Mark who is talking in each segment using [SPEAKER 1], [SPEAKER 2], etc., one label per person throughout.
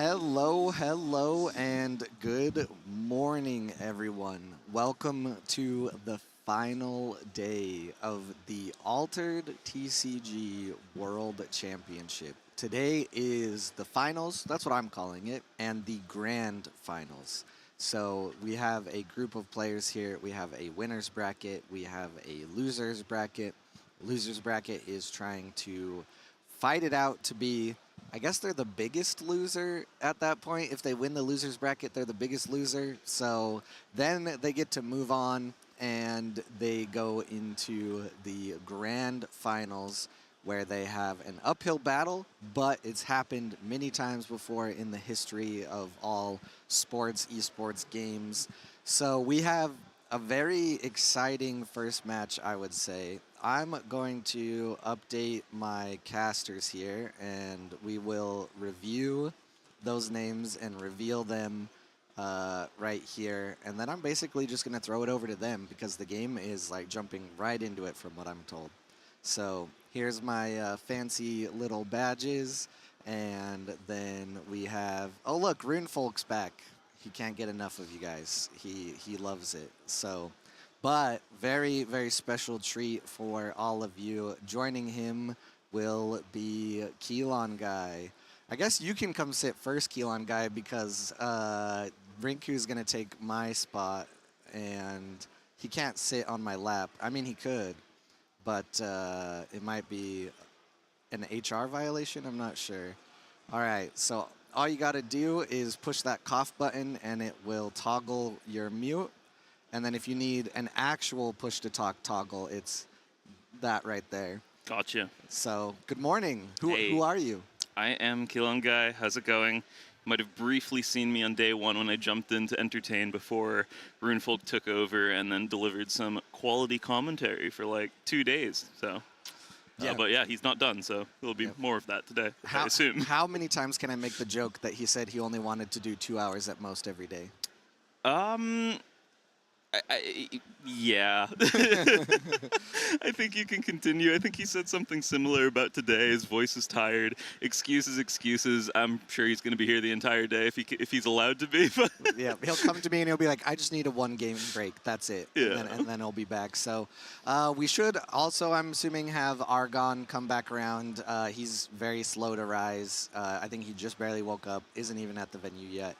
[SPEAKER 1] Hello, hello, and good morning, everyone. Welcome to the final day of the Altered TCG World Championship. Today is the finals, that's what I'm calling it, and the grand finals. So we have a group of players here. We have a winner's bracket, we have a loser's bracket. Loser's bracket is trying to fight it out to be, I guess they're the biggest loser at that point. If they win the loser's bracket, they're the biggest loser. So then they get to move on and they go into the grand finals where they have an uphill battle, but it's happened many times before in the history of all sports, esports games. So we have a very exciting first match, I would say. I'm going to update my casters here, and we will review those names and reveal them right here. And then I'm basically just going to throw it over to them because the game is like jumping right into it from what I'm told. So here's my fancy little badges, and then we have, oh look, Runefolk's back. He can't get enough of you guys. He loves it. So, but very, very special treat for all of you. Joining him will be Keelon Guy. I guess you can come sit first, Keelon Guy, because Rinku's going to take my spot, and he can't sit on my lap. I mean, he could, but it might be an HR violation. I'm not sure. All right, so all you got to do is push that cough button, and it will toggle your mute. And then if you need an actual push-to-talk toggle, it's that right there.
[SPEAKER 2] Gotcha.
[SPEAKER 1] So, good morning.
[SPEAKER 2] Hey.
[SPEAKER 1] Who are you?
[SPEAKER 2] I am Keelon Guy. How's it going? You might have briefly seen me on day one when I jumped in to entertain before Runefolk took over and then delivered some quality commentary for like 2 days. So,
[SPEAKER 1] Yeah.
[SPEAKER 2] but yeah, he's not done, so there'll be more of that today, I assume.
[SPEAKER 1] How many times can I make the joke that he said he only wanted to do 2 hours at most every day?
[SPEAKER 2] Yeah. I think you can continue. I think he said something similar about today. His voice is tired. Excuses, excuses. I'm sure he's going to be here the entire day if he's allowed to be.
[SPEAKER 1] Yeah, he'll come to me and he'll be like, I just need a 1-game break. That's it.
[SPEAKER 2] Yeah.
[SPEAKER 1] And then he'll be back. So we should also, I'm assuming, have Argon come back around. He's very slow to rise. I think he just barely woke up, isn't even at the venue yet.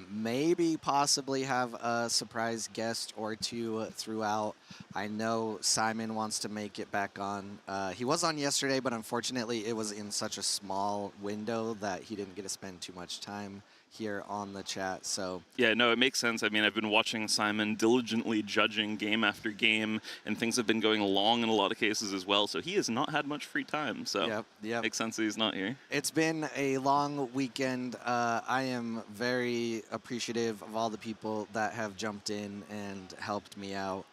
[SPEAKER 1] Maybe possibly have a surprise guest or two throughout. I know Simon wants to make it back on. He was on yesterday, but unfortunately it was in such a small window that he didn't get to spend too much time here on the chat. So
[SPEAKER 2] yeah, no, it makes sense. I mean, I've been watching Simon diligently judging game after game, and things have been going long in a lot of cases as well. So he has not had much free time. So
[SPEAKER 1] yep.
[SPEAKER 2] Makes sense that he's not here.
[SPEAKER 1] It's been a long weekend. I am very appreciative of all the people that have jumped in and helped me out.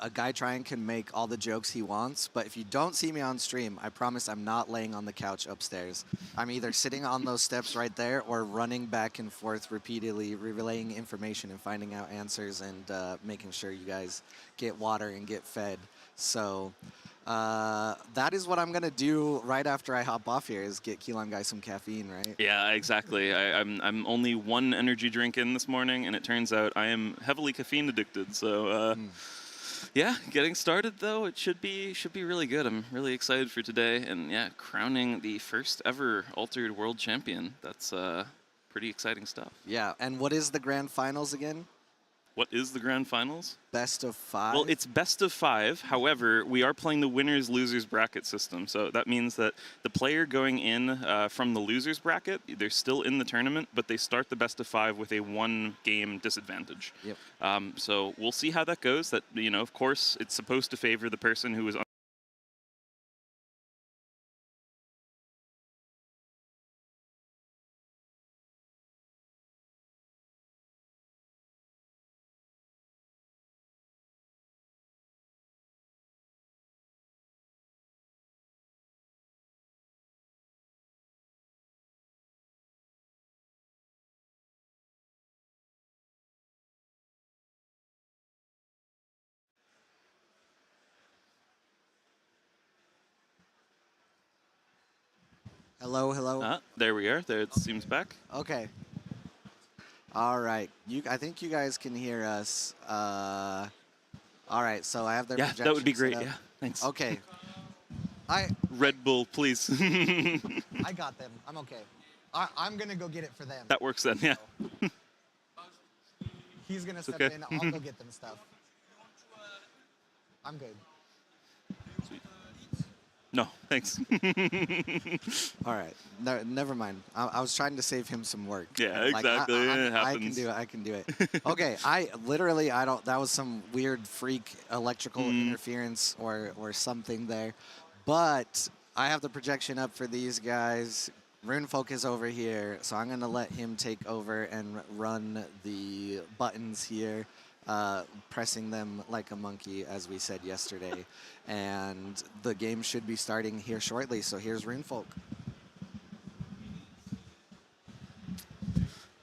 [SPEAKER 1] A guy trying can make all the jokes he wants, but if you don't see me on stream, I promise I'm not laying on the couch upstairs. I'm either sitting on those steps right there or running back and forth repeatedly, relaying information and finding out answers and making sure you guys get water and get fed. So that is what I'm going to do right after I hop off here, is get Keelon Guy some caffeine, right?
[SPEAKER 2] Yeah, exactly. I'm only one energy drink in this morning, and it turns out I am heavily caffeine addicted. So yeah, getting started though, it should be really good. I'm really excited for today, and yeah, crowning the first ever Altered World Champion. That's pretty exciting stuff.
[SPEAKER 1] Yeah, and what is the grand finals again?
[SPEAKER 2] What is the grand finals?
[SPEAKER 1] Best of 5?
[SPEAKER 2] Well, it's best of 5. However, we are playing the winners-losers bracket system. So that means that the player going in from the losers bracket, they're still in the tournament, but they start the best of 5 with a 1-game disadvantage.
[SPEAKER 1] Yep.
[SPEAKER 2] So we'll see how that goes. That, you know, of course, it's supposed to favor the person who is
[SPEAKER 1] Hello, hello.
[SPEAKER 2] There we are. There it seems back.
[SPEAKER 1] Okay. All right. I think you guys can hear us. All right. So I have their
[SPEAKER 2] Yeah, that would be
[SPEAKER 1] projection set
[SPEAKER 2] great.
[SPEAKER 1] up.
[SPEAKER 2] Yeah, thanks.
[SPEAKER 1] Okay. I
[SPEAKER 2] Red Bull, please.
[SPEAKER 1] I got them. I'm okay. I'm gonna go get it for them.
[SPEAKER 2] That works then. Yeah.
[SPEAKER 1] He's gonna step
[SPEAKER 2] okay.
[SPEAKER 1] in. I'll go get them stuff. I'm good.
[SPEAKER 2] Sweet. No, thanks.
[SPEAKER 1] All right. No, never mind. I was trying to save him some work.
[SPEAKER 2] Yeah,
[SPEAKER 1] Like,
[SPEAKER 2] exactly. It
[SPEAKER 1] I can
[SPEAKER 2] happens.
[SPEAKER 1] do it. I can do it. Okay. I don't. That was some weird freak electrical interference or something there, but I have the projection up for these guys. Runefolk is over here, so I'm gonna let him take over and run the buttons here. Pressing them like a monkey, as we said yesterday. And the game should be starting here shortly. So here's Runefolk.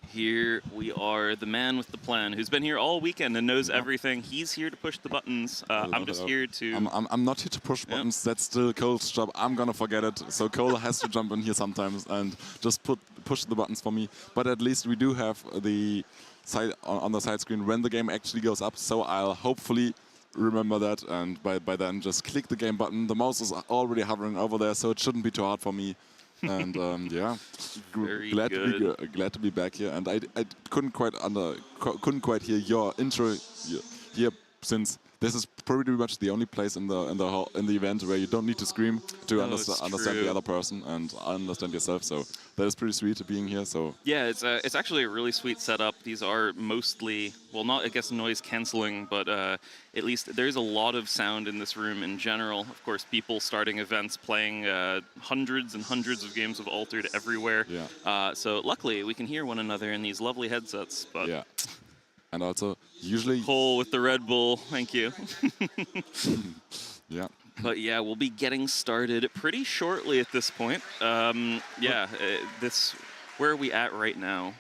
[SPEAKER 2] Here we are, the man with the plan, who's been here all weekend and knows everything. He's here to push the buttons. I'm just here to...
[SPEAKER 3] I'm not here to push buttons. That's still Cole's job. I'm gonna forget it. So Cole has to jump in here sometimes and just push the buttons for me. But at least we do have the side on the side screen when the game actually goes up. So I'll hopefully remember that, and by then just click the game button. The mouse is already hovering over there, so it shouldn't be too hard for me. And yeah, glad to be back here. And I couldn't quite hear your intro here, since this is pretty much the only place in the event where you don't need to scream to understand the other person and understand yourself. So that is pretty sweet being here. So
[SPEAKER 2] yeah, it's actually a really sweet setup. These are mostly, well, not I guess noise canceling, but at least there's a lot of sound in this room in general. Of course, people starting events, playing hundreds and hundreds of games of Altered everywhere.
[SPEAKER 3] Yeah.
[SPEAKER 2] So luckily we can hear one another in these lovely headsets. But
[SPEAKER 3] yeah. And also, usually...
[SPEAKER 2] Cole with the Red Bull, thank you.
[SPEAKER 3] yeah.
[SPEAKER 2] But yeah, we'll be getting started pretty shortly at this point. Where are we at right now?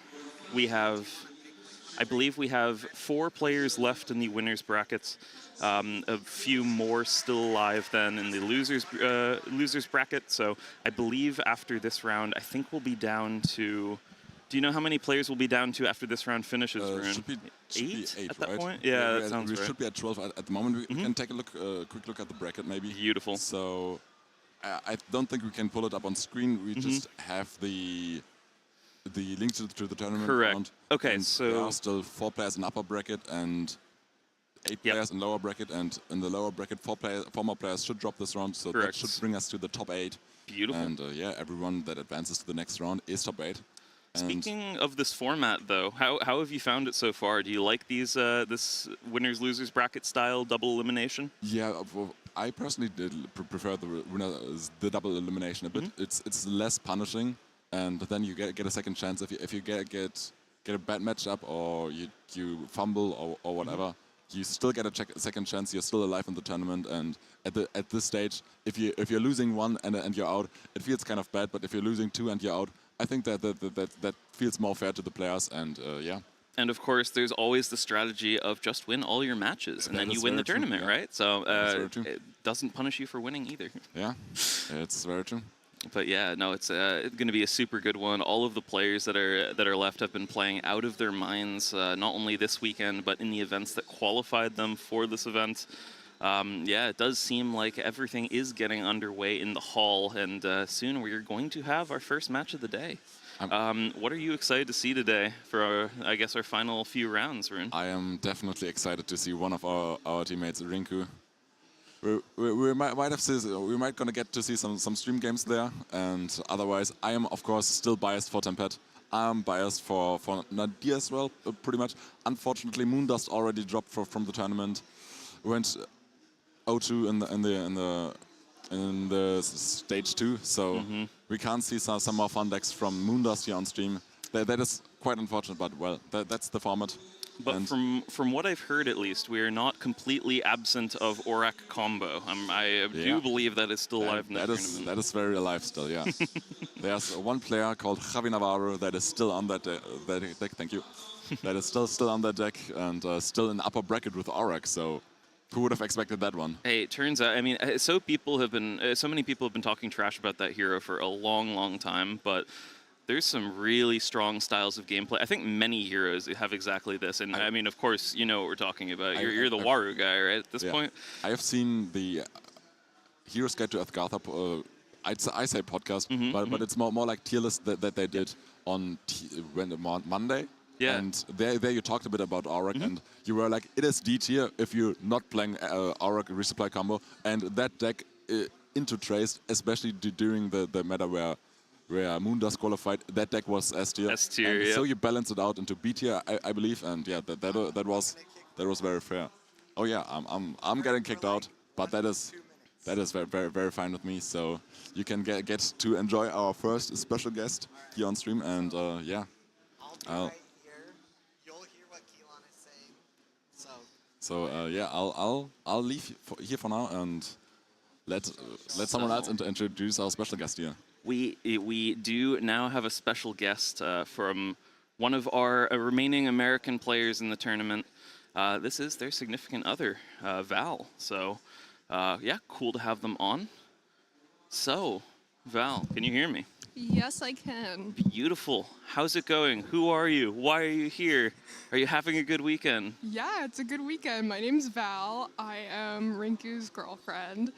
[SPEAKER 2] I believe we have 4 players left in the winners brackets. A few more still alive than in the losers bracket. So I believe after this round, I think we'll be down to... Do you know how many players we'll be down to after this round finishes, Rune?
[SPEAKER 3] Should be eight
[SPEAKER 2] at that
[SPEAKER 3] right?
[SPEAKER 2] point? Yeah, that sounds
[SPEAKER 3] we
[SPEAKER 2] right.
[SPEAKER 3] should be at 12 at the moment. We can take a quick look at the bracket, maybe.
[SPEAKER 2] Beautiful.
[SPEAKER 3] So I don't think we can pull it up on screen. We just have the link to the tournament.
[SPEAKER 2] Correct.
[SPEAKER 3] Round.
[SPEAKER 2] Okay,
[SPEAKER 3] and
[SPEAKER 2] so
[SPEAKER 3] there are still 4 players in upper bracket and 8 players in lower bracket. And in the lower bracket, 4 more players should drop this round. So
[SPEAKER 2] Correct.
[SPEAKER 3] that should bring us to the top 8.
[SPEAKER 2] Beautiful.
[SPEAKER 3] And yeah, everyone that advances to the next round is top 8.
[SPEAKER 2] Speaking of this format, though, how have you found it so far? Do you like these this winners-losers bracket style double elimination?
[SPEAKER 3] Yeah, I personally did prefer the double elimination a bit. It's less punishing, and then you get a second chance if you get a bad matchup or you fumble or whatever. You still get a second chance. You're still alive in the tournament, and at this stage, if you're losing 1 and you're out, it feels kind of bad. But if you're losing 2 and you're out, I think that feels more fair to the players, and yeah.
[SPEAKER 2] And of course, there's always the strategy of just win all your matches, and then you win the tournament, right? So it doesn't punish you for winning either.
[SPEAKER 3] Yeah, it's very true.
[SPEAKER 2] But yeah, no, it's going to be a super good one. All of the players that are left have been playing out of their minds, not only this weekend, but in the events that qualified them for this event. Yeah, it does seem like everything is getting underway in the hall, and soon we're going to have our first match of the day. What are you excited to see today for, I guess, our final few rounds, Rune?
[SPEAKER 3] I am definitely excited to see one of our teammates, Rinku. We might gonna get to see some stream games there, and otherwise, I am of course still biased for Tempet. I'm biased for Nadir as well, pretty much. Unfortunately, Moondust already dropped from the tournament. Went 0-2 in the stage 2, so we can't see some more fun decks from Moondust here on stream. That is quite unfortunate, but well, that's the format.
[SPEAKER 2] But from what I've heard, at least, we are not completely absent of Aurak combo. I do believe that is still alive in the tournament.
[SPEAKER 3] That is very alive still, yeah. There's one player called Javi Navarro that is still on that deck. Thank you. That is still on that deck and still in upper bracket with Aurak. So Who would have expected that one?
[SPEAKER 2] Hey, it turns out, I mean, so many people have been talking trash about that hero for a long, long time, but there's some really strong styles of gameplay. I think many heroes have exactly this, and I mean, of course, you know what we're talking about. You're the Waru guy, right, at this point?
[SPEAKER 3] I have seen the Heroes Guide to Athgartha, I say podcast, but it's more like tier list that they did on Monday.
[SPEAKER 2] Yeah.
[SPEAKER 3] And there you talked a bit about Auroch, and you were like, it is D tier if you're not playing Auroch resupply combo. And that deck into Traced, especially during the meta where Moondust qualified, that deck was S tier.
[SPEAKER 2] S tier, yeah.
[SPEAKER 3] So you balance it out into B tier, I believe, and yeah, that was very fair. Oh yeah, I'm getting kicked out, but that is very fine with me. So you can get to enjoy our first special guest here on stream, and yeah.
[SPEAKER 1] I'll be right here. You'll hear what Keelan is saying.
[SPEAKER 3] So yeah, I'll leave here for now and let someone else introduce our special guest here.
[SPEAKER 2] We do now have a special guest from one of our remaining American players in the tournament. This is their significant other, Val. So yeah, cool to have them on. So, Val, can you hear me?
[SPEAKER 4] Yes, I can.
[SPEAKER 2] Beautiful. How's it going? Who are you? Why are you here? Are you having a good weekend?
[SPEAKER 4] Yeah, it's a good weekend. My name's Val. I am Rinku's girlfriend.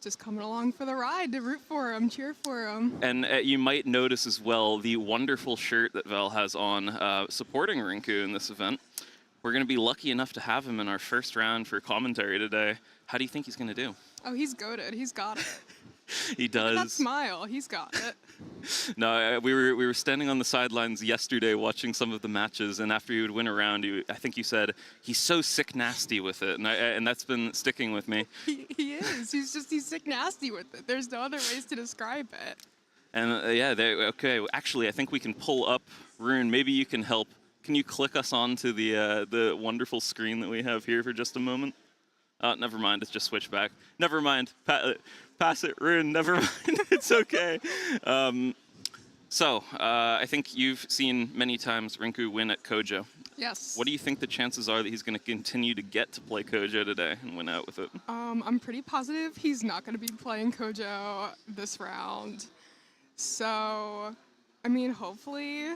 [SPEAKER 4] Just coming along for the ride to root for him, cheer for him.
[SPEAKER 2] And you might notice as well the wonderful shirt that Val has on supporting Rinku in this event. We're going to be lucky enough to have him in our first round for commentary today. How do you think he's going to do?
[SPEAKER 4] Oh, he's goated. He's got it.
[SPEAKER 2] He does.
[SPEAKER 4] Look at that smile. He's got it.
[SPEAKER 2] No, we were standing on the sidelines yesterday watching some of the matches, and after he would win a round, I think you said, he's so sick nasty with it, and that's been sticking with me.
[SPEAKER 4] He is. He's sick nasty with it. There's no other ways to describe it.
[SPEAKER 2] And yeah, okay, actually, I think we can pull up Rune. Maybe you can help. Can you click us onto the wonderful screen that we have here for just a moment? Never mind, it's just switch back. Never mind, pass it, Rune, never mind, it's okay. So, I think you've seen many times Rinku win at Kojo.
[SPEAKER 4] Yes.
[SPEAKER 2] What do you think the chances are that he's going to continue to get to play Kojo today and win out with it?
[SPEAKER 4] I'm pretty positive he's not going to be playing Kojo this round. So, I mean, hopefully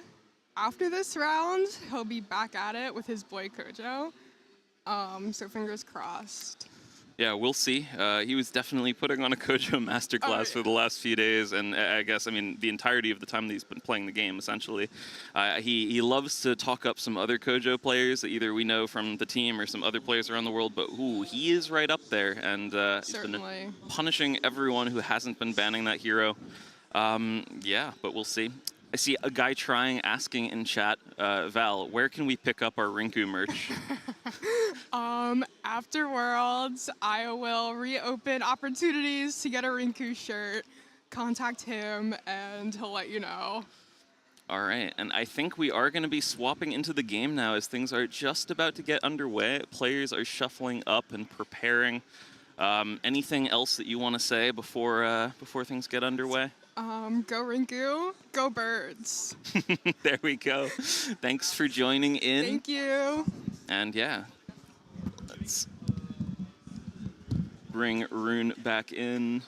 [SPEAKER 4] after this round, he'll be back at it with his boy Kojo. So fingers crossed.
[SPEAKER 2] Yeah, we'll see. He was definitely putting on a Kojo masterclass for the last few days, and I guess, I mean, the entirety of the time that he's been playing the game, essentially. He loves to talk up some other Kojo players that either we know from the team or some other players around the world, but ooh, he is right up there, and he's been punishing everyone who hasn't been banning that hero. Yeah, but we'll see. I see a guy asking in chat, Val, where can we pick up our Rinku merch?
[SPEAKER 4] After Worlds, A.W.O.L reopen opportunities to get a Rinku shirt. Contact him and he'll let you know.
[SPEAKER 2] All right, and I think we are going to be swapping into the game now as things are just about to get underway. Players are shuffling up and preparing. Anything else that you want to say before things get underway?
[SPEAKER 4] Go Rinku, go Birds.
[SPEAKER 2] There we go. Thanks for joining in.
[SPEAKER 4] Thank you.
[SPEAKER 2] And yeah, let's bring Rune back in.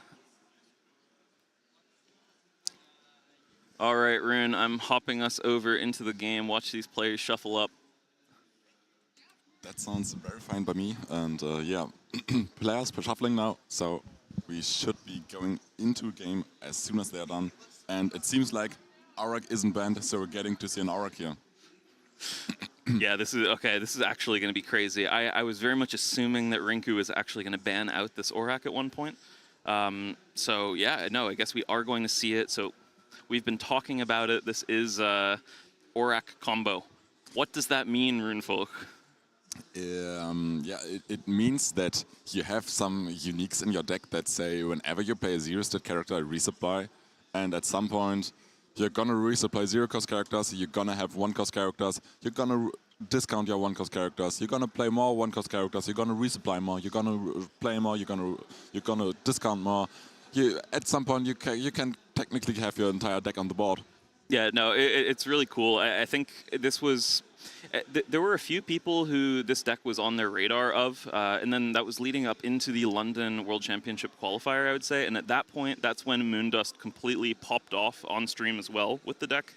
[SPEAKER 2] All right, Rune, I'm hopping us over into the game. Watch these players shuffle up.
[SPEAKER 3] That sounds very fine by me. And yeah, players shuffling now. So we should be going into a game as soon as they are done. And it seems like Auroch isn't banned, so we're getting to see an Auroch here.
[SPEAKER 2] Yeah, this is actually going to be crazy. I was very much assuming that Rinku was actually going to ban out this Auroch at one point. So yeah, no, I guess we are going to see it. So we've been talking about it. This is Auroch combo. What does that mean, Runefolk?
[SPEAKER 3] Yeah, it means that you have some uniques in your deck that say whenever you play a zero-stat character, resupply, and at some point you're gonna resupply zero-cost characters, you're gonna have one-cost characters, you're gonna discount your one-cost characters, you're gonna play more one-cost characters, you're gonna resupply more, you're gonna play more, you're gonna discount more. At some point you can technically have your entire deck on the board.
[SPEAKER 2] Yeah, no, it's really cool. I think this was. There were a few people who this deck was on their radar of, and then that was leading up into the London World Championship qualifier, I would say. And at that point, that's when Moondust completely popped off on stream as well with the deck.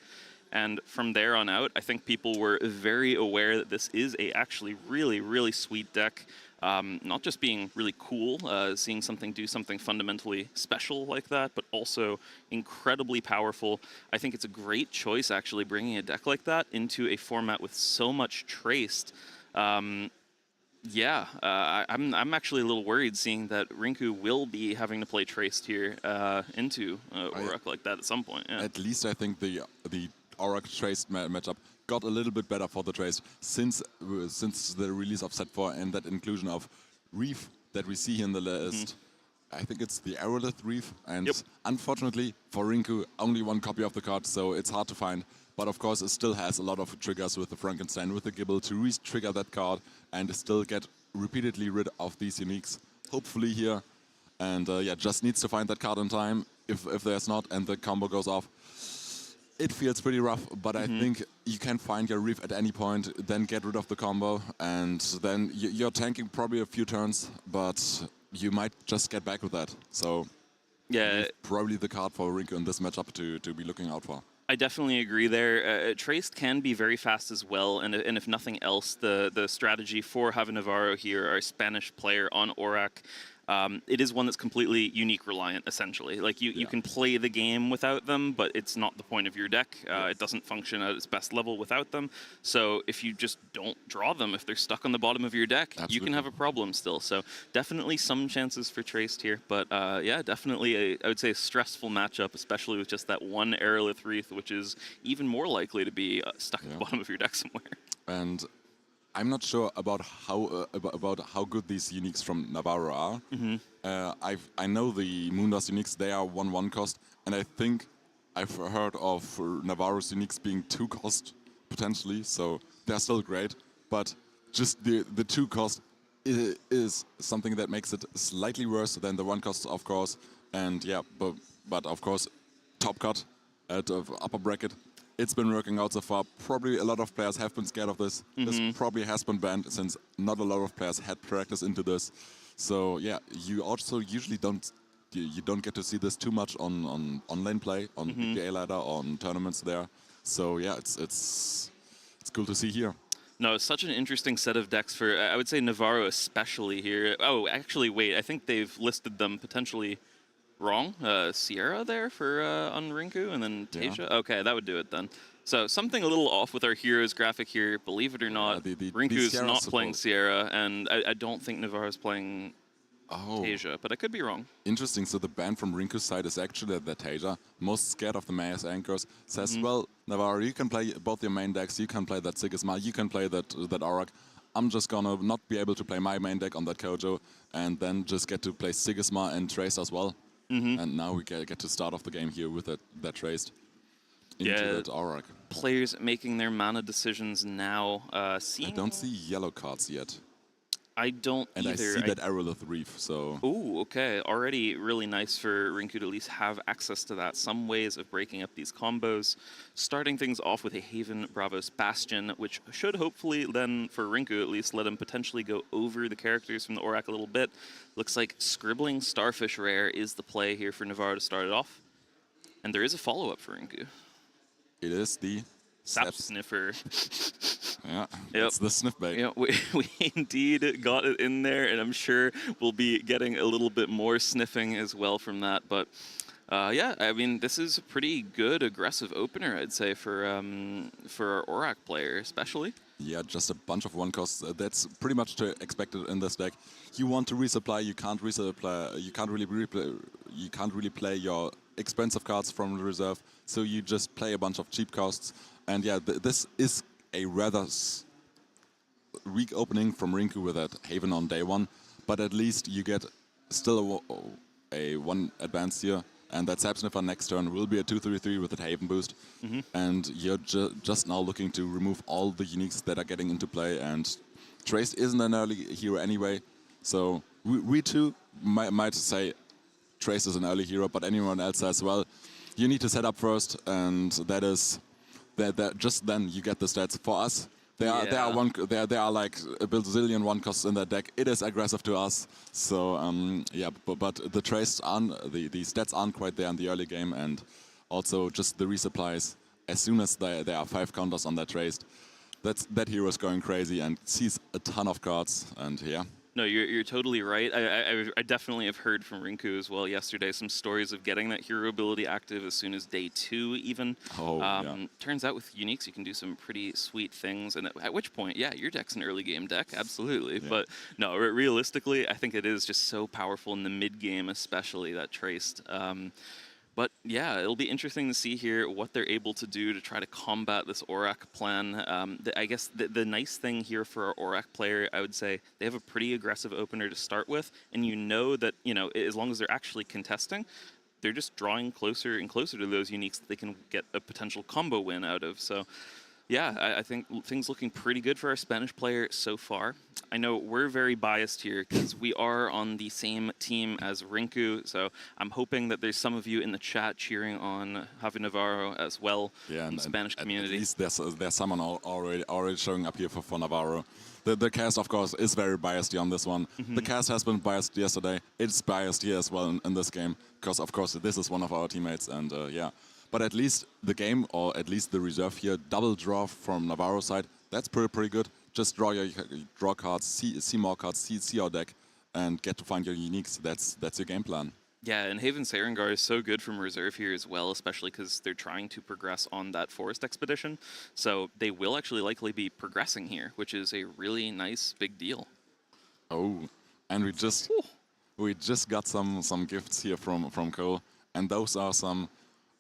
[SPEAKER 2] And from there on out, I think people were very aware that this is a actually really, really sweet deck. Not just being really cool, seeing something do something fundamentally special like that, but also incredibly powerful. I think it's a great choice, actually, bringing a deck like that into a format with so much traced. I'm actually a little worried seeing that Rinku will be having to play traced here into Auroch like that at some point. Yeah.
[SPEAKER 3] At least I think the Auroch traced matchup got a little bit better for the trace since the release of set 4 and that inclusion of Reef that we see here in the list. I think it's the Aerolith Reef, and unfortunately for Rinku, only one copy of the card, so it's hard to find. But of course, it still has a lot of triggers with the Frankenstein, with the Gibble to re-trigger that card and still get repeatedly rid of these uniques. Hopefully here, and just needs to find that card in time. If there's not, and the combo goes off, it feels pretty rough. But I think you can find your Reef at any point, then get rid of the combo, and then you're tanking probably a few turns, but you might just get back with that. So
[SPEAKER 2] yeah,
[SPEAKER 3] probably the card for Rinku in this matchup to be looking out for.
[SPEAKER 2] I definitely agree there. Traced can be very fast as well, and if nothing else, the strategy for Javi Navarro here, our Spanish player on Auroch, it is one that's completely unique reliant, essentially. Like, you can play the game without them, but it's not the point of your deck. It doesn't function at its best level without them. So if you just don't draw them, if they're stuck on the bottom of your deck, you can have a problem still. So definitely some chances for Traced here. But yeah, definitely I would say a stressful matchup, especially with just that one Aerolith Wreath, which is even more likely to be stuck at the bottom of your deck somewhere.
[SPEAKER 3] And I'm not sure about how good these uniques from Navarro are. I know the Moondust uniques, they are 1/1 cost, and I think I've heard of Navarro's uniques being 2 cost potentially, so they're still great. But just the 2 cost is something that makes it slightly worse than the 1 cost, of course. And yeah, but of course, top cut at upper bracket. It's been working out so far. Probably a lot of players have been scared of this. This probably has been banned since not a lot of players had practice into this. So yeah, you also usually don't get to see this too much on online play, on PGA ladder, on tournaments there. So yeah, it's cool to see here.
[SPEAKER 2] No, it's such an interesting set of decks for, I would say, Navarro especially here. Oh, actually, wait, I think they've listed them potentially wrong. Sierra there for on Rinku, and then Tasia. Yeah. Okay, that would do it then. So something a little off with our heroes graphic here. Believe it or not, Rinku's not playing Sierra, and I don't think Navarro's playing Tasia, but I could be wrong.
[SPEAKER 3] Interesting. So the ban from Rinku's side is actually that Tasia, most scared of the Maya's Anchors, says, well, Navarro, you can play both your main decks. You can play that Sigismar. You can play that Auroch. I'm just gonna not be able to play my main deck on that Kojo, and then just get to play Sigismar and Trace as well. And now we get to start off the game here with that Traced into that Auroch.
[SPEAKER 2] Players making their mana decisions now.
[SPEAKER 3] I don't see yellow cards yet.
[SPEAKER 2] I don't either.
[SPEAKER 3] And I see that Aerolith Reef, so...
[SPEAKER 2] Ooh, okay. Already really nice for Rinku to at least have access to that. Some ways of breaking up these combos. Starting things off with a Haven Bravos Bastion, which should hopefully then, for Rinku at least, let him potentially go over the characters from the Auroch a little bit. Looks like Scribbling Starfish Rare is the play here for Navarro to start it off. And there is a follow-up for Rinku.
[SPEAKER 3] It is the...
[SPEAKER 2] Sap Sniffer.
[SPEAKER 3] Yeah, it's the sniff bait.
[SPEAKER 2] Yeah, we indeed got it in there, and I'm sure we'll be getting a little bit more sniffing as well from that. But yeah, I mean, this is a pretty good aggressive opener, I'd say, for our Auroch player, especially.
[SPEAKER 3] Yeah, just a bunch of 1 costs. That's pretty much expected in this deck. You want to resupply, you can't resupply, you can't really play your expensive cards from the reserve, so you just play a bunch of cheap costs. And yeah, this is a rather weak opening from Rinku with that Haven on day 1, but at least you get still a 1 advance here, and that Sap Sniffer next turn will be a 2/3/3 with that Haven boost. And you're just now looking to remove all the uniques that are getting into play, and Traced isn't an early hero anyway, so we too might say Trace is an early hero, but anyone else as well. you need to set up first, and that just then you get the stats. For us, there are like a bazillion one costs in that deck. It is aggressive to us, so yeah. But the trace aren't the stats aren't quite there in the early game, and also just the resupplies. As soon as there are 5 counters on that trace, that hero is going crazy and sees a ton of cards, and yeah.
[SPEAKER 2] No, you're totally right. I definitely have heard from Rinku as well yesterday some stories of getting that hero ability active as soon as day 2 even.
[SPEAKER 3] Yeah.
[SPEAKER 2] Turns out with uniques you can do some pretty sweet things, and at which point, yeah, your deck's an early game deck, absolutely.
[SPEAKER 3] Yeah.
[SPEAKER 2] But no, realistically, I think it is just so powerful in the mid game, especially that traced. But yeah, it'll be interesting to see here what they're able to do to try to combat this Aurak plan. I guess the nice thing here for our Aurak player, I would say, they have a pretty aggressive opener to start with, and you know that, as long as they're actually contesting, they're just drawing closer and closer to those uniques that they can get a potential combo win out of. So yeah, I think things looking pretty good for our Spanish player so far. I know we're very biased here because we are on the same team as Rinku, so I'm hoping that there's some of you in the chat cheering on Javi Navarro as well in the Spanish community.
[SPEAKER 3] At least there's someone already showing up here for Navarro. The cast, of course, is very biased here on this one. The cast has been biased yesterday. It's biased here as well in this game because, of course, this is one of our teammates, and yeah. But at least the game, or at least the reserve here, double draw from Navarro's side, that's pretty good. Just draw cards, see more cards, see your deck, and get to find your uniques. That's your game plan.
[SPEAKER 2] Yeah, and Haven Sarengar is so good from reserve here as well, especially because they're trying to progress on that forest expedition. So they will actually likely be progressing here, which is a really nice big deal.
[SPEAKER 3] Oh, and we just got some gifts here from Cole, and those are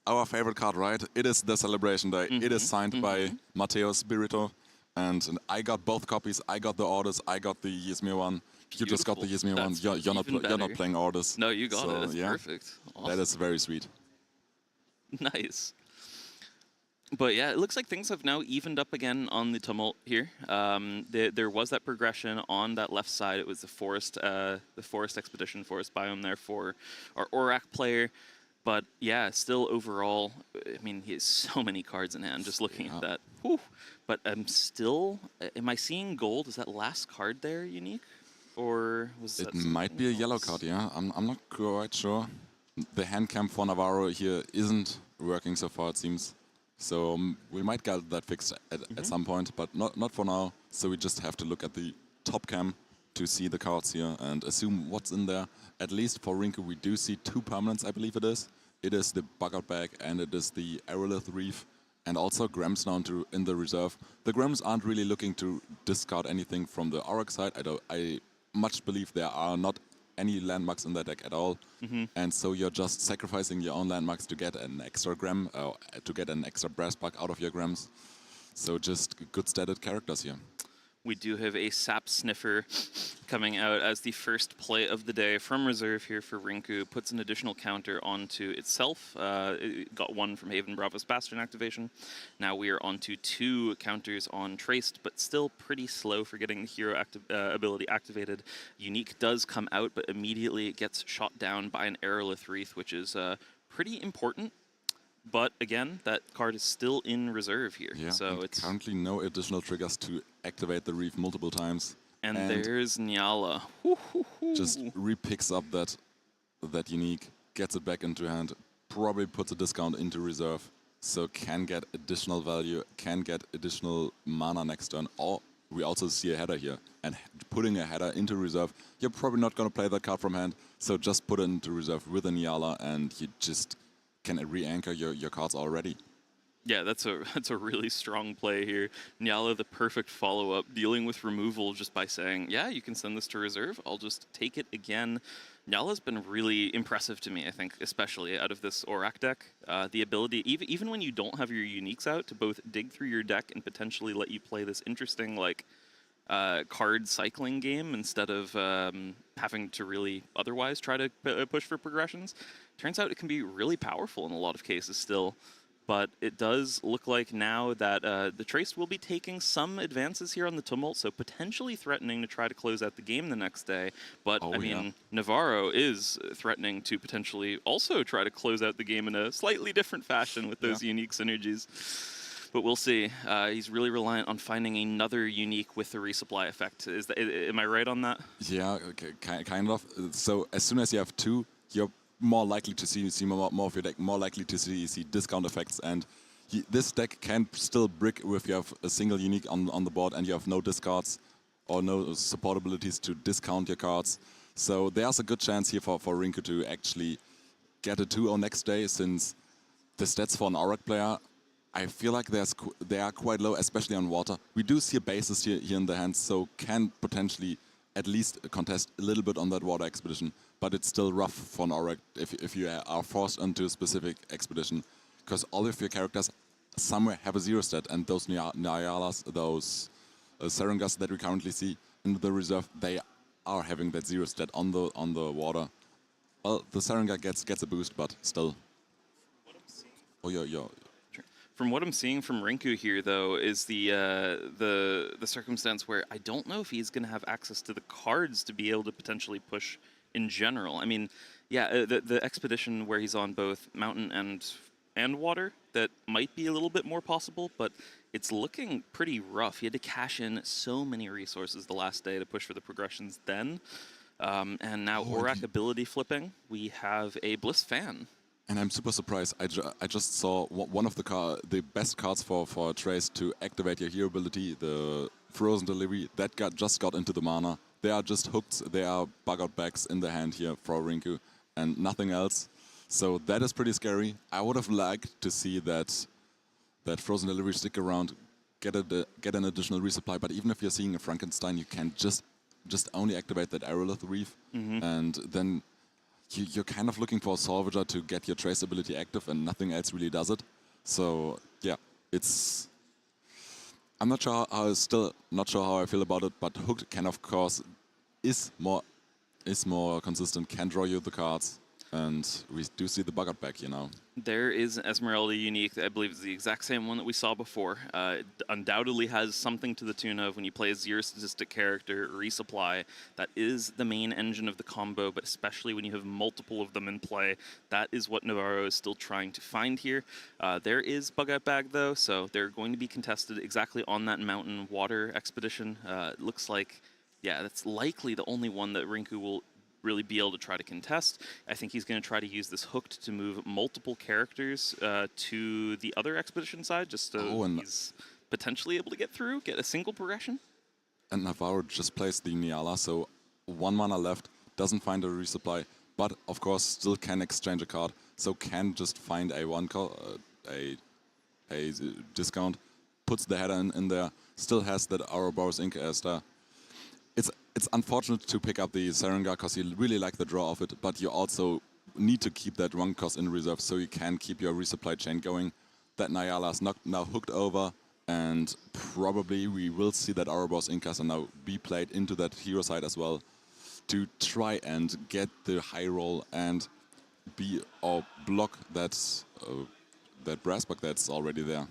[SPEAKER 3] our favorite card, right? It is the Celebration Day. It is signed by Matteo Spirito, and I got both copies. I got the orders. I got the Ysmir one. You just got the Ysmir one. You're not playing orders.
[SPEAKER 2] No, you got it. That's perfect. Awesome.
[SPEAKER 3] That is very sweet.
[SPEAKER 2] Nice. But yeah, it looks like things have now evened up again on the Tumult here. There was that progression on that left side. It was the forest expedition, forest biome there for our Aurak player. But yeah, still overall, I mean, he has so many cards in hand, just looking at that. Whew. But am I seeing gold? Is that last card there unique? Or was that
[SPEAKER 3] It might be a yellow card, yeah. I'm not quite sure. The hand cam for Navarro here isn't working so far, it seems. So we might get that fixed at some point, but not for now. So we just have to look at the top cam to see the cards here and assume what's in there. At least for Rinku, we do see 2 permanents, I believe it is. It is the Bug-Out Bag and it is the Aerolith Reef, and also Grams down in the reserve. The Grams aren't really looking to discard anything from the Aurak side. I much believe there are not any landmarks in that deck at all. And so you're just sacrificing your own landmarks to get an extra Gram, to get an extra Brass Bug out of your Grams. So just good stated characters here.
[SPEAKER 2] We do have a Sap Sniffer coming out as the first play of the day from reserve here for Rinku. Puts an additional counter onto itself. It got 1 from Haven Bravo's Bastion activation. Now we are onto 2 counters on Traced, but still pretty slow for getting the hero ability activated. Unique does come out, but immediately it gets shot down by an Aerolith Wreath, which is pretty important. But again, that card is still in reserve here.
[SPEAKER 3] Yeah,
[SPEAKER 2] so it's
[SPEAKER 3] currently no additional triggers to activate the Reef multiple times.
[SPEAKER 2] And there's Nyala.
[SPEAKER 3] Just repicks up that unique, gets it back into hand, probably puts a discount into reserve, so can get additional value, can get additional mana next turn. Or we also see a header here, and putting a header into reserve, you're probably not going to play that card from hand, so just put it into reserve with a Nyala, and you just can re-anchor your cards already.
[SPEAKER 2] Yeah, that's a really strong play here. Nyala, the perfect follow-up, dealing with removal just by saying, yeah, you can send this to reserve, I'll just take it again. Nyala's been really impressive to me, I think, especially out of this Aurak deck. The ability, even when you don't have your uniques out, to both dig through your deck and potentially let you play this interesting, like, card cycling game instead of having to really otherwise try to push for progressions. Turns out it can be really powerful in a lot of cases still. but it does look like now that the Trace will be taking some advances here on the Tumult, so potentially threatening to try to close out the game the next day. But,
[SPEAKER 3] Oh,
[SPEAKER 2] I
[SPEAKER 3] yeah.
[SPEAKER 2] mean, Navarro is threatening to potentially also try to close out the game in a slightly different fashion with those unique synergies. But we'll see. He's really reliant on finding another unique with the resupply effect. Am I right on that?
[SPEAKER 3] Yeah, okay, kind of. So as soon as you have two, you're more likely to see more of your deck, more likely to see discount effects, and this deck can still brick if you have a single unique on the board and you have no discards or no support abilities to discount your cards. So there's a good chance here for Rinku to actually get a 2-0 next day, since the stats for an Auric player, I feel like they are quite low, especially on water. We do see a basis here in the hand, so can potentially at least contest a little bit on that water expedition, but it's still rough for an Auric if you are forced onto a specific expedition, because all of your characters somewhere have a 0 stat, and those Nyalas, those Sarangas that we currently see in the reserve, they are having that 0 stat on the water. Well, the Saranga gets a boost, but still. Oh, yeah.
[SPEAKER 2] From what I'm seeing from Rinku here, though, is the circumstance where I don't know if he's going to have access to the cards to be able to potentially push in general. I mean, yeah, the expedition where he's on both mountain and water, that might be a little bit more possible, but it's looking pretty rough. He had to cash in so many resources the last day to push for the progressions then. And now Aurak ability flipping, we have a Bliss fan.
[SPEAKER 3] And I'm super surprised. I just saw one of the best cards for Trace to activate your hero ability, the Frozen Delivery, that just got into the mana. They are just hooked. They are bug-out backs in the hand here for Rinku and nothing else. So that is pretty scary. I would have liked to see that Frozen Delivery stick around, get an additional resupply. But even if you're seeing a Frankenstein, you can just only activate that Aerolith Reef, and then you're kind of looking for a Salvager to get your Trace ability active, and nothing else really does it. So yeah, I'm not sure still not sure how I feel about it, but Hooked can of course is more consistent, can draw you the cards, and we do see the bug-out back,
[SPEAKER 2] There is Esmeralda unique, I believe it's the exact same one that we saw before. It undoubtedly has something to the tune of when you play a 0 statistic character, resupply. That is the main engine of the combo, but especially when you have multiple of them in play, that is what Navarro is still trying to find here. There is bug-out bag though, so they're going to be contested exactly on that mountain water expedition. It looks like, yeah, that's likely the only one that Rinku will really be able to try to contest. I think he's going to try to use this Hooked to move multiple characters to the other expedition side, just so he's potentially able to get a single progression.
[SPEAKER 3] And Navarro just plays the Niala, so 1 mana left, doesn't find a resupply, but of course still can exchange a card, so can just find a discount, puts the header in there, still has that Ouroboros Incaster. It's unfortunate to pick up the Saranga because you really like the draw of it, but you also need to keep that 1 cost in reserve so you can keep your resupply chain going. That Nyala is now hooked over, and probably we will see that Ouroboros Incaster now be played into that hero side as well to try and get the high roll and block that brass buck that's already there.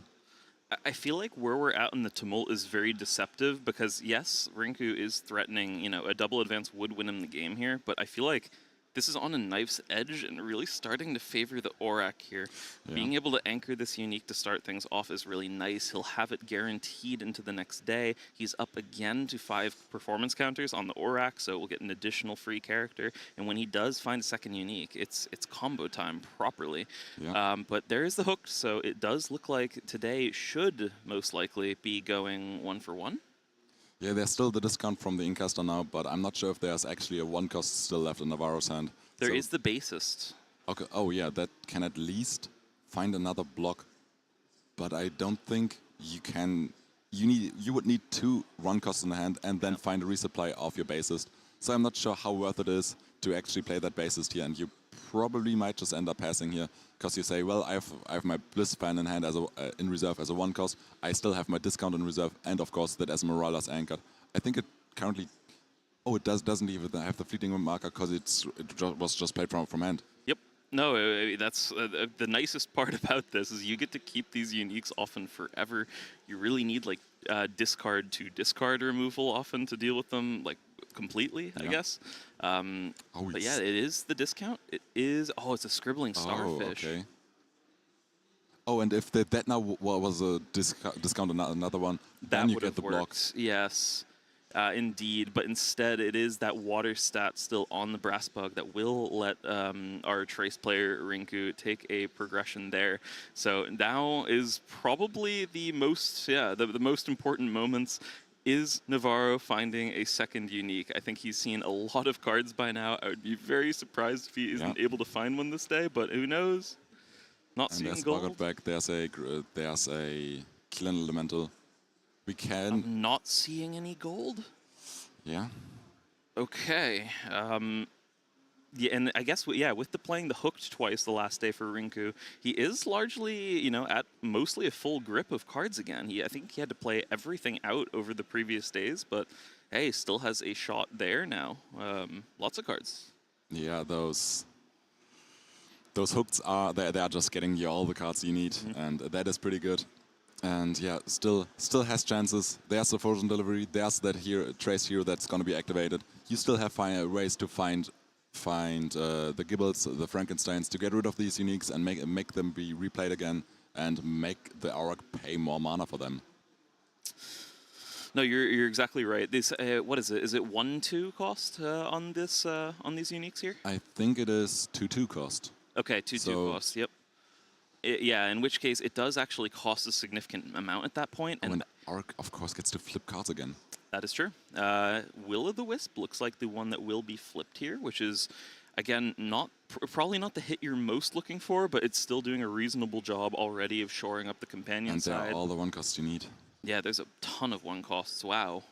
[SPEAKER 2] I feel like where we're at in the Tumult is very deceptive because, yes, Rinku is threatening, a double advance would win him the game here, but I feel like this is on a knife's edge and really starting to favor the Aurak here. Yeah. Being able to anchor this unique to start things off is really nice. He'll have it guaranteed into the next day. He's up again to 5 performance counters on the Aurak, so we'll get an additional free character. And when he does find a second unique, it's combo time properly. Yeah. But there is the hook, so it does look like today should most likely be going 1 for 1.
[SPEAKER 3] Yeah, there's still the discount from the Incaster now, but I'm not sure if there's actually a 1 cost still left in Navarro's hand.
[SPEAKER 2] There is the Basist.
[SPEAKER 3] Okay. Oh yeah, that can at least find another block, but I don't think you can. You would need 2 1 costs in the hand and then find a resupply of your Basist. So I'm not sure how worth it is to actually play that Basist here, and you probably might just end up passing here because you say, well, I have my Bliss fan in hand as in reserve as a 1 cost. I still have my discount in reserve, and of course that Esmeralda's anchored. I think it currently, it doesn't even have the fleeting marker because it was just played from hand.
[SPEAKER 2] Yep. No, that's the nicest part about this is you get to keep these uniques often forever. You really need like discard to discard removal often to deal with them like completely, I
[SPEAKER 3] Yeah.
[SPEAKER 2] guess.
[SPEAKER 3] Oh,
[SPEAKER 2] But yeah,
[SPEAKER 3] it's,
[SPEAKER 2] it is the discount. It is. Oh, it's a scribbling starfish.
[SPEAKER 3] okay. Oh, and if that now was a discount another one, then
[SPEAKER 2] That
[SPEAKER 3] you
[SPEAKER 2] would
[SPEAKER 3] get
[SPEAKER 2] have
[SPEAKER 3] the block.
[SPEAKER 2] worked. Yes, indeed. But instead, it is that water stat still on the brass bug that will let our trace player Rinku take a progression there. So now is probably the most, the most important moments. Is Navarro finding a second unique? I think he's seen a lot of cards by now. I would be very surprised if he isn't able to find one this day, but who knows? Not
[SPEAKER 3] And
[SPEAKER 2] seeing
[SPEAKER 3] there's
[SPEAKER 2] gold.
[SPEAKER 3] Bogart back. There's a Killing Elemental. We can,
[SPEAKER 2] I'm not seeing any gold.
[SPEAKER 3] yeah.
[SPEAKER 2] Okay. Yeah, and I guess with the playing the hooked twice the last day for Rinku, he is largely at mostly a full grip of cards again. I think he had to play everything out over the previous days, but hey, still has a shot there now. Lots of cards.
[SPEAKER 3] Yeah, those hooks are they are just getting you all the cards you need, and that is pretty good. And yeah, still has chances. There's the frozen delivery. There's that trace here that's gonna be activated. You still have ways to find the Gibbles, the Frankensteins, to get rid of these uniques and make them be replayed again and make the Auroch pay more mana for them.
[SPEAKER 2] No, you're exactly right. This what is it? Is it 1/2 cost on this on these uniques here?
[SPEAKER 3] I think it is 2/2 cost.
[SPEAKER 2] Okay, 2/2
[SPEAKER 3] So-
[SPEAKER 2] cost. Yep. Yeah, in which case it does actually cost a significant amount at that point,
[SPEAKER 3] And
[SPEAKER 2] and
[SPEAKER 3] Auroch, of course, gets to flip cards again.
[SPEAKER 2] that is true. Will-o'-the-Wisp looks like the one that will be flipped here, which is, again, probably not the hit you're most looking for, but it's still doing a reasonable job already of shoring up the companion
[SPEAKER 3] And they're
[SPEAKER 2] side.
[SPEAKER 3] all the one costs you need.
[SPEAKER 2] Yeah, there's a ton of one costs. Wow.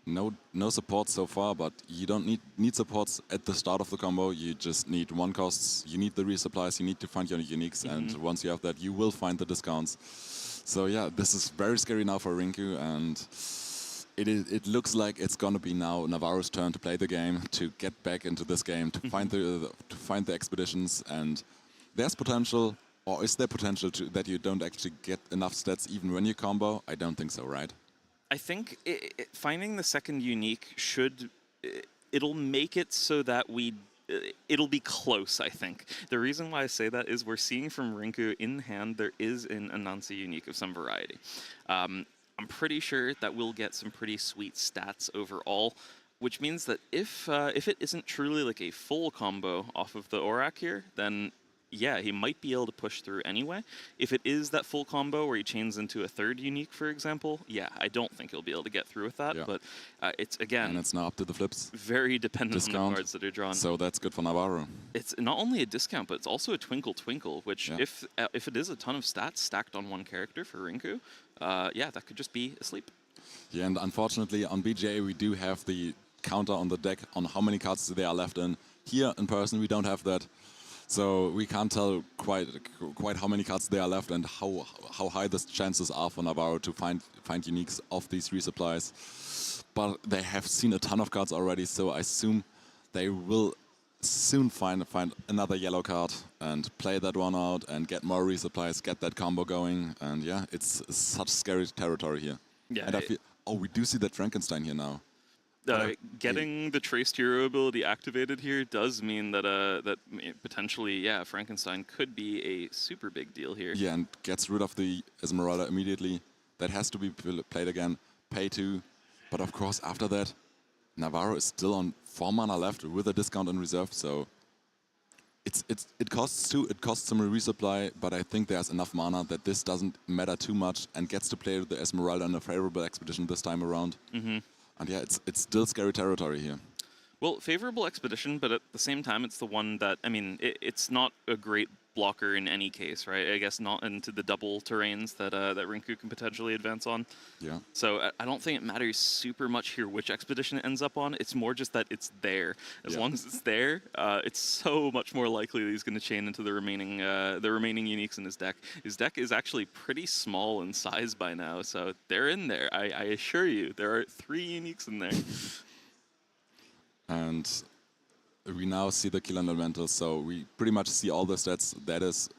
[SPEAKER 3] No support so far, but you don't need supports at the start of the combo. You just need one costs. You need the resupplies. You need to find your uniques, and once you have that, you will find the discounts. So yeah, this is very scary now for Rinku, and it looks like it's gonna be now Navarro's turn to play the game, to get back into this game, to find the expeditions, and there's potential. Or is there potential that you don't actually get enough stats even when you combo? I don't think so, right?
[SPEAKER 2] I think finding the second unique it'll make it so that it'll be close, I think. The reason why I say that is we're seeing from Rinku in hand there is an Anansi unique of some variety. I'm pretty sure that we'll get some pretty sweet stats overall, which means that if it isn't truly like a full combo off of the Auroch here, then yeah, he might be able to push through anyway. If it is that full combo where he chains into a third unique, for example, yeah, I don't think he'll be able to get through with that.
[SPEAKER 3] Yeah.
[SPEAKER 2] But it's, again,
[SPEAKER 3] And it's now up to the flips.
[SPEAKER 2] very dependent on
[SPEAKER 3] Discount.
[SPEAKER 2] the cards that are drawn.
[SPEAKER 3] So that's good for Navarro.
[SPEAKER 2] It's not only a discount, but it's also a twinkle twinkle, which
[SPEAKER 3] Yeah.
[SPEAKER 2] if it is a ton of stats stacked on one character for Rinku, yeah, that could just be asleep.
[SPEAKER 3] Yeah, and unfortunately on BGA we do have the counter on the deck on how many cards there are left in. Here in person we don't have that. So we can't tell quite how many cards there are left and how high the chances are for Navarro to find uniques of these resupplies. But they have seen a ton of cards already, so I assume they will soon find another yellow card and play that one out and get more resupplies, get that combo going. And yeah, it's such scary territory here.
[SPEAKER 2] Yeah,
[SPEAKER 3] And I feel, we do see that Frankenstein here now.
[SPEAKER 2] Getting the traced hero ability activated here does mean that potentially, yeah, Frankenstein could be a super big deal here.
[SPEAKER 3] Yeah, and gets rid of the Esmeralda immediately. That has to be played again. Pay 2. But of course, after that, Navarro is still on 4 mana left with a discount in reserve. So it costs 2. It costs some resupply, but I think there's enough mana that this doesn't matter too much and gets to play the Esmeralda in a favorable expedition this time around. And yeah, it's still scary territory here.
[SPEAKER 2] Well, favorable expedition, but at the same time, it's the one that, I mean, it's not a great blocker in any case, right? I guess not into the double terrains that that Rinku can potentially advance on.
[SPEAKER 3] Yeah.
[SPEAKER 2] So I don't think it matters super much here which expedition it ends up on. It's more just that it's there. As long as it's there, it's so much more likely that he's going to chain into the remaining uniques in his deck. His deck is actually pretty small in size by now, so they're in there. I assure you, there are 3 uniques in there.
[SPEAKER 3] And we now see the kill elemental, so we pretty much see all the stats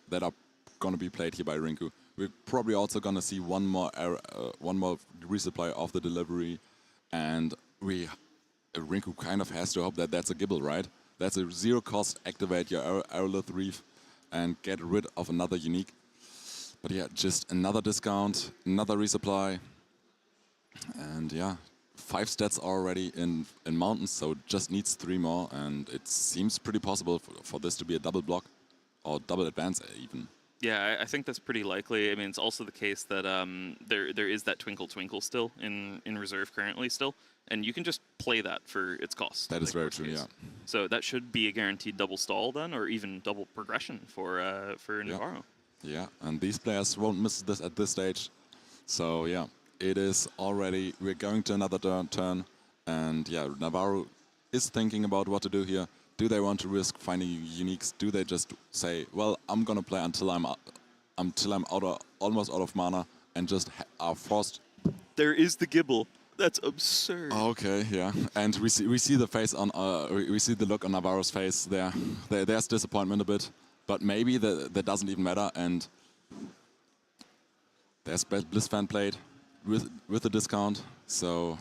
[SPEAKER 3] that are gonna be played here by Rinku. We're probably also gonna see one more resupply of the delivery, and Rinku kind of has to hope that that's a Gibble, right? That's a zero cost, activate your Aerolith Reef and get rid of another unique. But yeah, just another discount, another resupply, and yeah, 5 stats already in mountains, so just needs 3 more, and it seems pretty possible for this to be a double block or double advance even.
[SPEAKER 2] Yeah, I think that's pretty likely. I mean, it's also the case that there is that Twinkle Twinkle still in reserve currently still, and you can just play that for its cost.
[SPEAKER 3] That is very true, yeah.
[SPEAKER 2] So that should be a guaranteed double stall then, or even double progression for Navarro.
[SPEAKER 3] Yeah, and these players won't miss this at this stage. So yeah, it is already, we're going to another turn, and yeah, Navarro is thinking about what to do here. Do they want to risk finding uniques? Do they just say, well, I'm gonna play until I'm almost out of mana and just are forced?
[SPEAKER 2] There is the Gibble. That's absurd.
[SPEAKER 3] Okay, yeah, and we see the face on we see the look on Navarro's face there. There's disappointment a bit, but maybe that doesn't even matter. And there's Blissfan played with the discount, so.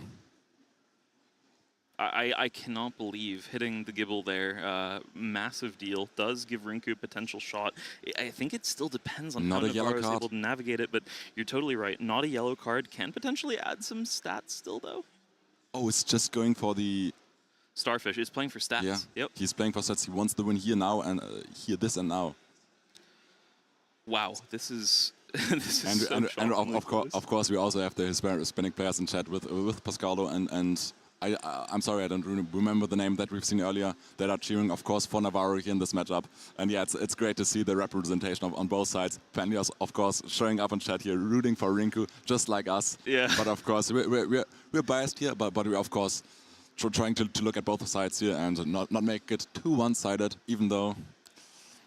[SPEAKER 2] I cannot believe hitting the Gibble there. Massive deal. Does give Rinku a potential shot. I think it still depends on how Navarro is able to navigate it, but you're totally right. Not a yellow card can potentially add some stats still, though.
[SPEAKER 3] Oh, it's just going for the...
[SPEAKER 2] Starfish is playing for stats.
[SPEAKER 3] Yeah,
[SPEAKER 2] yep.
[SPEAKER 3] He's playing for stats. He wants the win here now and here, this and now.
[SPEAKER 2] Wow, this is...
[SPEAKER 3] and of course, we also have the Hispanic players in chat with Pascalo and I'm sorry, I don't remember the name that we've seen earlier, that are cheering, of course, for Navarro here in this matchup. And yeah, it's great to see the representation on both sides. Pandios, of course, showing up in chat here, rooting for Rinku, just like us.
[SPEAKER 2] Yeah.
[SPEAKER 3] But of course, we're biased here, but we're, of course, trying to look at both sides here and not make it too one-sided, even though...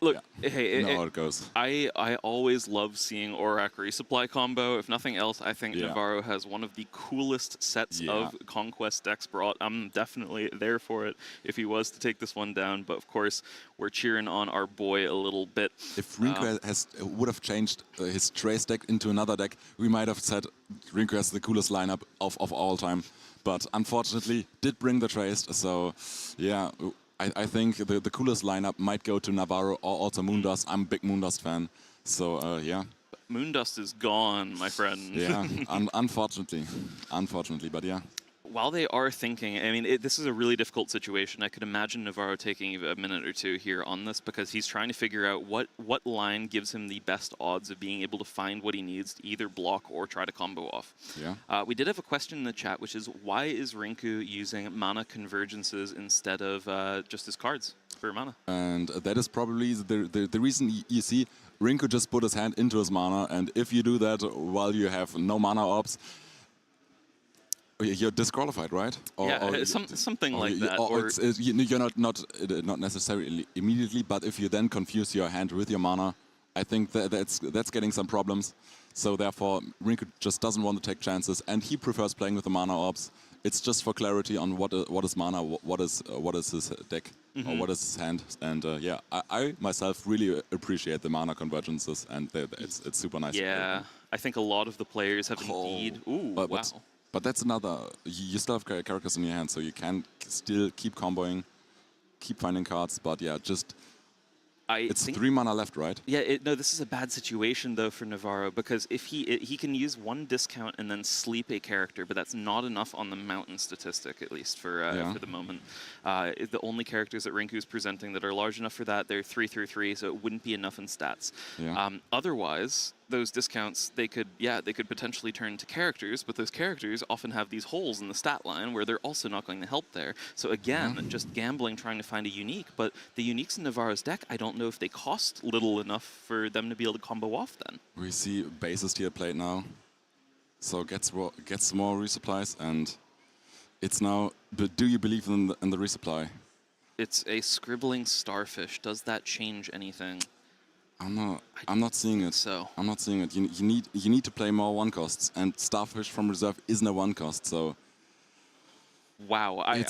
[SPEAKER 2] Look, hey,
[SPEAKER 3] you know how it goes.
[SPEAKER 2] I always love seeing Aurak resupply combo. If nothing else, I think Navarro has one of the coolest sets of Conquest decks brought. I'm definitely there for it if he was to take this one down. But of course, we're cheering on our boy a little bit.
[SPEAKER 3] If Rinku would have changed his Trace deck into another deck, we might have said Rinku has the coolest lineup of all time. But unfortunately, did bring the Trace. So yeah. I think the coolest lineup might go to Navarro or also Moondust. I'm a big Moondust fan, so yeah.
[SPEAKER 2] Moondust is gone, my friend.
[SPEAKER 3] Yeah, unfortunately, but yeah.
[SPEAKER 2] While they are thinking, I mean, this is a really difficult situation. I could imagine Navarro taking a minute or two here on this because he's trying to figure out what line gives him the best odds of being able to find what he needs to either block or try to combo off.
[SPEAKER 3] Yeah.
[SPEAKER 2] We did have a question in the chat, which is why is Rinku using mana convergences instead of just his cards for mana?
[SPEAKER 3] And that is probably the reason you see Rinku just put his hand into his mana, and if you do that while you have no mana orbs, you're disqualified, right?
[SPEAKER 2] Something like that.
[SPEAKER 3] Or you're not necessarily immediately, but if you then confuse your hand with your mana, I think that's getting some problems. So therefore, Rinku just doesn't want to take chances, and he prefers playing with the mana orbs. It's just for clarity on what is mana, what is his deck, or what is his hand. And yeah, I myself really appreciate the mana convergences, and it's super nice.
[SPEAKER 2] Yeah, I think a lot of the players have indeed. Ooh, wow.
[SPEAKER 3] But that's another. You still have characters in your hand, so you can still keep comboing, keep finding cards. But yeah, it's 3 mana left, right?
[SPEAKER 2] Yeah, no, this is a bad situation, though, for Navarro, because if he can use 1 discount and then sleep a character, but that's not enough on the mountain statistic, at least for the moment. The only characters that Rinku's presenting that are large enough for that, they're 3/3, so it wouldn't be enough in stats.
[SPEAKER 3] Yeah.
[SPEAKER 2] Otherwise, those discounts, they could potentially turn to characters, but those characters often have these holes in the stat line where they're also not going to help there. So again, just gambling, trying to find a unique, but the uniques in Navarro's deck, I don't know if they cost little enough for them to be able to combo off then.
[SPEAKER 3] We see Bassist here played now, so gets more resupplies, and it's now, but do you believe in the resupply?
[SPEAKER 2] It's a scribbling starfish. Does that change anything?
[SPEAKER 3] I'm not seeing it.
[SPEAKER 2] So
[SPEAKER 3] I'm not seeing it. You need to play more 1 costs, and Starfish from reserve isn't a 1 cost. So
[SPEAKER 2] Wow, I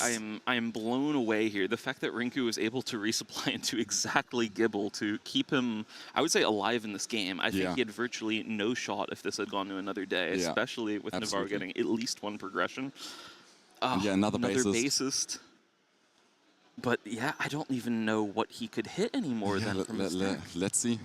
[SPEAKER 2] am blown away here. The fact that Rinku was able to resupply into exactly Gibble to keep him, I would say, alive in this game. I think he had virtually no shot if this had gone to another day, especially with Navarro getting at least one progression.
[SPEAKER 3] And another
[SPEAKER 2] bassist. But yeah, I don't even know what he could hit anymore then from his deck.
[SPEAKER 3] Let's see.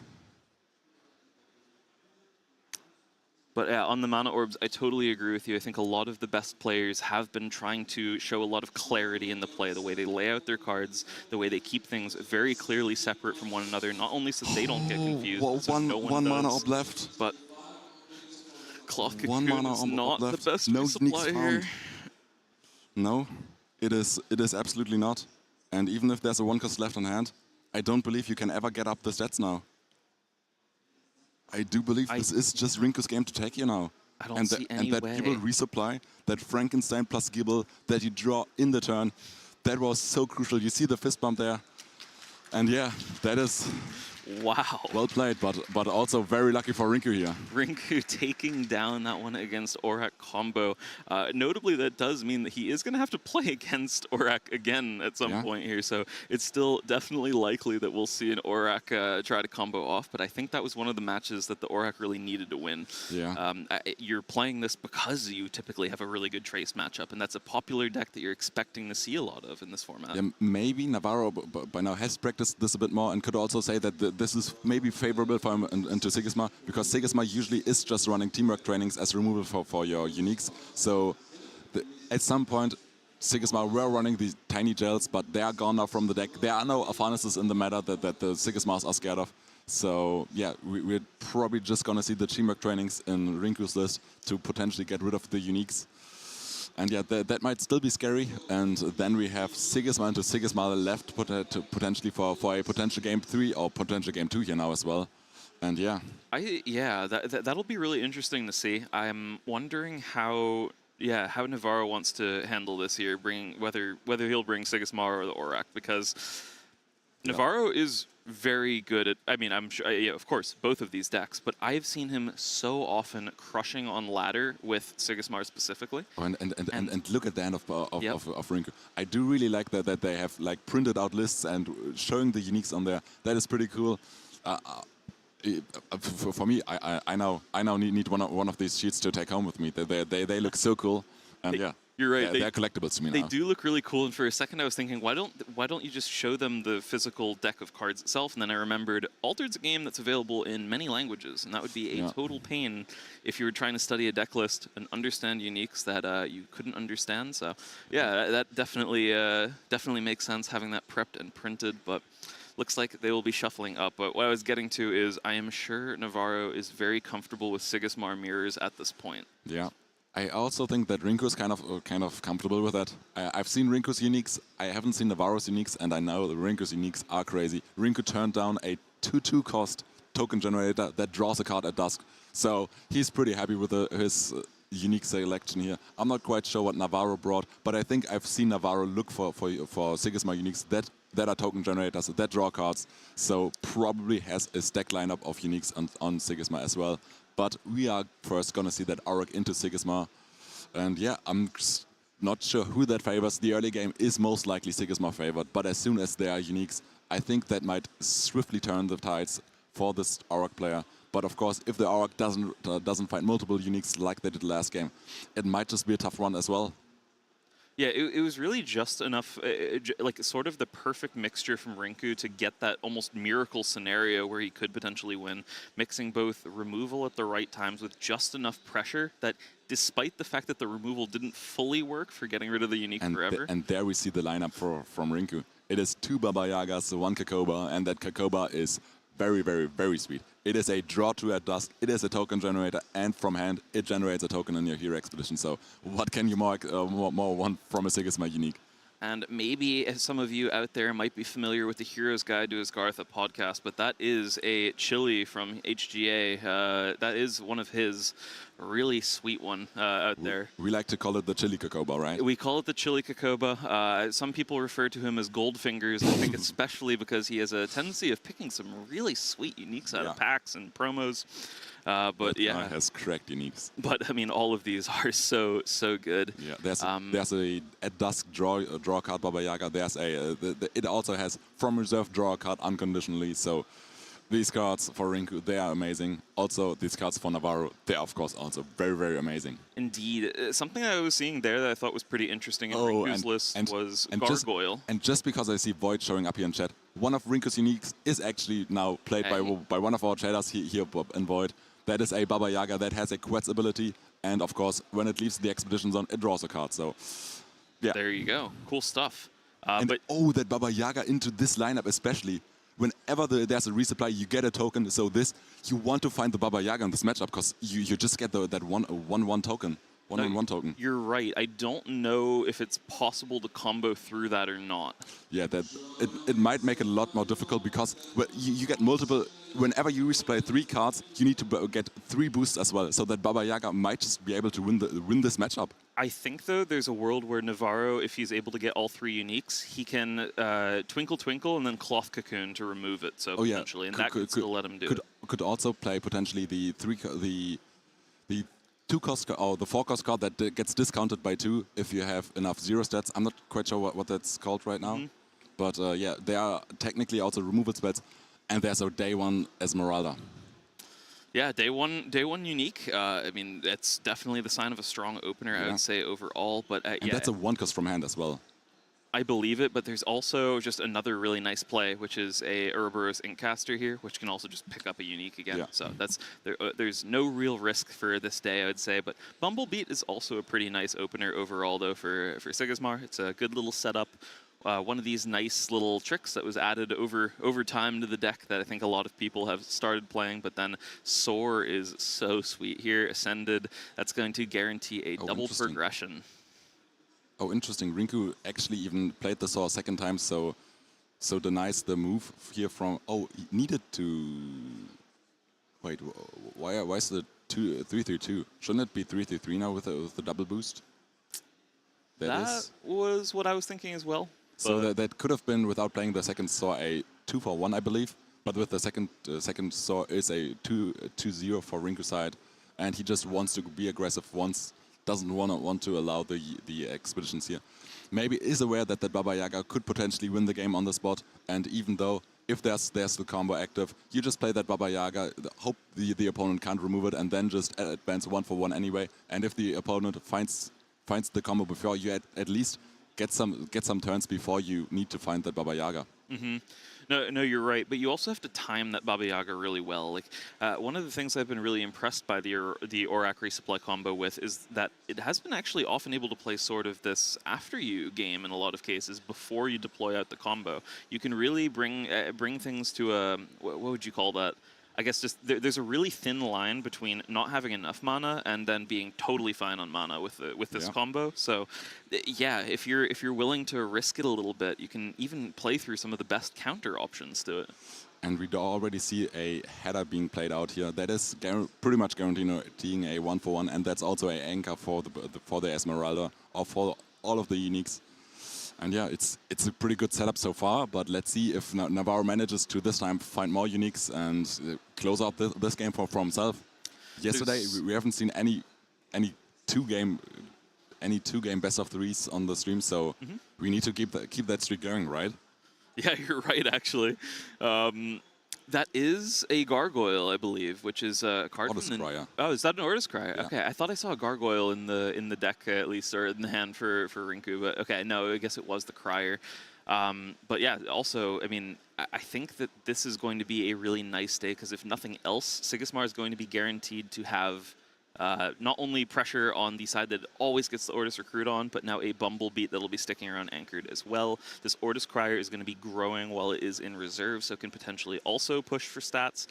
[SPEAKER 2] But yeah, on the mana orbs, I totally agree with you. I think a lot of the best players have been trying to show a lot of clarity in the play, the way they lay out their cards, the way they keep things very clearly separate from one another, not only so they don't get confused,
[SPEAKER 3] well,
[SPEAKER 2] so no one does,
[SPEAKER 3] mana orb left.
[SPEAKER 2] But Cloth Cocoon is not the best resupply here.
[SPEAKER 3] No, it is absolutely not. And even if there's a 1-cost left on hand, I don't believe you can ever get up the stats now. I do believe this is just Rinku's game to take here now.
[SPEAKER 2] I don't see any way.
[SPEAKER 3] And that Gibble resupply, that Frankenstein plus Gibble that you draw in the turn, that was so crucial. You see the fist bump there. And yeah, that is
[SPEAKER 2] wow.
[SPEAKER 3] Well played, but also very lucky for Rinku here.
[SPEAKER 2] Rinku taking down that one against Aurak combo. Notably, that does mean that he is going to have to play against Aurak again at some point here. So it's still definitely likely that we'll see an Aurak try to combo off. But I think that was one of the matches that the Aurak really needed to win.
[SPEAKER 3] Yeah.
[SPEAKER 2] You're playing this because you typically have a really good Trace matchup. And that's a popular deck that you're expecting to see a lot of in this format.
[SPEAKER 3] Yeah, maybe Navarro by now has practiced this a bit more and could also say that this is maybe favorable for him into Sigisma, because Sigisma usually is just running teamwork trainings as removal for your uniques. So at some point, Sigisma were running these tiny gels, but they are gone now from the deck. There are no Afanuses in the meta that the Sigismas are scared of. So yeah, we're probably just going to see the teamwork trainings in Rinku's list to potentially get rid of the uniques. And yeah, that might still be scary. And then we have Sigisma into Sigisma left potentially for a potential game 3 or potential game 2 here now as well. And yeah.
[SPEAKER 2] That'll be really interesting to see. I'm wondering how Navarro wants to handle this here, whether he'll bring Sigisma or the Aurak, because Navarro is very good at, I mean, I'm sure, of course, both of these decks, but I've seen him so often crushing on ladder with Sigismar specifically.
[SPEAKER 3] Oh, and look at the end of Rinku. I do really like that they have like printed out lists and showing the uniques on there. That is pretty cool. For me, I now need one of these sheets to take home with me. They look so cool, and yeah.
[SPEAKER 2] You're right.
[SPEAKER 3] They're collectibles to me now.
[SPEAKER 2] They do look really cool, and for a second I was thinking, why don't you just show them the physical deck of cards itself? And then I remembered Altered's a game that's available in many languages, and that would be a total pain if you were trying to study a deck list and understand uniques that you couldn't understand. So yeah, that definitely makes sense having that prepped and printed, but looks like they will be shuffling up. But what I was getting to is I am sure Navarro is very comfortable with Sigismar mirrors at this point.
[SPEAKER 3] Yeah. I also think that Rinku is kind of comfortable with that. I've seen Rinku's uniques, I haven't seen Navarro's uniques, and I know the Rinku's uniques are crazy. Rinku turned down a 2/2 cost token generator that draws a card at dusk. So he's pretty happy with his unique selection here. I'm not quite sure what Navarro brought, but I think I've seen Navarro look for Sigisma uniques that are token generators, that draw cards. So probably has a stack lineup of uniques on Sigisma as well. But we are first going to see that Aurak into Sigisma. And yeah, I'm not sure who that favors. The early game is most likely Sigisma favored. But as soon as there are uniques, I think that might swiftly turn the tides for this Aurak player. But of course, if the Aurak doesn't find multiple uniques like they did last game, it might just be a tough run as well.
[SPEAKER 2] Yeah, it was really just enough, like sort of the perfect mixture from Rinku to get that almost miracle scenario where he could potentially win, mixing both removal at the right times with just enough pressure that despite the fact that the removal didn't fully work for getting rid of the unique forever.
[SPEAKER 3] And there we see the lineup from Rinku. It is 2 Baba Yagas, 1 Kakoba, and that Kakoba is very, very, very sweet. It is a draw 2 at dusk, it is a token generator, and from hand, it generates a token in your hero expedition. So what can you more want from a Sigisma unique?
[SPEAKER 2] And maybe some of you out there might be familiar with the Hero's Guide to Asgartha podcast, but that is a chili from HGA. That is one of his, really sweet one out there.
[SPEAKER 3] We like to call it the Chili Kakoba, right?
[SPEAKER 2] We call it the Chili Kakoba. Some people refer to him as Goldfingers, I think especially because he has a tendency of picking some really sweet uniques out of packs and promos. But
[SPEAKER 3] That
[SPEAKER 2] yeah,
[SPEAKER 3] guy has cracked uniques.
[SPEAKER 2] but I mean, all of these are so good.
[SPEAKER 3] Yeah, there's a dusk draw card Baba Yaga. There's it also has from reserve draw a card unconditionally. So these cards for Rinku, they are amazing. Also these cards for Navarro, they are of course also very amazing.
[SPEAKER 2] Indeed. Something I was seeing there that I thought was pretty interesting in Rinku's list was Gargoyle.
[SPEAKER 3] Just because I see Void showing up here in chat, one of Rinku's uniques is actually now played by one of our chatters here in Void. That is a Baba Yaga that has a Quetz ability, and of course, when it leaves the expedition zone, it draws a card. So, yeah.
[SPEAKER 2] There you go. Cool stuff.
[SPEAKER 3] But that Baba Yaga into this lineup, especially whenever there's a resupply, you get a token. So you want to find the Baba Yaga in this matchup because you just get that one token. One token.
[SPEAKER 2] You're right. I don't know if it's possible to combo through that or not.
[SPEAKER 3] Yeah, it might make it a lot more difficult because you get multiple. Whenever you replay 3 cards, you need to get 3 boosts as well. So that Baba Yaga might just be able to win this matchup.
[SPEAKER 2] I think though there's a world where Navarro, if he's able to get all 3 uniques, he can Twinkle Twinkle and then Cloth Cocoon to remove it. So potentially, and that could still let him do it.
[SPEAKER 3] Could also play potentially the 4-cost card that gets discounted by 2 if you have enough 0 stats. I'm not quite sure what that's called right now. But yeah, they are technically also removal spells. And there's a day 1 Esmeralda.
[SPEAKER 2] Yeah, day one unique. I mean, that's definitely the sign of a strong opener, I would say, overall. But
[SPEAKER 3] and
[SPEAKER 2] yeah,
[SPEAKER 3] that's a 1-cost from hand as well.
[SPEAKER 2] I believe it, but there's also just another really nice play, which is a Ouroboros Inkcaster here, which can also just pick up a unique again. Yeah. So there's no real risk for this day, I would say. But Bumblebeat is also a pretty nice opener overall, though, for Sigismar. It's a good little setup. One of these nice little tricks that was added over time to the deck that I think a lot of people have started playing, but then Soar is so sweet here. Ascended, that's going to guarantee a double progression.
[SPEAKER 3] Oh, interesting. Rinku actually even played the Soar a second time, so denies the move here from... Oh, he needed to... Wait, why is the 3-3-2? Shouldn't it be 3-3-3 now with the double boost?
[SPEAKER 2] That was what I was thinking as well.
[SPEAKER 3] So that could have been, without playing the second Soar, a 2-for-1, I believe. But with the second Soar is a 2-0 for Rinku side. And he just wants to be aggressive once, doesn't want to allow the expeditions here. Maybe is aware that Baba Yaga could potentially win the game on the spot. And even though, if there's the combo active, you just play that Baba Yaga, hope the opponent can't remove it, and then just advance 1-for-1 anyway. And if the opponent finds the combo before, you at least get some turns before you need to find that Baba Yaga.
[SPEAKER 2] Mm-hmm. No, you're right. But you also have to time that Baba Yaga really well. Like one of the things I've been really impressed by the Aurak resupply combo with is that it has been actually often able to play sort of this after you game in a lot of cases before you deploy out the combo. You can really bring things to a what would you call that? I guess just there's a really thin line between not having enough mana and then being totally fine on mana with this combo. So, yeah, if you're willing to risk it a little bit, you can even play through some of the best counter options to it.
[SPEAKER 3] And we already see a header being played out here. That is pretty much guaranteeing a 1-for-1, and that's also an anchor for the Esmeralda or for all of the uniques. And yeah, it's a pretty good setup so far, but let's see if Navarro manages to this time find more uniques and close out this game for himself. Yesterday we haven't seen any two game best of threes on the stream, so we need to keep that streak going, right?
[SPEAKER 2] Yeah, you're right, actually. That is a Gargoyle, I believe, which is a card. Oh, is that an Ortis Cry? Yeah. Okay, I thought I saw a Gargoyle in the deck at least, or in the hand for Rinku. But okay, no, I guess it was the Crier. But yeah, also, I mean, I think that this is going to be a really nice day because if nothing else, Sigismar is going to be guaranteed to have not only pressure on the side that always gets the Ortis Recruit on, but now a Bumblebeat that'll be sticking around anchored as well. This Ortis Crier is going to be growing while it is in reserve, so can potentially also push for stats.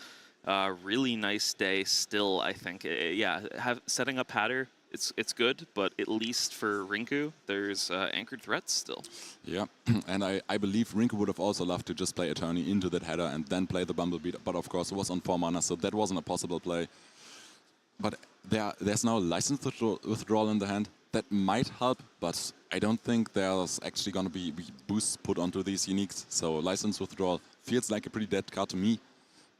[SPEAKER 2] Really nice day still, I think. Yeah, setting up Hatter, it's good, but at least for Rinku, there's anchored threats still.
[SPEAKER 3] Yeah, and I believe Rinku would have also loved to just play Eternity into that header and then play the Bumblebeat, but of course it was on 4 mana, so that wasn't a possible play. But there's now a license withdrawal in the hand. That might help, but I don't think there's actually going to be boosts put onto these uniques. So license withdrawal feels like a pretty dead card to me.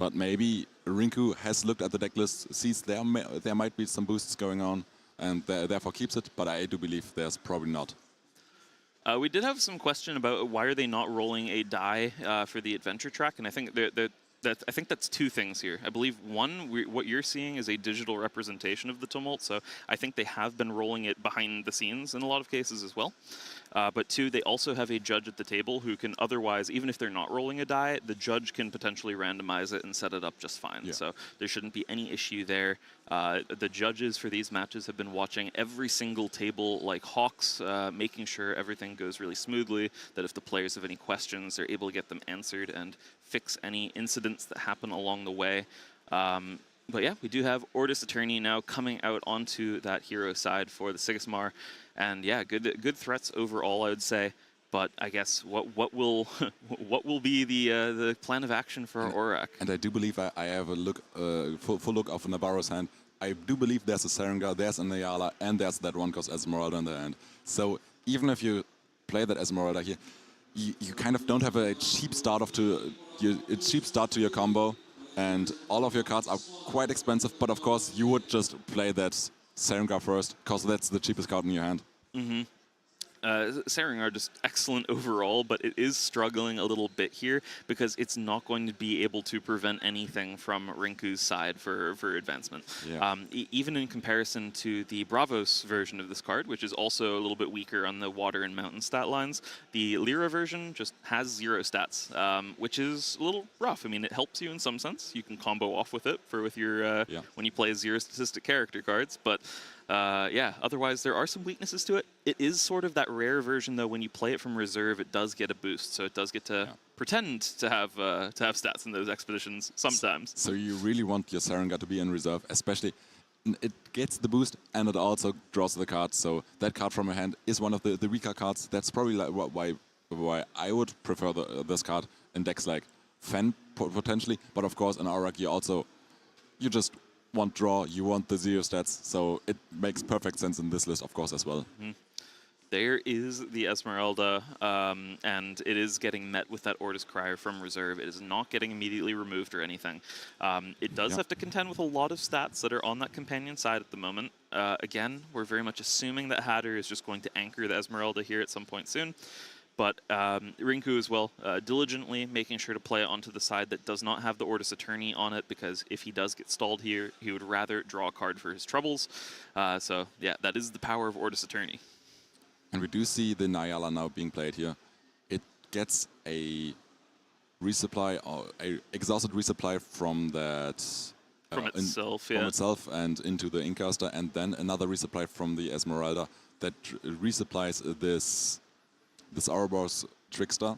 [SPEAKER 3] But maybe Rinku has looked at the deck list, sees there might be some boosts going on, and therefore keeps it. But I do believe there's probably not.
[SPEAKER 2] We did have some question about why are they not rolling a die for the adventure track, and I think I think that's two things here. I believe one, what you're seeing is a digital representation of the tumult, so I think they have been rolling it behind the scenes in a lot of cases as well. But two, they also have a judge at the table who can otherwise, even if they're not rolling a die, the judge can potentially randomize it and set it up just fine.
[SPEAKER 3] Yeah.
[SPEAKER 2] So there shouldn't be any issue there. The judges for these matches have been watching every single table like hawks, making sure everything goes really smoothly, that if the players have any questions, they're able to get them answered and fix any incidents that happen along the way. But yeah, we do have Ortis Attorney now coming out onto that hero side for the Sigismar. And yeah, good threats overall, I would say. But I guess what will what will be the plan of action for Aurak?
[SPEAKER 3] And I do believe I have a look, full look of Navarro's hand. I do believe there's a Serengar, there's a Nayala, and there's that one cost Esmeralda in the hand. So even if you play that Esmeralda here, you kind of don't have a cheap start to your combo, and all of your cards are quite expensive. But of course, you would just play that Serengar first, because that's the cheapest card in your hand.
[SPEAKER 2] Mm-hmm. Serengar just excellent overall, but it is struggling a little bit here because it's not going to be able to prevent anything from Rinku's side for advancement.
[SPEAKER 3] Yeah.
[SPEAKER 2] Even in comparison to the Bravos version of this card, which is also a little bit weaker on the water and mountain stat lines, the Lyra version just has 0 stats, which is a little rough. I mean, it helps you in some sense. You can combo off with it with your when you play 0 statistic character cards, but yeah, otherwise there are some weaknesses to it. It is sort of that rare version, though. When you play it from reserve, it does get a boost, so it does get to pretend to have stats in those expeditions sometimes.
[SPEAKER 3] So you really want your Serengar to be in reserve, especially it gets the boost and it also draws the card. So that card from your hand is one of the weaker cards. That's probably like why I would prefer this card in decks like Fen potentially, but of course in Aurak you just want draw, you want the 0 stats, so it makes perfect sense in this list, of course, as well.
[SPEAKER 2] Mm-hmm. There is the Esmeralda, and it is getting met with that Ortis Crier from reserve. It is not getting immediately removed or anything. It does have to contend with a lot of stats that are on that companion side at the moment. Again, we're very much assuming that Hatter is just going to anchor the Esmeralda here at some point soon. But Rinku as well, diligently making sure to play it onto the side that does not have the Ortis Attorney on it, because if he does get stalled here, he would rather draw a card for his troubles. So yeah, that is the power of Ortis Attorney.
[SPEAKER 3] And we do see the Nayala now being played here. It gets a resupply, or a exhausted resupply from that...
[SPEAKER 2] From itself,
[SPEAKER 3] From itself and into the Incaster, and then another resupply from the Esmeralda that resupplies this Ouroboros Trickster.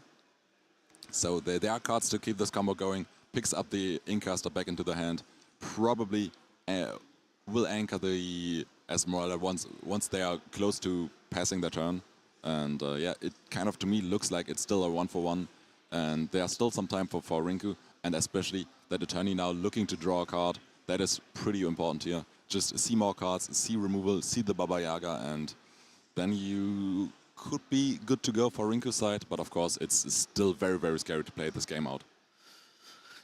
[SPEAKER 3] So there are cards to keep this combo going. Picks up the Incaster back into the hand. Probably will anchor the Esmeralda once they are close to passing their turn. And yeah, it kind of to me looks like it's still a 1-for-1. And there's still some time for Rinku, and especially that Attorney now looking to draw a card. That is pretty important here. Just see more cards, see removal, see the Baba Yaga, and then you could be good to go for Rinku's side, but of course it's still very, very scary to play this game out.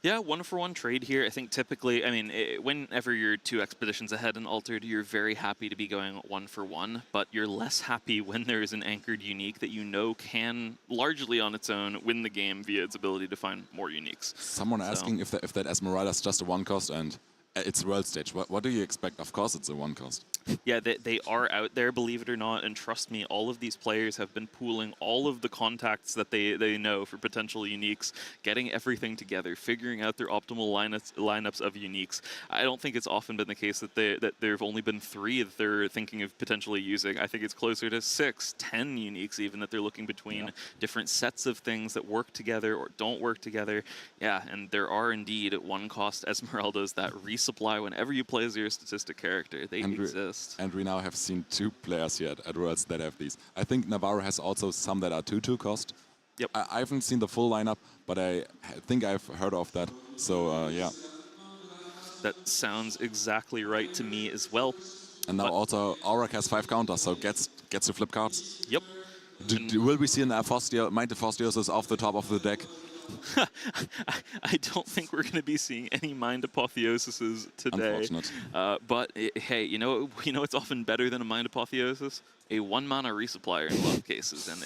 [SPEAKER 2] Yeah, 1-for-1 trade here. I think typically, I mean, whenever you're 2 expeditions ahead in Altered, you're very happy to be going 1-for-1, but you're less happy when there's an anchored unique that you know can, largely on its own, win the game via its ability to find more uniques.
[SPEAKER 3] Someone asking if that Esmeralda is just a 1-cost and it's World Stage. What do you expect? Of course it's a 1-cost.
[SPEAKER 2] Yeah, they are out there, believe it or not, and trust me, all of these players have been pooling all of the contacts that they know for potential uniques, getting everything together, figuring out their optimal lineups of uniques. I don't think it's often been the case that there have only been 3 that they're thinking of potentially using. I think it's closer to 6, 10 uniques even that they're looking between different sets of things that work together or don't work together. Yeah, and there are indeed 1-cost Esmeraldas that resupply whenever you play a 0 statistic character. They exist.
[SPEAKER 3] And we now have seen 2 players here at Worlds that have these. I think Navarro has also some that are 2/2 cost.
[SPEAKER 2] Yep.
[SPEAKER 3] I haven't seen the full lineup, but I think I've heard of that. So yeah.
[SPEAKER 2] That sounds exactly right to me as well.
[SPEAKER 3] And now also Aurak has 5 counters, so gets to flip cards.
[SPEAKER 2] Yep.
[SPEAKER 3] Will we see an Might Aphostios off the top of the deck?
[SPEAKER 2] I don't think we're going to be seeing any Mind Apotheosises today.
[SPEAKER 3] Unfortunate.
[SPEAKER 2] But hey, you know it's often better than a Mind Apotheosis? A 1-mana resupplier in a lot of cases. And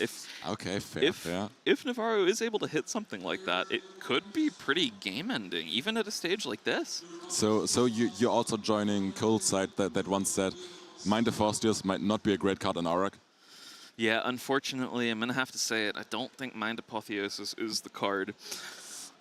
[SPEAKER 3] Okay, fair.
[SPEAKER 2] if Navarro is able to hit something like that, it could be pretty game-ending, even at a stage like this.
[SPEAKER 3] So you're also joining Cole's side that once said Mind of Forstius might not be a great card in Auroch.
[SPEAKER 2] Yeah, unfortunately, I'm going to have to say it. I don't think Mind Apotheosis is the card.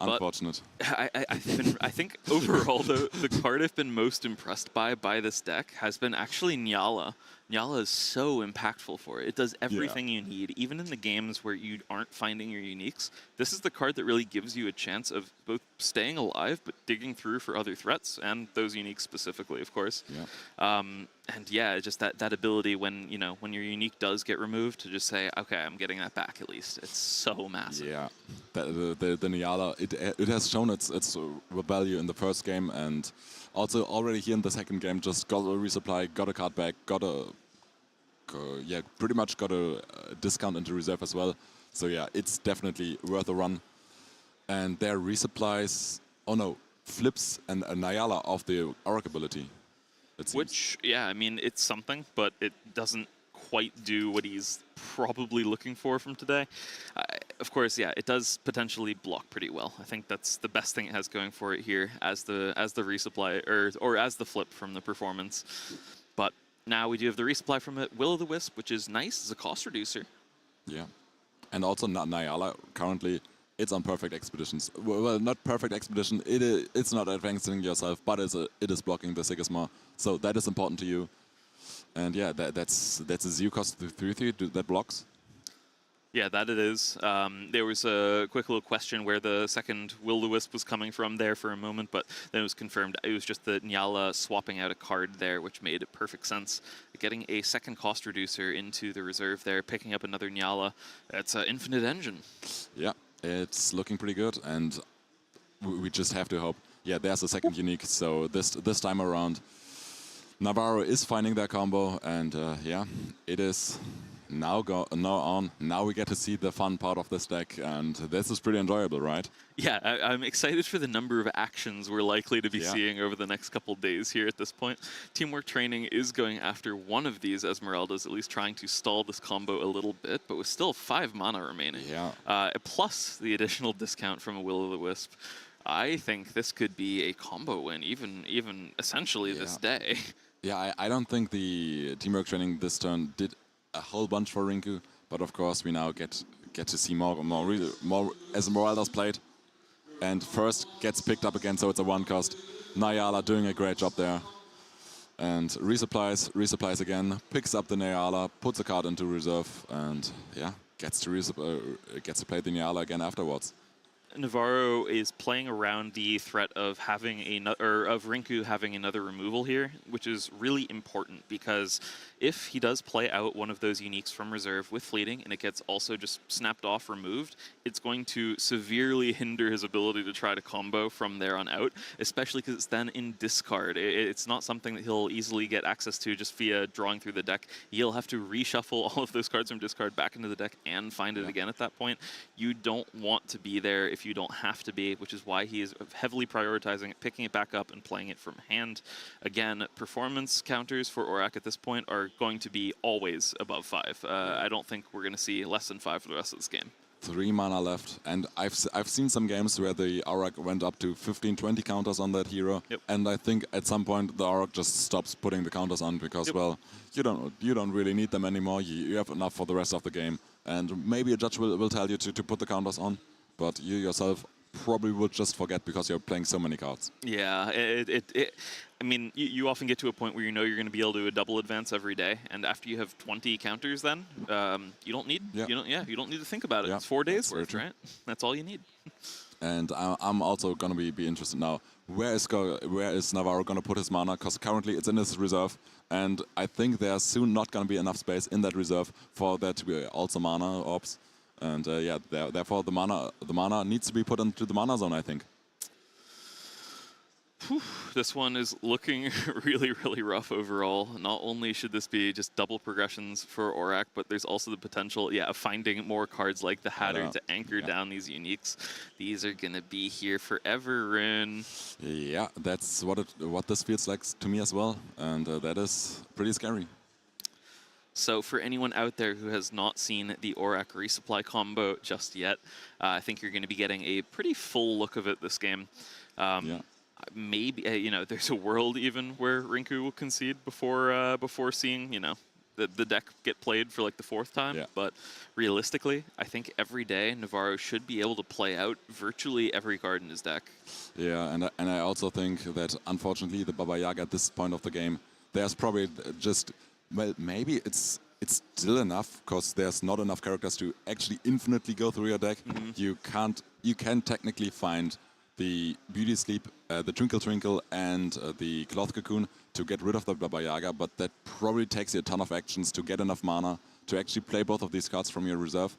[SPEAKER 3] Unfortunate.
[SPEAKER 2] I think overall, the card I've been most impressed by this deck has been actually Nyala. Nyala is so impactful for it. It does everything you need, even in the games where you aren't finding your uniques. This is the card that really gives you a chance of both staying alive, but digging through for other threats, and those uniques specifically, of course.
[SPEAKER 3] Yeah.
[SPEAKER 2] And yeah, just that ability when your unique does get removed to just say, okay, I'm getting that back at least. It's so massive.
[SPEAKER 3] Yeah, the Nyala, it has shown its value in the first game, and also already here in the second game, just got a resupply, got a card back, pretty much got a discount into reserve as well. So yeah, it's definitely worth a run. And their resupplies, flips and a Nyala off the Auric ability.
[SPEAKER 2] Which, yeah, I mean, it's something, but it doesn't quite do what he's probably looking for from today. Of course, yeah, it does potentially block pretty well. I think that's the best thing it has going for it here as the resupply or as the flip from the performance. But now we do have the resupply from it. Will-O-The-Wisp, which is nice as a cost reducer.
[SPEAKER 3] Yeah, and also Nyala currently. It's on perfect expeditions. Well, not perfect expedition. It's not advancing yourself, but it is blocking the Sigismar. So that is important to you. And yeah, that's a 0 cost 3/3 that blocks.
[SPEAKER 2] Yeah, that it is. There was a quick little question where the second Will-O-The-Wisp was coming from there for a moment, but then it was confirmed. It was just the Nyala swapping out a card there, which made perfect sense. Getting a second cost reducer into the reserve there, picking up another Nyala. That's an infinite engine.
[SPEAKER 3] Yeah, it's looking pretty good, and we just have to hope. Yeah, there's a second unique, so this time around, Navarro is finding their combo, and yeah, it is now on. Now we get to see the fun part of this deck, and this is pretty enjoyable, right?
[SPEAKER 2] Yeah, I'm excited for the number of actions we're likely to be seeing over the next couple days here at this point. Teamwork Training is going after one of these Esmeraldas, at least trying to stall this combo a little bit, but with still 5 mana remaining.
[SPEAKER 3] Yeah.
[SPEAKER 2] Plus the additional discount from a Will-O-The-Wisp. I think this could be a combo win, even essentially this day.
[SPEAKER 3] Yeah, I don't think the Teamwork Training this turn did a whole bunch for Rinku, but of course we now get to see more Esmeraldas played. And first gets picked up again, so it's a 1 cost. Nyala doing a great job there. And resupplies again, picks up the Nyala, puts a card into reserve, and yeah, gets to play the Nyala again afterwards.
[SPEAKER 2] Navarro is playing around the threat of having Rinku having another removal here, which is really important because if he does play out one of those uniques from reserve with fleeting and it gets also just snapped off, removed, it's going to severely hinder his ability to try to combo from there on out, especially because it's then in discard. It's not something that he'll easily get access to just via drawing through the deck. He'll have to reshuffle all of those cards from discard back into the deck and find it again at that point. You don't want to be there if you don't have to be, which is why he is heavily prioritizing it, picking it back up and playing it from hand. Again, performance counters for Auroch at this point are going to be always above 5. I don't think we're going to see less than 5 for the rest of this game.
[SPEAKER 3] 3 mana left, and I've seen some games where the Auroch went up to 15-20 counters on that hero, and I think at some point the Auroch just stops putting the counters on because well, you don't really need them anymore. You have enough for the rest of the game, and maybe a judge will tell you to put the counters on, but you yourself probably would just forget because you're playing so many cards.
[SPEAKER 2] Yeah, I mean, you often get to a point where you know you're going to be able to do a double advance every day, and after you have 20 counters, then you don't need you don't need to think about it. It's 4 days worth, right? That's all you need.
[SPEAKER 3] And I'm also going to be interested now. Where is Navarro going to put his mana? Because currently it's in his reserve, and I think there's soon not going to be enough space in that reserve for there to be also mana orbs. And yeah, therefore the mana needs to be put into the mana zone, I think.
[SPEAKER 2] This one is looking really, really rough overall. Not only should this be just double progressions for Aurak, but there's also the potential, of finding more cards like the Hatter to anchor down these uniques. These are going to be here forever, Rune.
[SPEAKER 3] Yeah, that's what this feels like to me as well, and that is pretty scary.
[SPEAKER 2] So for anyone out there who has not seen the Aurak resupply combo just yet, I think you're going to be getting a pretty full look of it this game. Maybe there's a world even where Rinku will concede before seeing the deck get played for like the 4th time.
[SPEAKER 3] Yeah.
[SPEAKER 2] But realistically, I think every day Navarro should be able to play out virtually every card in his deck.
[SPEAKER 3] Yeah, and I also think that unfortunately the Baba Yaga at this point of the game, there's probably just maybe it's still enough because there's not enough characters to actually infinitely go through your deck. You can technically find the Beauty Sleep, the Twinkle Twinkle, and the Cloth Cocoon to get rid of the Baba Yaga, but that probably takes you a ton of actions to get enough mana to actually play both of these cards from your reserve.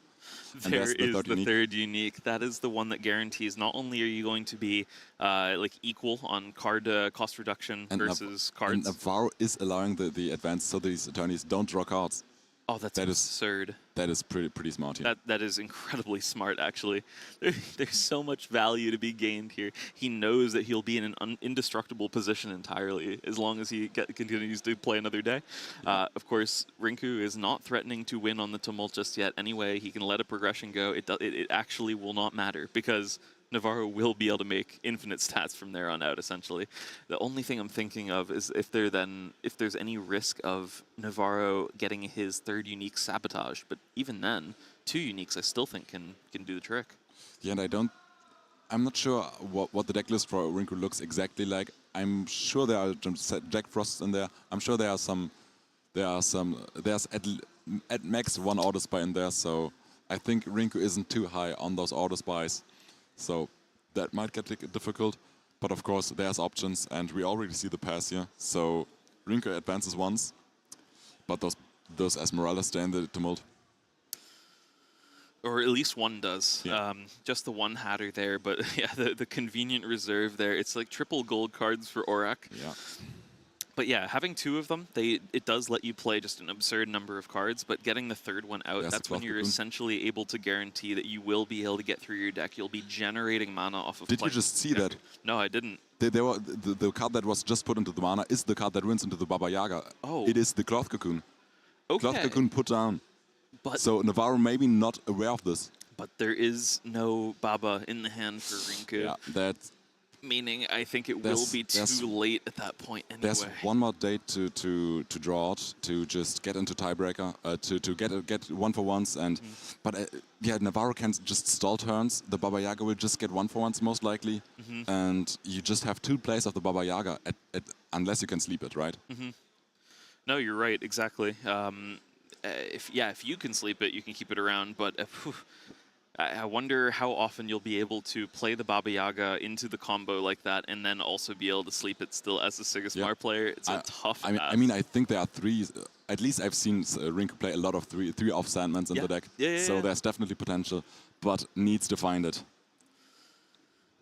[SPEAKER 2] There is the third unique. That is the one that guarantees not only are you going to be like equal on card cost reduction versus cards.
[SPEAKER 3] And Navarro is allowing the advance so these attorneys don't draw cards.
[SPEAKER 2] Oh, that's absurd.
[SPEAKER 3] That is pretty smart here.
[SPEAKER 2] That is incredibly smart, actually. There's so much value to be gained here. He knows that he'll be in an indestructible position entirely as long as he continues to play another day. Of course, Rinku is not threatening to win on the Tumult just yet. Anyway, he can let a progression go. It actually will not matter because Navarro will be able to make infinite stats from there on out, essentially. The only thing I'm thinking of is if there's any risk of Navarro getting his 3rd unique sabotage. But even then, 2 uniques I still think can do the trick.
[SPEAKER 3] Yeah, and I'm not sure what the deck list for Rinku looks exactly like. I'm sure there are Jack Frosts in there. I'm sure there's at max 1 auto spy in there, so I think Rinku isn't too high on those auto spies. So that might get difficult, but of course there's options, and we already see the pass here. So Rinku advances once, but those Esmeraldas stay in the Tumult.
[SPEAKER 2] Or at least one does.
[SPEAKER 3] Yeah.
[SPEAKER 2] Just the one Hatter there, but yeah, the convenient reserve there. It's like triple gold cards for Aurak.
[SPEAKER 3] Yeah.
[SPEAKER 2] But yeah, having 2 of them, it does let you play just an absurd number of cards, but getting the 3rd one out, that's when you're essentially able to guarantee that you will be able to get through your deck. You'll be generating mana off of
[SPEAKER 3] Did you just see that?
[SPEAKER 2] No, I didn't.
[SPEAKER 3] The card that was just put into the mana is the card that wins into the Baba Yaga.
[SPEAKER 2] Oh.
[SPEAKER 3] It is the Cloth Cocoon.
[SPEAKER 2] Okay.
[SPEAKER 3] Cloth Cocoon put down.
[SPEAKER 2] But
[SPEAKER 3] so Navarro maybe not aware of this.
[SPEAKER 2] But there is no Baba in the hand for Rinku.
[SPEAKER 3] Yeah, that's...
[SPEAKER 2] Meaning, I think it will be too late at that point anyway.
[SPEAKER 3] There's one more day to draw out, to just get into tiebreaker, to get 1-for-1s, and but Navarro can just stall turns. The Baba Yaga will just get 1-for-1s most likely, and you just have 2 plays of the Baba Yaga unless you can sleep it, right?
[SPEAKER 2] No, you're right, exactly. If you can sleep it, you can keep it around, but. I wonder how often you'll be able to play the Baba Yaga into the combo like that and then also be able to sleep it still as a Sigismar player. It's a tough task.
[SPEAKER 3] I mean, I think there are 3, at least I've seen Rinku play a lot of 3 off Sandmans in the deck. So there's definitely potential, but needs to find it.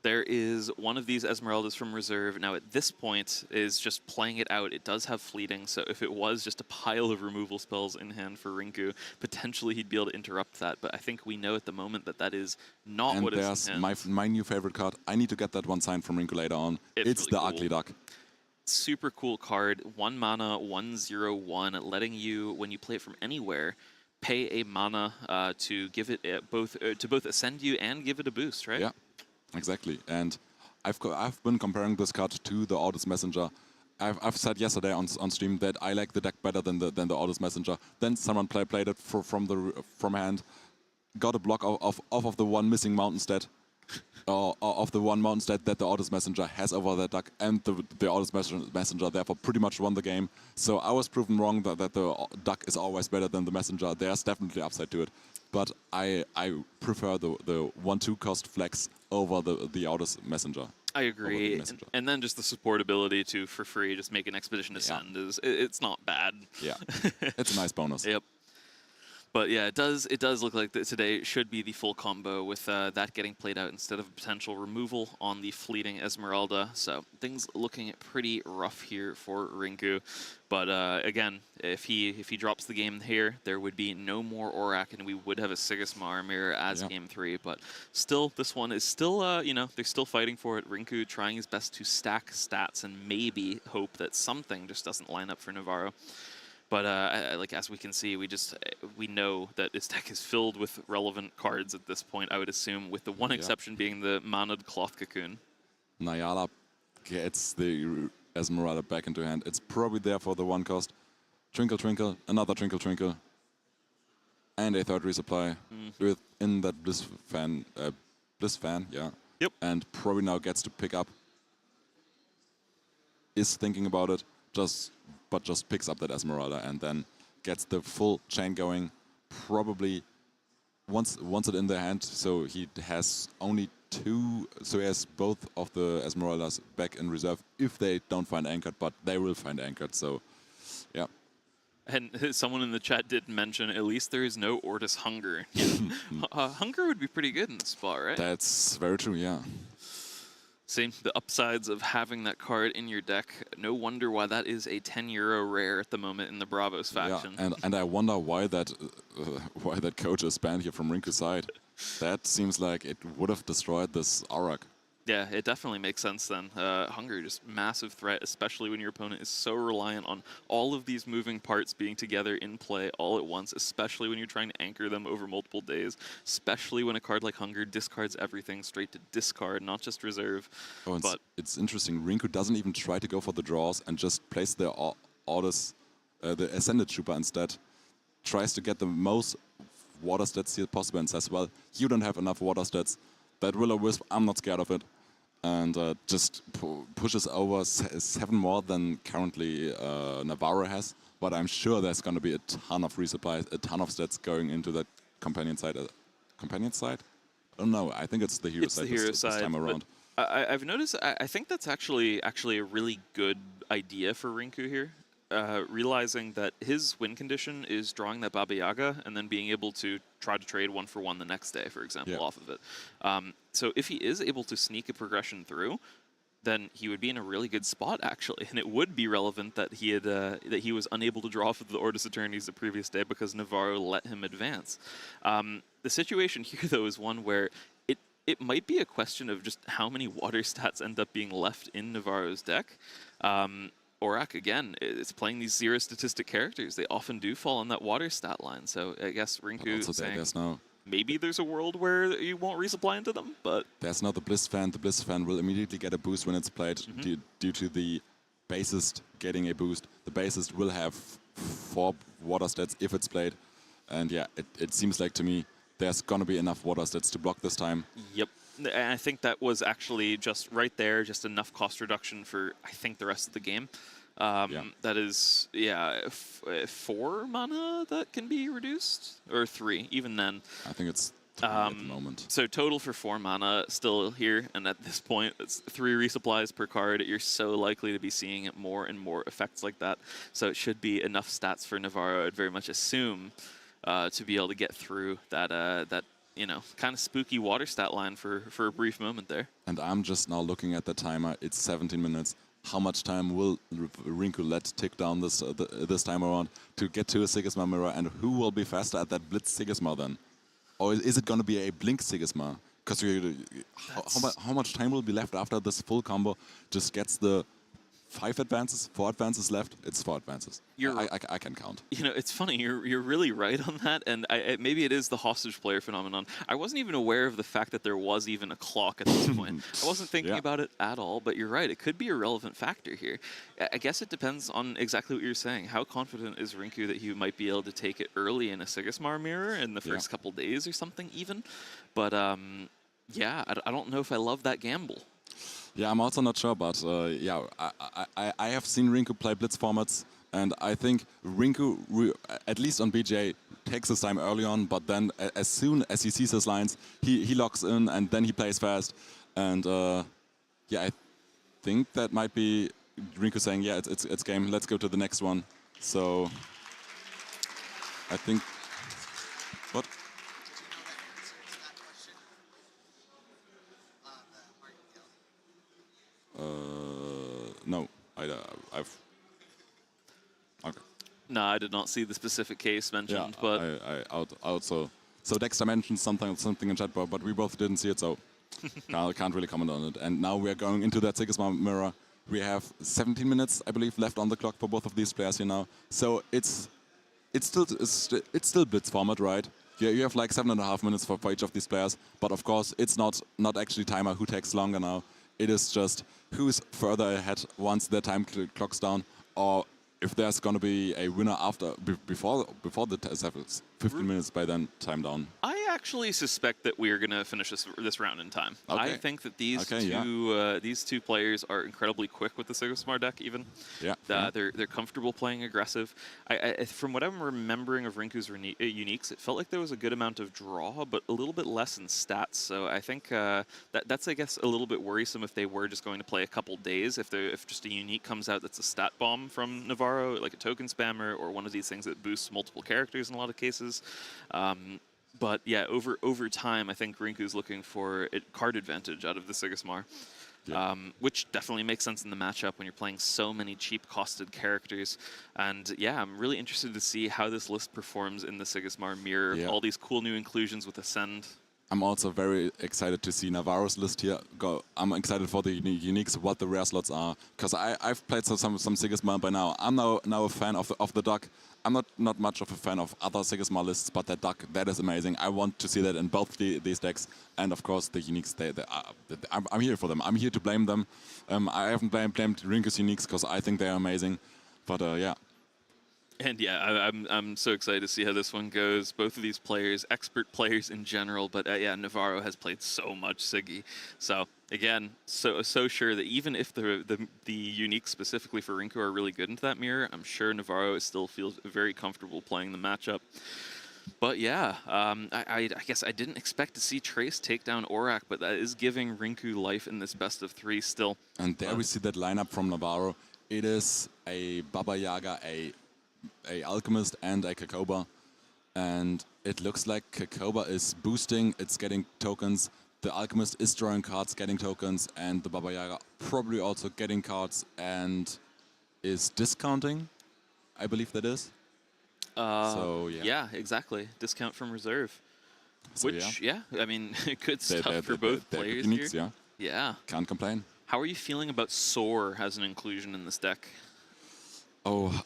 [SPEAKER 2] There is one of these Esmeraldas from reserve. Now, at this point, is just playing it out. It does have fleeting, so if it was just a pile of removal spells in hand for Rinku, potentially he'd be able to interrupt that. But I think we know at the moment that is not what is in hand.
[SPEAKER 3] And there's my new favorite card. I need to get that one signed from Rinku later on. It's the Ugly Duck.
[SPEAKER 2] Super cool card. 1 mana, 1/0/1, letting you, when you play it from anywhere, pay a mana to give it both ascend you and give it a boost, right?
[SPEAKER 3] Yeah. Exactly, and I've been comparing this card to the Audis Messenger. I've said yesterday on stream that I like the deck better than the Audis Messenger. Then someone played it from hand, got a block off of the one missing mountain stat, of the one mountain stat that the Audis Messenger has over that deck, and the Audis Messenger therefore pretty much won the game. So I was proven wrong that the duck is always better than the Messenger. There's definitely upside to it. But I prefer the 1/2 cost flex over the Audis Messenger.
[SPEAKER 2] I agree. And then just the supportability to, for free, just make an Expedition Ascend it's not bad.
[SPEAKER 3] Yeah, it's a nice bonus.
[SPEAKER 2] Yep. But yeah, it does look like that today should be the full combo with that getting played out instead of a potential removal on the fleeting Esmeralda. So things looking pretty rough here for Rinku. But again, if he drops the game here, there would be no more Aurak, and we would have a Sigismar mirror as game 3. But still, this one is still, you know, they're still fighting for it. Rinku trying his best to stack stats and maybe hope that something just doesn't line up for Navarro. But like as we can see, we know that this deck is filled with relevant cards at this point. I would assume, with the one exception being the Manad Cloth Cocoon.
[SPEAKER 3] Nayala gets the Esmeralda back into hand. It's probably there for the 1 cost. Twinkle Twinkle, another Twinkle Twinkle, and a third resupply within that Bliss fan, yeah.
[SPEAKER 2] Yep.
[SPEAKER 3] And probably now gets to pick up. Is thinking about it, but just picks up that Esmeralda and then gets the full chain going. Probably wants it in their hand, so he has only 2, so he has both of the Esmeraldas back in reserve if they don't find anchored, but they will find anchored, so yeah.
[SPEAKER 2] And someone in the chat did mention, at least there is no Ortis Hunger. Hunger would be pretty good in the spot, right?
[SPEAKER 3] That's very true, yeah.
[SPEAKER 2] Same, the upsides of having that card in your deck. No wonder why that is a 10 euro rare at the moment in the Bravos faction.
[SPEAKER 3] Yeah, and I wonder why that coach is banned here from Rinku's side. That seems like it would have destroyed this Aurak.
[SPEAKER 2] Yeah, it definitely makes sense then. Hunger, just massive threat, especially when your opponent is so reliant on all of these moving parts being together in play all at once, especially when you're trying to anchor them over multiple days, especially when a card like Hunger discards everything straight to discard, not just reserve.
[SPEAKER 3] Oh, but it's interesting. Rinku doesn't even try to go for the draws and just plays the orders, the Ascended Trooper instead. Tries to get the most water stats here possible and says, well, you don't have enough water stats. That Will-O-Wisp, I'm not scared of it. And just pushes over 7 more than currently Navarro has. But I'm sure there's going to be a ton of resupplies, a ton of stats going into that companion side. Companion side? I don't know. I think it's the hero side, this time around.
[SPEAKER 2] I've noticed, I think that's actually a really good idea for Rinku here. Realizing that his win condition is drawing that Baba Yaga and then being able to try to trade 1-for-1 the next day, for example, off of it. So if he is able to sneak a progression through, then he would be in a really good spot, actually. And it would be relevant that he had that he was unable to draw off of the Ortis Eternities the previous day because Navarro let him advance. The situation here, though, is one where it might be a question of just how many water stats end up being left in Navarro's deck. Aurak, again, is playing these 0 statistic characters. They often do fall on that water stat line. So I guess Rinku is saying maybe there's a world where you won't resupply into them, but...
[SPEAKER 3] There's now the Bliss fan. The Bliss fan will immediately get a boost when it's played due to the bassist getting a boost. The bassist will have 4 water stats if it's played. And yeah, it seems like to me there's going to be enough water stats to block this time.
[SPEAKER 2] Yep. And I think that was actually just right there, just enough cost reduction for, I think, the rest of the game. That is, 4 mana that can be reduced? Or 3, even then.
[SPEAKER 3] I think it's 3 at the moment.
[SPEAKER 2] So total for 4 mana still here, and at this point, it's 3 resupplies per card. You're so likely to be seeing more and more effects like that. So it should be enough stats for Navarro, I'd very much assume, to be able to get through that you know, kind of spooky water stat line for a brief moment there.
[SPEAKER 3] And I'm just now looking at the timer. It's 17 minutes. How much time will Rinku let tick down this time around to get to a Sigismar mirror? And who will be faster at that Blitz Sigismar then? Or is it going to be a Blink Sigismar? Because how much time will be left after this full combo just gets the 5 advances, 4 advances left? It's 4 advances. I can count.
[SPEAKER 2] You know, it's funny. You're really right on that, and maybe it is the hostage player phenomenon. I wasn't even aware of the fact that there was even a clock at this point. I wasn't thinking about it at all, but you're right. It could be a relevant factor here. I guess it depends on exactly what you're saying. How confident is Rinku that he might be able to take it early in a Sigismar mirror in the first couple days or something even? But yeah, I don't know if I love that gamble.
[SPEAKER 3] Yeah, I'm also not sure, but yeah, I have seen Rinku play Blitz formats, and I think Rinku, at least on BJ, takes his time early on, but then as soon as he sees his lines, he locks in, and then he plays fast. And yeah, I think that might be Rinku saying, yeah, it's game, let's go to the next one. So I think no, I've. Okay.
[SPEAKER 2] No, I did not see the specific case mentioned, but
[SPEAKER 3] I also. So Dexter mentioned something in chat, but we both didn't see it, so I can't really comment on it. And now we are going into that Sigismar mirror. We have 17 minutes, I believe, left on the clock for both of these players here now. So it's still blitz format, right? You have like 7.5 minutes for each of these players, but of course it's not actually timer who takes longer now. It is just who's further ahead once the time clock's down, or if there's going to be a winner before the 15 minutes by then time down.
[SPEAKER 2] I actually suspect that we are going to finish this round in time.
[SPEAKER 3] Okay.
[SPEAKER 2] I think that these two players are incredibly quick with the Sigismar deck. Even they're comfortable playing aggressive. From what I'm remembering of Rinku's uniques, it felt like there was a good amount of draw, but a little bit less in stats. So I think that's I guess a little bit worrisome if they were just going to play a couple days. If just a unique comes out that's a stat bomb from Navarro, like a token spammer or one of these things that boosts multiple characters in a lot of cases. But yeah, over time, I think Rinku's looking for a card advantage out of the Sigismar, which definitely makes sense in the matchup when you're playing so many cheap-costed characters. And yeah, I'm really interested to see how this list performs in the Sigismar mirror.
[SPEAKER 3] Yeah.
[SPEAKER 2] All these cool new inclusions with Ascend.
[SPEAKER 3] I'm also very excited to see Navarro's list here go. I'm excited for the uniques, what the rare slots are, because I've played some Sigismar by now. I'm now a fan of the duck. I'm not much of a fan of other Sigismar lists, but that duck, that is amazing. I want to see that in both these decks, and of course the uniques. I'm here for them. I'm here to blame them. I haven't blamed Rinku's uniques because I think they are amazing, but yeah.
[SPEAKER 2] And yeah, I'm so excited to see how this one goes. Both of these players, expert players in general, but yeah, Navarro has played so much Siggy. So again, so sure that even if the uniques specifically for Rinku are really good into that mirror, I'm sure Navarro still feels very comfortable playing the matchup. But yeah, I guess I didn't expect to see Trace take down Aurak, but that is giving Rinku life in this best of 3 still.
[SPEAKER 3] And there we see that lineup from Navarro. It is a Baba Yaga, a Alchemist and a Kakoba, and it looks like Kakoba is boosting, it's getting tokens, the Alchemist is drawing cards, getting tokens, and the Baba Yaga probably also getting cards and is discounting, I believe that is. So yeah.
[SPEAKER 2] Yeah, exactly. Discount from reserve.
[SPEAKER 3] So,
[SPEAKER 2] which, yeah, I mean, good stuff for both players
[SPEAKER 3] uniques,
[SPEAKER 2] here. Yeah.
[SPEAKER 3] Can't complain.
[SPEAKER 2] How are you feeling about Soar as an inclusion in this deck?
[SPEAKER 3] Oh,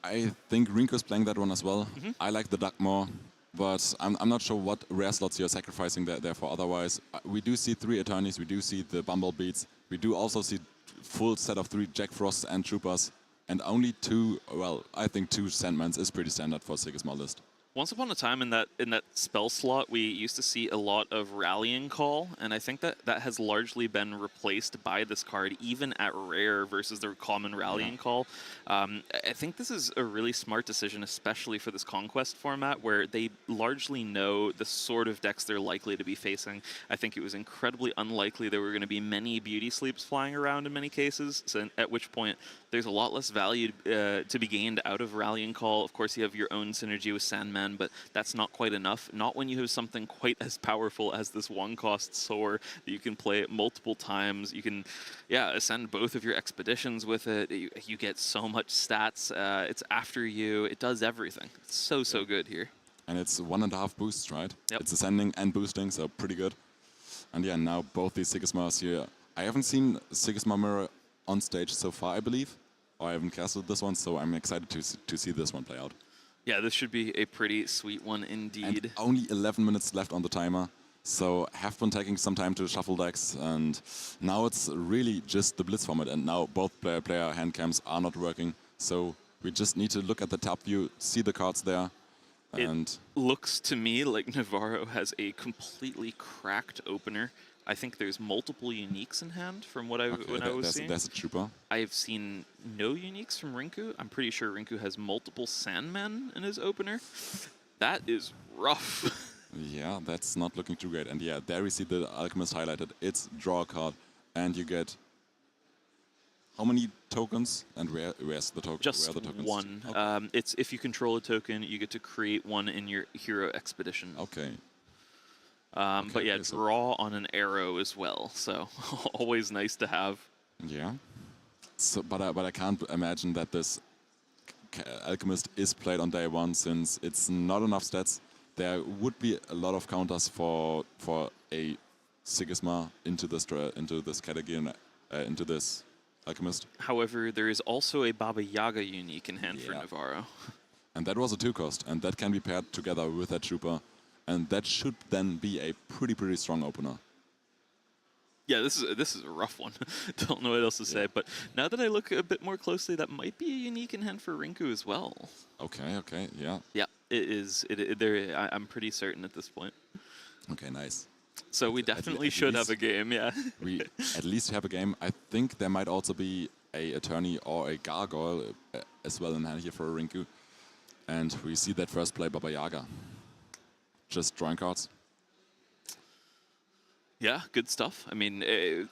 [SPEAKER 3] I think Rinku's playing that one as well. I like the duck more, but I'm not sure what rare slots you're sacrificing there for. Otherwise, we do see 3 Eternities, we do see the Bumblebeats, we do also see full set of 3 Jack Frosts and Troopers, and only 2, well, I think 2 Sandmans is pretty standard for Sigismar list.
[SPEAKER 2] Once upon a time in that spell slot, we used to see a lot of Rallying Call, and I think that has largely been replaced by this card, even at rare versus the common Rallying Call. I think this is a really smart decision, especially for this Conquest format, where they largely know the sort of decks they're likely to be facing. I think it was incredibly unlikely there were going to be many Beauty Sleeps flying around in many cases, so at which point there's a lot less value to be gained out of Rallying Call. Of course, you have your own synergy with Sandman, but that's not quite enough. Not when you have something quite as powerful as this 1-cost Soar that you can play it multiple times. You can, ascend both of your expeditions with it. You get so much stats. It's after you. It does everything. It's so good here.
[SPEAKER 3] And it's 1.5 boosts, right?
[SPEAKER 2] Yep.
[SPEAKER 3] It's ascending and boosting, so pretty good. And yeah, now both these Sigismars here. I haven't seen Sigismar Mirror on stage so far, I believe. Or I haven't casted this one, so I'm excited to see this one play out.
[SPEAKER 2] Yeah, this should be a pretty sweet one indeed.
[SPEAKER 3] And only 11 minutes left on the timer, so have been taking some time to shuffle decks, and now it's really just the Blitz format, and now both player hand cams are not working, so we just need to look at the top view, see the cards there, and...
[SPEAKER 2] It looks to me like Navarro has a completely cracked opener. I think there's multiple uniques in hand from what I was seeing.
[SPEAKER 3] That's a trooper.
[SPEAKER 2] I've seen no uniques from Rinku. I'm pretty sure Rinku has multiple Sandmen in his opener. That is rough.
[SPEAKER 3] Yeah, that's not looking too great. And yeah, there we see the Alchemist highlighted. It's draw a card, and you get how many tokens? And where's the token?
[SPEAKER 2] Just
[SPEAKER 3] where are the tokens?
[SPEAKER 2] 1.
[SPEAKER 3] Okay.
[SPEAKER 2] It's if you control a token, you get to create 1 in your hero expedition.
[SPEAKER 3] Okay.
[SPEAKER 2] But yeah, draw on an arrow as well, so always nice to have.
[SPEAKER 3] Yeah. So, but I can't imagine that this Alchemist is played on day one, since it's not enough stats. There would be a lot of counters for a Sigisma into this category, into this Alchemist.
[SPEAKER 2] However, there is also a Baba Yaga unique in hand for
[SPEAKER 3] Yeah.
[SPEAKER 2] Navarro.
[SPEAKER 3] And that was a 2-cost, and that can be paired together with that Trooper, and that should then be a pretty strong opener.
[SPEAKER 2] Yeah, this is a rough one. Don't know what else to say. But now that I look a bit more closely, that might be a unique in hand for Rinku as well.
[SPEAKER 3] Okay, yeah.
[SPEAKER 2] Yeah, it is. I'm pretty certain at this point.
[SPEAKER 3] Okay, nice.
[SPEAKER 2] So we definitely should have a game. Yeah.
[SPEAKER 3] We at least have a game. I think there might also be a Attorney or a Gargoyle as well in hand here for Rinku. And we see that first play Baba Yaga. Just drawing cards.
[SPEAKER 2] Yeah, good stuff. I mean,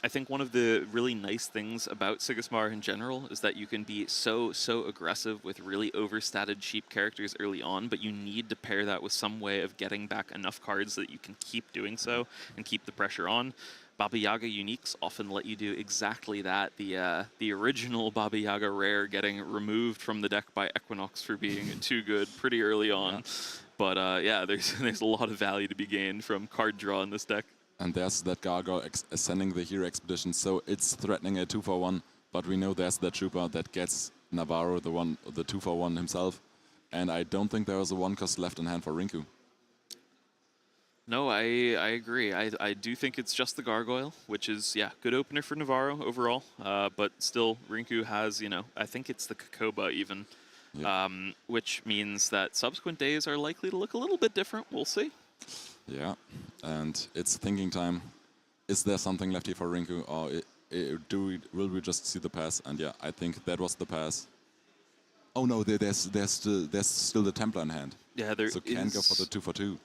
[SPEAKER 2] I think one of the really nice things about Sigismar in general is that you can be so aggressive with really overstated cheap characters early on, but you need to pair that with some way of getting back enough cards so that you can keep doing so and keep the pressure on. Baba Yaga uniques often let you do exactly that. The original Baba Yaga rare getting removed from the deck by Equinox for being too good pretty early on. Yeah. But yeah, there's a lot of value to be gained from card draw in this deck.
[SPEAKER 3] And there's that Gargoyle ascending the Hero Expedition, so it's threatening a 2-for-1, but we know there's that Trooper that gets Navarro, the 2-for-1 himself, and I don't think there is a 1-cost left in hand for Rinku.
[SPEAKER 2] No, I agree. I do think it's just the Gargoyle, which is, yeah, good opener for Navarro overall, but still, Rinku has, I think it's the Kokoba even, which means that subsequent days are likely to look a little bit different. We'll see.
[SPEAKER 3] Yeah, and it's thinking time. Is there something left here for Rinku, or will we just see the pass? And yeah, I think that was the pass. Oh no, there's still the Templar in hand.
[SPEAKER 2] Yeah, there
[SPEAKER 3] so can go for the 2-for-2.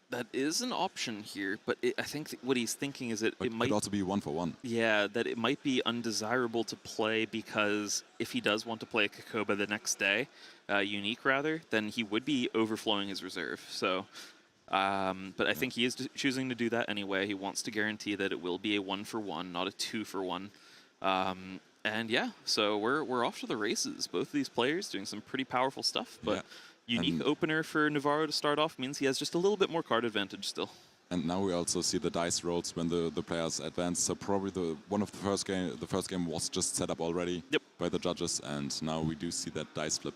[SPEAKER 2] That is an option here, but I think what he's thinking is it might
[SPEAKER 3] could also be 1-for-1.
[SPEAKER 2] Yeah, that it might be undesirable to play because if he does want to play a Kokoba the next day, unique rather, then he would be overflowing his reserve. So. But I think he is choosing to do that anyway. He wants to guarantee that it will be a 1-for-1, not a 2-for-1. And yeah, so we're off to the races. Both of these players doing some pretty powerful stuff, but unique opener for Navarro to start off means he has just a little bit more card advantage still.
[SPEAKER 3] And now we also see the dice rolls when the players advance. So probably the first game was just set up already by the judges, and now we do see that dice flip.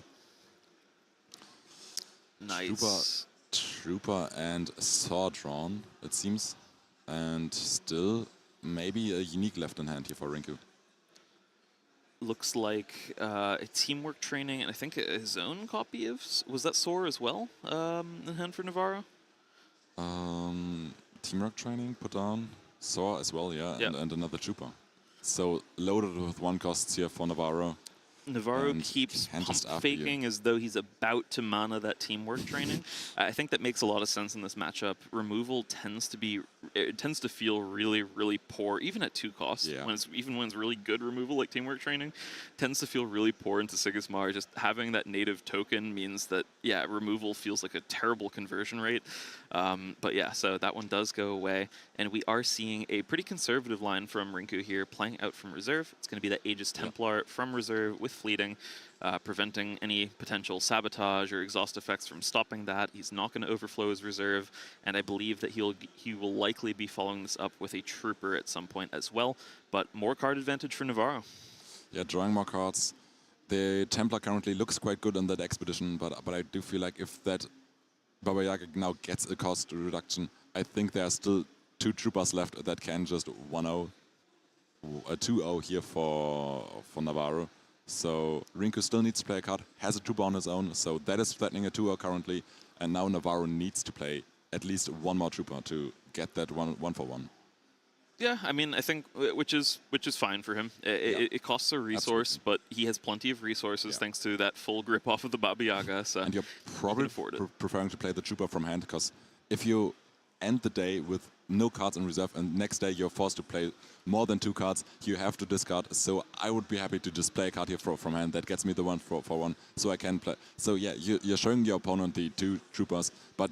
[SPEAKER 2] Nice.
[SPEAKER 3] Trooper and Sword drawn, it seems. And still maybe a unique left in hand here for Rinku.
[SPEAKER 2] Looks like a teamwork training, and I think his own copy of... Was that Soar as well in hand for Navarro?
[SPEAKER 3] Teamwork training put on. Soar as well, yeah. And another Trooper. So loaded with 1-costs here for Navarro.
[SPEAKER 2] Navarro keeps pump faking as though he's about to mana that teamwork training. I think that makes a lot of sense in this matchup. Removal tends to feel really poor, even at 2 costs. Yeah. Even when it's really good removal like teamwork training, tends to feel really poor into Sigismar. Just having that native token means that removal feels like a terrible conversion rate. But yeah, so that one does go away, and we are seeing a pretty conservative line from Rinku here, playing out from reserve. It's going to be that Aegis Templar from reserve with fleeting, preventing any potential sabotage or exhaust effects from stopping that. He's not going to overflow his reserve, and I believe that he will likely be following this up with a Trooper at some point as well, but more card advantage for Navarro.
[SPEAKER 3] Yeah, drawing more cards. The Templar currently looks quite good on that expedition, but I do feel like if that Baba Yaga now gets a cost reduction, I think there are still 2 Troopers left that can just 1-0, a 2-0 here for Navarro. So Rinku still needs to play a card, has a Trooper on his own, so that is threatening a 2-0 currently, and now Navarro needs to play at least 1 more Trooper to get that 1-for-1.
[SPEAKER 2] Yeah, I mean, I think which is fine for him. It costs a resource, but he has plenty of resources thanks to that full grip off of the Baba Yaga. So
[SPEAKER 3] and you're probably preferring to play the Trooper from hand, because if you end the day with no cards in reserve and next day you're forced to play more than 2 cards, you have to discard. So I would be happy to just play a card here from hand that gets me the 1-for-1, so I can play. So yeah, you're showing your opponent the 2 Troopers, but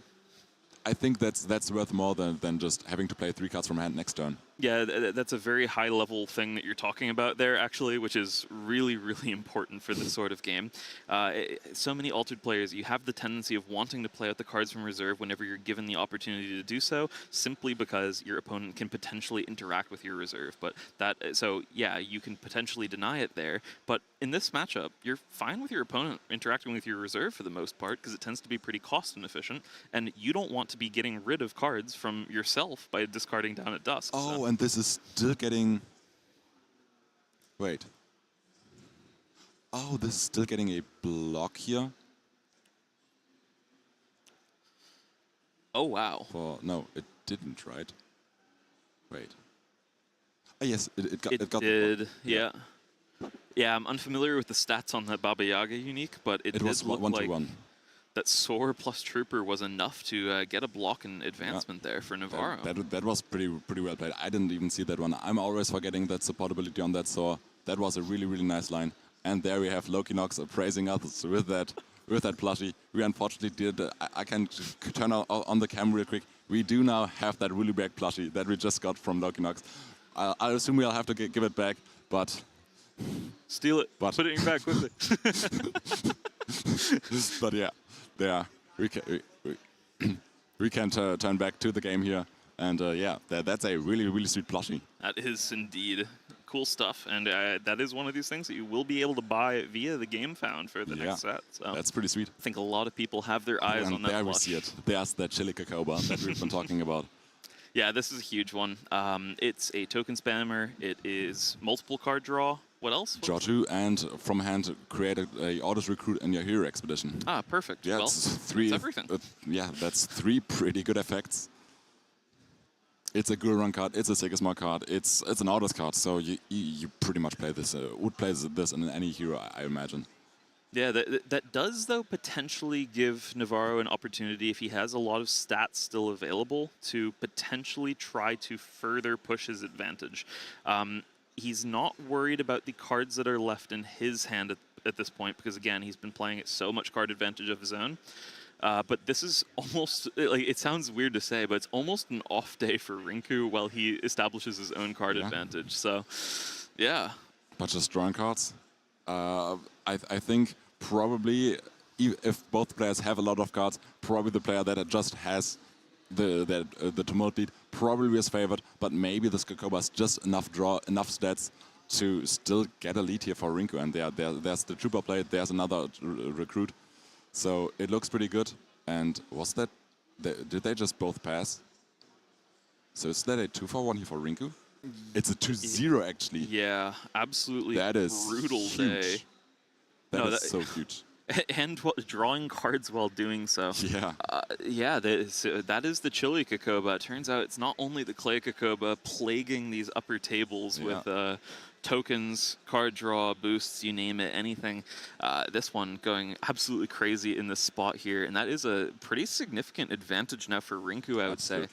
[SPEAKER 3] I think that's worth more than just having to play 3 cards from hand next turn.
[SPEAKER 2] Yeah, that's a very high-level thing that you're talking about there, actually, which is really, really important for this sort of game. So many Altered players, you have the tendency of wanting to play out the cards from reserve whenever you're given the opportunity to do so, simply because your opponent can potentially interact with your reserve. But so yeah, you can potentially deny it there. But in this matchup, you're fine with your opponent interacting with your reserve for the most part, because it tends to be pretty cost inefficient, and you don't want to be getting rid of cards from yourself by discarding down at dusk.
[SPEAKER 3] Oh,
[SPEAKER 2] so.
[SPEAKER 3] and this is still getting... Wait. Oh, this is still getting a block here.
[SPEAKER 2] Oh, wow.
[SPEAKER 3] No, it didn't, right? Wait. Oh, yes, it got
[SPEAKER 2] It
[SPEAKER 3] the block.
[SPEAKER 2] did, yeah. Yeah, I'm unfamiliar with the stats on the Baba Yaga unique, but it
[SPEAKER 3] It was
[SPEAKER 2] did look
[SPEAKER 3] 1-1.
[SPEAKER 2] like that Soar plus Trooper was enough to get a block and advancement there for Navarro.
[SPEAKER 3] That was pretty well played. I didn't even see that one. I'm always forgetting that supportability on that Soar. That was a really, really nice line. And there we have Loki Nox praising us with that plushie. We unfortunately did. I can turn on the camera real quick. We do now have that really big plushie that we just got from Loki Nox. I assume we'll have to give it back, but...
[SPEAKER 2] Steal it. Put it in your bag quickly.
[SPEAKER 3] But yeah, there we can turn back to the game here, and yeah, that's a really, really sweet plushie.
[SPEAKER 2] That is indeed cool stuff, and that is one of these things that you will be able to buy via the Game Found for the next set. So
[SPEAKER 3] that's pretty sweet.
[SPEAKER 2] I think a lot of people have their eyes on that
[SPEAKER 3] there
[SPEAKER 2] plush.
[SPEAKER 3] we see it. There's that Chili Cacoba that we've been talking about.
[SPEAKER 2] Yeah, this is a huge one. It's a token spammer. It is multiple card draw. What else?
[SPEAKER 3] Draw 2 and from hand create a Orders Recruit in your hero expedition.
[SPEAKER 2] Ah, perfect.
[SPEAKER 3] Yeah,
[SPEAKER 2] well,
[SPEAKER 3] it's three.
[SPEAKER 2] That's everything.
[SPEAKER 3] Yeah, that's 3 pretty good effects. It's a Guru Run card. It's a Sigismar card. It's an Orders card. So you pretty much play this. Would play this in any hero, I imagine.
[SPEAKER 2] Yeah, that does, though, potentially give Navarro an opportunity, if he has a lot of stats still available, to potentially try to further push his advantage. He's not worried about the cards that are left in his hand at this point, because, again, he's been playing at so much card advantage of his own. But this is almost, like, it sounds weird to say, but it's almost an off day for Rinku while he establishes his own card advantage. So, yeah.
[SPEAKER 3] But just drawing cards? I think probably if both players have a lot of cards, probably the player that just has the Tumult lead probably is favored, but maybe the Skakoba's just enough stats to still get a lead here for Rinku. And there's the Trooper play, there's another recruit. So it looks pretty good. And was that... Did they just both pass? So is that a 2-for-1 here for Rinku? It's a 2-0 actually.
[SPEAKER 2] Yeah, absolutely
[SPEAKER 3] that is
[SPEAKER 2] brutal
[SPEAKER 3] huge.
[SPEAKER 2] Day.
[SPEAKER 3] That is so huge.
[SPEAKER 2] And drawing cards while doing so.
[SPEAKER 3] Yeah.
[SPEAKER 2] Yeah, that is the Chili Cacoba. It turns out it's not only the Clay Cacoba plaguing these upper tables with tokens, card draw, boosts, you name it, anything. This one going absolutely crazy in this spot here, and that is a pretty significant advantage now for Rinku, I would say.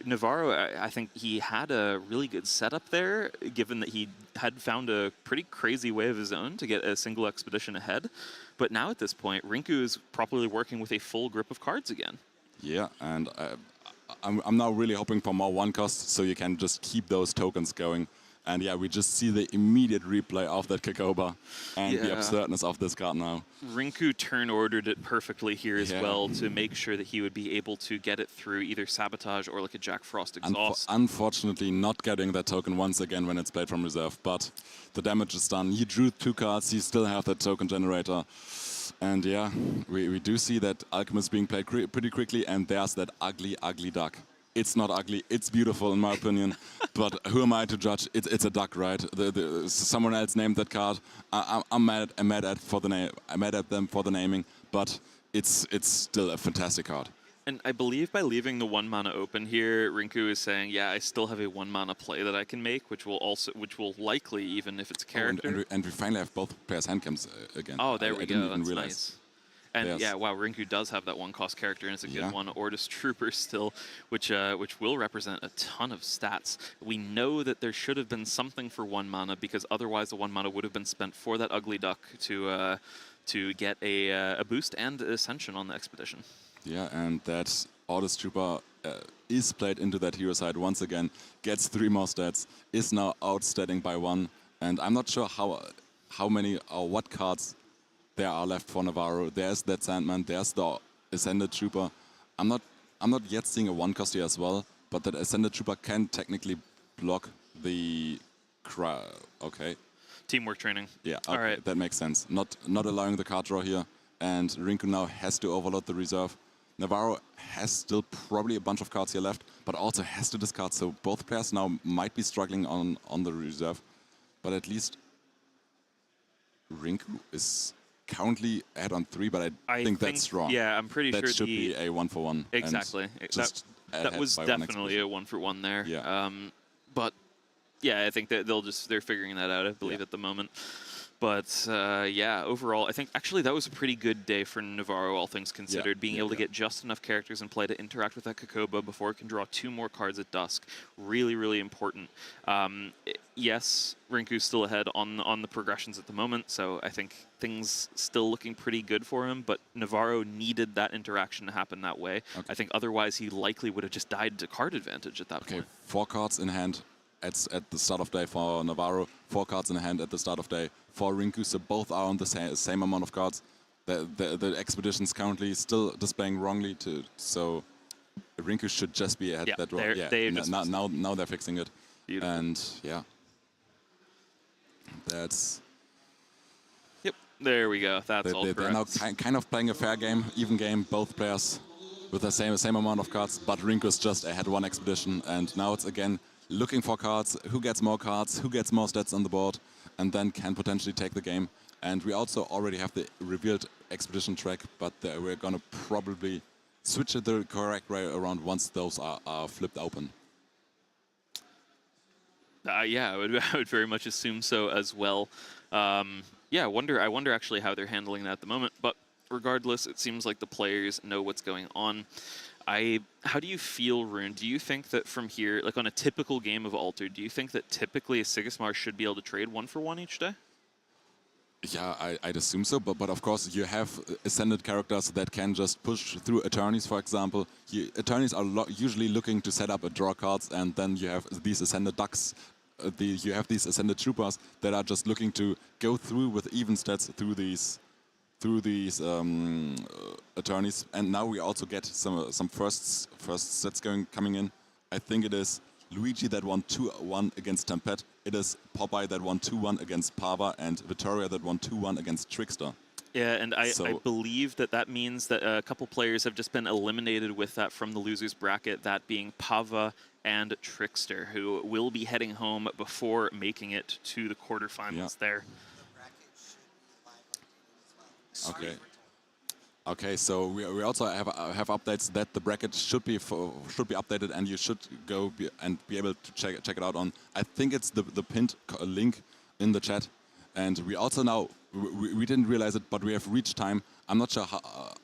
[SPEAKER 2] Navarro, I think he had a really good setup there, given that he had found a pretty crazy way of his own to get a single expedition ahead. But now at this point, Rinku is properly working with a full grip of cards again.
[SPEAKER 3] Yeah, and I'm now really hoping for more one cost, so you can just keep those tokens going. And yeah, we just see the immediate replay of that Cacoba and the absurdness of this card now.
[SPEAKER 2] Rinku turn ordered it perfectly here as well to make sure that he would be able to get it through either Sabotage or like a Jack Frost Exhaust.
[SPEAKER 3] Unfortunately, not getting that token once again when it's played from reserve, but the damage is done. He drew 2 cards, he still has that token generator. And yeah, we do see that Alchemist being played pretty quickly, and there's that ugly, ugly duck. It's not ugly, it's beautiful in my opinion, but who am I to judge? It's a duck, right? Someone else named that card. I'm mad at them for the naming, but it's still a fantastic card.
[SPEAKER 2] And I believe by leaving the 1 mana open here, Rinku is saying, yeah, I still have a 1 mana play that I can make, which will likely, even if it's a character.
[SPEAKER 3] And we finally have both players' handcams again.
[SPEAKER 2] Oh, there we go. That's
[SPEAKER 3] realize.
[SPEAKER 2] Nice. And yeah, wow, Rinku does have that 1-cost character, and it's a good one. Ordis Trooper still, which will represent a ton of stats. We know that there should have been something for 1 mana, because otherwise the 1 mana would have been spent for that ugly duck to get a boost and ascension on the expedition.
[SPEAKER 3] Yeah, and that Ordis Trooper is played into that hero side once again, gets 3 more stats, is now outstatting by 1, and I'm not sure how many or what cards there are left for Navarro. There's that Sandman, there's the Ascended Trooper. I'm not yet seeing a 1-cost here as well, but that Ascended Trooper can technically block the okay.
[SPEAKER 2] Teamwork training.
[SPEAKER 3] Yeah, okay,
[SPEAKER 2] All right.
[SPEAKER 3] that makes sense. Not allowing the card draw here, and Rinku now has to overload the reserve. Navarro has still probably a bunch of cards here left, but also has to discard, so both players now might be struggling on the reserve. But at least Rinku is currently ahead on 3, but I think that's strong.
[SPEAKER 2] Yeah, I'm pretty
[SPEAKER 3] that
[SPEAKER 2] sure
[SPEAKER 3] should be a 1-for-1.
[SPEAKER 2] Exactly. That was definitely a 1-for-1 there.
[SPEAKER 3] Yeah.
[SPEAKER 2] But yeah, I think that they're figuring that out, I believe, at the moment. But yeah, overall, I think actually that was a pretty good day for Navarro, all things considered. Being able to get just enough characters in play to interact with that Kokoba before it can draw 2 more cards at dusk. Really, really important. Yes, Rinku's still ahead on the progressions at the moment, so I think things still looking pretty good for him, but Navarro needed that interaction to happen that way. Okay. I think otherwise he likely would have just died to card advantage at that point.
[SPEAKER 3] 4 cards in hand at the start of day for Navarro, 4 cards in hand at the start of day for Rinku, so both are on the same amount of cards. The expedition's currently still displaying wrongly, so Rinku should just be ahead that row. Now they're fixing it. Beautiful. And yeah, that's...
[SPEAKER 2] Yep, there we go. That's all correct.
[SPEAKER 3] They're now kind of playing a fair game, even game, both players with the same amount of cards, but Rinku's just ahead 1 expedition, and now it's again looking for cards, who gets more cards, who gets more stats on the board, and then can potentially take the game. And we also already have the revealed expedition track, but we're going to probably switch it the correct way around once those are flipped open.
[SPEAKER 2] Yeah, I would very much assume so as well. Yeah, I wonder actually how they're handling that at the moment. But regardless, it seems like the players know what's going on. How do you feel, Rune? Do you think that from here, like on a typical game of Altered, do you think that typically a Sigismar should be able to trade 1-for-1 each day?
[SPEAKER 3] Yeah, I'd assume so, but of course you have Ascended characters that can just push through Attorneys, for example. Attorneys are usually looking to set up a draw cards, and then you have these Ascended Ducks, you have these Ascended Troopers that are just looking to go through with even stats through these Attorneys. And now we also get some first sets coming in. I think it is Luigi that won 2-1 against Tempet. It is Popeye that won 2-1 against Pava, and Vittoria that won 2-1 against Trickster.
[SPEAKER 2] Yeah, and I believe that means that a couple players have just been eliminated with that from the losers bracket, that being Pava and Trickster, who will be heading home before making it to the quarterfinals there.
[SPEAKER 3] Okay, so we also have updates that the bracket should be updated, and you should go be able to check it out on. I think it's the pinned link in the chat, and we also now we didn't realize it, but we have reached time. I'm not sure how.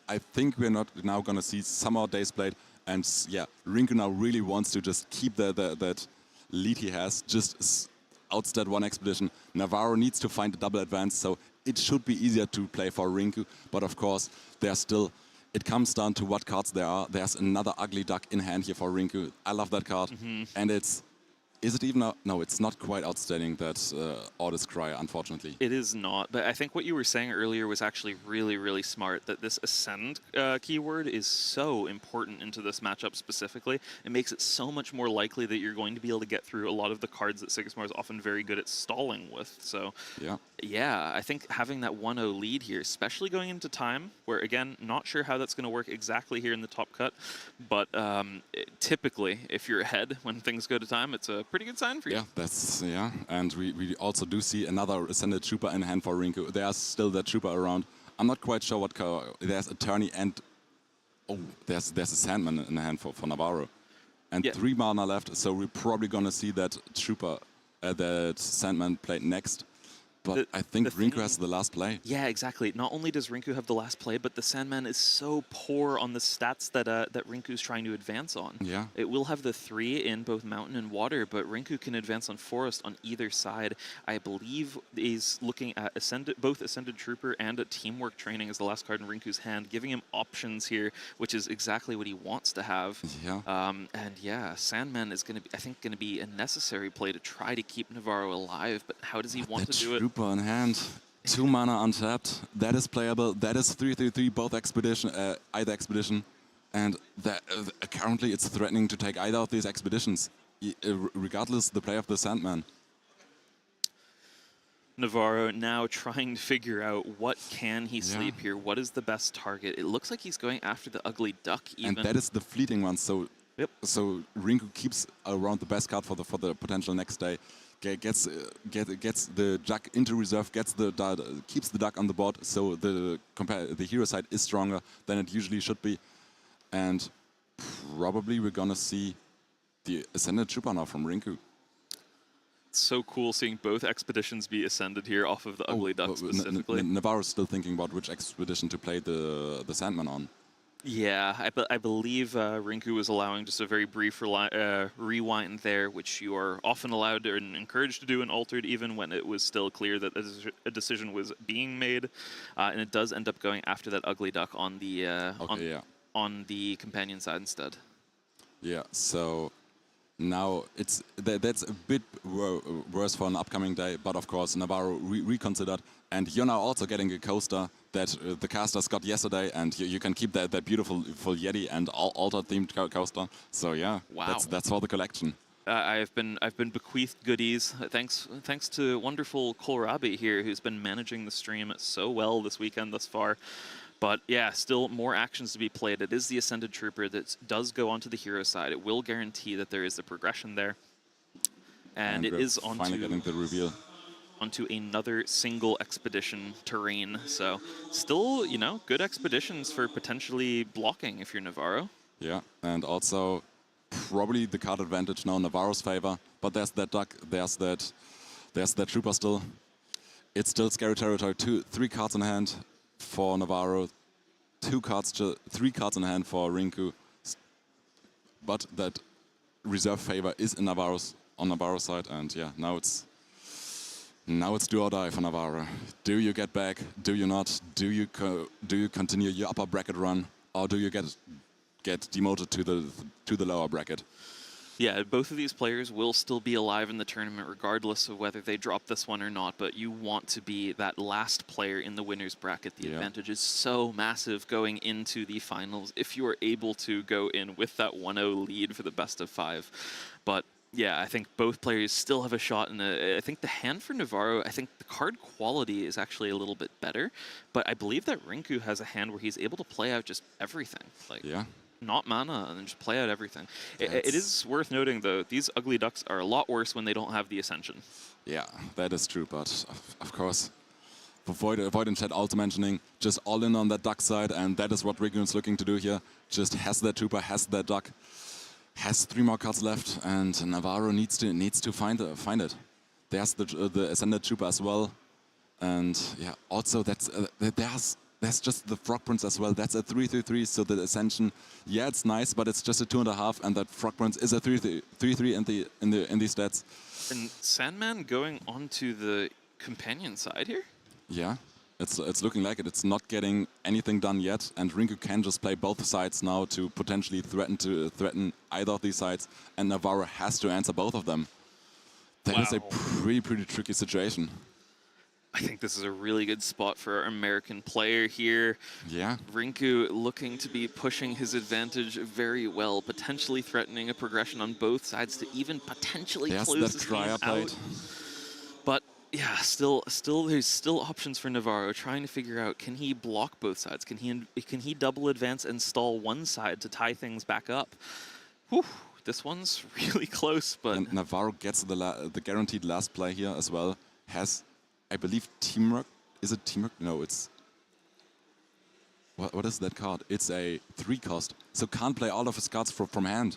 [SPEAKER 3] I think we're not now gonna see some more days played, and yeah, Rinku now really wants to just keep that lead he has, just outstat 1 expedition. Navarro needs to find a double advance, so it should be easier to play for Rinku, but of course, it comes down to what cards there are. There's another ugly duck in hand here for Rinku. I love that card, and is it even no, it's not quite outstanding, that Ordis Cry, unfortunately.
[SPEAKER 2] It is not, but I think what you were saying earlier was actually really, really smart, that this Ascend keyword is so important into this matchup specifically. It makes it so much more likely that you're going to be able to get through a lot of the cards that Sigismar is often very good at stalling with. So yeah, I think having that 1-0 lead here, especially going into time, where again, not sure how that's going to work exactly here in the top cut, but typically, if you're ahead when things go to time, it's a pretty good sign for you.
[SPEAKER 3] Yeah, and we also do see another Ascended Trooper in hand for Rinku. There's still that Trooper around. I'm not quite sure what there's Attorney and there's a Sandman in hand for Navarro, and 3 mana left. So we're probably gonna see that Trooper, that Sandman played next. But I think
[SPEAKER 2] the
[SPEAKER 3] Rinku
[SPEAKER 2] thing-
[SPEAKER 3] has the last play.
[SPEAKER 2] Yeah, exactly. Not only does Rinku have the last play, but the Sandman is so poor on the stats that that Rinku's trying to advance on.
[SPEAKER 3] Yeah.
[SPEAKER 2] It will have the 3 in both mountain and water, but Rinku can advance on forest on either side. I believe is looking at both Ascended Trooper and a Teamwork Training as the last card in Rinku's hand, giving him options here, which is exactly what he wants to have.
[SPEAKER 3] Yeah.
[SPEAKER 2] And yeah, Sandman is going to be, I think, going to be a necessary play to try to keep Navarro alive, but how does he want
[SPEAKER 3] The
[SPEAKER 2] to do it?
[SPEAKER 3] Trooper on hand. 2 mana untapped. That is playable. That is 3/3/3, both expedition, either expedition. And that, currently it's threatening to take either of these expeditions, regardless the play of the Sandman.
[SPEAKER 2] Navarro now trying to figure out what can he sleep here. What is the best target? It looks like he's going after the ugly duck even.
[SPEAKER 3] And that is the fleeting one. So
[SPEAKER 2] Yep.
[SPEAKER 3] so Rinku keeps around the best card for the potential next day. Gets the duck into reserve, keeps the duck on the board. So the hero side is stronger than it usually should be. And probably we're gonna see the Ascended Trooper now from Rinku.
[SPEAKER 2] So cool seeing both expeditions be ascended here off of the ugly duck specifically.
[SPEAKER 3] Navarro's still thinking about which expedition to play the Sandman on.
[SPEAKER 2] Yeah, I believe Rinku was allowing just a very brief rewind there, which you are often allowed and encouraged to do in Altered, even when it was still clear that a decision was being made. And it does end up going after that ugly duck on the on the companion side instead.
[SPEAKER 3] Yeah, so now that's a bit worse for an upcoming day, but of course Navarro reconsidered, and you're now also getting a coaster that the casters got yesterday, and you can keep that beautiful full Yeti and altered themed coaster. So yeah,
[SPEAKER 2] Wow.
[SPEAKER 3] that's for the collection.
[SPEAKER 2] I've been bequeathed goodies thanks to wonderful Kohlrabi here, who's been managing the stream so well this weekend thus far. But yeah, still more actions to be played. It is the Ascended Trooper that does go onto the hero side. It will guarantee that there is a progression there. And it is
[SPEAKER 3] finally getting the reveal.
[SPEAKER 2] Onto another single expedition terrain. So still, you know, good expeditions for potentially blocking if you're Navarro.
[SPEAKER 3] Yeah, and also probably the card advantage now in Navarro's favor. But there's that duck, there's that trooper still. It's still scary territory. 3 cards in hand for Navarro, 3 cards in hand for Rinku. But that reserve favor is in on Navarro's side, and yeah, now it's do or die for Navarro. Do you get back? Do you not? Do you continue your upper bracket run, or do you get demoted to the lower bracket?
[SPEAKER 2] Yeah, both of these players will still be alive in the tournament regardless of whether they drop this one or not, but you want to be that last player in the winner's bracket. The advantage is so massive going into the finals if you are able to go in with that 1-0 lead for the best of 5. But yeah, I think both players still have a shot, and I think the hand for Navarro, I think the card quality is actually a little bit better, but I believe that Rinku has a hand where he's able to play out just everything. Like, not mana, and then just play out everything. It is worth noting, though, these ugly ducks are a lot worse when they don't have the Ascension.
[SPEAKER 3] Yeah, that is true, but of course, avoid in chat also mentioning, just all in on that duck side, and that is what Rinku is looking to do here. Just has that trooper, has that duck, has 3 more cards left, and Navarro needs to find it. There's the Ascended Trooper as well, and yeah, also there's just the Frog Prince as well. That's a 3/3/3, so the Ascension, yeah, it's nice, but it's just a 2.5, and that Frog Prince is a 3/3 in these stats.
[SPEAKER 2] And Sandman going onto the companion side here?
[SPEAKER 3] Yeah, it's looking like it. It's not getting anything done yet, and Rinku can just play both sides now to potentially threaten either of these sides, and Navarro has to answer both of them. That is a pretty tricky situation.
[SPEAKER 2] I think this is a really good spot for our American player here.
[SPEAKER 3] Yeah.
[SPEAKER 2] Rinku looking to be pushing his advantage very well, potentially threatening a progression on both sides to even potentially close this game out. But yeah, still there's still options for Navarro trying to figure out, can he block both sides? Can he double advance and stall one side to tie things back up? Whew, this one's really close, but
[SPEAKER 3] and Navarro gets the guaranteed last play here as well. Has, I believe, Teamwork. Is it Teamwork? No, it's... What is that card? It's a 3 cost. So can't play all of his cards from hand.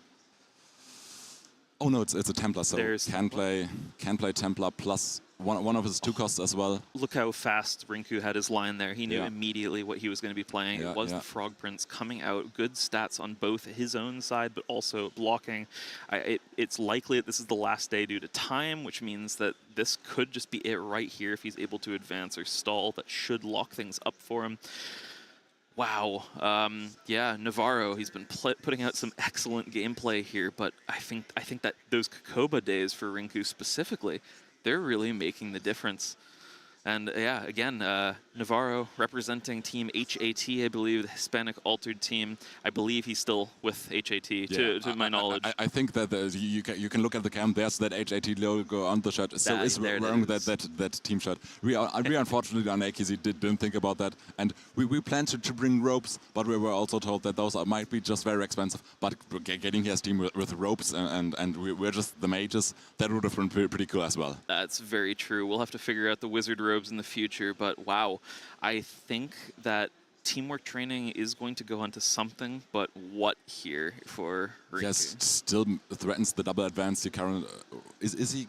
[SPEAKER 3] Oh no, it's a Templar, so
[SPEAKER 2] There's
[SPEAKER 3] can play Templar plus one of his 2 costs as well.
[SPEAKER 2] Look how fast Rinku had his line there. He knew
[SPEAKER 3] Yeah.
[SPEAKER 2] immediately what he was going to be playing.
[SPEAKER 3] Yeah,
[SPEAKER 2] It was
[SPEAKER 3] yeah.
[SPEAKER 2] the Frog Prince coming out. Good stats on both his own side, but also blocking. It's likely that this is the last day due to time, which means that this could just be it right here if he's able to advance or stall. That should lock things up for him. Wow. Yeah, Navarro, he's been putting out some excellent gameplay here, but I think that those Kokoba days for Rinku specifically, they're really making the difference. And yeah, again, Navarro representing Team HAT, I believe, the Hispanic Altered team. I believe he's still with HAT, to my knowledge.
[SPEAKER 3] I think that you can look at the cam. There's that HAT logo on the shirt. So is wearing that team shirt. We unfortunately on AKZ didn't think about that, and we planned to bring ropes, but we were also told that those might be just very expensive. But getting his team with ropes and we're just the mages, that would have been pretty cool as well.
[SPEAKER 2] That's very true. We'll have to figure out the wizard robes in the future, but wow, I think that teamwork training is going to go onto something, but what here for Rinku?
[SPEAKER 3] Yes, still threatens the double advance. Is he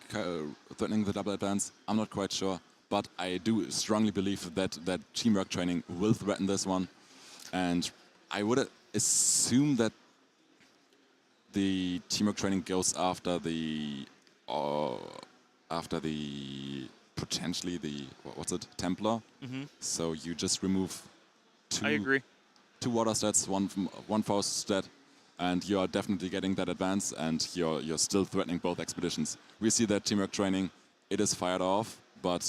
[SPEAKER 3] threatening the double advance? I'm not quite sure, but I do strongly believe that teamwork training will threaten this one, and I would assume that the teamwork training goes after the potentially the Templar. So you just remove
[SPEAKER 2] I agree.
[SPEAKER 3] 2 water stats, one force stat, and you are definitely getting that advance, and you're still threatening both expeditions. We see that teamwork training, it is fired off, but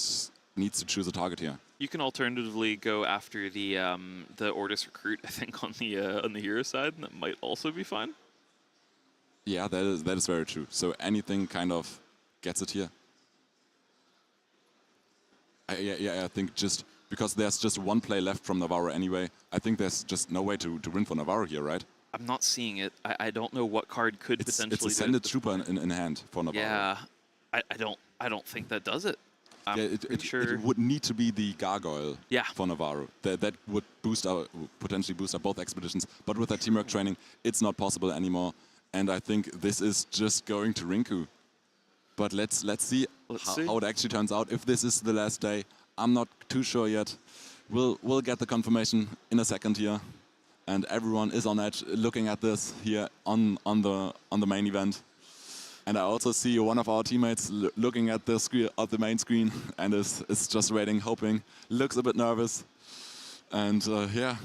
[SPEAKER 3] needs to choose a target here.
[SPEAKER 2] You can alternatively go after the Ortis recruit, I think, on the hero side, and that might also be fine.
[SPEAKER 3] Yeah, that is very true. So anything kind of gets it here. I think just because there's just 1 play left from Navarro anyway, I think there's just no way to win for Navarro here, right?
[SPEAKER 2] I'm not seeing it. I don't know what card could potentially.
[SPEAKER 3] It's a Sended Trooper in hand for Navarro.
[SPEAKER 2] Yeah, I don't think that does it.
[SPEAKER 3] It would need to be the Gargoyle for Navarro. That would potentially boost up both expeditions. But with that teamwork training, it's not possible anymore. And I think this is just going to Rinku. But let's see how it actually turns out. If this is the last day, I'm not too sure yet. We'll get the confirmation in a second here, and everyone is on edge looking at this here on the main event. And I also see one of our teammates looking at the screen, at the main screen, and is just waiting, hoping. Looks a bit nervous, and yeah.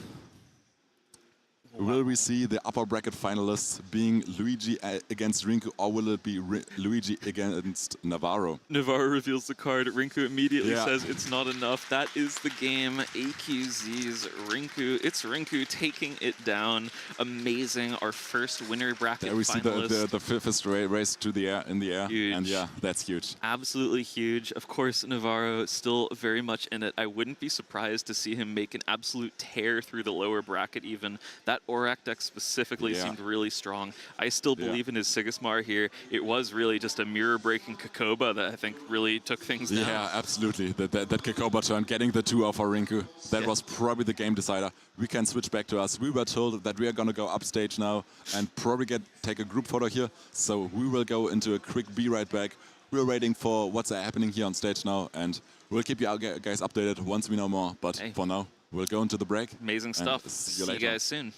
[SPEAKER 3] Will we see the upper bracket finalists being Luigi against Rinku, or will it be Luigi against Navarro?
[SPEAKER 2] Navarro reveals the card. Rinku immediately says it's not enough. That is the game. AQZ's Rinku. It's Rinku taking it down. Amazing. Our first winner bracket
[SPEAKER 3] there we
[SPEAKER 2] finalist.
[SPEAKER 3] see the fifth race to the air in the air,
[SPEAKER 2] Huge.
[SPEAKER 3] And yeah, that's huge.
[SPEAKER 2] Absolutely huge. Of course, Navarro still very much in it. I wouldn't be surprised to see him make an absolute tear through the lower bracket even. That Aurak deck specifically seemed really strong. I still believe in his Sigismar here. It was really just a mirror-breaking Kokoba that I think really took things down.
[SPEAKER 3] Yeah, absolutely. That Kokoba turn, getting the 2 off for Rinku, that was probably the game decider. We can switch back to us. We were told that we are going to go upstage now and probably take a group photo here. So we will go into a quick be right back. We're waiting for what's happening here on stage now, and we'll keep you guys updated once we know more. But for now, we'll go into the break.
[SPEAKER 2] Amazing stuff.
[SPEAKER 3] See
[SPEAKER 2] you guys soon.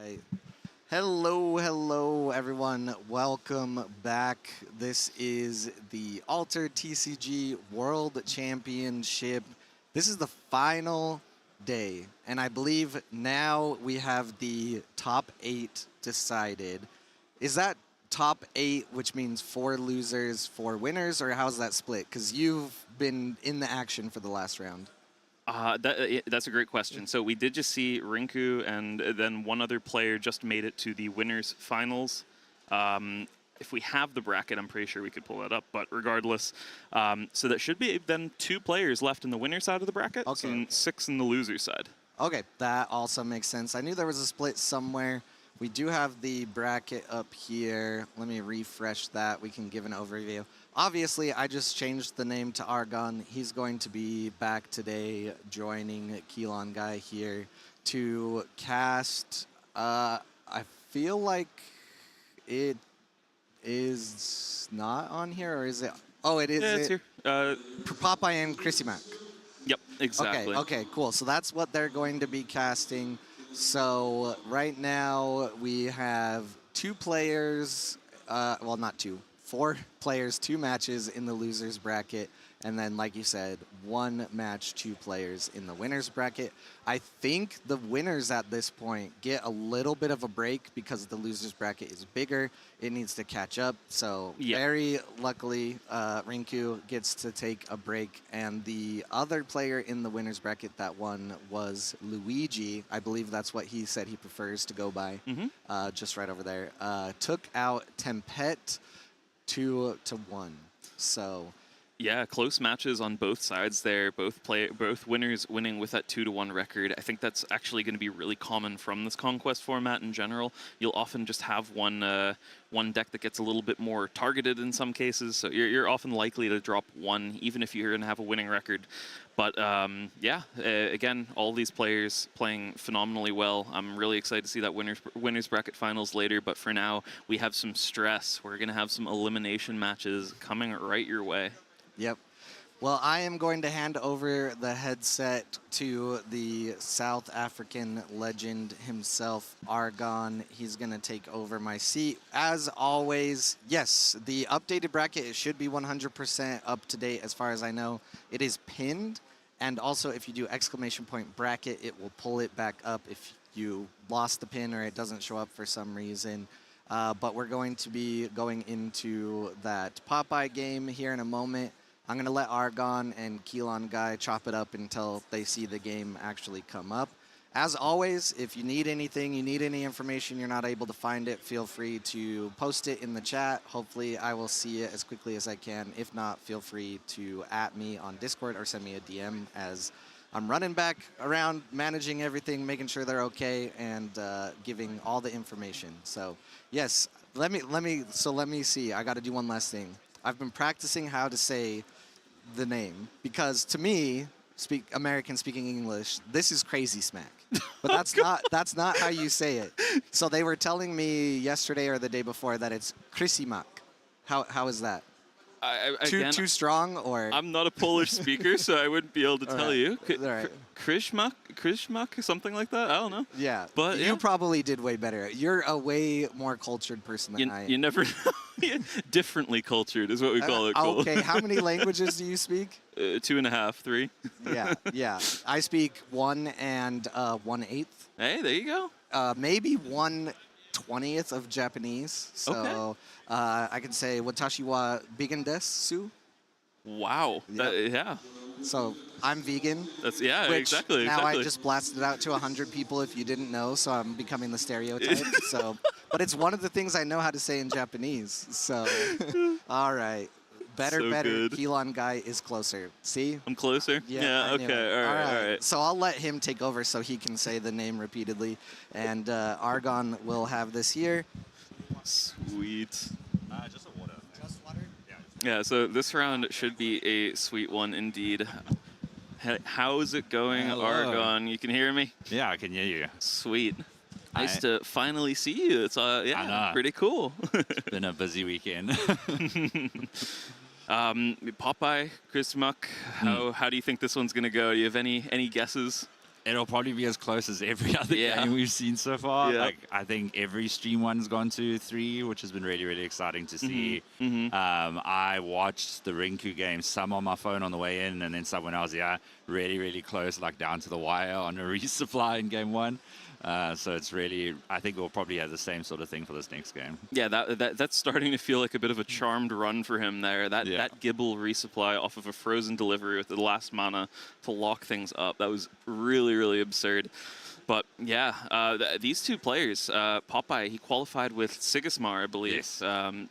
[SPEAKER 1] Right. Hello, everyone. Welcome back. This is the Altered TCG World Championship. This is the final day, and I believe now we have the top 8 decided. Is that top 8, which means 4 losers, 4 winners, or how's that split? Because you've been in the action for the last round.
[SPEAKER 2] That's a great question. So we did just see Rinku and then one other player just made it to the winners finals. If we have the bracket, I'm pretty sure we could pull that up. But regardless, so that should be then 2 players left in the winner side of the bracket,
[SPEAKER 1] Okay.
[SPEAKER 2] and 6 in the loser side.
[SPEAKER 1] Okay, that also makes sense. I knew there was a split somewhere. We do have the bracket up here. Let me refresh that. We can give an overview. Obviously, I just changed the name to Argon. He's going to be back today joining Keelan Guy here to cast. I feel like it is not on here, or is it? Oh, it is.
[SPEAKER 2] Yeah, it's here.
[SPEAKER 1] Popeye and Chrissy Mac.
[SPEAKER 2] Yep, exactly.
[SPEAKER 1] Okay, cool. So that's what they're going to be casting. So right now we have 2 players, well, not 2, 4 players, 2 matches in the losers bracket. And then, like you said, 1 match, 2 players in the winners bracket. I think the winners at this point get a little bit of a break because the losers bracket is bigger. It needs to catch up. So very luckily, Rinku gets to take a break. And the other player in the winners bracket that won was Luigi. I believe that's what he said he prefers to go by. Just right over there. Took out Tempet 2-1. So...
[SPEAKER 2] Yeah, close matches on both sides there. Both winners winning with that 2-1 record. I think that's actually going to be really common from this Conquest format in general. You'll often just have one deck that gets a little bit more targeted in some cases. So you're often likely to drop 1, even if you're going to have a winning record. But yeah, again, all these players playing phenomenally well. I'm really excited to see that winners bracket finals later. But for now, we have some stress. We're going to have some elimination matches coming right your way.
[SPEAKER 1] Yep. Well, I am going to hand over the headset to the South African legend himself, Argon. He's going to take over my seat. As always, yes, the updated bracket, it should be 100% up to date as far as I know. It is pinned, and also if you do ! bracket, it will pull it back up if you lost the pin or it doesn't show up for some reason. But we're going to be going into that Popeye game here in a moment. I'm going to let Argon and Keelan Guy chop it up until they see the game actually come up. As always, if you need anything, you need any information, you're not able to find it, feel free to post it in the chat. Hopefully, I will see it as quickly as I can. If not, feel free to @ me on Discord or send me a DM as I'm running back around, managing everything, making sure they're okay, and giving all the information. So, yes, let me see. I got to do one last thing. I've been practicing how to say the name because to me, American speaking English, this is Crazy Smack, but that's not how you say it. So they were telling me yesterday or the day before that it's Chrissy Mac. How is that? Too strong, or
[SPEAKER 2] I'm not a Polish speaker, so I wouldn't be able to tell you. Krishmak, something like that. I don't know.
[SPEAKER 1] Yeah,
[SPEAKER 2] but
[SPEAKER 1] you probably did way better. You're a way more cultured person than I am.
[SPEAKER 2] You never know. Differently cultured is what we call it. Cole.
[SPEAKER 1] Okay, how many languages do you speak?
[SPEAKER 2] 2.5, 3.
[SPEAKER 1] Yeah. I speak 1 and 1/8.
[SPEAKER 2] Hey, there you go.
[SPEAKER 1] Maybe 1/20 of Japanese. So
[SPEAKER 2] okay.
[SPEAKER 1] I can say watashi wa vegan desu.
[SPEAKER 2] Wow.
[SPEAKER 1] Yep.
[SPEAKER 2] Yeah.
[SPEAKER 1] So I'm vegan.
[SPEAKER 2] That's
[SPEAKER 1] Exactly. Now I just blasted it out to 100 people if you didn't know, so I'm becoming the stereotype. But it's one of the things I know how to say in Japanese. So, all right. Better.
[SPEAKER 2] Good.
[SPEAKER 1] Keelan Guy is closer. See?
[SPEAKER 2] I'm closer?
[SPEAKER 1] Yeah,
[SPEAKER 2] okay. All right.
[SPEAKER 1] So I'll let him take over so he can say the name repeatedly. And Argon will have this here.
[SPEAKER 2] Sweet.
[SPEAKER 5] Just a water.
[SPEAKER 1] Just water?
[SPEAKER 2] Yeah, so this round should be a sweet one indeed. How's it going,
[SPEAKER 5] Hello.
[SPEAKER 2] Argon? You can hear me?
[SPEAKER 5] Yeah, I can hear you.
[SPEAKER 2] Sweet. Nice to finally see you. It's pretty cool.
[SPEAKER 5] It's been a busy weekend.
[SPEAKER 2] Popeye, Chris Muck, how do you think this one's gonna go? Do you have any guesses?
[SPEAKER 5] It'll probably be as close as every other
[SPEAKER 2] Yeah.
[SPEAKER 5] game we've seen so far.
[SPEAKER 2] Yeah.
[SPEAKER 5] Like, I think every stream one's gone to 3, which has been really, really exciting to see. I watched the Rinku game, some on my phone on the way in, and then some when I was really, really close, like down to the wire on a resupply in game 1. So it's really, I think we'll probably have the same sort of thing for this next game.
[SPEAKER 2] Yeah, that's starting to feel like a bit of a charmed run for him there. That Gibble resupply off of a frozen delivery with the last mana to lock things up. That was really, really absurd. But yeah, these two players, Popeye, he qualified with Sigismar, I believe.
[SPEAKER 5] Yes.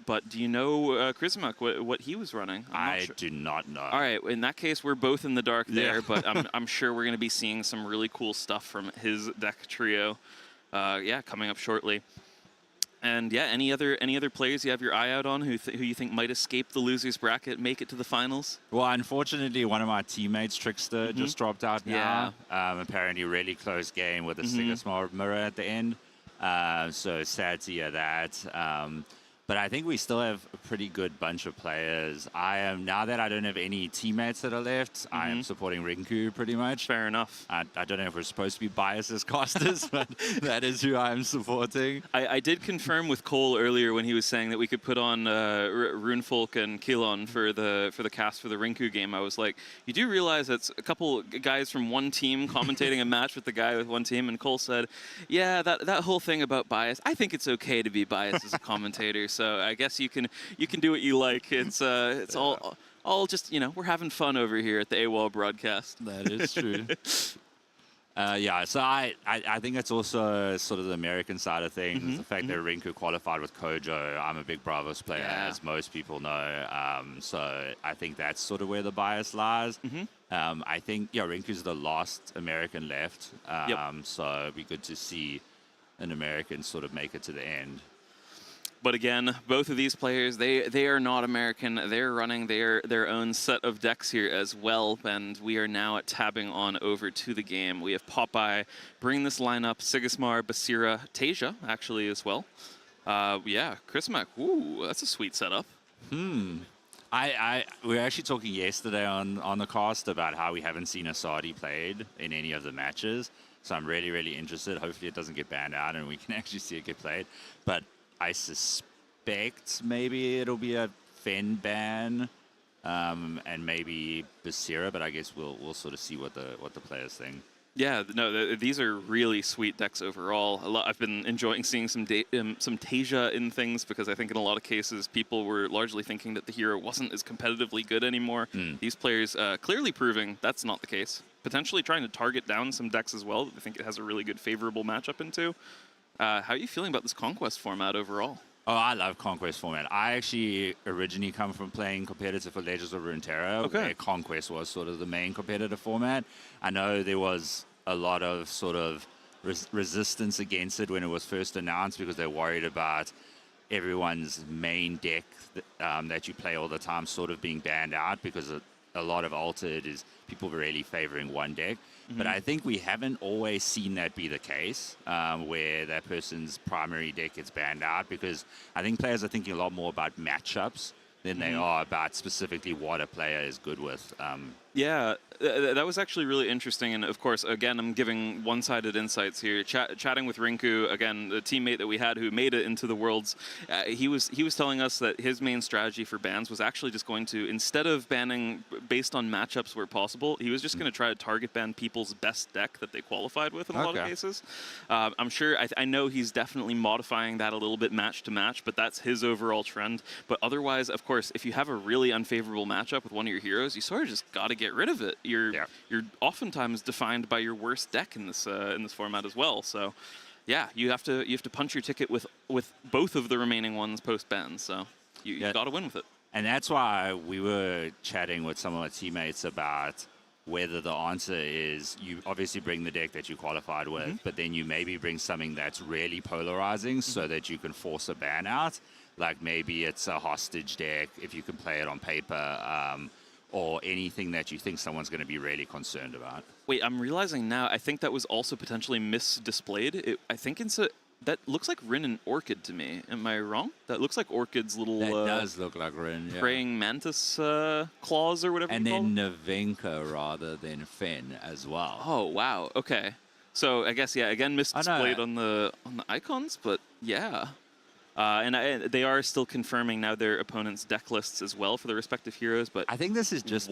[SPEAKER 2] But do you know, Krizimak, what he was running?
[SPEAKER 5] I do not know.
[SPEAKER 2] All right, in that case, we're both in the dark there,
[SPEAKER 5] Yeah.
[SPEAKER 2] but I'm sure we're going to be seeing some really cool stuff from his deck trio, coming up shortly. And yeah, any other players you have your eye out on who you think might escape the losers bracket, make it to the finals?
[SPEAKER 5] Well, unfortunately, one of my teammates, Trickster, just dropped out now.
[SPEAKER 2] Yeah.
[SPEAKER 5] Apparently, really close game with a Sigismar mirror at the end. So sad to hear that. But I think we still have a pretty good bunch of players. Now that I don't have any teammates that are left, I am supporting Rinku pretty much.
[SPEAKER 2] Fair enough.
[SPEAKER 5] I don't know if we're supposed to be biased as casters, but that is who I'm supporting.
[SPEAKER 2] I did confirm with Cole earlier when he was saying that we could put on Runefolk and Kilon for the cast for the Rinku game. I was like, you do realize that's a couple guys from one team commentating a match with the guy with one team, and Cole said, yeah, that whole thing about bias, I think it's okay to be biased as a commentator. So I guess you can do what you like. It's all just, we're having fun over here at the A.W.O.L broadcast.
[SPEAKER 5] That is true. So I think it's also sort of the American side of things. The fact that Rinku qualified with Kojo. I'm a big Bravos player, as most people know. So I think that's sort of where the bias lies. I think, Rinku's the last American left. So it'd be good to see an American sort of make it to the end.
[SPEAKER 2] But again, both of these players, they are not American. They're running their own set of decks here as well, and we are now tabbing on over to the game. We have Popeye bringing this lineup, Sigismar, Basira, Tasia actually as well. Krizimak, ooh, that's a sweet setup.
[SPEAKER 5] We were actually talking yesterday on the cast about how we haven't seen Asadi played in any of the matches, so I'm really, really interested. Hopefully it doesn't get banned out and we can actually see it get played. But I suspect maybe it'll be a Fen ban and maybe Basira, but I guess we'll sort of see what the players think.
[SPEAKER 2] Yeah, no, these are really sweet decks overall. I've been enjoying seeing some Tasia in things because I think in a lot of cases people were largely thinking that the hero wasn't as competitively good anymore. These players clearly proving that's not the case. Potentially trying to target down some decks as well that I think it has a really good favorable matchup into. How are you feeling about this Conquest format overall?
[SPEAKER 5] Oh, I love Conquest format. I actually originally come from playing competitive for Legends of Runeterra, where Conquest was sort of the main competitive format. I know there was a lot of sort of resistance against it when it was first announced because they're worried about everyone's main deck that you play all the time sort of being banned out because a lot of Altered is people really favoring one deck. But I think we haven't always seen that be the case, where that person's primary deck gets banned out, because I think players are thinking a lot more about matchups than they are about specifically what a player is good with.
[SPEAKER 2] Yeah, that was actually really interesting. And of course, again, I'm giving one-sided insights here. Chatting with Rinku, again, the teammate that we had who made it into the Worlds, he was telling us that his main strategy for bans was actually just going to, instead of banning based on matchups where possible, he was just going to try to target ban people's best deck that they qualified with in a lot of cases. I'm sure, I know he's definitely modifying that a little bit match to match, but that's his overall trend. But otherwise, of course, if you have a really unfavorable matchup with one of your heroes, you sort of just got to get rid of it. You're oftentimes defined by your worst deck in this format as well. So, yeah, you have to punch your ticket with both of the remaining ones post ban. So you got to win with it.
[SPEAKER 5] And that's why we were chatting with some of my teammates about whether the answer is you obviously bring the deck that you qualified with, but then you maybe bring something that's really polarizing so that you can force a ban out. Like maybe it's a hostage deck if you can play it on paper. Or anything that you think someone's going to be really concerned about.
[SPEAKER 2] Wait, I'm realizing now, I think that was also potentially misdisplayed. I think that looks like Rin and Orchid to me. Am I wrong? That looks like Orchid's little
[SPEAKER 5] That does look like Rin, yeah.
[SPEAKER 2] praying mantis claws or whatever.
[SPEAKER 5] And
[SPEAKER 2] you call
[SPEAKER 5] then
[SPEAKER 2] them.
[SPEAKER 5] Navenka rather than Fen as well.
[SPEAKER 2] Oh wow. Okay. So I guess again misdisplayed on the icons, but yeah. They are still confirming now their opponents' deck lists as well for the respective heroes. But
[SPEAKER 5] I think this is just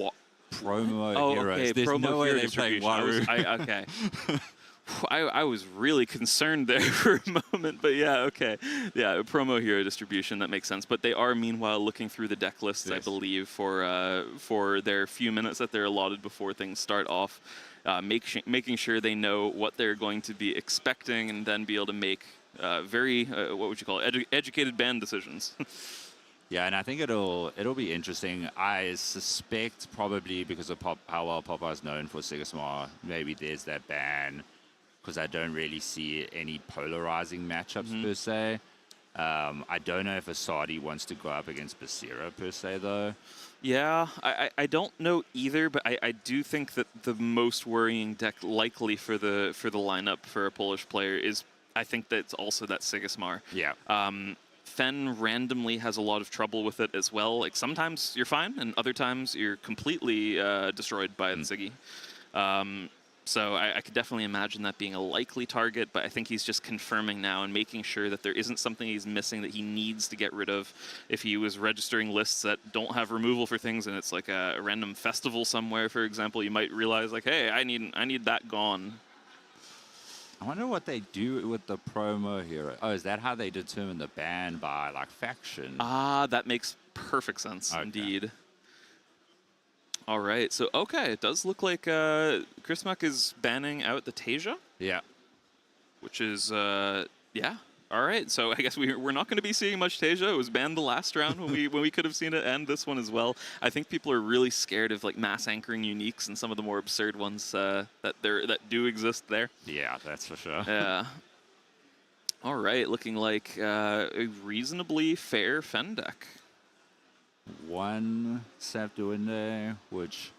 [SPEAKER 5] promo heroes.
[SPEAKER 2] Okay,
[SPEAKER 5] There's
[SPEAKER 2] promo
[SPEAKER 5] no way
[SPEAKER 2] hero
[SPEAKER 5] they play
[SPEAKER 2] distribution.
[SPEAKER 5] Waru.
[SPEAKER 2] Okay. I was really concerned there for a moment, but yeah, okay. Yeah, promo hero distribution, that makes sense. But they are, meanwhile, looking through the deck lists, I believe, for their few minutes that they're allotted before things start off, making sure they know what they're going to be expecting and then be able to make very, what would you call it, educated ban decisions.
[SPEAKER 5] Yeah, and I think it'll be interesting. I suspect probably because of how well Popeye is known for Sigismar, maybe there's that ban, because I don't really see any polarizing matchups per se. I don't know if Asadi wants to go up against Basira per se, though.
[SPEAKER 2] Yeah, I don't know either, but I do think that the most worrying deck likely for the lineup for a Polish player is, I think that's also that Sigismar.
[SPEAKER 5] Yeah.
[SPEAKER 2] Fen randomly has a lot of trouble with it as well. Like sometimes you're fine, and other times you're completely destroyed by the Siggy. So I could definitely imagine that being a likely target, but I think he's just confirming now and making sure that there isn't something he's missing that he needs to get rid of. If he was registering lists that don't have removal for things and it's like a random festival somewhere, for example, you might realize like, hey, I need that gone.
[SPEAKER 5] I wonder what they do with the promo hero. Oh, is that how they determine the ban by like faction?
[SPEAKER 2] Ah, that makes perfect sense, indeed. All right, so okay, it does look like Chrismuck is banning out the Tasia.
[SPEAKER 5] Yeah.
[SPEAKER 2] Which is, yeah. All right, so I guess we're not going to be seeing much Tasia. It was banned the last round when we could have seen it, and this one as well. I think people are really scared of like mass anchoring uniques and some of the more absurd ones that do exist there.
[SPEAKER 5] Yeah, that's for sure.
[SPEAKER 2] Yeah. All right, looking like a reasonably fair Fen deck.
[SPEAKER 5] One Sapduinde, which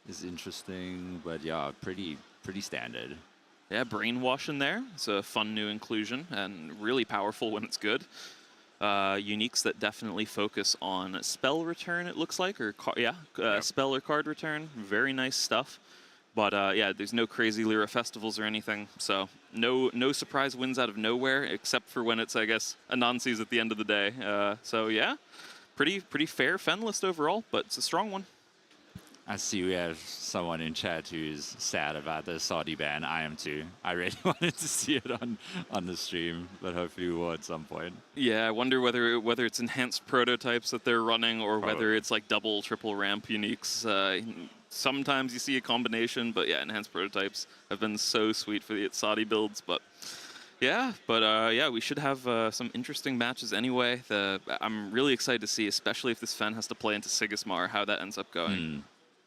[SPEAKER 5] is interesting, but yeah, pretty standard.
[SPEAKER 2] Yeah, Brainwash in there. It's a fun new inclusion and really powerful when it's good. Uniques that definitely focus on spell return, it looks like, or spell or card return. Very nice stuff. But yeah, there's no crazy Lyra festivals or anything, so no surprise wins out of nowhere, except for when it's, I guess, Anansi's at the end of the day. So yeah, pretty fair Fen list overall, but it's a strong one.
[SPEAKER 5] I see we have someone in chat who's sad about the Saudi ban. I am too. I really wanted to see it on the stream, but hopefully we will at some point.
[SPEAKER 2] Yeah, I wonder whether it's enhanced prototypes that they're running or whether it's like double, triple ramp uniques. Sometimes you see a combination, but yeah, enhanced prototypes have been so sweet for the Saudi builds. But yeah, we should have some interesting matches anyway. I'm really excited to see, especially if this Fen has to play into Sigismar, how that ends up going.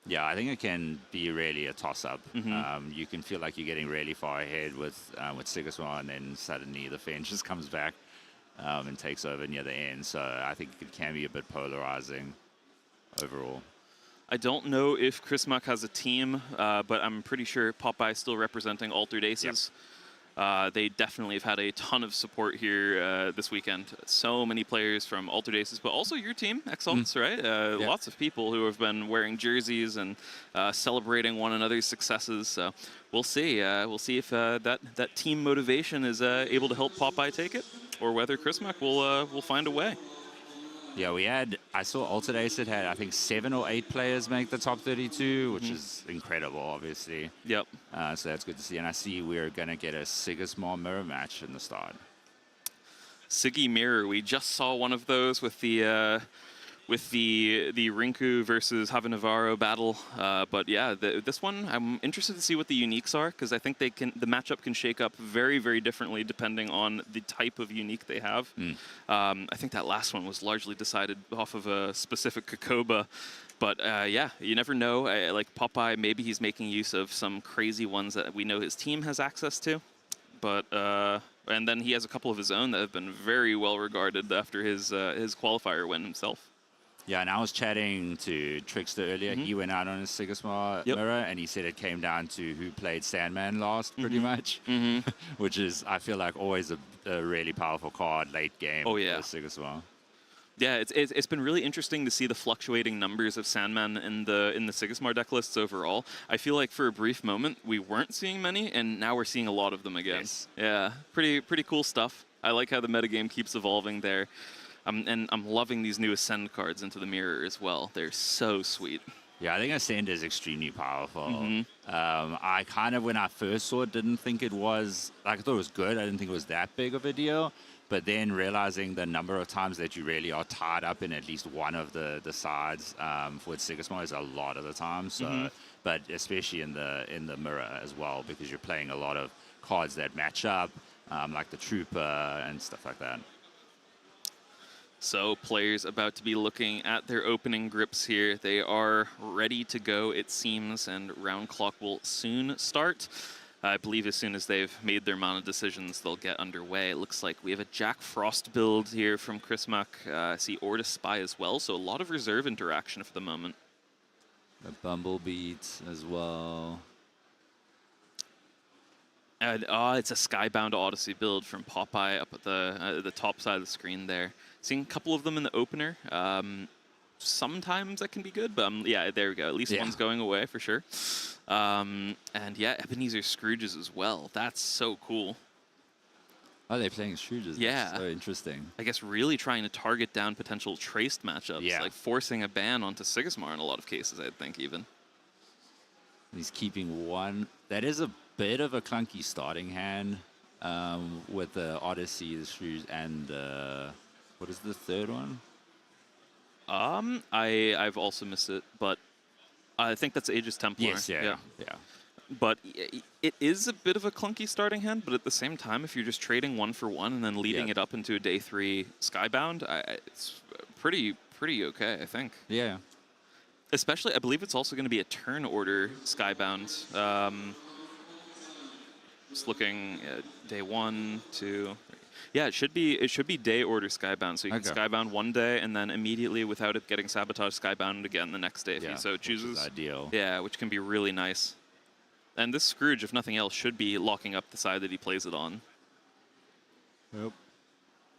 [SPEAKER 5] Yeah, I think it can be really a toss-up. You can feel like you're getting really far ahead with Sigismar, and then suddenly the Fen just comes back and takes over near the end. So I think it can be a bit polarizing overall.
[SPEAKER 2] I don't know if Chrismuck has a team, but I'm pretty sure Popeye is still representing Altered Aces. Yep. They definitely have had a ton of support here this weekend. So many players from Altered Aces, but also your team, Exalts, right? Yeah. Lots of people who have been wearing jerseys and celebrating one another's successes. So we'll see. We'll see if that team motivation is able to help Popeye take it, or whether Chrismuck will find a way.
[SPEAKER 5] Yeah, I saw Altered Aces had, I think, 7 or 8 players make the top 32, which is incredible, obviously.
[SPEAKER 2] Yep.
[SPEAKER 5] So that's good to see. And I see we're going to get a Sigismar mirror match in the start.
[SPEAKER 2] Siggy Mirror, we just saw one of those with the Rinku versus Havanavaro battle. But yeah, this one, I'm interested to see what the uniques are, because I think the matchup can shake up very, very differently depending on the type of unique they have. I think that last one was largely decided off of a specific Kokoba. But yeah, you never know. Like Popeye, maybe he's making use of some crazy ones that we know his team has access to. But and then he has a couple of his own that have been very well regarded after his qualifier win himself.
[SPEAKER 5] Yeah, and I was chatting to Trickster earlier. He went out on his Sigismar mirror, and he said it came down to who played Sandman last, pretty much. Which is, I feel like, always a really powerful card late game
[SPEAKER 2] Oh, yeah.
[SPEAKER 5] for Sigismar.
[SPEAKER 2] Yeah, it's been really interesting to see the fluctuating numbers of Sandman in the Sigismar deck lists overall. I feel like for a brief moment we weren't seeing many, and now we're seeing a lot of them again.
[SPEAKER 5] Yes.
[SPEAKER 2] Yeah, pretty cool stuff. I like how the metagame keeps evolving there. And I'm loving these new Ascend cards into the mirror as well. They're so sweet.
[SPEAKER 5] Yeah, I think Ascend is extremely powerful. I kind of, when I first saw it, didn't think it was, like, I thought it was good. I didn't think it was that big of a deal. But then realizing the number of times that you really are tied up in at least one of the sides for Sigismar is a lot of the time. So, but especially in the mirror as well, because you're playing a lot of cards that match up, like the Trooper and stuff like that.
[SPEAKER 2] So players about to be looking at their opening grips here. They are ready to go, it seems, and round clock will soon start. I believe as soon as they've made their mana decisions, they'll get underway. It looks like we have a Jack Frost build here from Chris Muck. I see Orta Spy as well, so a lot of reserve interaction for the moment.
[SPEAKER 5] The Bumblebeat as well.
[SPEAKER 2] And it's a Skybound Odyssey build from Popeye up at the top side of the screen there. Seeing a couple of them in the opener. Sometimes that can be good, but yeah, there we go. At least one's going away for sure. And yeah, Ebenezer Scrooges as well. That's so cool.
[SPEAKER 5] Oh, they're playing Scrooges.
[SPEAKER 2] Yeah.
[SPEAKER 5] That's so interesting.
[SPEAKER 2] I guess really trying to target down potential traced matchups.
[SPEAKER 5] Yeah.
[SPEAKER 2] Like forcing a ban onto Sigismar in a lot of cases, I think, even.
[SPEAKER 5] He's keeping one. That is a bit of a clunky starting hand with the Odyssey, the Scrooge, and what is the third one?
[SPEAKER 2] I've also missed it, but I think that's Aegis Templar.
[SPEAKER 5] Yes, yeah.
[SPEAKER 2] But it is a bit of a clunky starting hand, but at the same time, if you're just trading one for one and then leading it up into a day 3 Skybound, it's pretty okay, I think.
[SPEAKER 5] Yeah.
[SPEAKER 2] Especially, I believe it's also going to be a turn order Skybound. Just looking at day 1, 2. Yeah, it should be day order Skybound, so you can Skybound one day and then immediately, without it getting sabotaged, Skybound again the next day. So it chooses.
[SPEAKER 5] Which is ideal.
[SPEAKER 2] Yeah, which can be really nice. And this Scrooge, if nothing else, should be locking up the side that he plays it on.
[SPEAKER 5] Yep.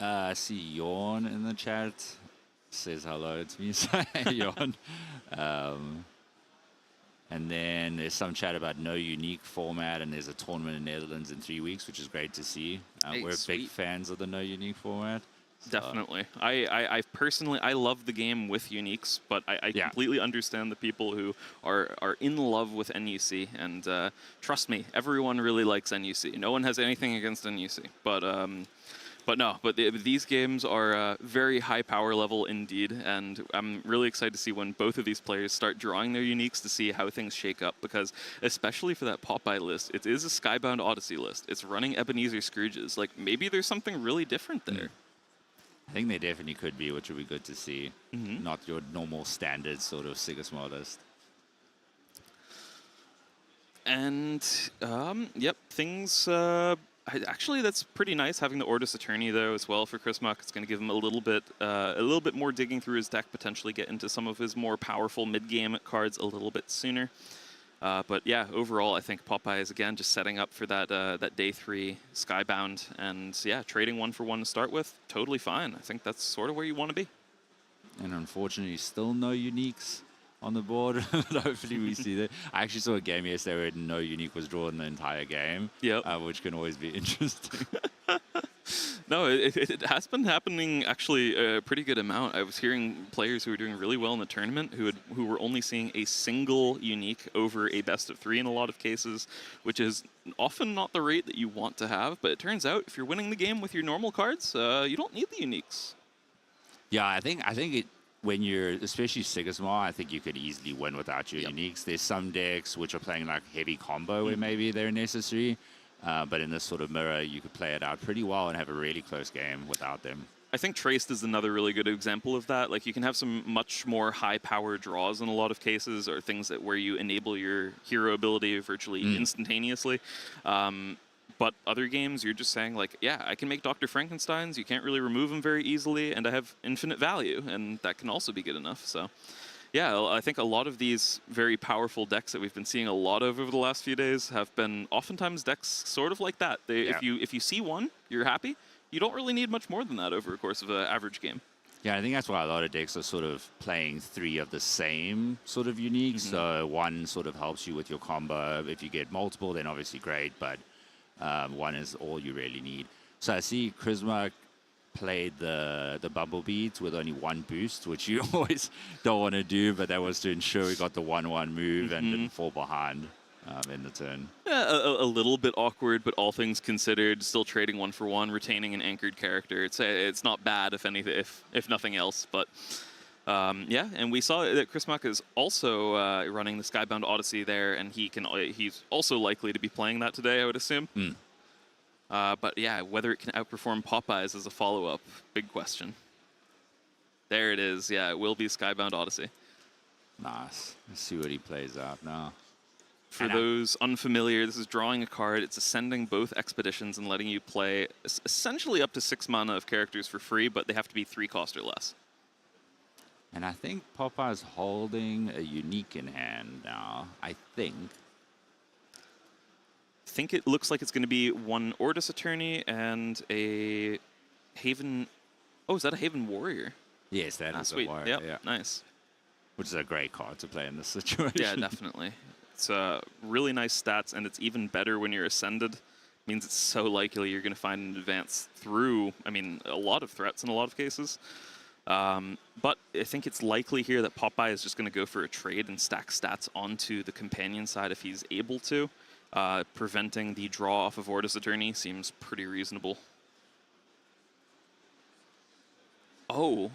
[SPEAKER 5] I see Yawn in the chat. Says hello to me. Yawn. And then there's some chat about no unique format, and there's a tournament in Netherlands in 3 weeks, which is great to see. We're big fans of the no unique format.
[SPEAKER 2] Definitely. I personally, I love the game with uniques, but I completely understand the people who are in love with NUC. And trust me, everyone really likes NUC. No one has anything against NUC. But these games are very high power level indeed, and I'm really excited to see when both of these players start drawing their uniques to see how things shake up, because especially for that Popeye list, it is a Skybound Odyssey list. It's running Ebenezer Scrooges. Like, maybe there's something really different there.
[SPEAKER 5] I think they definitely could be, which would be good to see. Not your normal standard sort of Sigismar list.
[SPEAKER 2] And, yep, things... actually, that's pretty nice having the Ortis Attorney though as well for Chris Muck. It's going to give him a little bit more digging through his deck, potentially get into some of his more powerful mid-game cards a little bit sooner. But yeah, overall, I think Popeye is again just setting up for that day 3 Skybound, and yeah, trading one for one to start with, totally fine. I think that's sort of where you want to be.
[SPEAKER 5] And unfortunately, still no uniques on the board. Hopefully we see that. I actually saw a game yesterday where no unique was drawn the entire game, which can always be interesting.
[SPEAKER 2] No, it has been happening actually a pretty good amount. I was hearing players who were doing really well in the tournament who were only seeing a single unique over a best of 3 in a lot of cases, which is often not the rate that you want to have. But it turns out if you're winning the game with your normal cards, you don't need the uniques.
[SPEAKER 5] Yeah, I think it. When you're, especially Sigismar, I think you could easily win without your uniques. There's some decks which are playing like heavy combo where maybe they're necessary, but in this sort of mirror, you could play it out pretty well and have a really close game without them.
[SPEAKER 2] I think Traced is another really good example of that. Like, you can have some much more high power draws in a lot of cases, or things where you enable your hero ability virtually instantaneously. but other games, you're just saying, like, yeah, I can make Dr. Frankensteins. You can't really remove them very easily, and I have infinite value, and that can also be good enough. So, yeah, I think a lot of these very powerful decks that we've been seeing a lot of over the last few days have been oftentimes decks sort of like that.
[SPEAKER 5] Yeah.
[SPEAKER 2] If you see one, you're happy. You don't really need much more than that over the course of an average game.
[SPEAKER 5] Yeah, I think that's why a lot of decks are sort of playing 3 of the same sort of unique. So one sort of helps you with your combo. If you get multiple, then obviously great, but one is all you really need. So I see Charisma played the Bumblebees with only 1 boost, which you always don't want to do, but that was to ensure he got the 1/1 move and didn't fall behind in the turn.
[SPEAKER 2] Yeah, a little bit awkward, but all things considered, still trading 1 for 1, retaining an anchored character. It's not bad if anything, if nothing else. But yeah, and we saw that Chris Mack is also running the Skybound Odyssey there, and he's also likely to be playing that today, I would assume. But yeah, whether it can outperform Popeyes is a follow-up big question. There it is. Yeah, it will be Skybound Odyssey.
[SPEAKER 5] Nice. Let's see what he plays out now.
[SPEAKER 2] For those unfamiliar, this is drawing a card. It's ascending both expeditions and letting you play essentially up to 6 mana of characters for free, but they have to be 3 cost or less.
[SPEAKER 5] And I think Popeye's holding a unique in hand now. I think
[SPEAKER 2] It looks like it's going to be 1 Ordis Attorney and a Haven. Oh, is that a Haven Warrior?
[SPEAKER 5] Yes, that is
[SPEAKER 2] Sweet.
[SPEAKER 5] a warrior.
[SPEAKER 2] Yep,
[SPEAKER 5] Yeah.
[SPEAKER 2] nice.
[SPEAKER 5] Which is a great card to play in this situation.
[SPEAKER 2] Yeah, definitely. It's really nice stats, and it's even better when you're Ascended. Means it's so likely you're going to find an advance through, I mean, a lot of threats in a lot of cases. But I think it's likely here that Popeye is just going to go for a trade and stack stats onto the companion side if he's able to. Preventing the draw off of Ordis Attorney seems pretty reasonable. Oh.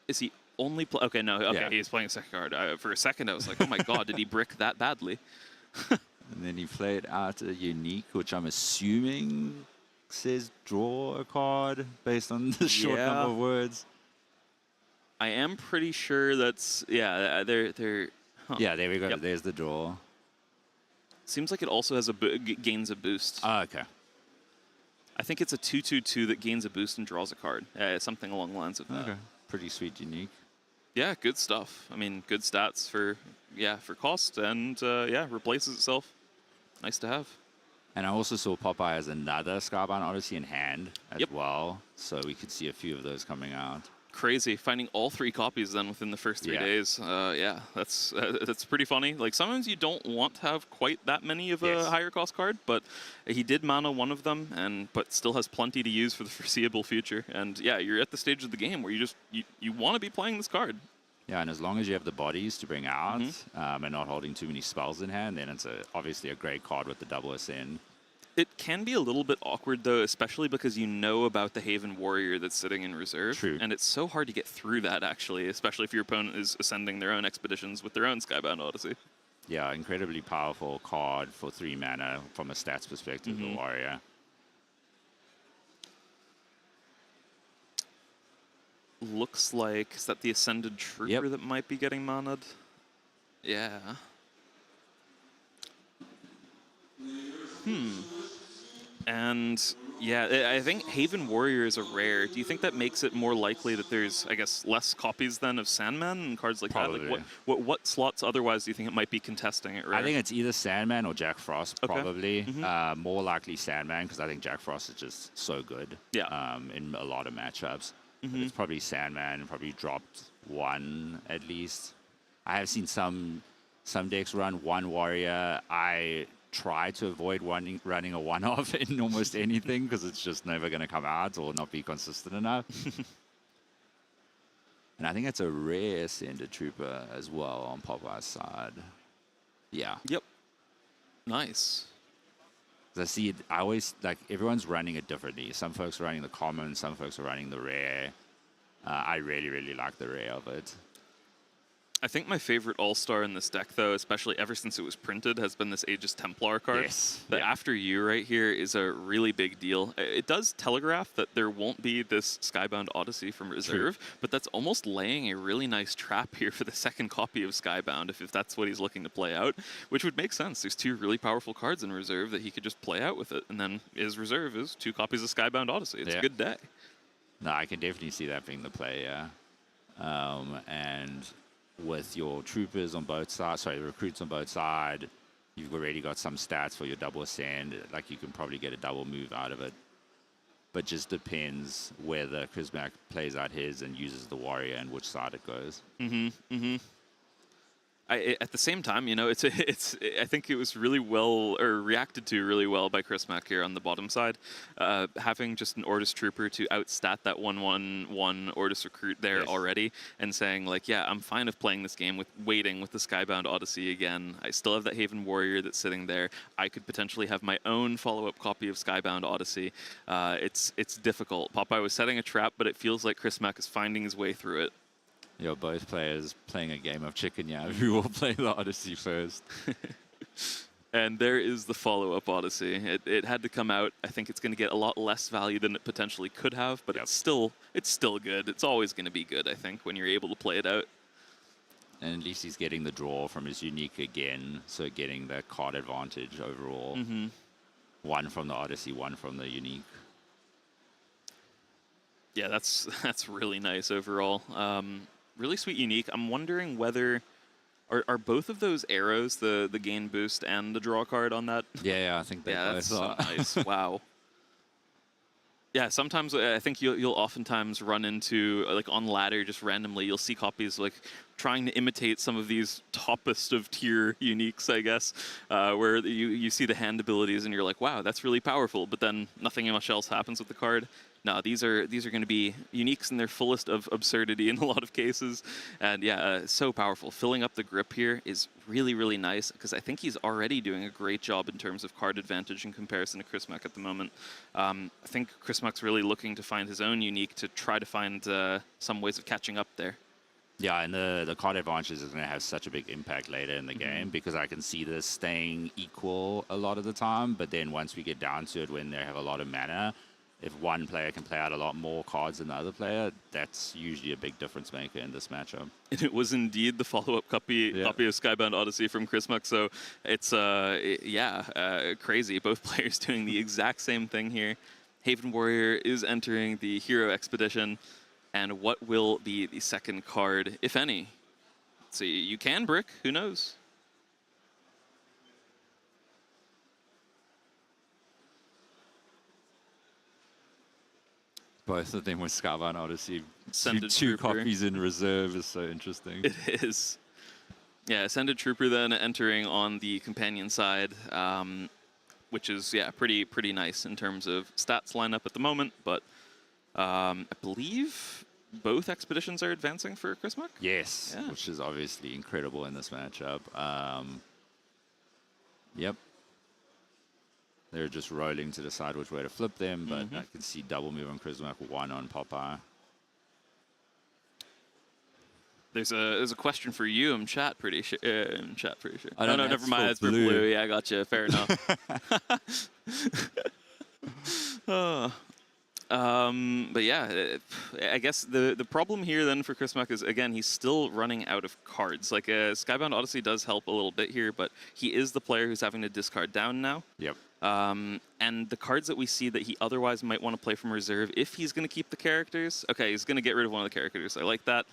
[SPEAKER 2] Is he only okay, no, okay,
[SPEAKER 5] Yeah.
[SPEAKER 2] he's playing a second card. For a second, I was like, oh my god, did he brick that badly?
[SPEAKER 5] And then he played out a unique, which I'm assuming says draw a card based on the short
[SPEAKER 2] Yeah.
[SPEAKER 5] number of words.
[SPEAKER 2] I am pretty sure that's, yeah, they're huh.
[SPEAKER 5] Yeah, there we go.
[SPEAKER 2] Yep.
[SPEAKER 5] There's the draw.
[SPEAKER 2] Seems like it also has gains a boost.
[SPEAKER 5] Oh, okay.
[SPEAKER 2] I think it's a 2/2/2 that gains a boost and draws a card. Something along the lines of that.
[SPEAKER 5] Okay. Pretty sweet unique.
[SPEAKER 2] Yeah, good stuff. I mean, good stats for cost, and yeah, replaces itself. Nice to have.
[SPEAKER 5] And I also saw Popeye as another Skybound Odyssey in hand as
[SPEAKER 2] Yep.
[SPEAKER 5] well. So we could see a few of those coming out.
[SPEAKER 2] Crazy finding all 3 copies then within the first 3
[SPEAKER 5] Yeah.
[SPEAKER 2] days. Yeah, that's pretty funny. Like sometimes you don't want to have quite that many of
[SPEAKER 5] Yes.
[SPEAKER 2] a higher cost card, but he did mana 1 of them, but still has plenty to use for the foreseeable future. And yeah, you're at the stage of the game where you want to be playing this card.
[SPEAKER 5] Yeah, and as long as you have the bodies to bring out and not holding too many spells in hand, then it's obviously a great card with the double Ascend.
[SPEAKER 2] It can be a little bit awkward, though, especially because you know about the Haven Warrior that's sitting in reserve.
[SPEAKER 5] True.
[SPEAKER 2] And it's so hard to get through that, actually, especially if your opponent is ascending their own expeditions with their own Skybound Odyssey.
[SPEAKER 5] Yeah, incredibly powerful card for 3 mana from a stats perspective, the Warrior.
[SPEAKER 2] Looks like, is that the Ascended Trooper that might be getting mana'd? Yeah. And yeah, I think Haven Warrior is a rare. Do you think that makes it more likely that there's, I guess, less copies then of Sandman and cards like
[SPEAKER 5] Probably.
[SPEAKER 2] that? Like what slots otherwise do you think it might be contesting at rare?
[SPEAKER 5] I think it's either Sandman or Jack Frost,
[SPEAKER 2] Okay.
[SPEAKER 5] probably. More likely Sandman, because I think Jack Frost is just so good in a lot of matchups. But it's probably Sandman, probably dropped 1 at least. I have seen some decks run 1 Warrior. I try to avoid running a 1-off in almost anything, because it's just never going to come out or not be consistent enough. And I think it's a rare Ascended Trooper as well on Popeye's side. Yeah.
[SPEAKER 2] Yep. Nice.
[SPEAKER 5] 'Cause I see it, I always, like, everyone's running it differently. Some folks are running the common, some folks are running the rare. I really, really like the rare of it.
[SPEAKER 2] I think my favorite all-star in this deck, though, especially ever since it was printed, has been this Aegis Templar card.
[SPEAKER 5] Yes.
[SPEAKER 2] The After You right here is a really big deal. It does telegraph that there won't be this Skybound Odyssey from Reserve, but that's almost laying a really nice trap here for the second copy of Skybound, if that's what he's looking to play out, which would make sense. There's two really powerful cards in Reserve that he could just play out with it, and then his Reserve is 2 copies of Skybound Odyssey. It's a good day.
[SPEAKER 5] No, I can definitely see that being the play, yeah. And with your troopers on both sides, sorry, recruits on both sides, you've already got some stats for your double ascend. Like, you can probably get a double move out of it. But just depends whether Chrismac plays out his and uses the warrior and which side it goes.
[SPEAKER 2] At the same time, you know, I think it was really well, or reacted to really well by Chrismac here on the bottom side. Having just an Ortis Trooper to outstat that 1/1 Ortis Recruit there already, and saying, like, yeah, I'm fine of playing this game with waiting with the Skybound Odyssey again. I still have that Haven Warrior that's sitting there. I could potentially have my own follow-up copy of Skybound Odyssey. It's difficult. Popeye was setting a trap, but it feels like Chrismac is finding his way through it.
[SPEAKER 5] You're both players playing a game of chicken, yeah. Who will play the Odyssey first?
[SPEAKER 2] And there is the follow-up Odyssey. It had to come out. I think it's going to get a lot less value than it potentially could have, but it's still good. It's always going to be good, I think, when you're able to play it out.
[SPEAKER 5] And at least he's getting the draw from his unique again, so getting the card advantage overall. One from the Odyssey, one from the unique.
[SPEAKER 2] Yeah, that's really nice overall. Really sweet unique. I'm wondering whether are both of those arrows the gain boost and the draw card on that?
[SPEAKER 5] Yeah, I think they both
[SPEAKER 2] that's
[SPEAKER 5] are.
[SPEAKER 2] so nice. Wow. Yeah, sometimes I think you'll oftentimes run into, like, on ladder just randomly, you'll see copies like trying to imitate some of these toppest of tier uniques, I guess, where you see the hand abilities and you're like, wow, that's really powerful, but then nothing much else happens with the card. No, these are going to be uniques in their fullest of absurdity in a lot of cases, and yeah, so powerful. Filling up the grip here is really, really nice, because I think he's already doing a great job in terms of card advantage in comparison to Chrismac at the moment. I think Chrismac's really looking to find his own unique to try to find some ways of catching up there.
[SPEAKER 5] Yeah, and the card advantage is going to have such a big impact later in the game, because I can see this staying equal a lot of the time, but then once we get down to it, when they have a lot of mana, if one player can play out a lot more cards than the other player, that's usually a big difference maker in this matchup.
[SPEAKER 2] And it was indeed the follow-up copy of Skybound Odyssey from Chrismac, so it's, crazy. Both players doing the exact same thing here. Haven Warrior is entering the Hero Expedition, and what will be the second card, if any? So you can brick, who knows?
[SPEAKER 5] Both of them with Skybound Odyssey.
[SPEAKER 2] Ascended
[SPEAKER 5] Two
[SPEAKER 2] Trooper.
[SPEAKER 5] copies in reserve is so interesting.
[SPEAKER 2] It is. Yeah, Ascended Trooper then entering on the companion side, which is, yeah, pretty nice in terms of stats lineup at the moment, but I believe both expeditions are advancing for Chrismac?
[SPEAKER 5] Yes,
[SPEAKER 2] Yeah.
[SPEAKER 5] which is obviously incredible in this matchup. Yep. They're just rolling to decide which way to flip them, but I can see double move on Chrismac, one on Popeye.
[SPEAKER 2] There's a question for you in chat, pretty sure.
[SPEAKER 5] Oh,
[SPEAKER 2] No,
[SPEAKER 5] no,
[SPEAKER 2] never
[SPEAKER 5] that's
[SPEAKER 2] mind.
[SPEAKER 5] for
[SPEAKER 2] That's for
[SPEAKER 5] blue.
[SPEAKER 2] blue. Yeah, I got you. Fair enough. But yeah, I guess the problem here then for Chrismac is, again, he's still running out of cards. Like, Skybound Odyssey does help a little bit here, but he is the player who's having to discard down now.
[SPEAKER 5] Yep.
[SPEAKER 2] And the cards that we see that he otherwise might want to play from reserve, if he's going to keep the characters, okay, he's going to get rid of one of the characters. I like that.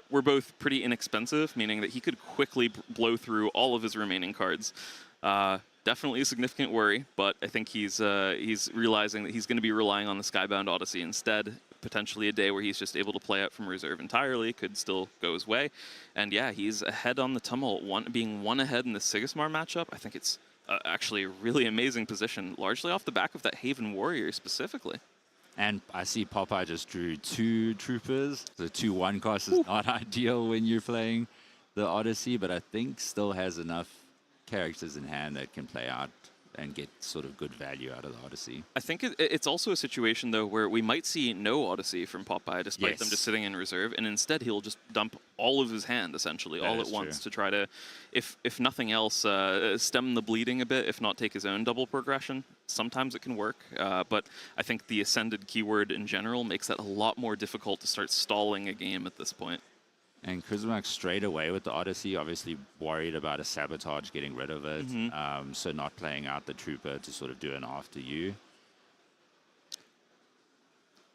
[SPEAKER 2] We're both pretty inexpensive, meaning that he could quickly blow through all of his remaining cards. Definitely a significant worry, but I think he's realizing that he's going to be relying on the Skybound Odyssey instead. Potentially a day where he's just able to play out from reserve entirely could still go his way. And yeah, he's ahead on the Tumult, being one ahead in the Sigismar matchup. I think it's actually a really amazing position, largely off the back of that Haven Warrior specifically.
[SPEAKER 5] And I see Popeye just drew 2 troopers. The 2/1 cost is not ideal when you're playing the Odyssey, but I think still has enough characters in hand that can play out and get sort of good value out of the Odyssey.
[SPEAKER 2] I think it's also a situation, though, where we might see no Odyssey from Popeye, despite them
[SPEAKER 5] Yes.
[SPEAKER 2] just sitting in reserve, and instead he'll just dump all of his hand, essentially,
[SPEAKER 5] That
[SPEAKER 2] all at
[SPEAKER 5] is
[SPEAKER 2] once,
[SPEAKER 5] true.
[SPEAKER 2] to try to, if nothing else, stem the bleeding a bit, if not take his own double progression. Sometimes it can work, but I think the Ascended keyword in general makes that a lot more difficult to start stalling a game at this point.
[SPEAKER 5] And Kuzmak straight away with the Odyssey, obviously worried about a Sabotage getting rid of it, so not playing out the Trooper to sort of do an after you.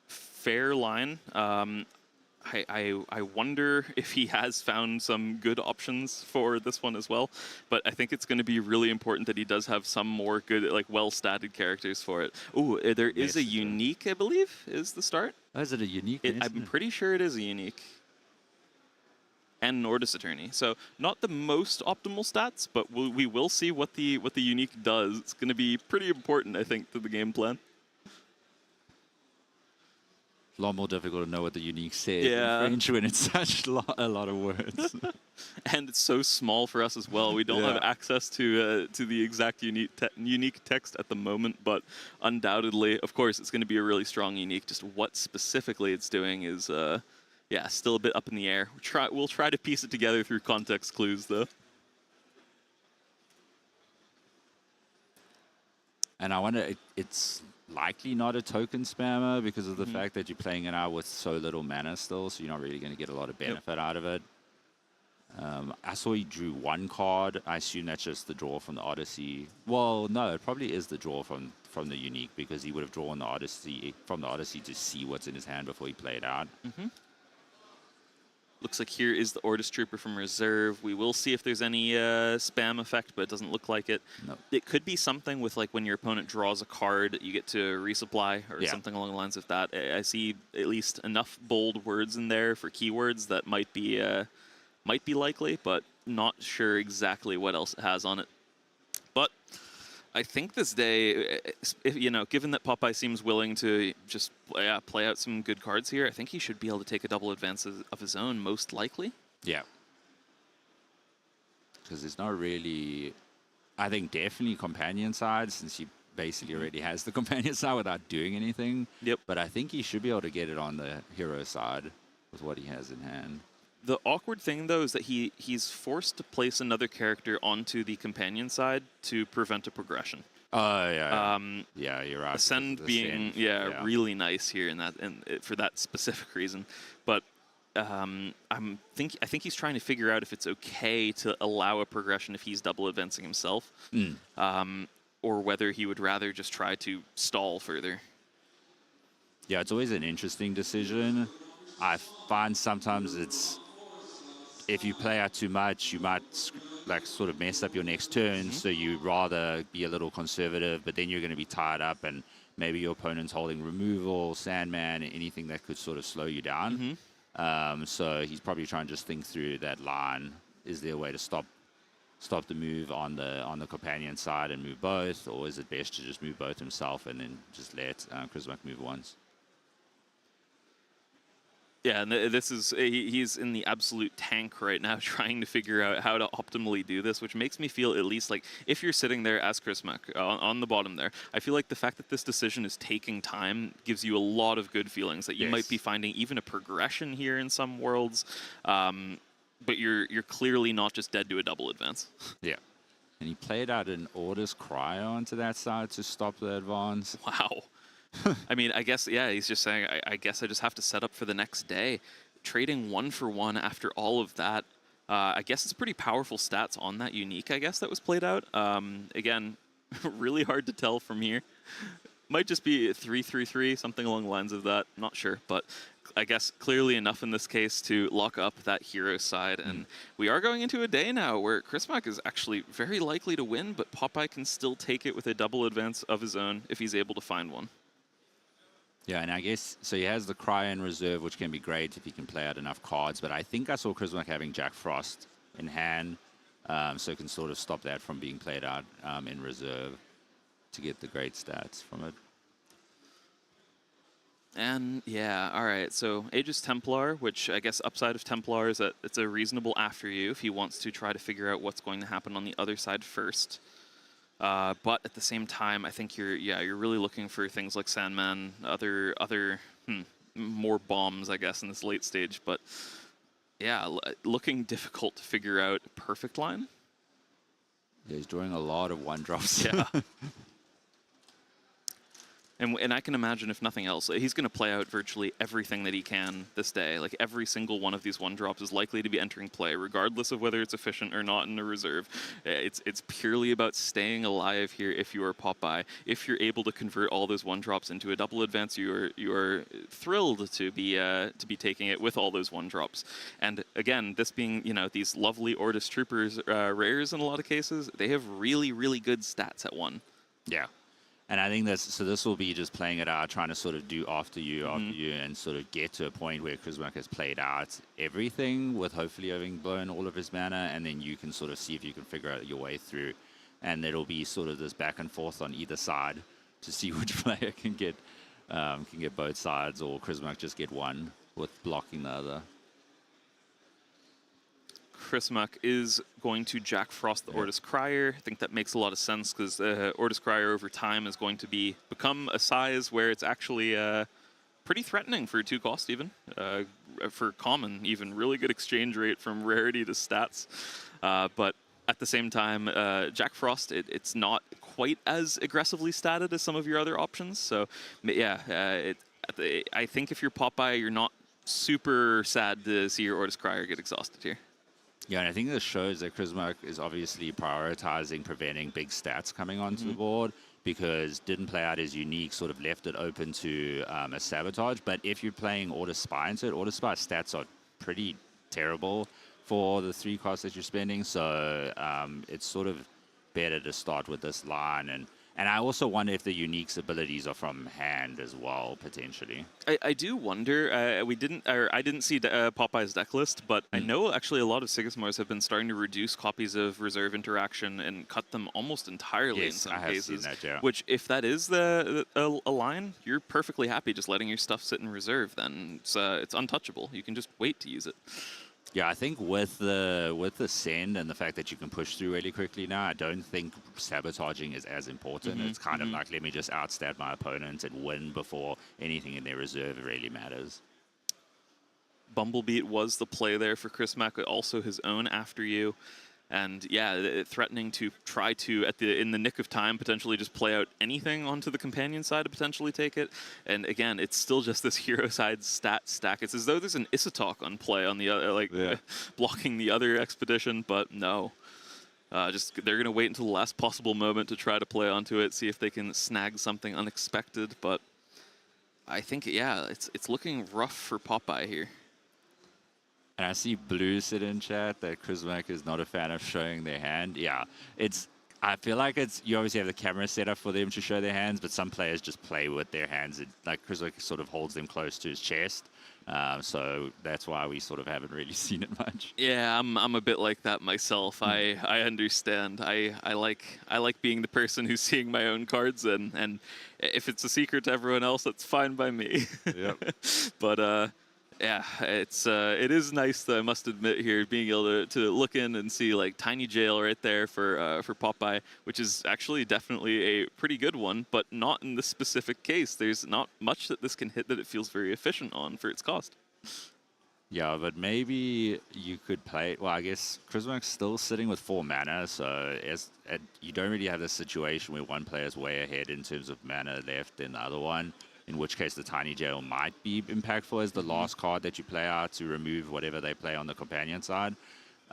[SPEAKER 2] Fair line. I wonder if he has found some good options for this one as well, but I think it's going to be really important that he does have some more good, like, well-statted characters for it. Ooh, there is a
[SPEAKER 5] Messenger.
[SPEAKER 2] unique, I believe, is the start.
[SPEAKER 5] Oh, is it a unique?
[SPEAKER 2] I'm pretty sure it is a unique. And Nordis Attorney. So not the most optimal stats, but we will see what the unique does. It's going to be pretty important, I think, to the game plan.
[SPEAKER 5] A lot more difficult to know what the unique says
[SPEAKER 2] Yeah.
[SPEAKER 5] in French when it's such a lot of words.
[SPEAKER 2] And it's so small for us as well. We don't have access to the exact unique text at the moment, but undoubtedly, of course, it's going to be a really strong unique. Just what specifically it's doing is, still a bit up in the air. We'll try to piece it together through context clues, though.
[SPEAKER 5] And I wonder, it's likely not a token spammer because of the fact that you're playing it out with so little mana still, so you're not really going to get a lot of benefit out of it. I saw he drew one card. I assume that's just the draw from the Odyssey. Well, no, it probably is the draw from the unique because he would have drawn the Odyssey from the Odyssey to see what's in his hand before he played out.
[SPEAKER 2] Looks like here is the Ordis Trooper from reserve. We will see if there's any spam effect, but it doesn't look like it.
[SPEAKER 5] No.
[SPEAKER 2] It could be something with, like, when your opponent draws a card, you get to resupply or something along the lines of that. I see at least enough bold words in there for keywords that might be likely, but not sure exactly what else it has on it. But I think this day, given that Popeye seems willing to just play out some good cards here, I think he should be able to take a double advance of his own, most likely.
[SPEAKER 5] Yeah. Because there's not really, I think definitely companion side, since he basically already has the companion side without doing anything.
[SPEAKER 2] Yep.
[SPEAKER 5] But I think he should be able to get it on the hero side with what he has in hand.
[SPEAKER 2] The awkward thing, though, is that he's forced to place another character onto the companion side to prevent a progression.
[SPEAKER 5] Oh, yeah. Yeah, you're right.
[SPEAKER 2] Ascend being really nice here in that, and for that specific reason. But I think he's trying to figure out if it's okay to allow a progression if he's double advancing himself, or whether he would rather just try to stall further.
[SPEAKER 5] Yeah, it's always an interesting decision. I find sometimes if you play out too much, you might sort of mess up your next turn. So you'd rather be a little conservative, but then you're going to be tied up, and maybe your opponent's holding removal, Sandman, anything that could sort of slow you down. So he's probably trying to just think through that line. Is there a way to stop the move on the companion side and move both, or is it best to just move both himself and then just let Krizmak move once?
[SPEAKER 2] Yeah, and he's in the absolute tank right now, trying to figure out how to optimally do this, which makes me feel at least like if you're sitting there as Krizmak on the bottom there, I feel like the fact that this decision is taking time gives you a lot of good feelings that you might be finding even a progression here in some worlds, but you're clearly not just dead to a double advance.
[SPEAKER 5] Yeah. And he played out an Ordis Cryo onto that side to stop the advance.
[SPEAKER 2] Wow. I mean, I guess, he's just saying, I guess I just have to set up for the next day. Trading 1-for-1 after all of that, I guess it's pretty powerful stats on that unique, I guess, that was played out. Again, really hard to tell from here. Might just be 3-3-3, something along the lines of that. Not sure, but I guess clearly enough in this case to lock up that hero side. And we are going into a day now where Krizmak is actually very likely to win, but Popeye can still take it with a double advance of his own if he's able to find one.
[SPEAKER 5] Yeah, and I guess, so he has the Cryo in reserve, which can be great if he can play out enough cards, but I think I saw Krizmak having Jack Frost in hand, so it can sort of stop that from being played out in reserve to get the great stats from it.
[SPEAKER 2] And yeah, all right, so Aegis Templar, which I guess upside of Templar is that it's a reasonable after you if he wants to try to figure out what's going to happen on the other side first. But at the same time, I think you're really looking for things like Sandman, other more bombs, I guess, in this late stage. But yeah, looking difficult to figure out a perfect line.
[SPEAKER 5] Yeah, he's drawing a lot of one drops.
[SPEAKER 2] Yeah. And I can imagine, if nothing else, he's going to play out virtually everything that he can this day. Like, every single one of these one-drops is likely to be entering play, regardless of whether it's efficient or not in a reserve. It's purely about staying alive here if you are Popeye. If you're able to convert all those one-drops into a double advance, you are thrilled to be taking it with all those one-drops. And again, this being, these lovely Ortis Troopers rares in a lot of cases, they have really, really good stats at 1.
[SPEAKER 5] Yeah. And I think this will be just playing it out, trying to sort of do after you, and sort of get to a point where Chrismark has played out everything with hopefully having blown all of his mana, and then you can sort of see if you can figure out your way through. And it'll be sort of this back and forth on either side to see which player can get both sides, or Chrismark just get one with blocking the other.
[SPEAKER 2] Chrismuck is going to Jack Frost the Ortis Crier. I think that makes a lot of sense because Ortis Crier over time is going to become a size where it's actually pretty threatening for 2 cost even. For common, even really good exchange rate from rarity to stats. But at the same time, Jack Frost, it's not quite as aggressively statted as some of your other options. So yeah, I think if you're Popeye, you're not super sad to see your Ortis Crier get exhausted here.
[SPEAKER 5] Yeah, and I think this shows that Chrismark is obviously prioritizing preventing big stats coming onto the board, because didn't play out his unique, sort of left it open to a sabotage. But if you're playing Ortis Spy into it, Ortis Spy stats are pretty terrible for the 3 costs that you're spending. So it's sort of better to start with this line. And I also wonder if the unique's abilities are from hand as well, potentially.
[SPEAKER 2] I do wonder. I didn't see Popeye's deck list, but I know actually a lot of Sigismars have been starting to reduce copies of reserve interaction and cut them almost entirely in some cases.
[SPEAKER 5] Seen that, yeah.
[SPEAKER 2] Which, if that is a line, you're perfectly happy just letting your stuff sit in reserve. Then it's untouchable. You can just wait to use it.
[SPEAKER 5] Yeah, I think with the send and the fact that you can push through really quickly now, I don't think sabotaging is as important. It's kind of like, let me just outstat my opponent and win before anything in their reserve really matters.
[SPEAKER 2] Bumblebeat was the play there for Chrismack, also his own after you. And yeah, threatening to try to, in the nick of time, potentially just play out anything onto the companion side to potentially take it. And again, it's still just this hero side stat stack. It's as though there's an Isatok on play on the other, blocking the other expedition, but no. They're going to wait until the last possible moment to try to play onto it, see if they can snag something unexpected. But I think, yeah, it's looking rough for Popeye here.
[SPEAKER 5] And I see Blue sit in chat that Chrismark is not a fan of showing their hand. Yeah, I feel like you obviously have the camera set up for them to show their hands, but some players just play with their hands. Like Chrismark sort of holds them close to his chest. So that's why we sort of haven't really seen it much.
[SPEAKER 2] Yeah, I'm a bit like that myself. I understand. I like being the person who's seeing my own cards, and if it's a secret to everyone else, that's fine by me.
[SPEAKER 3] Yep.
[SPEAKER 2] But yeah, it is nice, though, I must admit, here being able to look in and see like Tiny Jail right there for Popeye, which is actually definitely a pretty good one, but not in this specific case. There's not much that this can hit that it feels very efficient on for its cost.
[SPEAKER 5] Yeah, but maybe you could play. Well, I guess Chrismark's still sitting with 4 mana, so you don't really have this situation where one player is way ahead in terms of mana left than the other one. In which case, the Tiny Jail might be impactful as the last card that you play out to remove whatever they play on the companion side.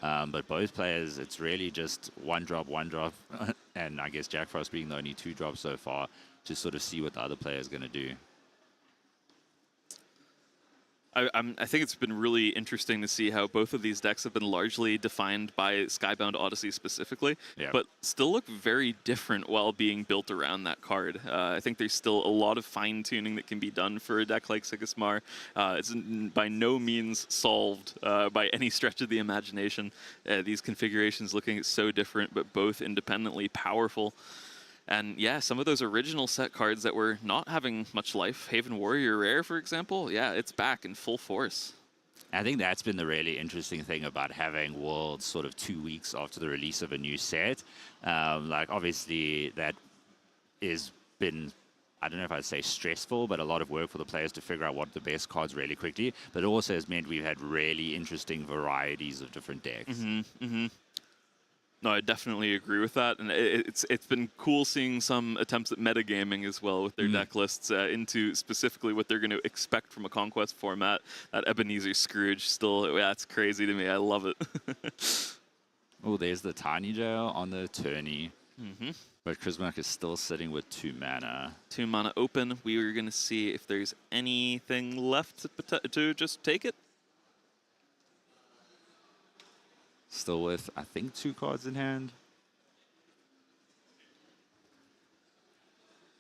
[SPEAKER 5] But both players, it's really just one drop, and I guess Jack Frost being the only 2 drops so far to sort of see what the other player is going to do.
[SPEAKER 2] I think it's been really interesting to see how both of these decks have been largely defined by Skybound Odyssey specifically, but still look very different while being built around that card. I think there's still a lot of fine-tuning that can be done for a deck like Sigismar. It's by no means solved by any stretch of the imagination. These configurations looking so different, but both independently powerful. And yeah, some of those original set cards that were not having much life, Haven Warrior Rare, for example, yeah, it's back in full force.
[SPEAKER 5] I think that's been the really interesting thing about having Worlds sort of 2 weeks after the release of a new set. Like, obviously, that has been, I don't know if I'd say stressful, but a lot of work for the players to figure out what the best cards really quickly. But it also has meant we've had really interesting varieties of different decks.
[SPEAKER 2] No, I definitely agree with that, and it's been cool seeing some attempts at metagaming as well with their deck lists into specifically what they're going to expect from a Conquest format. That Ebenezer Scrooge still, that's crazy to me. I love it.
[SPEAKER 5] Oh, there's the Tiny Jail on the tourney. But Chrismark is still sitting with 2 mana.
[SPEAKER 2] 2 mana open. We are going to see if there's anything left to just take it.
[SPEAKER 5] Still with, I think, 2 cards in hand.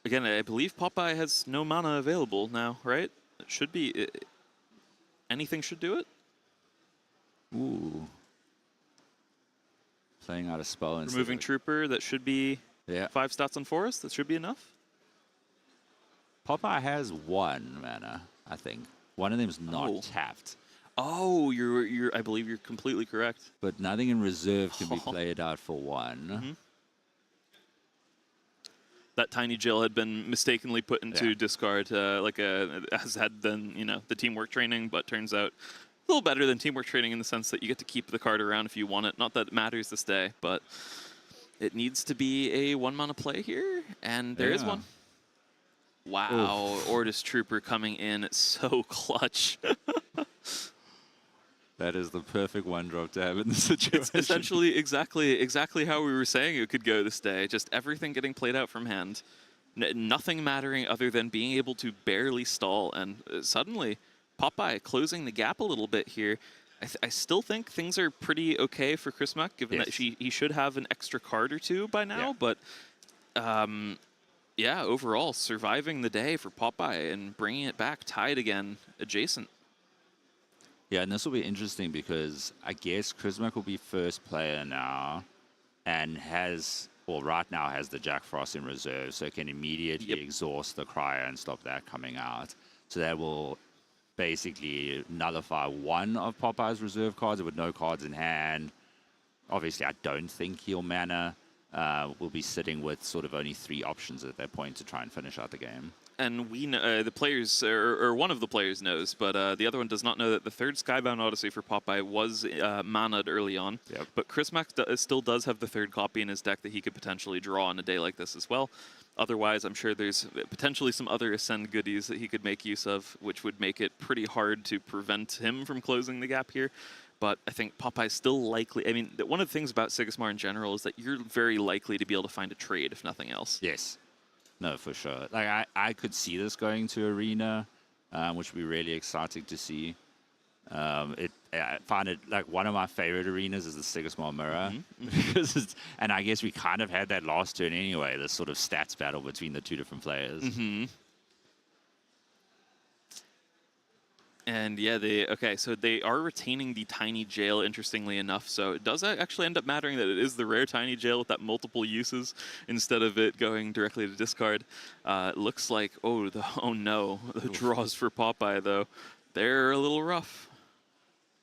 [SPEAKER 2] Again, I believe Popeye has no mana available now, right? It should be... anything should do it?
[SPEAKER 5] Ooh. Playing out a spell instead
[SPEAKER 2] Removing
[SPEAKER 5] of
[SPEAKER 2] Trooper, that should be 5 stats on Forest. That should be enough.
[SPEAKER 5] Popeye has 1 mana, I think. One of them is not tapped.
[SPEAKER 2] Oh, I believe you're completely correct.
[SPEAKER 5] But nothing in reserve can be played out for 1.
[SPEAKER 2] That Tiny Jill had been mistakenly put into discard, as had been, the teamwork training, but turns out a little better than teamwork training in the sense that you get to keep the card around if you want it. Not that it matters this day, but it needs to be a 1 mana play here, and there is one. Wow, Ortis Trooper coming in so clutch.
[SPEAKER 5] That is the perfect 1-drop to have in this situation.
[SPEAKER 2] It's essentially exactly how we were saying it could go this day. Just everything getting played out from hand. Nothing mattering other than being able to barely stall. And suddenly, Popeye closing the gap a little bit here. I still think things are pretty okay for Chrismark, given that he should have an extra card or 2 by now. But overall, surviving the day for Popeye and bringing it back tied again, adjacent.
[SPEAKER 5] Yeah, and this will be interesting because I guess Chrismark will be first player now and right now has the Jack Frost in reserve, so it can immediately exhaust the Crier and stop that coming out. So that will basically nullify 1 of Popeye's reserve cards with no cards in hand. Obviously, I don't think he'll mana. We'll be sitting with sort of only 3 options at that point to try and finish out the game.
[SPEAKER 2] And we know, the players, or one of the players knows, but the other one does not know that the 3rd Skybound Odyssey for Popeye was mana'd early on. But Chrismark still does have the 3rd copy in his deck that he could potentially draw on a day like this as well. Otherwise, I'm sure there's potentially some other Ascend goodies that he could make use of, which would make it pretty hard to prevent him from closing the gap here. But I think Popeye's still likely. I mean, one of the things about Sigismar in general is that you're very likely to be able to find a trade, if nothing else.
[SPEAKER 5] Yes. No, for sure. Like, I could see this going to Arena, which would be really exciting to see. I find it, like, one of my favorite arenas is the Sigismar Mirror. And I guess we kind of had that last turn anyway, this sort of stats battle between the 2 different players.
[SPEAKER 2] And so they are retaining the Tiny Jail, interestingly enough. So it does actually end up mattering that it is the rare Tiny Jail with that multiple uses instead of it going directly to discard. It looks like, the draws for Popeye, though, they're a little rough.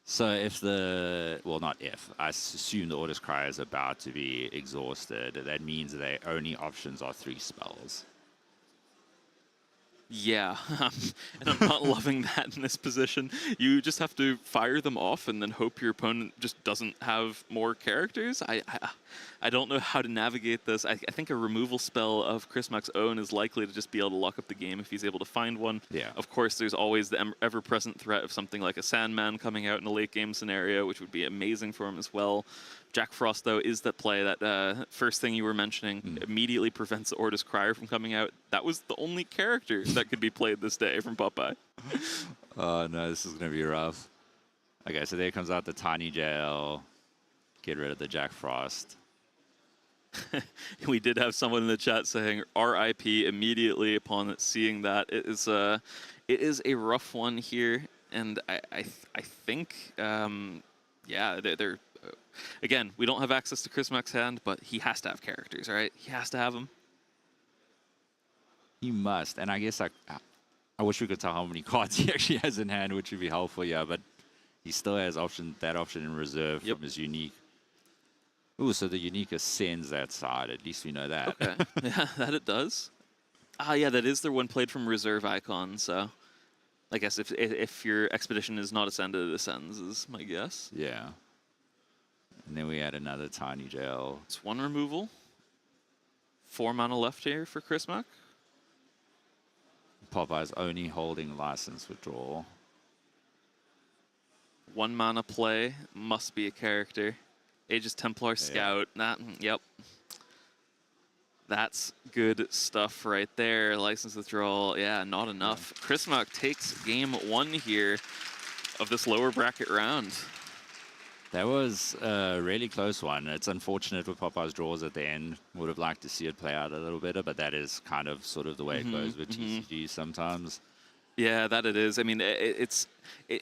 [SPEAKER 5] So I assume the Ortis Crier is about to be exhausted. That means their only options are 3 spells.
[SPEAKER 2] Yeah, and I'm not loving that in this position. You just have to fire them off and then hope your opponent just doesn't have more characters. I don't know how to navigate this. I think a removal spell of Chrismark's own is likely to just be able to lock up the game if he's able to find one.
[SPEAKER 5] Yeah.
[SPEAKER 2] Of course, there's always the ever-present threat of something like a Sandman coming out in a late-game scenario, which would be amazing for him as well. Jack Frost, though, is that play. That first thing you were mentioning immediately prevents the Ortis Crier from coming out. That was the only character that could be played this day from Popeye.
[SPEAKER 5] Oh, no, this is going to be rough. Okay, so there comes out the Tiny Jail. Get rid of the Jack Frost.
[SPEAKER 2] We did have someone in the chat saying RIP immediately upon seeing that. It is a rough one here, and I think, they're again, we don't have access to Chrismark's hand, but he has to have characters, right? He has to have them.
[SPEAKER 5] He must, and I guess I wish we could tell how many cards he actually has in hand, which would be helpful, yeah, but he still has that option in reserve from his unique. Ooh, so the unique ascends that side. At least we know that.
[SPEAKER 2] Okay. Yeah, that it does. Ah, yeah, that is their one played from reserve icon. So I guess if your expedition is not ascended, it ascends, is my guess.
[SPEAKER 5] Yeah. And then we add another tiny jail.
[SPEAKER 2] It's 1 removal. 4 mana left here for Chrismac.
[SPEAKER 5] Popeye's only holding license withdrawal.
[SPEAKER 2] 1 mana play, must be a character. Aegis Templar Scout. Yep. That's good stuff right there. License withdrawal, yeah, not enough. Chrismac takes game 1 here of this lower bracket round.
[SPEAKER 5] That was a really close one. It's unfortunate with Popeye's draws at the end. Would have liked to see it play out a little better, but that is kind of sort of the way it goes with TCG sometimes.
[SPEAKER 2] Yeah, that it is. I mean,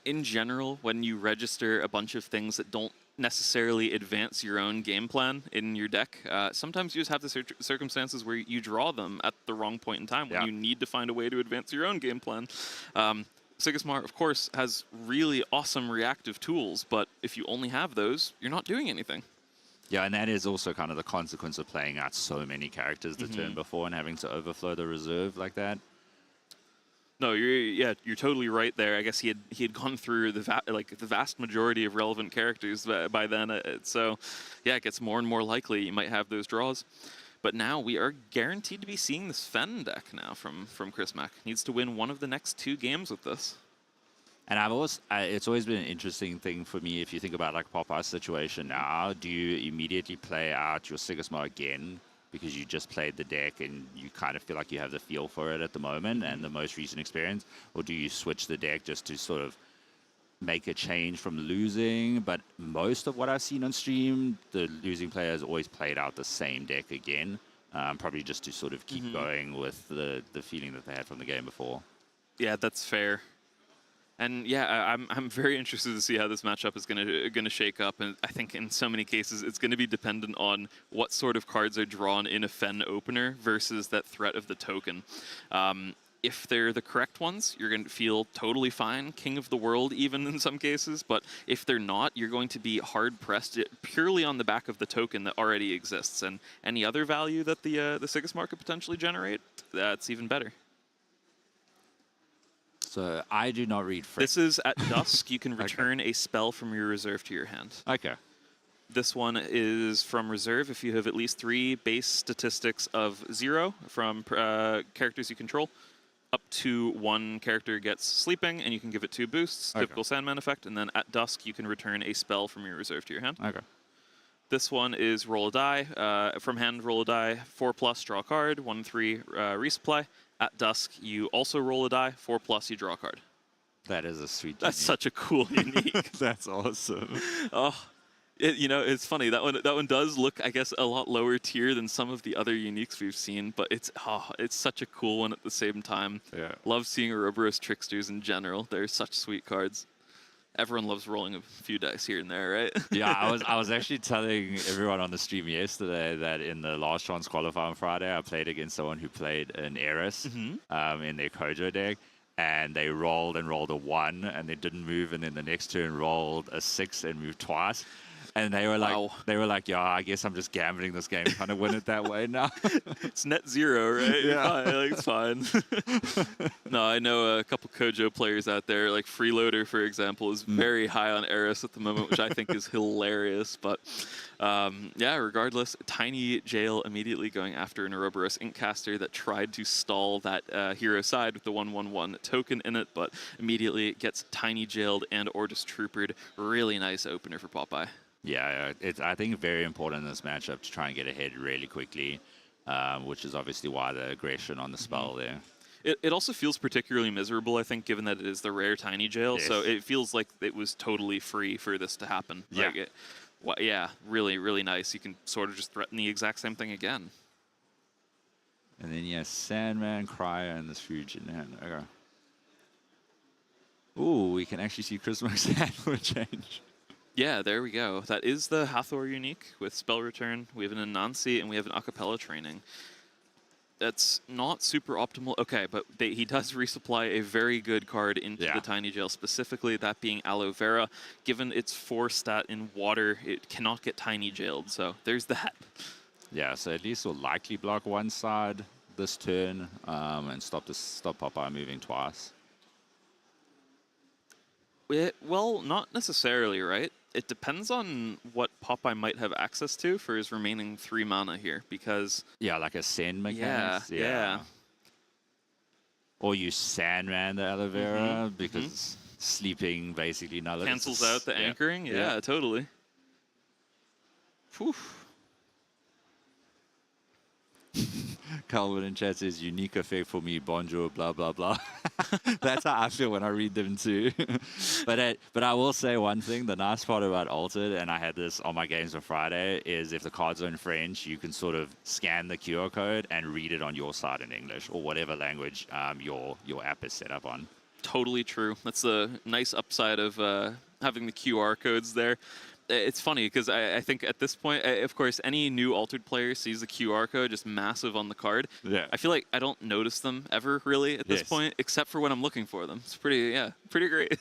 [SPEAKER 2] in general, when you register a bunch of things that don't necessarily advance your own game plan in your deck, sometimes you just have the circumstances where you draw them at the wrong point in time when you need to find a way to advance your own game plan. Sigismar, of course, has really awesome reactive tools, but if you only have those, you're not doing anything.
[SPEAKER 5] Yeah, and that is also kind of the consequence of playing out so many characters the turn before and having to overflow the reserve like that.
[SPEAKER 2] No, you're totally right there. I guess he had gone through the vast majority of relevant characters by then. So, yeah, it gets more and more likely you might have those draws. But now we are guaranteed to be seeing this Fen deck now from Chrismac. Needs to win one of the next 2 games with this.
[SPEAKER 5] And it's always been an interesting thing for me if you think about like Popeye's situation now. Do you immediately play out your Sigismar again because you just played the deck and you kind of feel like you have the feel for it at the moment and the most recent experience? Or do you switch the deck just to sort of make a change from losing? But most of what I've seen on stream, the losing players always played out the same deck again, probably just to sort of keep going with the feeling that they had from the game before.
[SPEAKER 2] Yeah, that's fair. And yeah, I'm very interested to see how this matchup is gonna shake up. And I think in so many cases it's going to be dependent on what sort of cards are drawn in a Fen opener versus that threat of the token. If they're the correct ones, you're going to feel totally fine, king of the world even in some cases. But if they're not, you're going to be hard-pressed purely on the back of the token that already exists. And any other value that the Sigismar could potentially generate, that's even better.
[SPEAKER 5] So I do not read French.
[SPEAKER 2] This is at dusk. You can return a spell from your reserve to your hand.
[SPEAKER 5] Okay.
[SPEAKER 2] This one is from reserve if you have at least 3 base statistics of 0 from characters you control. Up to 1 character gets sleeping, and you can give it 2 boosts, typical Sandman effect, and then at dusk you can return a spell from your reserve to your hand.
[SPEAKER 5] Okay.
[SPEAKER 2] This one is roll a die. From hand, roll a die, 4+, draw a card, 1/3 resupply. At dusk, you also roll a die, 4+, you draw a card.
[SPEAKER 5] That is a sweet
[SPEAKER 2] That's
[SPEAKER 5] unique.
[SPEAKER 2] such a cool unique.
[SPEAKER 5] That's awesome.
[SPEAKER 2] Oh, it's funny. That one does look, I guess, a lot lower tier than some of the other uniques we've seen, but it's such a cool one at the same time.
[SPEAKER 5] Yeah.
[SPEAKER 2] Love seeing Ouroboros Tricksters in general. They're such sweet cards. Everyone loves rolling a few dice here and there, right?
[SPEAKER 5] Yeah, I was actually telling everyone on the stream yesterday that in the last chance qualifier on Friday, I played against someone who played an Eris in their Kojo deck, and they rolled a 1 and they didn't move, and then the next turn rolled a 6 and moved twice. And they were like, yeah, I guess I'm just gambling this game, kind of win it that way now.
[SPEAKER 2] It's net 0, right?
[SPEAKER 5] Yeah.
[SPEAKER 2] It's fine. No, I know a couple Kojo players out there, like Freeloader, for example, is very high on Eris at the moment, which I think is hilarious. But yeah, regardless, Tiny Jail immediately going after an Ouroboros Inkcaster that tried to stall that hero side with the 1/1/1 token in it, but immediately it gets Tiny Jailed and or just Troopered. Really nice opener for Popeye.
[SPEAKER 5] Yeah, it's, I think, very important in this matchup to try and get ahead really quickly, which is obviously why the aggression on the spell there.
[SPEAKER 2] It also feels particularly miserable, I think, given that it is the rare Tiny Jail.
[SPEAKER 5] Yes.
[SPEAKER 2] So it feels like it was totally free for this to happen.
[SPEAKER 5] Yeah.
[SPEAKER 2] Like yeah, really, really nice. You can sort of just threaten the exact same thing again.
[SPEAKER 5] And then, yeah, Sandman, Crier, and this Fusion hand. Okay. Ooh, we can actually see Christmas hand for change.
[SPEAKER 2] Yeah, there we go. That is the Hathor unique with Spell Return. We have an Anansi, and we have an Acapella Training. That's not super optimal. Okay, but he does resupply a very good card into the Tiny Jail, specifically that being Aloe Vera. Given its 4 stat in water, it cannot get Tiny Jailed, so there's that.
[SPEAKER 5] Yeah, so at least we'll likely block one side this turn and stop Popeye moving twice.
[SPEAKER 2] Well, not necessarily, right? It depends on what Popeye might have access to for his remaining 3 mana here, because...
[SPEAKER 5] Yeah, like a sand mechanics.
[SPEAKER 2] Yeah.
[SPEAKER 5] Or you Sandman the Aloe Vera, because sleeping basically nullifies.
[SPEAKER 2] Cancels out the anchoring? Yeah, totally. Whew.
[SPEAKER 5] Calvin in chat says, unique effect for me, bonjour, blah, blah, blah. That's how I feel when I read them too. But I will say one thing, the nice part about Altered, and I had this on my games on Friday, is if the cards are in French, you can sort of scan the QR code and read it on your side in English, or whatever language your app is set up on.
[SPEAKER 2] Totally true. That's the nice upside of having the QR codes there. It's funny because I think at this point, of course, any new Altered player sees the QR code just massive on the card.
[SPEAKER 5] Yeah.
[SPEAKER 2] I feel like I don't notice them ever really at this point, except for when I'm looking for them. It's pretty great.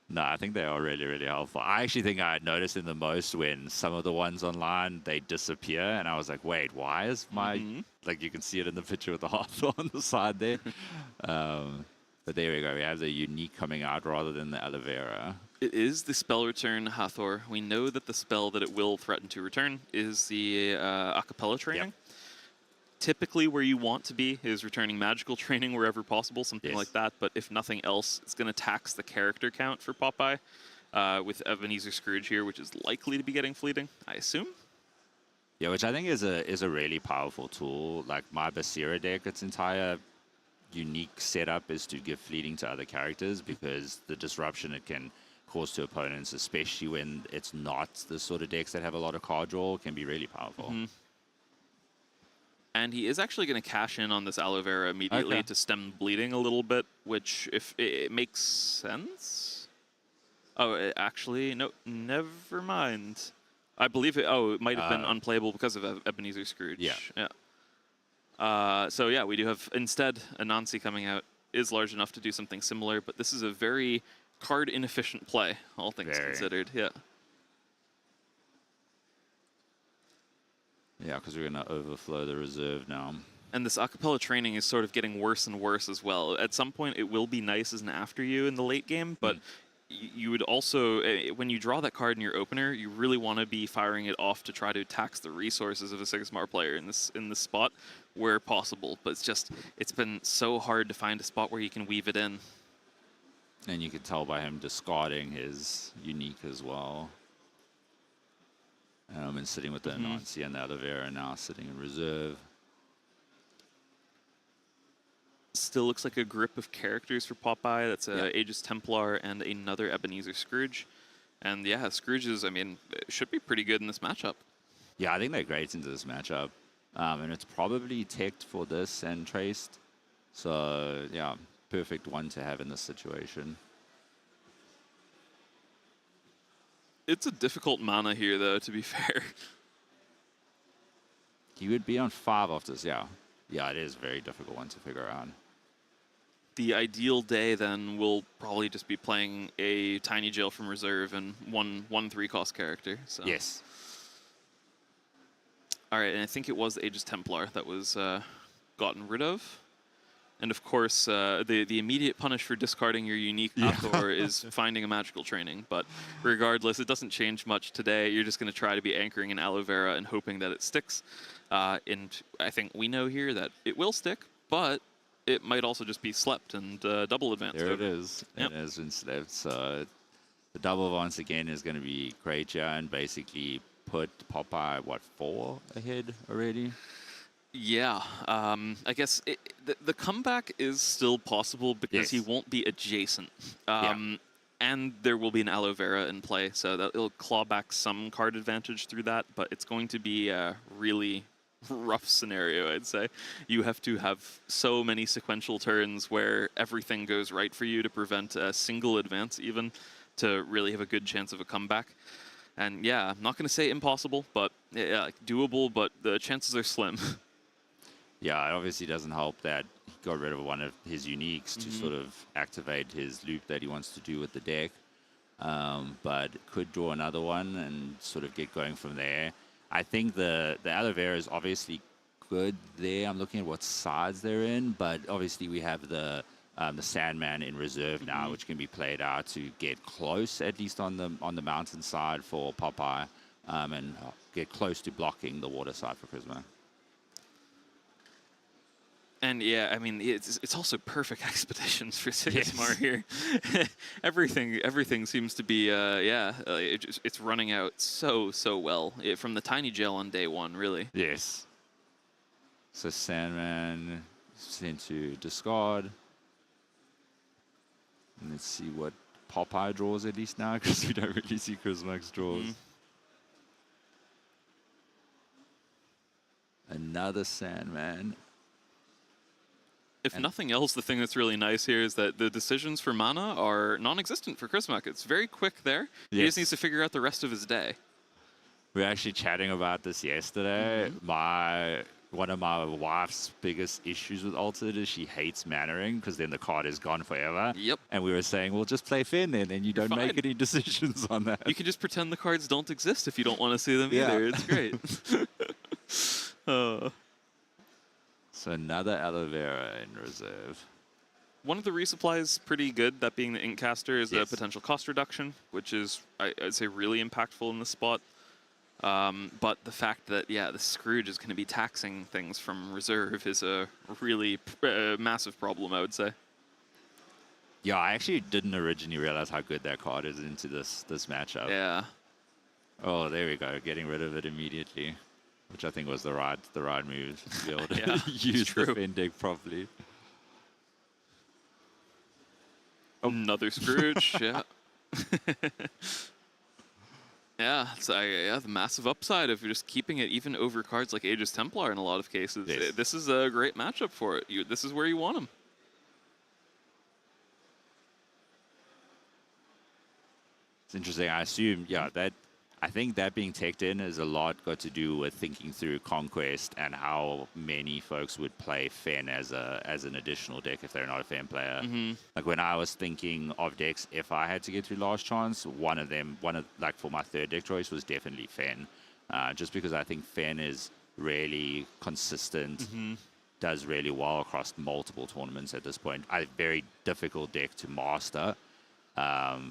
[SPEAKER 5] No, I think they are really, really helpful. I actually think I noticed them the most when some of the ones online, they disappear. And I was like, wait, why is my... Like, you can see it in the picture with the heart on the side there. But there we go. We have the unique coming out rather than the Aloe Vera.
[SPEAKER 2] It is the spell return Hathor. We know that the spell that it will threaten to return is the Acapella training.
[SPEAKER 5] Yep.
[SPEAKER 2] Typically where you want to be is returning magical training wherever possible, something like that. But if nothing else, it's going to tax the character count for Popeye with Ebenezer Scrooge here, which is likely to be getting fleeting, I assume.
[SPEAKER 5] Yeah, which I think is a really powerful tool. Like my Basira deck, its entire unique setup is to give fleeting to other characters because the disruption it can cause to opponents, especially when it's not the sort of decks that have a lot of card draw, can be really powerful.
[SPEAKER 2] And he is actually going to cash in on this Aloe Vera immediately to stem bleeding a little bit, which, if it makes sense... Oh, actually, no, never mind. I believe it might have been unplayable because of Ebenezer Scrooge. So yeah, we do have, instead, Anansi coming out is large enough to do something similar, but this is a very card inefficient play, all things considered. Yeah,
[SPEAKER 5] because we're going to overflow the reserve now.
[SPEAKER 2] And this acapella training is sort of getting worse and worse as well. At some point, it will be nice as an after you in the late game, but you would also, when you draw that card in your opener, you really want to be firing it off to try to tax the resources of a Sigmar player in this spot where possible. But it's been so hard to find a spot where you can weave it in.
[SPEAKER 5] And you can tell by him discarding his unique as well. And sitting with the Anansi and the Aloe Vera now sitting in reserve.
[SPEAKER 2] Still looks like a grip of characters for Popeye. That's a Aegis Templar and another Ebenezer Scrooge. And yeah, Scrooges, I mean, should be pretty good in this matchup.
[SPEAKER 5] Yeah, I think they're great into this matchup. And it's probably teched for this and traced. So yeah, perfect one to have in this situation.
[SPEAKER 2] It's a difficult mana here, though, to be fair.
[SPEAKER 5] He would be on 5 after this, yeah. Yeah, it is a very difficult one to figure out.
[SPEAKER 2] The ideal day, then, will probably just be playing a Tiny Jail from reserve and one 3-cost character. So.
[SPEAKER 5] Yes.
[SPEAKER 2] All right, and I think it was the Aegis Templar that was gotten rid of. And of course, the immediate punish for discarding your unique Hathor is finding a magical training. But regardless, it doesn't change much today. You're just going to try to be anchoring an Aloe Vera and hoping that it sticks. And I think we know here that it will stick, but it might also just be slept and double advanced.
[SPEAKER 5] There it is. Yep. It has been slept. So the double once again is going to be great, and basically put Popeye, 4 ahead already?
[SPEAKER 2] Yeah, I guess the comeback is still possible because he won't be adjacent. And there will be an Aloe Vera in play, so that it'll claw back some card advantage through that, but it's going to be a really rough scenario, I'd say. You have to have so many sequential turns where everything goes right for you to prevent a single advance even to really have a good chance of a comeback. And yeah, I'm not going to say impossible, but like doable, but the chances are slim.
[SPEAKER 5] Yeah, it obviously doesn't help that he got rid of one of his uniques to sort of activate his loop that he wants to do with the deck. But could draw another one and sort of get going from there. I think the A.W.O.L is obviously good there. I'm looking at what sides they're in, but obviously we have the Sandman in reserve now, which can be played out to get close, at least on the mountain side for Popeye, and get close to blocking the water side for Prisma.
[SPEAKER 2] And yeah, I mean, it's also perfect expeditions for Sigismar
[SPEAKER 5] Yes.
[SPEAKER 2] here. everything seems to be it's running out so well from the tiny jail on day one, really.
[SPEAKER 5] Yes. So Sandman sent to discard. And let's see what Popeye draws at least now, because we don't really see Chrismax draws. Another Sandman.
[SPEAKER 2] If nothing else, the thing that's really nice here is that the decisions for mana are non-existent for Chrismac. It's very quick there. He just needs to figure out the rest of his day.
[SPEAKER 5] We were actually chatting about this yesterday. One of my wife's biggest issues with Altered is she hates mannering because then the card is gone forever.
[SPEAKER 2] Yep.
[SPEAKER 5] And we were saying, well, just play Finn then, and you don't make
[SPEAKER 2] fine.
[SPEAKER 5] any decisions on that.
[SPEAKER 2] You can just pretend the cards don't exist if you don't want to see them
[SPEAKER 5] Yeah.
[SPEAKER 2] either. It's great.
[SPEAKER 5] So another A.W.O.L in reserve.
[SPEAKER 2] One of the resupplies pretty good, that being the Inkcaster, is a
[SPEAKER 5] Yes.
[SPEAKER 2] potential cost reduction, which is, I'd say, really impactful in this spot. But the fact that, the Scrooge is going to be taxing things from reserve is a really massive problem, I would say.
[SPEAKER 5] Yeah, I actually didn't originally realize how good that card is into this matchup.
[SPEAKER 2] Yeah.
[SPEAKER 5] Oh, there we go. Getting rid of it immediately, which I think was the right move to be able to
[SPEAKER 2] Yeah,
[SPEAKER 5] use
[SPEAKER 2] true.
[SPEAKER 5] the Finn deck properly.
[SPEAKER 2] Another Scrooge, yeah. Yeah, it's the massive upside of just keeping it even over cards like Aegis Templar in a lot of cases.
[SPEAKER 5] Yes.
[SPEAKER 2] This is a great matchup for it. This is where you want them.
[SPEAKER 5] It's interesting. I assume, I think that being teched in is a lot got to do with thinking through Conquest and how many folks would play Fen as an additional deck if they're not a Fen player. Like when I was thinking of decks, if I had to get through Last Chance, one of for my third deck choice was definitely Fen, just because I think Fen is really consistent, does really well across multiple tournaments at this point. A very difficult deck to master.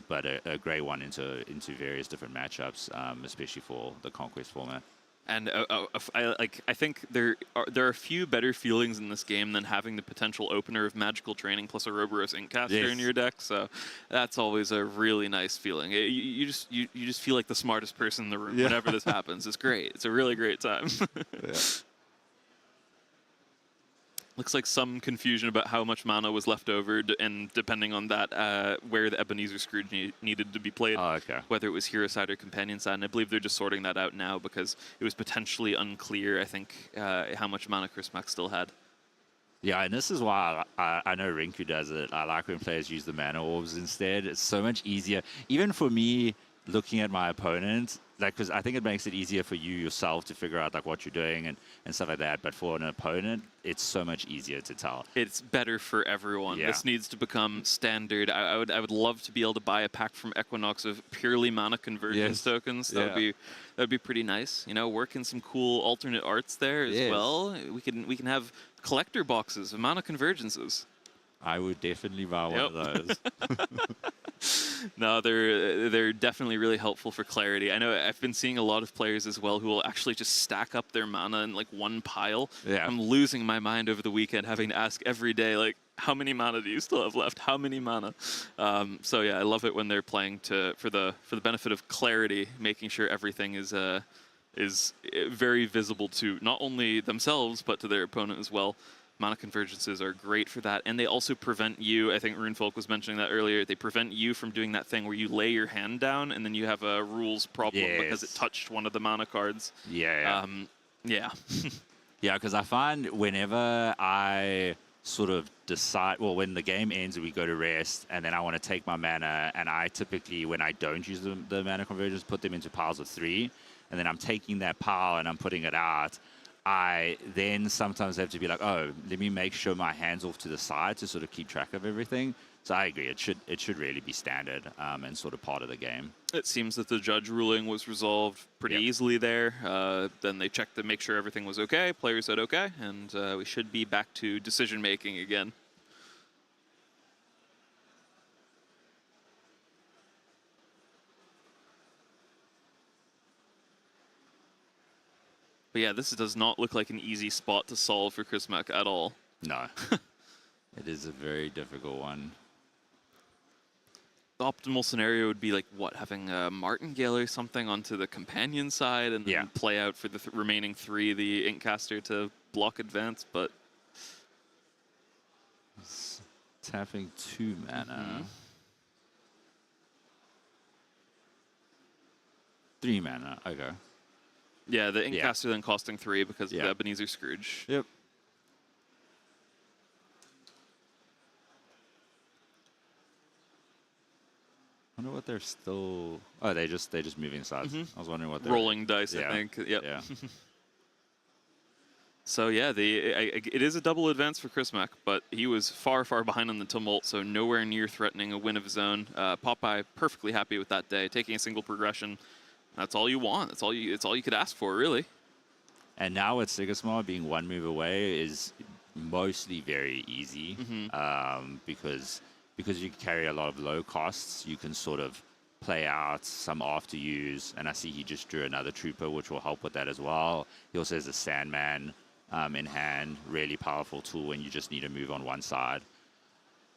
[SPEAKER 5] But a great one into various different matchups, especially for the Conquest format.
[SPEAKER 2] And I think there are a few better feelings in this game than having the potential opener of Magical Training plus a Roboros Inkcaster in your deck. So that's always a really nice feeling. You just feel like the smartest person in the room whenever this happens. It's great. It's a really great time. Looks like some confusion about how much mana was left over, and depending on that, where the Ebenezer Scrooge needed to be played.
[SPEAKER 5] Oh, okay.
[SPEAKER 2] Whether it was hero side or companion side. And I believe they're just sorting that out now because it was potentially unclear, I think, how much mana Chris Mack still had.
[SPEAKER 5] Yeah, and this is why I know Rinku does it. I like when players use the mana orbs instead. It's so much easier. Even for me, looking at my opponent, because I think it makes it easier for you yourself to figure out what you're doing and stuff like that. But for an opponent, it's so much easier to tell.
[SPEAKER 2] It's better for everyone.
[SPEAKER 5] Yeah.
[SPEAKER 2] This needs to become standard. I would love to be able to buy a pack from Equinox of purely mana convergence tokens. That would be pretty nice. Work in some cool alternate arts there as well. We can have collector boxes of mana convergences.
[SPEAKER 5] I would definitely buy one of those.
[SPEAKER 2] No, they're definitely really helpful for clarity. I know I've been seeing a lot of players as well who will actually just stack up their mana in one pile.
[SPEAKER 5] Yeah.
[SPEAKER 2] I'm losing my mind over the weekend having to ask every day, how many mana do you still have left? How many mana? So yeah, I love it when they're playing for the benefit of clarity, making sure everything is very visible to not only themselves but to their opponent as well. Mana convergences are great for that, and they also prevent you, I think Runefolk was mentioning that earlier, they prevent you from doing that thing where you lay your hand down and then you have a rules problem because it touched one of the mana cards.
[SPEAKER 5] Yeah.
[SPEAKER 2] Yeah,
[SPEAKER 5] because I find whenever I sort of decide, when the game ends and we go to rest, and then I want to take my mana, and I typically, when I don't use the mana convergence, put them into piles of 3, and then I'm taking that pile and I'm putting it out, I then sometimes have to be like, oh, let me make sure my hands off to the side to sort of keep track of everything. So I agree, it should really be standard and sort of part of the game.
[SPEAKER 2] It seems that the judge ruling was resolved pretty easily there. Then they checked to make sure everything was okay. Players said okay, and we should be back to decision making again. But yeah, this does not look like an easy spot to solve for Chris Mack at all.
[SPEAKER 5] No. It is a very difficult one.
[SPEAKER 2] The optimal scenario would be like, what, having a martingale or something onto the companion side and then play out for the remaining 3, the Inkcaster to block advance, but...
[SPEAKER 5] It's tapping 2 mana. 3 mana, okay.
[SPEAKER 2] Yeah, the Inkcaster then costing 3 because of the Ebenezer Scrooge.
[SPEAKER 5] Yep. I wonder what they're still... Oh, they just moving sides. I was wondering what they're...
[SPEAKER 2] Rolling dice, I think. Yep.
[SPEAKER 5] Yeah.
[SPEAKER 2] So yeah, it is a double advance for Chris Mack, but he was far, far behind on the Tumult, so nowhere near threatening a win of his own. Popeye perfectly happy with that day, taking a single progression. That's all you want. It's all you could ask for, really.
[SPEAKER 5] And now with Sigismar being 1 move away is mostly very easy because you carry a lot of low costs. You can sort of play out some after use, and I see he just drew another Trooper, which will help with that as well. He also has a Sandman in hand, really powerful tool when you just need to move on one side.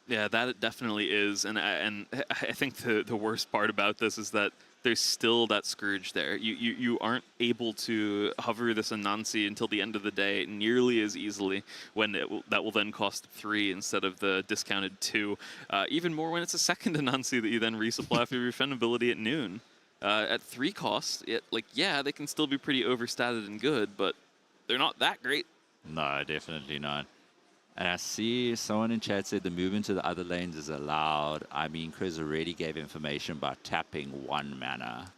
[SPEAKER 2] Yeah, that definitely is, and I think the worst part about this is that there's still that Scourge there. You aren't able to hover this Anansi until the end of the day nearly as easily when that will then cost 3 instead of the discounted 2. Even more when it's a second Anansi that you then resupply for your defendability at noon. At 3 costs, they can still be pretty overstated and good, but they're not that great.
[SPEAKER 5] No, definitely not. And I see someone in chat said the movement to the other lanes is allowed. I mean, Chris already gave information about tapping 1 mana.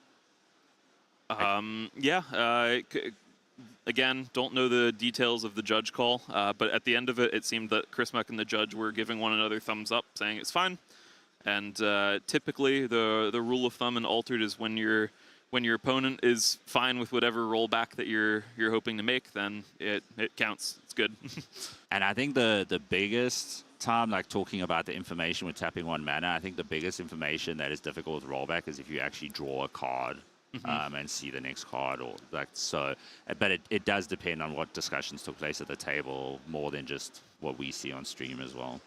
[SPEAKER 2] Again, don't know the details of the judge call, but at the end of it, it seemed that Chris Mack and the judge were giving one another thumbs up, saying it's fine. And typically, the rule of thumb in Altered is when your opponent is fine with whatever rollback that you're hoping to make, then it counts. It's good.
[SPEAKER 5] And I think the biggest time, like talking about the information with tapping 1 mana, I think the biggest information that is difficult with rollback is if you actually draw a card and see the next card, or like so. But it does depend on what discussions took place at the table more than just what we see on stream as well.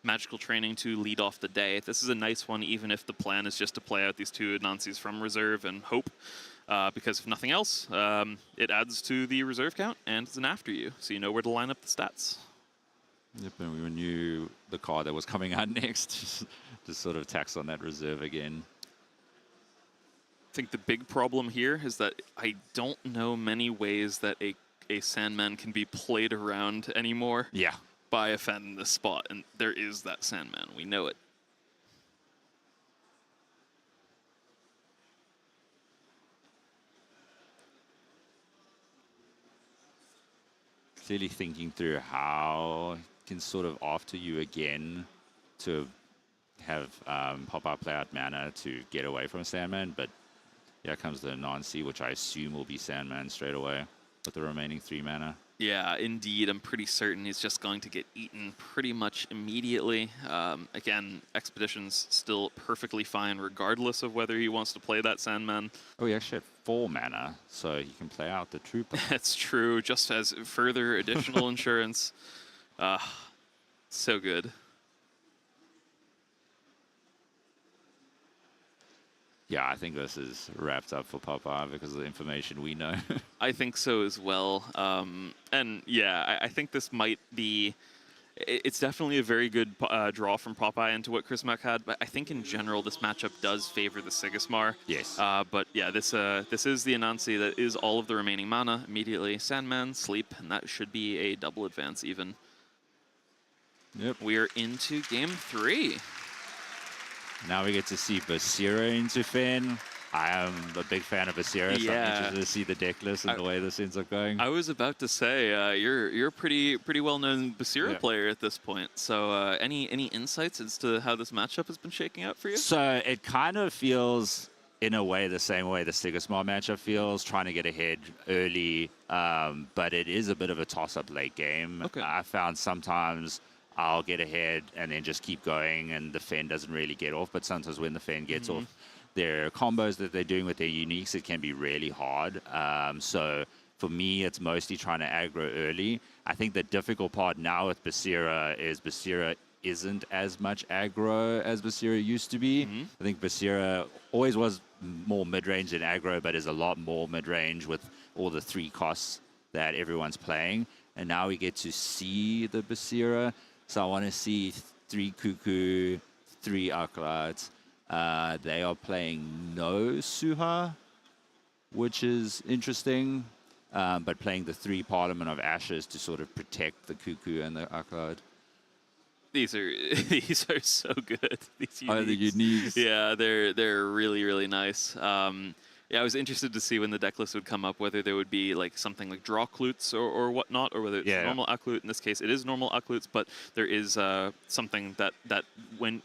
[SPEAKER 2] Magical Training to lead off the day. This is a nice one, even if the plan is just to play out these 2 Nancies from reserve and hope. Because if nothing else, it adds to the reserve count, and it's an after you, so you know where to line up the stats.
[SPEAKER 5] Yep, and we knew the card that was coming out next to sort of tax on that reserve again.
[SPEAKER 2] I think the big problem here is that I don't know many ways that a Sandman can be played around anymore.
[SPEAKER 5] Yeah.
[SPEAKER 2] By a Fen in this spot, and there is that Sandman. We know it.
[SPEAKER 5] Clearly thinking through how can sort of after you again to have pop-up play out mana to get away from Sandman, but yeah, comes the Nancy, which I assume will be Sandman straight away with the remaining 3 mana.
[SPEAKER 2] Yeah, indeed. I'm pretty certain he's just going to get eaten pretty much immediately. Again, Expedition's still perfectly fine regardless of whether he wants to play that Sandman.
[SPEAKER 5] Oh, he actually had 4 mana, so he can play out the Trooper.
[SPEAKER 2] That's true, just as further additional insurance. So good.
[SPEAKER 5] Yeah, I think this is wrapped up for Popeye because of the information we know.
[SPEAKER 2] I think so as well. And yeah, I think this might be... It's definitely a very good draw from Popeye into what Chris Mack had, but I think in general this matchup does favor the Sigismar.
[SPEAKER 5] Yes.
[SPEAKER 2] But yeah, this is the Anansi that is all of the remaining mana immediately. Sandman, Sleep, and that should be a double advance even.
[SPEAKER 5] Yep.
[SPEAKER 2] We are into game 3.
[SPEAKER 5] Now we get to see Basira into Fen. I am a big fan of Basira, so I'm interested to see the deck list and the way this ends up going.
[SPEAKER 2] I was about to say you're a pretty well-known Basira player at this point. So any insights as to how this matchup has been shaking out for you?
[SPEAKER 5] So it kind of feels, in a way, the same way the Sigismund matchup feels, trying to get ahead early, but it is a bit of a toss-up late game.
[SPEAKER 2] Okay.
[SPEAKER 5] I found sometimes I'll get ahead and then just keep going, and the Fen doesn't really get off, but sometimes when the Fen gets off, their combos that they're doing with their uniques, it can be really hard. So for me, it's mostly trying to aggro early. I think the difficult part now with Basira is Basira isn't as much aggro as Basira used to be. I think Basira always was more mid-range than aggro, but is a lot more mid-range with all the 3 costs that everyone's playing. And now we get to see the Basira. So I want to see 3 Cuckoo, 3 Acolytes. They are playing no Suha, which is interesting, but playing the 3 Parliament of Ashes to sort of protect the Cuckoo and the Acolyte.
[SPEAKER 2] These are so good. These uniques.
[SPEAKER 5] Oh, the uniques.
[SPEAKER 2] Yeah, they're really nice. Yeah, I was interested to see when the deck list would come up, whether there would be like something like draw clutes or whatnot, or whether it's normal Aklut. In this case, it is normal Aklutes, but there is something that when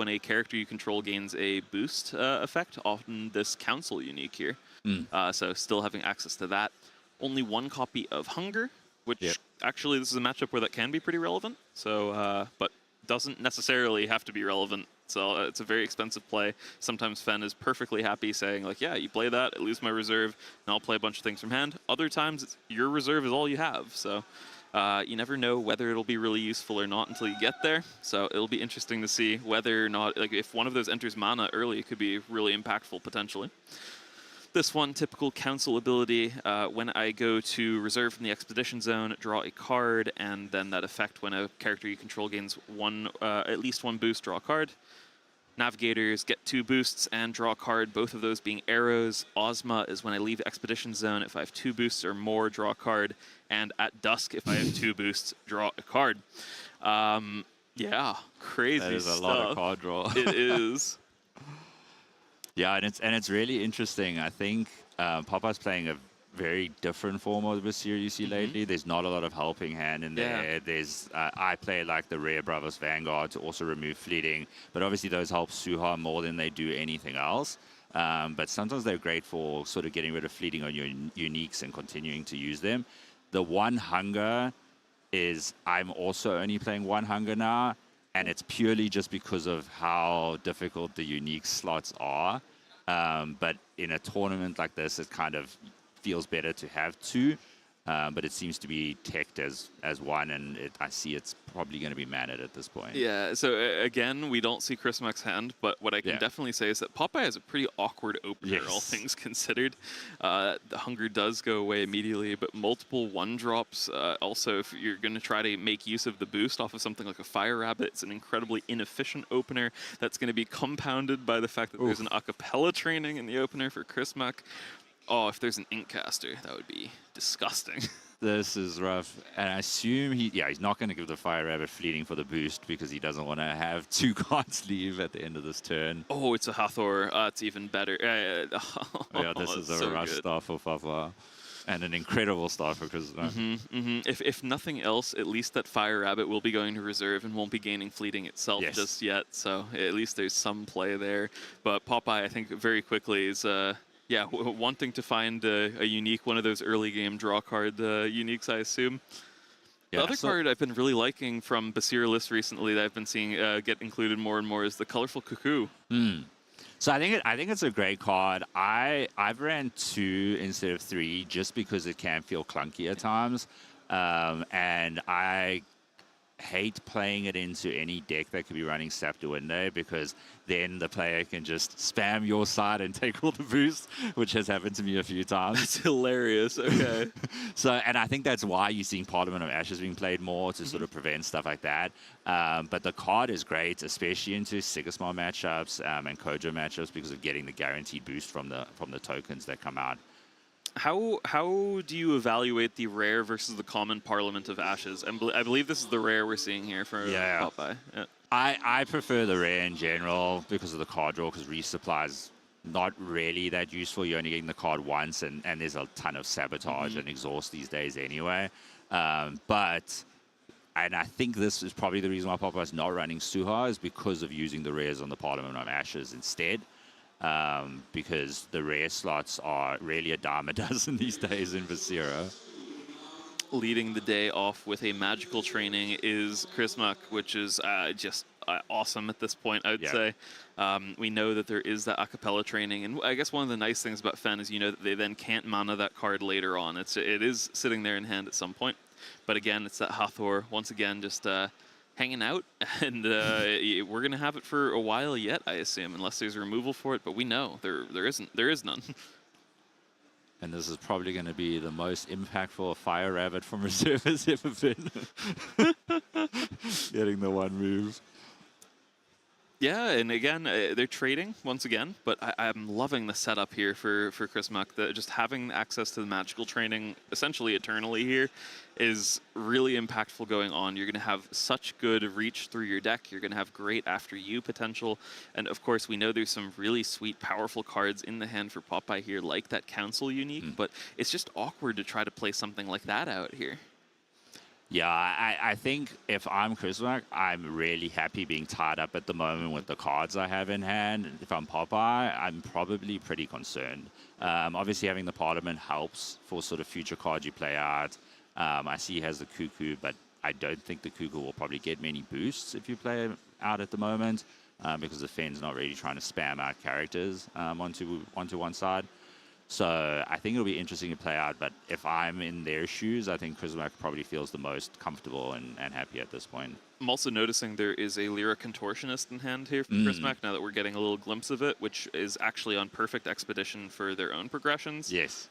[SPEAKER 2] a character you control gains a boost effect, often this Council unique here. So still having access to that. Only 1 copy of Hunger, which actually this is a matchup where that can be pretty relevant. So, but doesn't necessarily have to be relevant. So it's a very expensive play. Sometimes Fen is perfectly happy saying like, yeah, you play that, I lose my reserve, and I'll play a bunch of things from hand. Other times, your reserve is all you have. So you never know whether it'll be really useful or not until you get there. So it'll be interesting to see whether or not, like if one of those enters mana early, it could be really impactful potentially. This one, typical Council ability, when I go to reserve from the Expedition Zone, draw a card, and then that effect when a character you control gains at least 1 boost, draw a card. Navigators get 2 boosts and draw a card, both of those being arrows. Ozma is when I leave Expedition Zone, if I have 2 boosts or more, draw a card. And at Dusk, if I have 2 boosts, draw a card. Yeah, crazy stuff.
[SPEAKER 5] That is a lot of card draw.
[SPEAKER 2] It is.
[SPEAKER 5] Yeah, and it's really interesting. I think Popeye's playing a very different form of Basir you see lately. There's not a lot of helping hand in there. There's I play like the Rare Bravos Vanguard to also remove fleeting, but obviously those help Suha more than they do anything else. But sometimes they're great for sort of getting rid of fleeting on your uniques and continuing to use them. The 1 Hunger is I'm also only playing 1 Hunger now, and it's purely just because of how difficult the unique slots are. But in a tournament like this, it kind of feels better to have 2. But it seems to be teched as 1, and I see it's probably going to be managed at this point.
[SPEAKER 2] Yeah, so again, we don't see Chris Mack's hand, but what I can definitely say is that Popeye has a pretty awkward opener, all things considered. The Hunger does go away immediately, but multiple 1-drops. Also, if you're going to try to make use of the boost off of something like a Fire Rabbit, it's an incredibly inefficient opener that's going to be compounded by the fact that there's an acapella training in the opener for Chris Mack. Oh, if there's an Inkcaster, that would be disgusting.
[SPEAKER 5] This is rough. And I assume he's not going to give the Fire Rabbit fleeting for the boost because he doesn't want to have 2 cards leave at the end of this turn.
[SPEAKER 2] Oh, it's a Hathor. It's even better.
[SPEAKER 5] This is a rush star for Fafa. And an incredible start for Chris.
[SPEAKER 2] If nothing else, at least that Fire Rabbit will be going to reserve and won't be gaining fleeting itself just yet. So at least there's some play there. But Popeye, I think, very quickly is... wanting to find a unique, one of those early game draw card uniques, I assume. The other card I've been really liking from Basir lists recently that I've been seeing get included more and more is the Colorful Cuckoo.
[SPEAKER 5] So I think it's a great card. I've ran 2 instead of 3 just because it can feel clunky at times, and I hate playing it into any deck that could be running Sap to Window because then the player can just spam your side and take all the boosts, which has happened to me a few times.
[SPEAKER 2] That's hilarious. Okay.
[SPEAKER 5] And I think that's why you're seeing Parliament of Ashes being played more to sort of prevent stuff like that. But the card is great, especially into Sigismund matchups and Kojo matchups because of getting the guaranteed boost from the tokens that come out.
[SPEAKER 2] How do you evaluate the rare versus the common Parliament of Ashes? I believe this is the rare we're seeing here for Popeye. Yeah.
[SPEAKER 5] I prefer the rare in general because of the card draw, because resupply is not really that useful. You're only getting the card once, and there's a ton of sabotage and exhaust these days anyway. And I think this is probably the reason why Popeye's not running Suha is because of using the rares on the Parliament of Ashes instead. Because the rare slots are really a dime a dozen these days in Viscera.
[SPEAKER 2] Leading the day off with a magical training is Chris Muck, which is just awesome at this point, I would say. We know that there is that a cappella training, and I guess one of the nice things about Fen is that they then can't mana that card later on. It is sitting there in hand at some point. But again, it's that Hathor, once again, just hanging out, and we're going to have it for a while yet, I assume, unless there's a removal for it, but we know there is none.
[SPEAKER 5] And this is probably going to be the most impactful Fire Rabbit from reserve has ever been. Getting the one move.
[SPEAKER 2] Yeah, and again, they're trading once again, but I'm loving the setup here for Chris Muck. Just having access to the magical training essentially eternally here is really impactful going on. You're going to have such good reach through your deck. You're going to have great after you potential. And of course, we know there's some really sweet, powerful cards in the hand for Popeye here, like that Council Unique, but it's just awkward to try to play something like that out here.
[SPEAKER 5] Yeah, I think if I'm Chris Muck, I'm really happy being tied up at the moment with the cards I have in hand. If I'm Popeye, I'm probably pretty concerned. Obviously, having the Parliament helps for sort of future cards you play out. I see he has the Cuckoo, but I don't think the Cuckoo will probably get many boosts if you play it out at the moment, because the Fen's not really trying to spam out characters onto one side. So I think it'll be interesting to play out, but if I'm in their shoes, I think Chris Muck probably feels the most comfortable and happy at this point.
[SPEAKER 2] I'm also noticing there is a Lyra Contortionist in hand here for Chris Muck, now that we're getting a little glimpse of it, which is actually on perfect expedition for their own progressions.
[SPEAKER 5] Yes.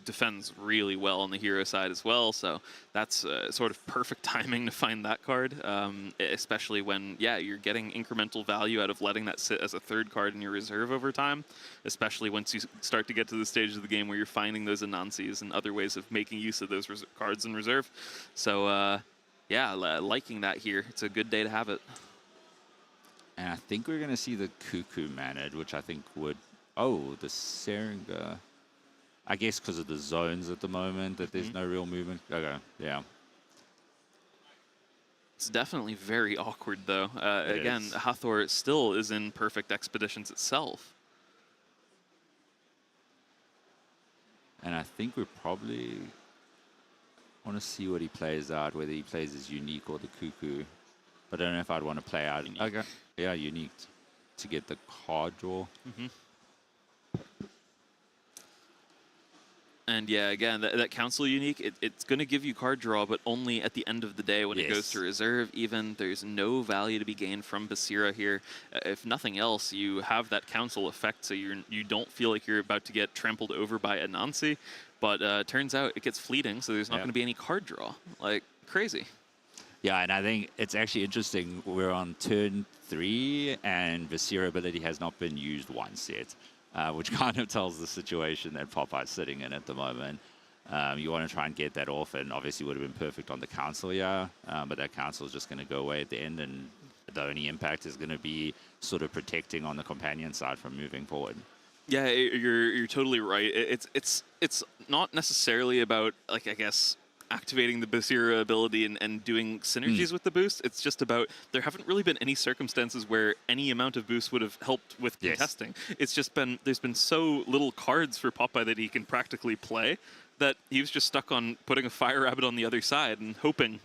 [SPEAKER 2] Defends really well on the hero side as well, so that's sort of perfect timing to find that card, especially when, you're getting incremental value out of letting that sit as a third card in your reserve over time, especially once you start to get to the stage of the game where you're finding those Anansi's and other ways of making use of those cards in reserve. So, liking that here. It's a good day to have it.
[SPEAKER 5] And I think we're going to see the Cuckoo managed, which I think would... Oh, the Seringa. I guess because of the zones at the moment, that there's no real movement. Okay, yeah.
[SPEAKER 2] It's definitely very awkward, though. Again, Hathor still is in perfect expeditions itself.
[SPEAKER 5] And I think we're probably... want to see what he plays out, whether he plays his Unique or the Cuckoo. But I don't know if I'd want to play out... Unique. Okay. Yeah, Unique to get the card draw.
[SPEAKER 2] And again, that Council Unique, it's going to give you card draw, but only at the end of the day when it goes to reserve. Even there's no value to be gained from Basira here. If nothing else, you have that Council effect, so you don't feel like you're about to get trampled over by Anansi. But turns out it gets fleeting, so there's not going to be any card draw. Like, crazy.
[SPEAKER 5] Yeah, and I think it's actually interesting. We're on turn 3, and Viscera ability has not been used once yet. Which kind of tells the situation that Popeye's sitting in at the moment. You want to try and get that off, and obviously would have been perfect on the Council, but that Council is just going to go away at the end, and the only impact is going to be sort of protecting on the companion side from moving forward.
[SPEAKER 2] Yeah, you're totally right. It's not necessarily about, like, I guess, activating the Basira ability and doing synergies with the boost. It's just about, there haven't really been any circumstances where any amount of boost would have helped with contesting. It's just been, there's been so little cards for Popeye that he can practically play that he was just stuck on putting a Fire Rabbit on the other side and hoping.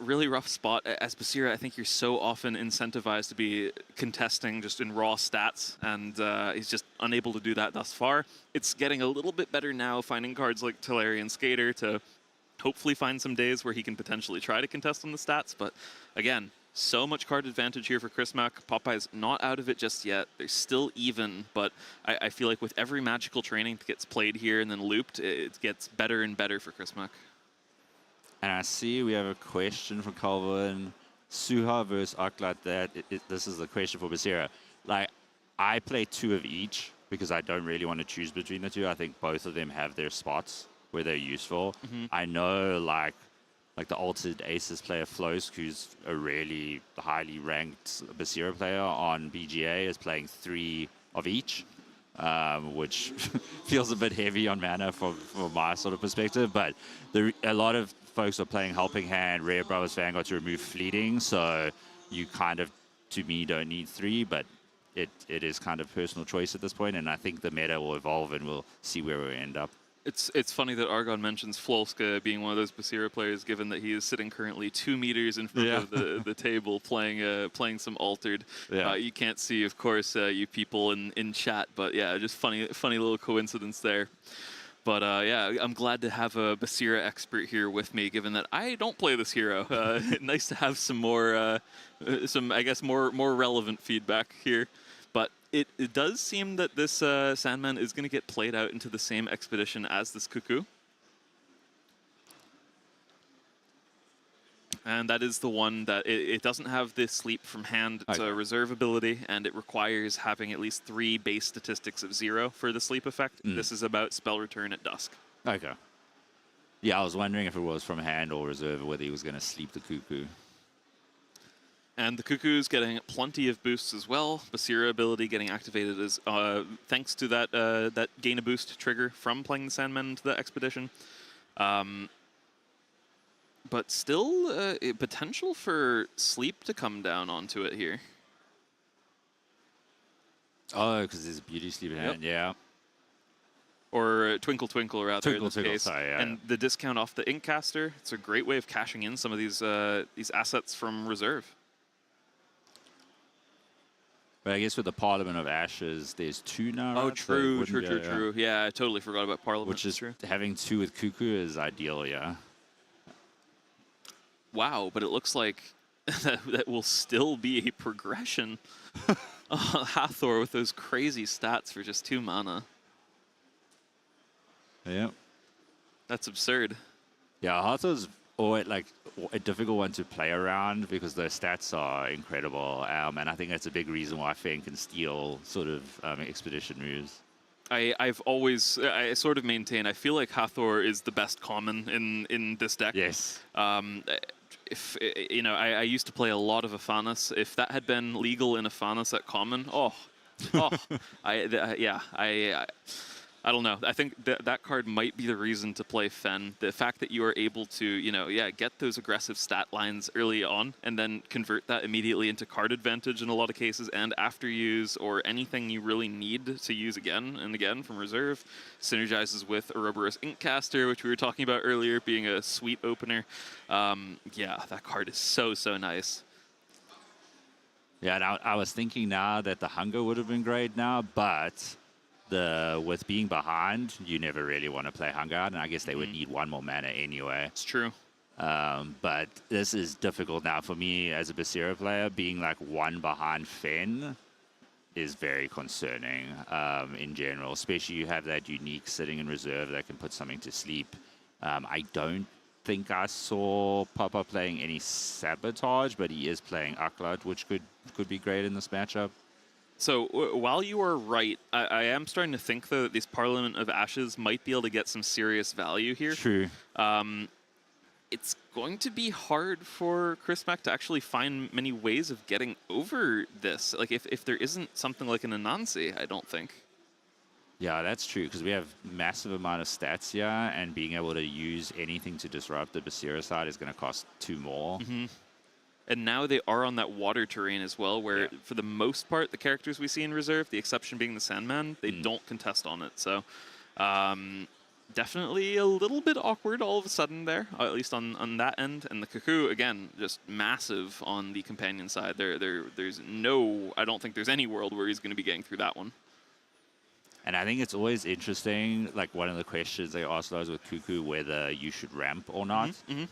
[SPEAKER 2] Really rough spot. As Basira, I think you're so often incentivized to be contesting just in raw stats, and he's just unable to do that thus far. It's getting a little bit better now, finding cards like Tellerian Skater to hopefully find some days where he can potentially try to contest on the stats. But again, so much card advantage here for Chris Muck. Popeye's not out of it just yet. They're still even, but I feel like with every magical training that gets played here and then looped, it gets better and better for Chris Muck.
[SPEAKER 5] And I see we have a question from Calvin. Suha versus Aklat. This is the question for Basira. Like, I play 2 of each because I don't really want to choose between the 2. I think both of them have their spots where they're useful. I know, like like the Altered Aces player Flosk, who's a really highly ranked Basira player on BGA, is playing 3 of each, which feels a bit heavy on mana from my sort of perspective. But a lot of folks are playing Helping Hand, Rare Brothers Vanguard to remove Fleeting, so you kind of, to me, don't need 3, but it is kind of personal choice at this point, and I think the meta will evolve and we'll see where we end up.
[SPEAKER 2] It's funny that Argon mentions Flolska being one of those Basira players, given that he is sitting currently 2 meters in front of the table playing some Altered.
[SPEAKER 5] Yeah.
[SPEAKER 2] You can't see, of course, you people in chat, but yeah, just funny little coincidence there. But yeah, I'm glad to have a Basira expert here with me, given that I don't play this hero. Nice to have some more, I guess, more relevant feedback here. But it does seem that this Sandman is going to get played out into the same expedition as this Cuckoo. And that is the one that it doesn't have this sleep from hand to reserve ability, and it requires having at least 3 base statistics of 0 for the sleep effect. This is about spell return at dusk.
[SPEAKER 5] Okay. Yeah, I was wondering if it was from hand or reserve, whether he was going to sleep the Cuckoo.
[SPEAKER 2] And the Cuckoo's getting plenty of boosts as well. Basira ability getting activated as thanks to that gain a boost trigger from playing the Sandman into the expedition. But still, potential for sleep to come down onto it here.
[SPEAKER 5] Oh, because there's a beauty sleep in hand, yeah.
[SPEAKER 2] Or Twinkle Twinkle, rather, in this case.
[SPEAKER 5] Sorry, yeah.
[SPEAKER 2] And the discount off the Inkcaster, it's a great way of cashing in some of these assets from reserve.
[SPEAKER 5] But I guess with the Parliament of Ashes, there's 2 now.
[SPEAKER 2] Oh,
[SPEAKER 5] right?
[SPEAKER 2] true. Yeah, I totally forgot about Parliament.
[SPEAKER 5] Which is
[SPEAKER 2] true.
[SPEAKER 5] Having 2 with Cuckoo is ideal, yeah.
[SPEAKER 2] Wow, but it looks like that will still be a progression. Hathor with those crazy stats for just 2 mana.
[SPEAKER 5] Yeah.
[SPEAKER 2] That's absurd.
[SPEAKER 5] Yeah, Hathor's always like a difficult one to play around because the stats are incredible, and I think that's a big reason why Fen can steal sort of expedition moves.
[SPEAKER 2] I sort of maintain, I feel like Hathor is the best common in this deck.
[SPEAKER 5] Yes.
[SPEAKER 2] If you know, I used to play a lot of Afanas. If that had been legal in Afanas at common, I don't know. I think that card might be the reason to play Fen. The fact that you are able to, get those aggressive stat lines early on and then convert that immediately into card advantage in a lot of cases and after use or anything you really need to use again and again from reserve. Synergizes with Ouroboros Inkcaster, which we were talking about earlier, being a sweet opener. Yeah, that card is so nice.
[SPEAKER 5] Yeah, and I was thinking now that the Hunger would have been great now, but with being behind, you never really want to play Hunger out, and I guess they would need 1 more mana anyway.
[SPEAKER 2] It's true.
[SPEAKER 5] But this is difficult now for me as a Basira player. Being like 1 behind Fen is very concerning in general, especially you have that unique sitting in reserve that can put something to sleep. I don't think I saw Papa playing any Sabotage, but he is playing Aklat, which could be great in this matchup.
[SPEAKER 2] So while you are right, I am starting to think, though, that these Parliament of Ashes might be able to get some serious value here.
[SPEAKER 5] True.
[SPEAKER 2] It's going to be hard for Chris Mack to actually find many ways of getting over this. Like, if there isn't something like an Anansi, I don't think.
[SPEAKER 5] Yeah, that's true, because we have massive amount of stats here, and being able to use anything to disrupt the Basira side is going to cost 2 more.
[SPEAKER 2] Mm-hmm. And now they are on that water terrain as well, where for the most part, the characters we see in reserve, the exception being the Sandman, they don't contest on it. So definitely a little bit awkward all of a sudden there, at least on that end. And the Cuckoo, again, just massive on the companion side. There's no, I don't think there's any world where he's going to be getting through that one.
[SPEAKER 5] And I think it's always interesting, like one of the questions they ask those with Cuckoo, whether you should ramp or not. And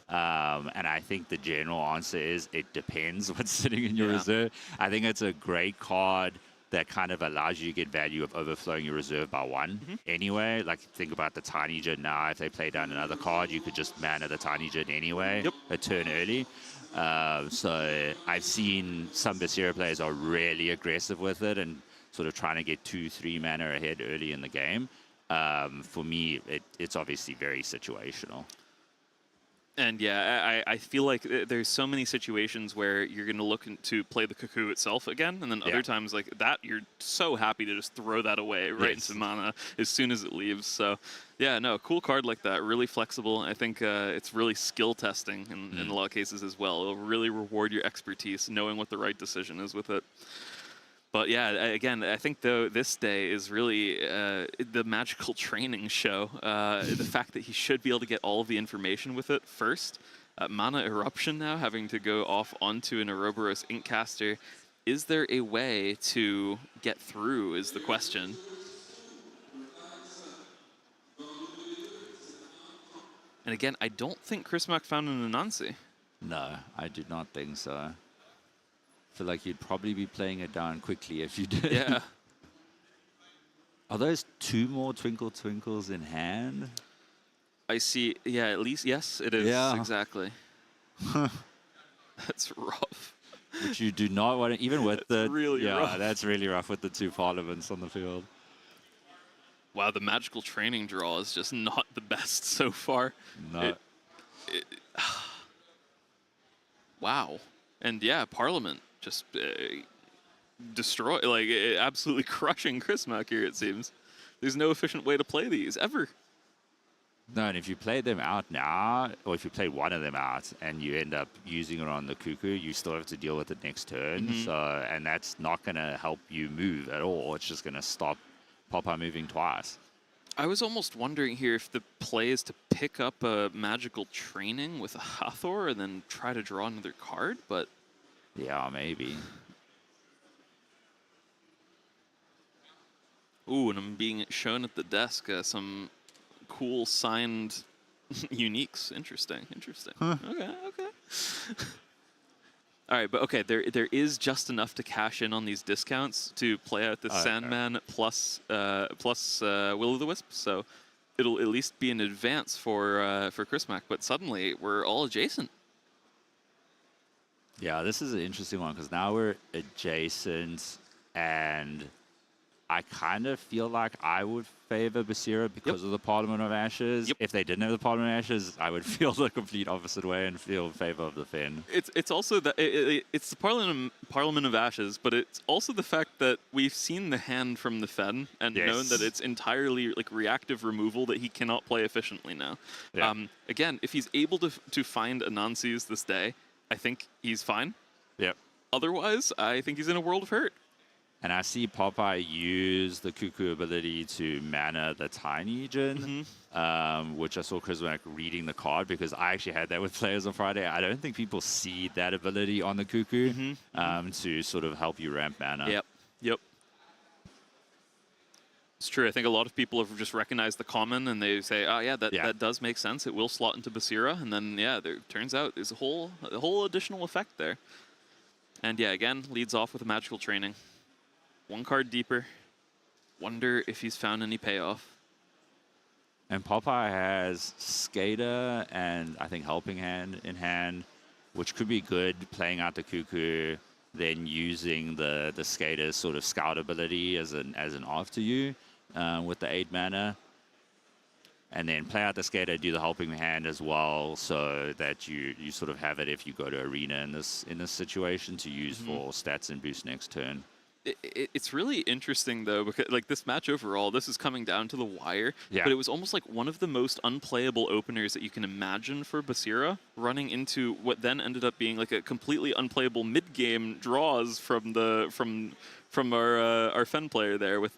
[SPEAKER 5] I think the general answer is it depends what's sitting in your reserve. I think it's a great card that kind of allows you to get value of overflowing your reserve by 1. Anyway, like think about the Tiny Jin now. If they play down another card, you could just mana the Tiny Jin anyway, a turn early. So I've seen some Basira players are really aggressive with it and sort of trying to get 2-3 mana ahead early in the game. For me, it's obviously very situational.
[SPEAKER 2] And yeah, I feel like there's so many situations where you're going to look to play the Cuckoo itself again, and then other times like that, you're so happy to just throw that away right into mana as soon as it leaves. So yeah, no, cool card like that, really flexible. I think it's really skill testing in a lot of cases as well. It'll really reward your expertise, knowing what the right decision is with it. But yeah, again, I think though this day is really the magical training show. The fact that he should be able to get all of the information with it first. Mana Eruption now having to go off onto an Ouroboros Inkcaster. Is there a way to get through is the question. And again, I don't think Chris Mack found an Anansi.
[SPEAKER 5] No, I do not think so. I feel like you'd probably be playing it down quickly if you did.
[SPEAKER 2] Yeah.
[SPEAKER 5] Are those 2 more Twinkle Twinkles in hand?
[SPEAKER 2] I see. Yeah, at least, yes, it is.
[SPEAKER 5] Yeah.
[SPEAKER 2] Exactly. That's rough.
[SPEAKER 5] Which you do not want to, even with the...
[SPEAKER 2] really rough.
[SPEAKER 5] That's really rough with the 2 Parliaments on the field.
[SPEAKER 2] Wow, the magical training draw is just not the best so far.
[SPEAKER 5] No.
[SPEAKER 2] Wow. And yeah, Parliament just destroy, like absolutely crushing Chris Mack here, it seems. There's no efficient way to play these, ever.
[SPEAKER 5] No, and if you play them out now, or if you play one of them out and you end up using it on the Cuckoo, you still have to deal with it next turn. So, and that's not going to help you move at all. It's just going to stop Popeye moving twice.
[SPEAKER 2] I was almost wondering here if the play is to pick up a magical training with a Hathor and then try to draw another card, but...
[SPEAKER 5] Yeah, maybe.
[SPEAKER 2] Ooh, and I'm being shown at the desk some cool signed uniques. Interesting, interesting.
[SPEAKER 5] Huh.
[SPEAKER 2] Okay, okay. All right, but okay, there is just enough to cash in on these discounts to play out the Sandman plus Will-O'-the-Wisp, so it'll at least be an advance for Chris Mack, but suddenly we're all adjacent.
[SPEAKER 5] Yeah, this is an interesting one because now we're adjacent, and I kind of feel like I would favor Basira because of the Parliament of Ashes. If they didn't have the Parliament of Ashes, I would feel the complete opposite way and feel in favor of the Fen.
[SPEAKER 2] It's also that it's the Parliament of Ashes, but it's also the fact that we've seen the hand from the Fen and known that it's entirely like reactive removal that he cannot play efficiently now.
[SPEAKER 5] Yeah.
[SPEAKER 2] Again, if he's able to find Anansi's this day, I think he's fine.
[SPEAKER 5] Yep.
[SPEAKER 2] Otherwise, I think he's in a world of hurt.
[SPEAKER 5] And I see Popeye use the Cuckoo ability to mana the Tiny Djinn, which I saw Chris Mack reading the card because I actually had that with players on Friday. I don't think people see that ability on the Cuckoo to sort of help you ramp mana.
[SPEAKER 2] Yep. It's true. I think a lot of people have just recognized the common and they say, oh, yeah, that does make sense. It will slot into Basira. And then, yeah, there turns out there's a whole additional effect there. And, yeah, again, leads off with a magical training. 1 card deeper. Wonder if he's found any payoff.
[SPEAKER 5] And Popeye has Skater and I think Helping Hand in hand, which could be good playing out the Cuckoo, then using the Skater's sort of scout ability as an after you with the 8 mana. And then play out the Skater, do the Helping Hand as well, so that you sort of have it if you go to Arena in this situation to use for stats and boost next turn.
[SPEAKER 2] It's really interesting, though, because like this match overall, this is coming down to the wire.
[SPEAKER 5] Yeah.
[SPEAKER 2] But it was almost like one of the most unplayable openers that you can imagine for Basira, running into what then ended up being like a completely unplayable mid-game draws from our Fen player there, with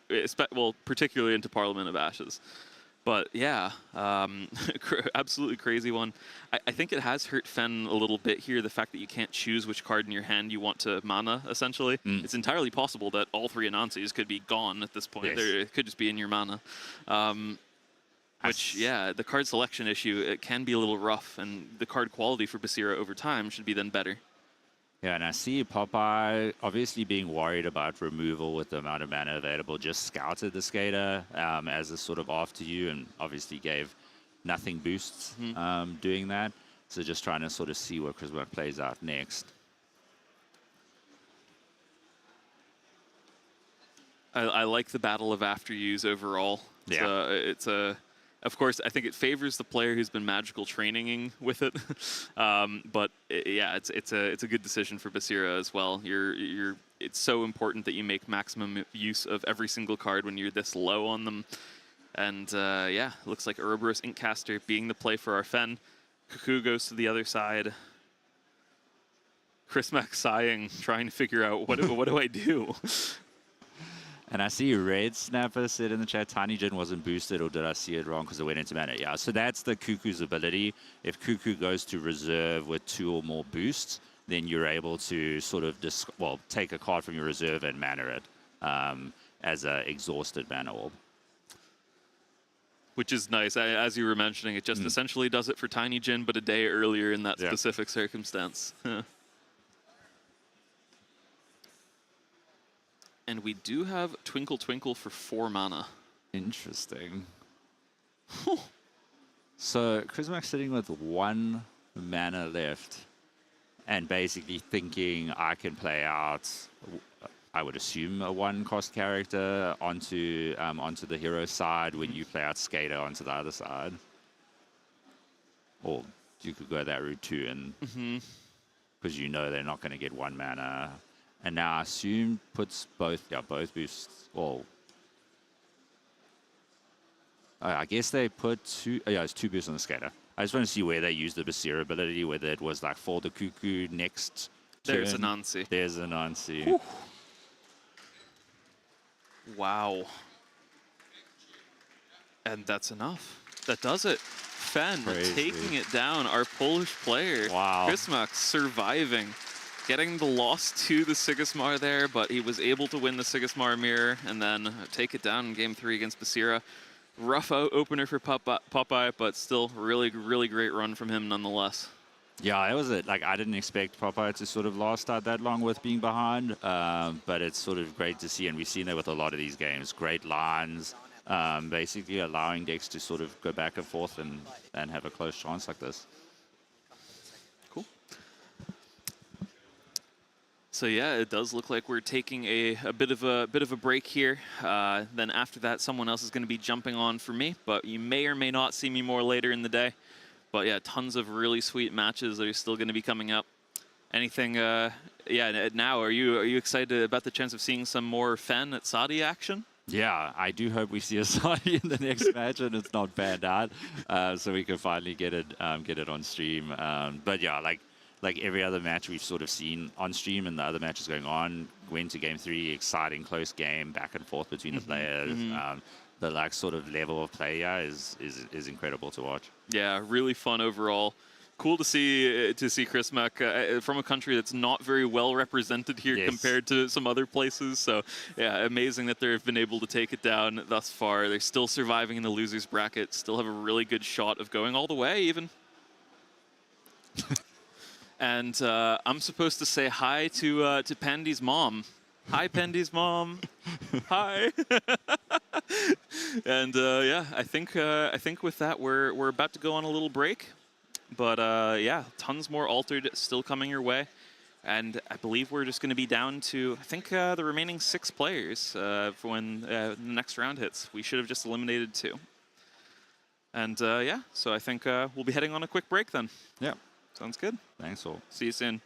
[SPEAKER 2] particularly into Parliament of Ashes. But yeah, absolutely crazy one. I think it has hurt Fen a little bit here, the fact that you can't choose which card in your hand you want to mana, essentially. It's entirely possible that all 3 Anansis could be gone at this point.
[SPEAKER 5] Yes.
[SPEAKER 2] It could just be in your mana. Which, yeah, the card selection issue, it can be a little rough, and the card quality for Basira over time should be then better.
[SPEAKER 5] Yeah, and I see Popeye obviously being worried about removal with the amount of mana available, just scouted the Skater as a sort of after you, and obviously gave nothing boosts doing that. So just trying to sort of see what Chris Mack plays out next.
[SPEAKER 2] I like the battle of after yous overall.
[SPEAKER 5] Yeah.
[SPEAKER 2] It's a Of course, I think it favors the player who's been magical traininging with it. But yeah, it's a good decision for Basira as well. It's so important that you make maximum use of every single card when you're this low on them. And yeah, looks like Ouroboros Inkcaster being the play for our Fen. Cuckoo goes to the other side. Chris Mack sighing, trying to figure out what do I do?
[SPEAKER 5] And I see Red Snapper said in the chat, Tiny Jin wasn't boosted, or did I see it wrong because it went into mana? Yeah, so that's the Cuckoo's ability. If Cuckoo goes to reserve with 2 or more boosts, then you're able to sort of take a card from your reserve and mana it as an exhausted mana orb.
[SPEAKER 2] Which is nice. As you were mentioning, it just essentially does it for Tiny Jin, but a day earlier in that specific circumstance. And we do have Twinkle Twinkle for 4 mana.
[SPEAKER 5] Interesting. So Chrismack's sitting with 1 mana left and basically thinking I can play out, I would assume, a 1-cost character onto the hero side when you play out Skater onto the other side. Or you could go that route too, and because you know they're not going to get 1 mana. And now I assume puts both boosts. Well, I guess they put 2. Yeah, it's 2 boosts on the Skater. I just want to see where they use the Basira ability, whether it was like for the Cuckoo next
[SPEAKER 2] There's
[SPEAKER 5] turn.
[SPEAKER 2] Anansi.
[SPEAKER 5] There's Anansi.
[SPEAKER 2] Whew. Wow. And that's enough. That does it. Fen taking it down. Our Polish player, Chrismack, surviving. Getting the loss to the Sigismar there, but he was able to win the Sigismar Mirror and then take it down in Game 3 against Basira. Rough opener for Popeye, but still really, really great run from him nonetheless.
[SPEAKER 5] Yeah, it was it. Like, I didn't expect Popeye to sort of last out that long with being behind, but it's sort of great to see, and we've seen it with a lot of these games. Great lines, basically allowing decks to sort of go back and forth and have a close chance like this.
[SPEAKER 2] Cool. So yeah, it does look like we're taking a bit of a break here. Then after that, someone else is going to be jumping on for me, but you may or may not see me more later in the day. But yeah, tons of really sweet matches that are still going to be coming up. Anything? Yeah. Now, are you excited about the chance of seeing some more Fen at Saudi action?
[SPEAKER 5] Yeah, I do hope we see a Saudi in the next match and it's not banned out, so we can finally get it on stream. But yeah, like every other match we've sort of seen on stream and the other matches going on, went to Game 3, exciting, close game, back and forth between the players. The like sort of level of play is incredible to watch.
[SPEAKER 2] Yeah, really fun overall. Cool to see Chris Mack from a country that's not very well represented here compared to some other places. So yeah, amazing that they've been able to take it down thus far. They're still surviving in the losers bracket. Still have a really good shot of going all the way even. And I'm supposed to say hi to Pandy's mom. Hi, Pandy's mom. Hi. And yeah, I think with that we're about to go on a little break. But yeah, tons more Altered still coming your way. And I believe we're just going to be down to, I think, the remaining 6 players for when the next round hits. We should have just eliminated 2. And yeah, so I think we'll be heading on a quick break then.
[SPEAKER 5] Yeah.
[SPEAKER 2] Sounds good.
[SPEAKER 5] Thanks all.
[SPEAKER 2] See you soon.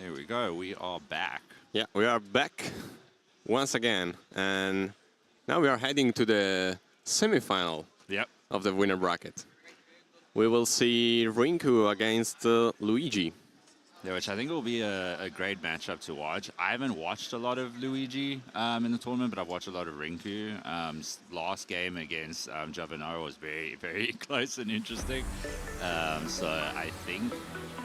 [SPEAKER 5] There we go. We are back.
[SPEAKER 6] Yeah, we are back once again, and now we are heading to the semi-final
[SPEAKER 5] Yep.
[SPEAKER 6] of the winner bracket. We will see Rinku against Luigi.
[SPEAKER 5] Yeah, which I think will be a great matchup to watch. I haven't watched a lot of Luigi in the tournament, but I've watched a lot of Rinku. Last game against A.W.O.L was very, very close and interesting. So I think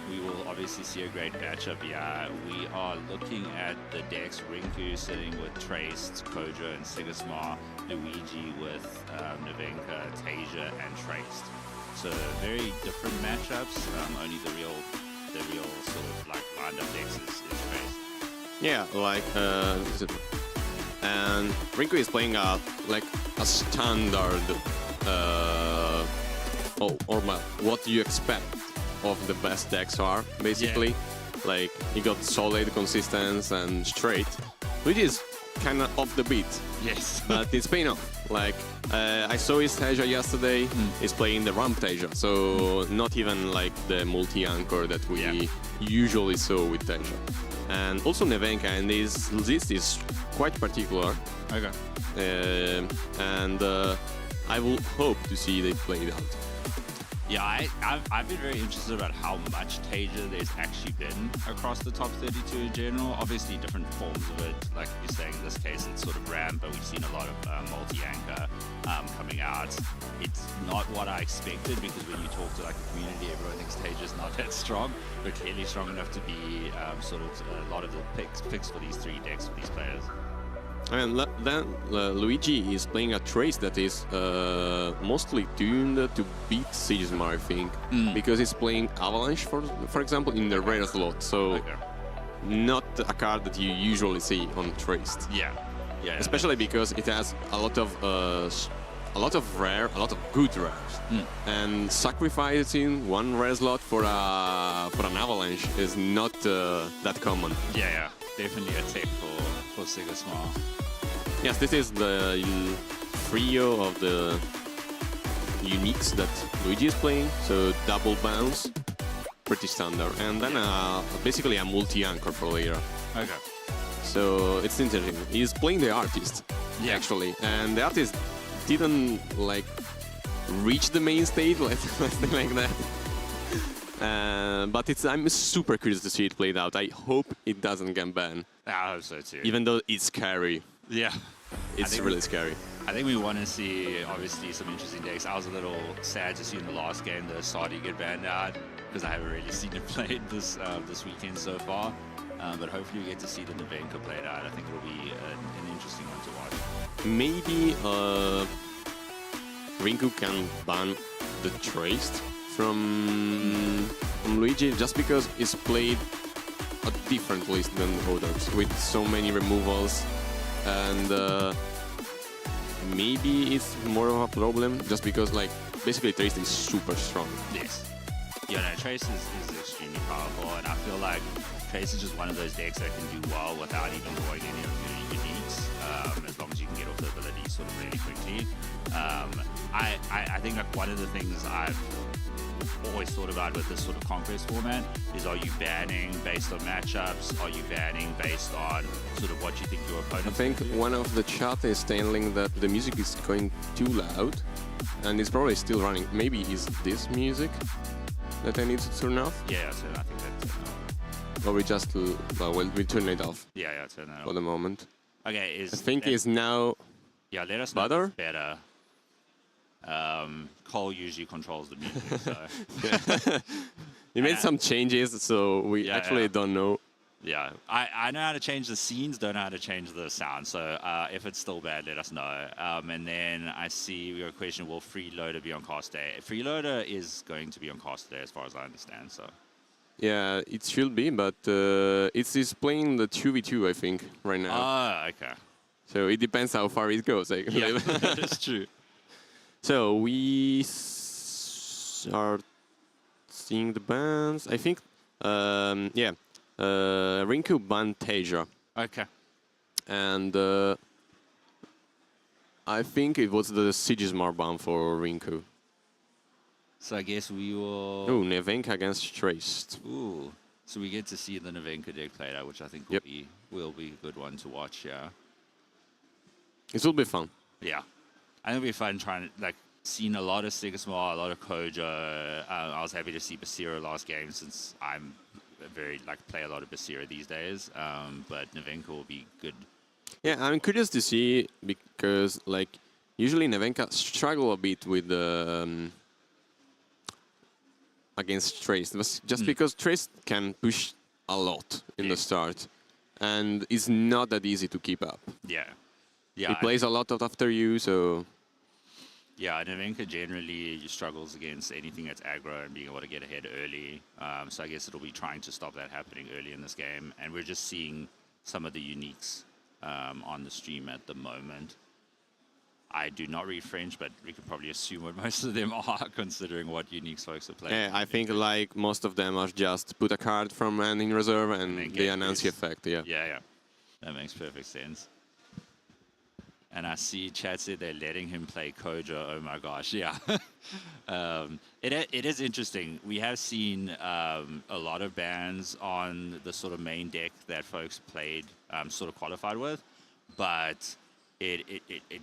[SPEAKER 5] we will obviously see a great matchup. Yeah, we are looking at the decks. Rinku sitting with Traced, Kojo, and Sigismar. Luigi with Nevenka, Tasia, and Traced. So very different matchups. Only the real sort of like lined up decks is Traced.
[SPEAKER 6] Yeah, like and Rinku is playing a standard what you expect of the best decks are basically. Like you got solid, consistent, and straight, which is kind of off the beat.
[SPEAKER 5] Yes.
[SPEAKER 6] But it's paying off. Like I saw his Tasia yesterday. He's playing the ramp Tasia, so not even like the multi-anchor that we usually saw with Tasia. And also Nevenka, and this list is quite particular.
[SPEAKER 5] Okay.
[SPEAKER 6] And I will hope to see they played out.
[SPEAKER 5] Yeah, I've been very interested about how much Tasia there's actually been across the top 32 in general. Obviously, different forms of it. Like you're saying, in this case, it's sort of ramp, but we've seen a lot of multi-anchor coming out. It's not what I expected, because when you talk to like the community, everyone thinks Tasia's not that strong, but clearly strong enough to be sort of a lot of the picks for these three decks for these players.
[SPEAKER 6] And then Luigi is playing a trace that is mostly tuned to beat Sigismar, I think, because he's playing Avalanche, for example, in the rare slot. So not a card that you usually see on Traced.
[SPEAKER 5] Yeah.
[SPEAKER 6] Especially because it has a lot of good rares, and sacrificing one rare slot for an Avalanche is not that common.
[SPEAKER 5] Yeah, definitely a tech for Sigismar.
[SPEAKER 6] Yes, this is the trio of the uniques that Luigi is playing. So double bounce, pretty standard, and then basically a multi-anchor for later.
[SPEAKER 5] Okay.
[SPEAKER 6] So it's interesting. He's playing the artist, actually, and the artist didn't like reach the main stage, let's say like that. But I'm super curious to see it played out. I hope it doesn't get banned.
[SPEAKER 5] I hope so too.
[SPEAKER 6] Even though it's scary.
[SPEAKER 5] Yeah.
[SPEAKER 6] It's really scary.
[SPEAKER 5] I think we want to see, obviously, some interesting decks. I was a little sad to see in the last game the Saudi get banned out, because I haven't really seen it played this weekend so far. But hopefully we get to see the Nevenka played out. I think it'll be an interesting one to watch.
[SPEAKER 6] Maybe Rinku can ban the Traced from Luigi, just because it's played a different list than others, with so many removals, and maybe it's more of a problem just because like basically Traced is super strong.
[SPEAKER 5] Yes. Yeah, no, Trace is extremely powerful, and I feel like Trace is just one of those decks that can do well without even drawing any of your uniques, as long as you can get off the abilities sort of really quickly. I think like one of the things I've always thought about with this sort of Conquest format is, are you banning based on matchups? Are you banning based on sort of what you think your opponent?
[SPEAKER 6] I think one of the chat is telling that the music is going too loud, and it's probably still running. Maybe it's this music that I need to turn off?
[SPEAKER 5] Yeah, so I think that's
[SPEAKER 6] or we just we turn it off.
[SPEAKER 5] Yeah, turn that off
[SPEAKER 6] for the moment.
[SPEAKER 5] Okay,
[SPEAKER 6] I think it's now.
[SPEAKER 5] Yeah, let us know
[SPEAKER 6] better.
[SPEAKER 5] If it's better. Cole usually controls the music, so.
[SPEAKER 6] He made some changes, so we actually don't know.
[SPEAKER 5] Yeah, I know how to change the scenes, don't know how to change the sound. So if it's still bad, let us know. And then I see your question: will Freeloader be on cast day? Freeloader is going to be on cast day, as far as I understand. So.
[SPEAKER 6] Yeah, it should be, but it's playing the 2v2, I think, right now.
[SPEAKER 5] Oh, okay.
[SPEAKER 6] So it depends how far it goes. Actually.
[SPEAKER 5] Yeah, that's true.
[SPEAKER 6] So we are seeing the bans. I think, Rinku banned Tasia.
[SPEAKER 5] Okay.
[SPEAKER 6] And I think it was the Sigismar ban for Rinku.
[SPEAKER 5] So I guess we will...
[SPEAKER 6] Oh, Nevenka against Traced.
[SPEAKER 5] Ooh. So we get to see the Nevenka deck played out, which I think
[SPEAKER 6] Yep.
[SPEAKER 5] will be a good one to watch. Yeah.
[SPEAKER 6] It will be fun.
[SPEAKER 5] Yeah. I think it'll be fun trying to, like, seen a lot of Sigismund, a lot of Kojo. I was happy to see Basira last game since I'm play a lot of Basira these days. But Nevenka will be good.
[SPEAKER 6] Yeah, I'm curious to see because like usually Nevenka struggle a bit with against Trace. Just because Trace can push a lot in the start, and it's not that easy to keep up.
[SPEAKER 5] Yeah. Yeah.
[SPEAKER 6] He plays a lot after you, so
[SPEAKER 5] Yeah, Nevenka generally struggles against anything that's aggro and being able to get ahead early. So I guess it'll be trying to stop that happening early in this game. And we're just seeing some of the uniques on the stream at the moment. I do not read French, but we can probably assume what most of them are, considering what uniques folks are playing.
[SPEAKER 6] yeah, I think like most of them are just put a card from hand in reserve and they announce the effect. Yeah.
[SPEAKER 5] Yeah. That makes perfect sense. And I see chat said they're letting him play Kojo. Oh my gosh, yeah. It is interesting. We have seen a lot of bans on the sort of main deck that folks played, sort of qualified with, but it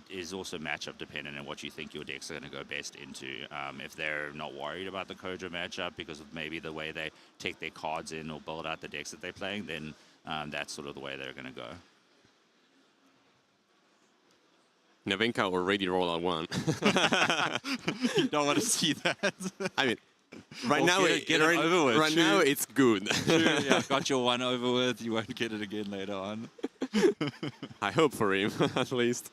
[SPEAKER 5] is also matchup dependent on what you think your decks are going to go best into. If they're not worried about the Kojo matchup because of maybe the way they take their cards in or build out the decks that they're playing, then that's sort of the way they're going to go.
[SPEAKER 6] Nevenka already rolled a 1.
[SPEAKER 5] You don't want to see that.
[SPEAKER 6] I mean, right
[SPEAKER 5] Well,
[SPEAKER 6] now,
[SPEAKER 5] get it over with.
[SPEAKER 6] right now it's good.
[SPEAKER 5] Yeah, got your 1 over with. You won't get it again later on.
[SPEAKER 6] I hope for him, at least.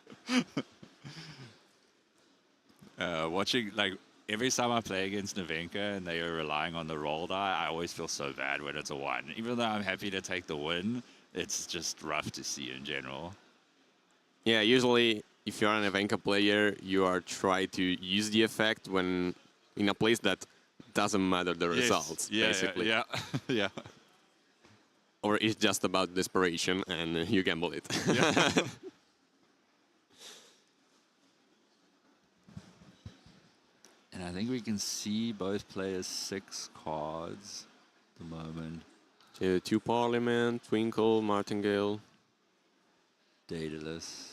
[SPEAKER 5] Watching, like, every time I play against Nevenka and they are relying on the roll die, I always feel so bad when it's a 1. Even though I'm happy to take the win, it's just rough to see in general.
[SPEAKER 6] Yeah, usually if you're an Nevenka player, you are trying to use the effect when in a place that doesn't matter the results, basically.
[SPEAKER 5] Yeah, yeah.
[SPEAKER 6] Or it's just about desperation and you gamble it.
[SPEAKER 5] Yeah. And I think we can see both players 6 cards at the moment.
[SPEAKER 6] 2 Parliament, Twinkle, Martingale.
[SPEAKER 5] Daedalus.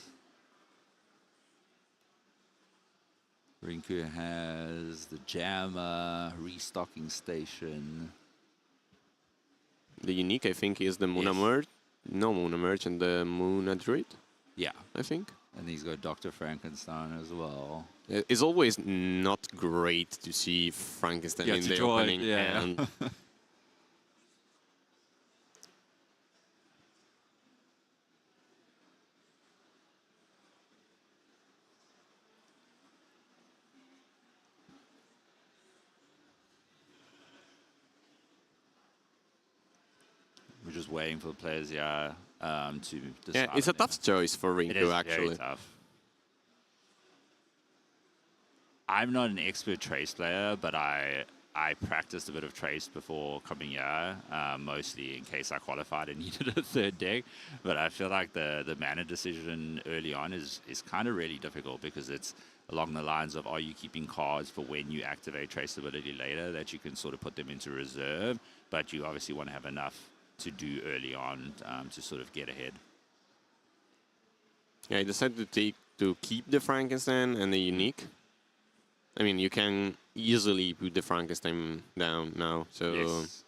[SPEAKER 5] Rinku has the Jammer, Restocking Station.
[SPEAKER 6] The unique, I think, is the Muna Merge. No, Muna Merge and the Muna Druid,
[SPEAKER 5] Yeah.
[SPEAKER 6] I think.
[SPEAKER 5] And he's got Dr. Frankenstein as well.
[SPEAKER 6] It's always not great to see Frankenstein in the opening. And
[SPEAKER 5] We're just waiting for the players, to decide.
[SPEAKER 6] yeah, it's a tough choice for
[SPEAKER 5] It
[SPEAKER 6] Rinku,
[SPEAKER 5] is
[SPEAKER 6] actually.
[SPEAKER 5] very tough. I'm not an expert Trace player, but I practiced a bit of Trace before coming here, mostly in case I qualified and needed a third deck. But I feel like the mana decision early on is kind of really difficult because it's along the lines of, are you keeping cards for when you activate traceability later that you can sort of put them into reserve, but you obviously want to have enough to do early on to sort of get ahead.
[SPEAKER 6] Yeah, I decided to keep the Frankenstein and the unique. I mean, you can easily put the Frankenstein down now. So,
[SPEAKER 5] Yes.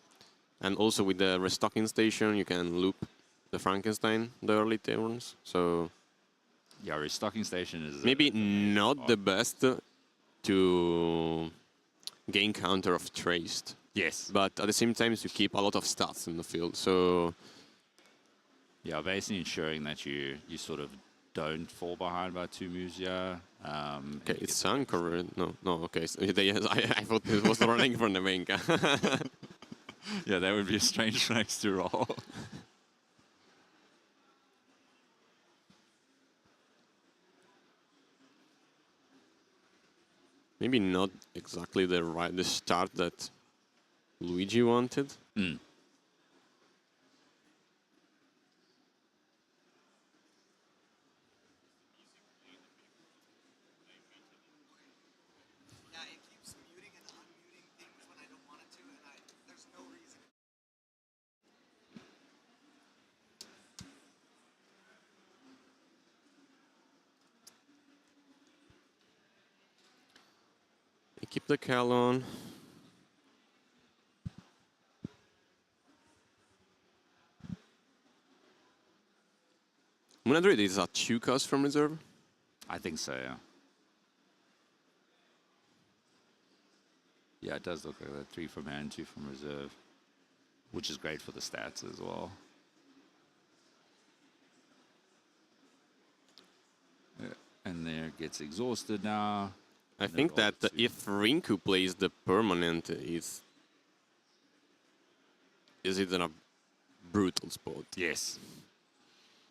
[SPEAKER 6] and also with the restocking station, you can loop the Frankenstein the early turns. So
[SPEAKER 5] Yeah, Restocking Station is
[SPEAKER 6] maybe not the best to gain counter of traced,
[SPEAKER 5] Yes.
[SPEAKER 6] but at the same time to keep a lot of stats in the field. So
[SPEAKER 5] Yeah, basically ensuring that you sort of don't fall behind by 2 moves, yeah.
[SPEAKER 6] okay, it's Anchor. No, okay. So I thought it was running from the main guy.
[SPEAKER 5] Yeah, that would be a strange flex to roll.
[SPEAKER 6] Maybe not exactly the start that Luigi wanted. keep the Kalon. Munadrid is a 2 cost from reserve.
[SPEAKER 5] I think so, yeah. Yeah, it does look like that. 3 from hand, 2 from reserve, which is great for the stats as well. Yeah, and there gets exhausted now.
[SPEAKER 6] I think that if Rinku plays the permanent, is it in a brutal spot?
[SPEAKER 5] Yes.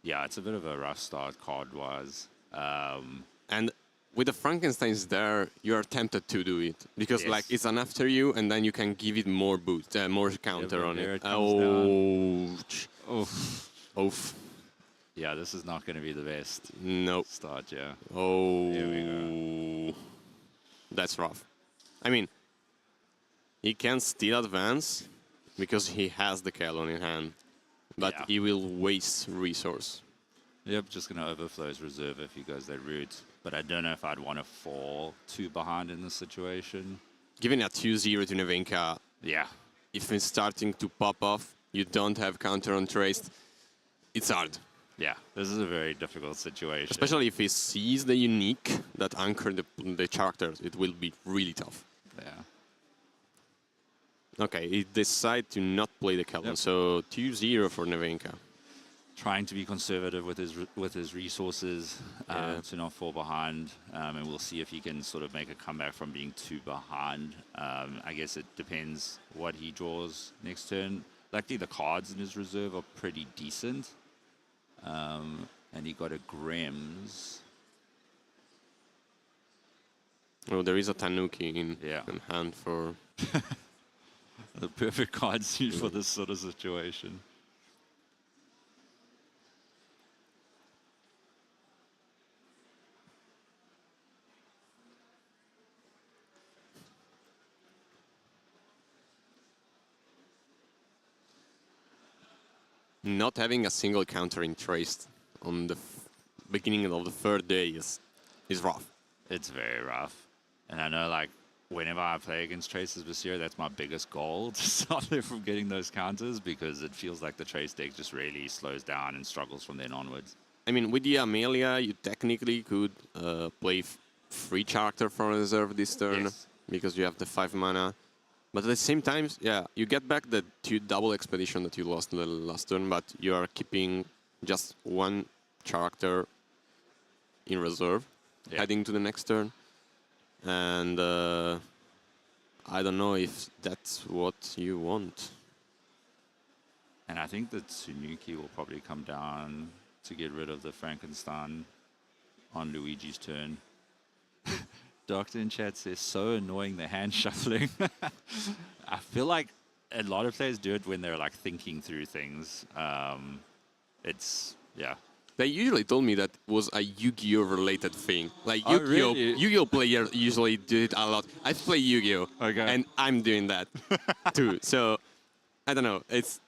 [SPEAKER 5] Yeah, it's a bit of a rough start card-wise.
[SPEAKER 6] And with the Frankensteins there, you are tempted to do it because
[SPEAKER 5] Yes.
[SPEAKER 6] like it's an after you, and then you can give it more boost, more counter
[SPEAKER 5] but
[SPEAKER 6] on
[SPEAKER 5] there
[SPEAKER 6] it.
[SPEAKER 5] it comes down.
[SPEAKER 6] Ouch!
[SPEAKER 5] Oof.
[SPEAKER 6] Oof!
[SPEAKER 5] Yeah, this is not going to be the best
[SPEAKER 6] Nope.
[SPEAKER 5] start, yeah.
[SPEAKER 6] Oh,
[SPEAKER 5] Here we
[SPEAKER 6] that's rough. I mean, he can still advance because he has the Kalon in hand, but
[SPEAKER 5] Yeah.
[SPEAKER 6] he will waste resource.
[SPEAKER 5] Yep, just going to overflow his reserve if he goes that route. But I don't know if I'd want to fall too behind in this situation.
[SPEAKER 6] Giving a 2-0 to Nevenka,
[SPEAKER 5] Yeah.
[SPEAKER 6] if it's starting to pop off, you don't have counter on Traced, it's hard.
[SPEAKER 5] Yeah, this is a very difficult situation.
[SPEAKER 6] Especially if he sees the unique that anchor the characters, it will be really tough.
[SPEAKER 5] Yeah.
[SPEAKER 6] Okay, he decides to not play the Kalon,
[SPEAKER 5] Yep.
[SPEAKER 6] so 2-0 for Nevenka.
[SPEAKER 5] Trying to be conservative with his resources
[SPEAKER 6] Yeah.
[SPEAKER 5] to not fall behind, and we'll see if he can sort of make a comeback from being too behind. I guess it depends what he draws next turn. Luckily, the cards in his reserve are pretty decent, and he got a Grims.
[SPEAKER 6] Oh, there is a Tanuki in hand for...
[SPEAKER 5] The perfect card suit for this sort of situation.
[SPEAKER 6] Not having a single counter in Traced on the beginning of the third day is rough.
[SPEAKER 5] It's very rough. And I know, like, whenever I play against Traces this year, that's my biggest goal, to stop them from getting those counters, because it feels like the Trace deck just really slows down and struggles from then onwards.
[SPEAKER 6] I mean, with the Amelia, you technically could play free character from reserve this turn,
[SPEAKER 5] Yes.
[SPEAKER 6] because you have the 5 mana. But at the same time, yeah, you get back the 2 double expedition that you lost in the last turn, but you are keeping just 1 character in reserve, heading to the next turn. And I don't know if that's what you want.
[SPEAKER 5] And I think that Tsunuki will probably come down to get rid of the Frankenstein on Luigi's turn. Doctor in chat says, so annoying, the hand shuffling. I feel like a lot of players do it when they're like thinking through things. It's, yeah.
[SPEAKER 6] They usually told me that was a Yu-Gi-Oh related thing. Like
[SPEAKER 5] Oh, really?
[SPEAKER 6] Yu-Gi-Oh players usually do it a lot. I play Yu-Gi-Oh,
[SPEAKER 5] Okay.
[SPEAKER 6] and I'm doing that too. So I don't know. It's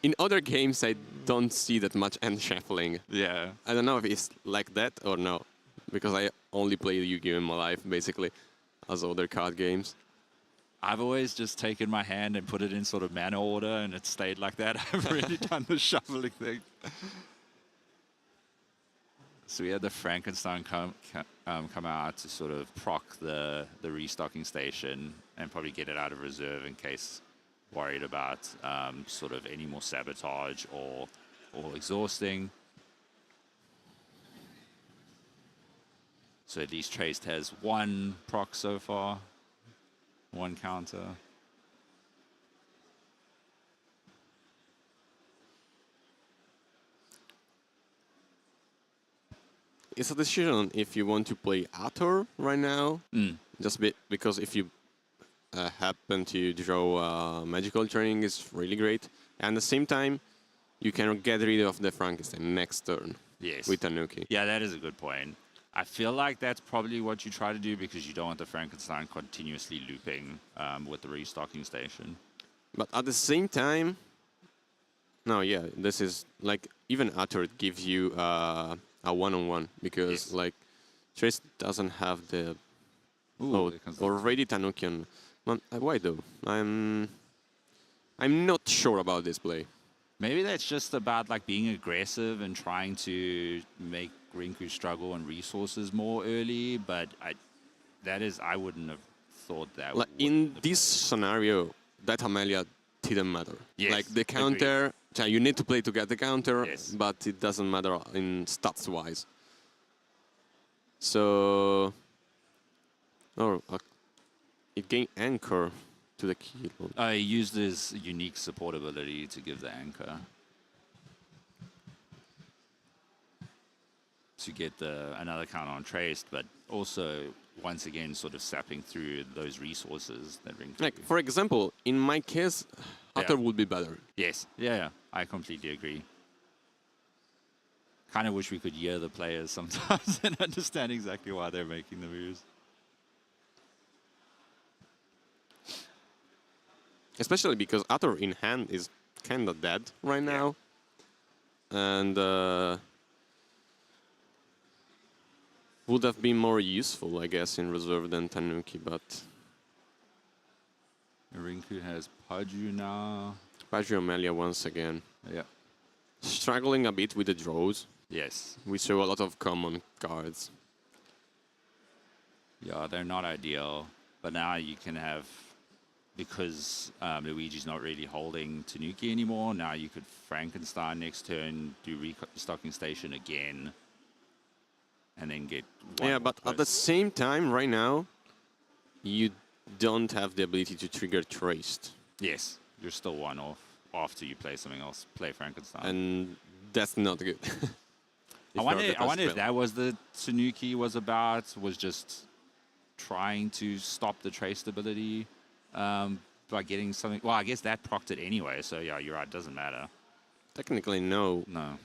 [SPEAKER 6] in other games I don't see that much hand shuffling.
[SPEAKER 5] Yeah.
[SPEAKER 6] I don't know if it's like that or no, because I only play Yu-Gi-Oh in my life basically, as other card games.
[SPEAKER 5] I've always just taken my hand and put it in sort of mana order, and it stayed like that. I haven't really done the shuffling thing. So we had the Frankenstein come out to sort of proc the restocking station and probably get it out of reserve in case worried about sort of any more sabotage or exhausting. So at least Traced has 1 proc so far, 1 counter.
[SPEAKER 6] It's a decision if you want to play Ator right now, just because if you happen to draw magical training, is really great. And at the same time, you can get rid of the Frankenstein next turn.
[SPEAKER 5] Yes.
[SPEAKER 6] With Tanuki.
[SPEAKER 5] Yeah, that is a good point. I feel like that's probably what you try to do because you don't want the Frankenstein continuously looping with the restocking station.
[SPEAKER 6] But at the same time, no, yeah, this is like even Ator gives you a one-on-one because like Trace doesn't have the
[SPEAKER 5] Ooh,
[SPEAKER 6] Oh,
[SPEAKER 5] there comes the-
[SPEAKER 6] already Tanukian. Why though? I'm not sure about this play.
[SPEAKER 5] Maybe that's just about like being aggressive and trying to make Rinku struggle on resources more early, but I wouldn't have thought that.
[SPEAKER 6] Like
[SPEAKER 5] would
[SPEAKER 6] in
[SPEAKER 5] have
[SPEAKER 6] this
[SPEAKER 5] played.
[SPEAKER 6] scenario, that Amelia didn't matter.
[SPEAKER 5] Yes,
[SPEAKER 6] Like the
[SPEAKER 5] agreed.
[SPEAKER 6] counter, you need to play to get the counter,
[SPEAKER 5] Yes.
[SPEAKER 6] but it doesn't matter in stats wise. So, it gained anchor to the key.
[SPEAKER 5] He used his unique support ability to give the anchor to get another count on traced, but also once again sort of sapping through those resources that Rinku.
[SPEAKER 6] Like for example, in my case, Hatter would be better.
[SPEAKER 5] Yes, yeah, I completely agree. Kind of wish we could hear the players sometimes and understand exactly why they're making the moves.
[SPEAKER 6] Especially because Hatter in hand is kind of dead right now, and would have been more useful, I guess, in reserve than Tanuki, but
[SPEAKER 5] Rinku has Paju now.
[SPEAKER 6] Pagio Amelia once again.
[SPEAKER 5] Yeah.
[SPEAKER 6] Struggling a bit with the draws.
[SPEAKER 5] Yes.
[SPEAKER 6] We show a lot of common cards.
[SPEAKER 5] Yeah, they're not ideal, but now you can have, because Luigi's not really holding Tanuki anymore, now you could Frankenstein next turn, do restocking station again, and then get one
[SPEAKER 6] Yeah,
[SPEAKER 5] more
[SPEAKER 6] but at the
[SPEAKER 5] twist.
[SPEAKER 6] same time, right now, you don't have the ability to trigger Traced.
[SPEAKER 5] Yes, you're still one off after you play something else, play Frankenstein.
[SPEAKER 6] And that's not good.
[SPEAKER 5] I wonder if that was the Tanuki was about, was just trying to stop the trace ability by getting something. Well, I guess that procced it anyway, so yeah, you're right, doesn't matter.
[SPEAKER 6] Technically, no.
[SPEAKER 5] No.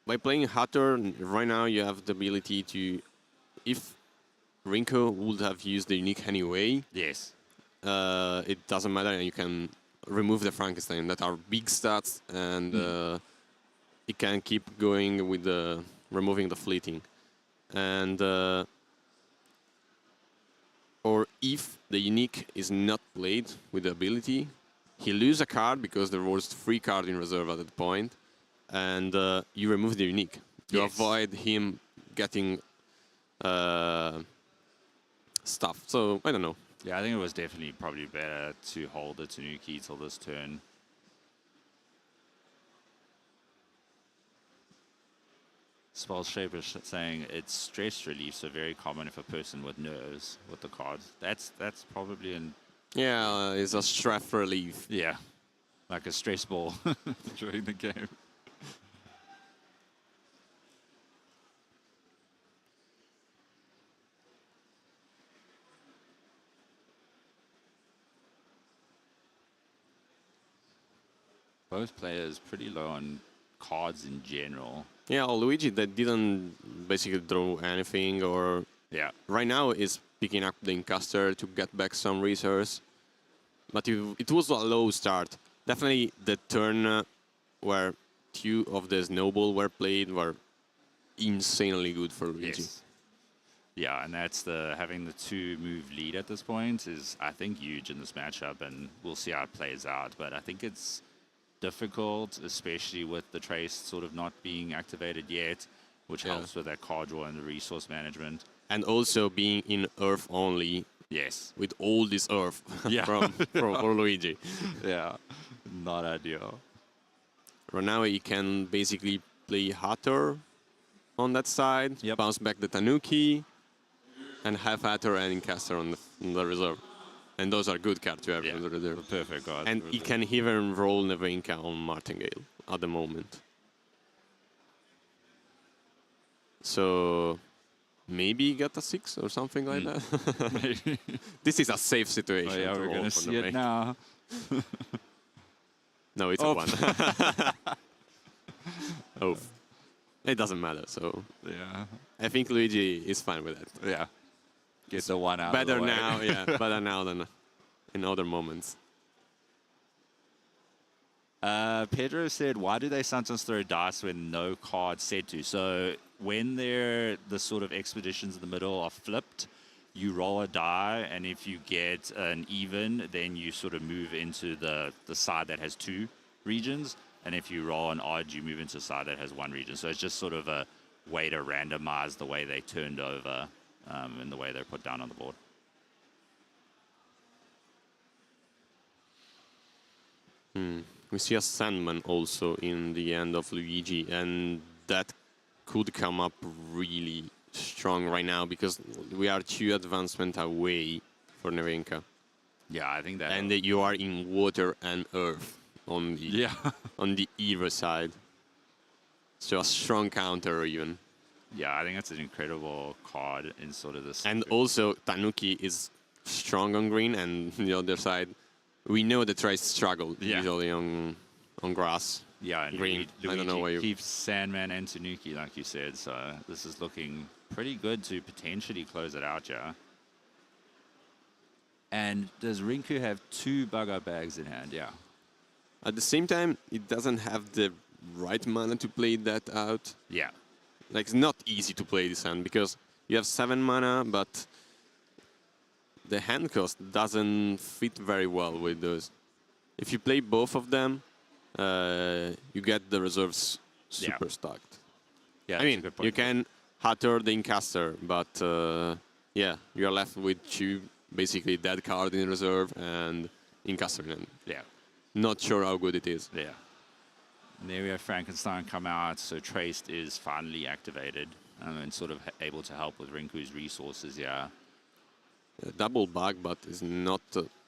[SPEAKER 6] By playing Hatter, right now you have the ability to, if Rinko would have used the unique anyway,
[SPEAKER 5] Yes.
[SPEAKER 6] it doesn't matter, and you can remove the Frankenstein that are big stats, and it can keep going with the removing the fleeting, and or if the unique is not played with the ability, he loses a card because there was 3 cards in reserve at that point, and you remove the unique to
[SPEAKER 5] Yes.
[SPEAKER 6] avoid him getting stuff. So I don't know.
[SPEAKER 5] Yeah, I think it was definitely probably better to hold the Tanuki till this turn. Spell Shaper saying it's stress relief, so very common if a person with nerves with the cards. That's probably an
[SPEAKER 6] Yeah, it's a stress relief.
[SPEAKER 5] yeah, like a stress ball during the game. Both players pretty low on cards in general.
[SPEAKER 6] Yeah, Luigi that didn't basically draw anything, or
[SPEAKER 5] Yeah.
[SPEAKER 6] right now is picking up the Incaster to get back some resource. But it was a low start. Definitely the turn where 2 of the Snowball were played were insanely good for Luigi.
[SPEAKER 5] Yes. Yeah, and that's having the 2-move lead at this point is, I think, huge in this matchup, and we'll see how it plays out. But I think it's difficult, especially with the trace sort of not being activated yet, which helps with that card draw and the resource management.
[SPEAKER 6] And also being in Earth only
[SPEAKER 5] Yes.
[SPEAKER 6] with all this Earth
[SPEAKER 5] Yeah.
[SPEAKER 6] for Luigi.
[SPEAKER 5] Yeah. Not ideal.
[SPEAKER 6] Right now he can basically play Hatter on that side,
[SPEAKER 5] Yep.
[SPEAKER 6] bounce back the Tanuki, and have Hatter and Incaster on the reserve. And those are good cards to have
[SPEAKER 5] Yeah.
[SPEAKER 6] on the reserve.
[SPEAKER 5] Perfect card.
[SPEAKER 6] And he can even roll Nevenka on Martingale at the moment. So maybe get a 6 or something like that.
[SPEAKER 5] Maybe.
[SPEAKER 6] This is a safe situation.
[SPEAKER 5] Oh, yeah,
[SPEAKER 6] to
[SPEAKER 5] we're
[SPEAKER 6] roll
[SPEAKER 5] going to
[SPEAKER 6] for
[SPEAKER 5] see it
[SPEAKER 6] Nevenka.
[SPEAKER 5] now.
[SPEAKER 6] No, it's
[SPEAKER 5] Oh.
[SPEAKER 6] a 1. Oh. It doesn't matter, so
[SPEAKER 5] Yeah.
[SPEAKER 6] I think Luigi is fine with that.
[SPEAKER 5] Yeah. Get the 1 out
[SPEAKER 6] Better
[SPEAKER 5] of the way.
[SPEAKER 6] now, yeah. Better now than in other moments.
[SPEAKER 5] Pedro said, why do they sometimes throw dice when no card said to? So when the sort of expeditions in the middle are flipped, you roll a die, and if you get an even, then you sort of move into the side that has 2 regions. And if you roll an odd, you move into a side that has 1 region. So it's just sort of a way to randomize the way they turned over and the way they're put down on the board.
[SPEAKER 6] We see a Sandman also in the end of Luigi, and that could come up really strong right now because we are 2 advancement away for Nevenka.
[SPEAKER 5] Yeah, I think that.
[SPEAKER 6] And you are in water and earth on the on the either side. So a strong counter even.
[SPEAKER 5] Yeah, I think that's an incredible card in sort of this.
[SPEAKER 6] And also Tanuki is strong on green, and the other side, we know the tries struggle usually on grass.
[SPEAKER 5] Yeah, and
[SPEAKER 6] green. I don't know why you
[SPEAKER 5] keeps Sandman and Tanuki, like you said. So this is looking pretty good to potentially close it out, yeah. And does Rinku have 2 bug-out bags in hand? Yeah.
[SPEAKER 6] At the same time, it doesn't have the right mana to play that out.
[SPEAKER 5] Yeah.
[SPEAKER 6] Like, it's not easy to play this hand because you have 7 mana, but the hand cost doesn't fit very well with those. If you play both of them, you get the reserves super stacked.
[SPEAKER 5] Yeah,
[SPEAKER 6] I mean, you can Hatter the Incaster, but yeah, you're left with 2 basically dead card in reserve and Incaster in.
[SPEAKER 5] Yeah.
[SPEAKER 6] Not sure how good it is.
[SPEAKER 5] Yeah. And there we have Frankenstein come out, so Traced is finally activated and sort of able to help with Rinku's resources, yeah.
[SPEAKER 6] Double bug, but it's not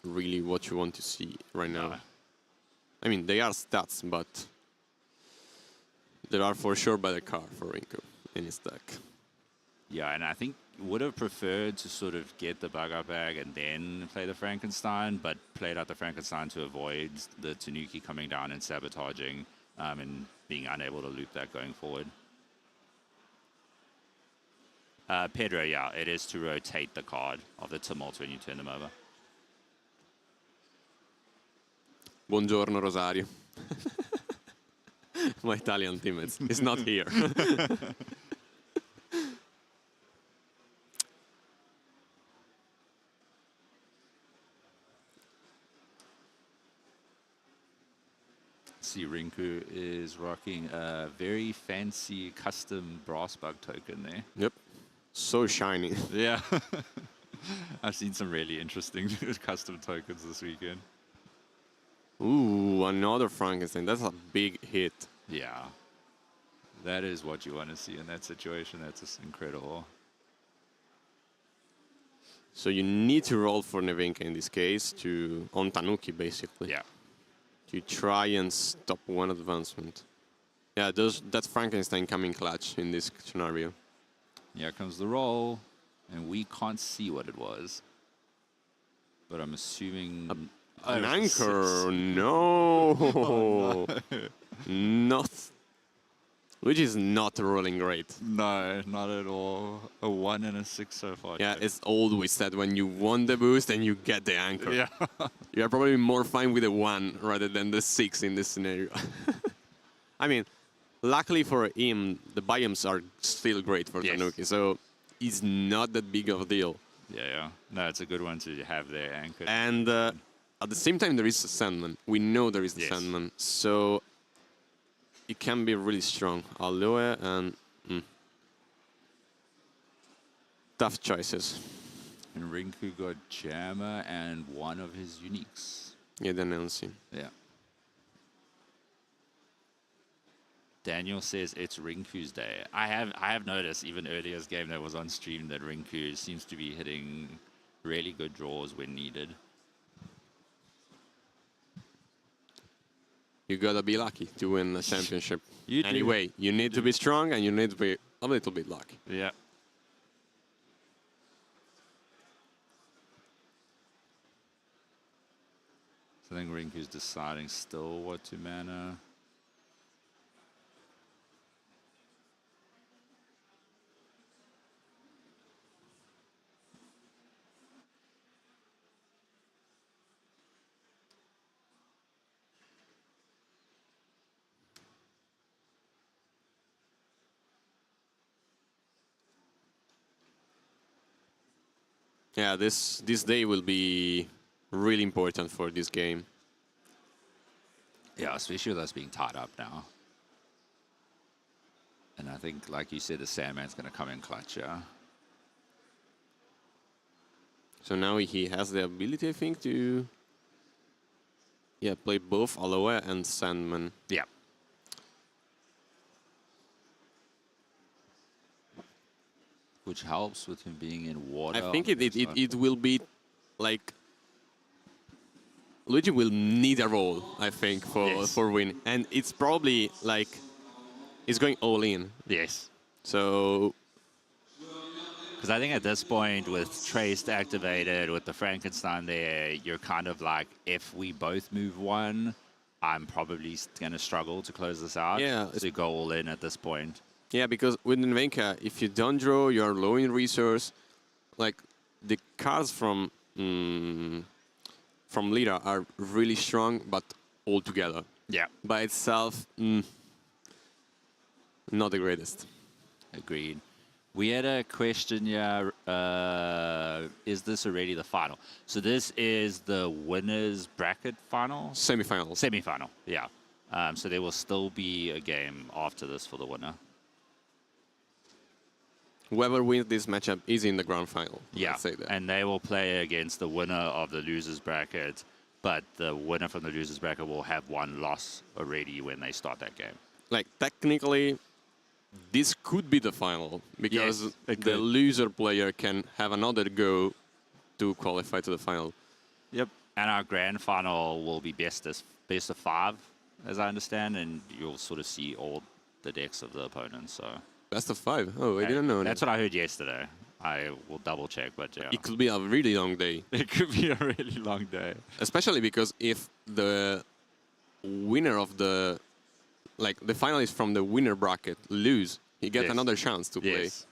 [SPEAKER 6] really what you want to see right now. No. I mean, they are stats, but there are for sure better card for Rinku in his deck.
[SPEAKER 5] Yeah, and I think would have preferred to sort of get the bug-out bag and then play the Frankenstein, but played out the Frankenstein to avoid the Tanuki coming down and sabotaging and being unable to loop that going forward. Pedro, yeah, it is to rotate the card of the Tumult when you turn them over.
[SPEAKER 6] Buongiorno, Rosario. My Italian team is not here.
[SPEAKER 5] See, Rinku is rocking a very fancy custom brass bug token there.
[SPEAKER 6] Yep. So shiny.
[SPEAKER 5] Yeah. I've seen some really interesting custom tokens this weekend.
[SPEAKER 6] Ooh, another Frankenstein. That's a big hit.
[SPEAKER 5] Yeah. That is what you want to see in that situation. That's just incredible.
[SPEAKER 6] So you need to roll for Nevenka in this case to on Tanuki basically.
[SPEAKER 5] Yeah.
[SPEAKER 6] To try and stop 1 advancement. Yeah, that's Frankenstein coming clutch in this scenario.
[SPEAKER 5] Here comes the roll, and we can't see what it was. But I'm assuming...
[SPEAKER 6] An anchor, no. Oh, no. Not. Which is not rolling great.
[SPEAKER 5] No, not at all. A 1 and a 6 so far.
[SPEAKER 6] Yeah, it's always that when you want the boost and you get the anchor.
[SPEAKER 5] Yeah.
[SPEAKER 6] You're probably more fine with a 1 rather than the 6 in this scenario. I mean, luckily for him, the biomes are still great for Tanuki, so it's not that big of a deal.
[SPEAKER 5] Yeah. No, it's a good one to have there anchored.
[SPEAKER 6] And at the same time, there is a Sandman. We know there is the Sandman, so it can be really strong. A.W.O.L and tough choices.
[SPEAKER 5] And Rinku got Jammer and 1 of his uniques.
[SPEAKER 6] Yeah, the Nancy.
[SPEAKER 5] Yeah. Daniel says it's Rinku's day. I have noticed even earlier this game that was on stream that Rinku seems to be hitting really good draws when needed.
[SPEAKER 6] You gotta be lucky to win a championship.
[SPEAKER 5] Anyway,
[SPEAKER 6] you need to be strong and you need to be a little bit lucky.
[SPEAKER 5] Yeah. So I think Rinku's deciding still what to mana.
[SPEAKER 6] Yeah, this day will be really important for this game.
[SPEAKER 5] Yeah, especially with us being tied up now. And I think, like you said, the Sandman's going to come in clutch, yeah.
[SPEAKER 6] So now he has the ability, I think, to play both A.W.O.L and Sandman.
[SPEAKER 5] Yeah. Which helps with him being in water.
[SPEAKER 6] I think it will be like Luigi will need a role, I think, for win, and it's probably like he's going all in.
[SPEAKER 5] Yes.
[SPEAKER 6] So
[SPEAKER 5] because I think at this point, with Trace activated, with the Frankenstein there, you're kind of like, if we both move one, I'm probably going to struggle to close this out.
[SPEAKER 6] Yeah.
[SPEAKER 5] To go all in at this point.
[SPEAKER 6] yeah, because with Invenka, if you don't draw, you're low in resource. Like the cards from Lira are really strong, but all together
[SPEAKER 5] Yeah.
[SPEAKER 6] by itself, not the greatest.
[SPEAKER 5] Agreed. We had a question here. Is this already the final? So this is the winners bracket final?
[SPEAKER 6] Semifinals.
[SPEAKER 5] Semi-final, yeah. So there will still be a game after this for the winner.
[SPEAKER 6] Whoever wins this matchup is in the grand final.
[SPEAKER 5] Yeah,
[SPEAKER 6] Let's say that.
[SPEAKER 5] and they will play against the winner of the losers bracket, but the winner from the losers bracket will have one loss already when they start that game.
[SPEAKER 6] Like technically, this could be the final because
[SPEAKER 5] Yes, it
[SPEAKER 6] the
[SPEAKER 5] could.
[SPEAKER 6] loser player can have another go to qualify to the final.
[SPEAKER 5] Yep. And our grand final will be best of 5, as I understand, and you'll sort of see all the decks of the opponents. So
[SPEAKER 6] Best of 5. Oh, I didn't know
[SPEAKER 5] that's
[SPEAKER 6] that.
[SPEAKER 5] what I heard yesterday. I will double check, but yeah,
[SPEAKER 6] It could be a really long day,
[SPEAKER 5] it could be a really long day.
[SPEAKER 6] especially because if the winner of the finalists from the winner bracket lose, he gets
[SPEAKER 5] Yes.
[SPEAKER 6] another chance to play.
[SPEAKER 5] Yes.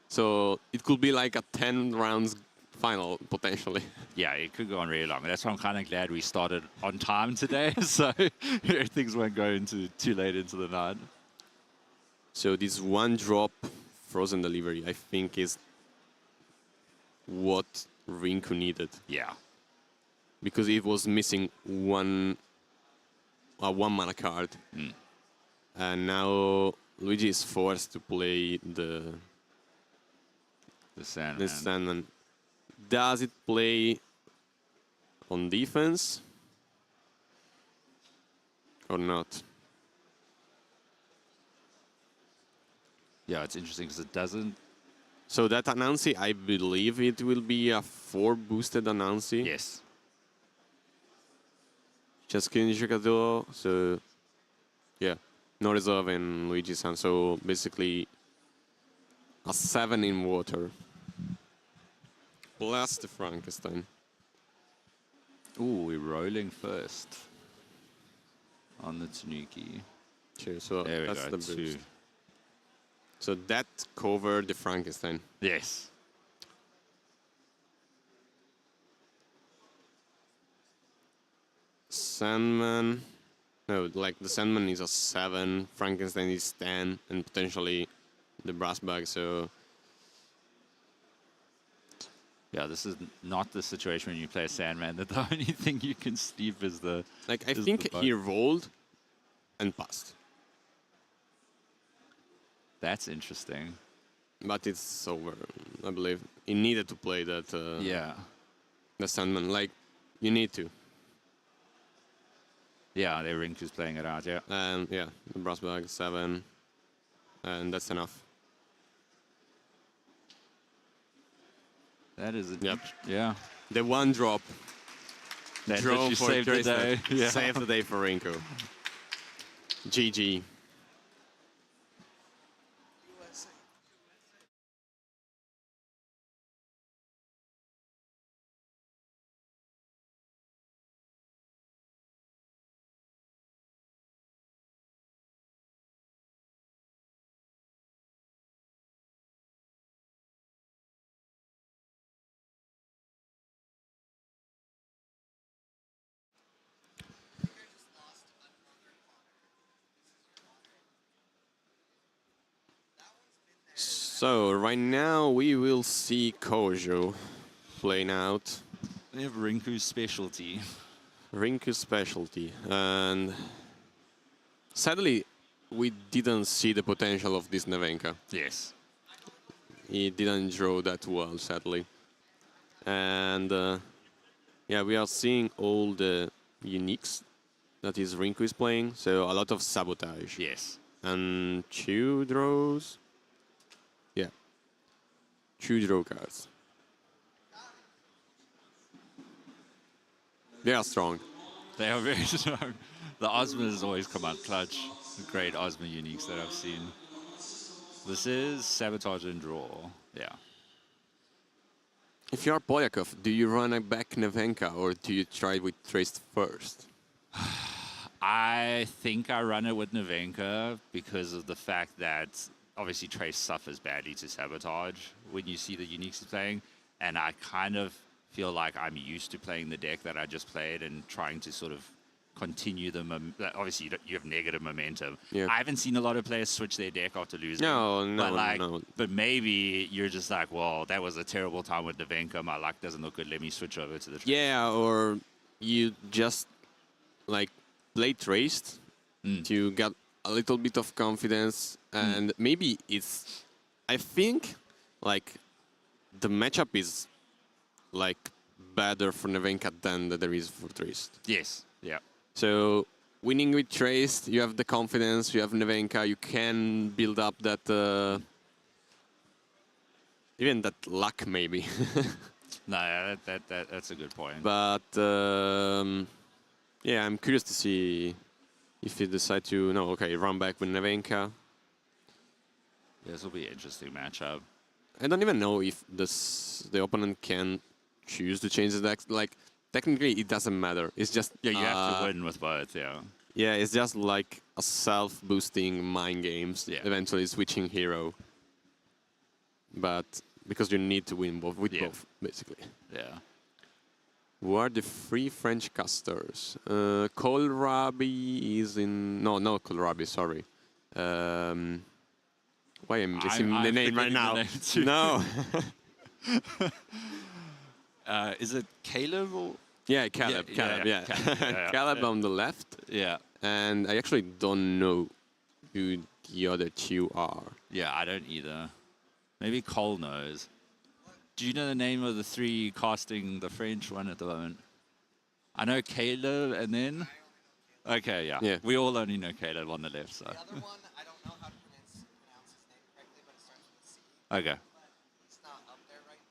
[SPEAKER 6] So it could be like a 10 rounds final potentially.
[SPEAKER 5] Yeah, it could go on really long. That's why I'm kind of glad we started on time today, so things won't go into too late into the night.
[SPEAKER 6] So this one drop frozen delivery, I think, is what Rinku needed
[SPEAKER 5] Yeah.
[SPEAKER 6] because it was missing one mana card, and now Luigi is forced to play
[SPEAKER 5] The Sandman.
[SPEAKER 6] this Sandman. Does it play on defense or not?
[SPEAKER 5] Yeah, it's interesting because it doesn't.
[SPEAKER 6] So that Anansi, I believe it will be a 4 boosted Anansi.
[SPEAKER 5] Yes.
[SPEAKER 6] Ciascun giocatore, so yeah, no reserve in Luigi's hand. So basically a 7 in water. Plus the Frankenstein.
[SPEAKER 5] Ooh, we're rolling first on the Tanuki.
[SPEAKER 6] Sure, so
[SPEAKER 5] There we
[SPEAKER 6] that's
[SPEAKER 5] go.
[SPEAKER 6] the boost.
[SPEAKER 5] 2.
[SPEAKER 6] So that covered the Frankenstein.
[SPEAKER 5] Yes.
[SPEAKER 6] Sandman. No, like the Sandman is a 7, Frankenstein is 10, and potentially the brass bag. So
[SPEAKER 5] Yeah, this is not the situation when you play a Sandman that the only thing you can steep is the.
[SPEAKER 6] like I
[SPEAKER 5] is the
[SPEAKER 6] think
[SPEAKER 5] bug.
[SPEAKER 6] he rolled and passed,
[SPEAKER 5] That's interesting.
[SPEAKER 6] but it's over. I believe he needed to play that.
[SPEAKER 5] Yeah.
[SPEAKER 6] The Sandman. Like you need to.
[SPEAKER 5] Yeah, the Rinku's playing it out, yeah.
[SPEAKER 6] And yeah, the brass bag 7, and that's enough.
[SPEAKER 5] That is a.
[SPEAKER 6] Yep.
[SPEAKER 5] Yeah.
[SPEAKER 6] The one drop.
[SPEAKER 5] That
[SPEAKER 6] Draw
[SPEAKER 5] literally
[SPEAKER 6] for
[SPEAKER 5] saved the
[SPEAKER 6] Tracer.
[SPEAKER 5] day. Yeah.
[SPEAKER 6] Save the day for Rinko. GG. So right now we will see Kojo. playing out.
[SPEAKER 5] They have Rinku's specialty.
[SPEAKER 6] Rinku's specialty. And sadly, we didn't see the potential of this Nevenka.
[SPEAKER 5] Yes.
[SPEAKER 6] He didn't draw that well, sadly. And yeah, we are seeing all the uniques that is Rinku is playing. So a lot of sabotage.
[SPEAKER 5] Yes.
[SPEAKER 6] And 2 draws. Yeah. 2 draw cards. They are strong.
[SPEAKER 5] They are very strong. The Ozma has always come out clutch. The great Ozma uniques that I've seen. This is Sabotage and Draw. Yeah.
[SPEAKER 6] If you are Polyakov, do you run a back Nevenka or do you try with Traced first?
[SPEAKER 5] I think I run it with Nevenka because of the fact that obviously Trace suffers badly to Sabotage when you see the uniques he's playing. And I kind of feel like I'm used to playing the deck that I just played and trying to sort of continue the obviously you have negative momentum.
[SPEAKER 6] Yeah.
[SPEAKER 5] I haven't seen a lot of players switch their deck after losing.
[SPEAKER 6] No.
[SPEAKER 5] But maybe you're just like, well, that was a terrible time with Nevenka. My luck doesn't look good. Let me switch over to the Trace.
[SPEAKER 6] Yeah, or you just like play Traced to get a little bit of confidence, and maybe it's. I think like the matchup is like better for Nevenka than there is for Traced.
[SPEAKER 5] Yes. Yeah.
[SPEAKER 6] So winning with Traced, you have the confidence, you have Nevenka, you can build up that even that luck maybe.
[SPEAKER 5] No, that's a good point.
[SPEAKER 6] But yeah, I'm curious to see if you decide to run back with Nevenka.
[SPEAKER 5] This will be an interesting matchup.
[SPEAKER 6] I don't even know if the opponent can choose to change the deck. Like technically, it doesn't matter. It's just
[SPEAKER 5] Yeah, you have to win with both. Yeah.
[SPEAKER 6] Yeah, it's just like a self-boosting mind games.
[SPEAKER 5] Yeah.
[SPEAKER 6] Eventually switching hero, but because you need to win both with both, basically.
[SPEAKER 5] Yeah.
[SPEAKER 6] Who are the 3 French casters? Kohlrabi is in... No, not Kohlrabi, sorry. Why am I missing the name right now? No.
[SPEAKER 5] Is it Caleb or?
[SPEAKER 6] Yeah, Caleb. Yeah. Caleb on the left.
[SPEAKER 5] Yeah.
[SPEAKER 6] And I actually don't know who the other 2 are.
[SPEAKER 5] Yeah, I don't either. Maybe Cole knows. Do you know the name of the 3 casting the French one at the moment? I know Caleb and then... Okay, yeah. We all only know Caleb on the left side.
[SPEAKER 1] The other one, I don't know how to pronounce his name correctly, but it starts with a C.
[SPEAKER 5] Okay.
[SPEAKER 1] It's not up there right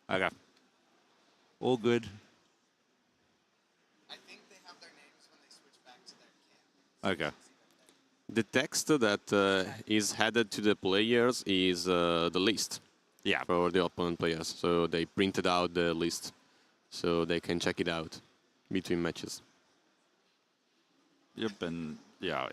[SPEAKER 1] now.
[SPEAKER 5] Okay. All good.
[SPEAKER 1] I think they have their names when they switch back to their camp.
[SPEAKER 5] Okay.
[SPEAKER 6] The text that is headed to the players is the list for the opponent players. So they printed out the list so they can check it out between matches.
[SPEAKER 5] Yep, and yeah,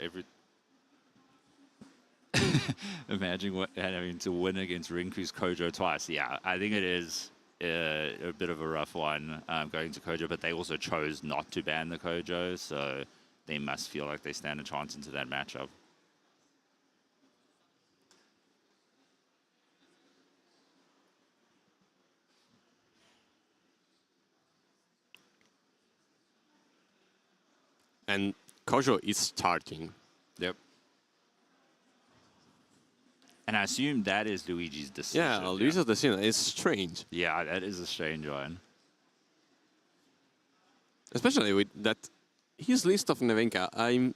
[SPEAKER 5] imagine having to win against Rinku's Kojo twice. Yeah, I think it is a bit of a rough one going to Kojo, but they also chose not to ban the Kojo, so they must feel like they stand a chance into that matchup.
[SPEAKER 6] And Kojo is starting.
[SPEAKER 5] Yep. And I assume that is Luigi's decision.
[SPEAKER 6] Yeah, Luigi's decision is strange.
[SPEAKER 5] Yeah, that is a strange one.
[SPEAKER 6] Especially with that, his list of Nevenka, I'm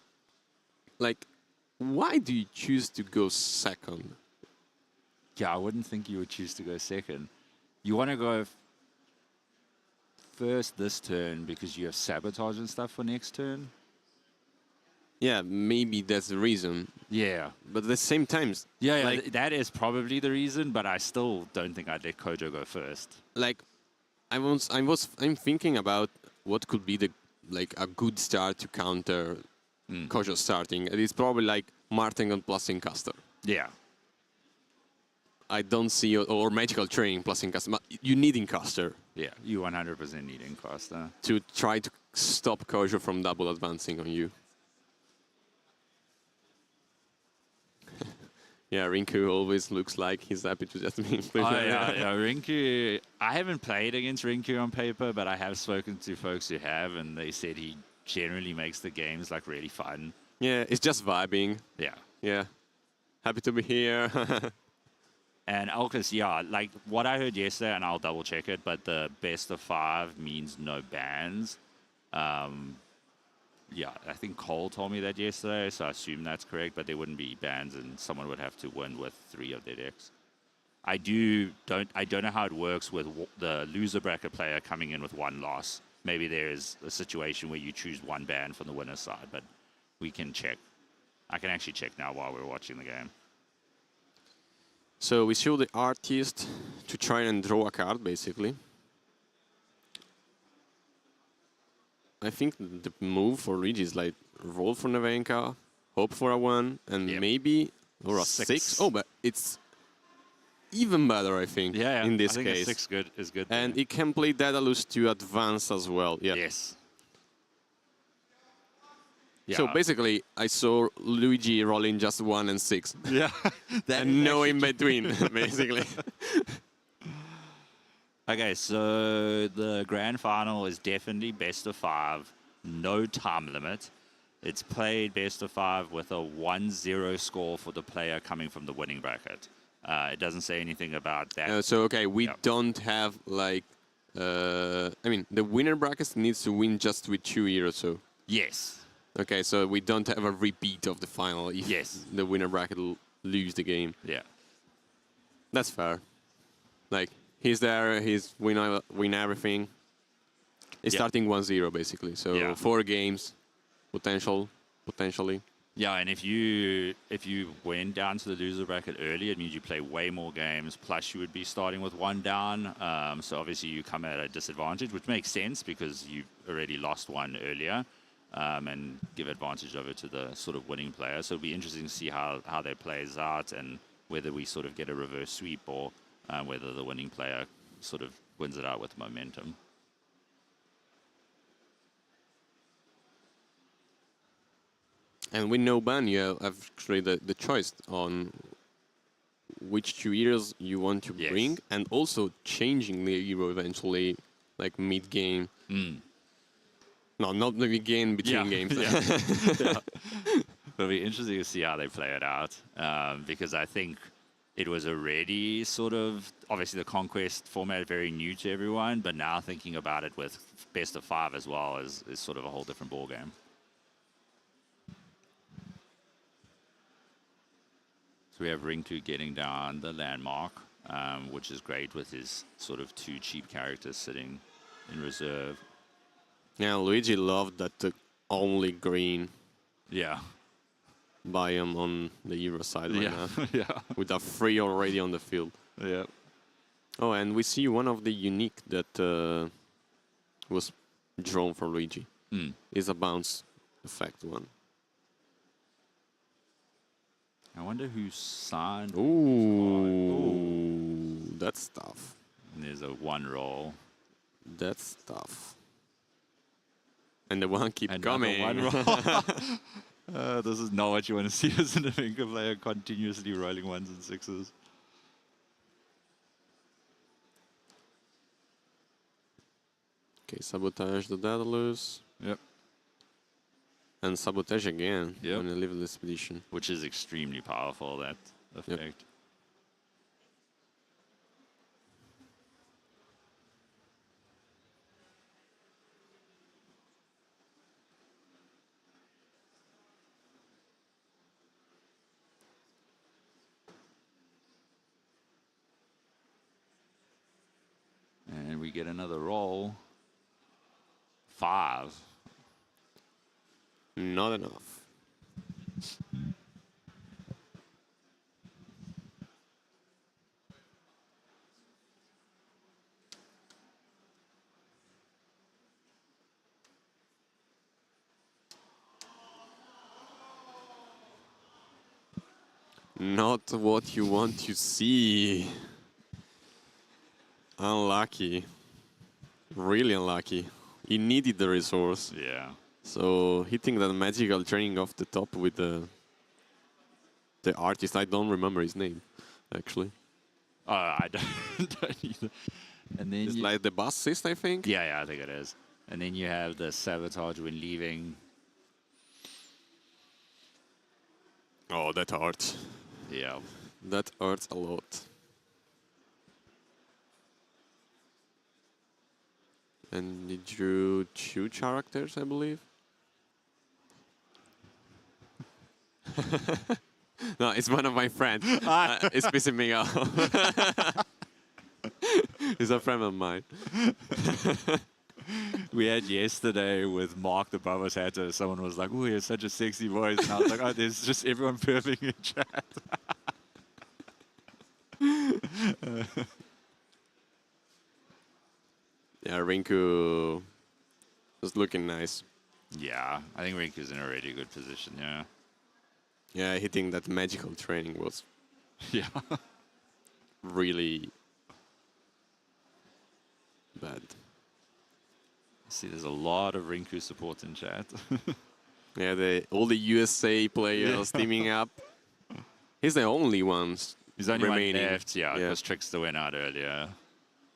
[SPEAKER 6] like, why do you choose to go second?
[SPEAKER 5] Yeah, I wouldn't think you would choose to go second. You want to go first this turn because you have sabotage and stuff for next turn?
[SPEAKER 6] Yeah, maybe that's the reason.
[SPEAKER 5] Yeah.
[SPEAKER 6] But at the same time...
[SPEAKER 5] Yeah,
[SPEAKER 6] like,
[SPEAKER 5] that is probably the reason, but I still don't think I'd let Kojo go first.
[SPEAKER 6] Like, I'm thinking about what could be a good start to counter Kojo starting. And it's probably like Martin and plus Incaster.
[SPEAKER 5] Yeah.
[SPEAKER 6] I don't see... Or Magical Train plus Incaster. You need Incaster.
[SPEAKER 5] Yeah, you 100% need Incaster.
[SPEAKER 6] To try to stop Kojo from double advancing on you. Yeah, Rinku always looks like he's happy to just be included.
[SPEAKER 5] Yeah, Rinku. I haven't played against Rinku on paper, but I have spoken to folks who have, and they said he generally makes the games like really fun.
[SPEAKER 6] Yeah, it's just vibing.
[SPEAKER 5] Yeah.
[SPEAKER 6] Yeah. Happy to be here.
[SPEAKER 5] And Alcus, yeah, like what I heard yesterday, and I'll double check it, but the best of 5 means no bans. Yeah, I think Cole told me that yesterday, so I assume that's correct, but there wouldn't be bans and someone would have to win with 3 of their decks. I don't know how it works with the loser bracket player coming in with 1 loss. Maybe there's a situation where you choose 1 ban from the winner's side, but we can check. I can actually check now while we're watching the game.
[SPEAKER 6] So we show the artist to try and draw a card, basically. I think the move for Luigi is like roll for Nevenka, hope for a 1, and maybe or a 6. Oh, but it's even better, I think.
[SPEAKER 5] Yeah.
[SPEAKER 6] In this
[SPEAKER 5] I think
[SPEAKER 6] case,
[SPEAKER 5] a 6 is good.
[SPEAKER 6] And
[SPEAKER 5] there.
[SPEAKER 6] it can play Daedalus to advance as well. Yeah.
[SPEAKER 5] Yes.
[SPEAKER 6] So basically, I saw Luigi rolling just 1 and 6.
[SPEAKER 5] Yeah.
[SPEAKER 6] And no in between, basically.
[SPEAKER 5] Okay, so the grand final is definitely best of 5, no time limit. It's played best of 5 with a 1-0 score for the player coming from the winning bracket. It doesn't say anything about that.
[SPEAKER 6] So, okay, we don't have, like... I mean, the winner bracket needs to win just with 2 heroes, so...
[SPEAKER 5] Yes.
[SPEAKER 6] Okay, so we don't have a repeat of the final if the winner bracket lose the game.
[SPEAKER 5] Yeah.
[SPEAKER 6] That's fair. Like, he's there, he's win everything. It's starting 1-0, basically. So 4 games, potentially.
[SPEAKER 5] Yeah, and if you went down to the loser bracket early, it means you play way more games, plus you would be starting with 1 down. So obviously you come at a disadvantage, which makes sense because you've already lost 1 earlier. And give advantage over to the sort of winning player. So it'll be interesting to see how that plays out and whether we sort of get a reverse sweep or whether the winning player sort of wins it out with momentum.
[SPEAKER 6] And with no ban, you have actually the choice on which 2 heroes you want to bring and also changing the hero eventually, like mid-game. No, not the mid-game, between games.
[SPEAKER 5] It'll be interesting to see how they play it out because I think it was already sort of, obviously the Conquest format very new to everyone, but now thinking about it with best of 5 as well is sort of a whole different ballgame. So we have Rinku getting down the landmark, which is great with his sort of 2 cheap characters sitting in reserve.
[SPEAKER 6] Yeah, Luigi loved that only green biome on the hero side right now. With a 3 already on the field.
[SPEAKER 5] Yeah.
[SPEAKER 6] Oh, and we see one of the unique that was drawn for Luigi. Is a bounce effect one.
[SPEAKER 5] I wonder who signed.
[SPEAKER 6] Ooh, that's tough.
[SPEAKER 5] And there's a 1 roll.
[SPEAKER 6] That's tough. And the 1 keep
[SPEAKER 5] Another
[SPEAKER 6] coming.
[SPEAKER 5] 1 roll. This is not what you want to see as an Nevenka player, continuously rolling 1s and 6s.
[SPEAKER 6] Okay, sabotage the Daedalus.
[SPEAKER 5] Yep.
[SPEAKER 6] And sabotage again
[SPEAKER 5] Yep.
[SPEAKER 6] when I leave the expedition.
[SPEAKER 5] Which is extremely powerful, that effect. And we get another roll. 5.
[SPEAKER 6] Not enough. Not what you want to see. Unlucky. Really unlucky. He needed the resource.
[SPEAKER 5] Yeah.
[SPEAKER 6] So hitting that magical training off the top with the The artist, I don't remember his name, actually.
[SPEAKER 5] I don't either. And then
[SPEAKER 6] It's like the bassist, I think.
[SPEAKER 5] yeah, I think it is. And then you have the sabotage when leaving.
[SPEAKER 6] Oh, that hurts.
[SPEAKER 5] Yeah.
[SPEAKER 6] That hurts a lot. And he drew 2 characters, I believe. No, it's one of my friends. It's pissing me off. He's a friend of mine.
[SPEAKER 5] We had yesterday with Mark the Bubba's Hatter. Someone was like, "Oh, he has such a sexy voice." And I was like, "Oh, there's just everyone perfect in chat."
[SPEAKER 6] Yeah, Rinku is looking nice.
[SPEAKER 5] Yeah, I think Rinku's in a really good position. Yeah.
[SPEAKER 6] Yeah, hitting that magical training was
[SPEAKER 5] Yeah.
[SPEAKER 6] really bad.
[SPEAKER 5] See, there's a lot of Rinku support in chat.
[SPEAKER 6] Yeah, all the USA players teaming up. He's the only ones
[SPEAKER 5] He's only
[SPEAKER 6] remaining.
[SPEAKER 5] one left. Yeah, because Trickster went out earlier.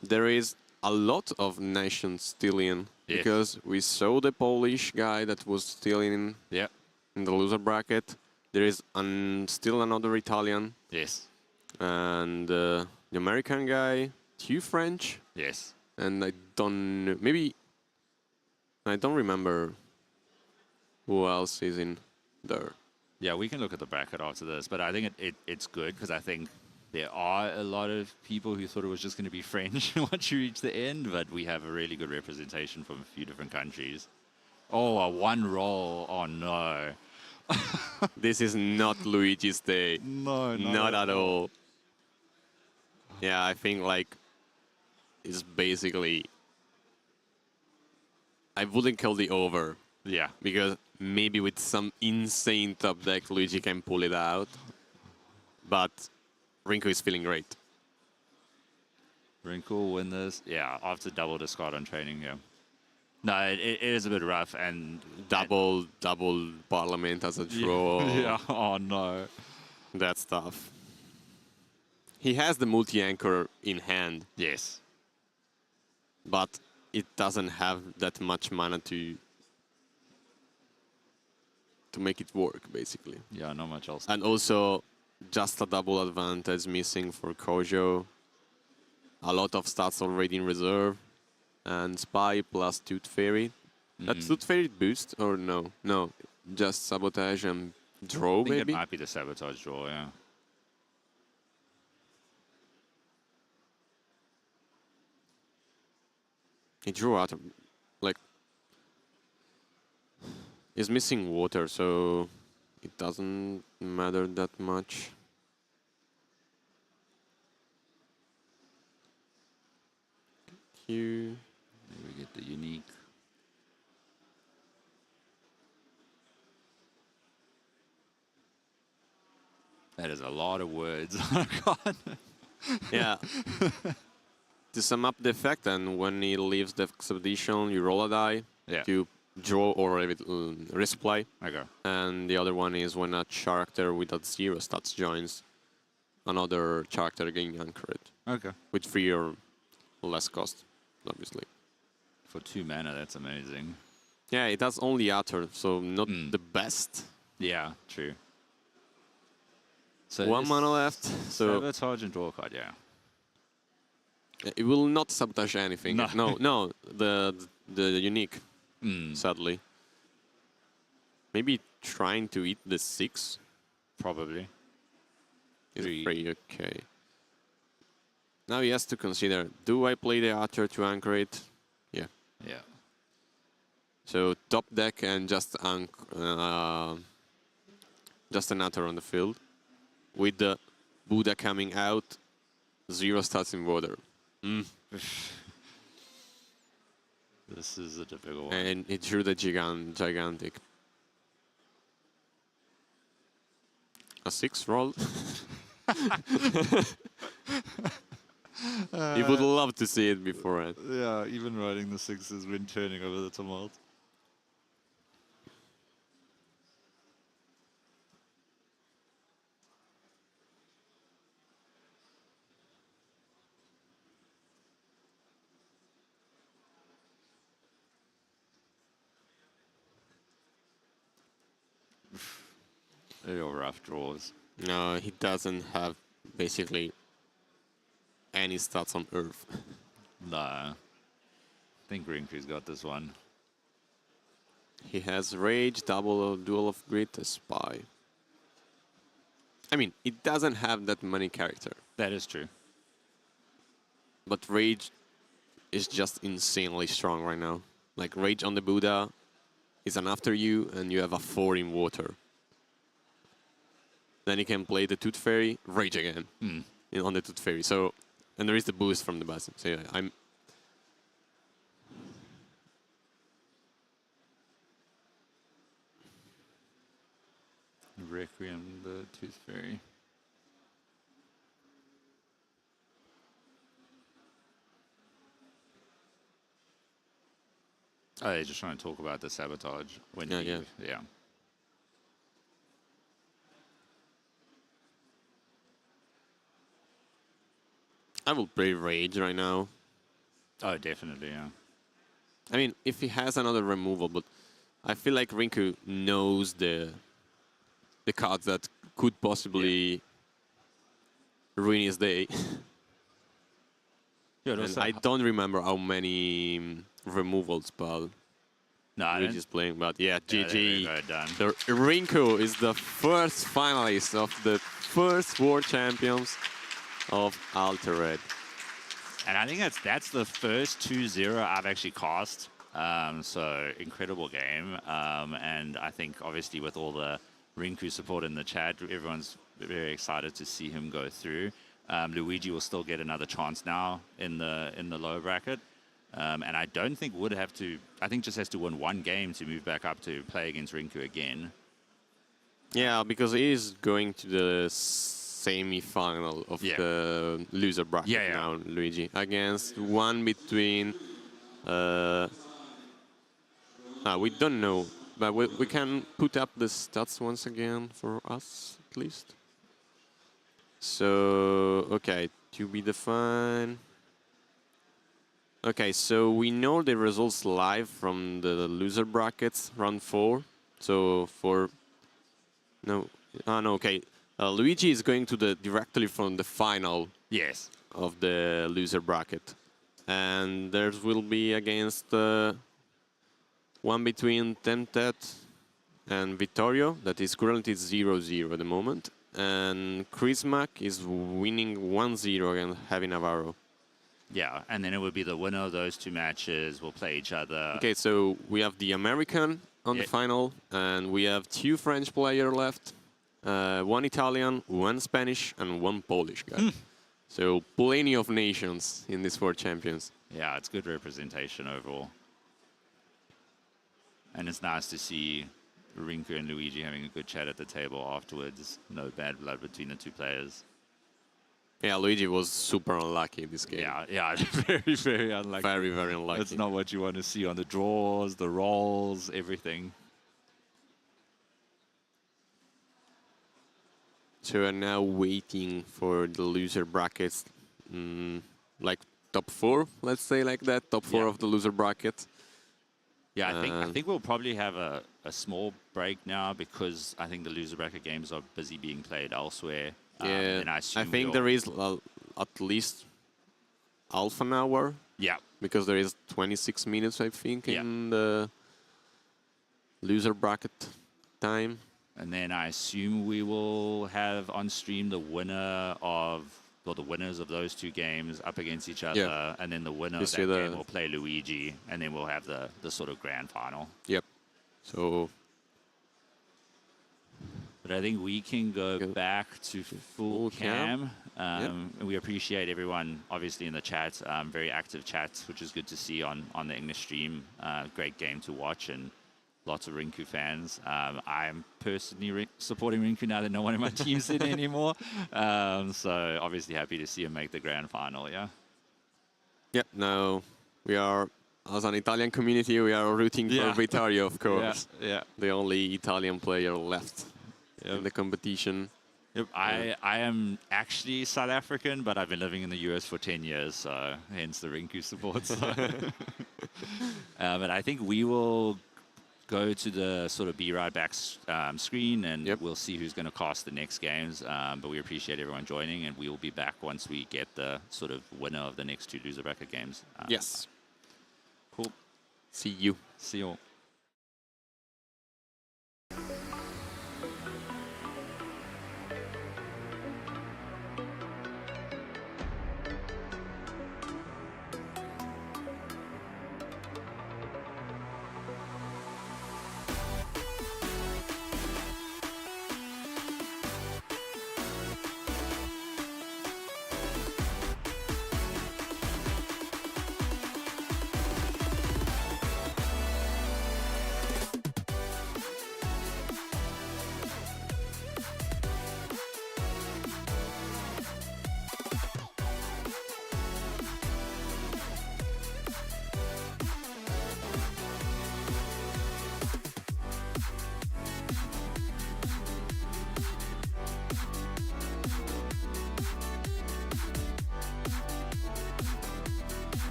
[SPEAKER 6] There is a lot of nations still in because we saw the Polish guy that was still in the loser bracket. There is still another Italian.
[SPEAKER 5] Yes.
[SPEAKER 6] And the American guy, 2 French.
[SPEAKER 5] Yes.
[SPEAKER 6] And I don't remember who else is in there.
[SPEAKER 5] Yeah, we can look at the bracket after this, but I think it's good because I think there are a lot of people who thought it was just going to be French once you reach the end, but we have a really good representation from a few different countries. Oh, a 1 roll. Oh, no.
[SPEAKER 6] This is not Luigi's day.
[SPEAKER 5] No,
[SPEAKER 6] not at all. Yeah, I think like it's basically I wouldn't call the over.
[SPEAKER 5] Yeah.
[SPEAKER 6] Because maybe with some insane top deck Luigi can pull it out. But Rinku is feeling great.
[SPEAKER 5] Rinku will win this. Yeah, after double discard on training, yeah. No, it is a bit rough and
[SPEAKER 6] double Parliament as a draw.
[SPEAKER 5] Yeah, oh no.
[SPEAKER 6] That's tough. He has the multi-anchor in hand.
[SPEAKER 5] Yes.
[SPEAKER 6] But it doesn't have that much mana to make it work, basically.
[SPEAKER 5] Yeah, not much else.
[SPEAKER 6] And also, just a double advantage missing for Kojo. A lot of stats already in reserve. And Spy plus Tooth Fairy. That's Tooth Fairy boost or no? No, just Sabotage and Draw,
[SPEAKER 5] I think
[SPEAKER 6] maybe?
[SPEAKER 5] it might be the Sabotage draw, yeah.
[SPEAKER 6] He drew out, like, he's missing water, so it doesn't matter that much. Here.
[SPEAKER 5] There we get the unique. That is a lot of words on a card.
[SPEAKER 6] Yeah. To sum up the effect, and when he leaves the expedition, you roll a die to draw or resupply.
[SPEAKER 5] Okay.
[SPEAKER 6] And the other one is when a character without 0 stats joins, another character getting anchored.
[SPEAKER 5] Okay.
[SPEAKER 6] With 3 or less cost, obviously.
[SPEAKER 5] For 2 mana, that's amazing.
[SPEAKER 6] Yeah, it has only Aether, so not the best.
[SPEAKER 5] Yeah, true. So
[SPEAKER 6] 1 mana left. So
[SPEAKER 5] Sabotage and draw card, yeah.
[SPEAKER 6] it will not sabotage anything.
[SPEAKER 5] No.
[SPEAKER 6] No, the unique, sadly. Maybe trying to eat the 6.
[SPEAKER 5] Probably.
[SPEAKER 6] Is 3, okay. Now he has to consider, do I play the Aether to anchor it? Yeah.
[SPEAKER 5] Yeah.
[SPEAKER 6] So top deck and just an Aether on the field. With the Buddha coming out, 0 stats in water.
[SPEAKER 5] This is a difficult one.
[SPEAKER 6] And it drew the gigantic. A 6 roll. You would love to see it beforehand.
[SPEAKER 5] Yeah, even riding the 6s when turning over the tumult. Real rough draws.
[SPEAKER 6] No, he doesn't have basically any stats on Earth.
[SPEAKER 5] No. I think Rinku's got this one.
[SPEAKER 6] He has Rage, Double, Duel of Grit, a Spy. I mean, it doesn't have that many characters.
[SPEAKER 5] That is true.
[SPEAKER 6] But Rage is just insanely strong right now. Like Rage on the Buddha is an after you, and you have a 4 in water. Then you can play the Tooth Fairy, Rage again on the Tooth Fairy. So, and there is the boost from the button. So yeah, I'm.
[SPEAKER 5] Requiem, the Tooth Fairy. Oh, they're just trying to talk about the sabotage. When yeah.
[SPEAKER 6] I will play Rage right now.
[SPEAKER 5] Oh, definitely, yeah.
[SPEAKER 6] I mean, if he has another removal, but I feel like Rinku knows the cards that could possibly ruin his day. And I don't remember how many removals, but
[SPEAKER 5] no,
[SPEAKER 6] we're just playing. But yeah, GG.
[SPEAKER 5] Very done.
[SPEAKER 6] The Rinku is the first finalist of the first World Champions of Altered.
[SPEAKER 5] And I think that's the first 2-0 I've actually cast. So incredible game. And I think obviously with all the Rinku support in the chat, everyone's very excited to see him go through. Luigi will still get another chance now in the lower bracket. And I don't think would have to, I think just has to win one game to move back up to play against Rinku again.
[SPEAKER 6] Yeah, because he is going to the semi-final of the loser bracket now, Luigi, against one between... we don't know, but we can put up the stats once again for us, at least. So, okay, to be defined. Okay, so we know the results live from the loser brackets, round 4. So for... No, okay. Luigi is going to directly from the final of the loser bracket. And there will be against one between Tempted and Vittorio, that is currently 0-0 at the moment. And Chris Mack is winning 1-0 against Heavy Navarro.
[SPEAKER 5] Yeah, and then it would be the winner of those two matches will play each other.
[SPEAKER 6] Okay, so we have the American on the final, and we have 2 French players left, 1 Italian, 1 Spanish, and 1 Polish guy. So plenty of nations in this World Champions.
[SPEAKER 5] Yeah, it's good representation overall. And it's nice to see Rinku and Luigi having a good chat at the table afterwards. No bad blood between the two players.
[SPEAKER 6] Yeah, Luigi was super unlucky in this game.
[SPEAKER 5] Yeah, very, very unlucky.
[SPEAKER 6] Very, very unlucky.
[SPEAKER 5] That's not what you want to see on the draws, the rolls, everything.
[SPEAKER 6] So we're now waiting for the loser brackets, like top 4, let's say like that, top 4 of the loser bracket.
[SPEAKER 5] Yeah, I think we'll probably have a small break now because I think the loser bracket games are busy being played elsewhere.
[SPEAKER 6] Yeah, I think there is at least half an hour.
[SPEAKER 5] Yeah.
[SPEAKER 6] Because there is 26 minutes, I think, in the loser bracket time.
[SPEAKER 5] And then I assume we will have on stream the winner of, well, the winners of those 2 games up against each other. Yeah. And then the winner of that game will play Luigi. And then we'll have the sort of grand final.
[SPEAKER 6] Yep. So...
[SPEAKER 5] But I think we can go back to full cam. And we appreciate everyone, obviously, in the chat. Very active chats, which is good to see on the English stream. Great game to watch and lots of Rinku fans. I'm personally supporting Rinku now that no one in my team's in anymore. So obviously happy to see him make the grand final, yeah?
[SPEAKER 6] Yeah, no, we are, as an Italian community, we are rooting for Vittorio, of course.
[SPEAKER 5] Yeah.
[SPEAKER 6] The only Italian player left. In the competition.
[SPEAKER 5] Yep. I am actually South African, but I've been living in the US for 10 years, so hence the Rinku support. So. But I think we will go to the sort of Be Right Back screen, and
[SPEAKER 6] Yep.
[SPEAKER 5] we'll see who's going to cast the next games. But we appreciate everyone joining, and we will be back once we get the sort of winner of the next 2 loser bracket games.
[SPEAKER 6] Yes.
[SPEAKER 5] Cool.
[SPEAKER 6] See you.
[SPEAKER 5] See you all.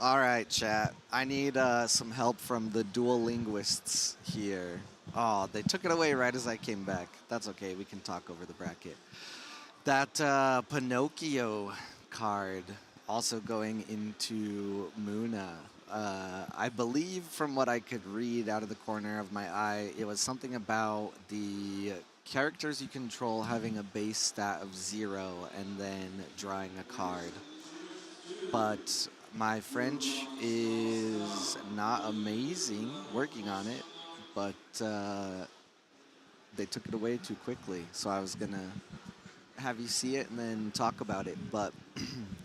[SPEAKER 1] All right, chat. I need some help from the dual linguists here. Oh, they took it away right as I came back. That's okay. We can talk over the bracket. That Pinocchio card also going into Muna. I believe from what I could read out of the corner of my eye, it was something about the characters you control having a base stat of 0 and then drawing a card. But my French is not amazing, working on it, but they took it away too quickly. So I was going to have you see it and then talk about it. But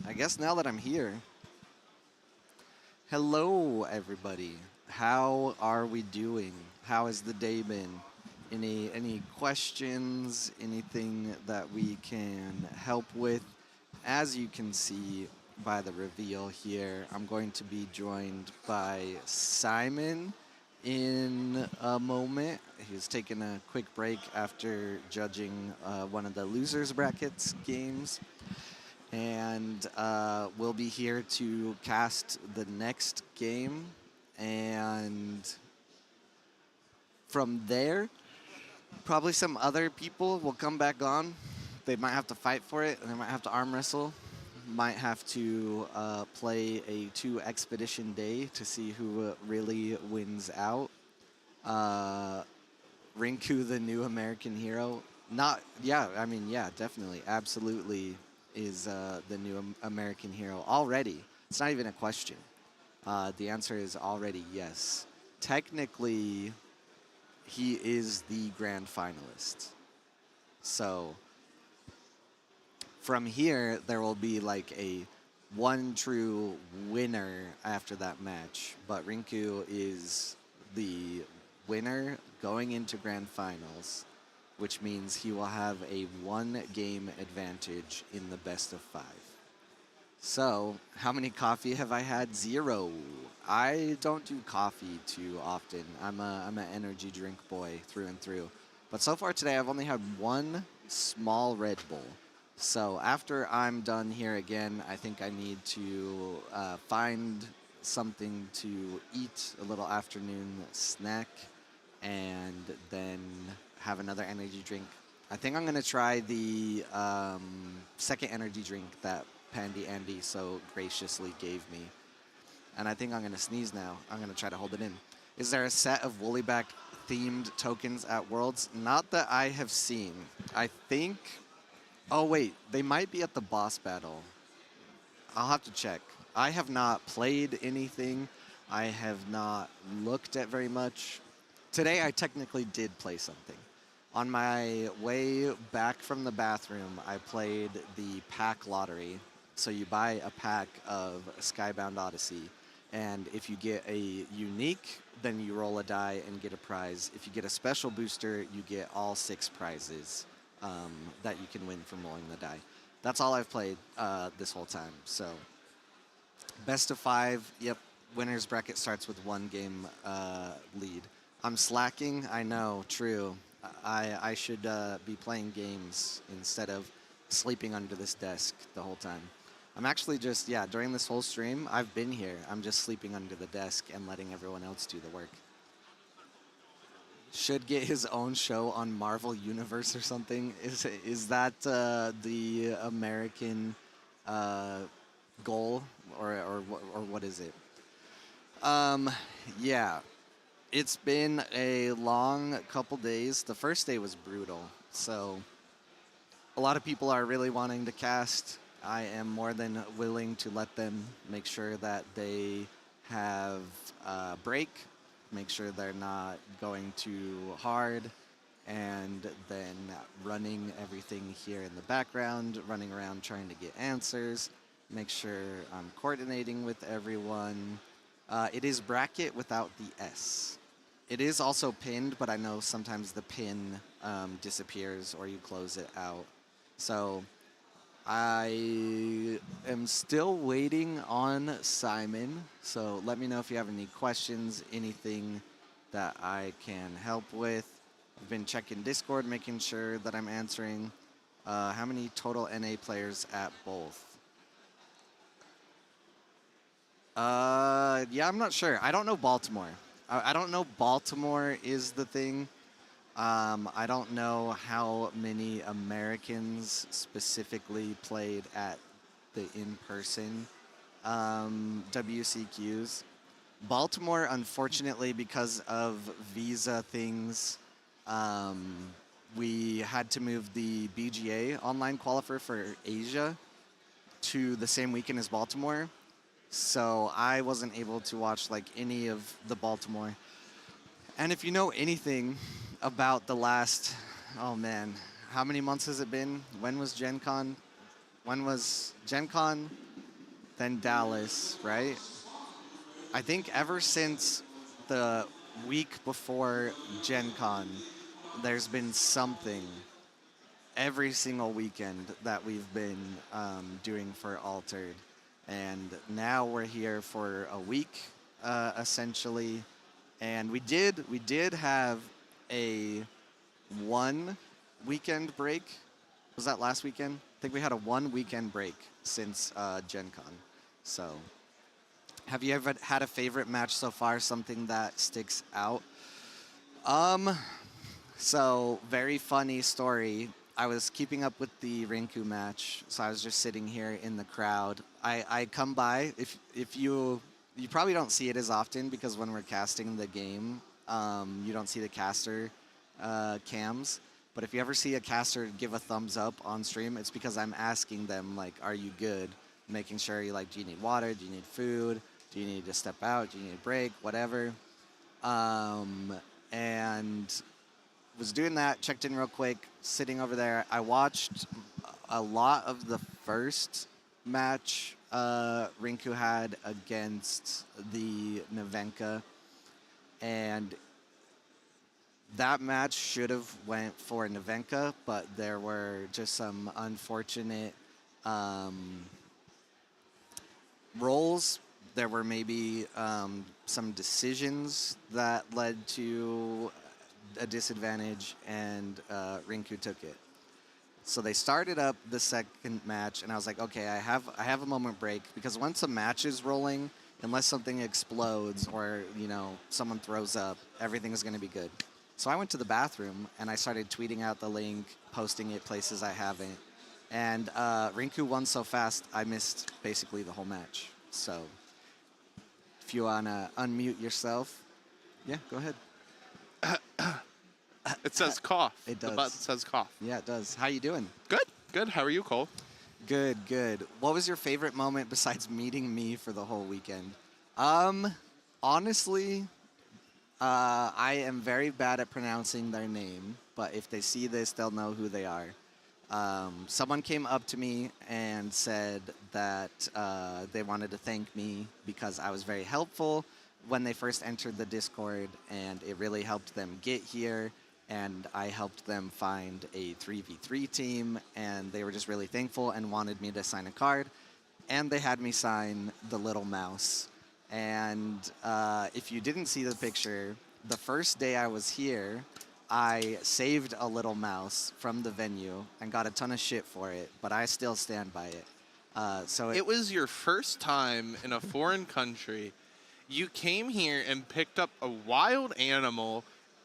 [SPEAKER 1] I guess now that I'm here, hello, everybody. How are we doing? How has the day been? Any questions? Anything that we can help with? As you can see by the reveal here, I'm going to be joined by Simon in a moment. He's taking a quick break after judging one of the losers brackets games. And we'll be here to cast the next game. And from there, probably some other people will come back on. They might have to fight for it, and they might have to arm wrestle. Might have to play a 2 expedition day to see who really wins out. Rinku, the new American hero. Yeah, definitely, absolutely is the new American hero already. It's not even a question. The answer is already yes. Technically, he is the grand finalist. So from here, there will be like a one true winner after that match. But Rinku is the winner going into grand finals, which means he will have a 1-game advantage in the best of 5. So, how many coffee have I had? 0. I don't do coffee too often. I'm an energy drink boy through and through. But so far today, I've only had 1 small Red Bull. So after I'm done here again, I think I need to find something to eat, a little afternoon snack, and then have another energy drink. I think I'm going to try the second energy drink that Pandy Andy so graciously gave me. And I think I'm going to sneeze now. I'm going to try to hold it in. Is there a set of Woollyback themed tokens at Worlds? Not that I have seen. I think... Oh, wait. They might be at the boss battle. I'll have to check. I have not played anything. I have not looked at very much. Today, I technically did play something. On my way back from the bathroom, I played the pack lottery. So you buy a pack of Skybound Odyssey, and if you get a unique, then you roll a die and get a prize. If you get a special booster, you get all 6 prizes that you can win from rolling the die. That's all I've played this whole time. So best of 5, yep, winner's bracket starts with 1 game lead. I'm slacking, I know, true. I should be playing games instead of sleeping under this desk the whole time. I'm actually just, during this whole stream, I've been here. I'm just sleeping under the desk and letting everyone else do the work. Should get his own show on Marvel Universe or something. Is that the American goal, or what is it? Yeah. It's been a long couple days. The first day was brutal, so a lot of people are really wanting to cast. I am more than willing to let them make sure that they have a break, make sure they're not going too hard, and then running everything here in the background, running around trying to get answers, make sure I'm coordinating with everyone. It is bracket without the S. It is also pinned, but I know sometimes the pin disappears or you close it out. So I am still waiting on Simon. So let me know if you have any questions, anything that I can help with. I've been checking Discord, making sure that I'm answering. How many total NA players at both? Yeah, I'm not sure. I don't know Baltimore. I don't know Baltimore is the thing. I don't know how many Americans specifically played at the in-person WCQs. Baltimore, unfortunately, because of visa things, um, we had to move the BGA online qualifier for Asia to the same weekend as Baltimore. So I wasn't able to watch like any of the Baltimore. And if you know anything about the last, oh man, how many months has it been? When was Gen Con? When was Gen Con? Then Dallas, right? I think ever since the week before Gen Con, there's been something every single weekend that we've been doing for Altered. And now we're here for a week, essentially. And we did have a 1 weekend break. Was that last weekend? I think we had a 1 weekend break since Gen Con. So have you ever had a favorite match so far, something that sticks out? So very funny story. I was keeping up with the Rinku match, so I was just sitting here in the crowd. I come by. If you probably don't see it as often because when we're casting the game, you don't see the caster cams. But if you ever see a caster give a thumbs up on stream, it's because I'm asking them like, "Are you good?" Making sure you like, "Do you need water? Do you need food? Do you need to step out? Do you need a break? Whatever." And was doing that, checked in real quick, sitting over there. I watched a lot of the first match Rinku had against the Nevenka, and that match should have went for Nevenka, but there were just some unfortunate rolls. There were maybe some decisions that led to a disadvantage, and Rinku took it. So they started up the second match, and I was like, okay, I have a moment break, because once a match is rolling, unless something explodes or someone throws up, everything is going to be good. So I went to the bathroom and I started tweeting out the link, posting it places I haven't, and Rinku won so fast I missed basically the whole match. So if you wanna unmute yourself, yeah, go ahead.
[SPEAKER 7] It says cough.
[SPEAKER 1] It does.
[SPEAKER 7] The button says cough.
[SPEAKER 1] Yeah, it does. How you doing?
[SPEAKER 7] Good. Good. How are you, Cole?
[SPEAKER 1] Good, good. What was your favorite moment besides meeting me for the whole weekend? Honestly, I am very bad at pronouncing their name, but if they see this, they'll know who they are. Someone came up to me and said that they wanted to thank me because I was very helpful when they first entered the Discord, and it really helped them get here, and I helped them find a 3v3 team, and they were just really thankful and wanted me to sign a card, and they had me sign the little mouse. And if you didn't see the picture, the first day I was here, I saved a little mouse from the venue and got a ton of shit for it, but I still stand by it. So
[SPEAKER 7] It was your first time in a foreign country. You came here and picked up a wild animal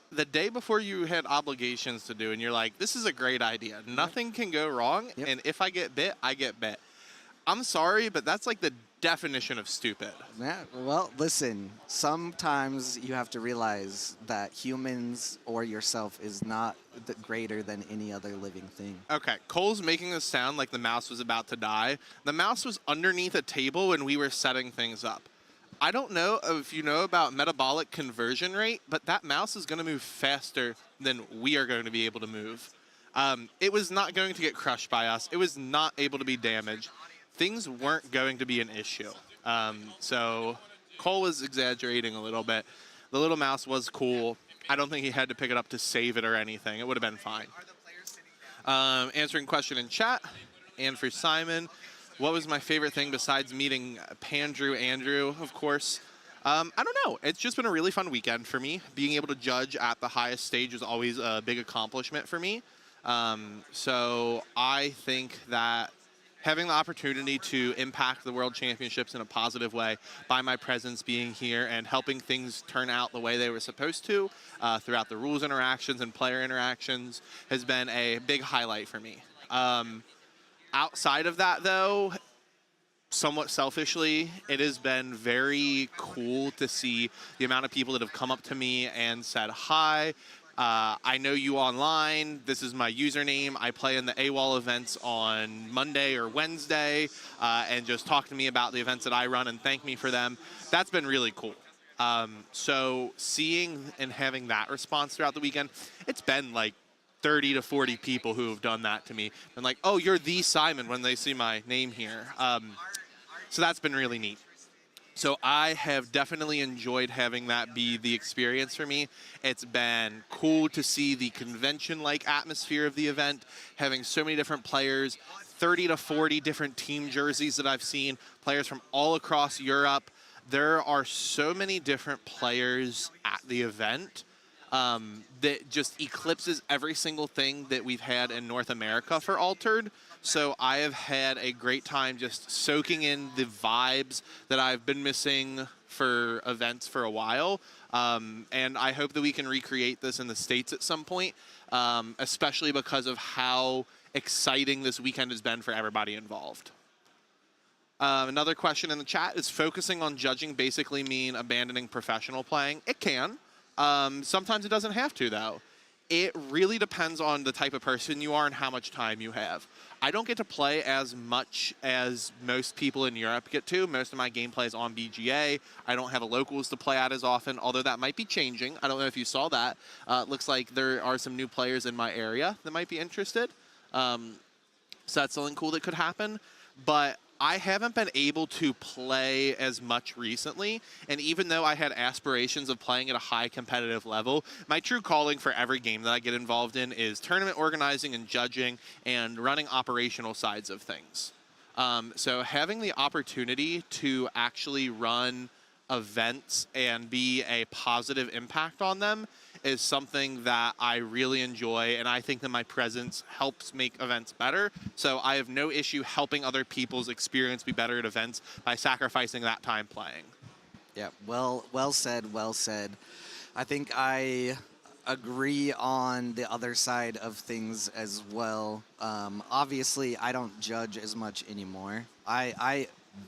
[SPEAKER 7] the day before you had obligations to do, and you're like, this is a great idea. Nothing can go wrong,
[SPEAKER 1] Yep.
[SPEAKER 7] and if I get bit, I get bit. I'm sorry, but that's like the definition of stupid.
[SPEAKER 1] Yeah, well, listen, sometimes you have to realize that humans or yourself is not greater than any other living thing.
[SPEAKER 7] Okay, Cole's making this sound like the mouse was about to die. The mouse was underneath a table when we were setting things up. I don't know if you know about metabolic conversion rate, but that mouse is going to move faster than we are going to be able to move. It was not going to get crushed by us. It was not able to be damaged. Things weren't going to be an issue. So Cole was exaggerating a little bit. The little mouse was cool. I don't think he had to pick it up to save it or anything. It would have been fine. Answering question in chat, and for Simon, what was my favorite thing besides meeting Andrew, of course? I don't know. It's just been a really fun weekend for me. Being able to judge at the highest stage was always a big accomplishment for me. So I think that having the opportunity to impact the World Championships in a positive way by my presence being here and helping things turn out the way they were supposed to throughout the rules interactions and player interactions has been a big highlight for me. Outside of that, though, somewhat selfishly, it has been very cool to see the amount of people that have come up to me and said hi. I know you online. This is my username. I play in the A.W.O.L events on Monday or Wednesday, and just talk to me about the events that I run and thank me for them. That's been really cool. So seeing and having that response throughout the weekend, it's been like 30 to 40 people who have done that to me. And like, oh, you're the Simon when they see my name here. So that's been really neat. So I have definitely enjoyed having that be the experience for me. It's been cool to see the convention-like atmosphere of the event, having so many different players, 30 to 40 different team jerseys that I've seen, players from all across Europe. There are so many different players at the event that just eclipses every single thing that we've had in North America for Altered. So I have had a great time just soaking in the vibes that I've been missing for events for a while. And I hope that we can recreate this in the States at some point, especially because of how exciting this weekend has been for everybody involved. Another question in the chat is, focusing on judging basically mean abandoning professional playing? It can. Sometimes it doesn't have to, though. It really depends on the type of person you are and how much time you have. I don't get to play as much as most people in Europe get to. Most of my gameplay is on BGA. I don't have a locals to play at as often, although that might be changing. I don't know if you saw that. It looks like there are some new players in my area that might be interested. So that's something cool that could happen. But I haven't been able to play as much recently, and even though I had aspirations of playing at a high competitive level, my true calling for every game that I get involved in is tournament organizing and judging and running operational sides of things. So having the opportunity to actually run events and be a positive impact on them is something that I really enjoy, and I think that my presence helps make events better. So I have no issue helping other people's experience be better at events by sacrificing that time playing.
[SPEAKER 1] Yeah, well said, well said. I think I agree on the other side of things as well. Obviously, I don't judge as much anymore. I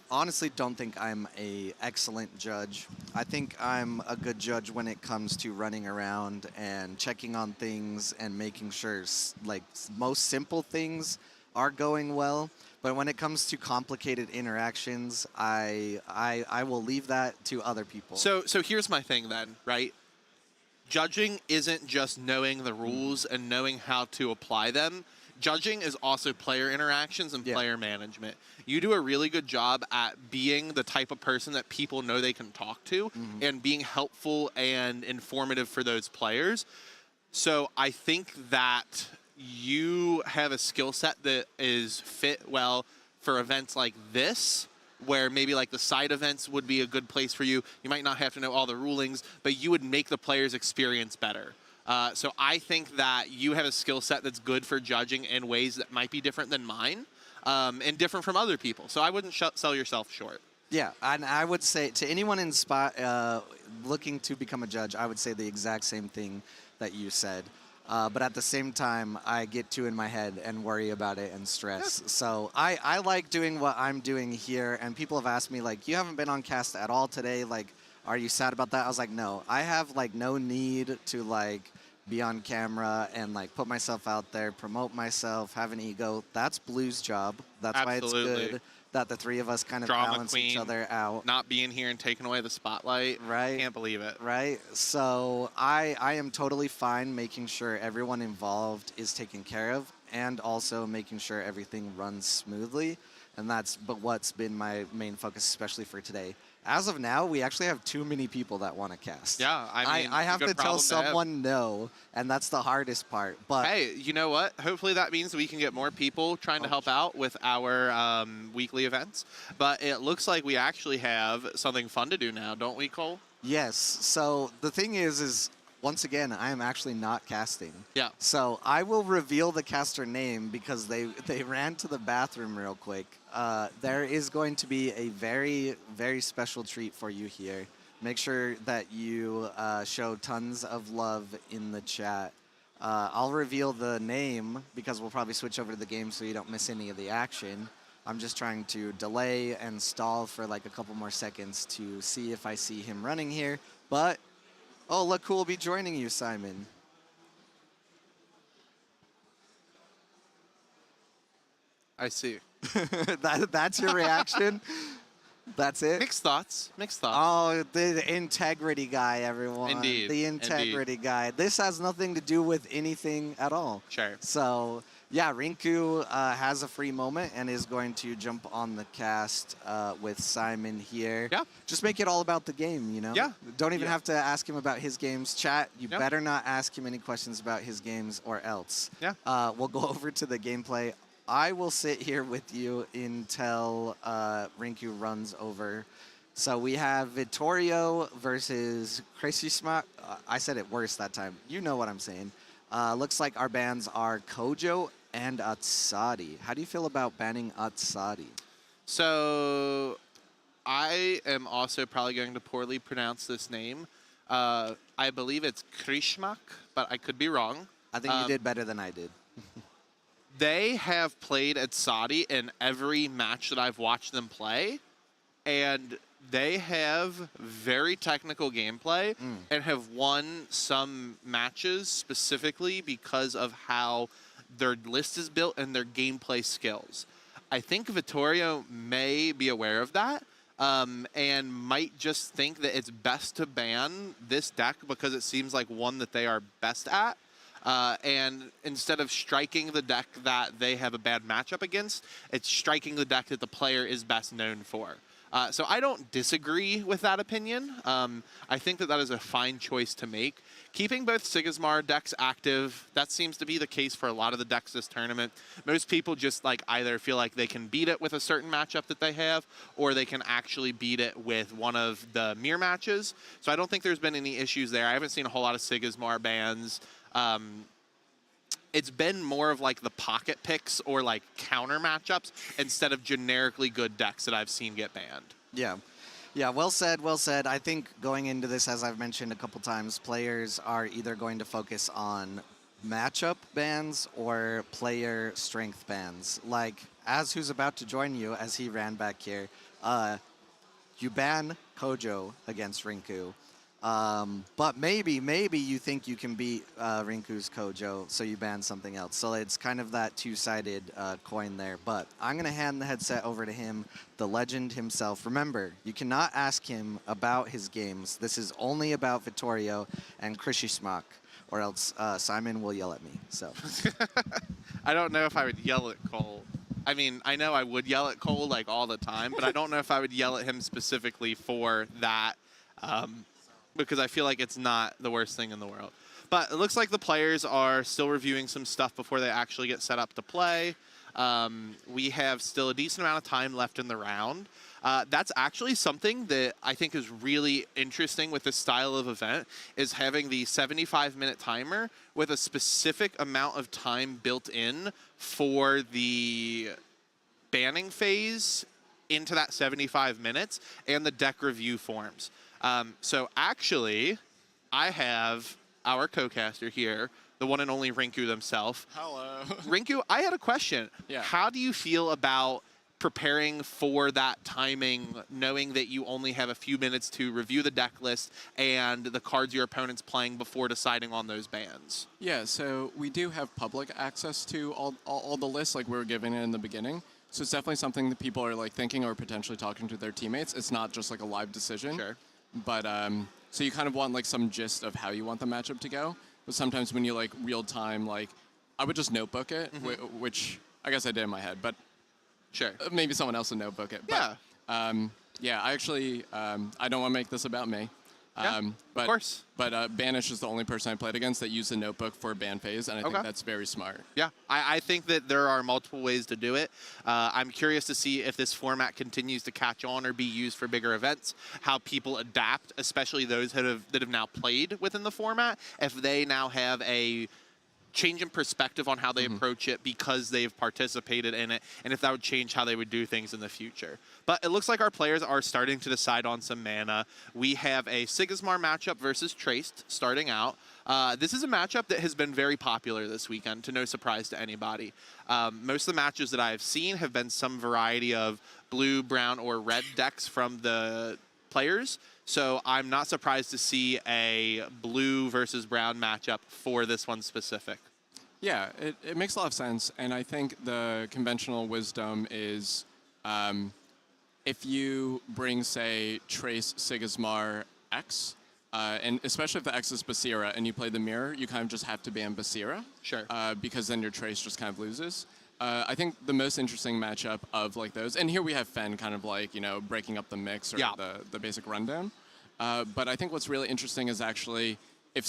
[SPEAKER 1] honestly don't think I'm an excellent judge. I think I'm a good judge when it comes to running around and checking on things and making sure like most simple things are going well. But when it comes to complicated interactions, I will leave that to other people.
[SPEAKER 7] So here's my thing then, right? Judging isn't just knowing the rules and knowing how to apply them. Judging is also player interactions and player management. You do a really good job at being the type of person that people know they can talk to and being helpful and informative for those players. So I think that you have a skill set that is fit well for events like this, where maybe like the side events would be a good place for you. You might not have to know all the rulings, but you would make the player's experience better. So I think that you have a skill set that's good for judging in ways that might be different than mine and different from other people. So I wouldn't sell yourself short.
[SPEAKER 1] Yeah, and I would say to anyone in looking to become a judge, I would say the exact same thing that you said. But at the same time, I get too in my head and worry about it and stress. Yeah. So I like doing what I'm doing here, and people have asked me, like, you haven't been on cast at all today. Like, are you sad about that? I was like, no. I have, like, no need to, like, be on camera and, like, put myself out there, promote myself, have an ego. That's Blue's job. That's
[SPEAKER 7] Absolutely.
[SPEAKER 1] why it's good that the three of us kind of
[SPEAKER 7] Drama
[SPEAKER 1] balance
[SPEAKER 7] queen,
[SPEAKER 1] each other out.
[SPEAKER 7] Not being here and taking away the spotlight.
[SPEAKER 1] Right.
[SPEAKER 7] Can't believe it.
[SPEAKER 1] Right. So I am totally fine making sure everyone involved is taken care of and also making sure everything runs smoothly. And that's what's been my main focus, especially for today. As of now, we actually have too many people that want to cast.
[SPEAKER 7] Yeah, I mean,
[SPEAKER 1] I have to tell
[SPEAKER 7] problem
[SPEAKER 1] someone no, and that's the hardest part. But
[SPEAKER 7] hey, you know what? Hopefully that means we can get more people trying to help out with our weekly events. But it looks like we actually have something fun to do now, don't we, Cole?
[SPEAKER 1] yes. So the thing is once again, I am actually not casting.
[SPEAKER 7] Yeah.
[SPEAKER 1] So I will reveal the caster name because they ran to the bathroom real quick. There is going to be a very, very special treat for you here. Make sure that you show tons of love in the chat. I'll reveal the name because we'll probably switch over to the game so you don't miss any of the action. I'm just trying to delay and stall for like a couple more seconds to see if I see him running here. But, oh, look who will be joining you, Simon.
[SPEAKER 7] I see.
[SPEAKER 1] That's your reaction? That's it?
[SPEAKER 7] Mixed thoughts. Mixed thoughts.
[SPEAKER 1] Oh, the integrity guy, everyone.
[SPEAKER 7] Indeed.
[SPEAKER 1] The integrity guy. This has nothing to do with anything at all.
[SPEAKER 7] Sure.
[SPEAKER 1] So, yeah, Rinku has a free moment and is going to jump on the cast with Simon here.
[SPEAKER 7] Yeah.
[SPEAKER 1] Just make it all about the game, you know?
[SPEAKER 7] Yeah.
[SPEAKER 1] Don't even
[SPEAKER 7] Yeah.
[SPEAKER 1] have to ask him about his games. Chat, you
[SPEAKER 7] Yeah.
[SPEAKER 1] better not ask him any questions about his games or else.
[SPEAKER 7] Yeah.
[SPEAKER 1] We'll go over to the gameplay. I will sit here with you until Rinku runs over. So we have Vittorio versus Crazy Smack. I said it worse that time. You know what I'm saying. Looks like our bans are Kojo and Atsadi. How do you feel about banning Atsadi?
[SPEAKER 7] So I am also probably going to poorly pronounce this name. I believe it's Krishmak, but I could be wrong.
[SPEAKER 1] I think you did better than I did.
[SPEAKER 7] They have played at Saudi in every match that I've watched them play, and they have very technical gameplay and have won some matches specifically because of how their list is built and their gameplay skills. I think Vittorio may be aware of that and might just think that it's best to ban this deck because it seems like one that they are best at. And instead of striking the deck that they have a bad matchup against, it's striking the deck that the player is best known for. So I don't disagree with that opinion. I think that that is a fine choice to make. Keeping both Sigismar decks active, that seems to be the case for a lot of the decks this tournament. Most people just like either feel like they can beat it with a certain matchup that they have, or they can actually beat it with one of the mirror matches. So I don't think there's been any issues there. I haven't seen a whole lot of Sigismar bans. It's been more of like the pocket picks or like counter matchups instead of generically good decks that I've seen get banned.
[SPEAKER 1] Yeah. Yeah, well said, well said. I think going into this, as I've mentioned a couple times, players are either going to focus on matchup bans or player strength bans. Like, as who's about to join you, as he ran back here, you ban Kojo against Rinku. But maybe you think you can beat Rinku's Kojo, so you ban something else. So it's kind of that two-sided coin there. But I'm going to hand the headset over to him, the legend himself. Remember, you cannot ask him about his games. This is only about Vittorio and Krishismak, or else Simon will yell at me. So
[SPEAKER 7] I don't know if I would yell at Cole. I mean, I know I would yell at Cole like all the time, but I don't know if I would yell at him specifically for that. Because I feel like it's not the worst thing in the world. But it looks like the players are still reviewing some stuff before they actually get set up to play. We have still a decent amount of time left in the round. That's actually something that I think is really interesting with this style of event, is having the 75-minute timer with a specific amount of time built in for the banning phase into that 75 minutes and the deck review forms. So actually, I have our co-caster here, the one and only Rinku himself.
[SPEAKER 8] Hello.
[SPEAKER 7] Rinku, I had a question.
[SPEAKER 8] Yeah.
[SPEAKER 7] How do you feel about preparing for that timing, knowing that you only have a few minutes to review the deck list and the cards your opponent's playing before deciding on those bans?
[SPEAKER 8] Yeah, so we do have public access to all the lists like we were giving it in the beginning. So it's definitely something that people are like thinking or potentially talking to their teammates. It's not just like a live decision.
[SPEAKER 7] Sure.
[SPEAKER 8] But so you kind of want like some gist of how you want the matchup to go. But sometimes when you like real time, like I would just notebook it, which I guess I did in my head, but
[SPEAKER 7] Sure.
[SPEAKER 8] maybe someone else would notebook it.
[SPEAKER 7] Yeah.
[SPEAKER 8] But, yeah, I actually, I don't want to make this about me,
[SPEAKER 7] Yeah,
[SPEAKER 8] but,
[SPEAKER 7] of course.
[SPEAKER 8] But Banish is the only person I played against that used the notebook for ban phase, and I think that's very smart.
[SPEAKER 7] Yeah, I think that there are multiple ways to do it. I'm curious to see if this format continues to catch on or be used for bigger events, how people adapt, especially those that have now played within the format, if they now have a change in perspective on how they approach it because they've participated in it, and if that would change how they would do things in the future. But it looks like our players are starting to decide on some mana. We have a Sigismar matchup versus Traced starting out. This is a matchup that has been very popular this weekend, to no surprise to anybody. Most of the matches that I've seen have been some variety of blue, brown, or red decks from the players. So I'm not surprised to see a blue versus brown matchup for this one specific.
[SPEAKER 8] Yeah, it makes a lot of sense, and I think the conventional wisdom is if you bring, say, Trace Sigismar X, and especially if the X is Basira and you play the mirror, you kind of just have to ban Basira.
[SPEAKER 7] Sure.
[SPEAKER 8] Because then your Trace just kind of loses. I think the most interesting matchup of like those, and here we have Fen kind of like, breaking up the mix or the basic rundown. But I think what's really interesting is actually if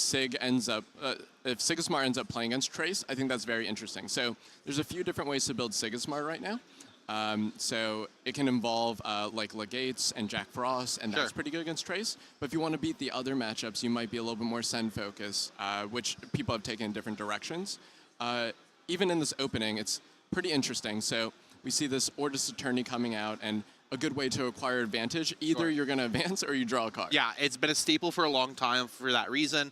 [SPEAKER 8] if Sigismar ends up playing against Trace, I think that's very interesting. So there's a few different ways to build Sigismar right now. So it can involve like Legates and Jack Frost, and that's pretty good against Trace. But if you want to beat the other matchups, you might be a little bit more Send focused, which people have taken in different directions. Even in this opening, it's pretty interesting. So we see this Ortis Attorney coming out, and a good way to acquire advantage. Either you're going to advance or you draw a card.
[SPEAKER 7] Yeah, it's been a staple for a long time for that reason.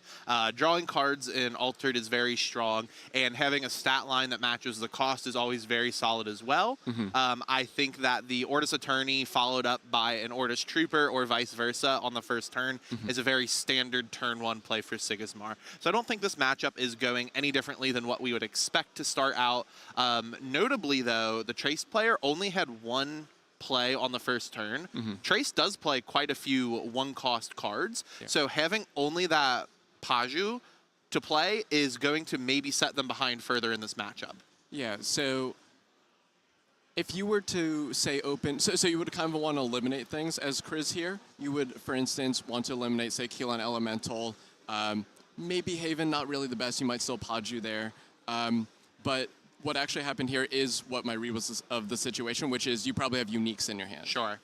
[SPEAKER 7] Drawing cards in Altered is very strong, and having a stat line that matches the cost is always very solid as well. I think that the Ortis Attorney followed up by an Ortis Trooper or vice versa on the first turn is a very standard turn one play for Sigismar. So I don't think this matchup is going any differently than what we would expect to start out. Notably, though, the Trace player only had one play on the first turn. Trace does play quite a few one-cost cards, so having only that Paju to play is going to maybe set them behind further in this matchup.
[SPEAKER 8] Yeah, so if you were to say open, so you would kind of want to eliminate things as Chris here. You would, for instance, want to eliminate, say, Keelan Elemental, maybe Haven, not really the best. You might still Paju there, but what actually happened here is what my read was of the situation, which is you probably have uniques in your hand.
[SPEAKER 7] Sure.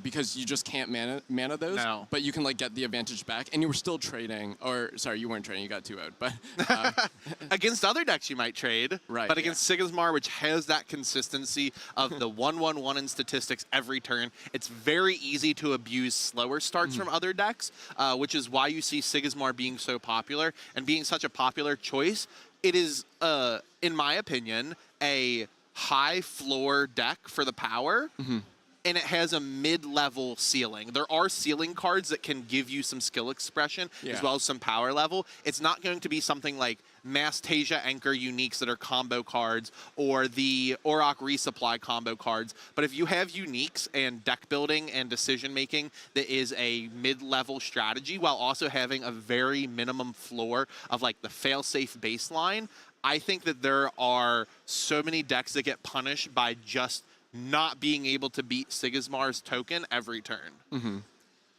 [SPEAKER 8] Because you just can't mana those, but you can like get the advantage back, and you were still trading, or sorry, you weren't trading, you got 2-0'd, but
[SPEAKER 7] against other decks you might trade,
[SPEAKER 8] right?
[SPEAKER 7] But against Sigismar, which has that consistency of the 1/1/1 in statistics every turn, it's very easy to abuse slower starts from other decks, which is why you see Sigismar being so popular and being such a popular choice. It is, in my opinion, a high floor deck for the power, and it has a mid-level ceiling. There are ceiling cards that can give you some skill expression as well as some power level. It's not going to be something like Mastasia Anchor uniques that are combo cards or the Auroch Resupply combo cards. But if you have uniques and deck building and decision making that is a mid-level strategy while also having a very minimum floor of like the fail-safe baseline, I think that there are so many decks that get punished by just not being able to beat Sigismar's token every turn.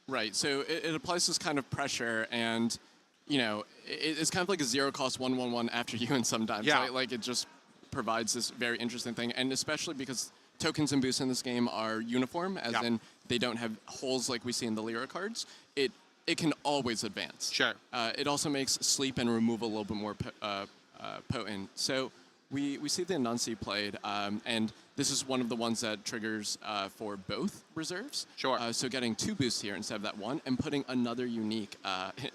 [SPEAKER 8] Right, so it applies this kind of pressure, and it's kind of like a zero-cost 1/1/1 after you and sometimes.
[SPEAKER 7] Yeah.
[SPEAKER 8] Right? Like it just provides this very interesting thing, and especially because tokens and boosts in this game are uniform, as in they don't have holes like we see in the Lyra cards. It can always advance.
[SPEAKER 7] Sure.
[SPEAKER 8] It also makes sleep and removal a little bit more potent. So we see the Anansi played, and this is one of the ones that triggers for both reserves.
[SPEAKER 7] Sure.
[SPEAKER 8] So getting 2 boosts here instead of that 1, and putting another unique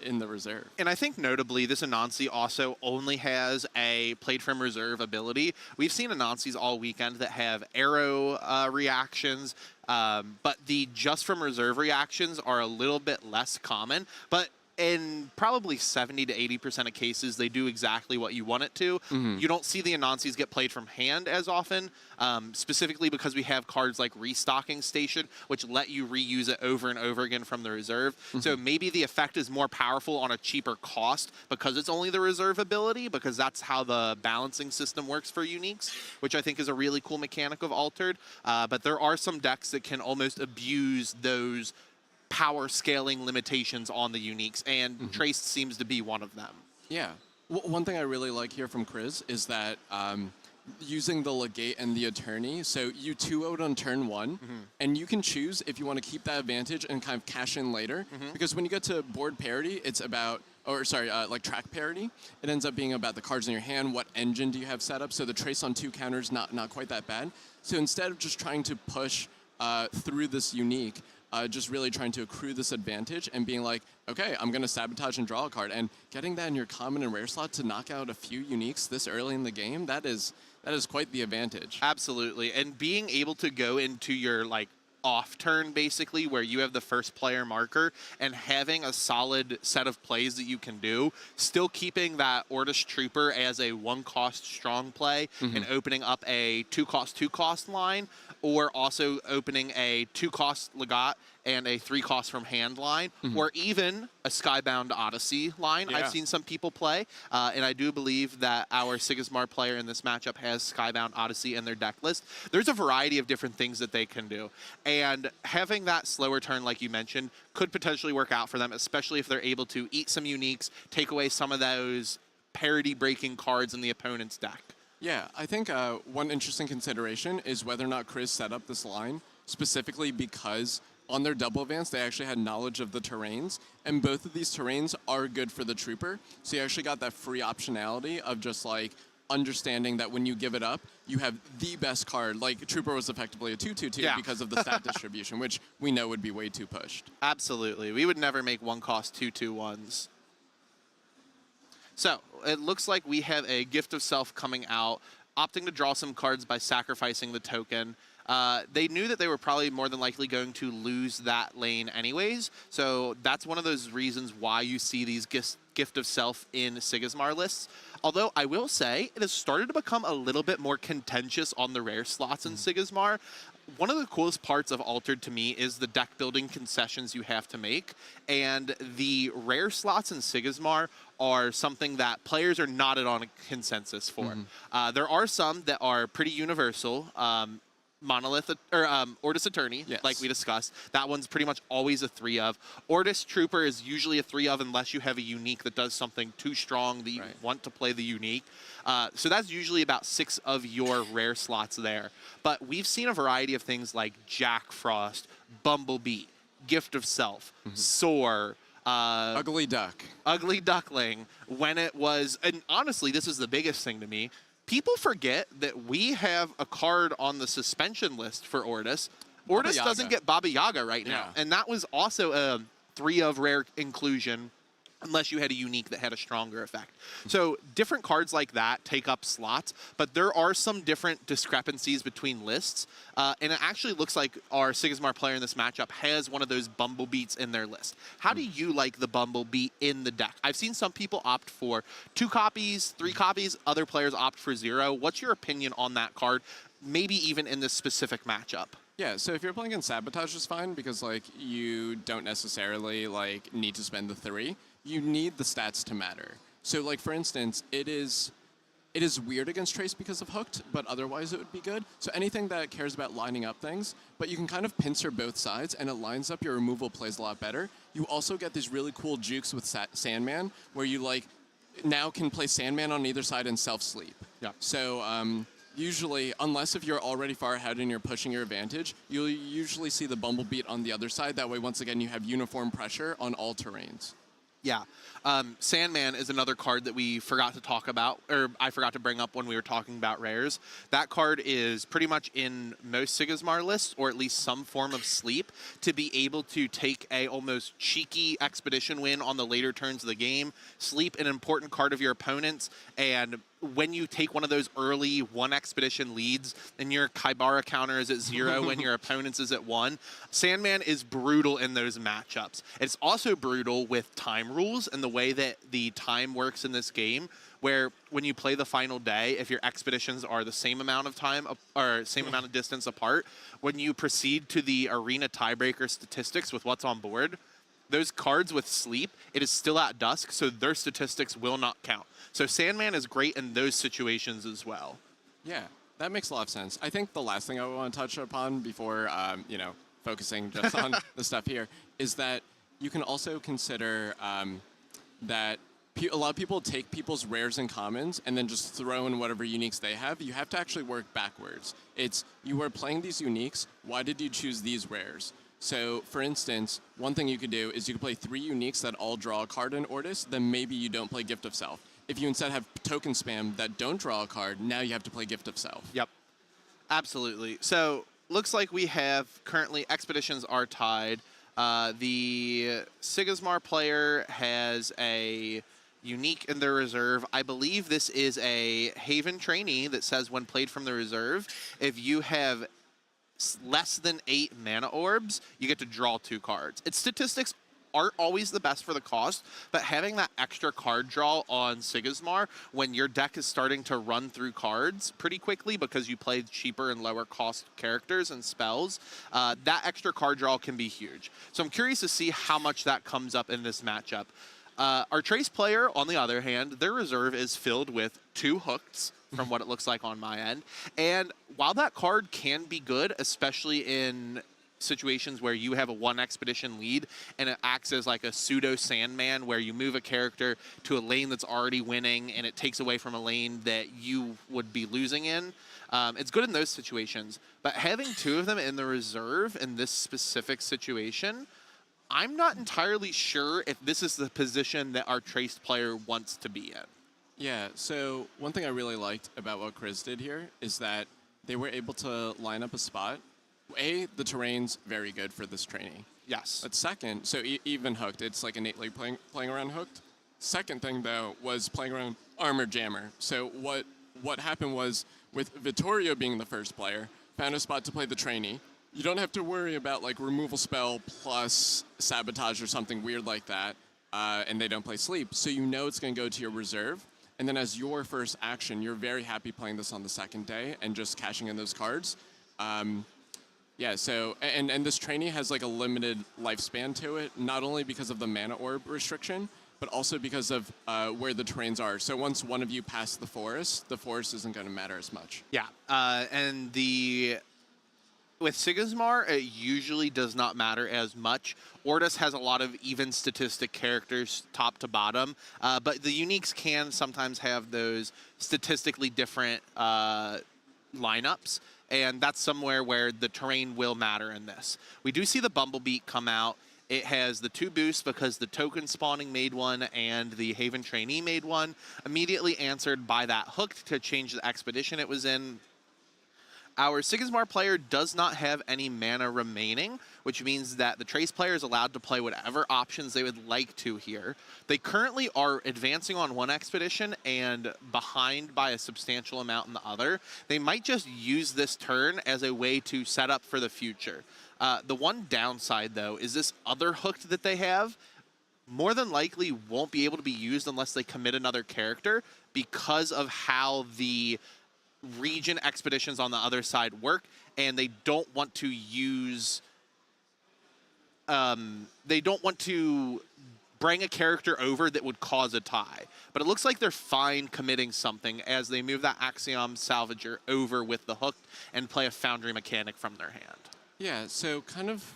[SPEAKER 8] in the reserve.
[SPEAKER 7] And I think notably, this Anansi also only has a played from reserve ability. We've seen Anansis all weekend that have arrow reactions, but the just from reserve reactions are a little bit less common. But in probably 70 to 80% of cases, they do exactly what you want it to. You don't see the Anansis get played from hand as often, specifically because we have cards like Restocking Station, which let you reuse it over and over again from the reserve. So maybe the effect is more powerful on a cheaper cost because it's only the reserve ability, because that's how the balancing system works for uniques, which I think is a really cool mechanic of Altered. But there are some decks that can almost abuse those power scaling limitations on the uniques, and Trace seems to be one of them.
[SPEAKER 8] Yeah. One thing I really like here from Chris is that using the Legate and the Attorney, so you 2-0'd on turn 1, and you can choose if you want to keep that advantage and kind of cash in later, because when you get to board parity, it's about, like track parity, it ends up being about the cards in your hand, what engine do you have set up, so the Trace on 2 counters, not quite that bad. So instead of just trying to push through this unique, just really trying to accrue this advantage and being like, okay, I'm going to sabotage and draw a card. And getting that in your common and rare slot to knock out a few uniques this early in the game, that is quite the advantage.
[SPEAKER 7] Absolutely. And being able to go into your off turn, basically, where you have the first player marker and having a solid set of plays that you can do, still keeping that Ortis Trooper as a 1-cost strong play and opening up a 2-cost line, or also opening a 2-cost Legat and a 3-cost from hand line, or even a Skybound Odyssey line. I've seen some people play, and I do believe that our Sigismar player in this matchup has Skybound Odyssey in their deck list. There's a variety of different things that they can do, and having that slower turn, like you mentioned, could potentially work out for them, especially if they're able to eat some uniques, take away some of those parity-breaking cards in the opponent's deck.
[SPEAKER 8] Yeah, I think one interesting consideration is whether or not Chris set up this line specifically because on their double advance, they actually had knowledge of the terrains, and both of these terrains are good for the Trooper. So you actually got that free optionality of just like understanding that when you give it up, you have the best card. Like Trooper was effectively a 2/2/2 because of the stat distribution, which we know would be way too pushed.
[SPEAKER 7] Absolutely. We would never make 1-cost 2/2/1s. So it looks like we have a Gift of Self coming out, opting to draw some cards by sacrificing the token. They knew that they were probably more than likely going to lose that lane anyways, so that's one of those reasons why you see these Gift of Self in Sigismar lists. Although I will say, it has started to become a little bit more contentious on the rare slots in Sigismar. One of the coolest parts of Altered to me is the deck building concessions you have to make, and the rare slots in Sigismar are something that players are not on a consensus for. There are some that are pretty universal. Monolith or Ortis Attorney, like we discussed. That one's pretty much always a 3 of. Ortis Trooper is usually a 3 of unless you have a unique that does something too strong that you want to play the unique. So that's usually about 6 of your rare slots there. But we've seen a variety of things like Jack Frost, Bumblebee, Gift of Self, Soar,
[SPEAKER 8] Ugly Duck.
[SPEAKER 7] Ugly Duckling, when it was, and honestly, this is the biggest thing to me, people forget that we have a card on the suspension list for Ortis. Ortis doesn't get Baba Yaga right now, and that was also a 3 of rare inclusion unless you had a unique that had a stronger effect. So different cards like that take up slots, but there are some different discrepancies between lists, and it actually looks like our Sigismar player in this matchup has one of those Bumblebeats in their list. How do you like the Bumblebee in the deck? I've seen some people opt for 2 copies, 3 copies, other players opt for 0. What's your opinion on that card, maybe even in this specific matchup?
[SPEAKER 8] Yeah, so if you're playing in Sabotage, it's fine because like you don't necessarily like need to spend the 3. You need the stats to matter. So like for instance, it is weird against Trace because of Hooked, but otherwise it would be good. So anything that cares about lining up things, but you can kind of pincer both sides and it lines up your removal plays a lot better. You also get these really cool jukes with Sandman where you like now can play Sandman on either side and self-sleep.
[SPEAKER 7] Yeah.
[SPEAKER 8] So usually, unless if you're already far ahead and you're pushing your advantage, you'll usually see the Bumblebeat on the other side. That way, once again, you have uniform pressure on all terrains.
[SPEAKER 7] Yeah. Sandman is another card that we forgot to talk about, or I forgot to bring up when we were talking about rares. That card is pretty much in most Sigismar lists, or at least some form of sleep, to be able to take a almost cheeky expedition win on the later turns of the game, sleep an important card of your opponent's, and when you take one of those early 1 expedition leads and your Kaibara counter is at 0 when your opponent's is at 1, Sandman is brutal in those matchups. It's also brutal with time rules and the way that the time works in this game, where when you play the final day, if your expeditions are the same amount of time or same amount of distance apart, when you proceed to the arena tiebreaker statistics with what's on board, those cards with sleep, it is still at dusk, so their statistics will not count. So Sandman is great in those situations as well.
[SPEAKER 8] Yeah, that makes a lot of sense. I think the last thing I want to touch upon before, focusing just on the stuff here, is that you can also consider that a lot of people take people's rares and commons and then just throw in whatever uniques they have. You have to actually work backwards. It's, you are playing these uniques, why did you choose these rares? So, for instance, one thing you could do is you could play 3 uniques that all draw a card in Ortis, then maybe you don't play Gift of Self. If you instead have token spam that don't draw a card, now you have to play Gift of Self.
[SPEAKER 7] Yep, absolutely. So, looks like we have currently expeditions are tied. The Sigismar player has a unique in their reserve. I believe this is a Haven trainee that says when played from the reserve, if you have less than 8 mana orbs, you get to draw 2 cards. Its statistics aren't always the best for the cost, but having that extra card draw on Sigismar when your deck is starting to run through cards pretty quickly because you play cheaper and lower cost characters and spells, that extra card draw can be huge. So I'm curious to see how much that comes up in this matchup. Our Trace player, on the other hand, their reserve is filled with 2 hooks, from what it looks like on my end. And while that card can be good, especially in situations where you have a 1 expedition lead and it acts as like a pseudo Sandman where you move a character to a lane that's already winning and it takes away from a lane that you would be losing in, it's good in those situations. But having 2 of them in the reserve in this specific situation, I'm not entirely sure if this is the position that our Trace player wants to be in.
[SPEAKER 8] Yeah, so one thing I really liked about what Chris did here is that they were able to line up a spot. A, the terrain's very good for this trainee.
[SPEAKER 7] Yes.
[SPEAKER 8] But second, so even hooked, it's like innately playing around hooked. Second thing, though, was playing around Armored Jammer. So what happened was, with Vittorio being the first player, found a spot to play the trainee. You don't have to worry about like removal spell plus sabotage or something weird like that, and they don't play sleep. So you know it's going to go to your reserve. And then as your first action, you're very happy playing this on the second day and just cashing in those cards. Yeah, so, and this trainee has like a limited lifespan to it, not only because of the mana orb restriction, but also because of where the terrains are. So once one of you pass the forest isn't going to matter as much.
[SPEAKER 7] Yeah, and with Sigismar, it usually does not matter as much. Ortis has a lot of even statistic characters top to bottom, but the uniques can sometimes have those statistically different lineups, and that's somewhere where the terrain will matter in this. We do see the Bumblebee come out. It has the 2 boosts because the token spawning made one and the Haven trainee made one, immediately answered by that hook to change the expedition it was in. Our Sigismar player does not have any mana remaining, which means that the Trace player is allowed to play whatever options they would like to here. They currently are advancing on 1 expedition and behind by a substantial amount in the other. They might just use this turn as a way to set up for the future. The one downside, though, is this other hook that they have more than likely won't be able to be used unless they commit another character because of how the region expeditions on the other side work, and they don't want to use they don't want to bring a character over that would cause a tie. But it looks like they're fine committing something as they move that Axiom Salvager over with the hook and play a Foundry mechanic from their hand.
[SPEAKER 8] Yeah, so kind of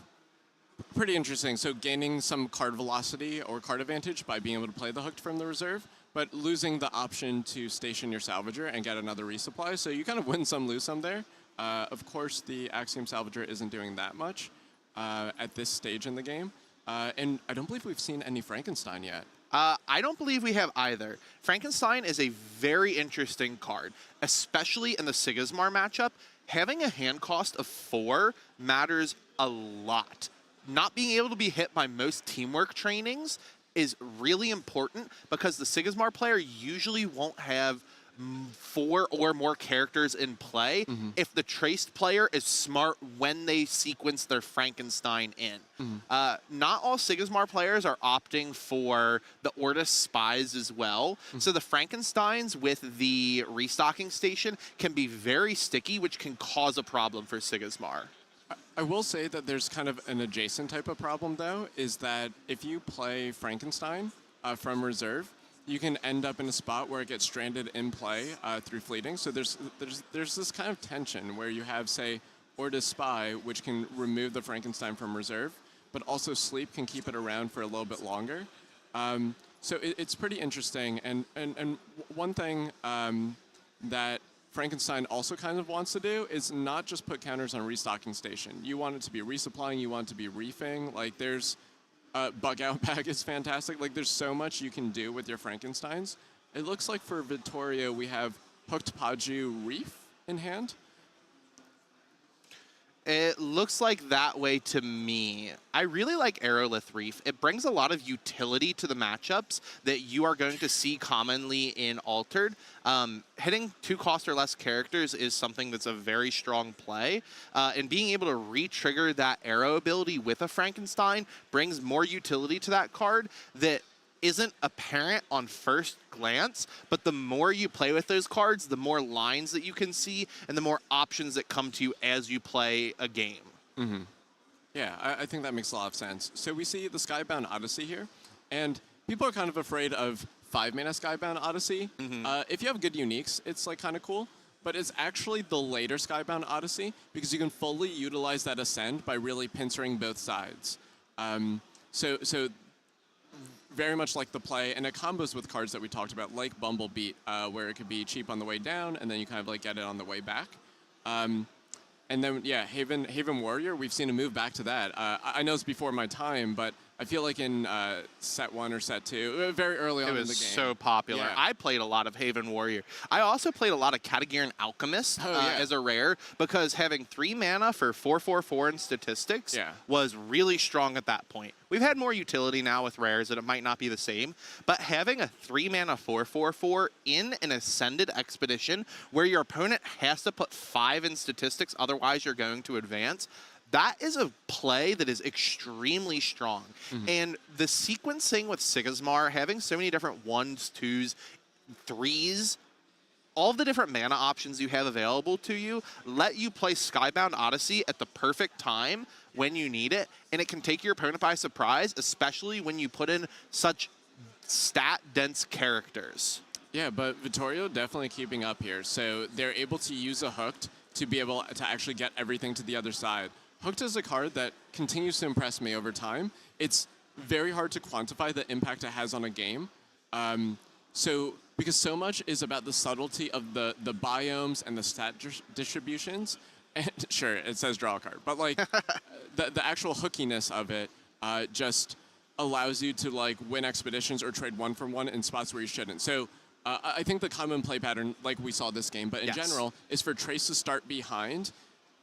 [SPEAKER 8] pretty interesting. So gaining some card velocity or card advantage by being able to play the hooked from the reserve, but losing the option to station your Salvager and get another resupply. So you kind of win some, lose some there. Of course, the Axiom Salvager isn't doing that much at this stage in the game. And I don't believe we've seen any Frankenstein yet.
[SPEAKER 7] I don't believe we have either. Frankenstein is a very interesting card, especially in the Sigismar matchup. Having a hand cost of 4 matters a lot. Not being able to be hit by most teamwork trainings is really important because the Sigismar player usually won't have 4 or more characters in play if the Traced player is smart when they sequence their Frankenstein in. Not all Sigismar players are opting for the Ortis Spies as well, so the Frankensteins with the restocking station can be very sticky, which can cause a problem for Sigismar.
[SPEAKER 8] I will say that there's kind of an adjacent type of problem, though, is that if you play Frankenstein from reserve, you can end up in a spot where it gets stranded in play through fleeting. So there's this kind of tension where you have, say, or does Spy, which can remove the Frankenstein from reserve, but also Sleep can keep it around for a little bit longer. So it's pretty interesting. And one thing that Frankenstein also kind of wants to do is not just put counters on restocking station. You want it to be resupplying, you want it to be reefing. Like there's bug out bag is fantastic. Like there's so much you can do with your Frankensteins. It looks like for Vittorio we have Hooked Paju Reef in hand.
[SPEAKER 7] It looks like that way to me. I really like Aerolith Reef. It brings a lot of utility to the matchups that you are going to see commonly in Altered. Hitting 2 cost or less characters is something that's a very strong play. And being able to re-trigger that arrow ability with a Frankenstein brings more utility to that card that isn't apparent on first glance, but the more you play with those cards, the more lines that you can see and the more options that come to you as you play a game.
[SPEAKER 8] Mm-hmm. Yeah, I think that makes a lot of sense. So we see the Skybound Odyssey here, and people are kind of afraid of 5-mana Skybound Odyssey. If you have good uniques, it's like kind of cool, but it's actually the later Skybound Odyssey because you can fully utilize that Ascend by really pincering both sides. So very much like the play, and it combos with cards that we talked about, like Bumblebeat, where it could be cheap on the way down, and then you kind of like get it on the way back. And then, yeah, Haven Warrior, we've seen a move back to that. I know it's before my time, but I feel like in set 1 or set 2, very early on in the game.
[SPEAKER 7] It was so popular.
[SPEAKER 8] Yeah.
[SPEAKER 7] I played a lot of Haven Warrior. I also played a lot of Katagiran Alchemist as a rare because having 3 mana for 4/4/4 in statistics was really strong at that point. We've had more utility now with rares that it might not be the same, but having a 3 mana 4/4/4 in an Ascended Expedition where your opponent has to put 5 in statistics, otherwise you're going to advance, that is a play that is extremely strong. And the sequencing with Sigismar, having so many different 1s, 2s, 3s, all of the different mana options you have available to you let you play Skybound Odyssey at the perfect time when you need it, and it can take your opponent by surprise, especially when you put in such stat-dense characters.
[SPEAKER 8] Yeah, but Vittorio definitely keeping up here. So they're able to use a Hooked to be able to actually get everything to the other side. Hooked is a card that continues to impress me over time. It's very hard to quantify the impact it has on a game. Because so much is about the subtlety of the biomes and the stat distributions. And sure, it says draw a card, but like the actual hookiness of it just allows you to like win expeditions or trade 1-for-1 in spots where you shouldn't. So I think the common play pattern, like we saw this game, but in general, is for Trace to start behind,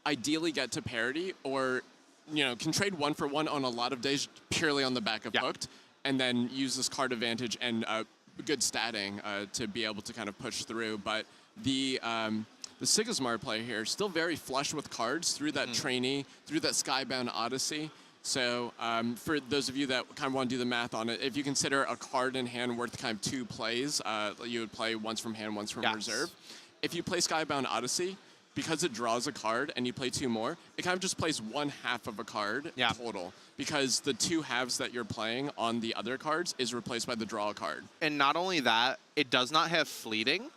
[SPEAKER 8] ideally get to parity, or can trade 1-for-1 on a lot of days purely on the back of Hooked, and then use this card advantage and good statting to be able to kind of push through. But the Sigismar play here still very flush with cards through that trainee, through that Skybound Odyssey. So for those of you that kind of want to do the math on it, if you consider a card in hand worth kind of 2 plays, you would play once from hand, once from reserve. If you play Skybound Odyssey, because it draws a card and you play 2 more, it kind of just plays 1/2 of a card total. Because the 2 halves that you're playing on the other cards is replaced by the draw card.
[SPEAKER 7] And not only that, it does not have fleeting.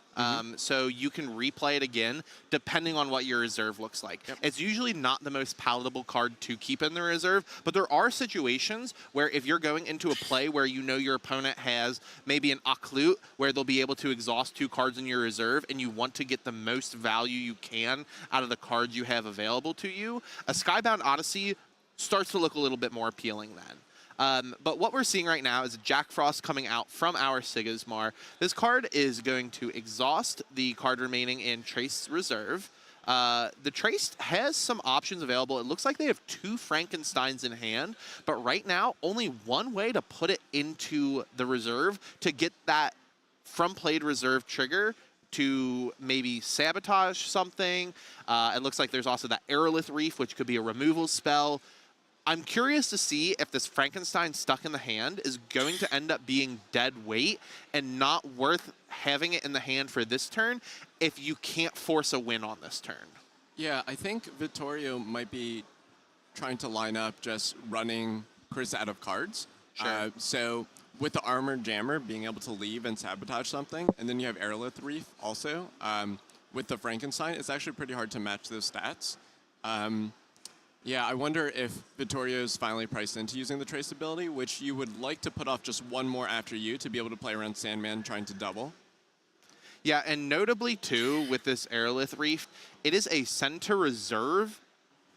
[SPEAKER 7] So you can replay it again depending on what your reserve looks like. It's usually not the most palatable card to keep in the reserve, but there are situations where if you're going into a play where you know your opponent has maybe an Aklut where they'll be able to exhaust 2 cards in your reserve and you want to get the most value you can out of the cards you have available to you, a Skybound Odyssey starts to look a little bit more appealing then. But what we're seeing right now is Jack Frost coming out from our Sigismar. This card is going to exhaust the card remaining in Trace Reserve. The Trace has some options available. It looks like they have 2 Frankensteins in hand, but right now only one way to put it into the reserve to get that from played reserve trigger to maybe sabotage something. It looks like there's also that Aerolith Reef, which could be a removal spell. I'm curious to see if this Frankenstein stuck in the hand is going to end up being dead weight and not worth having it in the hand for this turn if you can't force a win on this turn.
[SPEAKER 8] Yeah, I think Vittorio might be trying to line up just running Chris out of cards.
[SPEAKER 7] Sure.
[SPEAKER 8] So with the Armored Jammer being able to leave and sabotage something, and then you have Aerolith Reef also, with the Frankenstein, it's actually pretty hard to match those stats. Yeah, I wonder if Vittorio's finally priced into using the trace ability, which you would like to put off just one more after you to be able to play around Sandman trying to double.
[SPEAKER 7] Yeah, and notably too, with this Aerolith Reef, it is a send to reserve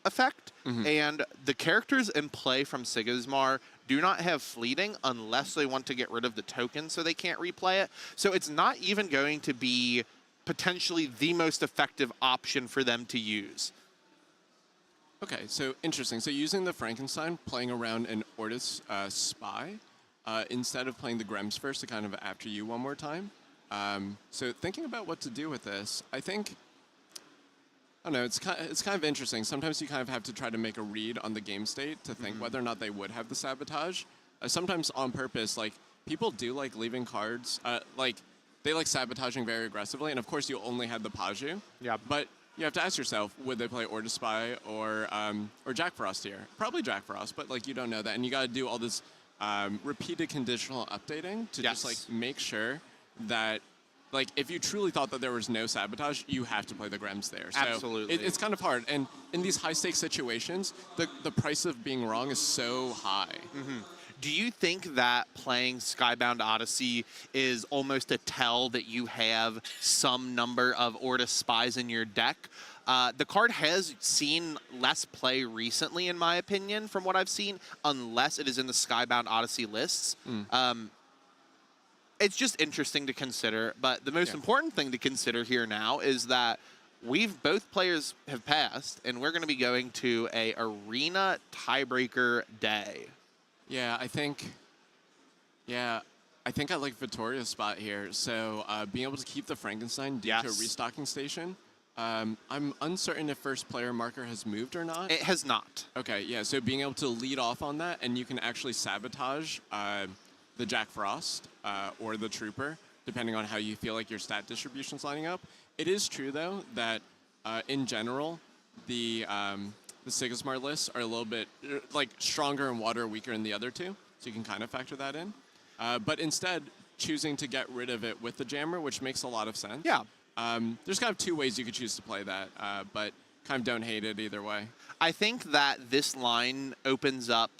[SPEAKER 7] effect, and the characters in play from Sigismar do not have fleeting unless they want to get rid of the token so they can't replay it. So it's not even going to be potentially the most effective option for them to use.
[SPEAKER 8] Okay, so interesting. So using the Frankenstein, playing around an Ortis Spy, instead of playing the Grems first to kind of after you one more time. So thinking about what to do with this, I think, I don't know, it's kind of interesting. Sometimes you kind of have to try to make a read on the game state to think whether or not they would have the sabotage. Sometimes on purpose, like, people do like leaving cards, like, they like sabotaging very aggressively, and of course you only had the Paju. Yeah. But you have to ask yourself, would they play Ortis Spy or Jack Frost here? Probably Jack Frost, but like you don't know that, and you got to do all this repeated conditional updating to just like make sure that, like, if you truly thought that there was no sabotage, you have to play the Grems there. So
[SPEAKER 7] Absolutely.
[SPEAKER 8] It's kind of hard, and in these high stakes situations, the price of being wrong is so high.
[SPEAKER 7] Do you think that playing Skybound Odyssey is almost a tell that you have some number of Ortis Spies in your deck? The card has seen less play recently, in my opinion, from what I've seen, unless it is in the Skybound Odyssey lists. It's just interesting to consider, but the most important thing to consider here now is that both players have passed, and we're going to be going to a arena tiebreaker day.
[SPEAKER 8] Yeah, I think I like Vittoria's spot here. So being able to keep the Frankenstein due to a restocking station. I'm uncertain if first player marker has moved or not.
[SPEAKER 7] It has not.
[SPEAKER 8] Okay, yeah, so being able to lead off on that, and you can actually sabotage the Jack Frost or the Trooper, depending on how you feel like your stat distribution's lining up. It is true, though, that in general, the Sigismar lists are a little bit like stronger in water, weaker in the other two, so you can kind of factor that in. But instead, choosing to get rid of it with the Jammer, which makes a lot of sense.
[SPEAKER 7] Yeah.
[SPEAKER 8] There's kind of two ways you could choose to play that, but kind of don't hate it either way.
[SPEAKER 7] I think that this line opens up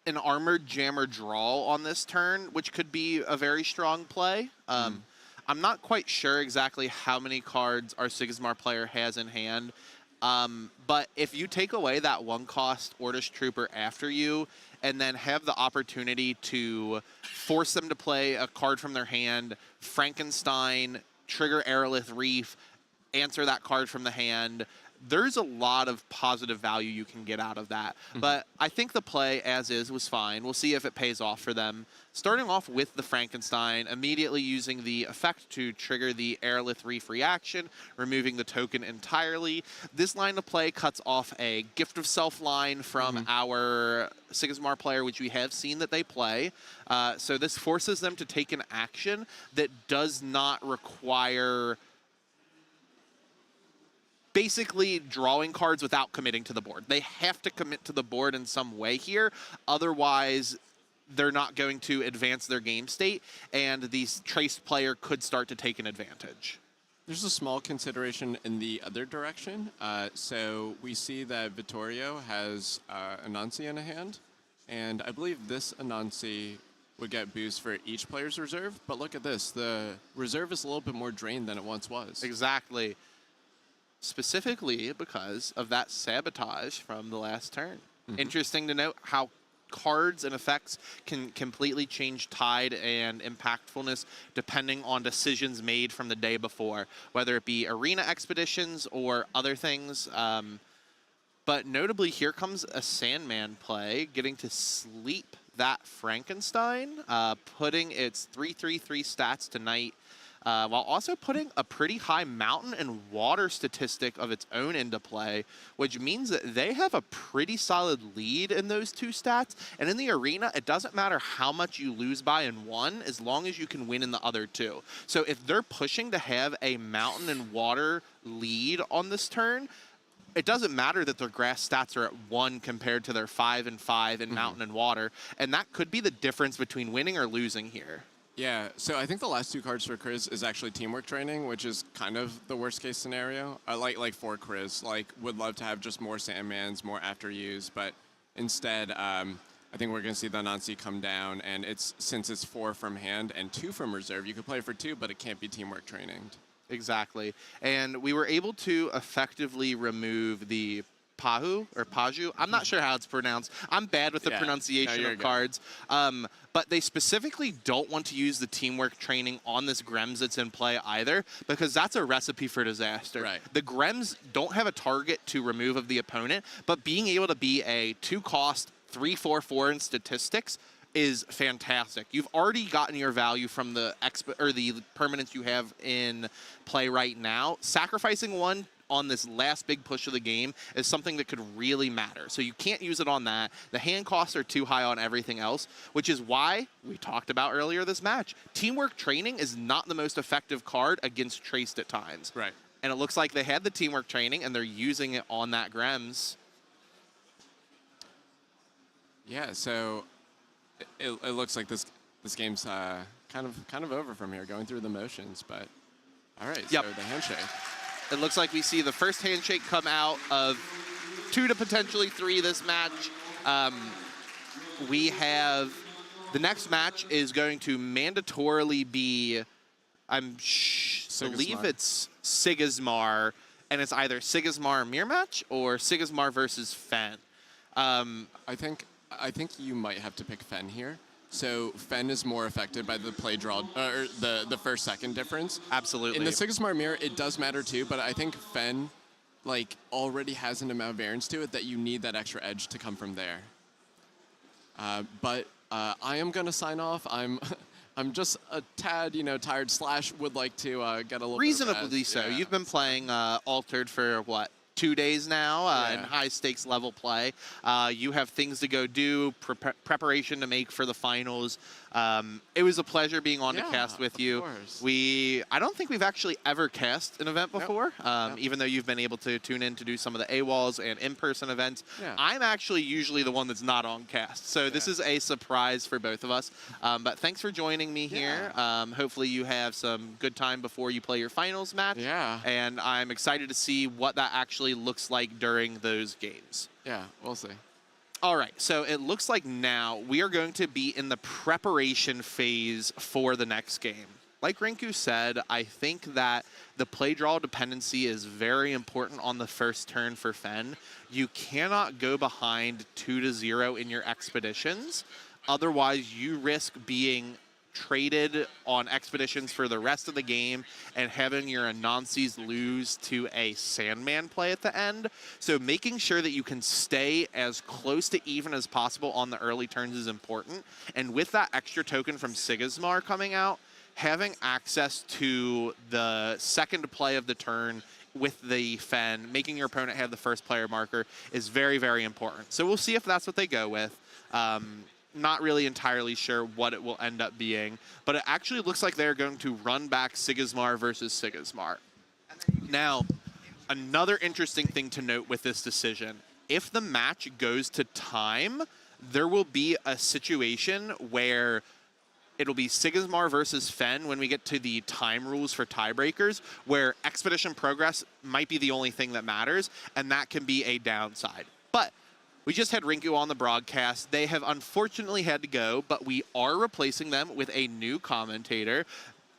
[SPEAKER 7] an Armored Jammer draw on this turn, which could be a very strong play. I'm not quite sure exactly how many cards our Sigismar player has in hand, but if you take away that one-cost Ortis Trooper after you, and then have the opportunity to force them to play a card from their hand, Frankenstein, trigger Aerolith Reef, answer that card from the hand, there's a lot of positive value you can get out of that. But I think the play as is was fine. We'll see if it pays off for them. Starting off with the Frankenstein, immediately using the effect to trigger the Aerolith Reef reaction, removing the token entirely. This line of play cuts off a Gift of Self line from our Sigismar player, which we have seen that they play. So this forces them to take an action that does not require basically drawing cards without committing to the board. They have to commit to the board in some way here. Otherwise, they're not going to advance their game state, and the traced player could start to take an advantage.
[SPEAKER 8] There's a small consideration in the other direction. So we see that Vittorio has Anansi in a hand, and I believe this Anansi would get boost for each player's reserve. But look at this. The reserve is a little bit more drained than it once was.
[SPEAKER 7] Exactly. Specifically because of that sabotage from the last turn. Interesting to note how cards and effects can completely change tide and impactfulness depending on decisions made from the day before, whether it be arena expeditions or other things. But notably, here comes a Sandman play, getting to sleep that Frankenstein, putting its 3/3/3 stats tonight, while also putting a pretty high mountain and water statistic of its own into play, which means that they have a pretty solid lead in those two stats. And in the arena, it doesn't matter how much you lose by in one, as long as you can win in the other two. So if they're pushing to have a mountain and water lead on this turn, it doesn't matter that their grass stats are at 1 compared to their 5 and 5 in mountain and water. And that could be the difference between winning or losing here.
[SPEAKER 8] Yeah, so I think the last 2 cards for Chris is actually teamwork training, which is kind of the worst case scenario. I like for Chris, like would love to have just more Sandmans, more after use, but instead, I think we're going to see the Nancy come down, and since it's 4 from hand and 2 from reserve, you could play for 2, but it can't be teamwork training.
[SPEAKER 7] Exactly. And we were able to effectively remove the Paju. I'm not sure how it's pronounced. I'm bad with the pronunciation of cards. But they specifically don't want to use the teamwork training on this Grems that's in play either, because that's a recipe for disaster.
[SPEAKER 8] Right.
[SPEAKER 7] The Grems don't have a target to remove of the opponent, but being able to be a 2-cost 3/4/4 in statistics is fantastic. You've already gotten your value from the permanents you have in play right now. Sacrificing one on this last big push of the game is something that could really matter. So you can't use it on that. The hand costs are too high on everything else, which is why we talked about earlier this match. Teamwork training is not the most effective card against Traced at times.
[SPEAKER 8] Right.
[SPEAKER 7] And it looks like they had the teamwork training and they're using it on that Grems.
[SPEAKER 8] Yeah, so it looks like this game's kind of over from here, going through the motions, but all right, so the handshake.
[SPEAKER 7] It looks like we see the first handshake come out of 2 to potentially 3 this match. We have the next match is going to mandatorily be, believe it's Sigismar, and it's either Sigismar mirror match or Sigismar versus Fen.
[SPEAKER 8] I think you might have to pick Fen here. So Fen is more affected by the play draw, or the first-second difference.
[SPEAKER 7] Absolutely.
[SPEAKER 8] In the Sigismar mirror, it does matter too, but I think Fen already has an amount of variance to it that you need that extra edge to come from there. But I am gonna sign off. I'm just a tad, tired / would like to get a little
[SPEAKER 7] reasonably
[SPEAKER 8] bit of
[SPEAKER 7] so.
[SPEAKER 8] Yeah.
[SPEAKER 7] You've been playing Altered for what? 2 days now in high-stakes level play. You have things to go do, preparation to make for the finals. It was a pleasure being on to cast with you.
[SPEAKER 8] Course.
[SPEAKER 7] I don't think we've actually ever cast an event before, even though you've been able to tune in to do some of the A.W.O.Ls and in-person events.
[SPEAKER 8] Yeah.
[SPEAKER 7] I'm actually usually the one that's not on cast, so this is a surprise for both of us. But thanks for joining me here. Hopefully you have some good time before you play your finals match.
[SPEAKER 8] Yeah.
[SPEAKER 7] And I'm excited to see what that actually looks like during those games.
[SPEAKER 8] Yeah, we'll see.
[SPEAKER 7] All right, so it looks like now we are going to be in the preparation phase for the next game. Like Rinku said, I think that the play draw dependency is very important on the first turn for Fen. You cannot go behind 2-0 in your expeditions. Otherwise, you risk being traded on expeditions for the rest of the game and having your Anansis lose to a Sandman play at the end. So making sure that you can stay as close to even as possible on the early turns is important. And with that extra token from Sigismar coming out, having access to the second play of the turn with the Fen, making your opponent have the first player marker is very, very important. So we'll see if that's what they go with. Not really entirely sure what it will end up being, but it actually looks like they're going to run back Sigismar versus Sigismar. Now, another interesting thing to note with this decision, if the match goes to time, there will be a situation where it'll be Sigismar versus Fen when we get to the time rules for tiebreakers, where expedition progress might be the only thing that matters, and that can be a downside. But we just had Rinku on the broadcast. They have unfortunately had to go, but we are replacing them with a new commentator.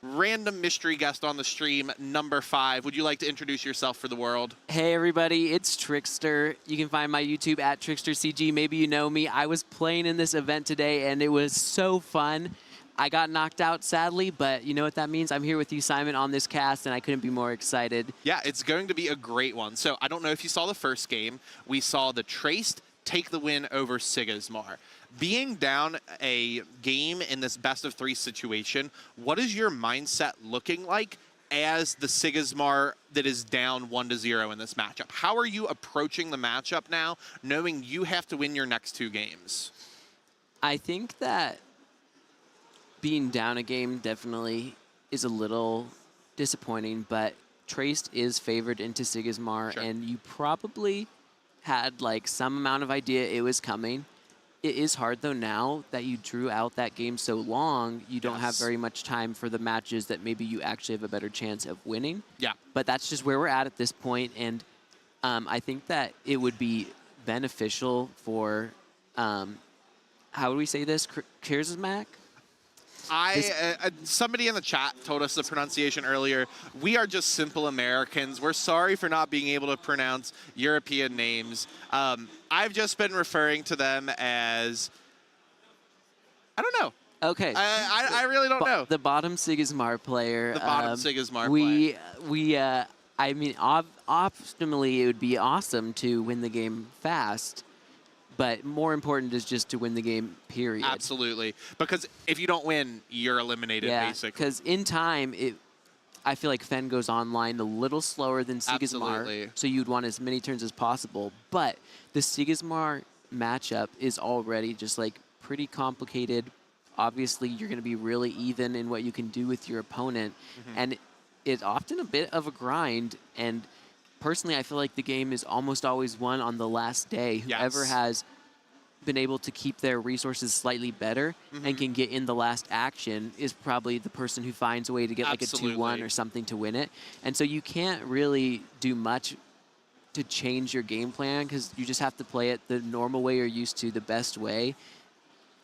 [SPEAKER 7] Random mystery guest on the stream, number 5. Would you like to introduce yourself for the world?
[SPEAKER 9] Hey everybody, it's Trickster. You can find my YouTube at TricksterCG. Maybe you know me. I was playing in this event today and it was so fun. I got knocked out sadly, but you know what that means? I'm here with you, Simon, on this cast, and I couldn't be more excited.
[SPEAKER 7] Yeah, it's going to be a great one. So I don't know if you saw the first game. We saw the Traced take the win over Sigismar. Being down a game in this best-of-3 situation, what is your mindset looking like as the Sigismar that is down 1-0 in this matchup? How are you approaching the matchup now, knowing you have to win your next 2 games?
[SPEAKER 9] I think that being down a game definitely is a little disappointing, but Traced is favored into Sigismar, and you probably had like some amount of idea it was coming. It is hard, though, now that you drew out that game so long, you don't have very much time for the matches that maybe you actually have a better chance of winning.
[SPEAKER 7] Yeah.
[SPEAKER 9] But that's just where we're at this point, and I think that it would be beneficial for, how would we say this, Kiersmack?
[SPEAKER 7] Somebody in the chat told us the pronunciation earlier. We are just simple Americans. We're sorry for not being able to pronounce European names. I've just been referring to them as, I don't know.
[SPEAKER 9] Okay.
[SPEAKER 7] I really don't know.
[SPEAKER 9] The bottom Sigismar player.
[SPEAKER 7] The bottom Sigismar player.
[SPEAKER 9] I mean, optimally, it would be awesome to win the game fast. But more important is just to win the game, period.
[SPEAKER 7] Absolutely. Because if you don't win, you're eliminated, basically.
[SPEAKER 9] Because in time, I feel like Fen goes online a little slower than Sigismar.
[SPEAKER 7] Absolutely.
[SPEAKER 9] So you'd want as many turns as possible. But the Sigismar matchup is already just like pretty complicated. Obviously, you're going to be really even in what you can do with your opponent. And it's often a bit of a grind. And personally, I feel like the game is almost always won on the last day. Whoever has been able to keep their resources slightly better and can get in the last action is probably the person who finds a way to get like a 2-1 or something to win it. And so you can't really do much to change your game plan because you just have to play it the normal way you're used to, the best way.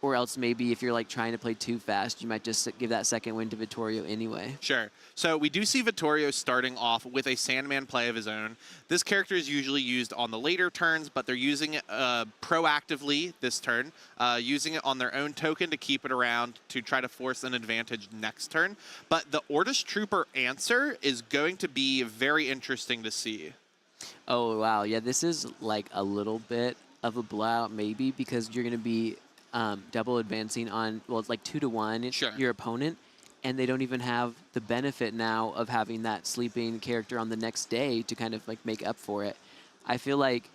[SPEAKER 9] Or else maybe if you're like trying to play too fast, you might just give that second win to Vittorio anyway.
[SPEAKER 7] Sure. So we do see Vittorio starting off with a Sandman play of his own. This character is usually used on the later turns, but they're using it proactively this turn, using it on their own token to keep it around to try to force an advantage next turn. But the Ordish Trooper answer is going to be very interesting to see.
[SPEAKER 9] Oh, wow. Yeah, this is like a little bit of a blowout maybe because you're going to be double advancing on, well, it's like 2-1 your opponent, and they don't even have the benefit now of having that sleeping character on the next day to kind of like make up for it. I feel like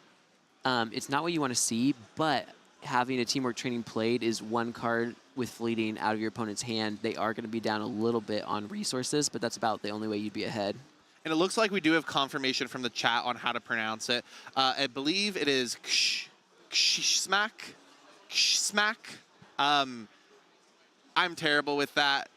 [SPEAKER 9] it's not what you want to see, but having a teamwork training played is one card with fleeting out of your opponent's hand. They are going to be down a little bit on resources, but that's about the only way you'd be ahead.
[SPEAKER 7] And it looks like we do have confirmation from the chat on how to pronounce it. I believe it is Kshsmak. I'm terrible with that,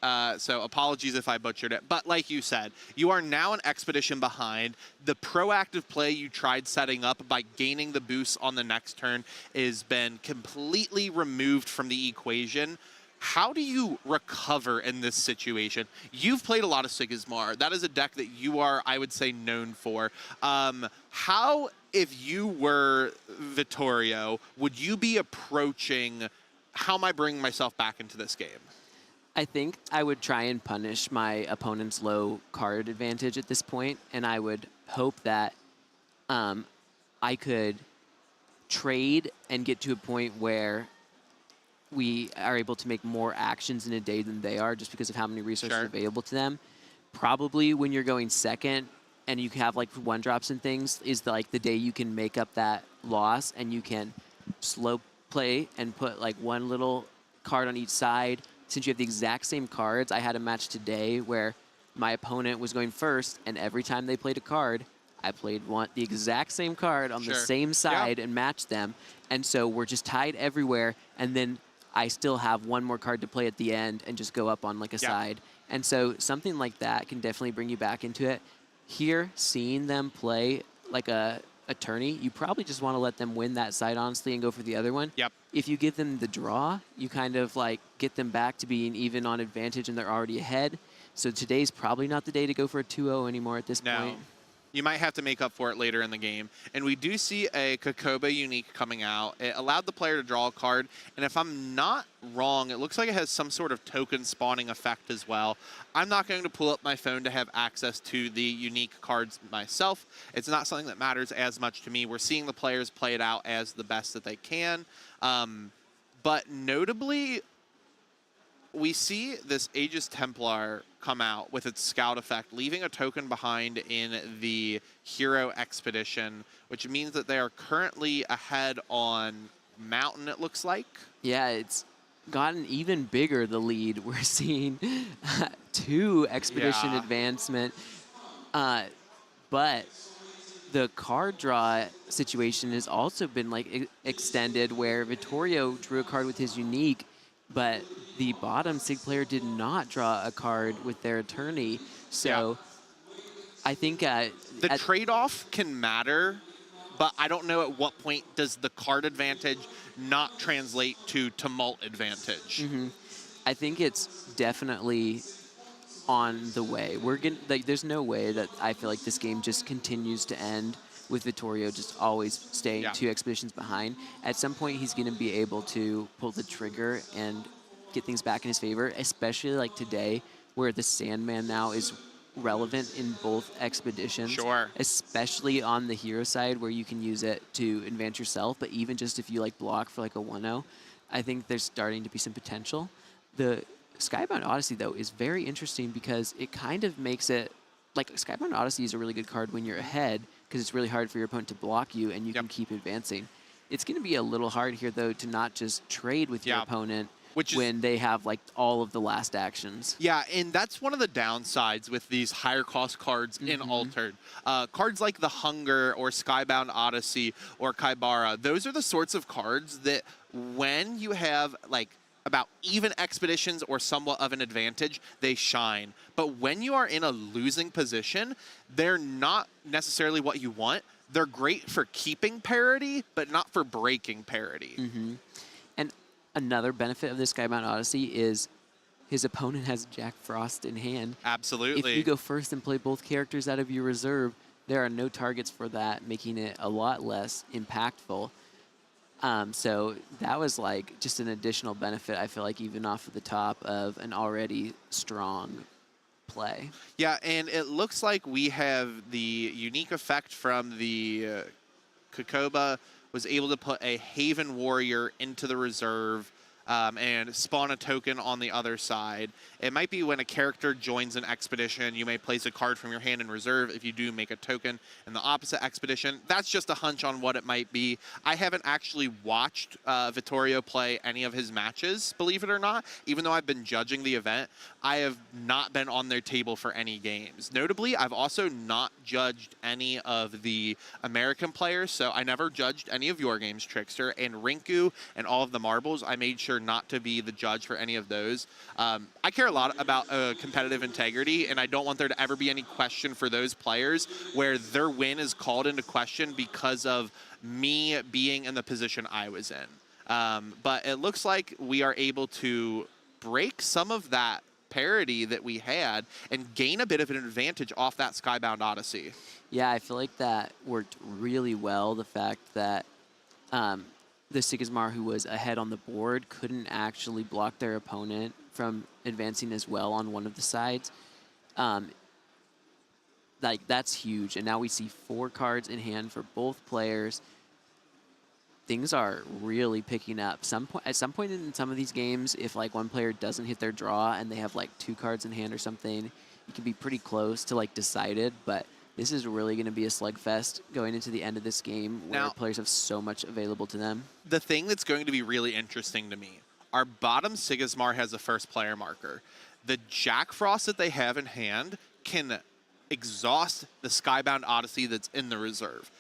[SPEAKER 7] so apologies if I butchered it. But like you said, you are now an expedition behind. The proactive play you tried setting up by gaining the boost on the next turn has been completely removed from the equation. How do you recover in this situation? You've played a lot of Sigismar. That is a deck that you are, I would say, known for. How, if you were Vittorio, would you be approaching, how am I bringing myself back into this game?
[SPEAKER 9] I think I would try and punish my opponent's low card advantage at this point, and I would hope that I could trade and get to a point where we are able to make more actions in a day than they are just because of how many resources are available to them. Probably when you're going second and you have like 1-drops and things is like the day you can make up that loss and you can slow play and put like one little card on each side. Since you have the exact same cards, I had a match today where my opponent was going first, and every time they played a card, I played the exact same card on the same side and matched them. And so we're just tied everywhere, and then I still have one more card to play at the end and just go up on like a side. And so something like that can definitely bring you back into it. Here, seeing them play like a tourney, you probably just want to let them win that side, honestly, and go for the other one. If you give them the draw, you kind of like get them back to being even on advantage and they're already ahead. So today's probably not the day to go for a 2-0 anymore at this point.
[SPEAKER 7] You might have to make up for it later in the game. And we do see a Kokoba unique coming out. It allowed the player to draw a card. And if I'm not wrong, it looks like it has some sort of token spawning effect as well. I'm not going to pull up my phone to have access to the unique cards myself. It's not something that matters as much to me. We're seeing the players play it out as the best that they can. But notably, we see this Aegis Templar come out with its scout effect, leaving a token behind in the hero expedition, which means that they are currently ahead on Mountain, it looks like.
[SPEAKER 9] Yeah, it's gotten even bigger, the lead. We're seeing 2 expedition advancement. But the card draw situation has also been like extended, where Vittorio drew a card with his unique, but the bottom SIG player did not draw a card with their attorney. So I think
[SPEAKER 7] the trade-off can matter, but I don't know at what point does the card advantage not translate to tumult advantage.
[SPEAKER 9] I think it's definitely on the way. We're gonna, like, there's no way that I feel like this game just continues to end with Vittorio just always staying 2 expeditions behind. At some point, he's going to be able to pull the trigger and get things back in his favor, especially like today, where the Sandman now is relevant in both expeditions.
[SPEAKER 7] Sure.
[SPEAKER 9] Especially on the hero side, where you can use it to advance yourself, but even just if you like block for like a 1-0, I think there's starting to be some potential. The Skybound Odyssey, though, is very interesting because it kind of makes it like Skybound Odyssey is a really good card when you're ahead because it's really hard for your opponent to block you and you can keep advancing. It's going to be a little hard here, though, to not just trade with your opponent when they have like all of the last actions.
[SPEAKER 7] Yeah, and that's one of the downsides with these higher cost cards in Altered. Cards like the Hunger or Skybound Odyssey or Kaibara, those are the sorts of cards that when you have like about even expeditions or somewhat of an advantage, they shine. But when you are in a losing position, they're not necessarily what you want. They're great for keeping parity, but not for breaking parity.
[SPEAKER 9] And another benefit of this Skybound Odyssey is his opponent has Jack Frost in hand.
[SPEAKER 7] Absolutely.
[SPEAKER 9] If you go first and play both characters out of your reserve, there are no targets for that, making it a lot less impactful. So that was like just an additional benefit, I feel like, even off of the top of an already strong play.
[SPEAKER 7] Yeah, and it looks like we have the unique effect from the Kokoba was able to put a Haven Warrior into the reserve and spawn a token on the other side. It might be when a character joins an expedition, you may place a card from your hand in reserve. If you do, make a token in the opposite expedition. That's just a hunch on what it might be. I haven't actually watched Vittorio play any of his matches, believe it or not. Even though I've been judging the event, I have not been on their table for any games. Notably, I've also not judged any of the American players, so I never judged any of your games, Trickster, and Rinku and all of the marbles. I made sure not to be the judge for any of those. I care a lot about competitive integrity, and I don't want there to ever be any question for those players where their win is called into question because of me being in the position I was in. But it looks like we are able to break some of that parity that we had and gain a bit of an advantage off that Skybound Odyssey.
[SPEAKER 9] Yeah, I feel like that worked really well. The fact that the Sigismar, who was ahead on the board, couldn't actually block their opponent from advancing as well on one of the sides. Like, that's huge. And now we see 4 cards in hand for both players. Things are really picking up. At some point in some of these games, if like one player doesn't hit their draw and they have like 2 cards in hand or something, it can be pretty close to like decided. But this is really going to be a slugfest going into the end of this game where players have so much available to them.
[SPEAKER 7] The thing that's going to be really interesting to me, our bottom Sigismar has a first player marker. The Jack Frost that they have in hand can exhaust the Skybound Odyssey that's in the reserve.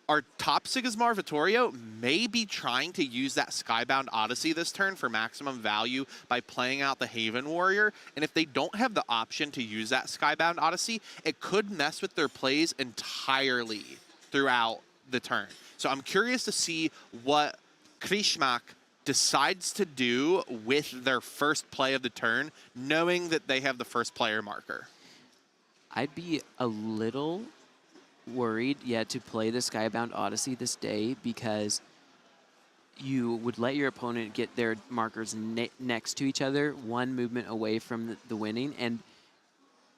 [SPEAKER 7] Our top Sigismar, Vittorio, may be trying to use that Skybound Odyssey this turn for maximum value by playing out the Haven Warrior. And if they don't have the option to use that Skybound Odyssey, it could mess with their plays entirely throughout the turn. So I'm curious to see what Krishmak decides to do with their first play of the turn, knowing that they have the first player marker.
[SPEAKER 9] I'd be a little worried to play the Skybound Odyssey this day, because you would let your opponent get their markers next to each other, one movement away from the winning. And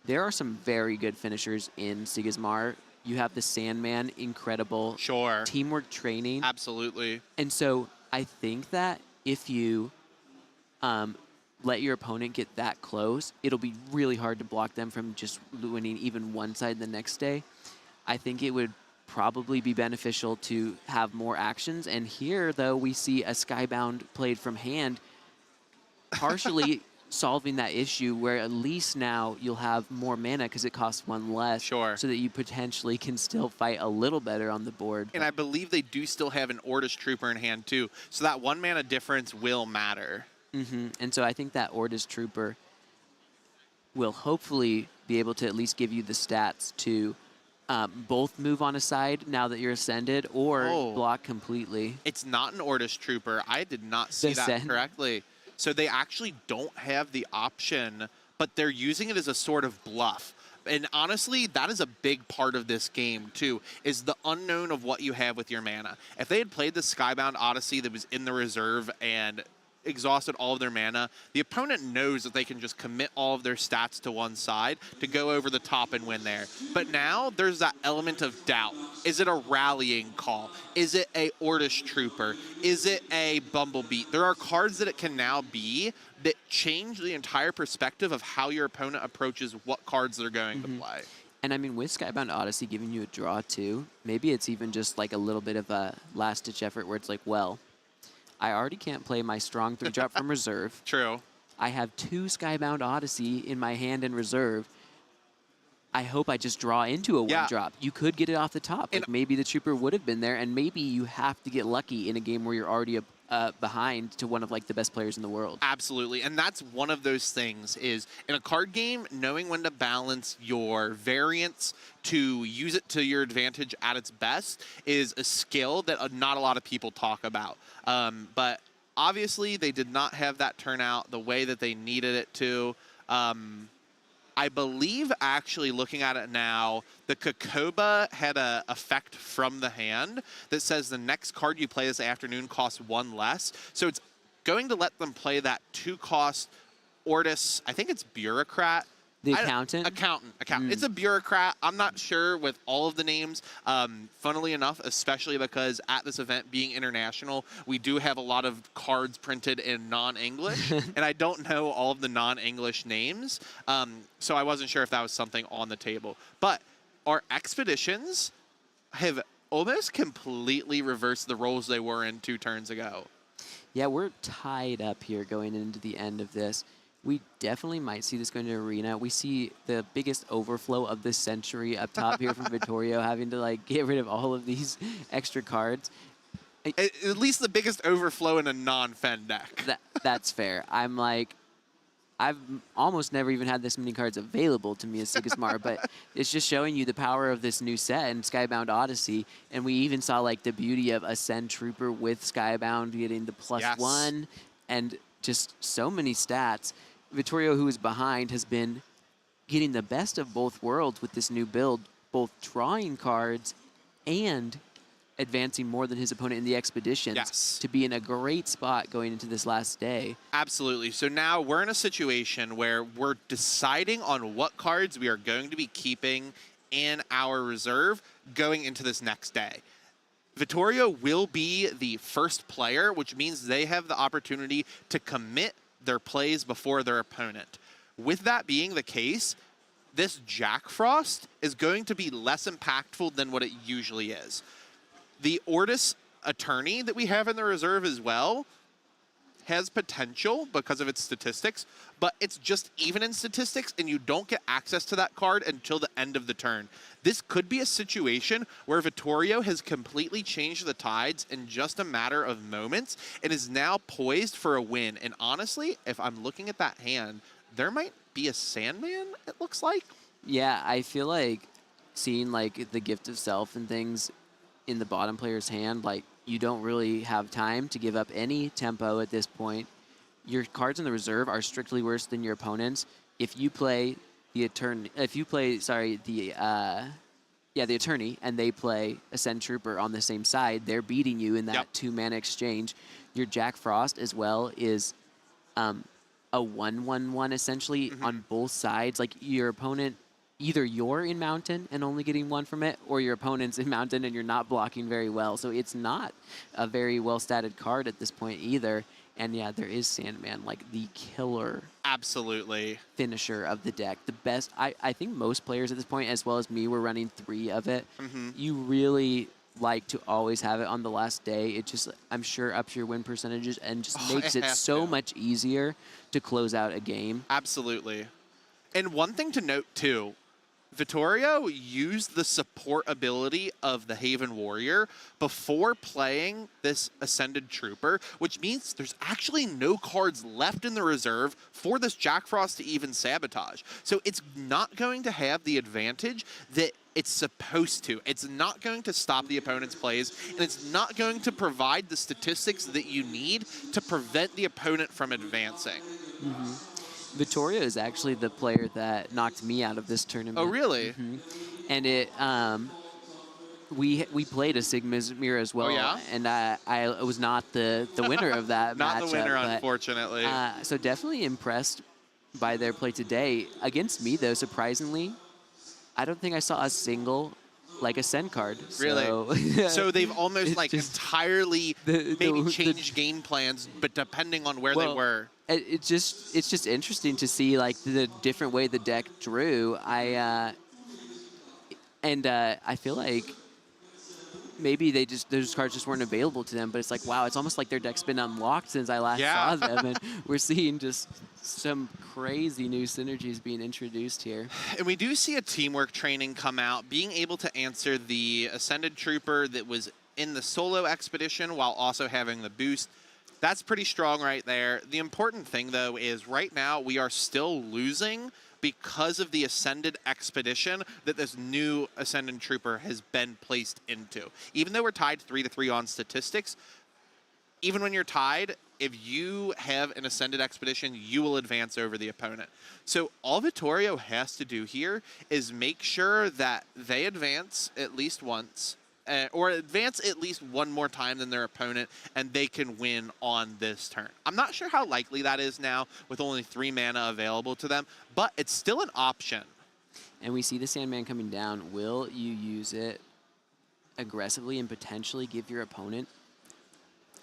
[SPEAKER 9] there are some very good finishers in Sigismar. You have the Sandman, incredible.
[SPEAKER 7] Sure.
[SPEAKER 9] Teamwork training.
[SPEAKER 7] Absolutely.
[SPEAKER 9] And so I think that if you let your opponent get that close, it'll be really hard to block them from just winning even one side the next day. I think it would probably be beneficial to have more actions. And here, though, we see a Skybound played from hand, partially solving that issue where at least now you'll have more mana because it costs 1 less.
[SPEAKER 7] Sure.
[SPEAKER 9] So that you potentially can still fight a little better on the board.
[SPEAKER 7] And I believe they do still have an Ordish Trooper in hand too, so that 1 mana difference will matter.
[SPEAKER 9] And so I think that Ordish Trooper will hopefully be able to at least give you the stats to both move on a side now that you're ascended or block completely.
[SPEAKER 7] It's not an Ordish Trooper. I did not see that correctly. So they actually don't have the option, but they're using it as a sort of bluff. And honestly, that is a big part of this game, too, is the unknown of what you have with your mana. If they had played the Skybound Odyssey that was in the reserve and exhausted all of their mana, the opponent knows that they can just commit all of their stats to one side to go over the top and win there. But now there's that element of doubt. Is it a rallying call? Is it a Ordish Trooper? Is it a Bumblebee? There are cards that it can now be that change the entire perspective of how your opponent approaches what cards they're going to play.
[SPEAKER 9] And I mean, with Skybound Odyssey giving you a draw too, maybe it's even just like a little bit of a last-ditch effort where it's like, well, I already can't play my strong 3-drop from reserve.
[SPEAKER 7] True.
[SPEAKER 9] I have 2 Skybound Odyssey in my hand in reserve. I hope I just draw into a 1-drop. You could get it off the top. Like maybe the Trooper would have been there, and maybe you have to get lucky in a game where you're already behind to one of like the best players in the world.
[SPEAKER 7] Absolutely, and that's one of those things is in a card game, knowing when to balance your variance to use it to your advantage at its best is a skill that not a lot of people talk about. But obviously, they did not have that turn out the way that they needed it to. I believe, actually, looking at it now, the Kokoba had an effect from the hand that says the next card you play this afternoon costs 1 less. So it's going to let them play that 2-cost Ordish, I think it's Bureaucrat.
[SPEAKER 9] The accountant?
[SPEAKER 7] Accountant. It's a bureaucrat. I'm not sure with all of the names. Funnily enough, especially because at this event being international, we do have a lot of cards printed in non-English, and I don't know all of the non-English names. So I wasn't sure if that was something on the table. But our expeditions have almost completely reversed the roles they were in 2 turns ago.
[SPEAKER 9] Yeah, we're tied up here going into the end of this. We definitely might see this going to arena. We see the biggest overflow of this century up top here from Vittorio, having to like get rid of all of these extra cards.
[SPEAKER 7] At least the biggest overflow in a non-Fen deck.
[SPEAKER 9] That's fair. I'm like, I've almost never even had this many cards available to me as Sigismar, but it's just showing you the power of this new set in Skybound Odyssey. And we even saw like the beauty of Ascend Trooper with Skybound getting the +1 and just so many stats. Vittorio, who is behind, has been getting the best of both worlds with this new build, both drawing cards and advancing more than his opponent in the expeditions to be in a great spot going into this last day.
[SPEAKER 7] Absolutely. So now we're in a situation where we're deciding on what cards we are going to be keeping in our reserve going into this next day. Vittorio will be the first player, which means they have the opportunity to commit their plays before their opponent. With that being the case, this Jack Frost is going to be less impactful than what it usually is. The Ordish Attorney that we have in the reserve as well has potential because of its statistics, but it's just even in statistics, and you don't get access to that card until the end of the turn. This could be a situation where Vittorio has completely changed the tides in just a matter of moments and is now poised for a win. And honestly, if I'm looking at that hand, there might be a Sandman, it looks like.
[SPEAKER 9] Yeah, I feel like seeing like the Gift of Self and things in the bottom player's hand, like you don't really have time to give up any tempo at this point. Your cards in the reserve are strictly worse than your opponent's. If you play the Attorney, the Attorney, and they play Ascend Trooper on the same side, they're beating you in that 2-mana exchange. Your Jack Frost as well is a 1/1/1 essentially on both sides. Like your opponent, either you're in Mountain and only getting 1 from it, or your opponent's in Mountain and you're not blocking very well. So it's not a very well-statted card at this point either. And yeah, there is Sandman, like the killer finisher of the deck. The best, I think most players at this point, as well as me, were running 3 of it. You really like to always have it on the last day. It just, I'm sure, ups your win percentages and just makes it
[SPEAKER 7] has
[SPEAKER 9] so
[SPEAKER 7] to.
[SPEAKER 9] much easier to close out a game.
[SPEAKER 7] Absolutely. And one thing to note, too, Vittorio used the support ability of the Haven Warrior before playing this Ascended Trooper, which means there's actually no cards left in the reserve for this Jack Frost to even sabotage. So it's not going to have the advantage that it's supposed to. It's not going to stop the opponent's plays, and it's not going to provide the statistics that you need to prevent the opponent from advancing.
[SPEAKER 9] Vittorio is actually the player that knocked me out of this tournament.
[SPEAKER 7] Oh, really?
[SPEAKER 9] And it, we played a Sigma's Mirror as well.
[SPEAKER 7] Oh, yeah?
[SPEAKER 9] And I was not the winner of that
[SPEAKER 7] Not
[SPEAKER 9] matchup.
[SPEAKER 7] the winner,
[SPEAKER 9] but,
[SPEAKER 7] unfortunately.
[SPEAKER 9] so definitely impressed by their play today. Against me, though, surprisingly, I don't think I saw a single Ascend card.
[SPEAKER 7] Really?
[SPEAKER 9] So,
[SPEAKER 7] So they've almost
[SPEAKER 9] It's just
[SPEAKER 7] entirely maybe changed game plans, but depending on where they were.
[SPEAKER 9] It's just interesting to see the different way the deck drew. I feel like maybe those cards just weren't available to them, but it's like, wow, it's almost like their deck's been unlocked since I last saw them, and we're seeing just some crazy new synergies being introduced here.
[SPEAKER 7] And we do see a teamwork training come out, being able to answer the Ascended Trooper that was in the solo expedition while also having the boost. That's pretty strong right there. The important thing, though, is right now we are still losing because of the Ascended Expedition that this new Ascended Trooper has been placed into. Even though we're tied 3-3 on statistics, even when you're tied, if you have an Ascended Expedition, you will advance over the opponent. So all Vittorio has to do here is make sure that they advance at least once, or advance at least one more time than their opponent, and they can win on this turn. I'm not sure how likely that is now with only 3 mana available to them, but it's still an option.
[SPEAKER 9] And we see the Sandman coming down. Will you use it aggressively and potentially give your opponent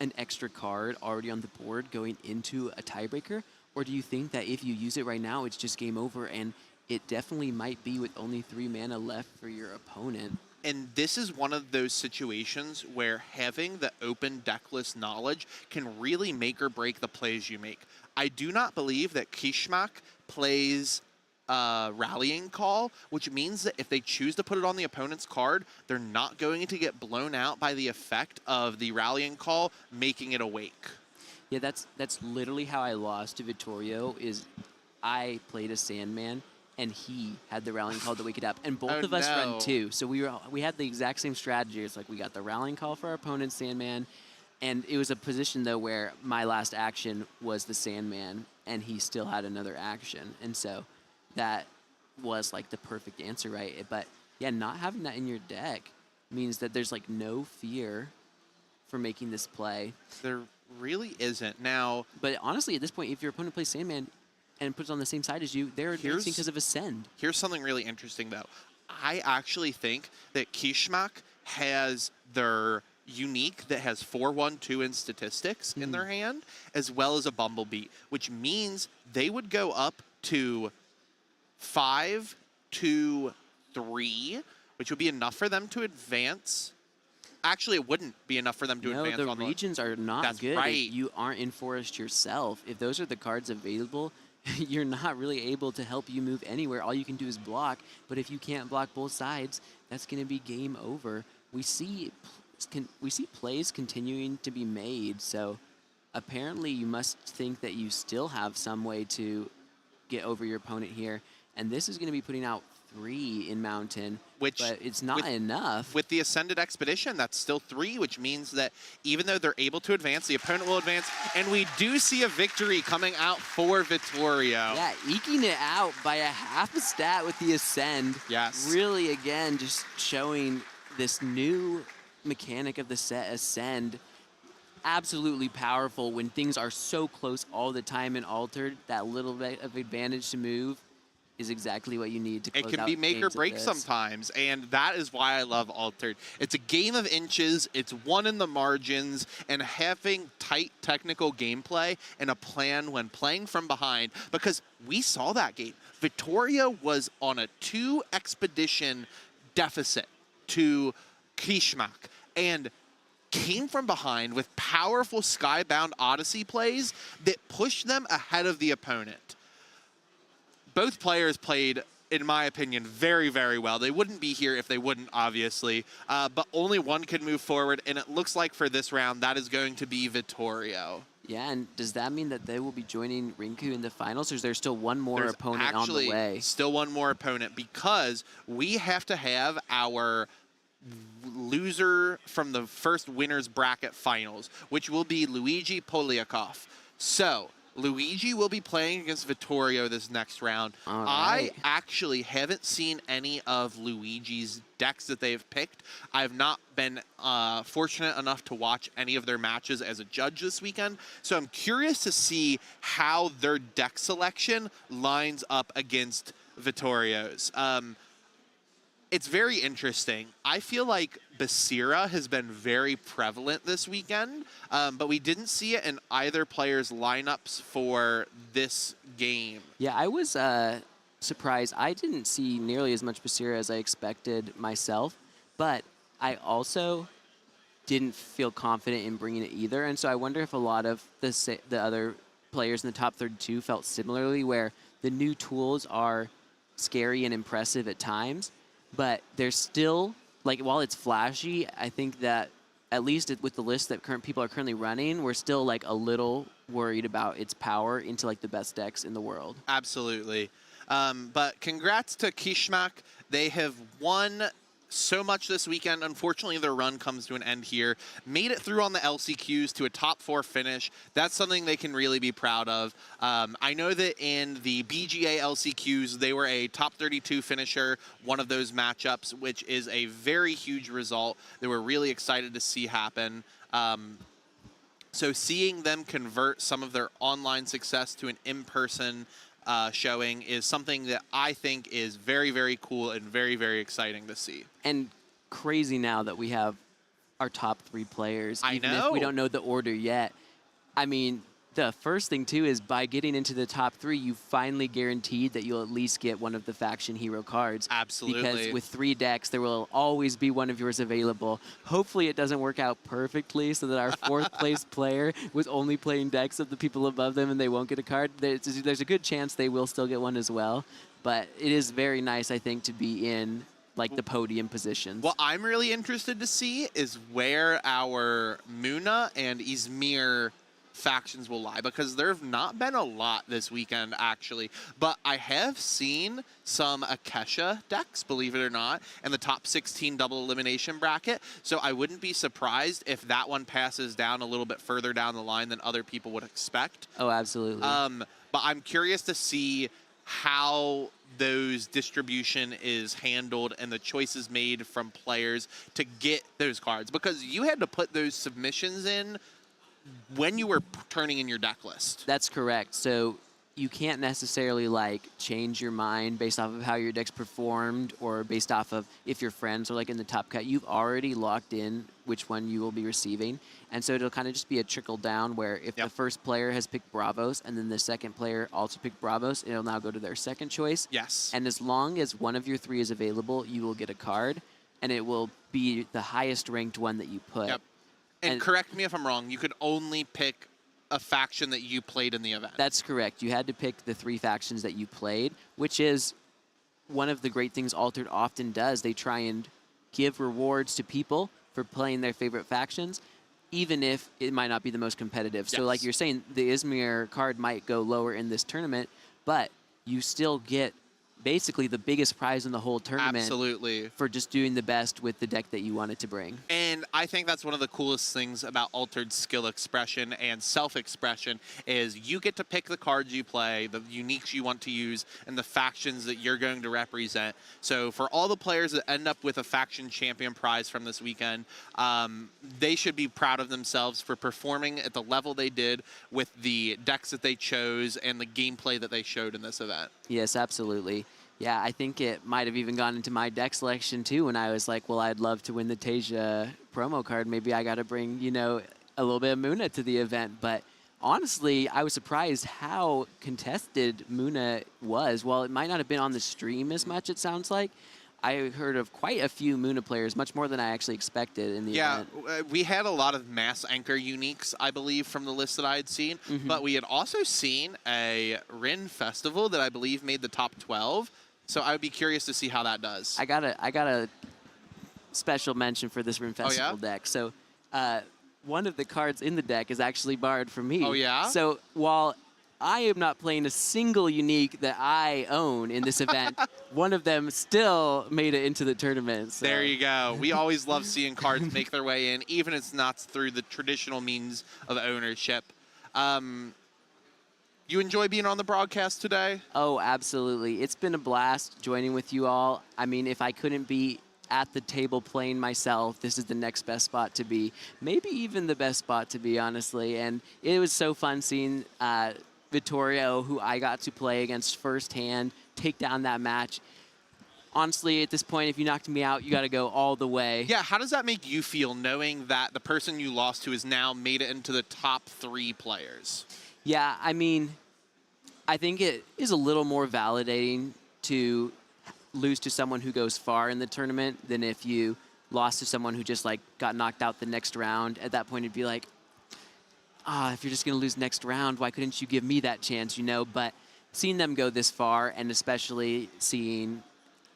[SPEAKER 9] an extra card already on the board going into a tiebreaker? Or do you think that if you use it right now, it's just game over, and it definitely might be with only 3 mana left for your opponent?
[SPEAKER 7] And this is one of those situations where having the open decklist knowledge can really make or break the plays you make. I do not believe that Kishmak plays Rallying Call, which means that if they choose to put it on the opponent's card, they're not going to get blown out by the effect of the Rallying Call making it awake.
[SPEAKER 9] Yeah, that's literally how I lost to Vittorio. Is I played a Sandman, and he had the Rallying Call to wake it up. And both of us run 2. So we had the exact same strategy. It's like we got the Rallying Call for our opponent's Sandman, and it was a position, though, where my last action was the Sandman, and he still had another action. And so that was the perfect answer, right? But yeah, not having that in your deck means that there's no fear for making this play.
[SPEAKER 7] There really isn't. Now,
[SPEAKER 9] but honestly, at this point, if your opponent plays Sandman and puts it on the same side as you, they're advancing because of Ascend.
[SPEAKER 7] Here's something really interesting, though. I actually think that Kishmak has their unique that has 4-1-2 in statistics in their hand, as well as a Bumblebee, which means they would go up to 5-2-3, which would be enough for them to advance. Actually, it wouldn't be enough for them to advance.
[SPEAKER 9] No, the regions are not
[SPEAKER 7] That's
[SPEAKER 9] good.
[SPEAKER 7] right.
[SPEAKER 9] You aren't in Forest yourself. If those are the cards available, you're not really able to help you move anywhere. All you can do is block. But if you can't block both sides, that's going to be game over. We see plays continuing to be made. So apparently you must think that you still have some way to get over your opponent here. And this is going to be putting out 3 in Mountain, but it's not enough.
[SPEAKER 7] With the Ascended Expedition, that's still 3, which means that even though they're able to advance, the opponent will advance, and we do see a victory coming out for Vittorio.
[SPEAKER 9] Yeah, eking it out by a half a stat with the Ascend.
[SPEAKER 7] Yes.
[SPEAKER 9] Really, again, just showing this new mechanic of the set Ascend. Absolutely powerful when things are so close all the time and Altered. That little bit of advantage to move is exactly what you need to close out.
[SPEAKER 7] It can be make or break sometimes, and that is why I love Altered. It's a game of inches, it's won in the margins, and having tight technical gameplay and a plan when playing from behind, because we saw that game. Vittorio was on a 2 expedition deficit to Kishmak, and came from behind with powerful Skybound Odyssey plays that pushed them ahead of the opponent. Both players played, in my opinion, very, very well. They wouldn't be here if they wouldn't, obviously, but only one could move forward, and it looks like for this round that is going to be Vittorio.
[SPEAKER 9] Yeah, and does that mean that they will be joining Rinku in the finals, or is there still one more opponent on the way?
[SPEAKER 7] Still one more opponent, because we have to have our loser from the first winner's bracket finals, which will be Luigi Polyakov. So Luigi will be playing against Vittorio this next round.
[SPEAKER 9] All
[SPEAKER 7] I
[SPEAKER 9] right.
[SPEAKER 7] actually haven't seen any of Luigi's decks that they've picked. I've not been fortunate enough to watch any of their matches as a judge this weekend, so I'm curious to see how their deck selection lines up against Vittorio's. It's very interesting. I feel like Basira has been very prevalent this weekend, but we didn't see it in either player's lineups for this game.
[SPEAKER 9] Yeah, I was surprised. I didn't see nearly as much Basira as I expected myself, but I also didn't feel confident in bringing it either. And so I wonder if a lot of the other players in the top 32 felt similarly, where the new tools are scary and impressive at times, but they're still, like, while it's flashy, I think that at least with the list that people are currently running, we're still like a little worried about its power into like the best decks in the world.
[SPEAKER 7] Absolutely. But congrats to Kishmak. They have won so much this weekend. Unfortunately, their run comes to an end here. Made it through on the LCQs to a top 4 finish. That's something they can really be proud of. I know that in the BGA LCQs, they were a top 32 finisher, one of those matchups, which is a very huge result that we're really excited to see happen. So seeing them convert some of their online success to an in-person showing is something that I think is very, very cool and very, very exciting to see.
[SPEAKER 9] And crazy now that we have our top 3 players. Even if we don't know the order yet. I mean, the first thing, too, is by getting into the top 3, you finally guaranteed that you'll at least get one of the faction hero cards.
[SPEAKER 7] Absolutely.
[SPEAKER 9] Because with 3 decks, there will always be one of yours available. Hopefully it doesn't work out perfectly so that our 4th place player was only playing decks of the people above them and they won't get a card. There's a good chance they will still get one as well. But it is very nice, I think, to be in like the podium positions.
[SPEAKER 7] What I'm really interested to see is where our Muna and Izmir factions will lie, because there have not been a lot this weekend, actually. But I have seen some Akesha decks, believe it or not, in the top 16 double elimination bracket. So I wouldn't be surprised if that one passes down a little bit further down the line than other people would expect.
[SPEAKER 9] Oh, absolutely.
[SPEAKER 7] But I'm curious to see how those distribution is handled and the choices made from players to get those cards, because you had to put those submissions in when you were turning in your deck list.
[SPEAKER 9] That's correct. So you can't necessarily like change your mind based off of how your deck's performed or based off of if your friends are like in the top cut. You've already locked in which one you will be receiving. And so it'll kind of just be a trickle down where if the first player has picked Bravos and then the second player also picked Bravos, it'll now go to their second choice.
[SPEAKER 7] Yes.
[SPEAKER 9] And as long as one of your 3 is available, you will get a card, and it will be the highest ranked one that you put.
[SPEAKER 7] Yep. And correct me if I'm wrong, you could only pick a faction that you played in the event.
[SPEAKER 9] That's correct. You had to pick the 3 factions that you played, which is one of the great things Altered often does. They try and give rewards to people for playing their favorite factions, even if it might not be the most competitive.
[SPEAKER 7] Yes.
[SPEAKER 9] So like you're saying, the Izmir card might go lower in this tournament, but you still get basically the biggest prize in the whole tournament.
[SPEAKER 7] Absolutely.
[SPEAKER 9] For just doing the best with the deck that you wanted to bring.
[SPEAKER 7] And I think that's one of the coolest things about Altered skill expression and self-expression is you get to pick the cards you play, the uniques you want to use, and the factions that you're going to represent. So for all the players that end up with a faction champion prize from this weekend, they should be proud of themselves for performing at the level they did with the decks that they chose and the gameplay that they showed in this event.
[SPEAKER 9] Yes, absolutely. Yeah, I think it might have even gone into my deck selection too when I was like, well, I'd love to win the Tasia promo card. Maybe I got to bring, you know, a little bit of Muna to the event. But honestly, I was surprised how contested Muna was. While it might not have been on the stream as much, it sounds like, I heard of quite a few Muna players, much more than I actually expected in the event.
[SPEAKER 7] Yeah, we had a lot of Mass Anchor uniques, I believe, from the list that I had seen. But we had also seen a Rin Festival that I believe made the top 12. So I would be curious to see how that does.
[SPEAKER 9] I got a special mention for this Rin Festival deck. So one of the cards in the deck is actually borrowed from me.
[SPEAKER 7] Oh, yeah?
[SPEAKER 9] So while I am not playing a single unique that I own in this event, one of them still made it into the tournament. So.
[SPEAKER 7] There you go. We always love seeing cards make their way in, even if it's not through the traditional means of ownership. You enjoy being on the broadcast today?
[SPEAKER 9] Oh, absolutely. It's been a blast joining with you all. I mean, if I couldn't be at the table playing myself, this is the next best spot to be. Maybe even the best spot to be, honestly. And it was so fun seeing Vittorio, who I got to play against firsthand, take down that match. Honestly, at this point, if you knocked me out, you got to go all the way.
[SPEAKER 7] Yeah, how does that make you feel, knowing that the person you lost to has now made it into the top 3 players?
[SPEAKER 9] Yeah, I mean, I think it is a little more validating to lose to someone who goes far in the tournament than if you lost to someone who just like got knocked out the next round. At that point, it'd be like, if you're just going to lose next round, why couldn't you give me that chance, you know? But seeing them go this far, and especially seeing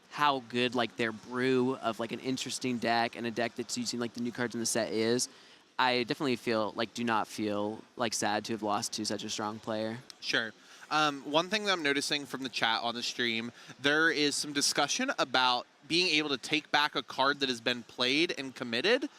[SPEAKER 9] how good like their brew of like an interesting deck and a deck that's using like the new cards in the set is, I definitely do not feel like sad to have lost to such a strong player.
[SPEAKER 7] Sure. One thing that I'm noticing from the chat on the stream, there is some discussion about being able to take back a card that has been played and committed.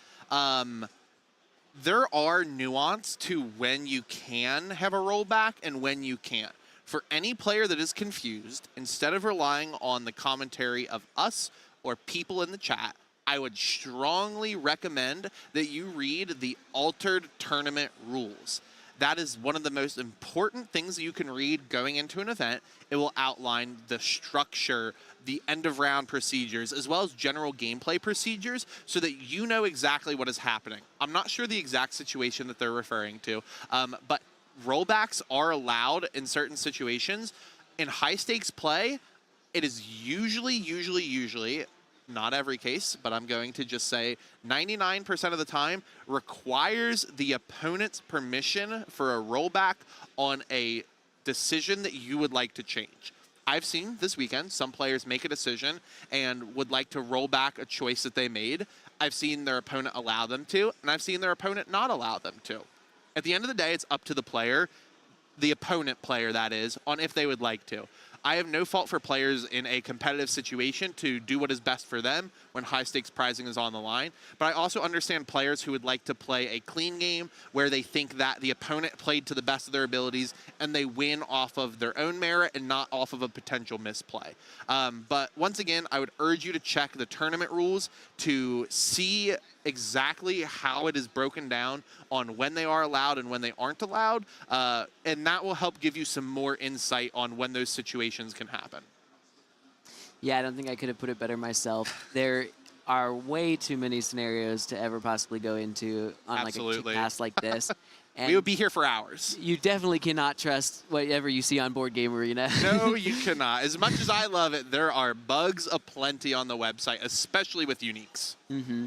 [SPEAKER 7] There are nuance to when you can have a rollback and when you can't. For any player that is confused, instead of relying on the commentary of us or people in the chat, I would strongly recommend that you read the altered tournament rules. That is one of the most important things you can read going into an event. It will outline the structure, the end-of-round procedures, as well as general gameplay procedures so that you know exactly what is happening. I'm not sure the exact situation that they're referring to, but rollbacks are allowed in certain situations. In high-stakes play, it is usually, not every case, but I'm going to just say 99% of the time, requires the opponent's permission for a rollback on a decision that you would like to change. I've seen this weekend some players make a decision and would like to roll back a choice that they made. I've seen their opponent allow them to, and I've seen their opponent not allow them to. At the end of the day, it's up to the player, the opponent player that is, on if they would like to. I have no fault for players in a competitive situation to do what is best for them when high-stakes prizing is on the line. But I also understand players who would like to play a clean game where they think that the opponent played to the best of their abilities and they win off of their own merit and not off of a potential misplay. But once again, I would urge you to check the tournament rules to see exactly how it is broken down on when they are allowed and when they aren't allowed. And that will help give you some more insight on when those situations can happen.
[SPEAKER 9] Yeah, I don't think I could have put it better myself. There are way too many scenarios to ever possibly go into on
[SPEAKER 7] Absolutely.
[SPEAKER 9] like a cast like this. And
[SPEAKER 7] we would be here for hours.
[SPEAKER 9] You definitely cannot trust whatever you see on Board Game Arena.
[SPEAKER 7] No, you cannot. As much as I love it, there are bugs aplenty on the website, especially with uniques.
[SPEAKER 9] Mm-hmm.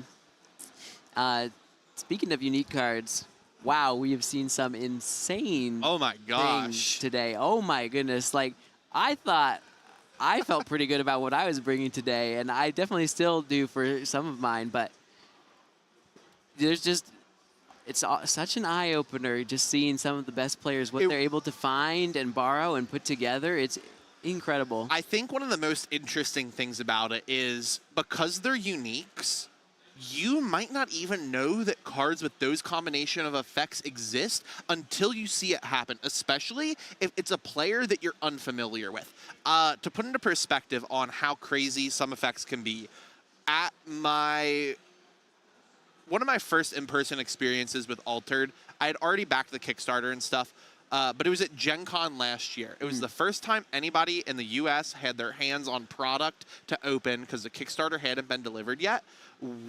[SPEAKER 9] Speaking of unique cards, wow, we have seen some insane things today. Oh my goodness. Like, I thought I felt pretty good about what I was bringing today, and I definitely still do for some of mine, but there's just, it's such an eye-opener just seeing some of the best players, what they're able to find and borrow and put together. It's incredible.
[SPEAKER 7] I think one of the most interesting things about it is because they're uniques, you might not even know that cards with those combination of effects exist until you see it happen, especially if it's a player that you're unfamiliar with. To put into perspective on how crazy some effects can be, at one of my first in-person experiences with Altered, I had already backed the Kickstarter and stuff, but it was at Gen Con last year. It was the first time anybody in the US had their hands on product to open because the Kickstarter hadn't been delivered yet.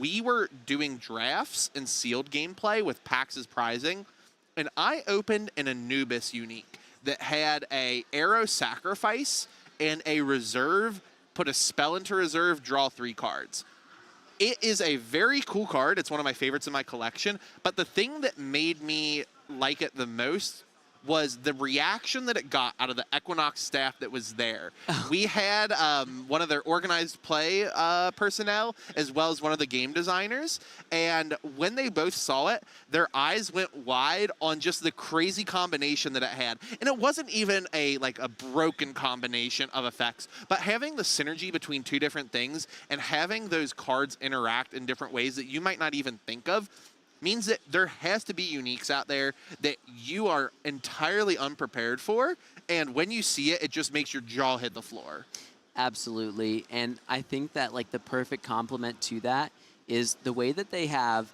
[SPEAKER 7] We were doing drafts and sealed gameplay with PAX's prizing, and I opened an Anubis unique that had a Arrow Sacrifice and a Reserve put a spell into reserve, draw 3 cards. It is a very cool card. It's one of my favorites in my collection. But the thing that made me like it the most was the reaction that it got out of the Equinox staff that was there. We had one of their organized play personnel as well as one of the game designers, and when they both saw it, their eyes went wide on just the crazy combination that it had. And it wasn't even a broken combination of effects, but having the synergy between 2 different things and having those cards interact in different ways that you might not even think of means that there has to be uniques out there that you are entirely unprepared for, and when you see it, it just makes your jaw hit the floor.
[SPEAKER 9] Absolutely, and I think that the perfect complement to that is the way that they have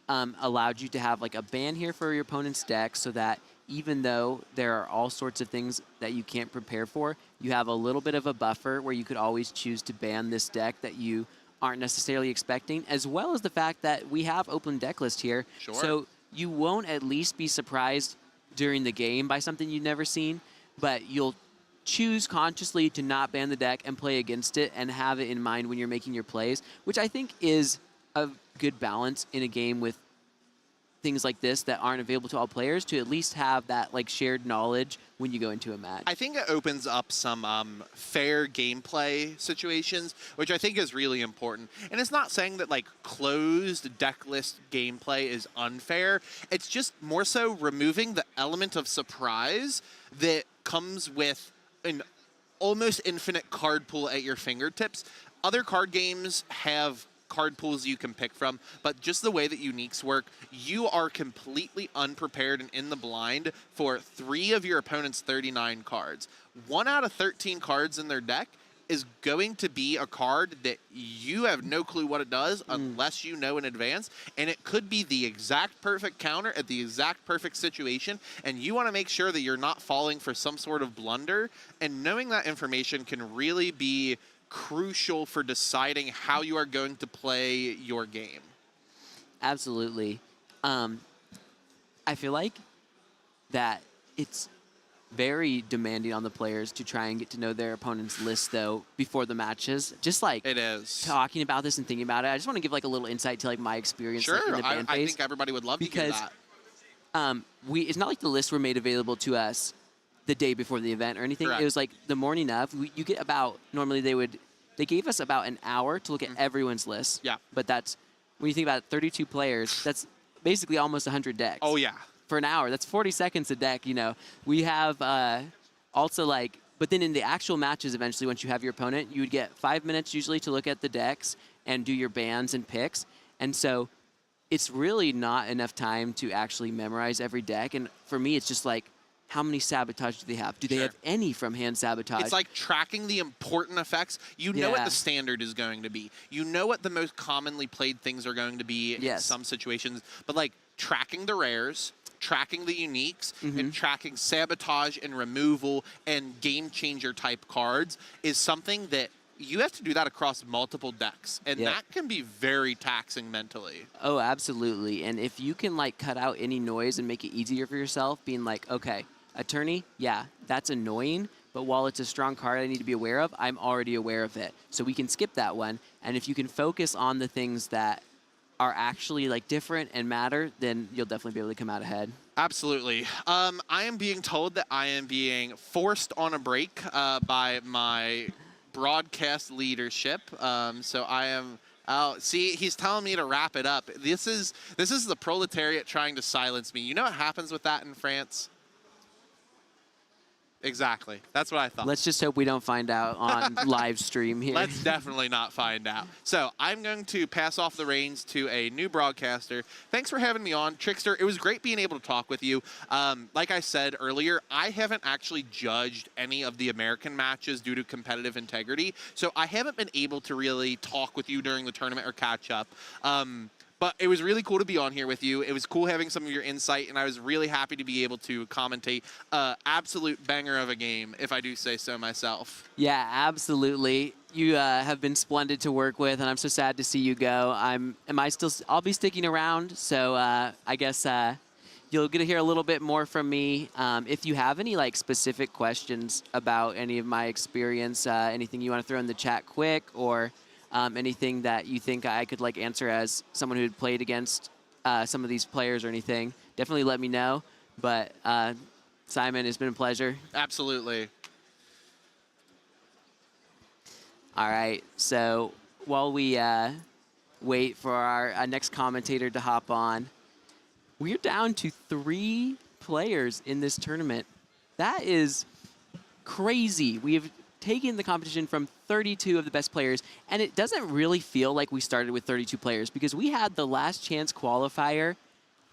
[SPEAKER 9] allowed you to have a ban here for your opponent's deck, so that even though there are all sorts of things that you can't prepare for, you have a little bit of a buffer where you could always choose to ban this deck that you aren't necessarily expecting, as well as the fact that we have open deck list here.
[SPEAKER 7] Sure.
[SPEAKER 9] So you won't at least be surprised during the game by something you've never seen, but you'll choose consciously to not ban the deck and play against it and have it in mind when you're making your plays, which I think is a good balance in a game with things like this that aren't available to all players, to at least have that shared knowledge when you go into a match.
[SPEAKER 7] I think it opens up some fair gameplay situations, which I think is really important. And it's not saying that closed deck list gameplay is unfair. It's just more so removing the element of surprise that comes with an almost infinite card pool at your fingertips. Other card games have card pools you can pick from, but just the way that uniques work, you are completely unprepared and in the blind for 3 of your opponent's 39 cards. 1 out of 13 cards in their deck is going to be a card that you have no clue what it does unless you know in advance, and it could be the exact perfect counter at the exact perfect situation, and you want to make sure that you're not falling for some sort of blunder, and knowing that information can really be crucial for deciding how you are going to play your game.
[SPEAKER 9] Absolutely. I feel like that it's very demanding on the players to try and get to know their opponent's list, though, before the matches. Just
[SPEAKER 7] it is
[SPEAKER 9] talking about this and thinking about it, I just want to give a little insight to my experience.
[SPEAKER 7] Sure,
[SPEAKER 9] in the ban phase.
[SPEAKER 7] I think everybody would love to hear that.
[SPEAKER 9] It's not like the lists were made available to us the day before the event or anything.
[SPEAKER 7] Correct.
[SPEAKER 9] It was the morning of. You get about, normally they gave us about an hour to look at everyone's list.
[SPEAKER 7] Yeah.
[SPEAKER 9] But that's, when you think about it, 32 players, that's basically almost 100 decks.
[SPEAKER 7] Oh, yeah.
[SPEAKER 9] For an hour. That's 40 seconds a deck, We have also but then in the actual matches eventually, once you have your opponent, you would get 5 minutes usually to look at the decks and do your bans and picks. And so it's really not enough time to actually memorize every deck. And for me, it's just how many sabotage do they have? Do they have any from hand sabotage?
[SPEAKER 7] It's like tracking the important effects. You know what the standard is going to be. You know what the most commonly played things are going to be in some situations. But tracking the rares, tracking the uniques, and tracking sabotage and removal and game changer type cards is something that you have to do that across multiple decks, and that can be very taxing mentally.
[SPEAKER 9] Oh, absolutely. And if you can cut out any noise and make it easier for yourself, being okay, attorney, that's annoying, but while it's a strong card I need to be aware of, I'm already aware of it. So we can skip that one. And if you can focus on the things that are actually different and matter, then you'll definitely be able to come out ahead.
[SPEAKER 7] Absolutely. I am being told that I am being forced on a break by my broadcast leadership. So I am see, he's telling me to wrap it up. This is the proletariat trying to silence me. You know what happens with that in France? Exactly. That's what I thought.
[SPEAKER 9] Let's just hope we don't find out on live stream here.
[SPEAKER 7] Let's definitely not find out. So I'm going to pass off the reins to a new broadcaster. Thanks for having me on, Trickster. It was great being able to talk with you. Like I said earlier, I haven't actually judged any of the American matches due to competitive integrity, so I haven't been able to really talk with you during the tournament or catch up. But it was really cool to be on here with you. It was cool having some of your insight, and I was really happy to be able to commentate absolute banger of a game, if I do say so myself.
[SPEAKER 9] Yeah, absolutely. You have been splendid to work with, and I'm so sad to see you go. I'll be sticking around, so I guess You'll get to hear a little bit more from me. If you have any like specific questions about any of my experience, anything you want to throw in the chat quick, or anything that you think I could like answer as someone who had played against some of these players or anything, definitely let me know. But Simon, it's been a pleasure.
[SPEAKER 7] Absolutely.
[SPEAKER 9] All right, so while we wait for our next commentator to hop on, we're down to 3 players in this tournament. That is crazy. We have taken the competition from 32 of the best players, and it doesn't really feel like we started with 32 players because we had the last chance qualifier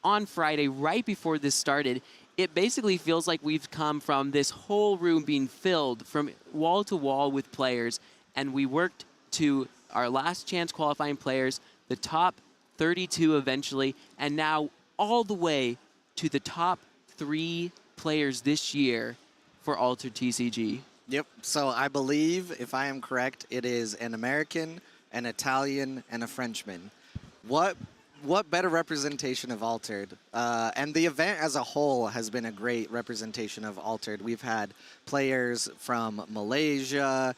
[SPEAKER 9] on Friday right before this started. It basically feels like we've come from this whole room being filled from wall to wall with players, and we worked to our last chance qualifying players, the top 32 eventually, and now all the way to the top 3 players this year for Altered TCG.
[SPEAKER 1] Yep. So I believe, if I am correct, it is an American, an Italian, and a Frenchman. What better representation of Altered? And the event as a whole has been a great representation of Altered. We've had players from Malaysia,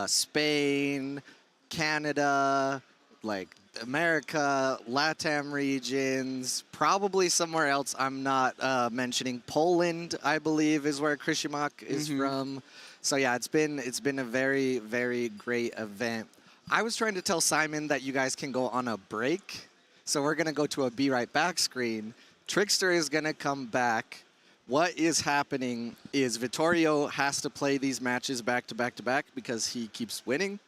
[SPEAKER 1] Spain, Canada, like America, LATAM regions, probably somewhere else I'm not mentioning. Poland, I believe, is where Krishimak is from. So yeah, it's been a very, very great event. I was trying to tell Simon that you guys can go on a break. So we're going to go to a Be Right Back screen. Trickster is going to come back. What is happening is Vittorio has to play these matches back to back to back because he keeps winning.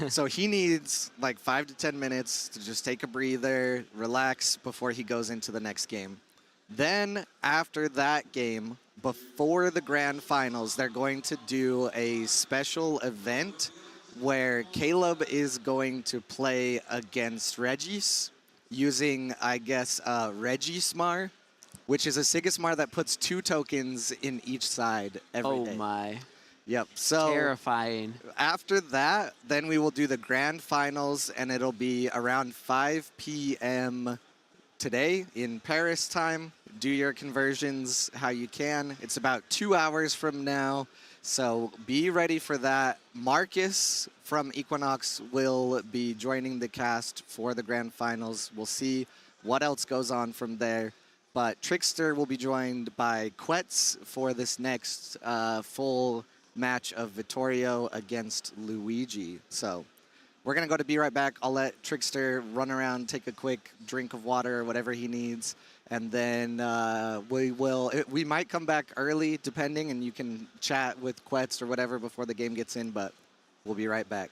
[SPEAKER 1] So he needs like 5 to 10 minutes to just take a breather, relax before he goes into the next game. Then after that game, before the grand finals, they're going to do a special event where Caleb is going to play against Regis using, I guess, Regismar, which is a Sigismar that puts 2 tokens in each side every day.
[SPEAKER 9] Oh my.
[SPEAKER 1] Yep. So
[SPEAKER 9] terrifying.
[SPEAKER 1] After that, then we will do the grand finals, and it'll be around 5 p.m. today in Paris time. Do your conversions how you can. It's about 2 hours from now, so be ready for that. Marcus from Equinox will be joining the cast for the grand finals. We'll see what else goes on from there. But Trickster will be joined by Quetz for this next full match of Vittorio against Luigi. So we're going to go to Be Right Back. I'll let Trickster run around, take a quick drink of water or whatever he needs. And then we might come back early, depending, and you can chat with Quetz or whatever before the game gets in, but we'll be right back.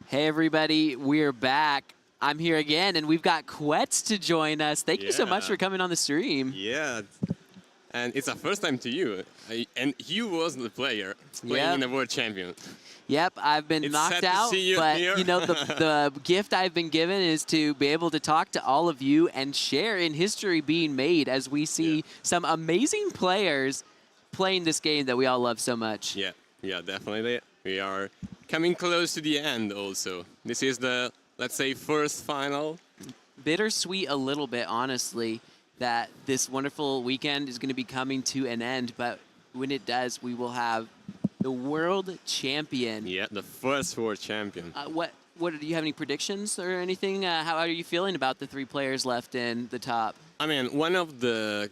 [SPEAKER 9] Hey, everybody. We're back. I'm here again, and we've got Quetz to join us. Thank you so much for coming on the stream.
[SPEAKER 6] Yeah, and it's a first time to you. And you was the player playing in the World Champion.
[SPEAKER 9] Yep, I've been knocked out, but you know the gift I've been given is to be able to talk to all of you and share in history being made as we see some amazing players playing this game that we all love so much.
[SPEAKER 6] Yeah, definitely. We are coming close to the end also. This is the, let's say, first final.
[SPEAKER 9] Bittersweet a little bit, honestly, that this wonderful weekend is going to be coming to an end, but when it does, we will have the world champion.
[SPEAKER 6] Yeah, the first world champion.
[SPEAKER 9] What do you have any predictions or anything? How are you feeling about the 3 players left in the top?
[SPEAKER 6] I mean, one of the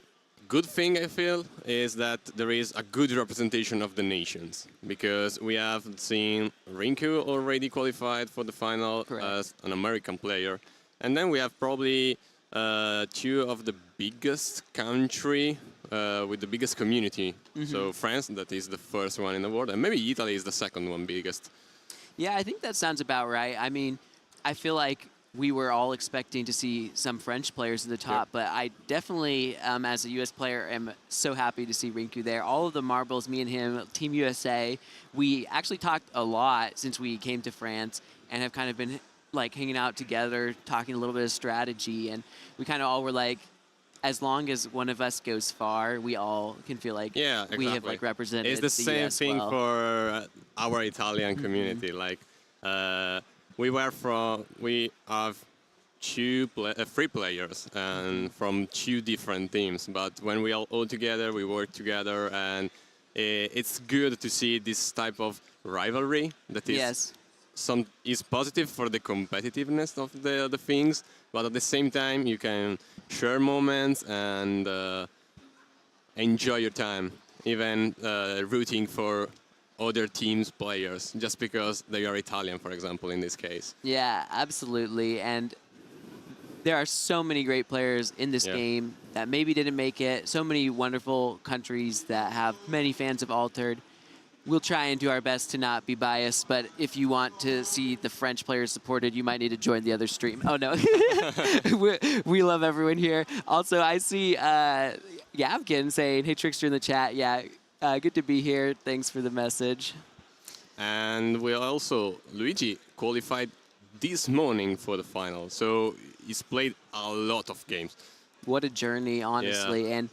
[SPEAKER 6] good thing I feel is that there is a good representation of the nations, because we have seen Rinku already qualified for the final as an American player, and then we have probably 2 of the biggest country with the biggest community. So France, that is the first one in the world, and maybe Italy is the second one biggest.
[SPEAKER 9] Yeah, I think that sounds about right. I mean, I feel like we were all expecting to see some French players at the top, but I definitely, as a U.S. player, am so happy to see Rinku there. All of the marbles, me and him, Team USA, we actually talked a lot since we came to France and have kind of been like hanging out together, talking a little bit of strategy, and we kind of all were like, as long as one of us goes far, we all can feel like we have like represented.
[SPEAKER 6] It's the same
[SPEAKER 9] US
[SPEAKER 6] thing
[SPEAKER 9] well.
[SPEAKER 6] for our Italian community. Like we have 3 players and from 2 different teams, but when we all together, we work together, and it's good to see this type of rivalry that is is positive for the competitiveness of the things, but at the same time you can share moments and enjoy your time, even rooting for other teams' players just because they are Italian, for example, in this case.
[SPEAKER 9] Yeah, absolutely. And there are so many great players in this game that maybe didn't make it. So many wonderful countries that have many fans of Altered. We'll try and do our best to not be biased, but if you want to see the French players supported, you might need to join the other stream. Oh, no. we love everyone here. Also, I see Yavkin saying, hey, Trickster in the chat. Yeah, good to be here. Thanks for the message.
[SPEAKER 6] And we also, Luigi qualified this morning for the final, so he's played a lot of games.
[SPEAKER 9] What a journey, honestly. And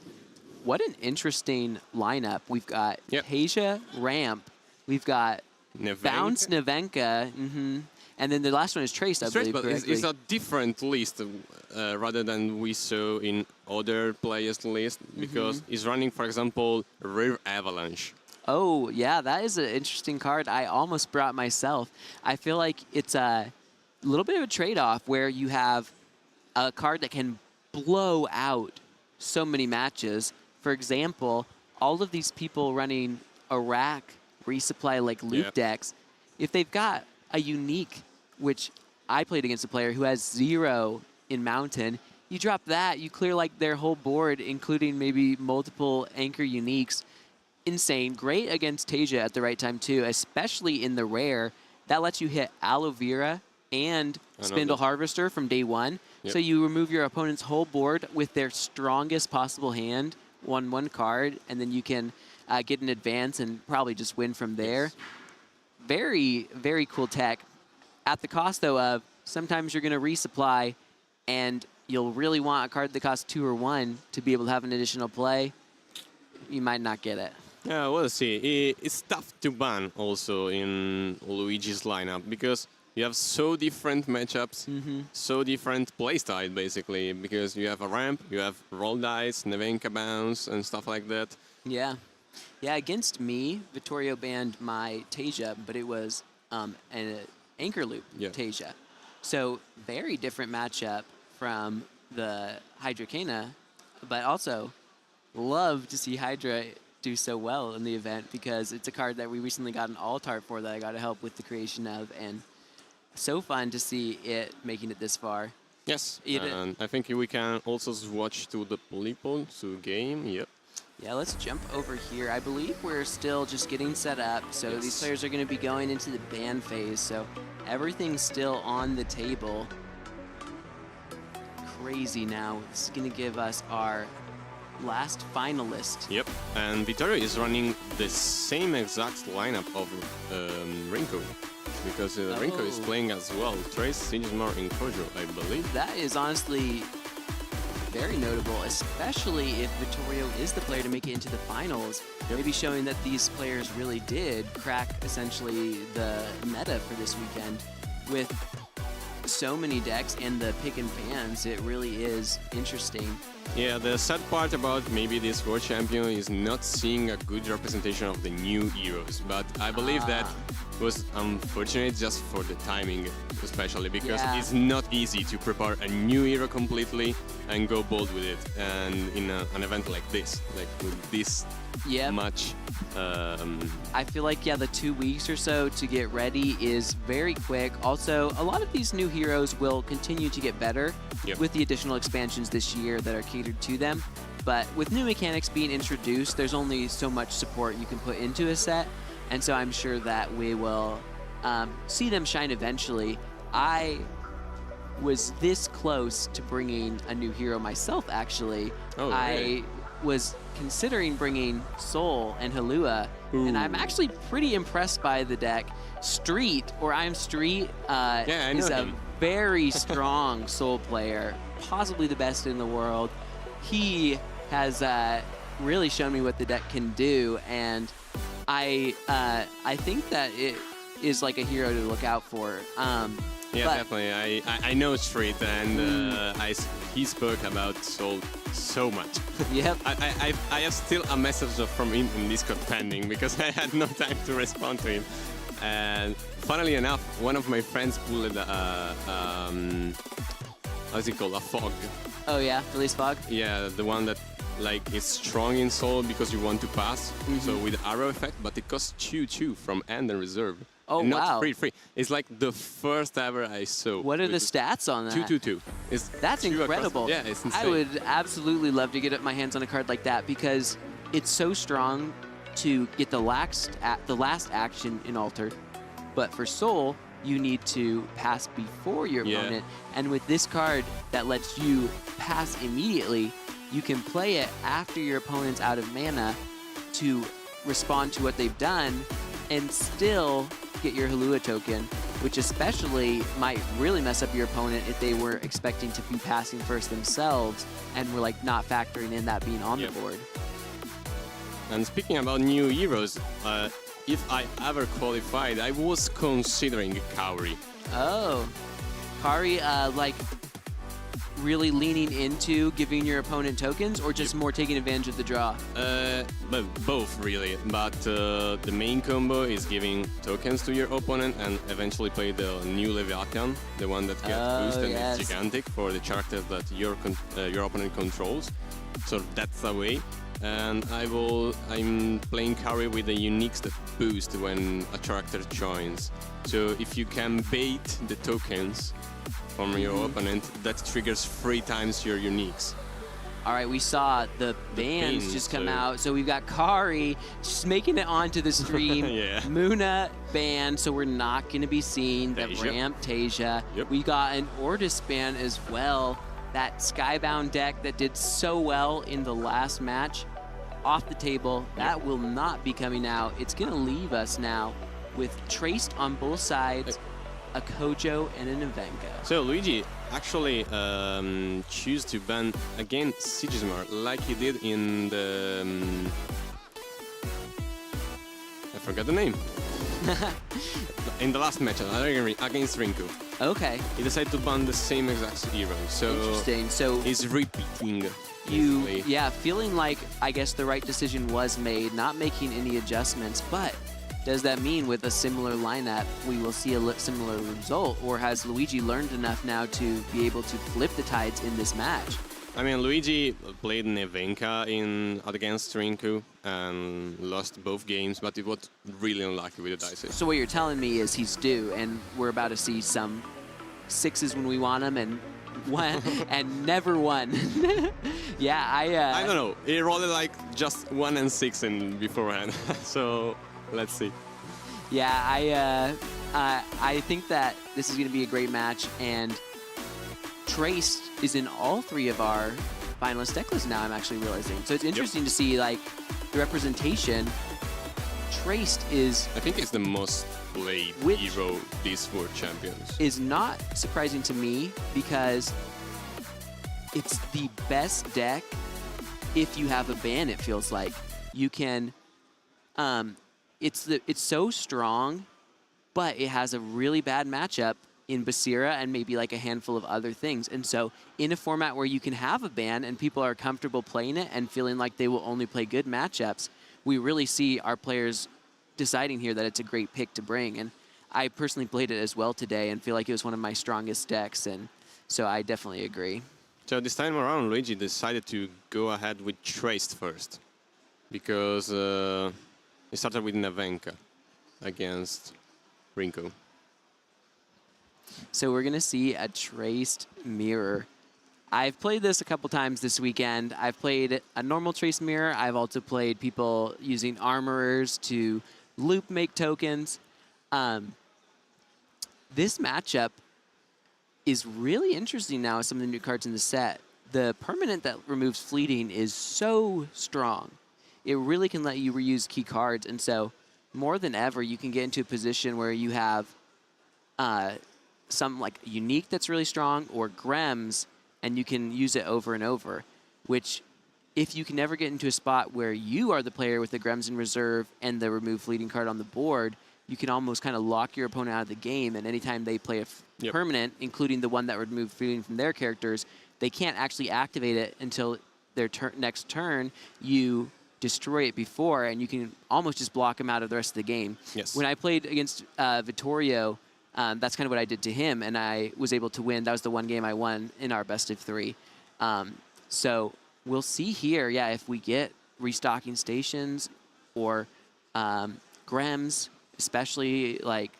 [SPEAKER 9] what an interesting lineup. We've got Tasia, Ramp. We've got Bounce, Nevenka. And then the last one is Trace, I believe, correctly.
[SPEAKER 6] It's a different list rather than we saw in other players' list, because he's running, for example, Rare Avalanche.
[SPEAKER 9] Oh, yeah, that is an interesting card. I almost brought myself. I feel like it's a little bit of a trade-off where you have a card that can blow out so many matches. For example, all of these people running Iraq resupply like loot decks, if they've got a unique, which I played against a player who has 0 in Mountain, you drop that, you clear like their whole board, including maybe multiple anchor uniques. Insane. Great against Tasia at the right time too, especially in the rare. That lets you hit Aloe Vera and Spindle Harvester from day 1. So you remove your opponent's whole board with their strongest possible hand, 1/1 card, and then you can get an advance and probably just win from there. Very, very cool tech. At the cost, though, of sometimes you're going to resupply, and you'll really want a card that costs 2 or 1 to be able to have an additional play. You might not get it.
[SPEAKER 6] Yeah, we'll see. It's tough to ban also in Luigi's lineup, because you have so different matchups, so different playstyle, basically, because you have a ramp, you have roll dice, Nevenka bounce, and stuff like that.
[SPEAKER 9] Yeah. Yeah, against me, Vittorio banned my Tasia, but it was an anchor loop Tasia. So very different matchup from the Hydrocana, but also love to see Hydra do so well in the event, because it's a card that we recently got an alt-art for that I got to help with the creation of, and so fun to see it making it this far.
[SPEAKER 6] Yes, and I think we can also swatch to the people to game.
[SPEAKER 9] Yeah, let's jump over here. I believe we're still just getting set up. So these players are going to be going into the ban phase. So everything's still on the table. Crazy now. This is going to give us our last finalist.
[SPEAKER 6] Yep, and Vittorio is running the same exact lineup of Rinko, because Rinko is playing as well. Trace, Sigismar, and Kojo, I believe.
[SPEAKER 9] That is honestly very notable, especially if Vittorio is the player to make it into the finals. Maybe showing that these players really did crack essentially the meta for this weekend. With so many decks and the pick and pans, it really is interesting.
[SPEAKER 6] Yeah, the sad part about maybe this World Champion is not seeing a good representation of the new heroes, but I believe that was unfortunate just for the timing, especially because it's not easy to prepare a new hero completely and go bold with it, and in an event like this, like with this much.
[SPEAKER 9] I feel like, the 2 weeks or so to get ready is very quick. Also, a lot of these new heroes will continue to get better with the additional expansions this year that are catered to them. But with new mechanics being introduced, there's only so much support you can put into a set. And so I'm sure that we will see them shine eventually. I was this close to bringing a new hero myself, actually. I was considering bringing Soul and Halua, and I'm actually pretty impressed by the deck. Street, or I'm Street, is a very strong Soul player, possibly the best in the world. He has really shown me what the deck can do, and I think that it is like a hero to look out for.
[SPEAKER 6] Definitely. I know Street, and he spoke about Soul so much.
[SPEAKER 9] Yep.
[SPEAKER 6] I have still a message from him in Discord pending because I had no time to respond to him. And funnily enough, one of my friends pulled how's it called? A fog.
[SPEAKER 9] Oh yeah, release fog?
[SPEAKER 6] Yeah, the one that like is strong in Soul because you want to pass. So with arrow effect, but it costs 2/2 from end and reserve.
[SPEAKER 9] Oh,
[SPEAKER 6] and
[SPEAKER 9] wow.
[SPEAKER 6] Not free. It's like the first ever I saw.
[SPEAKER 9] What are the stats on that?
[SPEAKER 6] 2/2.
[SPEAKER 9] That's incredible.
[SPEAKER 6] Yeah, it's insane.
[SPEAKER 9] I would absolutely love to get my hands on a card like that because it's so strong to get the last action in Altered. But for Soul, you need to pass before your opponent. And with this card that lets you pass immediately, you can play it after your opponent's out of mana to respond to what they've done and still get your Halua token, which especially might really mess up your opponent if they were expecting to be passing first themselves and were like not factoring in that being on the board.
[SPEAKER 6] And speaking about new heroes, if I ever qualified, I was considering Kaori.
[SPEAKER 9] Oh, Kaori, like really leaning into giving your opponent tokens, or just more taking advantage of the draw?
[SPEAKER 6] But both really. But the main combo is giving tokens to your opponent and eventually play the new Leviathan, the one that gets boosted and is gigantic for the characters that your opponent controls. So that's the way. And I'm playing Kaori with the uniques that boost when a character joins. So if you can bait the tokens from your opponent, that triggers 3 times your uniques.
[SPEAKER 9] All right, we saw the bans just come out. So we've got Kaori just making it onto the stream. Muna ban, so we're not going to be seeing the ramp Tasia. We got an Ortis ban as well. That Skybound deck that did so well in the last match, off the table. That will not be coming out. It's going to leave us now with Traced on both sides, a Kojo and an Evenka.
[SPEAKER 6] So Luigi actually choose to ban again Sigismar like he did in the I forgot the name. In the last match against Rinko.
[SPEAKER 9] Okay.
[SPEAKER 6] He decided to ban the same exact hero. So
[SPEAKER 9] interesting. So
[SPEAKER 6] he's repeating.
[SPEAKER 9] Feeling like I guess the right decision was made, not making any adjustments, but does that mean with a similar lineup we will see a similar result, or has Luigi learned enough now to be able to flip the tides in this match?
[SPEAKER 6] I mean, Luigi played Nevenka against Rinku and lost both games, but it was really unlucky with the dice.
[SPEAKER 9] So what you're telling me is he's due, and we're about to see some 6s when we want them and one and never won. Yeah,
[SPEAKER 6] I don't know. He rolled like just 1 and 6 in beforehand. So let's see.
[SPEAKER 9] Yeah, I think that this is going to be a great match, and Trace is in all 3 of our finalist deck lists now, I'm actually realizing. So it's interesting to see, like, the representation. Traced is...
[SPEAKER 6] I think it's the most played hero this World Champions.
[SPEAKER 9] Is not surprising to me because it's the best deck if you have a ban, it feels like. You can... it's so strong, but it has a really bad matchup in Basira and maybe like a handful of other things. And so in a format where you can have a ban and people are comfortable playing it and feeling like they will only play good matchups, we really see our players deciding here that it's a great pick to bring. And I personally played it as well today and feel like it was one of my strongest decks. And so I definitely agree.
[SPEAKER 6] So this time around, Luigi decided to go ahead with Traced first because he started with Nevenka against Rinko.
[SPEAKER 9] So we're going to see a Traced Mirror. I've played this a couple times this weekend. I've played a normal Traced Mirror. I've also played people using Armorers to loop make tokens. This matchup is really interesting now with some of the new cards in the set. The permanent that removes fleeting is so strong. It really can let you reuse key cards. And so more than ever, you can get into a position where you have some like unique that's really strong or Grems, and you can use it over and over, which if you can never get into a spot where you are the player with the Grems in reserve and the remove fleeting card on the board, you can almost kind of lock your opponent out of the game, and anytime they play a permanent, including the one that would remove fleeting from their characters, they can't actually activate it until their next turn. You destroy it before, and you can almost just block him out of the rest of the game.
[SPEAKER 6] Yes.
[SPEAKER 9] When I played against Vittorio, that's kind of what I did to him, and I was able to win. That was the one game I won in our best of 3. So we'll see here, if we get restocking stations or Grems, especially like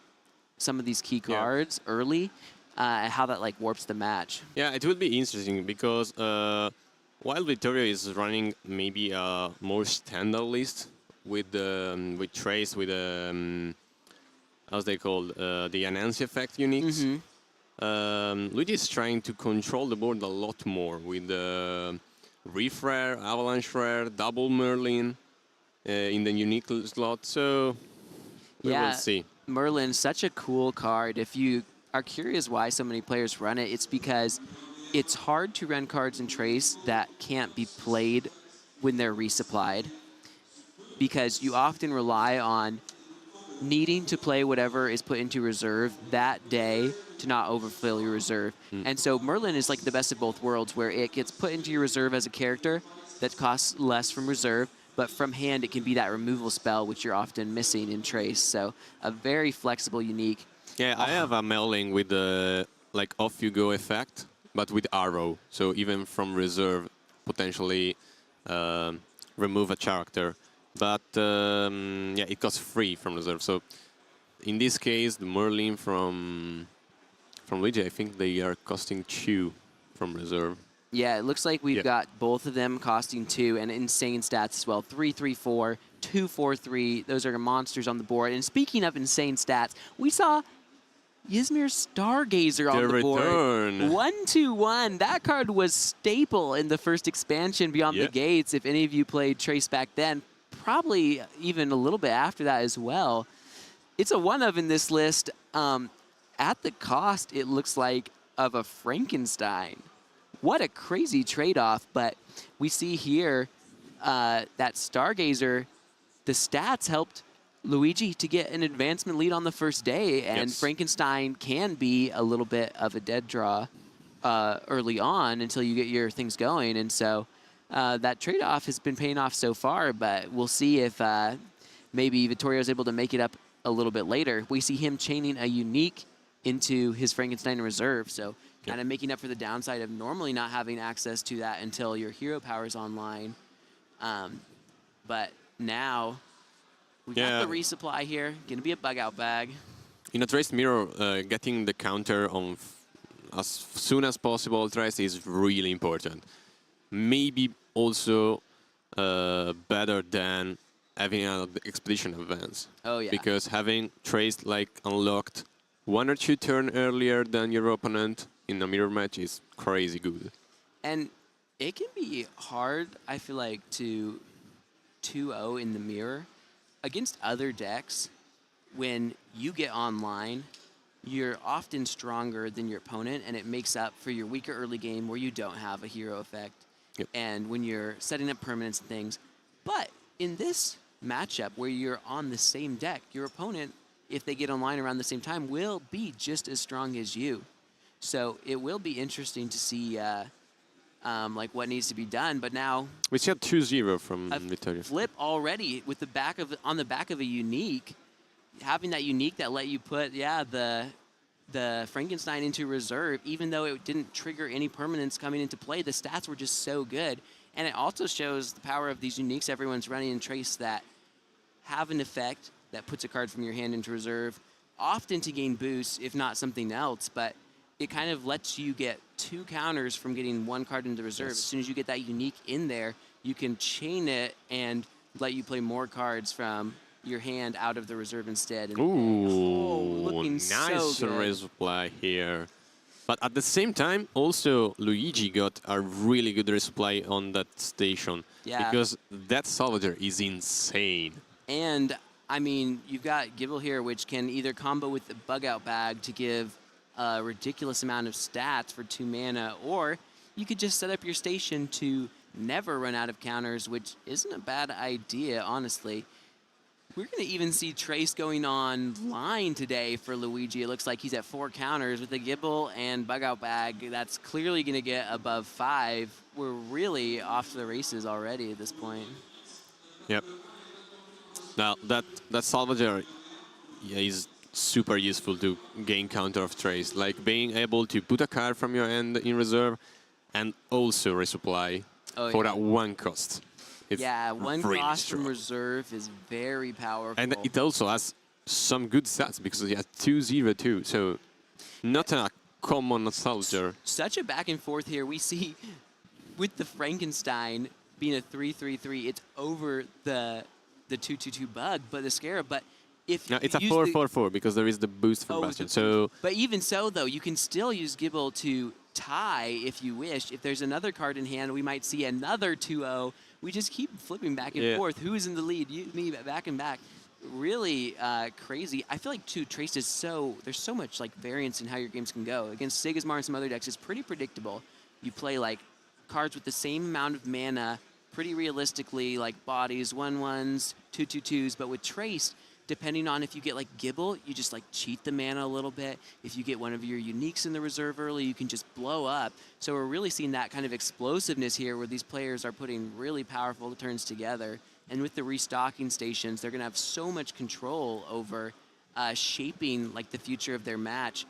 [SPEAKER 9] some of these key cards early, how that like warps the match.
[SPEAKER 6] Yeah, it will be interesting because while Vittorio is running maybe a more standard list with Trace, with how's they called, the Anansi effect uniques. Luigi is trying to control the board a lot more with Reef Rare, Avalanche Rare, Double Merlin in the unique slot. So we will see.
[SPEAKER 9] Merlin's such a cool card. If you are curious why so many players run it, it's because it's hard to run cards in Trace that can't be played when they're resupplied, because you often rely on needing to play whatever is put into reserve that day to not overfill your reserve. And so Merlin is like the best of both worlds, where it gets put into your reserve as a character that costs less from reserve, but from hand it can be that removal spell, which you're often missing in Trace. So a very flexible, unique.
[SPEAKER 6] Yeah, I have a Melling with the like off you go effect, but with arrow. So even from reserve, potentially remove a character. But yeah, it costs free from reserve. So in this case, the Merlin from Luigi, I think they are costing 2 from reserve.
[SPEAKER 9] Yeah, it looks like we've got both of them costing 2 and insane stats as well. 3, 3, 4, 2, 4, 3. Those are monsters on the board. And speaking of insane stats, we saw Ysmir Stargazer on the board.
[SPEAKER 6] Return.
[SPEAKER 9] 1/1. That card was staple in the first expansion, Beyond the Gates. If any of you played Trace back then, probably even a little bit after that as well. It's a one-of in this list. At the cost, it looks like, of a Frankenstein. What a crazy trade-off. But we see here that Stargazer, the stats helped Luigi to get an advancement lead on the first day, and Frankenstein can be a little bit of a dead draw early on until you get your things going. And so that trade-off has been paying off so far, but we'll see if maybe Vittorio's able to make it up a little bit later. We see him chaining a unique into his Frankenstein reserve, so kind of making up for the downside of normally not having access to that until your hero power is online. But now we got the resupply here. Gonna be a bug out bag.
[SPEAKER 6] In a Traced Mirror, getting the counter on as soon as possible trace is really important. Maybe also better than having an expedition advance.
[SPEAKER 9] Oh yeah.
[SPEAKER 6] Because having trace like unlocked 1 or 2 turn earlier than your opponent in a mirror match is crazy good.
[SPEAKER 9] And it can be hard, I feel like, to 2-0 in the mirror against other decks. When you get online, you're often stronger than your opponent, and it makes up for your weaker early game where you don't have a hero effect.
[SPEAKER 6] Yep.
[SPEAKER 9] And when you're setting up permanents and things. But in this matchup where you're on the same deck, your opponent, if they get online around the same time, will be just as strong as you. So it will be interesting to see like what needs to be done. But now
[SPEAKER 6] We see a 2-0 from
[SPEAKER 9] a
[SPEAKER 6] Vittorio.
[SPEAKER 9] flip already with the back of on the back of a unique, having that unique that let you put the Frankenstein into reserve, even though it didn't trigger any permanents coming into play. The stats were just so good, and it also shows the power of these uniques everyone's running in Trace that have an effect that puts a card from your hand into reserve, often to gain boosts, if not something else. But it kind of lets you get 2 counters from getting 1 card into reserve.
[SPEAKER 6] Yes.
[SPEAKER 9] As soon as you get that unique in there, you can chain it and let you play more cards from your hand out of the reserve instead. And, looking
[SPEAKER 6] nice
[SPEAKER 9] so good.
[SPEAKER 6] resupply here. But at the same time, also Luigi got a really good resupply on that station.
[SPEAKER 9] Yeah.
[SPEAKER 6] Because that Salvager is insane.
[SPEAKER 9] And, I mean, you've got Gibble here, which can either combo with the Bug-Out Bag to give a ridiculous amount of stats for 2 mana, or you could just set up your station to never run out of counters, which isn't a bad idea, honestly. We're going to even see Trace going online today for Luigi. It looks like he's at 4 counters with the Gibble and Bug-Out Bag. That's clearly going to get above 5. We're really off to the races already at this point.
[SPEAKER 6] Yep. Now, that Salvager is super useful to gain counter of Trace. Like being able to put a card from your hand in reserve and also resupply for that 1 cost. It's
[SPEAKER 9] 1
[SPEAKER 6] really
[SPEAKER 9] cost
[SPEAKER 6] strong.
[SPEAKER 9] from reserve is very powerful.
[SPEAKER 6] And it also has some good stats because it has 2-0 too. So not a common Salvager.
[SPEAKER 9] Such a back and forth here. We see with the Frankenstein being a 3/3/3, it's over the 2/2/2 bug, but the Scarab. But if
[SPEAKER 6] No, it's a
[SPEAKER 9] you use
[SPEAKER 6] 4/4/4 because there is the boost from Bastion. So
[SPEAKER 9] but even so, though, you can still use Gibble to tie if you wish. If there's another card in hand, we might see another 2-0. We just keep flipping back and forth. Who's in the lead? You, me, back and back. Really crazy. I feel like, too, Trace is there's so much like variance in how your games can go. Against Sigismar and some other decks, it's pretty predictable. You play like cards with the same amount of mana pretty realistically, like bodies, 1/1s, 2/2/2s, but with Trace, depending on if you get like Gibble, you just like cheat the mana a little bit. If you get one of your uniques in the reserve early, you can just blow up. So we're really seeing that kind of explosiveness here where these players are putting really powerful turns together. And with the restocking stations, they're going to have so much control over shaping like the future of their match.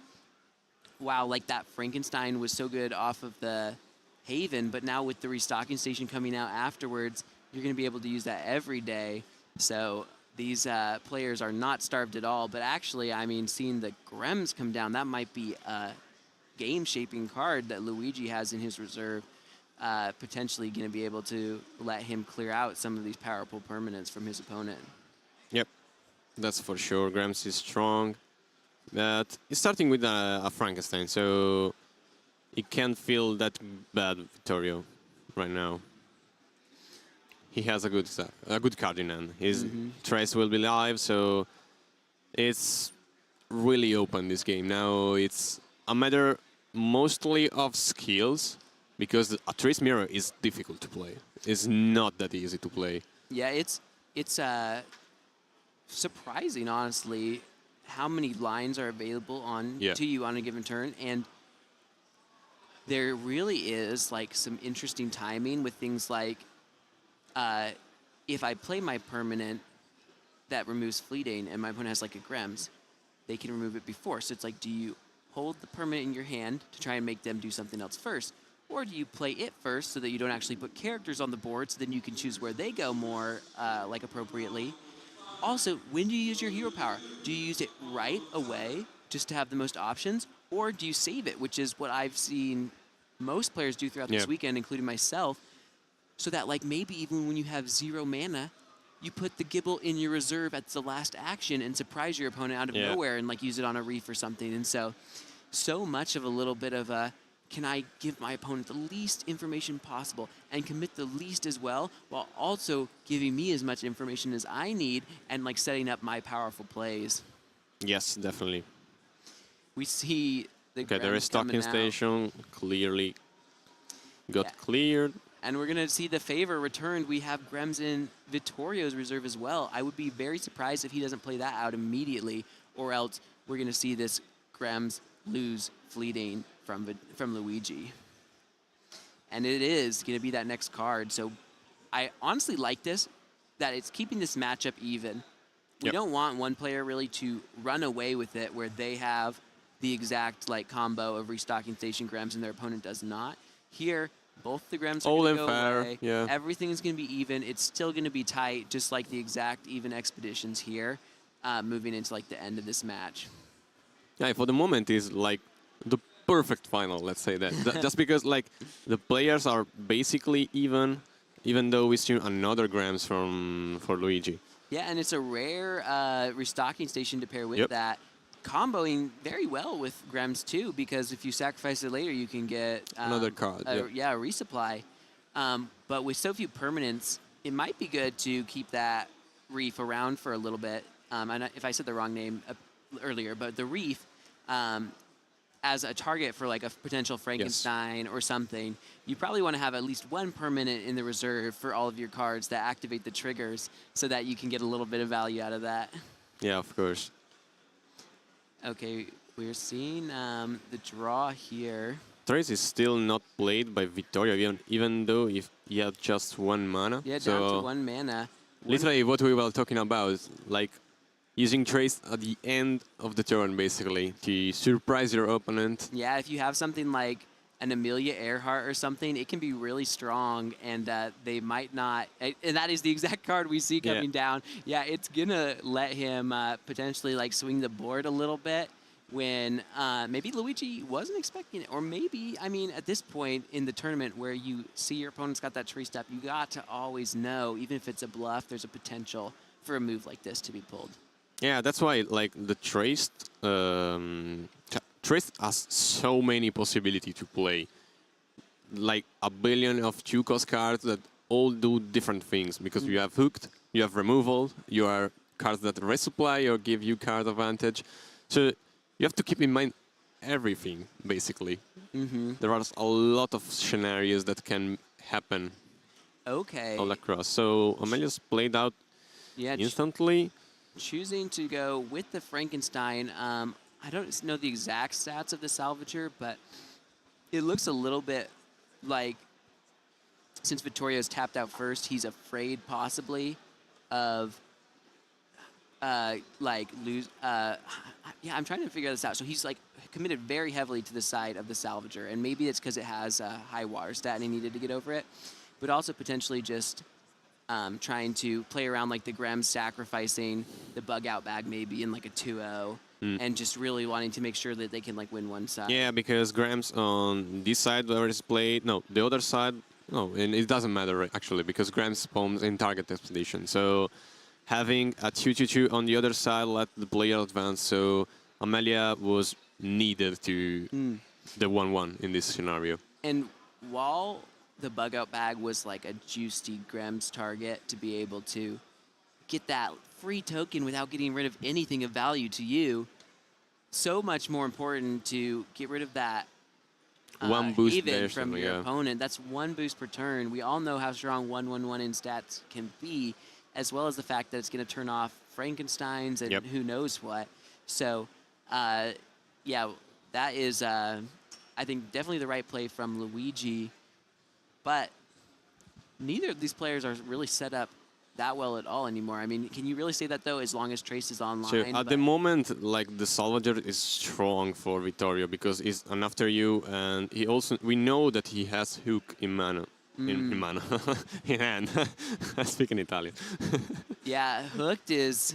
[SPEAKER 9] Wow, like that Frankenstein was so good off of the Haven, but now with the restocking station coming out afterwards, you're going to be able to use that every day. So these players are not starved at all. But actually, I mean, seeing the Grems come down, that might be a game-shaping card that Luigi has in his reserve, potentially going to be able to let him clear out some of these powerful permanents from his opponent.
[SPEAKER 6] Yep, that's for sure. Grems is strong. But it's starting with a Frankenstein, so it can't feel that bad, Vittorio, right now. He has a good card in hand. His Trace will be live, so it's really open, this game. Now it's a matter mostly of skills, because a Trace Mirror is difficult to play. It's not that easy to play.
[SPEAKER 9] Yeah, it's surprising, honestly, how many lines are available to you on a given turn. And there really is like some interesting timing with things like if I play my permanent that removes fleeting and my opponent has like a Grems, they can remove it before. So it's like, do you hold the permanent in your hand to try and make them do something else first? Or do you play it first so that you don't actually put characters on the board so then you can choose where they go more like appropriately? Also, when do you use your hero power? Do you use it right away just to have the most options? Or do you save it, which is what I've seen most players do throughout this weekend, including myself, so that like maybe even when you have 0 mana, you put the Gibble in your reserve at the last action and surprise your opponent out of nowhere and like use it on a reef or something. And so much of a little bit of a, can I give my opponent the least information possible and commit the least as well, while also giving me as much information as I need and like setting up my powerful plays.
[SPEAKER 6] Yes, definitely.
[SPEAKER 9] We see the
[SPEAKER 6] there is stocking station clearly got cleared.
[SPEAKER 9] And we're going to see the favor returned. We have Grems in Vittorio's reserve as well. I would be very surprised if he doesn't play that out immediately, or else we're going to see this Grems lose fleeting from Luigi. And it is going to be that next card. So I honestly like this, that it's keeping this matchup even. We don't want one player really to run away with it where they have the exact like combo of restocking station Grems and their opponent does not. Here, both the Grems are going to go away. Everything's going to be even. It's still going to be tight, just like the exact even expeditions here, moving into like the end of this match.
[SPEAKER 6] Yeah, for the moment is like the perfect final, let's say that. Just because like the players are basically even though we see another Grems for Luigi.
[SPEAKER 9] Yeah, and it's a rare restocking station to pair with that. Comboing very well with Grems too, because if you sacrifice it later, you can get
[SPEAKER 6] another card.
[SPEAKER 9] A resupply. But with so few permanents, it might be good to keep that reef around for a little bit. If I said the wrong name earlier, but the reef as a target for like a potential Frankenstein or something, you probably want to have at least one permanent in the reserve for all of your cards that activate the triggers, so that you can get a little bit of value out of that.
[SPEAKER 6] Yeah, of course.
[SPEAKER 9] Okay, we're seeing the draw here.
[SPEAKER 6] Trace is still not played by Vittorio, even though if he had just 1 mana.
[SPEAKER 9] Yeah, down to 1 mana.
[SPEAKER 6] Literally what we were talking about, like using Trace at the end of the turn, basically, to surprise your opponent.
[SPEAKER 9] Yeah, if you have something like an Amelia Earhart or something, it can be really strong, and they might not. And that is the exact card we see coming down. Yeah, it's gonna let him potentially like swing the board a little bit when maybe Luigi wasn't expecting it, or maybe, I mean, at this point in the tournament where you see your opponent's got that tree step, you got to always know, even if it's a bluff, there's a potential for a move like this to be pulled.
[SPEAKER 6] Yeah, that's why like the Trace has so many possibilities to play. Like a billion of 2-cost cards that all do different things, because you have hooked, you have removal, you are cards that resupply or give you card advantage. So you have to keep in mind everything, basically. There are a lot of scenarios that can happen all across. So Amelia's played out instantly.
[SPEAKER 9] Choosing to go with the Frankenstein. I don't know the exact stats of the Salvager, but it looks a little bit like, since Vittorio's tapped out first, he's afraid possibly of like lose. Yeah, I'm trying to figure this out. So he's like committed very heavily to the side of the Salvager, and maybe it's because it has a high water stat and he needed to get over it, but also potentially just trying to play around like the Grems sacrificing the bug out bag maybe in like a 2-0, and just really wanting to make sure that they can like win one side.
[SPEAKER 6] Yeah, because Grems on this side where it's played, no, the other side, no, and it doesn't matter actually, because Grems spawns in target expedition. So having a 2/2/2 on the other side let the player advance. So Amelia was needed to the 1/1 in this scenario.
[SPEAKER 9] And while the bug out bag was like a juicy Grems target to be able to get that free token without getting rid of anything of value to you, so much more important to get rid of that
[SPEAKER 6] one boost
[SPEAKER 9] even from your opponent. That's 1 boost per turn. We all know how strong 1/1/1 in stats can be, as well as the fact that it's going to turn off Frankensteins and who knows what. So, yeah, that is, I think, definitely the right play from Luigi. But neither of these players are really set up that well at all anymore. I mean, can you really say that, though, as long as Trace is online?
[SPEAKER 6] So at the moment, like, the Salvager is strong for Vittorio because he's an after you, and he also, we know that he has hook in mana. In mana. In hand. I speak in Italian.
[SPEAKER 9] Yeah, Hooked is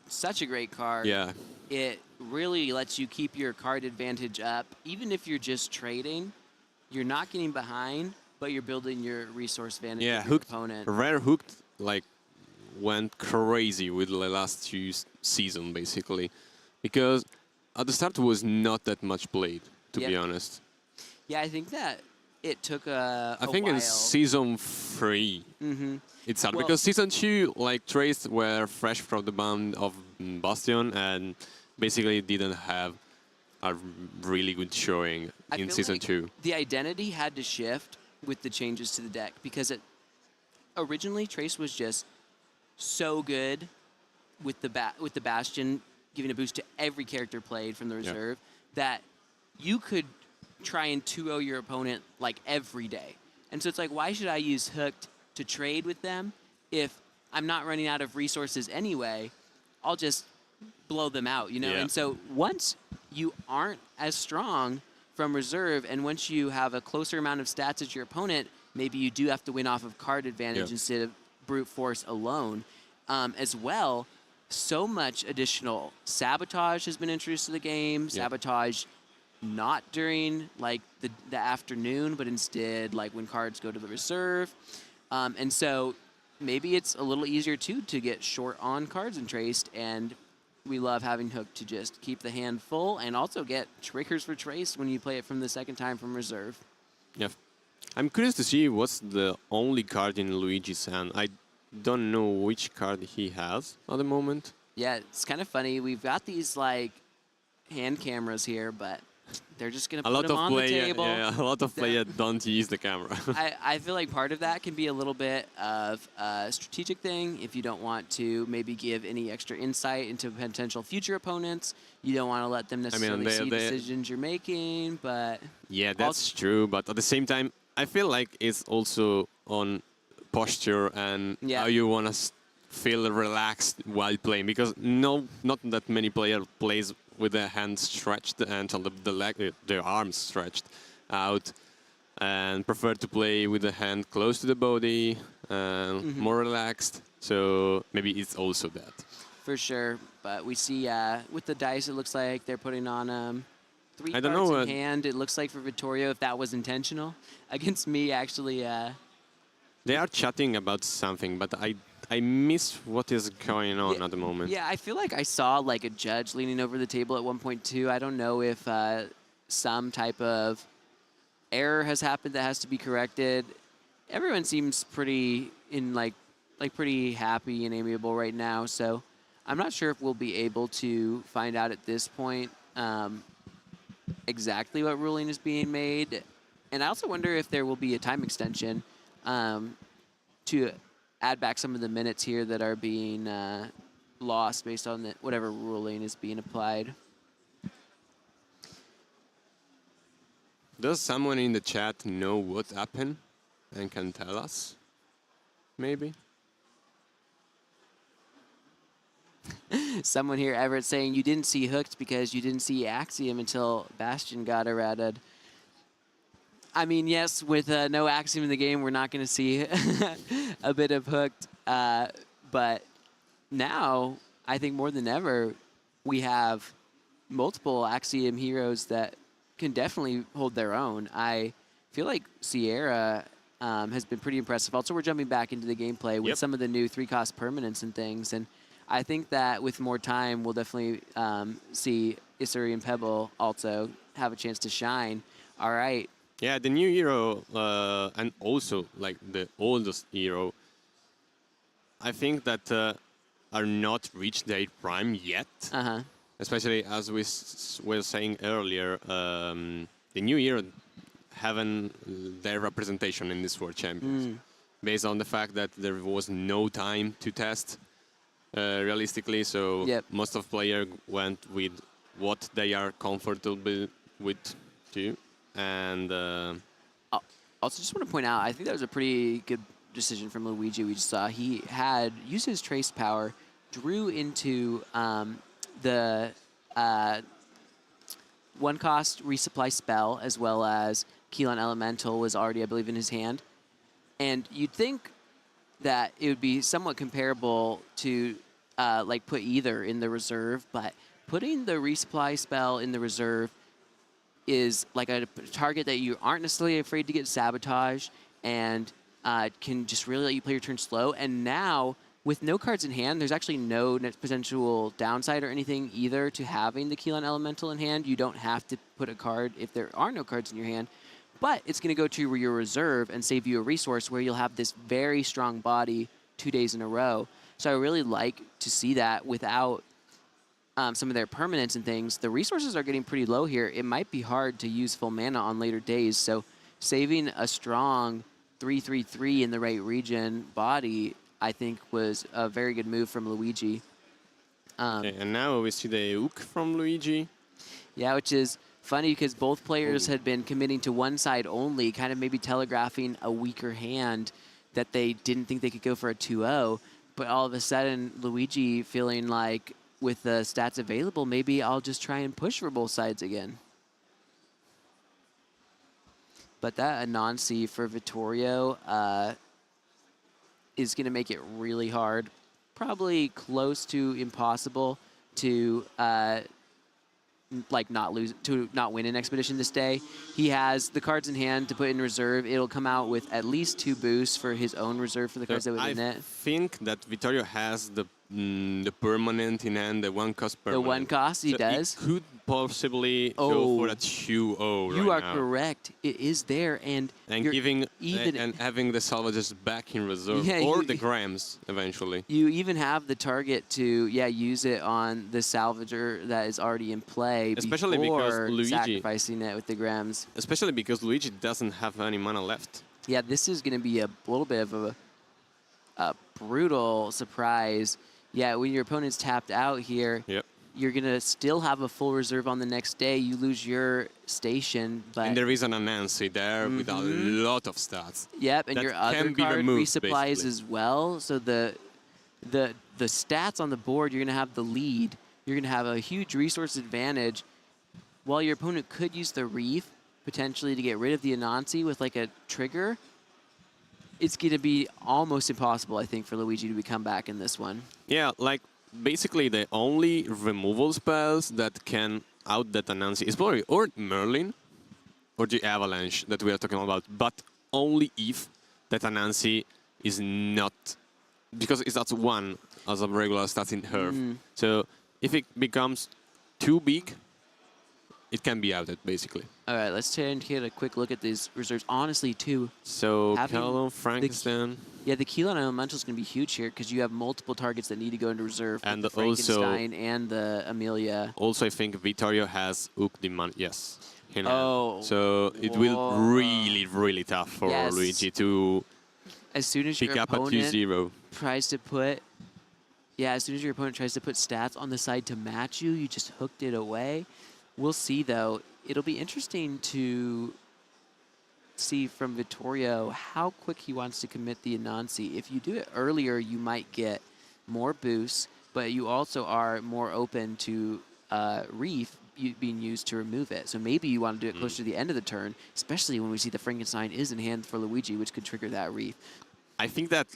[SPEAKER 9] such a great card.
[SPEAKER 6] Yeah.
[SPEAKER 9] It really lets you keep your card advantage up. Even if you're just trading, you're not getting behind, but you're building your resource advantage
[SPEAKER 6] Yeah,
[SPEAKER 9] of your
[SPEAKER 6] hooked.
[SPEAKER 9] opponent.
[SPEAKER 6] Rare hooked like went crazy with the last two season basically, because at the start was not that much played, to be honest.
[SPEAKER 9] Yeah, I think that it took a
[SPEAKER 6] I think
[SPEAKER 9] while.
[SPEAKER 6] in season 3 it started, because season 2 like trades were fresh from the ban of Bastion and basically didn't have a really good showing
[SPEAKER 9] I
[SPEAKER 6] in
[SPEAKER 9] feel
[SPEAKER 6] season
[SPEAKER 9] like
[SPEAKER 6] 2.
[SPEAKER 9] The identity had to shift with the changes to the deck because originally Trace was just so good with the Bastion giving a boost to every character played from the reserve that you could try and 2-0 your opponent like every day. And so it's like, why should I use Hooked to trade with them if I'm not running out of resources anyway? I'll just blow them out, you know?
[SPEAKER 6] Yeah.
[SPEAKER 9] And so once you aren't as strong from reserve and once you have a closer amount of stats as your opponent, maybe you do have to win off of card advantage instead of brute force alone. As well, so much additional sabotage has been introduced to the game. Sabotage not during like the afternoon, but instead like when cards go to the reserve. And so maybe it's a little easier too to get short on cards and traced, and we love having Hook to just keep the hand full and also get triggers for trace when you play it from the second time from reserve.
[SPEAKER 6] Yeah. I'm curious to see what's the only card in Luigi's hand. I don't know which card he has at the moment.
[SPEAKER 9] Yeah, it's kind of funny. We've got these like hand cameras here, but they're just going to put them on the table.
[SPEAKER 6] Yeah, a lot of players don't use the camera.
[SPEAKER 9] I feel like part of that can be a little bit of a strategic thing. If you don't want to maybe give any extra insight into potential future opponents, you don't want to let them necessarily see decisions you're making. But
[SPEAKER 6] yeah, that's true. But at the same time, I feel like it's also on posture and how you want to feel relaxed while playing, because not that many players plays with their hands stretched and their arms stretched out, and prefer to play with the hand close to the body, more relaxed. So maybe it's also that.
[SPEAKER 9] For sure, but we see with the dice, it looks like they're putting on 3
[SPEAKER 6] I
[SPEAKER 9] cards
[SPEAKER 6] don't know,
[SPEAKER 9] in hand. It looks like for Vittorio, if that was intentional. Against me, actually.
[SPEAKER 6] They are chatting about something, but I miss what is going on at the moment.
[SPEAKER 9] Yeah, I feel like I saw like a judge leaning over the table at one point too. I don't know if some type of error has happened that has to be corrected. Everyone seems pretty pretty happy and amiable right now, so I'm not sure if we'll be able to find out at this point exactly what ruling is being made. And I also wonder if there will be a time extension to add back some of the minutes here that are being lost based on whatever ruling is being applied.
[SPEAKER 6] Does someone in the chat know what happened and can tell us? Maybe?
[SPEAKER 9] Someone here, Everett, saying you didn't see Hooked because you didn't see Axiom until Bastion got errated. I mean, yes, with no Axiom in the game, we're not going to see a bit of Hooked. But now, I think more than ever, we have multiple Axiom heroes that can definitely hold their own. I feel like Sierra has been pretty impressive. Also, we're jumping back into the gameplay with some of the new 3-cost permanents and things. And I think that with more time, we'll definitely see Isuri and Pebble also have a chance to shine. All right.
[SPEAKER 6] Yeah, the new hero and also like the oldest hero, I think that are not reached their prime yet. Especially as we were saying earlier, the new hero haven't their representation in this World Champions, based on the fact that there was no time to test realistically. So most of players went with what they are comfortable with too. And
[SPEAKER 9] also just want to point out, I think that was a pretty good decision from Luigi. We just saw he had used his trace power, drew into the 1-cost resupply spell, as well as Keelan Elemental was already, I believe, in his hand. And you'd think that it would be somewhat comparable to like put either in the reserve, but putting the resupply spell in the reserve is like a target that you aren't necessarily afraid to get sabotaged and can just really let you play your turn slow. And now, with no cards in hand, there's actually no potential downside or anything either to having the Keelan Elemental in hand. You don't have to put a card if there are no cards in your hand. But it's going to go to your reserve and save you a resource where you'll have this very strong body 2 days in a row. So I really like to see that without some of their permanents and things. The resources are getting pretty low here. It might be hard to use full mana on later days. So saving a strong 3/3/3 in the right region body, I think, was a very good move from Luigi.
[SPEAKER 6] Okay, and now we see the hook from Luigi.
[SPEAKER 9] Yeah, which is funny because both players had been committing to one side only, kind of maybe telegraphing a weaker hand that they didn't think they could go for a 2-0. But all of a sudden, Luigi feeling like, with the stats available, maybe I'll just try and push for both sides again. But that Anansi for Vittorio is going to make it really hard, probably close to impossible to not win an expedition this day. He has the cards in hand to put in reserve. It'll come out with at least 2 boosts for his own reserve for the cards that would in it.
[SPEAKER 6] I think that Vittorio has the permanent in hand, the 1-cost permanent.
[SPEAKER 9] The 1 cost, he does.
[SPEAKER 6] He could possibly go for a 2-0
[SPEAKER 9] You
[SPEAKER 6] right
[SPEAKER 9] are
[SPEAKER 6] now.
[SPEAKER 9] correct. It is there, and
[SPEAKER 6] having the salvages back in reserve, or the grams eventually.
[SPEAKER 9] You even have the target to use it on the salvager that is already in play,
[SPEAKER 6] especially
[SPEAKER 9] before
[SPEAKER 6] because Luigi
[SPEAKER 9] sacrificing it with the grams.
[SPEAKER 6] Especially because Luigi doesn't have any mana left.
[SPEAKER 9] Yeah, this is going to be a little bit of a brutal surprise. Yeah, when your opponent's tapped out here, you're going to still have a full reserve on the next day. You lose your station, but...
[SPEAKER 6] And there is an Anansi there with a lot of stats.
[SPEAKER 9] Yep, and your other card resupplies
[SPEAKER 6] basically
[SPEAKER 9] as well. So the stats on the board, you're going to have the lead. You're going to have a huge resource advantage, while your opponent could use the Reef, potentially to get rid of the Anansi with like a trigger. It's going to be almost impossible, I think, for Luigi to come back in this one.
[SPEAKER 6] Yeah, like basically the only removal spells that can out that Anansi is probably or Merlin or the Avalanche that we are talking about, but only if that Anansi is not, because it's not 1 as a regular stat in Herb. So if it becomes too big, it can be outed, basically.
[SPEAKER 9] All right, let's take a quick look at these reserves. Honestly, too.
[SPEAKER 6] So, Keelan, Frankenstein.
[SPEAKER 9] The Keelan Elemental is going to be huge here because you have multiple targets that need to go into reserve.
[SPEAKER 6] And
[SPEAKER 9] the Frankenstein and the Amelia.
[SPEAKER 6] Also, I think Vittorio has Hook Demand. Yes.
[SPEAKER 9] Oh.
[SPEAKER 6] So, it will really, really tough for Luigi to
[SPEAKER 9] as soon as
[SPEAKER 6] pick up a 2-0.
[SPEAKER 9] Tries to put... Yeah, as soon as your opponent tries to put stats on the side to match you, you just hooked it away. We'll see, though. It'll be interesting to see from Vittorio how quick he wants to commit the Anansi. If you do it earlier, you might get more boosts, but you also are more open to Reef being used to remove it. So maybe you want to do it closer to the end of the turn, especially when we see the Frankenstein is in hand for Luigi, which could trigger that Reef.
[SPEAKER 6] I think that,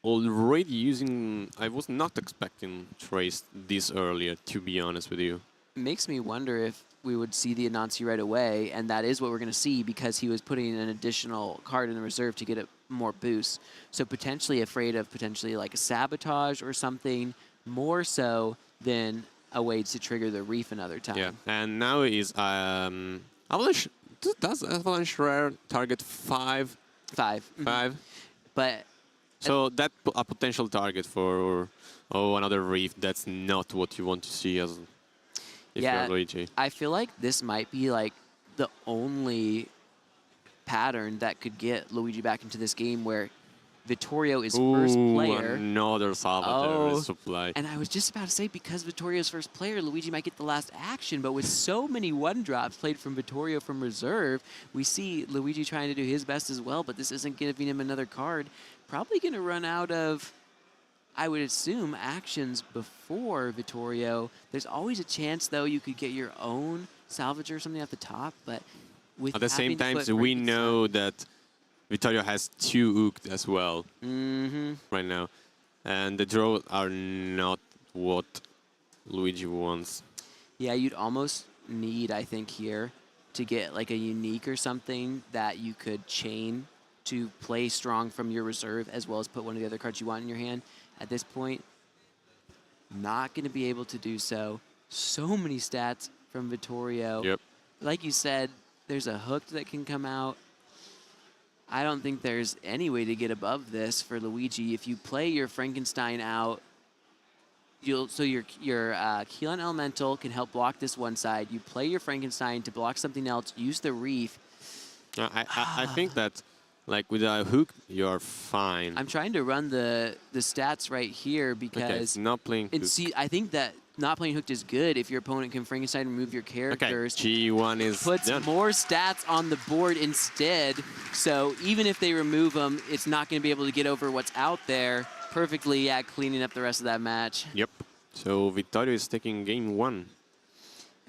[SPEAKER 6] already using... I was not expecting Trace this earlier, to be honest with you.
[SPEAKER 9] It makes me wonder if we would see the Anansi right away, and that is what we're going to see because he was putting an additional card in the reserve to get it more boost. So potentially afraid of like a sabotage or something, more so than a way to trigger the Reef another time.
[SPEAKER 6] Yeah, and now is Avalanche. Does Avalanche Rare target 5?
[SPEAKER 9] 5.
[SPEAKER 6] 5.
[SPEAKER 9] But...
[SPEAKER 6] So that a potential target for another Reef, that's not what you want to see as if you're Luigi.
[SPEAKER 9] I feel like this might be like the only pattern that could get Luigi back into this game where Vittorio is first player.
[SPEAKER 6] Another salvager supply.
[SPEAKER 9] And I was just about to say, because Vittorio's first player, Luigi might get the last action, but with so many 1-drops played from Vittorio from reserve, we see Luigi trying to do his best as well, but this isn't giving him another card. Probably going to run out of, I would assume, actions before Vittorio. There's always a chance, though, you could get your own salvager or something at the top, but with
[SPEAKER 6] at the same time, we know that Vittorio has 2 hooked as well right now. And the draws are not what Luigi wants.
[SPEAKER 9] Yeah, you'd almost need, I think, here to get like a unique or something that you could chain to play strong from your reserve as well as put one of the other cards you want in your hand. At this point, not going to be able to do so. So many stats from Vittorio.
[SPEAKER 6] Yep.
[SPEAKER 9] Like you said, there's a hook that can come out. I don't think there's any way to get above this for Luigi. If you play your Frankenstein out, your Keelan Elemental can help block this one side. You play your Frankenstein to block something else. Use the Reef.
[SPEAKER 6] I think that, like, with a hook, you're fine.
[SPEAKER 9] I'm trying to run the stats right here because
[SPEAKER 6] not playing hook.
[SPEAKER 9] See, I think that not playing hooked is good if your opponent can Frankenstein remove your characters.
[SPEAKER 6] Okay, G1 is
[SPEAKER 9] puts
[SPEAKER 6] done.
[SPEAKER 9] more stats on the board instead. So even if they remove them, it's not going to be able to get over what's out there perfectly. Yeah, cleaning up the rest of that match.
[SPEAKER 6] Yep. So Vittorio is taking game 1.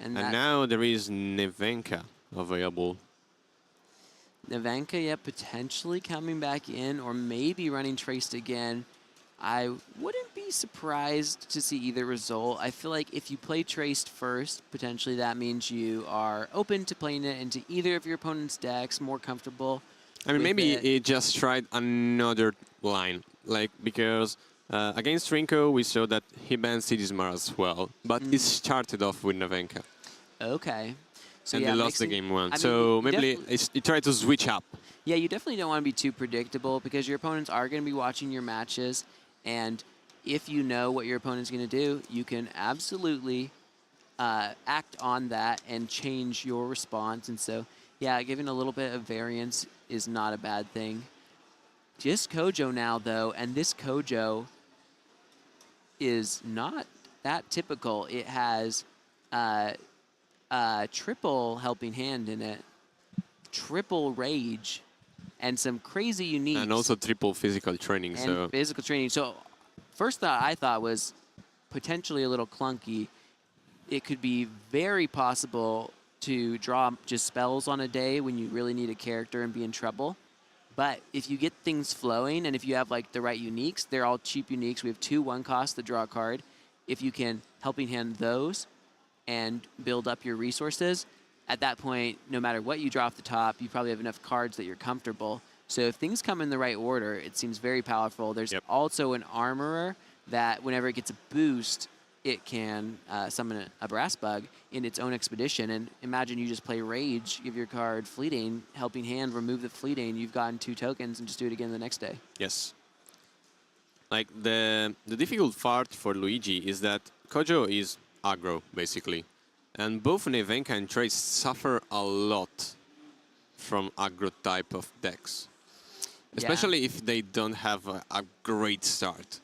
[SPEAKER 6] And now there is Nevenka available.
[SPEAKER 9] Nevenka, yeah, potentially coming back in or maybe running Traced again. I wouldn't be surprised to see either result. I feel like if you play Traced first, potentially that means you are open to playing it into either of your opponent's decks, more comfortable.
[SPEAKER 6] I mean, maybe he just tried another line, like, because against Rinko we saw that he banned Sigismar as well, but he started off with Nevenka.
[SPEAKER 9] Okay. So
[SPEAKER 6] and
[SPEAKER 9] yeah,
[SPEAKER 6] they lost the game 1.
[SPEAKER 9] I mean,
[SPEAKER 6] so maybe he tried to switch up.
[SPEAKER 9] Yeah, you definitely don't want to be too predictable because your opponents are going to be watching your matches. And if you know what your opponent's going to do, you can absolutely act on that and change your response. And so, yeah, giving a little bit of variance is not a bad thing. Just Kojo now, though, and this Kojo is not that typical. It has triple Helping Hand in it, triple Rage, and some crazy uniques.
[SPEAKER 6] And also triple physical training.
[SPEAKER 9] And physical training. So first thought I thought was potentially a little clunky. It could be very possible to draw just spells on a day when you really need a character and be in trouble. But if you get things flowing and if you have like the right uniques, they're all cheap uniques. We have 2 1-cost to draw a card. If you can Helping Hand those and build up your resources, at that point, no matter what you draw off the top, you probably have enough cards that you're comfortable. So if things come in the right order, it seems very powerful. There's also an Armorer that whenever it gets a boost, it can summon a Brass Bug in its own expedition. And imagine you just play Rage, give your card Fleeting, Helping Hand, remove the Fleeting. You've gotten 2 tokens and just do it again the next day.
[SPEAKER 6] Yes. Like, the difficult part for Luigi is that Kojo is aggro, basically. And both Nevenka and Trace suffer a lot from aggro type of decks. Especially if they don't have a great start.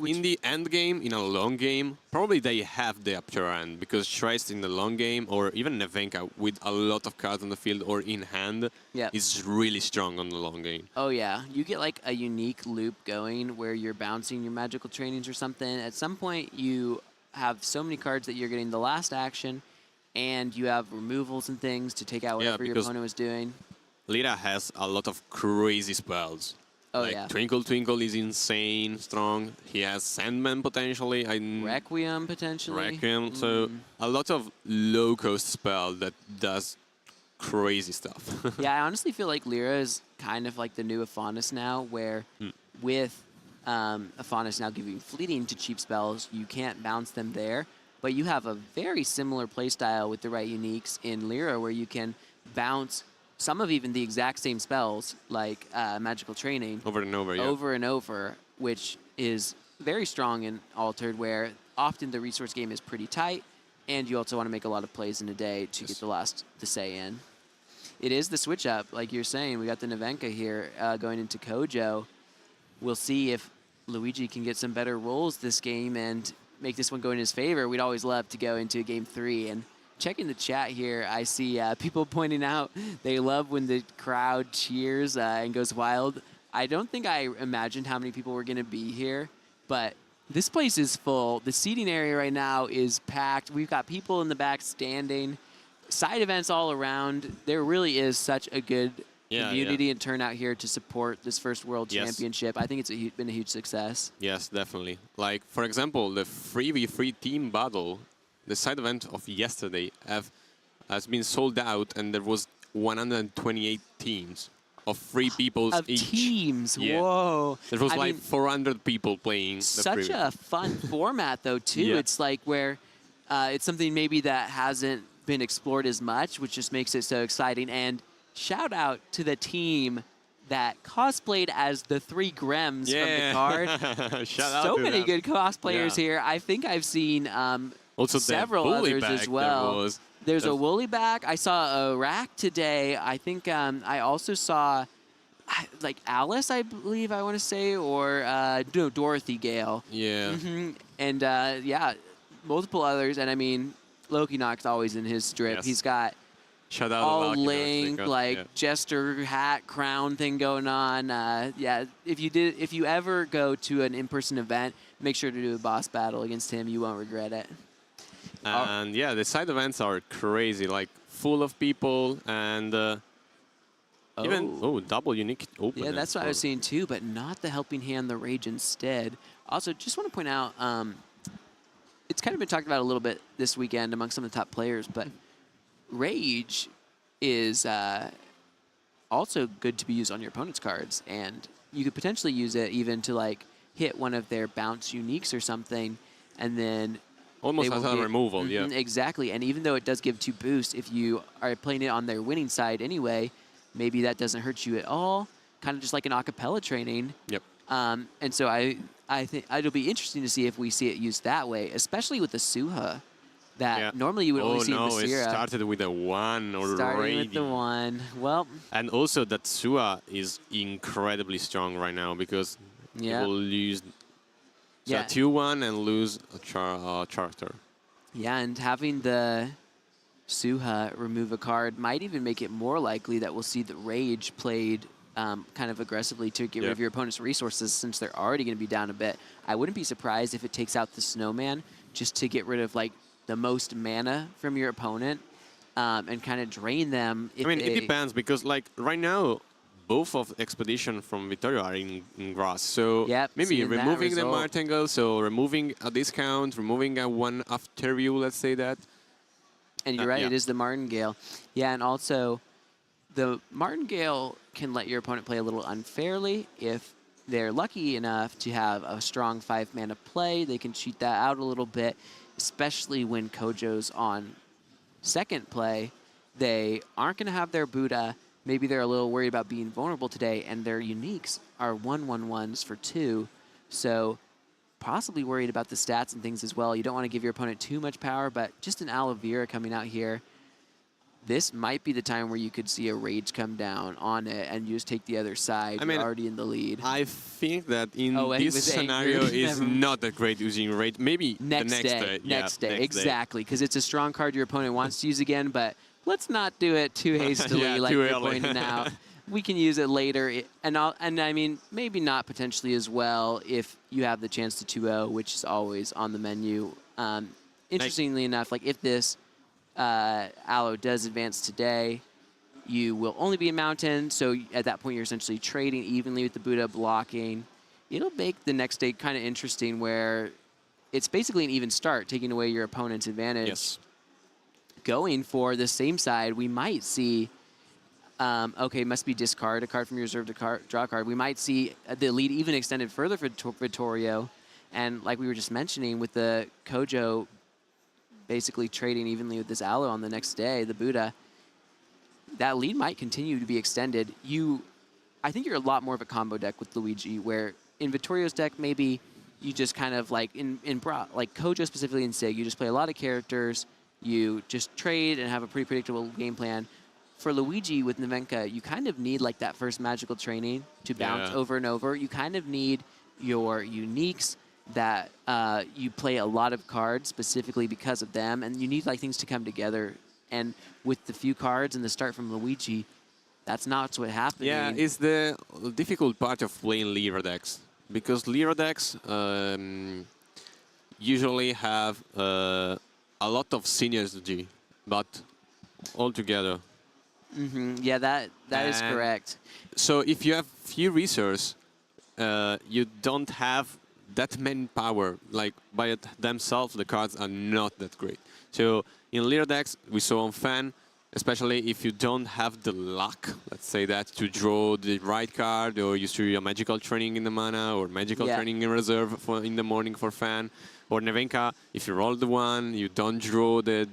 [SPEAKER 6] In the end game, in a long game, probably they have the upper hand, because Trace in the long game, or even Nevenka with a lot of cards on the field or in hand, is really strong on the long game.
[SPEAKER 9] Oh yeah, you get like a unique loop going where you're bouncing your magical trainings or something. At some point you have so many cards that you're getting the last action, and you have removals and things to take out whatever your opponent was doing.
[SPEAKER 6] Lyra has a lot of crazy spells.
[SPEAKER 9] Oh,
[SPEAKER 6] like
[SPEAKER 9] yeah.
[SPEAKER 6] Twinkle Twinkle is insane strong. He has Sandman potentially.
[SPEAKER 9] Requiem potentially.
[SPEAKER 6] Requiem. So a lot of low-cost spell that does crazy stuff.
[SPEAKER 9] Yeah, I honestly feel like Lyra is kind of like the new Afanis now, where with Afanis now giving Fleeting to cheap spells, you can't bounce them there. But you have a very similar playstyle with the right uniques in Lyra, where you can bounce some of even the exact same spells, like Magical Training.
[SPEAKER 6] Over and over,
[SPEAKER 9] Over and over, which is very strong in Altered, where often the resource game is pretty tight, and you also want to make a lot of plays in a day to get the last to say in. It is the switch up, like you're saying. We got the Nevenka here going into Kojo. We'll see if Luigi can get some better rolls this game and make this one go in his favor. We'd always love to go into game 3. And checking the chat here, I see people pointing out they love when the crowd cheers and goes wild. I don't think I imagined how many people were going to be here, but this place is full. The seating area right now is packed. We've got people in the back standing. Side events all around. There really is such a good community and turnout here to support this first World
[SPEAKER 6] Yes.
[SPEAKER 9] Championship. I think it's been a huge success.
[SPEAKER 6] Yes, definitely. Like, for example, the 3v3 team battle, the side event of yesterday, has been sold out, and there was 128 teams of 3 people
[SPEAKER 9] Of
[SPEAKER 6] each.
[SPEAKER 9] teams,
[SPEAKER 6] Yeah.
[SPEAKER 9] whoa.
[SPEAKER 6] There was
[SPEAKER 9] I
[SPEAKER 6] like
[SPEAKER 9] mean,
[SPEAKER 6] 400 people playing.
[SPEAKER 9] such a fun format, though, too.
[SPEAKER 6] Yeah.
[SPEAKER 9] It's like where it's something maybe that hasn't been explored as much, which just makes it so exciting. And shout out to the team that cosplayed as the 3 Grems from the card.
[SPEAKER 6] Shout out
[SPEAKER 9] So
[SPEAKER 6] to
[SPEAKER 9] many
[SPEAKER 6] them.
[SPEAKER 9] good cosplayers
[SPEAKER 6] Yeah.
[SPEAKER 9] here. I think I've seen
[SPEAKER 6] Also,
[SPEAKER 9] several
[SPEAKER 6] the bully
[SPEAKER 9] others
[SPEAKER 6] bag
[SPEAKER 9] as well. There's a
[SPEAKER 6] that's-
[SPEAKER 9] woolly back. I saw a rack today. I think I also saw like Alice, I believe I want to say, or no, Dorothy Gale.
[SPEAKER 6] Yeah.
[SPEAKER 9] And yeah, multiple others. And I mean, Loki Knock's always in his strip.
[SPEAKER 6] Yes.
[SPEAKER 9] He's got
[SPEAKER 6] Shout out
[SPEAKER 9] all
[SPEAKER 6] to Lucky Knox,
[SPEAKER 9] Link,
[SPEAKER 6] because-
[SPEAKER 9] like
[SPEAKER 6] yeah.
[SPEAKER 9] jester hat crown thing going on. Yeah, if you ever go to an in-person event, make sure to do a boss battle against him. You won't regret it.
[SPEAKER 6] And yeah, the side events are crazy, like full of people and even double unique openers.
[SPEAKER 9] Yeah, that's what I was
[SPEAKER 6] for-
[SPEAKER 9] seeing too, but not the helping hand, the rage instead. Also, just want to point out, it's kind of been talked about a little bit this weekend among some of the top players, but rage is also good to be used on your opponent's cards, and you could potentially use it even to like hit one of their bounce uniques or something, and then
[SPEAKER 6] Almost
[SPEAKER 9] they
[SPEAKER 6] as
[SPEAKER 9] will
[SPEAKER 6] a
[SPEAKER 9] get-
[SPEAKER 6] removal, yeah.
[SPEAKER 9] Exactly, and even though it does give 2 boosts, if you are playing it on their winning side anyway, maybe that doesn't hurt you at all. Kind of just like an acapella training.
[SPEAKER 6] Yep.
[SPEAKER 9] And so I think it'll be interesting to see if we see it used that way, especially with the Suha. That
[SPEAKER 6] Yeah.
[SPEAKER 9] normally you would only see in
[SPEAKER 6] no, it
[SPEAKER 9] Basira.
[SPEAKER 6] started with a 1 already.
[SPEAKER 9] Starting with the 1. Well,
[SPEAKER 6] And also that Sua is incredibly strong right now because
[SPEAKER 9] Yeah.
[SPEAKER 6] he will lose
[SPEAKER 9] Yeah.
[SPEAKER 6] 2-1 and lose a charter.
[SPEAKER 9] yeah, and having the Suha remove a card might even make it more likely that we'll see the Rage played kind of aggressively to get rid of your opponent's resources since they're already going to be down a bit. I wouldn't be surprised if it takes out the Snowman just to get rid of like the most mana from your opponent and kind of drain them. If
[SPEAKER 6] I mean,
[SPEAKER 9] they,
[SPEAKER 6] it depends because like right now, both of Expedition from Vittorio are in grass. So
[SPEAKER 9] Yep,
[SPEAKER 6] maybe
[SPEAKER 9] seeing that
[SPEAKER 6] removing the
[SPEAKER 9] result.
[SPEAKER 6] Martingale, so removing a discount, removing a 1 after you, let's say that.
[SPEAKER 9] And you're right,
[SPEAKER 6] yeah.
[SPEAKER 9] it is the Martingale. Yeah, and also the Martingale can let your opponent play a little unfairly. If they're lucky enough to have a strong 5-mana play, they can cheat that out a little bit, especially when Kojo's on second play. They aren't going to have their Buddha. Maybe they're a little worried about being vulnerable today, and their uniques are 1/1/1s for 2. So possibly worried about the stats and things as well. You don't want to give your opponent too much power, but just an Aloe Vera coming out here, this might be the time where you could see a Rage come down on it and you just take the other side.
[SPEAKER 6] I mean,
[SPEAKER 9] You're already in the lead.
[SPEAKER 6] I think that in
[SPEAKER 9] Oh, he
[SPEAKER 6] this
[SPEAKER 9] was
[SPEAKER 6] scenario
[SPEAKER 9] angry.
[SPEAKER 6] is
[SPEAKER 9] Never-
[SPEAKER 6] not that great using rate. Maybe
[SPEAKER 9] Next
[SPEAKER 6] the next
[SPEAKER 9] day.
[SPEAKER 6] day.
[SPEAKER 9] Next
[SPEAKER 6] Yeah,
[SPEAKER 9] day.
[SPEAKER 6] next
[SPEAKER 9] Exactly, because it's a strong card your opponent wants to use again, but let's not do it too hastily
[SPEAKER 6] Yeah,
[SPEAKER 9] like
[SPEAKER 6] too
[SPEAKER 9] you're
[SPEAKER 6] early.
[SPEAKER 9] pointing out. We can use it later, and I mean, maybe not potentially as well if you have the chance to 2-0, which is always on the menu. Interestingly enough, like if this Aloe does advance today, you will only be a mountain, so at that point you're essentially trading evenly with the Buddha blocking. It'll make the next day kind of interesting where it's basically an even start, taking away your opponent's advantage.
[SPEAKER 6] Yes.
[SPEAKER 9] Going for the same side, we might see, okay, must be discard a card from your reserve to draw a card. We might see the lead even extended further for Vittorio. And like we were just mentioning, with the Kojo basically trading evenly with this Aloe on the next day, the Buddha, that lead might continue to be extended. I think you're a lot more of a combo deck with Luigi, where in Vittorio's deck, maybe you just kind of like like Kojo specifically in Sig, you just play a lot of characters, you just trade and have a pretty predictable game plan. For Luigi with Nevenka, you kind of need like that first magical training to bounce over and over. You kind of need your uniques that you play a lot of cards specifically because of them, and you need like things to come together. And with the few cards and the start from Luigi, that's not what happened.
[SPEAKER 6] Yeah, it's the difficult part of playing Lyra decks. Because Lyra decks usually have a lot of synergy, but all together.
[SPEAKER 9] Yeah, that is
[SPEAKER 6] And
[SPEAKER 9] correct.
[SPEAKER 6] So if you have few resources, you don't have that many power. Like by themselves, the cards are not that great. So in leader decks, we saw on Fan, especially if you don't have the luck, let's say that, to draw the right card, or you see a magical training in the mana, or magical training in reserve for in the morning for Fan, or Nevenka, if you roll the one, you don't draw the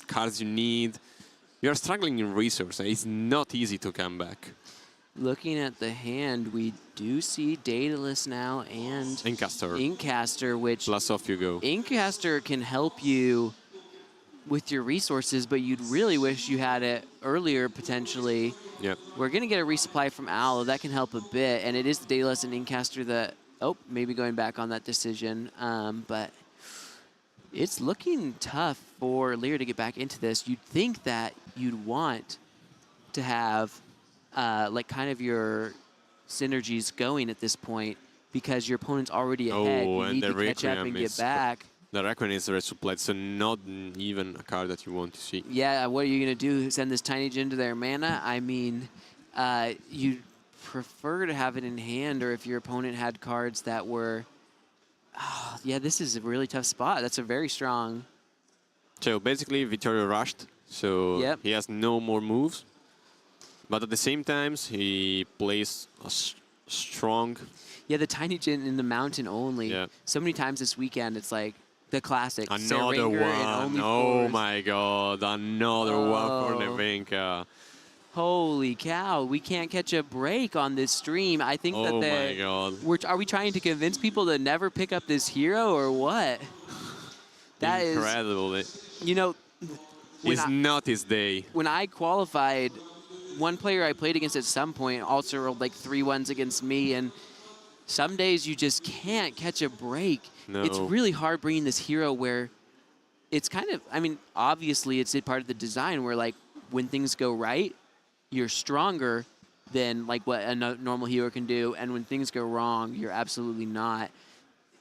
[SPEAKER 6] cards you need. You're struggling in resource. It's not easy to come back.
[SPEAKER 9] Looking at the hand, we do see Daedalus now and Inkcaster, which
[SPEAKER 6] plus off you go.
[SPEAKER 9] Inkcaster can help you with your resources, but you'd really wish you had it earlier potentially.
[SPEAKER 6] Yep.
[SPEAKER 9] We're gonna get a resupply from A.W.O.L. That can help a bit, and it is the Daedalus and Inkcaster that maybe going back on that decision, but it's looking tough for Lear to get back into this. You'd think that you'd want to have like kind of your synergies going at this point because your opponent's already ahead. You need to catch up and get back.
[SPEAKER 6] The Requiem is resupplied, so not even a card that you want to see.
[SPEAKER 9] Yeah, what are you going to do? Send this Tiny Djinn to their mana? I mean, you'd prefer to have it in hand, or if your opponent had cards that were... Oh, yeah, this is a really tough spot. That's a very strong...
[SPEAKER 6] So basically, Vittorio rushed, so he has no more moves. But at the same time, he plays a strong...
[SPEAKER 9] Yeah, the Tiny Djinn in the mountain only.
[SPEAKER 6] Yeah.
[SPEAKER 9] So many times this weekend, it's like the classic.
[SPEAKER 6] Another one. Oh my god, another one for Nevenka.
[SPEAKER 9] Holy cow, we can't catch a break on this stream. I think that
[SPEAKER 6] my god.
[SPEAKER 9] Are we trying to convince people to never pick up this hero or what? That
[SPEAKER 6] incredible.
[SPEAKER 9] is... You know...
[SPEAKER 6] It's not his day.
[SPEAKER 9] When I qualified, one player I played against at some point also rolled like 3-1s against me, and some days you just can't catch a break.
[SPEAKER 6] No.
[SPEAKER 9] It's really hard bringing this hero where it's kind of, I mean, obviously it's a part of the design where like when things go right, you're stronger than like what a normal hero can do, and when things go wrong, you're absolutely not.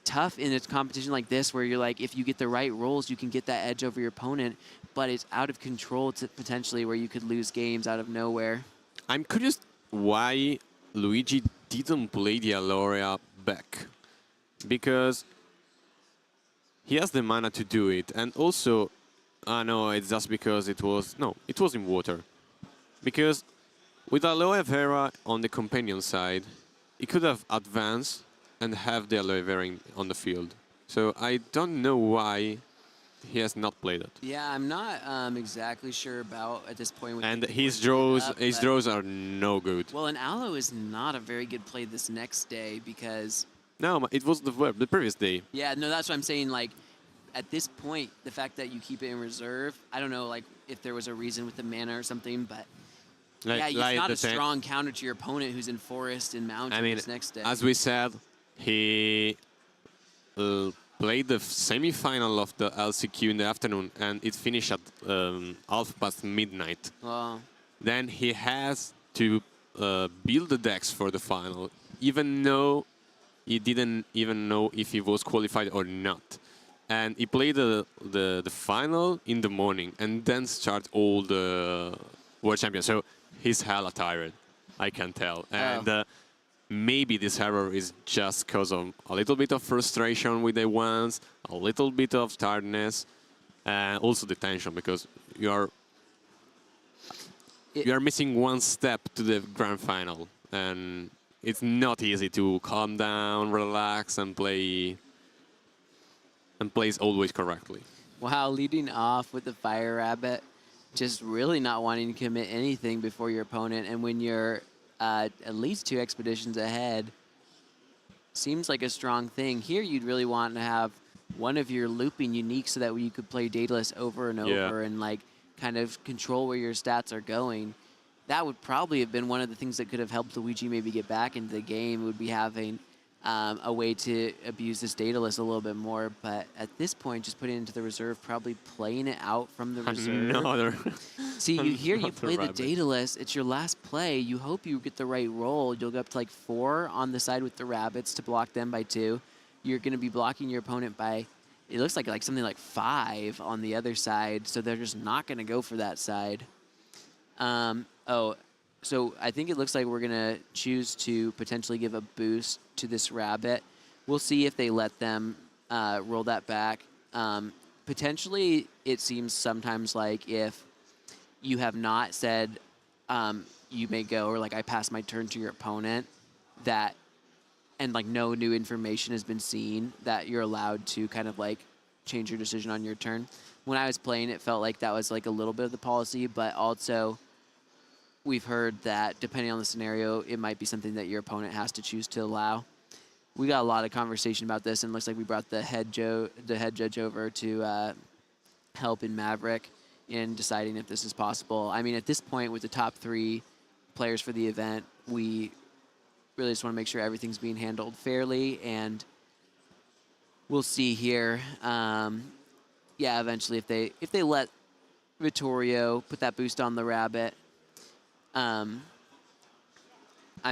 [SPEAKER 9] Tough in a competition like this where you're like, if you get the right rolls, you can get that edge over your opponent, but it's out of control to potentially where you could lose games out of nowhere.
[SPEAKER 6] I'm curious why Luigi didn't play the Aloria back, because he has the mana to do it, and also, no, it's just because it was in water. Because with Aloe Vera on the companion side, he could have advanced and have the Aloe Vera on the field. So I don't know why he has not played it.
[SPEAKER 9] Yeah, I'm not exactly sure about at this point.
[SPEAKER 6] And his draws are no good.
[SPEAKER 9] Well, and Aloe is not a very good play this next day because...
[SPEAKER 6] No, it was the previous day.
[SPEAKER 9] Yeah, no, that's what I'm saying. Like, at this point, the fact that you keep it in reserve, I don't know, like, if there was a reason with the mana or something, but... yeah, it's not a strong counter to your opponent who's in Forest and Mountain this next day.
[SPEAKER 6] As we said, he played the semi-final of the LCQ in the afternoon, and it finished at half past midnight.
[SPEAKER 9] Wow.
[SPEAKER 6] Then he has to build the decks for the final, even though he didn't even know if he was qualified or not. And he played the final in the morning, and then start all the World Champions. So he's hella tired, I can tell. And maybe this error is just because of a little bit of frustration with the ones, a little bit of tiredness, and also the tension, because you are missing one step to the grand final, and it's not easy to calm down, relax, and play always correctly.
[SPEAKER 9] Wow, leading off with the Fire Rabbit, just really not wanting to commit anything before your opponent, and when you're at least 2 expeditions ahead, seems like a strong thing. Here you'd really want to have one of your looping unique so that you could play Daedalus over and over and like kind of control where your stats are going. That would probably have been one of the things that could have helped Luigi maybe get back into the game, would be having a way to abuse this Daedalus a little bit more. But at this point, just putting it into the reserve, probably playing it out from the reserve. See, you play the Daedalus. It's your last play. You hope you get the right roll. You'll go up to like 4 on the side with the rabbits to block them by 2. You're going to be blocking your opponent by, it looks like something like 5 on the other side. So they're just not going to go for that side. Oh, so I think it looks like we're gonna choose to potentially give a boost to this rabbit. We'll see if they let them roll that back. Potentially, it seems sometimes like if you have not said you may go, or like I pass my turn to your opponent, that and like no new information has been seen, that you're allowed to kind of like change your decision on your turn. When I was playing, it felt like that was like a little bit of the policy, but also we've heard that depending on the scenario, it might be something that your opponent has to choose to allow. We got a lot of conversation about this, and it looks like we brought the head judge over to help in Maverick in deciding if this is possible. I mean, at this point, with the top 3 players for the event, we really just want to make sure everything's being handled fairly, and we'll see here. Yeah, eventually, if they let Vittorio put that boost on the rabbit. I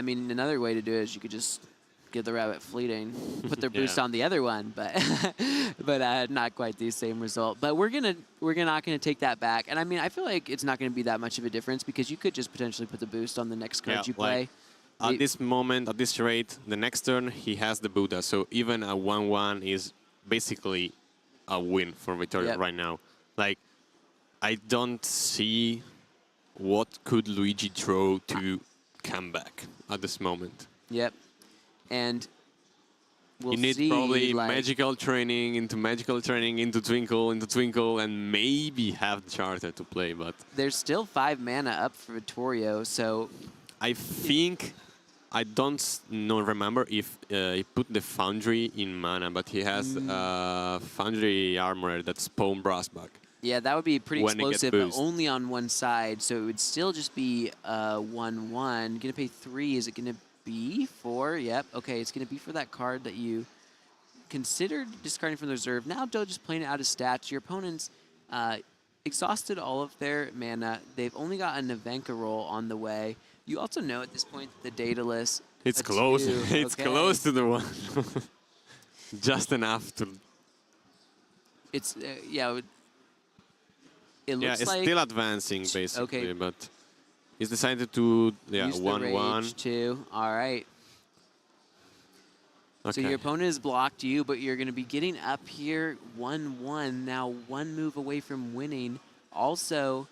[SPEAKER 9] mean, another way to do it is you could just give the rabbit fleeting, put their boost on the other one, but not quite the same result. But we're not gonna take that back. And I mean, I feel like it's not gonna be that much of a difference because you could just potentially put the boost on the next card you play.
[SPEAKER 6] At this moment, at this rate, the next turn he has the Buddha, so even a 1-1 is basically a win for Vittorio right now. Like, I don't see what could Luigi throw to come back at this moment.
[SPEAKER 9] Yep. And we'll
[SPEAKER 6] you need
[SPEAKER 9] see,
[SPEAKER 6] probably
[SPEAKER 9] like,
[SPEAKER 6] magical training into Twinkle, and maybe have the Charter to play, but...
[SPEAKER 9] There's still 5 mana up for Vittorio, so...
[SPEAKER 6] I think... I don't remember if he put the Foundry in mana, but he has Foundry Armor that's spawn Brassback.
[SPEAKER 9] Yeah, that would be pretty explosive, but only on one side, so it would still just be 1-1. Gonna pay 3, is it gonna be 4? Yep, okay, it's gonna be for that card that you considered discarding from the reserve. Now Doe just playing it out of stats. Your opponent's exhausted all of their mana. They've only got a Nevenka roll on the way. You also know at this point the Daedalus.
[SPEAKER 6] It's close. It's close to the 1. Just enough to...
[SPEAKER 9] It's, yeah, it looks
[SPEAKER 6] it's
[SPEAKER 9] like
[SPEAKER 6] still advancing, basically,
[SPEAKER 9] okay.
[SPEAKER 6] but he's decided to,
[SPEAKER 9] use
[SPEAKER 6] 1-1.
[SPEAKER 9] Too. All right.
[SPEAKER 6] Okay.
[SPEAKER 9] So your opponent has blocked you, but you're going to be getting up here 1-1. Now 1 move away from winning. Also,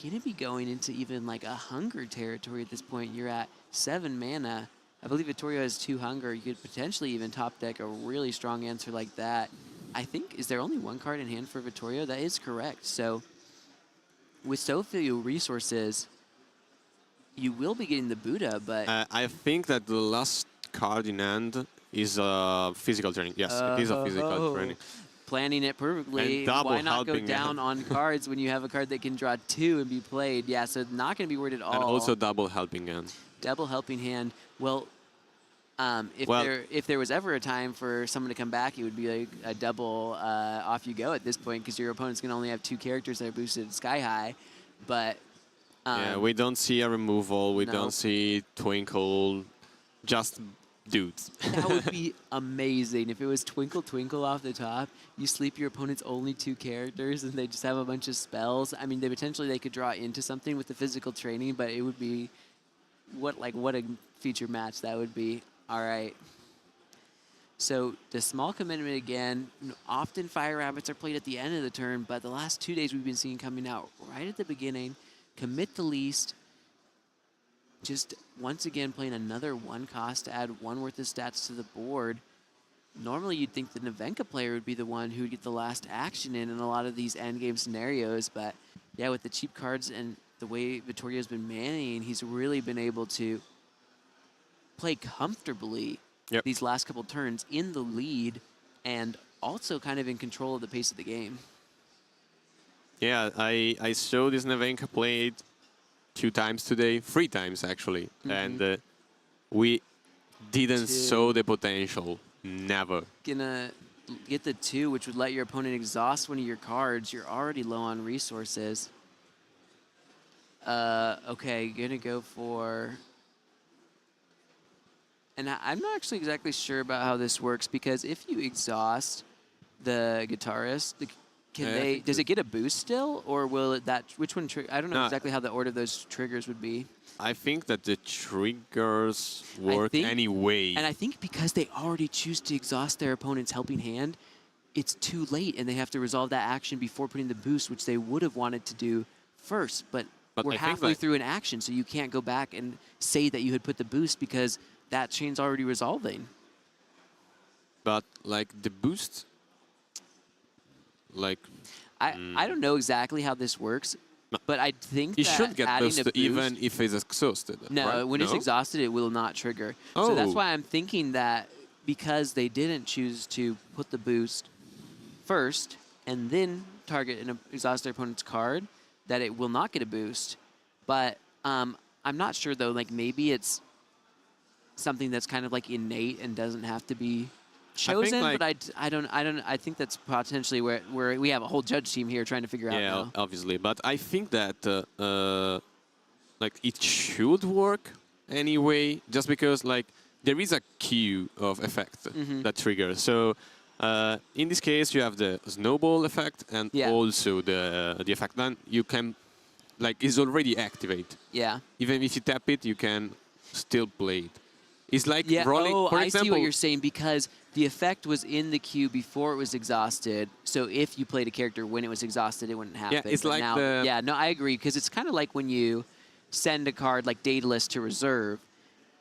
[SPEAKER 9] going to be going into even like a hunger territory at this point. You're at 7 mana. I believe Vittorio has 2 hunger. You could potentially even top deck a really strong answer like that. I think, is there only 1 card in hand for Vittorio? That is correct. So with so few resources, you will be getting the Buddha, but...
[SPEAKER 6] I think that the last card in hand is physical training. Yes, it is a physical training.
[SPEAKER 9] Planning it perfectly. Why not go down on cards when you have a card that can draw 2 and be played? Yeah, so not going to be worried at all.
[SPEAKER 6] And also double helping hand.
[SPEAKER 9] Double helping hand. Well, if there was ever a time for someone to come back, it would be like a double off you go at this point because your opponent's going to only have 2 characters that are boosted sky high. But
[SPEAKER 6] yeah, we don't see a removal. We don't see Twinkle. Just dudes.
[SPEAKER 9] That would be amazing if it was Twinkle Twinkle off the top. You sleep your opponent's only 2 characters, and they just have a bunch of spells. I mean, they could draw into something with the physical training, but it would be what a feature match that would be. All right. So the small commitment again. Often Fire Rabbits are played at the end of the turn, but the last 2 days we've been seeing coming out right at the beginning. Commit the least. Just once again playing another 1 cost to add 1 worth of stats to the board. Normally you'd think the Nevenka player would be the one who would get the last action in a lot of these endgame scenarios, but yeah, with the cheap cards and the way Vittorio's been manning, he's really been able to play comfortably these last couple turns in the lead and also kind of in control of the pace of the game.
[SPEAKER 6] Yeah, I saw this Nevenka played 2 times today, 3 times actually, and we didn't saw the potential. Never.
[SPEAKER 9] Gonna get the 2, which would let your opponent exhaust one of your cards. You're already low on resources. Okay, gonna go for... And I'm not actually exactly sure about how this works, because if you exhaust the guitarist, Can they? Does it get a boost still, or will it that? Which one? I don't know
[SPEAKER 6] No,
[SPEAKER 9] exactly how the order of those triggers would be.
[SPEAKER 6] I think that the triggers work anyway.
[SPEAKER 9] And I think because they already choose to exhaust their opponent's helping hand, it's too late, and they have to resolve that action before putting the boost, which they would have wanted to do first. But we're halfway through an action, so you can't go back and say that you had put the boost because that chain's already resolving.
[SPEAKER 6] But like the boost, like
[SPEAKER 9] I don't know exactly how this works, but I think
[SPEAKER 6] you
[SPEAKER 9] that
[SPEAKER 6] should get
[SPEAKER 9] adding
[SPEAKER 6] boosted
[SPEAKER 9] a boost,
[SPEAKER 6] even if it's exhausted.
[SPEAKER 9] No,
[SPEAKER 6] right?
[SPEAKER 9] when it's exhausted, it will not trigger. So that's why I'm thinking that because they didn't choose to put the boost first and then target and exhaust their opponent's card, that it will not get a boost. But I'm not sure though. Like maybe it's something that's kind of like innate and doesn't have to be chosen. But I don't. I think that's potentially where we have a whole judge team here trying to figure out.
[SPEAKER 6] Yeah,
[SPEAKER 9] now.
[SPEAKER 6] obviously. But I think that like it should work anyway, just because like there is a queue of effect that triggers. So in this case, you have the snowball effect and also the effect. Then you can like it's already activate.
[SPEAKER 9] Yeah.
[SPEAKER 6] Even if you tap it, you can still play it. It's like rolling.
[SPEAKER 9] Oh,
[SPEAKER 6] for
[SPEAKER 9] I
[SPEAKER 6] example,
[SPEAKER 9] see what you're saying because the effect was in the queue before it was exhausted. So if you played a character when it was exhausted, it wouldn't happen.
[SPEAKER 6] Yeah, it's
[SPEAKER 9] but
[SPEAKER 6] like
[SPEAKER 9] now,
[SPEAKER 6] the.
[SPEAKER 9] Yeah, no, I agree because it's kind of like when you send a card like Daedalus to reserve,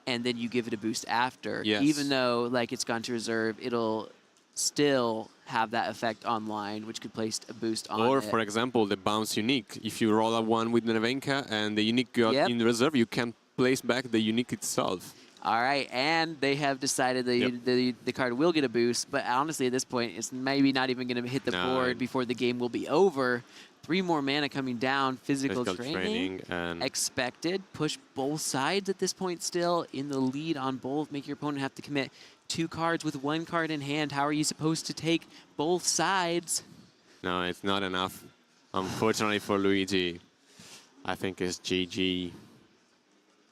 [SPEAKER 9] and then you give it a boost after.
[SPEAKER 6] Yes.
[SPEAKER 9] Even though like it's gone to reserve, it'll still have that effect online, which could place a boost on
[SPEAKER 6] Or,
[SPEAKER 9] it.
[SPEAKER 6] for example, the bounce unique. If you roll a one with Nevenka and the unique got in reserve, you can place back the unique itself.
[SPEAKER 9] All right, and they have decided the card will get a boost, but honestly, at this point, it's maybe not even going to hit the board before the game will be over. 3 more mana coming down. Physical training
[SPEAKER 6] and
[SPEAKER 9] expected. Push both sides at this point still. In the lead on both. Make your opponent have to commit 2 cards with 1 card in hand. How are you supposed to take both sides?
[SPEAKER 6] No, it's not enough. Unfortunately for Luigi, I think it's GG.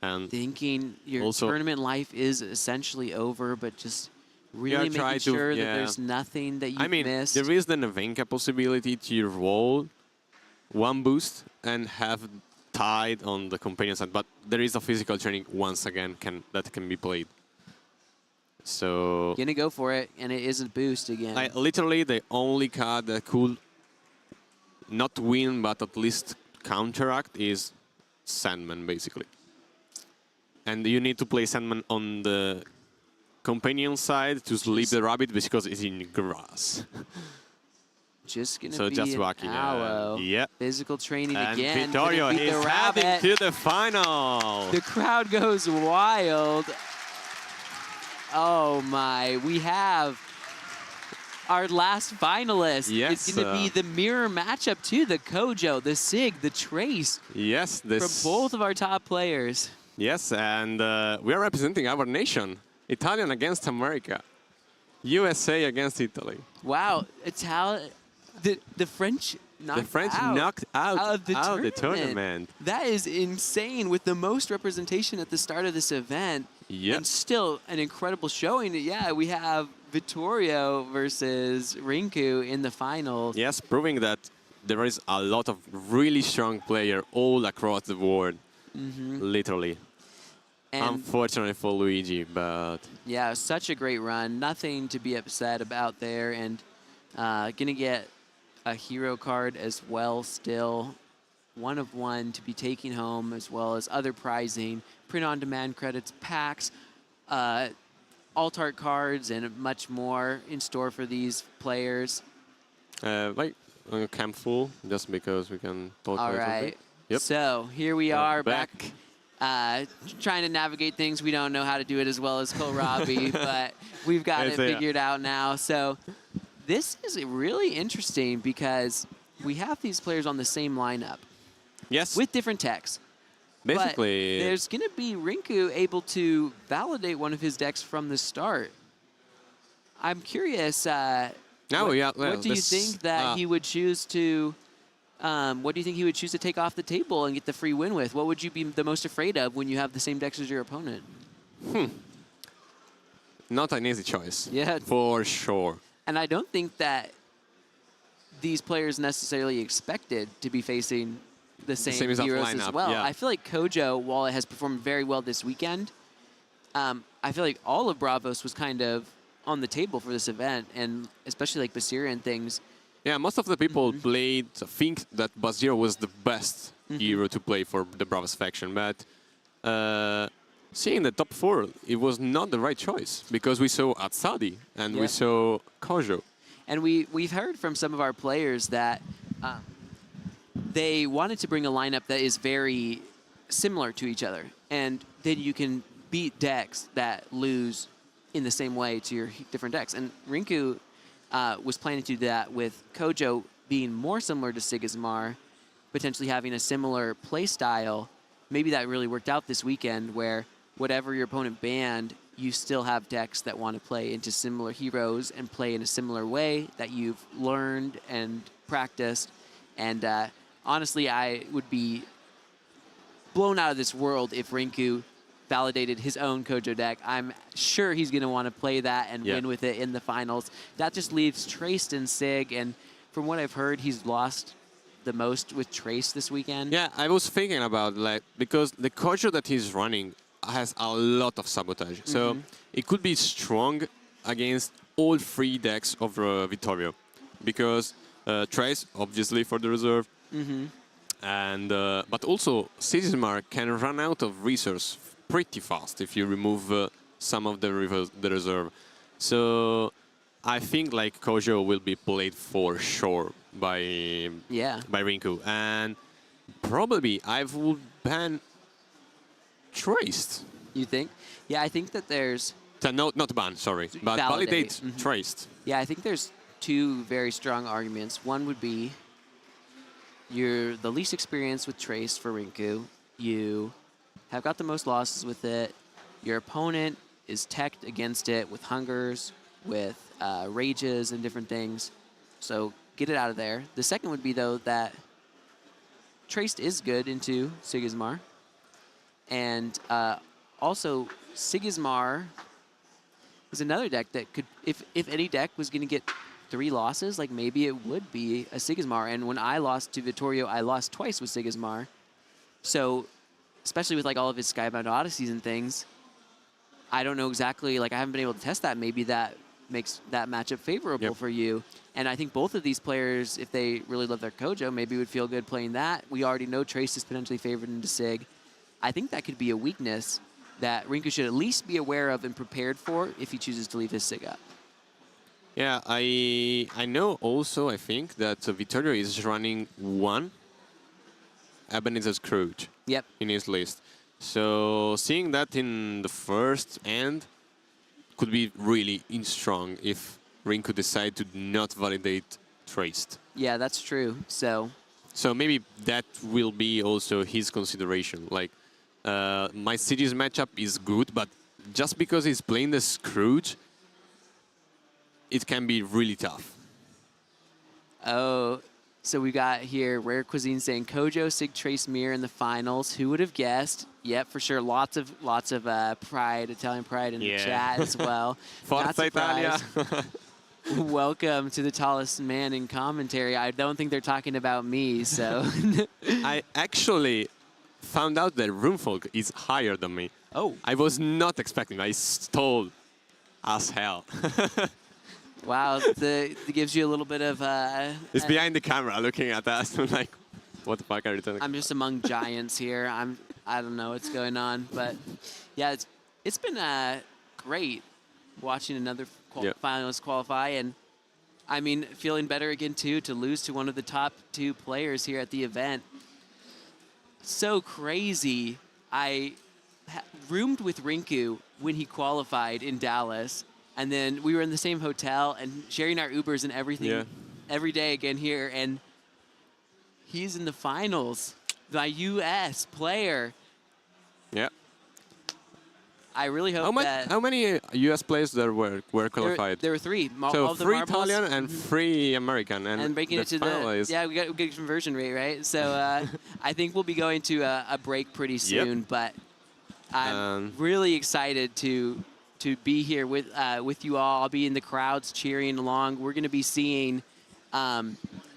[SPEAKER 6] And
[SPEAKER 9] thinking your tournament life is essentially over, but just really making sure that there's nothing that you've missed.
[SPEAKER 6] There is the Nevenka possibility to roll 1 boost and have tied on the companion side, but there is a physical training once again that can be played. So
[SPEAKER 9] gonna go for it, and it is a boost again.
[SPEAKER 6] Literally, the only card that could not win, but at least counteract is Sandman, basically. And you need to play Sandman on the companion side to sleep the rabbit because it's in grass.
[SPEAKER 9] Just gonna
[SPEAKER 6] so
[SPEAKER 9] be
[SPEAKER 6] just
[SPEAKER 9] an
[SPEAKER 6] walking.
[SPEAKER 9] A.W.O.L.
[SPEAKER 6] Yep.
[SPEAKER 9] Physical training
[SPEAKER 6] and
[SPEAKER 9] again.
[SPEAKER 6] Vittorio
[SPEAKER 9] Beat
[SPEAKER 6] is
[SPEAKER 9] the
[SPEAKER 6] heading
[SPEAKER 9] rabbit.
[SPEAKER 6] to the final.
[SPEAKER 9] The crowd goes wild. Oh my, we have our last finalist.
[SPEAKER 6] Yes,
[SPEAKER 9] it's going to be the mirror matchup too. The Kojo, the Sig, the Trace.
[SPEAKER 6] Yes, this
[SPEAKER 9] from both of our top players.
[SPEAKER 6] Yes, and we are representing our nation. Italian against America. USA against Italy.
[SPEAKER 9] Wow, the French knocked out of the tournament. That is insane with the most representation at the start of this event.
[SPEAKER 6] Yep.
[SPEAKER 9] And still an incredible showing. Yeah, we have Vittorio versus Rinku in the finals.
[SPEAKER 6] Yes, proving that there is a lot of really strong players all across the board. Literally. And unfortunately for Luigi, but...
[SPEAKER 9] Yeah, such a great run. Nothing to be upset about there. And going to get a hero card as well still. 1 of 1 to be taking home, as well as other prizing, print-on-demand credits, packs, alt-art cards, and much more in store for these players.
[SPEAKER 6] Like camp full, just because we can talk
[SPEAKER 9] All
[SPEAKER 6] about it.
[SPEAKER 9] right.
[SPEAKER 6] Yep.
[SPEAKER 9] So here we are back trying to navigate things. We don't know how to do it as well as Kohlrabi, but we've got it figured out now. So this is really interesting because we have these players on the same lineup.
[SPEAKER 6] Yes.
[SPEAKER 9] With different techs.
[SPEAKER 6] Basically.
[SPEAKER 9] But there's going to be Rinku able to validate one of his decks from the start. I'm curious. What do you think that he would choose to? What do you think he would choose to take off the table and get the free win with? What would you be the most afraid of when you have the same decks as your opponent?
[SPEAKER 6] Not an easy choice.
[SPEAKER 9] Yeah.
[SPEAKER 6] For sure.
[SPEAKER 9] And I don't think that these players necessarily expected to be facing the same
[SPEAKER 6] exact
[SPEAKER 9] heroes as
[SPEAKER 6] lineup,
[SPEAKER 9] well.
[SPEAKER 6] yeah.
[SPEAKER 9] I feel like Kojo, while it has performed very well this weekend, I feel like all of Bravos was kind of on the table for this event, and especially like Basira and things.
[SPEAKER 6] Yeah, most of the people think that Basira was the best hero to play for the Bravos faction, but seeing the top 4, it was not the right choice because we saw Atsadi and we saw Kojo.
[SPEAKER 9] And we've heard from some of our players that they wanted to bring a lineup that is very similar to each other, and then you can beat decks that lose in the same way to your different decks. And Rinku was planning to do that with Kojo being more similar to Sigismar, potentially having a similar play style. Maybe that really worked out this weekend where whatever your opponent banned, you still have decks that want to play into similar heroes and play in a similar way that you've learned and practiced. And honestly, I would be blown out of this world if Rinku validated his own Kojo deck. I'm sure he's going to want to play that and win with it in the finals. That just leaves Traced and Sig, and from what I've heard, he's lost the most with Trace this weekend.
[SPEAKER 6] Yeah, I was thinking about because the Kojo that he's running has a lot of sabotage, so it could be strong against all 3 decks of Vittorio, because Trace obviously for the reserve, and but also Sigismar can run out of resource pretty fast if you remove some of the reserve. So I think like Kojo will be played for sure by Rinku, and probably I would ban Traced.
[SPEAKER 9] You think? Yeah, I think that there's...
[SPEAKER 6] Not ban, sorry, but validate Traced.
[SPEAKER 9] Yeah, I think there's 2 very strong arguments. One would be you're the least experienced with Trace for Rinku. You have got the most losses with it. Your opponent is teched against it with hungers, with rages and different things. So get it out of there. The second would be, though, that Traced is good into Sigismar. And also, Sigismar is another deck that could, if any deck was going to get 3 losses, like maybe it would be a Sigismar. And when I lost to Vittorio, I lost twice with Sigismar. So, especially with like all of his Skybound Odysseys and things, I don't know exactly, like I haven't been able to test that. Maybe that makes that matchup favorable for you. And I think both of these players, if they really love their Kojo, maybe would feel good playing that. We already know Trace is potentially favored into Sig. I think that could be a weakness that Rinku should at least be aware of and prepared for if he chooses to leave his Sig up.
[SPEAKER 6] Yeah, I know also, I think, that Vittorio is running 1 Ebenezer Scrooge in his list. So seeing that in the first end could be really strong if Rinku decide to not validate Traced.
[SPEAKER 9] Yeah, that's true. So
[SPEAKER 6] maybe that will be also his consideration. Like, my Cities matchup is good, but just because he's playing the Scrooge, it can be really tough.
[SPEAKER 9] Oh, so we got here Rare Cuisine saying Kojo, Sig, Trace, Mir in the finals. Who would have guessed? Yep, for sure. Lots of pride, Italian pride in the chat as well.
[SPEAKER 6] Forza Italia.
[SPEAKER 9] Welcome to the tallest man in commentary. I don't think they're talking about me, so.
[SPEAKER 6] I actually found out that Roomfolk is higher than me.
[SPEAKER 9] Oh.
[SPEAKER 6] I was not expecting. I stole as hell.
[SPEAKER 9] Wow, it gives you a little bit of...
[SPEAKER 6] it's behind the camera looking at us. I'm like, what the fuck are you doing?
[SPEAKER 9] I'm just among giants here. I don't know what's going on, but yeah, it's been great watching another finalist qualify, and I mean, feeling better again too to lose to one of the top 2 players here at the event. So crazy. I roomed with Rinku when he qualified in Dallas, and then we were in the same hotel and sharing our Ubers and everything every day again here, and he's in the finals, the U.S. player.
[SPEAKER 6] Yeah.
[SPEAKER 9] I really hope
[SPEAKER 6] how many U.S. players there were qualified?
[SPEAKER 9] There were 3.
[SPEAKER 6] So
[SPEAKER 9] all of the
[SPEAKER 6] 3
[SPEAKER 9] marbles.
[SPEAKER 6] Italian and 3 American, and
[SPEAKER 9] breaking it to we got a good conversion rate, right? So I think we'll be going to a break pretty soon, but I'm really excited to be here with you all. I'll be in the crowds cheering along. We're going to be seeing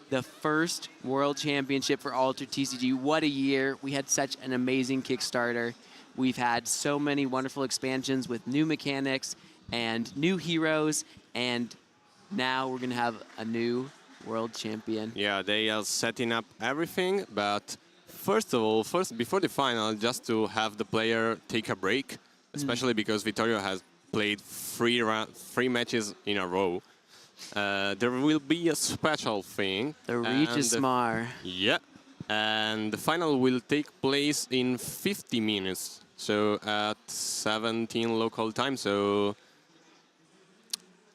[SPEAKER 9] the first World Championship for Altered TCG. What a year. We had such an amazing Kickstarter. We've had so many wonderful expansions with new mechanics and new heroes, and now we're going to have a new world champion.
[SPEAKER 6] Yeah, they are setting up everything, but first of all, before the final, just to have the player take a break, especially because Vittorio has played three matches in a row. There will be a special thing.
[SPEAKER 9] The Regismar.
[SPEAKER 6] Yeah, and the final will take place in 50 minutes, so at 17 local time, so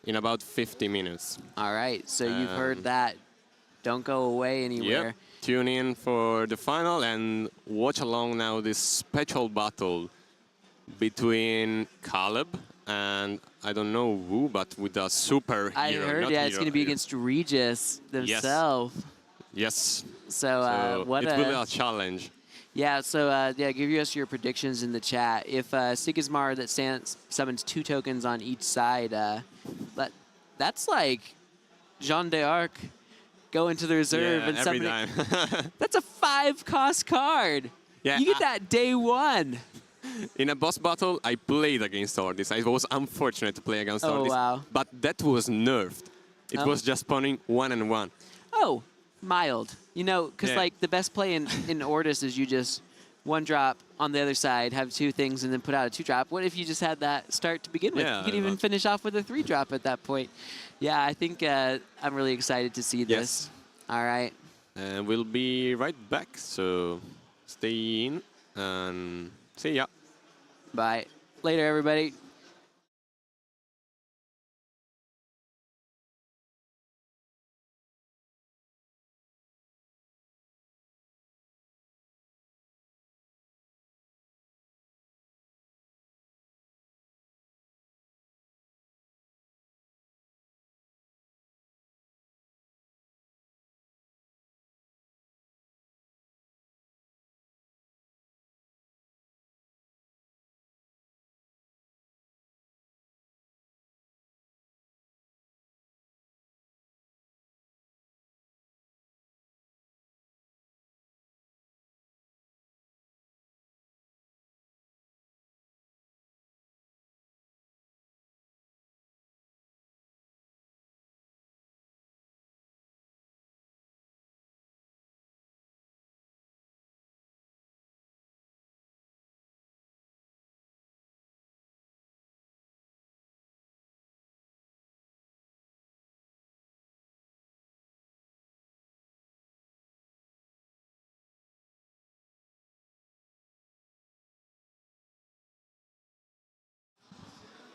[SPEAKER 6] in about 50 minutes.
[SPEAKER 9] All right, so you've heard that. Don't go away anywhere.
[SPEAKER 6] Yep. Tune in for the final and watch along now this special battle between Caleb and I don't know who, but with a super hero.
[SPEAKER 9] I heard, yeah, it's going to be against Regis themselves.
[SPEAKER 6] Yes.
[SPEAKER 9] So what
[SPEAKER 6] it will be a challenge.
[SPEAKER 9] Yeah, so yeah, give us your predictions in the chat. If Sigismar that summons 2 tokens on each side, that's like Jeanne d'Arc going to the reserve and
[SPEAKER 6] every
[SPEAKER 9] summoning.
[SPEAKER 6] time.
[SPEAKER 9] That's a 5-cost card.
[SPEAKER 6] Yeah,
[SPEAKER 9] You get that day 1.
[SPEAKER 6] In a boss battle, I played against Ordis. I was unfortunate to play against Ordis.
[SPEAKER 9] Wow.
[SPEAKER 6] But that was nerfed. It was just spawning 1 and 1.
[SPEAKER 9] Oh, mild. You know, because like the best play in Ordis is you just 1-drop on the other side, have 2 things, and then put out a 2-drop. What if you just had that start to begin with?
[SPEAKER 6] Yeah,
[SPEAKER 9] You can even finish off with a 3-drop at that point. Yeah, I think I'm really excited to see this.
[SPEAKER 6] Yes.
[SPEAKER 9] All right.
[SPEAKER 6] And we'll be right back, so stay in and see ya.
[SPEAKER 9] Bye. Later, everybody.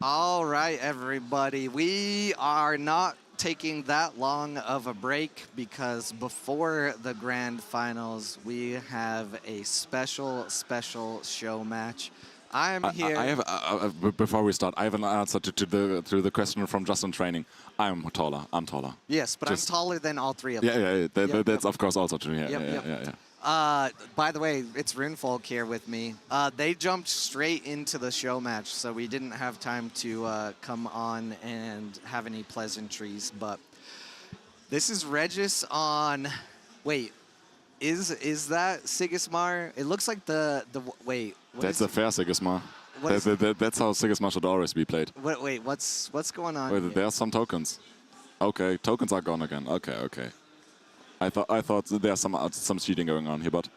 [SPEAKER 1] All right, everybody. We are not taking that long of a break because before the grand finals, we have a special show match. I'm here.
[SPEAKER 3] I have before we start, I have an answer to the question from Justin Training. I'm taller.
[SPEAKER 1] Yes, but I'm taller than all 3 of them.
[SPEAKER 3] Yeah. That's of course also true. Yeah.
[SPEAKER 1] By the way, it's Runefolk here with me. They jumped straight into the show match, so we didn't have time to come on and have any pleasantries. But this is Regis on. Wait, is that Sigismar? It looks like the wait.
[SPEAKER 3] That's a fair Sigismar. That's how Sigismar should always be played.
[SPEAKER 1] Wait, what's going on?
[SPEAKER 3] Wait,
[SPEAKER 1] here?
[SPEAKER 3] there are some tokens. Okay, tokens are gone again. Okay. I thought there's some cheating going on here, but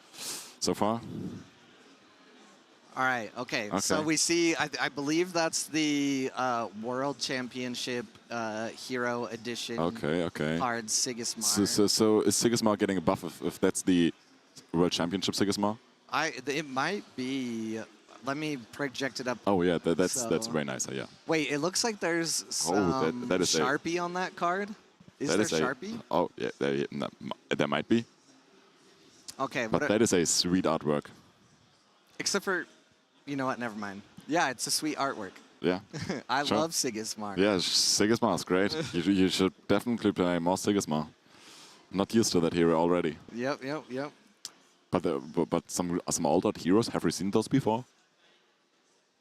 [SPEAKER 3] so far.
[SPEAKER 1] All right. Okay. So we see. I believe that's the World Championship Hero Edition.
[SPEAKER 3] Okay.
[SPEAKER 1] Card Sigismar.
[SPEAKER 3] So is Sigismar getting a buff if that's the World Championship Sigismar?
[SPEAKER 1] It might be. Let me project it up.
[SPEAKER 3] Oh yeah, that's very nice. Yeah.
[SPEAKER 1] Wait, it looks like there's some
[SPEAKER 3] that is
[SPEAKER 1] Sharpie on that card. Is there Sharpie?
[SPEAKER 3] Oh yeah, there might be.
[SPEAKER 1] Okay,
[SPEAKER 3] but that is a sweet artwork.
[SPEAKER 1] Except for, you know what? Never mind. Yeah, it's a sweet artwork.
[SPEAKER 3] Yeah.
[SPEAKER 1] I love Sigismar.
[SPEAKER 3] Yeah, Sigismar is great. you should definitely play more Sigismar. Not used to that hero already.
[SPEAKER 1] Yep.
[SPEAKER 3] But some altered heroes, have we seen those before?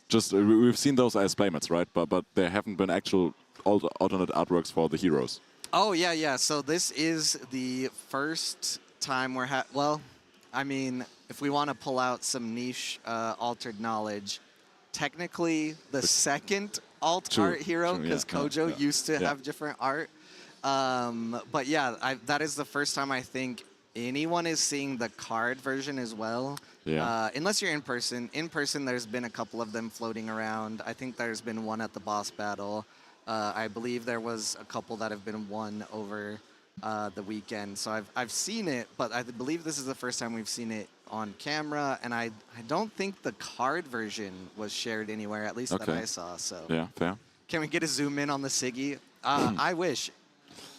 [SPEAKER 3] Just we've seen those as playmats, right? But there haven't been actual alternate artworks for the heroes.
[SPEAKER 1] Oh, yeah, yeah. So this is the first time well, I mean, if we want to pull out some niche altered knowledge, technically the second alt
[SPEAKER 3] True,
[SPEAKER 1] art hero,
[SPEAKER 3] true,
[SPEAKER 1] because
[SPEAKER 3] yeah, yeah,
[SPEAKER 1] Kojo
[SPEAKER 3] yeah,
[SPEAKER 1] used to
[SPEAKER 3] yeah.
[SPEAKER 1] have different art. But yeah, that is the first time I think anyone is seeing the card version as well.
[SPEAKER 3] Yeah.
[SPEAKER 1] Unless you're in person. In person, there's been a couple of them floating around. I think there's been one at the boss battle. I believe there was a couple that have been won over the weekend. So I've seen it, but I believe this is the first time we've seen it on camera. And I don't think the card version was shared anywhere, at least that I saw. So
[SPEAKER 3] Yeah, fair.
[SPEAKER 1] can we get a zoom in on the Siggy? I wish.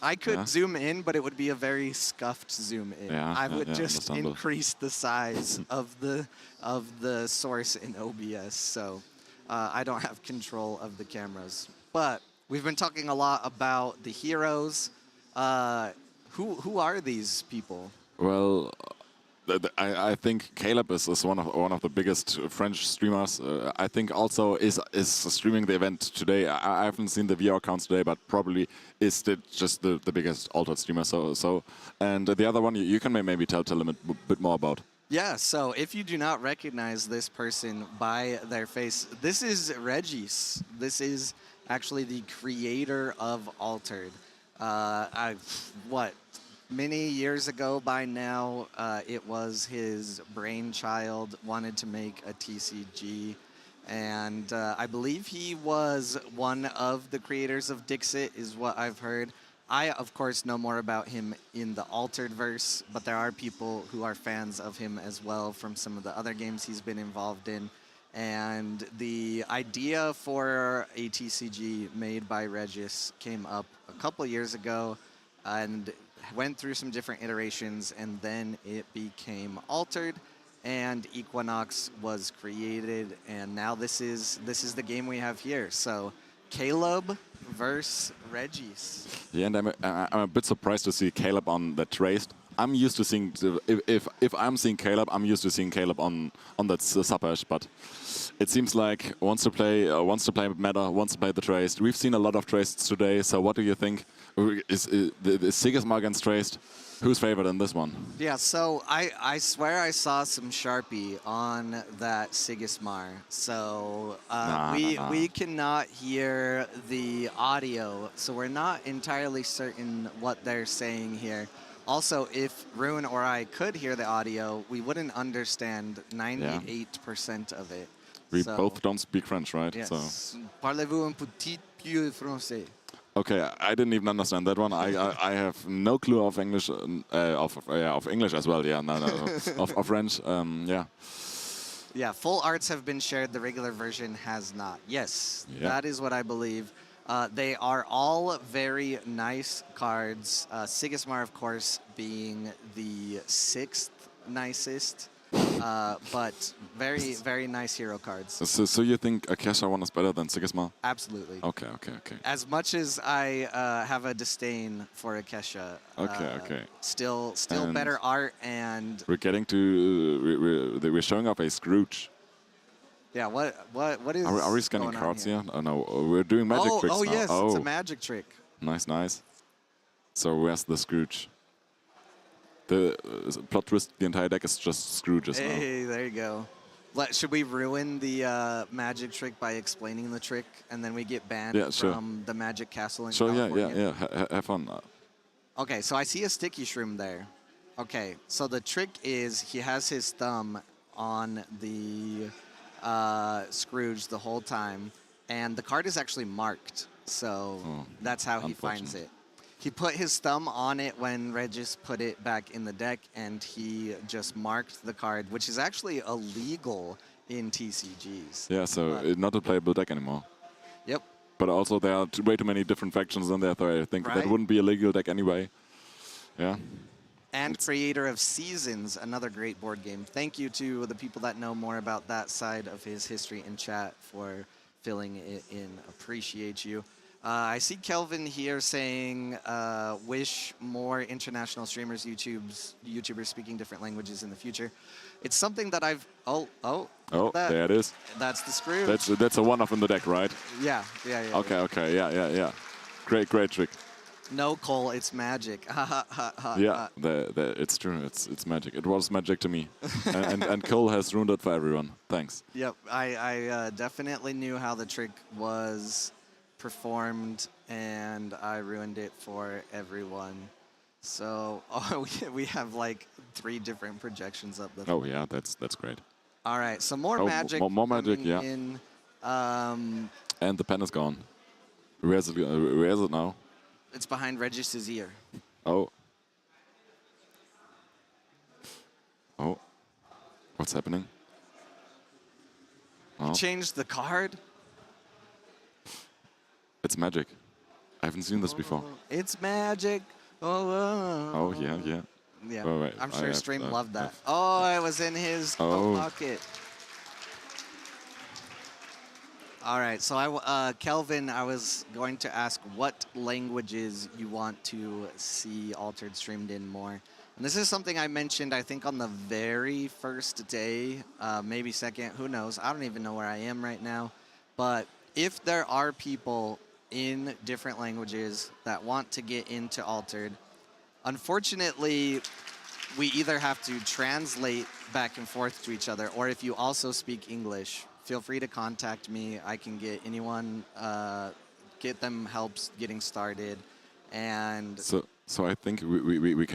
[SPEAKER 1] I could zoom in, but it would be a very scuffed zoom in.
[SPEAKER 3] Yeah,
[SPEAKER 1] I would
[SPEAKER 3] yeah,
[SPEAKER 1] just
[SPEAKER 3] understandable.
[SPEAKER 1] increase the size of the source in OBS, so I don't have control of the cameras. But we've been talking a lot about the heroes. Who are these people?
[SPEAKER 3] Well, I think Caleb is one of the biggest French streamers. I think also is streaming the event today. I haven't seen the VR accounts today, but probably is just the biggest altered streamer. So and the other one you can maybe tell a bit more about.
[SPEAKER 1] Yeah, so if you do not recognize this person by their face, this is Regis. This is actually the creator of Altered. Many years ago by now, it was his brainchild, wanted to make a TCG. And I believe he was one of the creators of Dixit, is what I've heard. I, of course, know more about him in the Altered verse, but there are people who are fans of him as well from some of the other games he's been involved in. And the idea for a TCG made by Regis came up a couple years ago and went through some different iterations, and then it became Altered, and Equinox was created, and now this is the game we have here. So Caleb versus Regis.
[SPEAKER 3] Yeah, and I'm a bit surprised to see Caleb on that traced. I'm used to seeing if I'm seeing Caleb, I'm used to seeing Caleb on that Suppersh, but it seems like wants to play meta, wants to play the traced. We've seen a lot of traced today. So what do you think? Is Sigismar against traced? Who's favored in this one?
[SPEAKER 1] Yeah, so I swear I saw some Sharpie on that Sigismar. So we cannot hear the audio, so we're not entirely certain what they're saying here. Also, if Ruin or I could hear the audio, we wouldn't understand 98% of it.
[SPEAKER 3] We both don't speak French, right?
[SPEAKER 1] Yes.
[SPEAKER 3] So.
[SPEAKER 1] Parlez-vous un petit peu français?
[SPEAKER 3] Okay, I didn't even understand that one. I have no clue of English, of English as well. Yeah, no, of French. Yeah.
[SPEAKER 1] Yeah, full arts have been shared. The regular version has not. Yes, that is what I believe. They are all very nice cards. Sigismar, of course, being the 6th nicest, but very, very nice hero cards.
[SPEAKER 3] So you think Akesha one is better than Sigismar?
[SPEAKER 1] Absolutely.
[SPEAKER 3] Okay.
[SPEAKER 1] As much as I have a disdain for Akesha, still and better art, and
[SPEAKER 3] we're getting to we're showing up a Scrooge.
[SPEAKER 1] Yeah, what is?
[SPEAKER 3] Are we scanning cards here? Oh no, we're doing magic tricks now.
[SPEAKER 1] Yes, it's a magic trick.
[SPEAKER 3] Nice. So where's the Scrooge? The plot twist: the entire deck is just Scrooges now.
[SPEAKER 1] Hey, there you go. Should we ruin the magic trick by explaining the trick, and then we get banned from the Magic Castle in California?
[SPEAKER 3] Have fun.
[SPEAKER 1] Okay, so I see a sticky shroom there. Okay, so the trick is he has his thumb on the Scrooge the whole time, and the card is actually marked, so that's how he finds it. He put his thumb on it when Regis put it back in the deck, and he just marked the card, which is actually illegal in TCGs.
[SPEAKER 3] Yeah, so not a playable deck anymore.
[SPEAKER 1] Yep.
[SPEAKER 3] But also there are way too many different factions in there, so I think that wouldn't be a legal deck anyway. Yeah.
[SPEAKER 1] And creator of Seasons, another great board game. Thank you to the people that know more about that side of his history in chat for filling it in. Appreciate you. I see Kelvin here saying, wish more international streamers, YouTubers speaking different languages in the future. It's something that I've... Oh,
[SPEAKER 3] there it is.
[SPEAKER 1] That's the Scrooge.
[SPEAKER 3] That's a one-off in the deck, right?
[SPEAKER 1] Yeah.
[SPEAKER 3] Okay, yeah. Great trick.
[SPEAKER 1] No, Cole, it's magic.
[SPEAKER 3] Yeah, it's true. It's magic. It was magic to me, and Cole has ruined it for everyone. Thanks.
[SPEAKER 1] Yep, I definitely knew how the trick was performed, and I ruined it for everyone. So we have like 3 different projections up.
[SPEAKER 3] Oh yeah, that's great.
[SPEAKER 1] All right, so more
[SPEAKER 3] Oh,
[SPEAKER 1] magic.
[SPEAKER 3] more magic,
[SPEAKER 1] coming
[SPEAKER 3] yeah.
[SPEAKER 1] In,
[SPEAKER 3] And the pen is gone. Where is it now?
[SPEAKER 1] it's behind Regis's ear.
[SPEAKER 3] Oh. Oh. What's happening?
[SPEAKER 1] You
[SPEAKER 3] Oh,
[SPEAKER 1] changed the card.
[SPEAKER 3] it's magic. I haven't seen this before.
[SPEAKER 1] It's magic. Oh.
[SPEAKER 3] Oh yeah, yeah.
[SPEAKER 1] Yeah,
[SPEAKER 3] Oh, wait,
[SPEAKER 1] I'm
[SPEAKER 3] I
[SPEAKER 1] sure
[SPEAKER 3] have-
[SPEAKER 1] Stream
[SPEAKER 3] I've-
[SPEAKER 1] loved that.
[SPEAKER 3] I've-
[SPEAKER 1] Oh, it was in his
[SPEAKER 3] Oh.
[SPEAKER 1] pocket. All right, so Kelvin, I was going to ask what languages you want to see Altered streamed in more. And this is something I mentioned, I think, on the very first day, maybe second, who knows? I don't even know where I am right now. But if there are people in different languages that want to get into Altered, unfortunately, we either have to translate back and forth to each other, or if you also speak English, feel free to contact me. I can get anyone, get them helps getting started. And
[SPEAKER 3] So I think we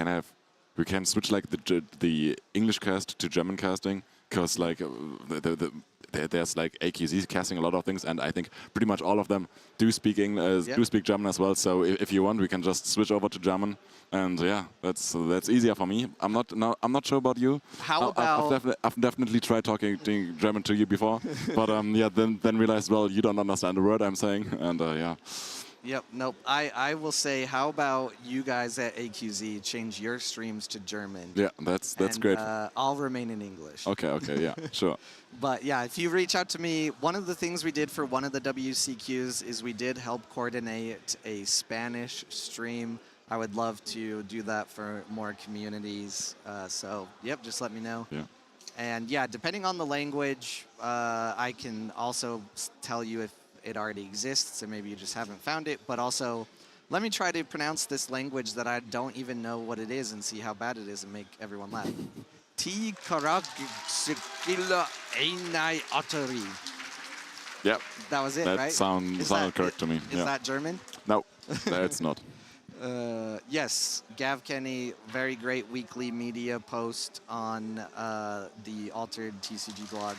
[SPEAKER 3] can switch like the English cast to German casting, because like there's like AQZ casting a lot of things, and I think pretty much all of them do speak do speak German as well. So if you want, we can just switch over to German, and yeah, that's easier for me. I'm not sure about you.
[SPEAKER 1] How about
[SPEAKER 3] I've definitely tried talking German to you before, but yeah, then realized, well, you don't understand the word I'm saying, and yeah.
[SPEAKER 1] Yep, nope. I will say, how about you guys at AQZ change your streams to German?
[SPEAKER 3] Yeah, that's
[SPEAKER 1] and,
[SPEAKER 3] great.
[SPEAKER 1] I'll remain in English.
[SPEAKER 3] Okay, yeah, sure.
[SPEAKER 1] But yeah, if you reach out to me, one of the things we did for one of the WCQs is we did help coordinate a Spanish stream. I would love to do that for more communities. So, yep, just let me know.
[SPEAKER 3] Yeah.
[SPEAKER 1] And yeah, depending on the language, I can also tell you if it already exists and maybe you just haven't found it. But also, let me try to pronounce this language that I don't even know what it is and see how bad it is and make everyone laugh. T karaksikila einai oteri.
[SPEAKER 3] Yep.
[SPEAKER 1] That was it,
[SPEAKER 3] that
[SPEAKER 1] right?
[SPEAKER 3] sounded correct to me.
[SPEAKER 1] Is
[SPEAKER 3] yeah.
[SPEAKER 1] that German?
[SPEAKER 3] No, that's not.
[SPEAKER 1] Yes, Gav Kenny, very great weekly media post on the Altered TCG blog.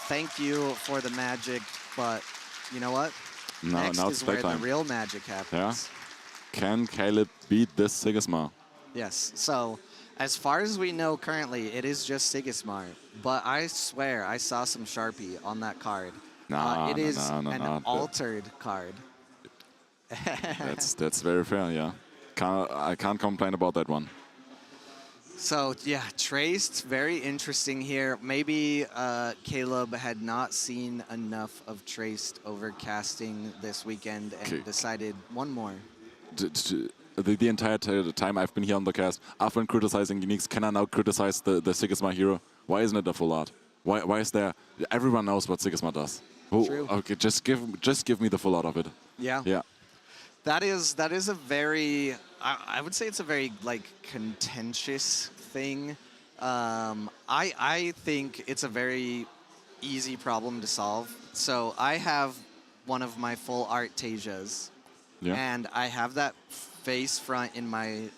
[SPEAKER 1] Thank you for the magic, but you know what?
[SPEAKER 3] No,
[SPEAKER 1] Next
[SPEAKER 3] now
[SPEAKER 1] is
[SPEAKER 3] it's
[SPEAKER 1] where the
[SPEAKER 3] playtime.
[SPEAKER 1] real magic happens.
[SPEAKER 3] Yeah. Can Caleb beat this Sigismar?
[SPEAKER 1] Yes, so as far as we know currently, it is just Sigismar, but I swear I saw some Sharpie on that card. It is an altered card.
[SPEAKER 3] That's very fair, yeah. I can't complain about that one.
[SPEAKER 1] So yeah, Traced, very interesting here. Maybe Caleb had not seen enough of Traced over casting this weekend and decided one more.
[SPEAKER 3] The entire time I've been here on the cast, I've been criticizing Uniques. Can I now criticize the Sigismar hero? Why isn't it a full art? Why is there? Everyone knows what Sigismar does. Oh,
[SPEAKER 1] True.
[SPEAKER 3] Okay, just give me the full art of it.
[SPEAKER 1] Yeah.
[SPEAKER 3] Yeah.
[SPEAKER 1] That is a very, I would say it's a very like contentious thing. I think it's a very easy problem to solve. So I have one of my full art Tasias, and I have that face front in my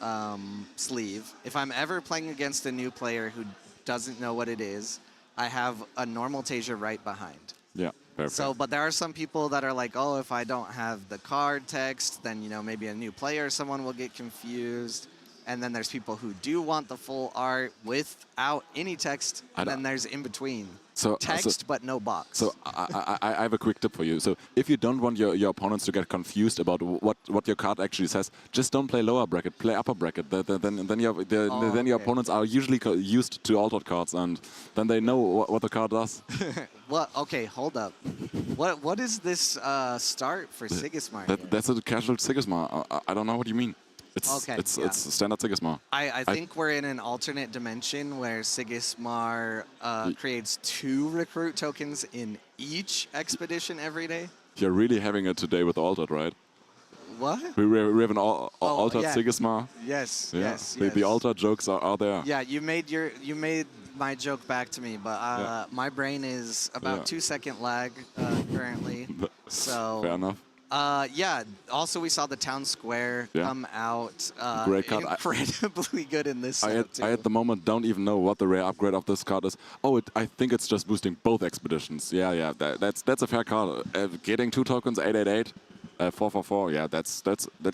[SPEAKER 1] sleeve. If I'm ever playing against a new player who doesn't know what it is, I have a normal Tasia right behind.
[SPEAKER 3] Yeah. Perfect.
[SPEAKER 1] So, but there are some people that are like, oh, if I don't have the card text, then, maybe a new player, someone will get confused. And then there's people who do want the full art without any text. And then there's in between.
[SPEAKER 3] So,
[SPEAKER 1] text, but no box.
[SPEAKER 3] So I have a quick tip for you. So if you don't want your opponents to get confused about what your card actually says, just don't play lower bracket, play upper bracket. Then your opponents are usually used to altered cards, and then they know what the card does.
[SPEAKER 1] Well, okay, hold up. What is this start for Sigismar?
[SPEAKER 3] That's a casual Sigismar. I don't know what you mean. It's standard Sigismar.
[SPEAKER 1] I think we're in an alternate dimension where Sigismar creates 2 recruit tokens in each expedition every day.
[SPEAKER 3] You're really having it today with altered, right?
[SPEAKER 1] What?
[SPEAKER 3] We have an altered
[SPEAKER 1] yeah.
[SPEAKER 3] Sigismar.
[SPEAKER 1] Yes,
[SPEAKER 3] Yeah.
[SPEAKER 1] yes,
[SPEAKER 3] The altered jokes are there.
[SPEAKER 1] Yeah, you made my joke back to me, but my brain is about 2-second lag currently. So
[SPEAKER 3] fair enough.
[SPEAKER 1] Yeah. Also, we saw the town square come out.
[SPEAKER 3] Great card.
[SPEAKER 1] Incredibly good in this set too.
[SPEAKER 3] I at the moment don't even know what the rare upgrade of this card is. Oh, I think it's just boosting both expeditions. Yeah. That's a fair card. Getting 2 tokens, 888, 444. Yeah, that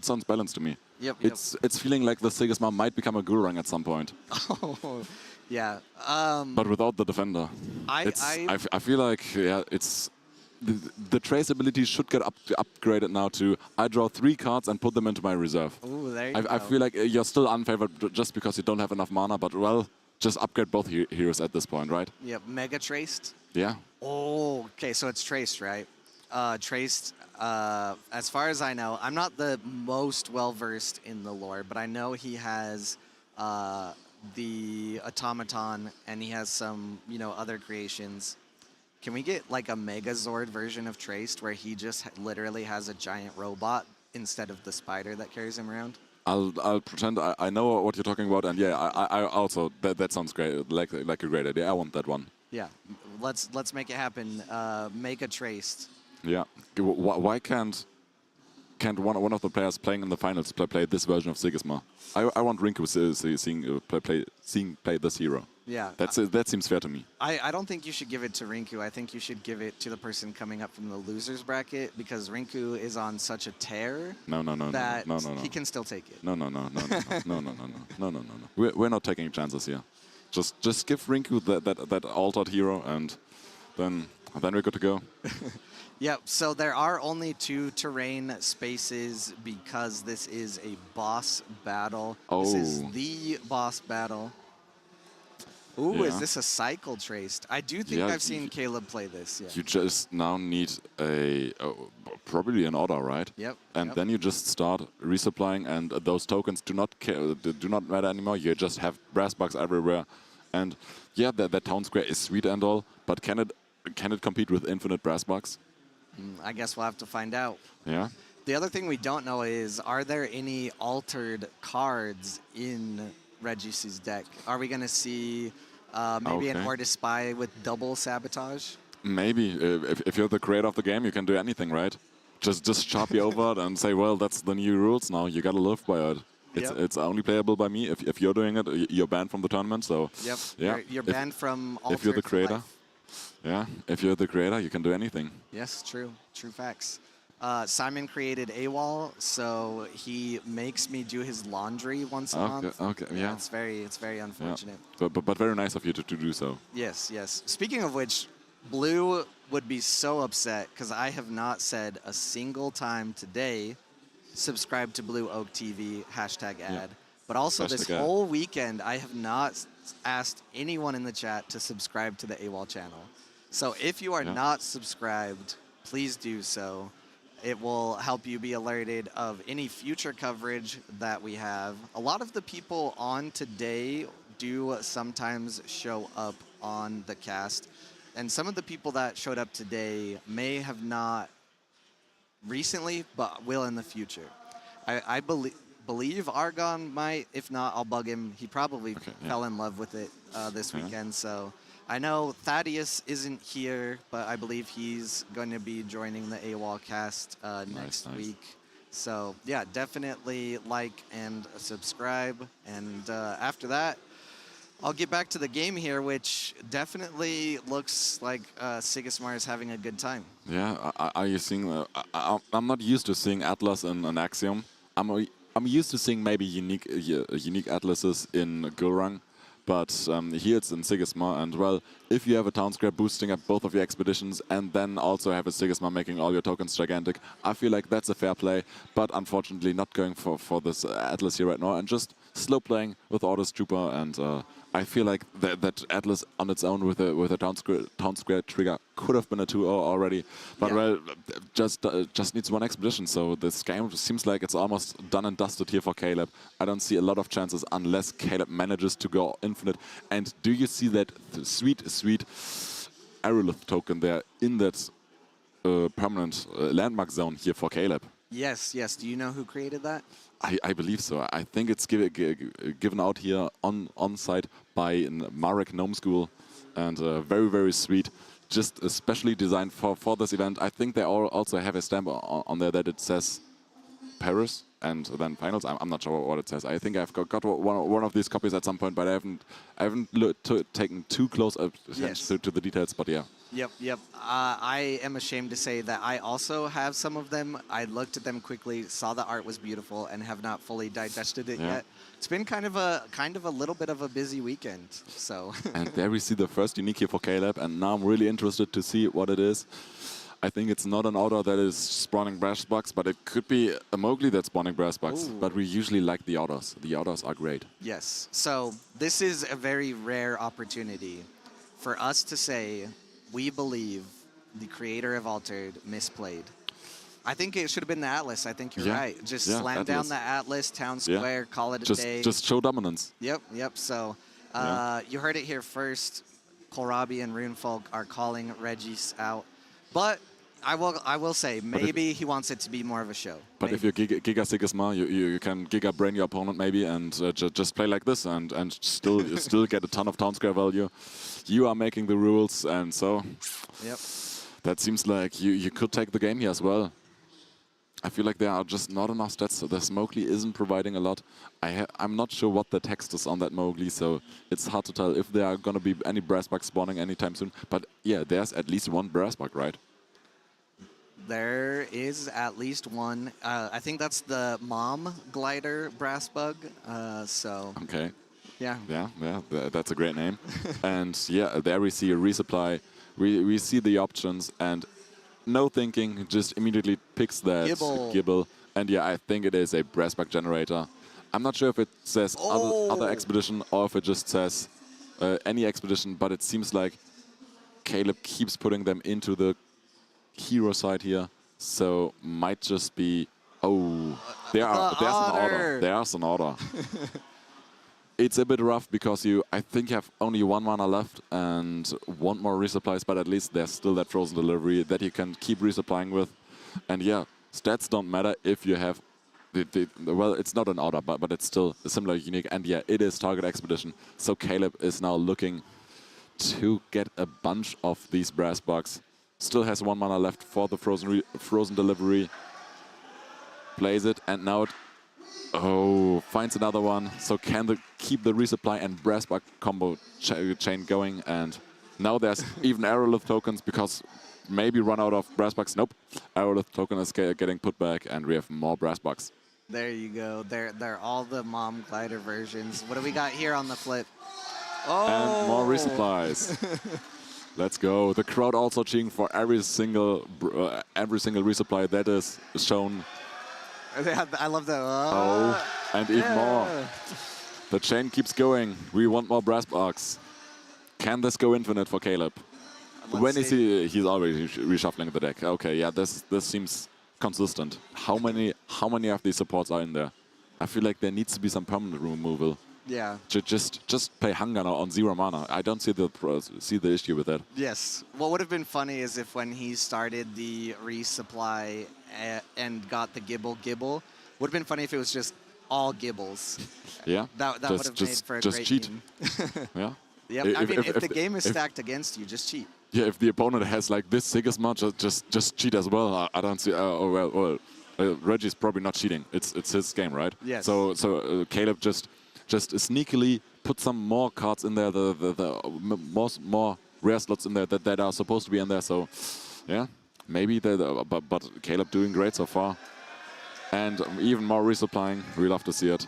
[SPEAKER 3] sounds balanced to me.
[SPEAKER 1] Yep.
[SPEAKER 3] It's feeling like the Sigismar might become a Gurung at some point.
[SPEAKER 1] Oh, yeah.
[SPEAKER 3] But without the defender, I feel like it's. The traceability should get upgraded now to I draw 3 cards and put them into my reserve.
[SPEAKER 1] Ooh, there you
[SPEAKER 3] I
[SPEAKER 1] go.
[SPEAKER 3] feel like you're still unfavored just because you don't have enough mana, but well, just upgrade both heroes at this point, right?
[SPEAKER 1] Yep, mega traced.
[SPEAKER 3] Yeah.
[SPEAKER 1] Oh, okay, so it's traced, right? Traced, as far as I know, I'm not the most well-versed in the lore, but I know he has the automaton and he has some, other creations. Can we get like a Megazord version of Traced where he just literally has a giant robot instead of the spider that carries him around?
[SPEAKER 3] I'll pretend I know what you're talking about, and yeah, I also that sounds great, like a great idea. I want that one.
[SPEAKER 1] Yeah, let's make it happen. Make a Traced.
[SPEAKER 3] Yeah, why can't one of the players playing in the finals play this version of Sigismar? I want Rinku seeing play this hero.
[SPEAKER 1] Yeah,
[SPEAKER 3] that seems fair to me.
[SPEAKER 1] I don't think you should give it to Rinku. I think you should give it to the person coming up from the losers bracket because Rinku is on such a tear.
[SPEAKER 3] No.
[SPEAKER 1] He can still take it.
[SPEAKER 3] No. We're not taking chances here. Just give Rinku that altered hero, and then we're good to go.
[SPEAKER 1] Yep, so there are only 2 terrain spaces because this is a boss battle.
[SPEAKER 3] Oh.
[SPEAKER 1] This is the boss battle. Ooh, is this a cycle Traced? I do think I've seen Caleb play this. Yeah.
[SPEAKER 3] You just now need probably an order, right?
[SPEAKER 1] Yep.
[SPEAKER 3] And then you just start resupplying, and those tokens do not matter anymore. You just have brass bucks everywhere, and yeah, that town square is sweet and all, but can it compete with infinite brass bucks?
[SPEAKER 1] I guess we'll have to find out.
[SPEAKER 3] Yeah.
[SPEAKER 1] The other thing we don't know is, are there any altered cards in Regis's deck? Are we going to see maybe an Ortis Spy with double sabotage?
[SPEAKER 3] Maybe. If you're the creator of the game, you can do anything, right? Just chop you over it and say, well, that's the new rules now. You got to live by it. It's only playable by me. If you're doing it, you're banned from the tournament. So
[SPEAKER 1] yep.
[SPEAKER 3] Yeah.
[SPEAKER 1] You're banned from Altered.
[SPEAKER 3] If you're the creator.
[SPEAKER 1] Life.
[SPEAKER 3] Yeah, if you're the creator, you can do anything.
[SPEAKER 1] Yes, true facts. Simon created A.W.O.L, so he makes me do his laundry once a month.
[SPEAKER 3] Okay, yeah.
[SPEAKER 1] It's very unfortunate.
[SPEAKER 3] Yeah. But very nice of you to do so.
[SPEAKER 1] Yes. Speaking of which, Blue would be so upset because I have not said a single time today, subscribe to Blue Oak TV, #ad. Yeah. But also this whole weekend, I have not asked anyone in the chat to subscribe to the A.W.O.L channel. So if you are not subscribed, please do so. It will help you be alerted of any future coverage that we have. A lot of the people on today do sometimes show up on the cast. And some of the people that showed up today may have not recently, but will in the future. I believe Argon might. If not, I'll bug him. He probably fell in love with it this weekend. So I know Thaddeus isn't here, but I believe he's going to be joining the A.W.O.L cast next week. So yeah, definitely like and subscribe. And after that, I'll get back to the game here, which definitely looks like Sigismar is having a good time.
[SPEAKER 3] Yeah, are you seeing? I'm not used to seeing Atlas in an Axiom. I'm used to seeing maybe unique Atlases in Gurung, but here it's in Sigismar. And well, if you have a town square boosting up both of your expeditions and then also have a Sigismar making all your tokens gigantic, I feel like that's a fair play. But unfortunately, not going for this Atlas here right now, and just slow playing with Orders Trooper. And I feel like that Atlas on its own with a town square trigger could have been a 2-0 already, but well, just needs one expedition. So this game seems like it's almost done and dusted here for Caleb. I don't see a lot of chances unless Caleb manages to go infinite. And do you see that sweet Aerolith token there in that permanent landmark zone here for Caleb?
[SPEAKER 1] Yes, yes. Do you know who created that?
[SPEAKER 3] I believe so. I think it's given out here on site by Marek Gnome School, and very, very sweet. Just especially designed for this event. I think they all also have a stamp on there that it says Paris and then finals. I'm not sure what it says. I think I've got one of these copies at some point, but I haven't taken too close attention to the details. But yeah.
[SPEAKER 1] Yep, yep. I am ashamed to say that I also have some of them. I looked at them quickly, saw the art was beautiful, and have not fully digested it yet. It's been kind of a little bit of a busy weekend. So.
[SPEAKER 3] And there we see the first unique here for Caleb, and now I'm really interested to see what it is. I think it's not an auto that is spawning brass bugs, but it could be a Mowgli that's spawning brass bugs. But we usually like the autos. The autos are great.
[SPEAKER 1] Yes. So this is a very rare opportunity for us to say we believe the creator of Altered misplayed. I think it should have been the Atlas. I think you're right. Just slam down the Atlas, town square, call it a day.
[SPEAKER 3] Just show dominance.
[SPEAKER 1] Yep, yep. So you heard it here first. Kohlrabi and Runefolk are calling Regis out. But I will say, maybe he wants it to be more of a show.
[SPEAKER 3] But if you're Giga Sigisma, you can Giga Brain your opponent maybe and just play like this and still get a ton of town square value. You are making the rules, and so that seems like you could take the game here as well. I feel like there are just not enough stats. So the Mowgli isn't providing a lot. I'm not sure what the text is on that Mowgli, so it's hard to tell if there are going to be any brass bugs spawning anytime soon. But yeah, there's at least one brass bug, right?
[SPEAKER 1] There is at least one. I think that's the mom glider brass bug. So.
[SPEAKER 3] Okay.
[SPEAKER 1] Yeah.
[SPEAKER 3] Yeah, that's a great name. And yeah, there we see a resupply. We see the options, and no thinking, just immediately picks that Gibble. And yeah, I think it is a brass bug generator. I'm not sure if it says other expedition or if it just says any expedition, but it seems like Caleb keeps putting them into the hero side here. So might just be, there's an order. It's a bit rough because I think you have only 1 mana left and want more resupplies, but at least there's still that frozen delivery that you can keep resupplying with. And yeah, stats don't matter if you have well, it's not an order, but it's still a similar unique. And yeah, it is target expedition. So Caleb is now looking to get a bunch of these brass bugs. Still has 1 mana left for the frozen delivery. Plays it, and now it finds another one. So can keep the resupply and brass bug combo chain going. And now there's even Aerolith tokens because maybe run out of brass bugs. Nope. Aerolith token is getting put back, and we have more brass bugs.
[SPEAKER 1] There you go. They're all the mom glider versions. What do we got here on the flip?
[SPEAKER 3] And more resupplies. Let's go. The crowd also cheering for every single resupply that is shown.
[SPEAKER 1] I love that.
[SPEAKER 3] And even more. The chain keeps going. We want more brass bugs. Can this go infinite for Caleb? He's already reshuffling the deck. Okay, yeah, this seems consistent. How many of these supports are in there? I feel like there needs to be some permanent removal.
[SPEAKER 1] Yeah.
[SPEAKER 3] Just play Hunger now on 0 mana. I don't see the issue with that.
[SPEAKER 1] Yes. What would have been funny is if when he started the resupply and got the Gibble, would have been funny if it was just all Gibbles.
[SPEAKER 3] Yeah.
[SPEAKER 1] That would have made for a great
[SPEAKER 3] cheat.
[SPEAKER 1] game.
[SPEAKER 3] Yeah.
[SPEAKER 1] Yep. If the game is stacked against you, just cheat.
[SPEAKER 3] Yeah, if the opponent has like this Sigisma, just cheat as well. I don't see. Reggie's probably not cheating. It's his game, right?
[SPEAKER 1] Yes.
[SPEAKER 3] So Caleb just sneakily put some more cards in there, more rare slots in there that are supposed to be in there. So yeah, maybe but Caleb doing great so far, and even more resupplying. We love to see it.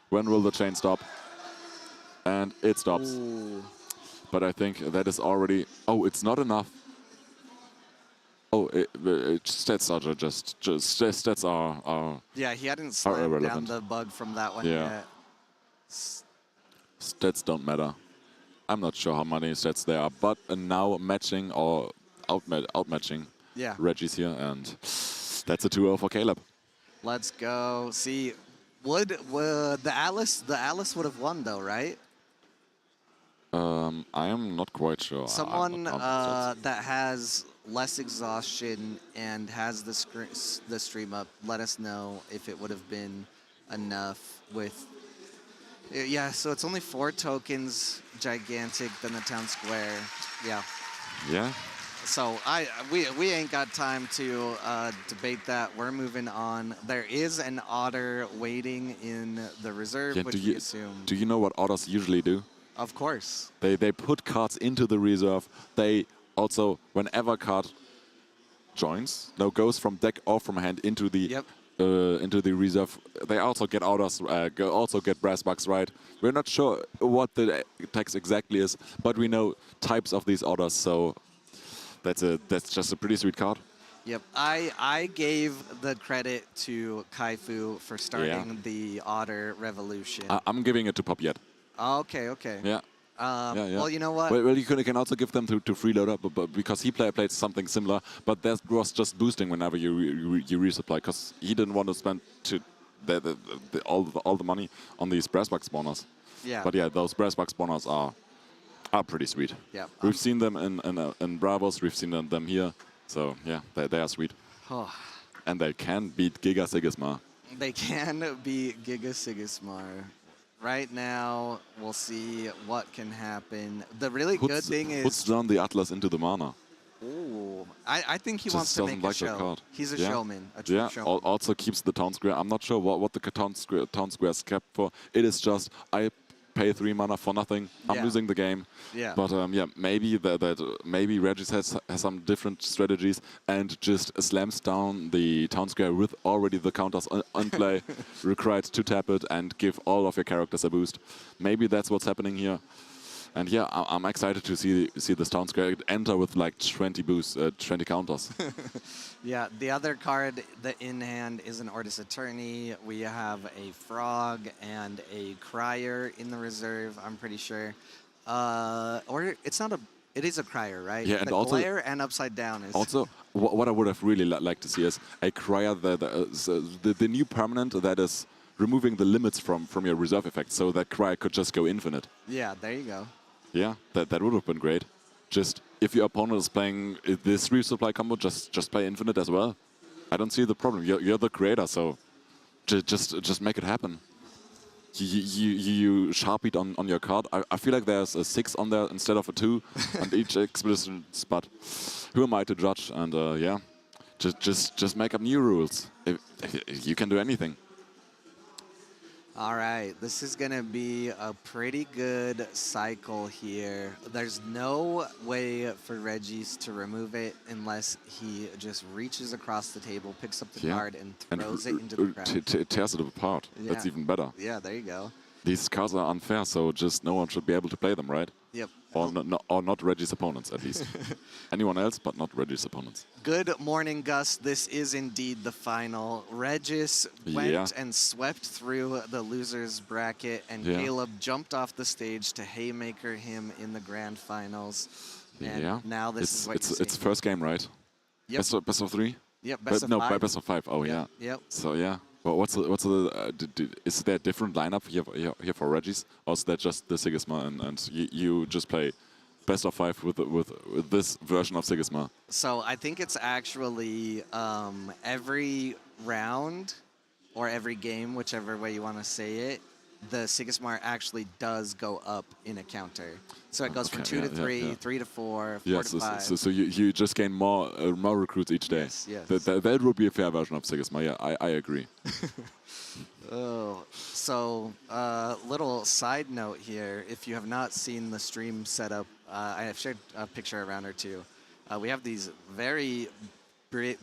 [SPEAKER 3] When will the chain stop? And it stops.
[SPEAKER 1] Ooh.
[SPEAKER 3] But I think that is already. Oh, it's not enough. Oh, stats are just stats are.
[SPEAKER 1] Yeah, he hadn't slammed down the bug from that one yet.
[SPEAKER 3] Stats don't matter. I'm not sure how many stats there are, but now matching or outmatching Reggie's here, and that's a 2-0 for Caleb.
[SPEAKER 1] Let's go. See, would the Atlas would have won though, right?
[SPEAKER 3] I am not quite sure.
[SPEAKER 1] Someone that has less exhaustion and has the stream up, let us know if it would have been enough with. Yeah, so it's only 4 tokens, gigantic, than the town square. Yeah.
[SPEAKER 3] Yeah.
[SPEAKER 1] So we ain't got time to debate that. We're moving on. There is an otter waiting in the reserve,
[SPEAKER 3] Yeah,
[SPEAKER 1] which we assume.
[SPEAKER 3] do you know what otters usually do?
[SPEAKER 1] Of course.
[SPEAKER 3] They put cards into the reserve. They also, whenever card goes from deck or from hand into the reserve, they also get otters, also get brass bucks, right? We're not sure what the text exactly is, but we know types of these otters, so that's just a pretty sweet card.
[SPEAKER 1] Yep, I gave the credit to Kaifu for starting the Otter Revolution.
[SPEAKER 3] I'm giving it to Pop Yet.
[SPEAKER 1] Okay.
[SPEAKER 3] Yeah.
[SPEAKER 1] Well, you know what?
[SPEAKER 3] Well, you can also give them to Freeloader, but because he played something similar, but that was just boosting whenever you resupply, because he didn't want to spend all the money on these brass buck spawners.
[SPEAKER 1] Yeah.
[SPEAKER 3] But yeah, those brass buck spawners are pretty sweet.
[SPEAKER 1] Yeah.
[SPEAKER 3] We've seen them in Bravos, we've seen them here, so yeah, they are sweet.
[SPEAKER 1] Oh.
[SPEAKER 3] And they can beat Giga Sigismar.
[SPEAKER 1] They can beat Giga Sigismar. Right now, we'll see what can happen. The really good thing is...
[SPEAKER 3] Puts down the Atlas into the mana.
[SPEAKER 1] Ooh, I think he
[SPEAKER 3] Just
[SPEAKER 1] wants to
[SPEAKER 3] doesn't
[SPEAKER 1] make a
[SPEAKER 3] like that
[SPEAKER 1] show.
[SPEAKER 3] card.
[SPEAKER 1] He's a
[SPEAKER 3] Yeah.
[SPEAKER 1] showman, a true showman.
[SPEAKER 3] Also keeps the town square. I'm not sure what the town square is kept for. It is just, I pay 3 mana for nothing. I'm
[SPEAKER 1] Yeah.
[SPEAKER 3] losing the game.
[SPEAKER 1] Yeah.
[SPEAKER 3] But maybe Regis has some different strategies and just slams down the town square with already the counters on play, required to tap it and give all of your characters a boost. Maybe that's what's happening here. And yeah, I'm excited to see this town square enter with like 20 boosts, 20 counters.
[SPEAKER 1] Yeah, the other card in hand is an Ortis Attorney. We have a Frog and a Crier in the reserve, I'm pretty sure. Or it's not a... It is a Crier, right?
[SPEAKER 3] Yeah, and
[SPEAKER 1] the
[SPEAKER 3] also...
[SPEAKER 1] Glare and Upside Down is...
[SPEAKER 3] Also, what I would have really liked to see is a Crier, the new permanent that is removing the limits from your reserve effect, so that Crier could just go infinite.
[SPEAKER 1] Yeah, there you go.
[SPEAKER 3] Yeah, that would have been great. Just if your opponent is playing this resupply combo, just play infinite as well. I don't see the problem. You're the creator, so just make it happen. You sharpied on your card. I feel like there's a 6 on there instead of a 2 on each explicit spot. Who am I to judge? And yeah, just make up new rules. If you can do anything.
[SPEAKER 1] All right, this is going to be a pretty good cycle here. There's no way for Regis to remove it unless he just reaches across the table, picks up the card, and throws it into the crowd.
[SPEAKER 3] Tears it apart.
[SPEAKER 1] Yeah.
[SPEAKER 3] That's even better.
[SPEAKER 1] Yeah, there you go.
[SPEAKER 3] These cards are unfair, so just no one should be able to play them, right?
[SPEAKER 1] Yep.
[SPEAKER 3] Or not Regis' opponents, at least. Anyone else, but not Regis' opponents.
[SPEAKER 1] Good morning, Gus. This is indeed the final. Regis went and swept through the loser's bracket, and Caleb jumped off the stage to haymaker him in the grand finals. And now this is what you're
[SPEAKER 3] it's first game, right?
[SPEAKER 1] Yep.
[SPEAKER 3] Best of 3?
[SPEAKER 1] Yep, best of 5.
[SPEAKER 3] Best of 5. Oh, yeah.
[SPEAKER 1] Yep.
[SPEAKER 3] So, yeah. Well, is there a different lineup here for Regis, or is that just the Sigismar and you just play best of 5 with this version of Sigismar?
[SPEAKER 1] So I think it's actually every round or every game, whichever way you want to say it, the Sigismar actually does go up in a counter. So it goes from 2 to 3, 3 to 4, 4 to 5.
[SPEAKER 3] So you just gain more recruits each day.
[SPEAKER 1] Yes.
[SPEAKER 3] That would be a fair version of Sigismar. Yeah, I agree.
[SPEAKER 1] Oh, so little side note here. If you have not seen the stream setup, I have shared a picture around or two. We have these very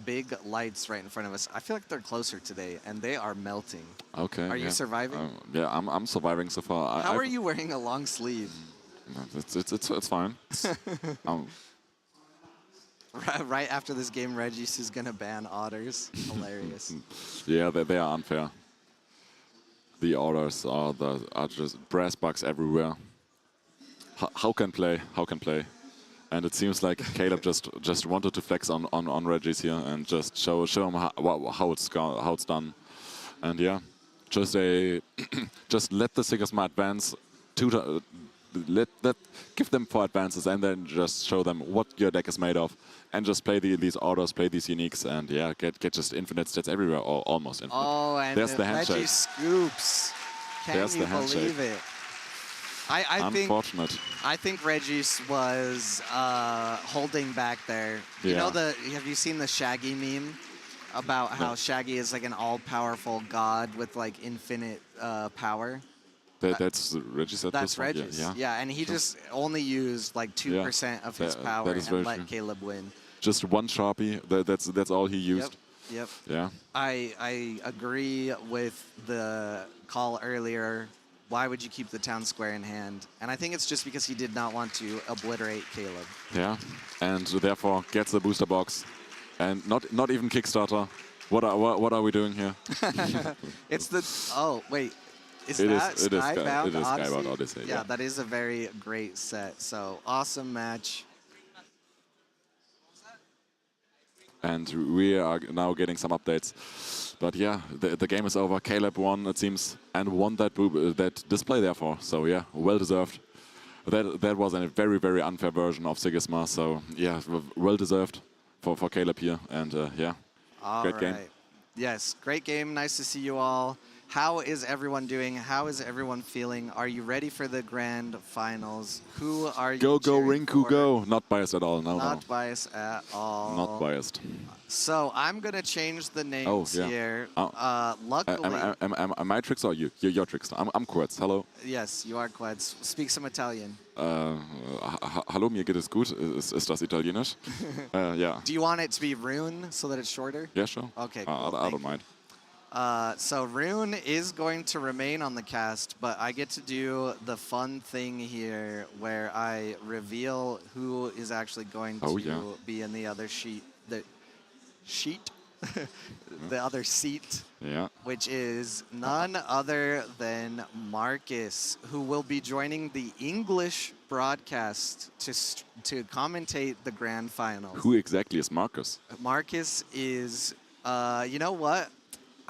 [SPEAKER 1] big lights right in front of us. I feel like they're closer today, and they are melting.
[SPEAKER 3] Okay.
[SPEAKER 1] Are you surviving?
[SPEAKER 3] Yeah, I'm surviving so far.
[SPEAKER 1] How are you wearing a long sleeve?
[SPEAKER 3] It's fine.
[SPEAKER 1] Right after this game, Regis is gonna ban otters. Hilarious.
[SPEAKER 3] Yeah, they are unfair. The otters are just brass bucks everywhere. How can play? And it seems like Caleb just wanted to flex on Regis here and just show him how it's done. And yeah, just let the Sigismar advance give them 4 advances and then just show them what your deck is made of, and just play these autos, play these uniques, and yeah, get just infinite stats everywhere, or almost infinite.
[SPEAKER 1] Oh, and
[SPEAKER 3] there's the handshake.
[SPEAKER 1] Reggie scoops. Can
[SPEAKER 3] There's
[SPEAKER 1] you
[SPEAKER 3] the handshake.
[SPEAKER 1] believe it?
[SPEAKER 3] Unfortunate.
[SPEAKER 1] I think Regis was holding back there. You
[SPEAKER 3] Yeah.
[SPEAKER 1] know have you seen the Shaggy meme about how Shaggy is like an all-powerful god with like infinite power?
[SPEAKER 3] That's Regis at
[SPEAKER 1] That's
[SPEAKER 3] this point.
[SPEAKER 1] Regis.
[SPEAKER 3] Yeah.
[SPEAKER 1] And he just only used like 2% of his power
[SPEAKER 3] that is
[SPEAKER 1] and
[SPEAKER 3] very
[SPEAKER 1] let
[SPEAKER 3] true.
[SPEAKER 1] Caleb win.
[SPEAKER 3] Just one Sharpie. That's all he used.
[SPEAKER 1] Yep.
[SPEAKER 3] Yeah.
[SPEAKER 1] I agree with the call earlier. Why would you keep the town square in hand? And I think it's just because he did not want to obliterate Caleb.
[SPEAKER 3] Yeah. And therefore gets the booster box, and not even Kickstarter. What are we doing here?
[SPEAKER 1] It's the wait. Is
[SPEAKER 3] It
[SPEAKER 1] that
[SPEAKER 3] is- it is
[SPEAKER 1] Skybound
[SPEAKER 3] it is
[SPEAKER 1] Odyssey?
[SPEAKER 3] Skybound Odyssey, yeah.
[SPEAKER 1] That is a very great set. So awesome match.
[SPEAKER 3] And we are now getting some updates. But yeah, the game is over. Caleb won, it seems, and won that display therefore. So yeah, well deserved. That was a very, very unfair version of Sigisma. So yeah, well deserved for Caleb here. And yeah, great game.
[SPEAKER 1] Yes, great game. Nice to see you all. How is everyone doing? How is everyone feeling? Are you ready for the grand finals? Who are you
[SPEAKER 3] Go
[SPEAKER 1] cheering
[SPEAKER 3] Rinku,
[SPEAKER 1] for?
[SPEAKER 3] go! Not biased at all. No,
[SPEAKER 1] Not biased at all.
[SPEAKER 3] not biased.
[SPEAKER 1] So I'm gonna change the names
[SPEAKER 3] yeah.
[SPEAKER 1] here.
[SPEAKER 3] Oh.
[SPEAKER 1] Luckily,
[SPEAKER 3] Am I Trickster or you? You're Trickster. I'm Kurz. Hello.
[SPEAKER 1] yes, you are Queds. Speak some Italian.
[SPEAKER 3] Hallo, mir geht es gut. Ist das Italienisch? Yeah.
[SPEAKER 1] Do you want it to be Rune so that it's shorter?
[SPEAKER 3] Yeah, sure.
[SPEAKER 1] Okay, cool.
[SPEAKER 3] I don't mind.
[SPEAKER 1] So Rune is going to remain on the cast, but I get to do the fun thing here where I reveal who is actually going to be in the other sheet. The other seat,
[SPEAKER 3] Yeah.
[SPEAKER 1] which is none other than Marcus, who will be joining the English broadcast to commentate the grand finals.
[SPEAKER 3] Who exactly is Marcus?
[SPEAKER 1] Marcus is, you know what?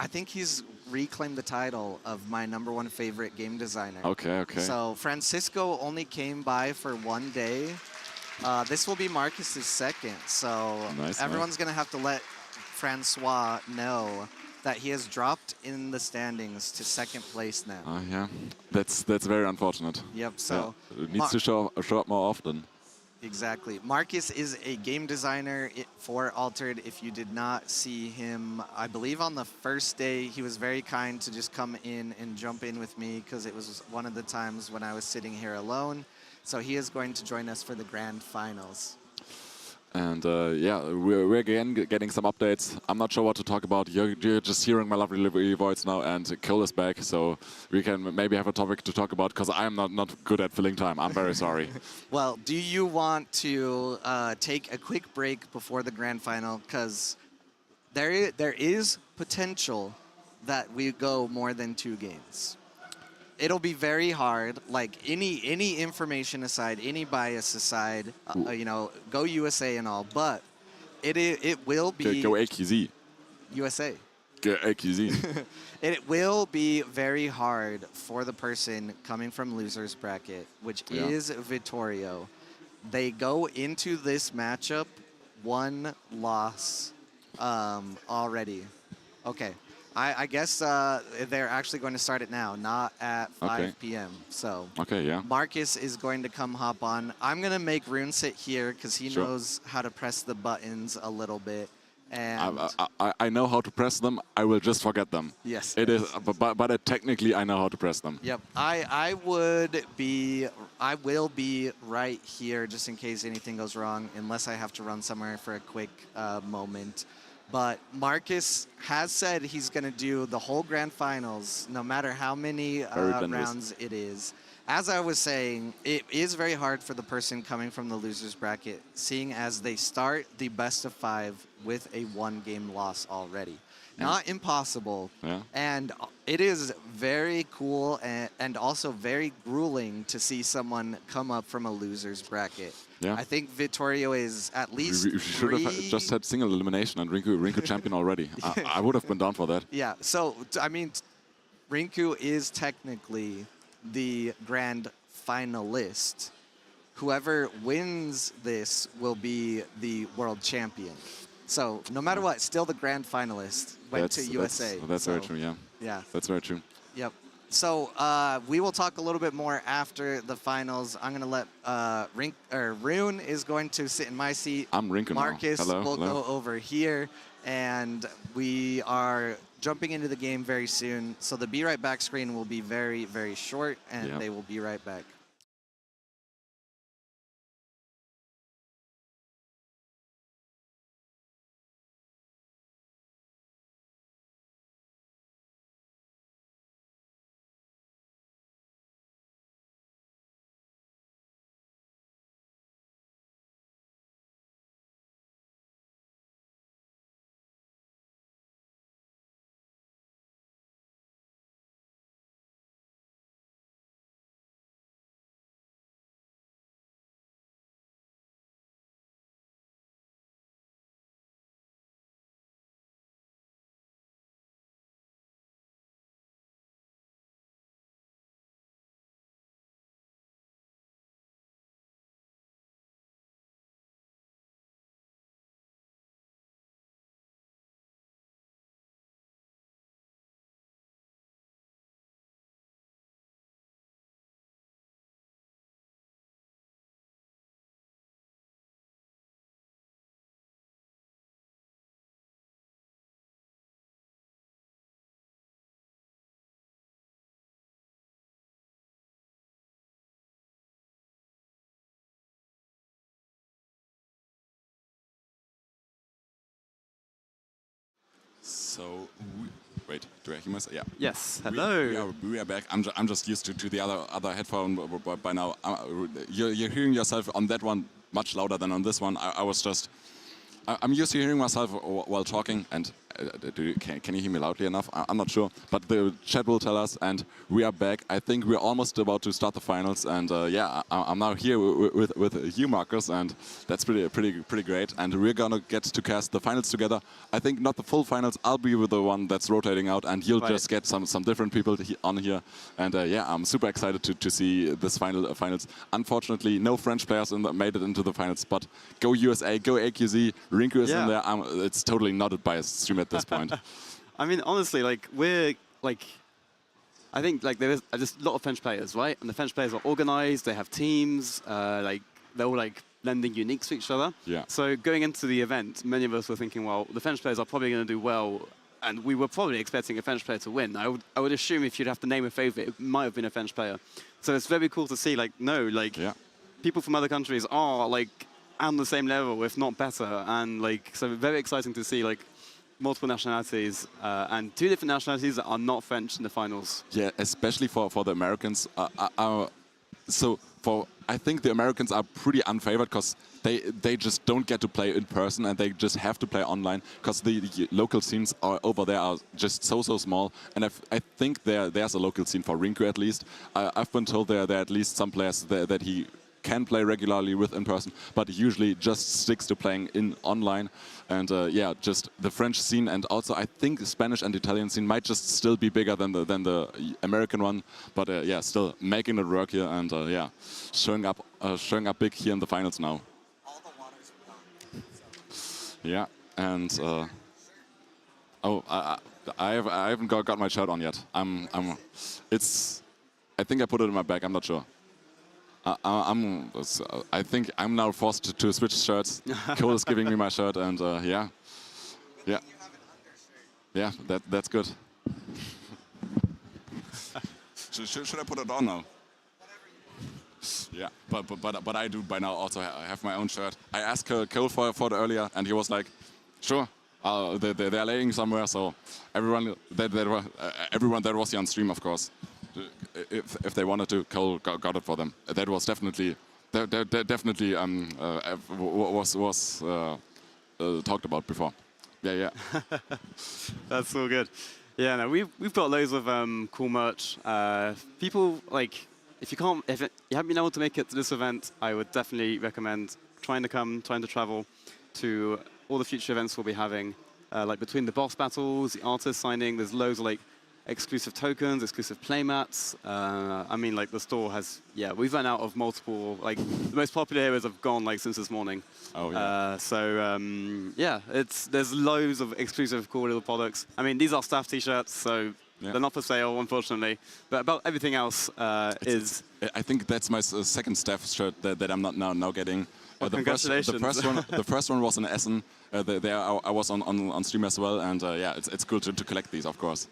[SPEAKER 1] I think he's reclaimed the title of my #1 favorite game designer.
[SPEAKER 3] Okay.
[SPEAKER 1] So Francisco only came by for 1 day. This will be Marcus's second. So
[SPEAKER 3] Nice,
[SPEAKER 1] everyone's going to have to let Francois know that he has dropped in the standings to 2nd place now.
[SPEAKER 3] Yeah. That's very unfortunate.
[SPEAKER 1] Yep. So
[SPEAKER 3] It needs to show up more often.
[SPEAKER 1] exactly. Marcus is a game designer for Altered. If you did not see him, I believe on the first day, he was very kind to just come in and jump in with me because it was one of the times when I was sitting here alone. So he is going to join us for the grand finals.
[SPEAKER 3] And yeah, we're again getting some updates. I'm not sure what to talk about. You're just hearing my lovely voice now, and Kill is back, so we can maybe have a topic to talk about, because I'm not good at filling time. I'm very sorry.
[SPEAKER 1] Well, do you want to take a quick break before the grand final? Because there is potential that we go more than 2 games. It'll be very hard. Like any information aside, any bias aside, you know, go USA and all. But it will be
[SPEAKER 3] Go AQZ.
[SPEAKER 1] USA.
[SPEAKER 3] Go AQZ.
[SPEAKER 1] It will be very hard for the person coming from losers bracket, which is Vittorio. They go into this matchup 1 loss already. Okay. I guess they're actually going to start it now, not at 5 p.m. So
[SPEAKER 3] Okay, yeah.
[SPEAKER 1] Marcus is going to come hop on. I'm going to make Rune sit here because he knows how to press the buttons a little bit. And
[SPEAKER 3] I know how to press them. I will just forget them.
[SPEAKER 1] Yes.
[SPEAKER 3] It is, but technically I know how to press them.
[SPEAKER 1] Yep. I will be right here just in case anything goes wrong, unless I have to run somewhere for a quick moment. But Marcus has said he's going to do the whole grand finals, no matter how many rounds it is. As I was saying, it is very hard for the person coming from the losers bracket, seeing as they start the best of 5 with a 1-game loss already. Not impossible.
[SPEAKER 3] Yeah.
[SPEAKER 1] And it is very cool and also very grueling to see someone come up from a loser's bracket.
[SPEAKER 3] Yeah.
[SPEAKER 1] I think Vittorio is at least
[SPEAKER 3] We should have just had single elimination and Rinku champion already. I would have been down for that.
[SPEAKER 1] Yeah, so, I mean, Rinku is technically the grand finalist. Whoever wins this will be the world champion. So no matter what, still the grand finalist went to USA.
[SPEAKER 3] That's very true, yeah.
[SPEAKER 1] Yeah.
[SPEAKER 3] That's very true.
[SPEAKER 1] Yep. So we will talk a little bit more after the finals. I'm going to let Rune is going to sit in my seat.
[SPEAKER 3] I'm Rinku now.
[SPEAKER 1] Marcus
[SPEAKER 3] Hello,
[SPEAKER 1] will
[SPEAKER 3] hello.
[SPEAKER 1] go over here. And we are jumping into the game very soon. So the Be Right Back screen will be very, very short, and they will be right back.
[SPEAKER 3] So, wait, do I hear myself? Yeah.
[SPEAKER 10] Yes, hello.
[SPEAKER 3] We are back. I'm just used to the other headphone by now. You're hearing yourself on that one much louder than on this one. I'm used to hearing myself while talking, and can you hear me loudly enough? I'm not sure, but the chat will tell us, and we are back. I think we're almost about to start the finals, and yeah, I'm now here with you, Marcus, and that's pretty great. And we're gonna get to cast the finals together. I think not the full finals. I'll be with the one that's rotating out, and you'll just get some different people on here. And yeah, I'm super excited to see this finals. Unfortunately, no French players made it into the finals, but go USA, go AQZ. Rinku is in there. It's totally not a biased stream at this point.
[SPEAKER 10] I mean, honestly, like we're like, I think like there's just a lot of French players, right? And the French players are organized. They have teams. Like they're all like lending uniques to each other.
[SPEAKER 3] Yeah.
[SPEAKER 10] So going into the event, many of us were thinking, well, the French players are probably going to do well, and we were probably expecting a French player to win. I would assume if you'd have to name a favorite, it might have been a French player. So it's very cool to see, like, no, like people from other countries are like on the same level, if not better, and like so very exciting to see like multiple nationalities and two different nationalities that are not French in the finals.
[SPEAKER 3] Yeah, especially for the Americans. I think the Americans are pretty unfavored because they just don't get to play in person, and they just have to play online because the local scenes over there are just so small. And I think there's a local scene for Rinku at least. I've been told there are at least some players that he can play regularly with in person, but usually just sticks to playing in online. And yeah, just the French scene, and also I think the Spanish and Italian scene might just still be bigger than the American one. But yeah, still making it work here, and yeah, showing up big here in the finals now.
[SPEAKER 1] All the waters are gone.
[SPEAKER 3] Yeah, and oh, I haven't got my shirt on yet. I think I put it in my bag. I'm not sure. I think I'm now forced to switch shirts. Cole is giving me my shirt, and yeah. That's good. Should I put it on now? Yeah, but I do by now also have my own shirt. I asked Cole for it earlier, and he was like, sure. They're laying somewhere, so everyone that was here on stream, of course. If they wanted to, Cole got it for them. That was definitely was talked about before. Yeah.
[SPEAKER 10] That's all good. Yeah, no, we've got loads of cool merch. People like if you haven't been able to make it to this event, I would definitely recommend trying to travel to all the future events we'll be having. Like between the boss battles, the artist signing, there's loads of like exclusive tokens, exclusive playmats. I mean, like the store has, we've run out of multiple, like the most popular areas have gone like since this morning.
[SPEAKER 3] Oh yeah.
[SPEAKER 10] There's loads of exclusive cool little products. I mean, these are staff t-shirts, so they're not for sale, unfortunately. But about everything else is.
[SPEAKER 3] I think that's my second staff shirt that I'm not now getting.
[SPEAKER 10] Congratulations.
[SPEAKER 3] The first one was in Essen. There I was on stream as well, and it's cool to collect these, of course.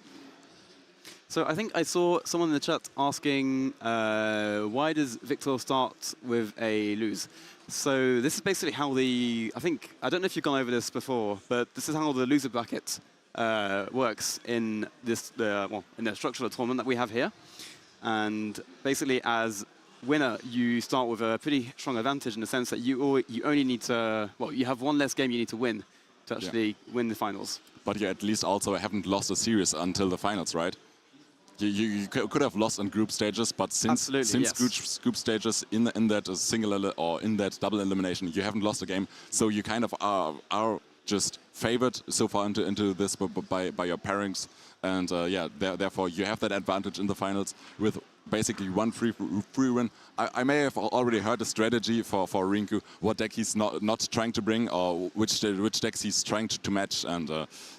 [SPEAKER 10] So I think I saw someone in the chat asking, why does Victor start with a lose? So this is basically how I don't know if you've gone over this before, but this is how the loser bracket works in this, in the structure of the tournament that we have here. And basically, as winner, you start with a pretty strong advantage in the sense that you only need to, you have one less game you need to win to actually win the finals.
[SPEAKER 3] But you at least also haven't lost a series until the finals, right? You could have lost in group stages, but since group stages in that single or in that double elimination, you haven't lost a game. So you kind of are just favored so far into this by your pairings, and therefore you have that advantage in the finals with basically one free win. I may have already heard a strategy for Rinku, what deck he's not trying to bring, or which decks he's trying to match, and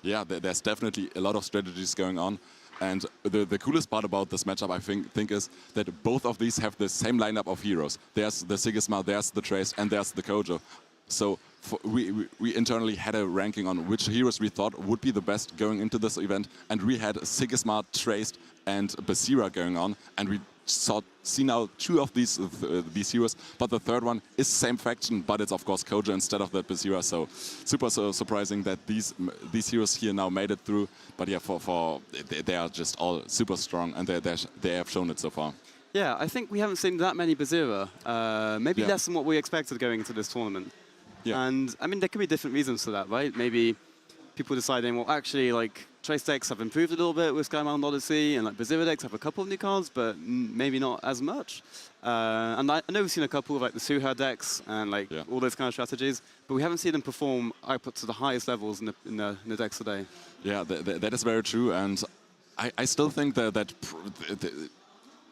[SPEAKER 3] there's definitely a lot of strategies going on. And the coolest part about this matchup, I think, is that both of these have the same lineup of heroes. There's the Sigismar, there's the Trace, and there's the Kojo. So we internally had a ranking on which heroes we thought would be the best going into this event, and we had Sigismar, Trace, and Basira going on, and we see now two of these heroes, but the third one is same faction, but it's of course Kojo instead of that Basira. So super surprising that these heroes here now made it through. But yeah, they are just all super strong, and they have shown it so far.
[SPEAKER 10] Yeah, I think we haven't seen that many Basira. Maybe less than what we expected going into this tournament.
[SPEAKER 3] Yeah.
[SPEAKER 10] And I mean, there could be different reasons for that, right? Maybe people deciding, well, actually, like, Trace decks have improved a little bit with Sky Mountain Odyssey, and like Basira decks have a couple of new cards, but maybe not as much. And I know we've seen a couple of like the Suha decks and like all those kind of strategies, but we haven't seen them perform output to the highest levels in the decks today.
[SPEAKER 3] Yeah, that is very true, and I still think that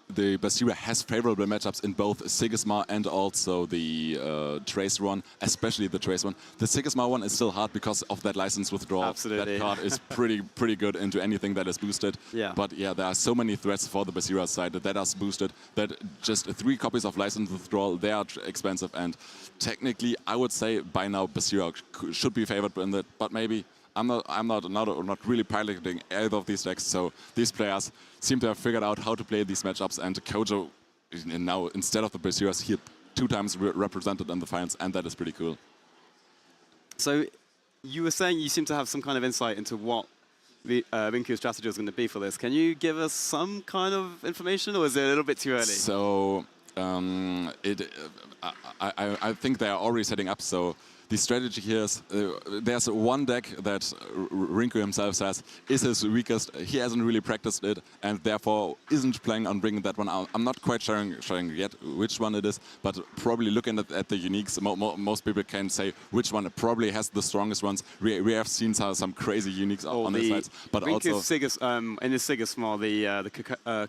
[SPEAKER 3] the Basira has favorable matchups in both Sigismar and also the Trace one, especially the Trace one. The Sigismar one is still hard because of that license withdrawal.
[SPEAKER 10] Absolutely.
[SPEAKER 3] That card is pretty good into anything that is boosted.
[SPEAKER 10] Yeah.
[SPEAKER 3] But yeah, there are so many threats for the Basira side that are boosted that just 3 copies of license withdrawal, they are expensive, and technically I would say by now Basira should be favored in that, but maybe I'm not really piloting either of these decks, so these players seem to have figured out how to play these matchups, and Kojo now, instead of the Basiras, here 2 times represented in the finals, and that is pretty cool.
[SPEAKER 10] So you were saying you seem to have some kind of insight into what Rinku's strategy is going to be for this. Can you give us some kind of information, or is it a little bit too early?
[SPEAKER 3] So I think they are already setting up, so the strategy here is there's one deck that Rinku himself says is his weakest. He hasn't really practiced it, and therefore isn't planning on bringing that one out. I'm not quite showing yet which one it is, but probably looking at the uniques, most people can say which one probably has the strongest ones. We have seen some crazy uniques on the sides, but
[SPEAKER 10] Rinku's
[SPEAKER 3] also
[SPEAKER 10] in his Sigismar, the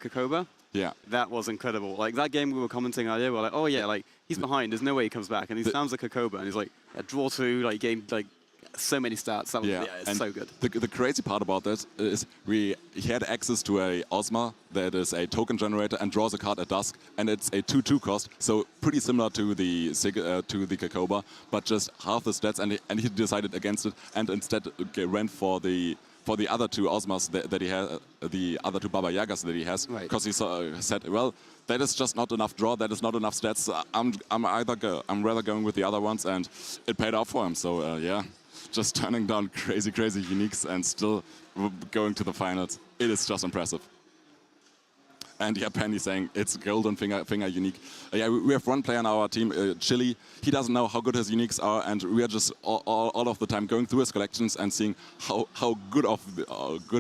[SPEAKER 10] Kokoba.
[SPEAKER 3] Yeah,
[SPEAKER 10] that was incredible. Like that game we were commenting earlier, we were like, oh yeah, like he's behind. There's no way he comes back, and he sounds like a Kokoba, and he's like a draw 2, like game, like so many stats. That was, it's so good.
[SPEAKER 3] The crazy part about this is he had access to a Ozma that is a token generator and draws a card at dusk, and it's a 2/2 cost, so pretty similar to the Kokoba, but just half the stats, and he decided against it, and instead went for the other 2 Ozmas that he has, the other 2 Baba Yagas that he has, because he said, well, that is just not enough draw, that is not enough stats. I'm rather going with the other ones, and it paid off for him. So yeah, just turning down crazy uniques and still going to the finals. It is just impressive. And yeah, Penny saying it's golden finger unique. Yeah, we have one player on our team, Chili. He doesn't know how good his uniques are, and we are just all of the time going through his collections and seeing how good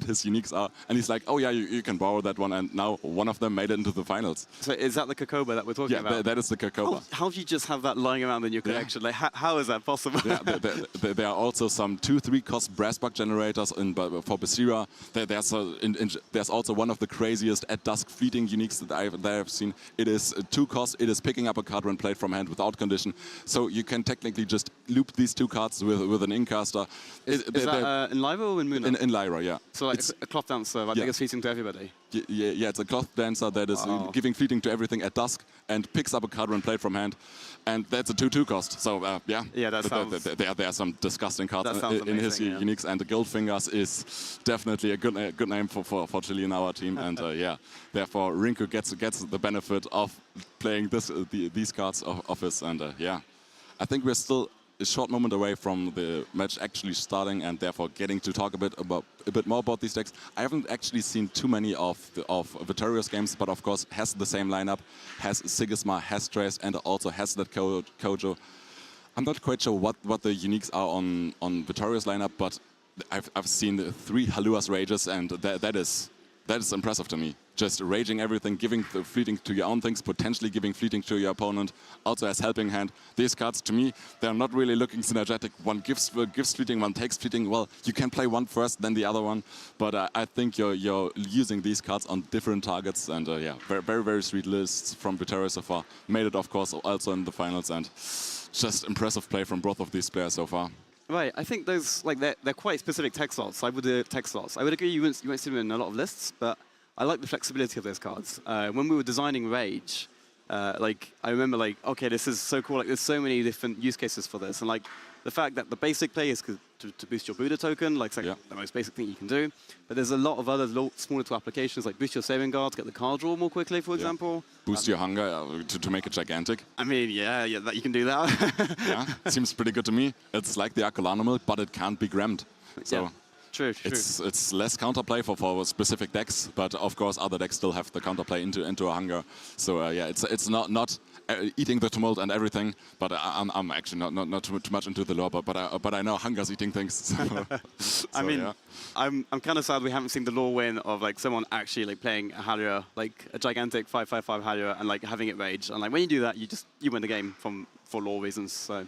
[SPEAKER 3] his uniques are. And he's like, oh yeah, you can borrow that one. And now one of them made it into the finals.
[SPEAKER 10] So is that the Kokoba that we're talking about?
[SPEAKER 3] Yeah, that is the Kokoba.
[SPEAKER 10] How do you just have that lying around in your collection? Like, how is that possible?
[SPEAKER 3] Yeah, there are also some 2-3 cost brass buck generators for Basira. There's also one of the craziest at dusk fleeting uniques that I've seen. It is 2 cost. It is picking up a card when played from hand without condition. So you can technically just loop these 2 cards with an incaster.
[SPEAKER 10] Is that in Lyra or in Moona?
[SPEAKER 3] In Lyra, yeah.
[SPEAKER 10] So like a cloth dancer, like it's fleeting to everybody.
[SPEAKER 3] Yeah, it's a cloth dancer that is giving fleeting to everything at dusk and picks up a card when played from hand. And that's a 2/2 cost. So yeah, there are some disgusting cards in his uniques, and the Goldfingers is definitely a good name for Chile in our team. And yeah, therefore Rinku gets the benefit of playing these cards of his. And yeah, I think we're still a short moment away from the match actually starting, and therefore getting to talk a bit more about these decks. I haven't actually seen too many of Vittorio's games, but of course has the same lineup, has Sigisma, has Trace, and also has that Kojo. I'm not quite sure what the uniques are on Vittorio's lineup, but I've seen 3 Halua's Rages, and that is impressive to me. Just raging everything, giving the fleeting to your own things, potentially giving fleeting to your opponent, also as helping hand. These cards, to me, they're not really looking synergetic. One gives fleeting, one takes fleeting. Well, you can play one first, then the other one. But I think you're using these cards on different targets. And yeah, very, very sweet lists from Vittorio so far. Made it, of course, also in the finals. And just impressive play from both of these players so far.
[SPEAKER 10] Right, I think those they're quite specific tech slots. I would agree you won't see them in a lot of lists, but I like the flexibility of those cards. When we were designing Rage, I remember okay, this is so cool. Like, there's so many different use cases for this, and the fact that the basic play is to boost your Buddha token, it's the most basic thing you can do. But there's a lot of other smaller applications, like boost your saving guard to get the card draw more quickly, for example.
[SPEAKER 3] Boost your hunger to make it gigantic.
[SPEAKER 10] I mean, yeah, that you can do that.
[SPEAKER 3] Yeah, seems pretty good to me. It's like the Acolano, but it can't be grammed. So.
[SPEAKER 10] Yeah. True.
[SPEAKER 3] It's less counterplay for specific decks, but of course other decks still have the counterplay into a hunger. So yeah, it's not eating the tumult and everything. But I'm actually not too much into the lore. But I know hunger's eating things. So,
[SPEAKER 10] I mean,
[SPEAKER 3] yeah.
[SPEAKER 10] I'm kind of sad we haven't seen the lore win of someone actually playing a Halua, a gigantic 5/5/5 Halua, and having it rage. And when you do that, you win the game for lore reasons. So.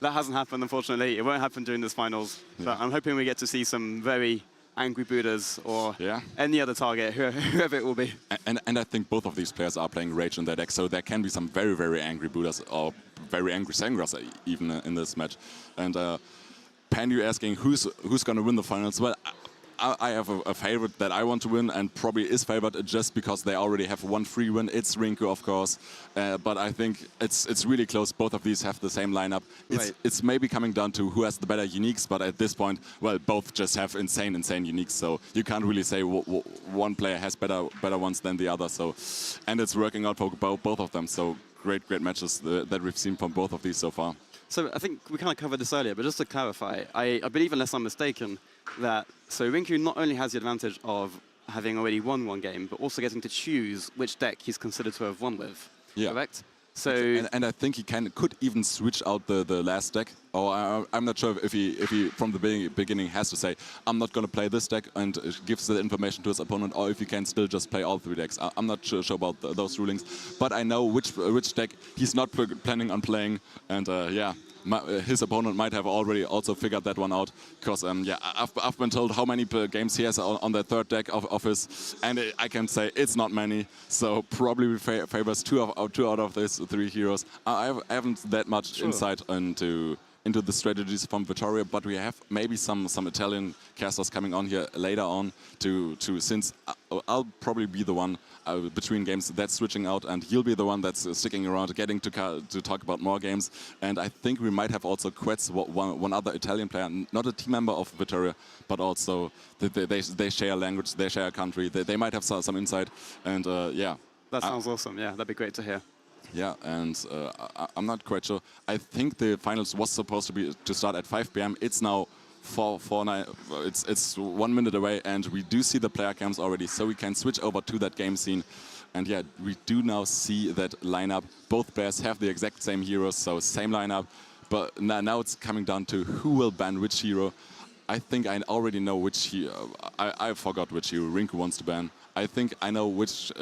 [SPEAKER 10] That hasn't happened, unfortunately. It won't happen during this finals. But I'm hoping we get to see some very angry Buddhas or any other target, whoever it will be.
[SPEAKER 3] And I think both of these players are playing Rage in their deck, so there can be some very, very angry Buddhas or very angry Sangras even in this match. And Pandu asking who's going to win the finals. Well, I have a favorite that I want to win, and probably is favored just because they already have one free win. It's Rinku, of course, but I think it's really close. Both of these have the same lineup. It's maybe coming down to who has the better uniques, but at this point, well, both just have insane uniques. So you can't really say one player has better ones than the other. So, and it's working out for both of them. So great matches that we've seen from both of these so far.
[SPEAKER 10] So I think we kind of covered this earlier, but just to clarify, I believe, unless I'm mistaken, that Rinku not only has the advantage of having already won one game, but also getting to choose which deck he's considered to have won with. Yeah. Correct? So
[SPEAKER 3] and I think he could even switch out the last deck. Or I'm not sure if he from the beginning has to say, I'm not going to play this deck, and gives the information to his opponent, or if he can still just play all 3 decks. I'm not sure about those rulings, but I know which deck he's not planning on playing, and yeah. His opponent might have already also figured that one out, because yeah, I've been told how many games he has on the 3rd deck of his, and I can say it's not many. So probably favors two out of these 3 heroes. I haven't that much insight into the strategies from Vittorio, but we have maybe some Italian casters coming on here later on since I'll probably be the one between games that's switching out, and he'll be the one that's sticking around, getting to talk about more games. And I think we might have also Quetz, one other Italian player, not a team member of Vittorio, but also they share a language, they share a country, they might have some insight, and yeah.
[SPEAKER 10] That sounds awesome, yeah, that'd be great to hear.
[SPEAKER 3] Yeah, and I'm not quite sure. I think the finals was supposed to start at 5 p.m. It's now 4:09. It's 1 minute away, and we do see the player cams already, so we can switch over to that game scene. And yeah, we do now see that lineup. Both pairs have the exact same heroes, so same lineup. But now it's coming down to who will ban which hero. I think I already know which hero. I forgot which hero Rinku wants to ban. I think I know which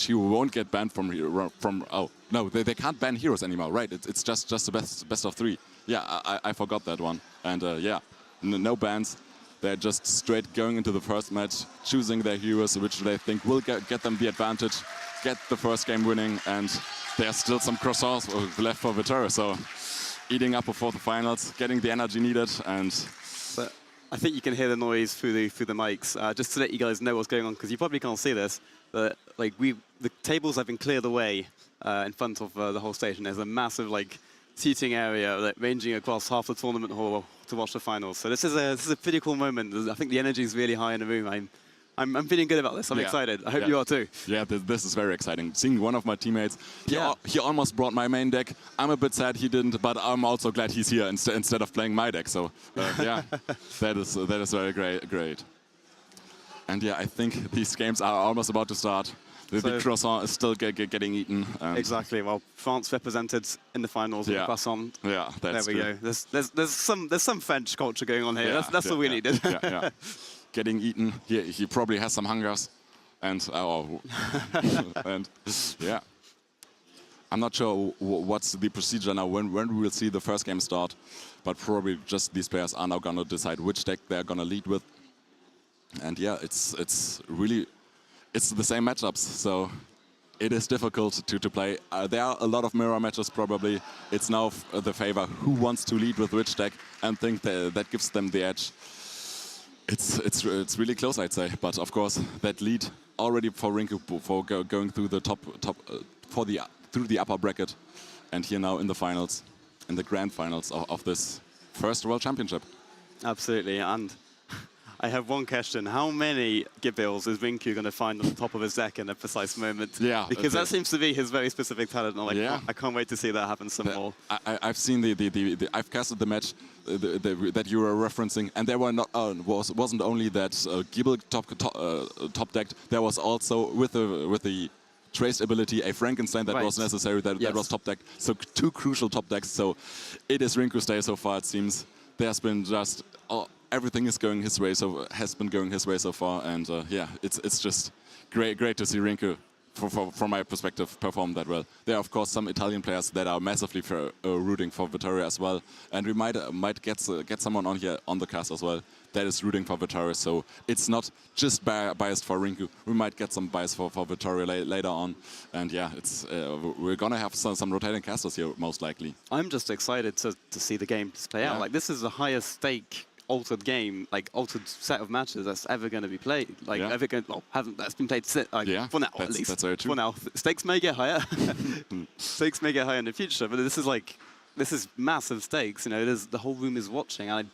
[SPEAKER 3] hero won't get banned from hero. Oh no, they can't ban heroes anymore, right? It's just the best of 3. Yeah, I forgot that one. And yeah, no bans. They're just straight going into the first match, choosing their heroes, which they think will get them the advantage, get the first game winning, and there's still some croissants left for Vitara. So eating up before the finals, getting the energy needed, and.
[SPEAKER 10] But I think you can hear the noise through the mics. Just to let you guys know what's going on, because you probably can't see this, but like the tables have been cleared away in front of the whole station. There's a massive like seating area ranging across half the tournament hall to watch the finals. So this is a pretty cool moment. I think the energy is really high in the room. I'm feeling good about this. I'm excited. I hope you are too.
[SPEAKER 3] Yeah, this is very exciting. Seeing one of my teammates, he almost brought my main deck. I'm a bit sad he didn't, but I'm also glad he's here instead of playing my deck. So yeah, that is very great. And yeah, I think these games are almost about to start. The croissant is still getting eaten.
[SPEAKER 10] Exactly. Well, France represented in the finals with the croissant.
[SPEAKER 3] Yeah, that's
[SPEAKER 10] there we go. There's some French culture going on here. That's all we needed.
[SPEAKER 3] Yeah. Getting eaten. He probably has some hungers, and and yeah. I'm not sure what's the procedure now when we will see the first game start, but probably just these players are now gonna decide which deck they're gonna lead with. And yeah, it's the same matchups, so it is difficult to play. There are a lot of mirror matches probably. It's now the favor who wants to lead with which deck and think that gives them the edge. It's really close, I'd say. But of course, that lead already for Rinku for going through the through the upper bracket, and here now in the finals, in the grand finals of this first World Championship.
[SPEAKER 10] Absolutely, and I have one question. How many Gibbills is Rinku going to find on the top of his deck in a precise moment?
[SPEAKER 3] Yeah.
[SPEAKER 10] Because that seems to be his very specific talent. I can't wait to see that happen some more.
[SPEAKER 3] I've seen I've casted the match that you were referencing, and there were wasn't only that Gibble top decked. There was also with the traced ability a Frankenstein that was necessary. That was top decked. So 2 crucial top decks. So it is Rinku's day so far. It seems there's been just. Everything is going his way, has been going his way so far, and yeah, it's just great to see Rinku, from my perspective, perform that well. There are of course some Italian players that are massively rooting for Vittoria as well, and we might get someone on here on the cast as well that is rooting for Vittoria. So it's not just biased for Rinku. We might get some bias for Vittoria later on, and yeah, we're gonna have some rotating casters here most likely.
[SPEAKER 10] I'm just excited to see the game play out. Like this is the highest stake altered game, like altered set of matches that's ever going to be played. Like that's been played for now at least.
[SPEAKER 3] That's very true.
[SPEAKER 10] For now, stakes may get higher. Stakes may get higher in the future, but this is massive stakes. You know, the whole room is watching, and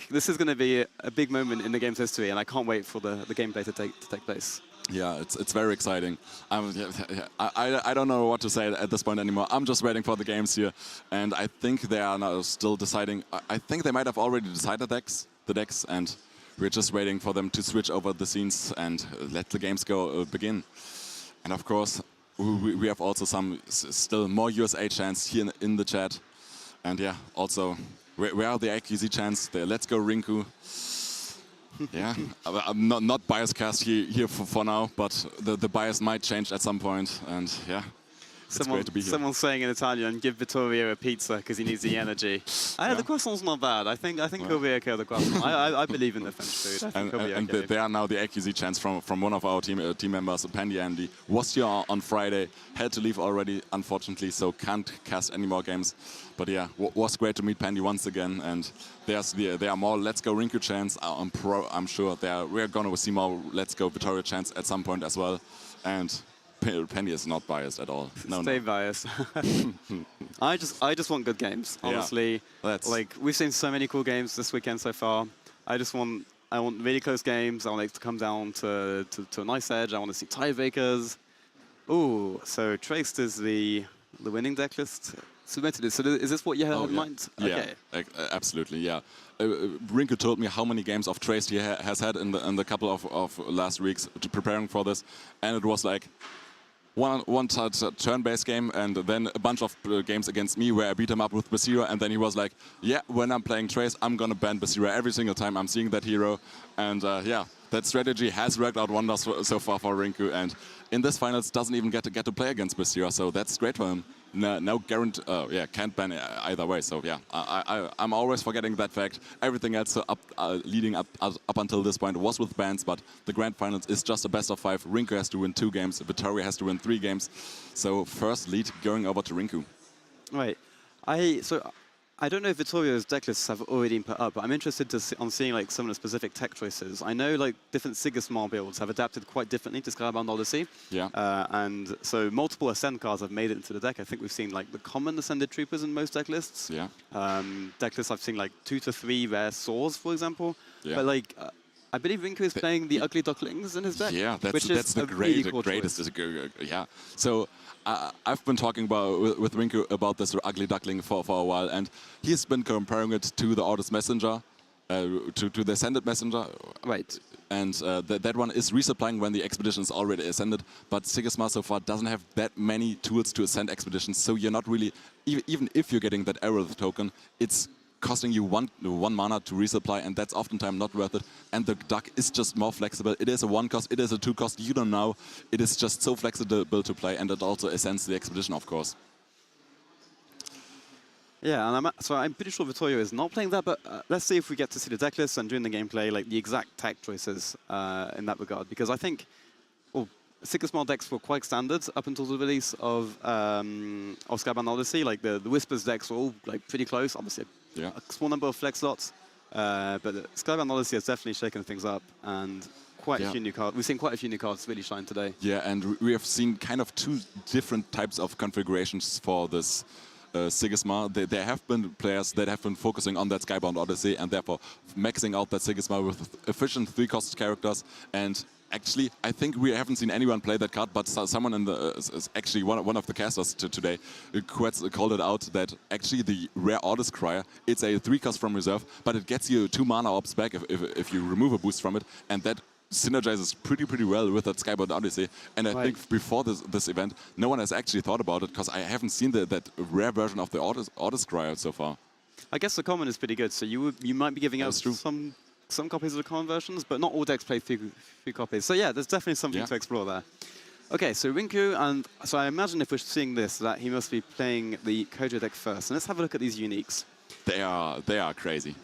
[SPEAKER 10] this is going to be a big moment in the game's history, and I can't wait for the gameplay to take place.
[SPEAKER 3] Yeah, it's very exciting. I don't know what to say at this point anymore. I'm just waiting for the games here, and I think they are now still deciding. I think they might have already decided the decks, and we're just waiting for them to switch over the scenes and let the games begin. And of course, we have also some still more USA chants here in the chat, and yeah, also where are the AQZ chants? The Let's Go Rinku. Yeah, I'm not bias cast here for now, but the bias might change at some point, and yeah, it's great to be here.
[SPEAKER 10] Someone's saying in Italian, give Vittorio a pizza because he needs the energy. The croissant's not bad. I think he'll be okay with the croissant. I believe in the French food. I think he'll be okay.
[SPEAKER 3] And there are now the AQZ chants from one of our team members, Pandy Andy. Was here on Friday, had to leave already, unfortunately, so can't cast any more games. But yeah, was great to meet Pandy once again, and there are more Let's Go Rinku chants. I'm sure we're gonna see more Let's Go Vittoria chants at some point as well, and Pandy is not biased at all.
[SPEAKER 10] Stay biased. I just want good games, honestly.
[SPEAKER 3] Yeah,
[SPEAKER 10] like we've seen so many cool games this weekend so far. I want really close games. I want it to come down to a nice edge. I want to see tiebreakers. Ooh, so Traced is the winning deck list. Submitted it. So is this what you had in mind?
[SPEAKER 3] Yeah, okay. Absolutely, yeah. Rinku told me how many games of Traced he has had in the couple of last weeks preparing for this, and it was like one turn-based game and then a bunch of games against me where I beat him up with Basira, and then he was like, yeah, when I'm playing Trace, I'm gonna ban Basira every single time I'm seeing that hero. And yeah, that strategy has worked out wonders so far for Rinku, and in this finals doesn't even get to play against Basira, so that's great for him. No guarantee, yeah, can't ban either way. So yeah, I'm always forgetting that fact. Everything else leading up until this point was with bans, but the grand finals is just a best of 5. Rinku has to win 2 games, Vittoria has to win 3 games. So first lead going over to Rinku.
[SPEAKER 10] Right. I don't know if Vittorio's deck lists have already been put up, but I'm interested on seeing like some of the specific tech choices. I know like different Sigismar builds have adapted quite differently to Skybound Odyssey.
[SPEAKER 3] Yeah.
[SPEAKER 10] And so multiple Ascend cards have made it into the deck. I think we've seen like the common Ascended Troopers in most deck lists.
[SPEAKER 3] Yeah.
[SPEAKER 10] Deck lists I've seen like 2 to 3 rare swords, for example.
[SPEAKER 3] Yeah.
[SPEAKER 10] But like, I believe Rinku is playing the Ugly Ducklings in his deck.
[SPEAKER 3] Yeah, that's the
[SPEAKER 10] really cool
[SPEAKER 3] greatest.
[SPEAKER 10] choice.
[SPEAKER 3] Yeah. So I've been talking with Rinku about this Ugly Duckling for a while, and he's been comparing it to the Orders Messenger, to the Ascended Messenger.
[SPEAKER 10] Right.
[SPEAKER 3] And that one is resupplying when the expedition is already ascended, but Sigismar so far doesn't have that many tools to ascend expeditions, so you're not really, even if you're getting that Aerith token, it's costing you one mana to resupply, and that's oftentimes not worth it. And the duck is just more flexible. It is a 1 cost, it is a 2 cost, you don't know. It is just so flexible to play, and it also ascends the expedition, of course.
[SPEAKER 10] Yeah, and I'm pretty sure Vittorio is not playing that, but let's see if we get to see the deck list and during the gameplay, like the exact tech choices in that regard. Because I think, well, Sigismar decks were quite standard up until the release of Skybound Odyssey. Like the Whispers decks were all like pretty close, obviously.
[SPEAKER 3] Yeah.
[SPEAKER 10] A small number of flex slots, but Skybound Odyssey has definitely shaken things up, and quite a few new cards. We've seen quite a few new cards really shine today.
[SPEAKER 3] Yeah, and we have seen kind of 2 different types of configurations for this Sigismar. There have been players that have been focusing on that Skybound Odyssey and therefore maxing out that Sigismar with efficient 3-cost characters. And actually, I think we haven't seen anyone play that card, but someone in the actually one of the casters today called it out that actually the rare Orders Crier, it's a 3-cost from reserve, but it gets you 2 mana orbs back if you remove a boost from it, and that synergizes pretty well with that Skybound Odyssey. And I think before this event, no one has actually thought about it, because I haven't seen that rare version of the Orders Crier so far.
[SPEAKER 10] I guess the common is pretty good, so you might be giving out some copies of the common versions, but not all decks play 3 copies. So yeah, there's definitely something to explore there. Okay, so Rinku, and so I imagine if we're seeing this, that he must be playing the Kojo deck first. And let's have a look at these uniques.
[SPEAKER 3] They are crazy.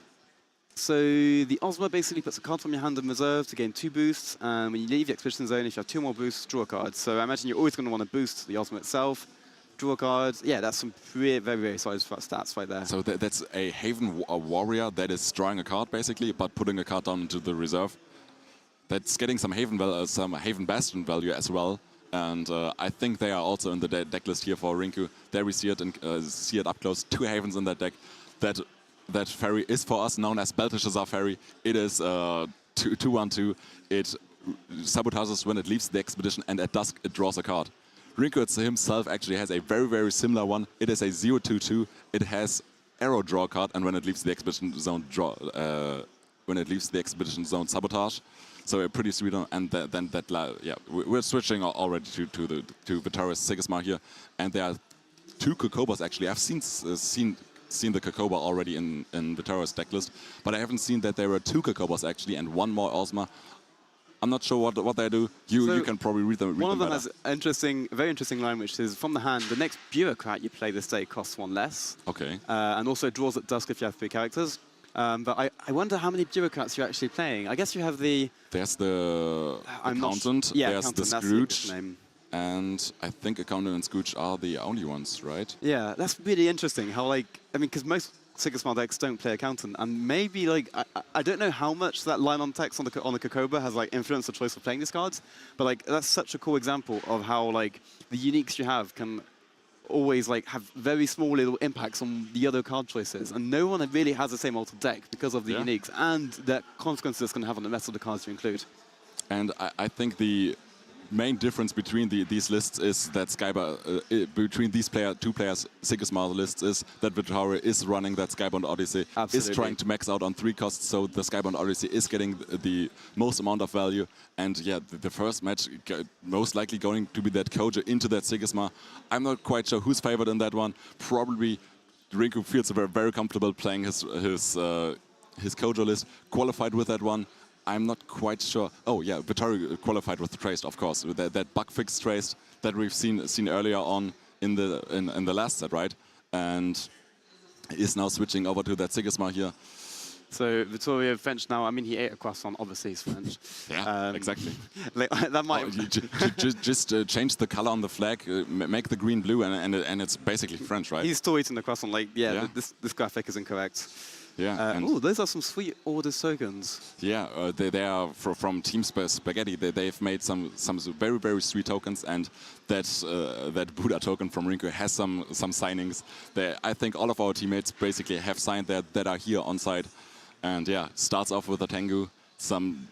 [SPEAKER 10] So the Ozma basically puts a card from your hand in reserve to gain 2 boosts, and when you leave the expedition zone, if you have 2 more boosts, draw a card. So I imagine you're always going to want to boost the Ozma itself, draw a card. Yeah, that's some very solid stats right there.
[SPEAKER 3] So that's a Haven Warrior that is drawing a card basically, but putting a card down into the reserve. That's getting some Haven Bastion value as well. And I think they are also in the deck list here for Rinku. There we see it up close. 2 Havens in that deck. That fairy is for us known as Belteshazzar Fairy. It is 2/1/2. It sabotages when it leaves the expedition, and at dusk it draws a card. Rinku himself actually has a very similar one. It is a 0/2/2. It has arrow draw card, and when it leaves the expedition zone, sabotage. So a pretty sweet one. And we're switching already to Vittoria's Sigismar here, and there are 2 Kokobas actually. I've seen the Kokoba already in Vittoria's deck list, but I haven't seen that there were 2 Kokobas actually and 1 more Ozma. I'm not sure what they do. You can probably read them.
[SPEAKER 10] One of them has a very interesting line, which is from the hand, the next bureaucrat you play this day costs 1 less.
[SPEAKER 3] Okay.
[SPEAKER 10] And also draws at dusk if you have 3 characters. But I wonder how many bureaucrats you're actually playing. I guess you have the...
[SPEAKER 3] There's the Accountant, there's the Scrooge, and I think Accountant and Scrooge are the only ones, right?
[SPEAKER 10] Yeah, that's really interesting. How because most Sigismar decks don't play Accountant, and maybe I don't know how much that line on text on the Kokoba has influenced the choice of playing these cards, but that's such a cool example of how the uniques you have can always have very small little impacts on the other card choices, and no one really has the same altered deck because of the uniques and the consequences it's going to have on the rest of the cards you include.
[SPEAKER 3] And I think the main difference between these lists is that between these two players, Sigismar lists, is that Vittorio is running that Skybound Odyssey, is trying to max out on 3 costs, so the Skybound Odyssey is getting the most amount of value. And yeah, the first match most likely going to be that Kojo into that Sigismar. I'm not quite sure who's favored in that one. Probably Rinku feels very comfortable playing his Kojo list, qualified with that one. I'm not quite sure. Oh yeah, Vittorio qualified with Traced, of course. With that bug fix Traced that we've seen earlier on in the last set, right? And is now switching over to that Sigismar here.
[SPEAKER 10] So Vittorio French now. I mean, he ate a croissant. Obviously, he's French.
[SPEAKER 3] Yeah, exactly.
[SPEAKER 10] That might
[SPEAKER 3] just change the color on the flag, make the green blue, and it's basically French, right?
[SPEAKER 10] He's still eating the croissant. Like, yeah. This graphic is incorrect.
[SPEAKER 3] Yeah.
[SPEAKER 10] Oh, those are some sweet order tokens.
[SPEAKER 3] Yeah, they are from Team Spaghetti. They've made some very sweet tokens, and that Buddha token from Rinku has some signings. I think all of our teammates basically have signed that are here on site. And yeah, starts off with a Tengu, some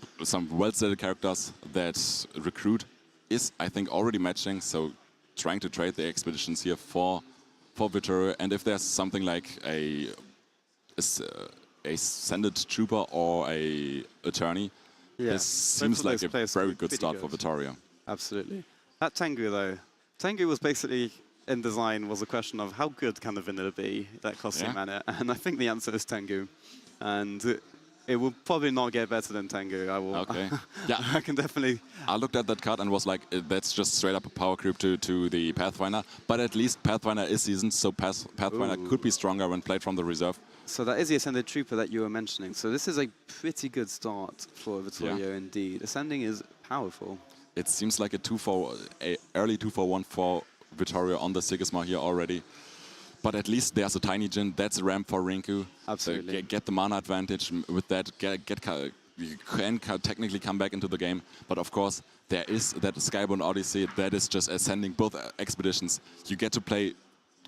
[SPEAKER 3] well-stated characters that Recruit is, I think, already matching. So trying to trade the expeditions here for Vittorio, and if there's something like a Sended Trooper or a Attorney, this seems like a very good start for Vittorio.
[SPEAKER 10] Absolutely. That Tengu, though, Tengu was basically, in design, was a question of how good can the vanilla be that costs you mana? And I think the answer is Tengu. And it will probably not get better than Tengu.
[SPEAKER 3] Okay. Yeah,
[SPEAKER 10] I can definitely.
[SPEAKER 3] I looked at that card and was like, that's just straight up a power creep to the Pathfinder. But at least Pathfinder is seasoned, so Pathfinder could be stronger when played from the reserve.
[SPEAKER 10] So that is the Ascended Trooper that you were mentioning. So this is a pretty good start for Vittorio indeed. Ascending is powerful.
[SPEAKER 3] It seems like a early 2-for-1 for Vittorio on the Sigismar here already. But at least there's a Tiny Djinn. That's a ramp for Rinku.
[SPEAKER 10] Absolutely.
[SPEAKER 3] So get the mana advantage with that. You can technically come back into the game. But of course, there is that Skybound Odyssey that is just ascending both expeditions. You get to play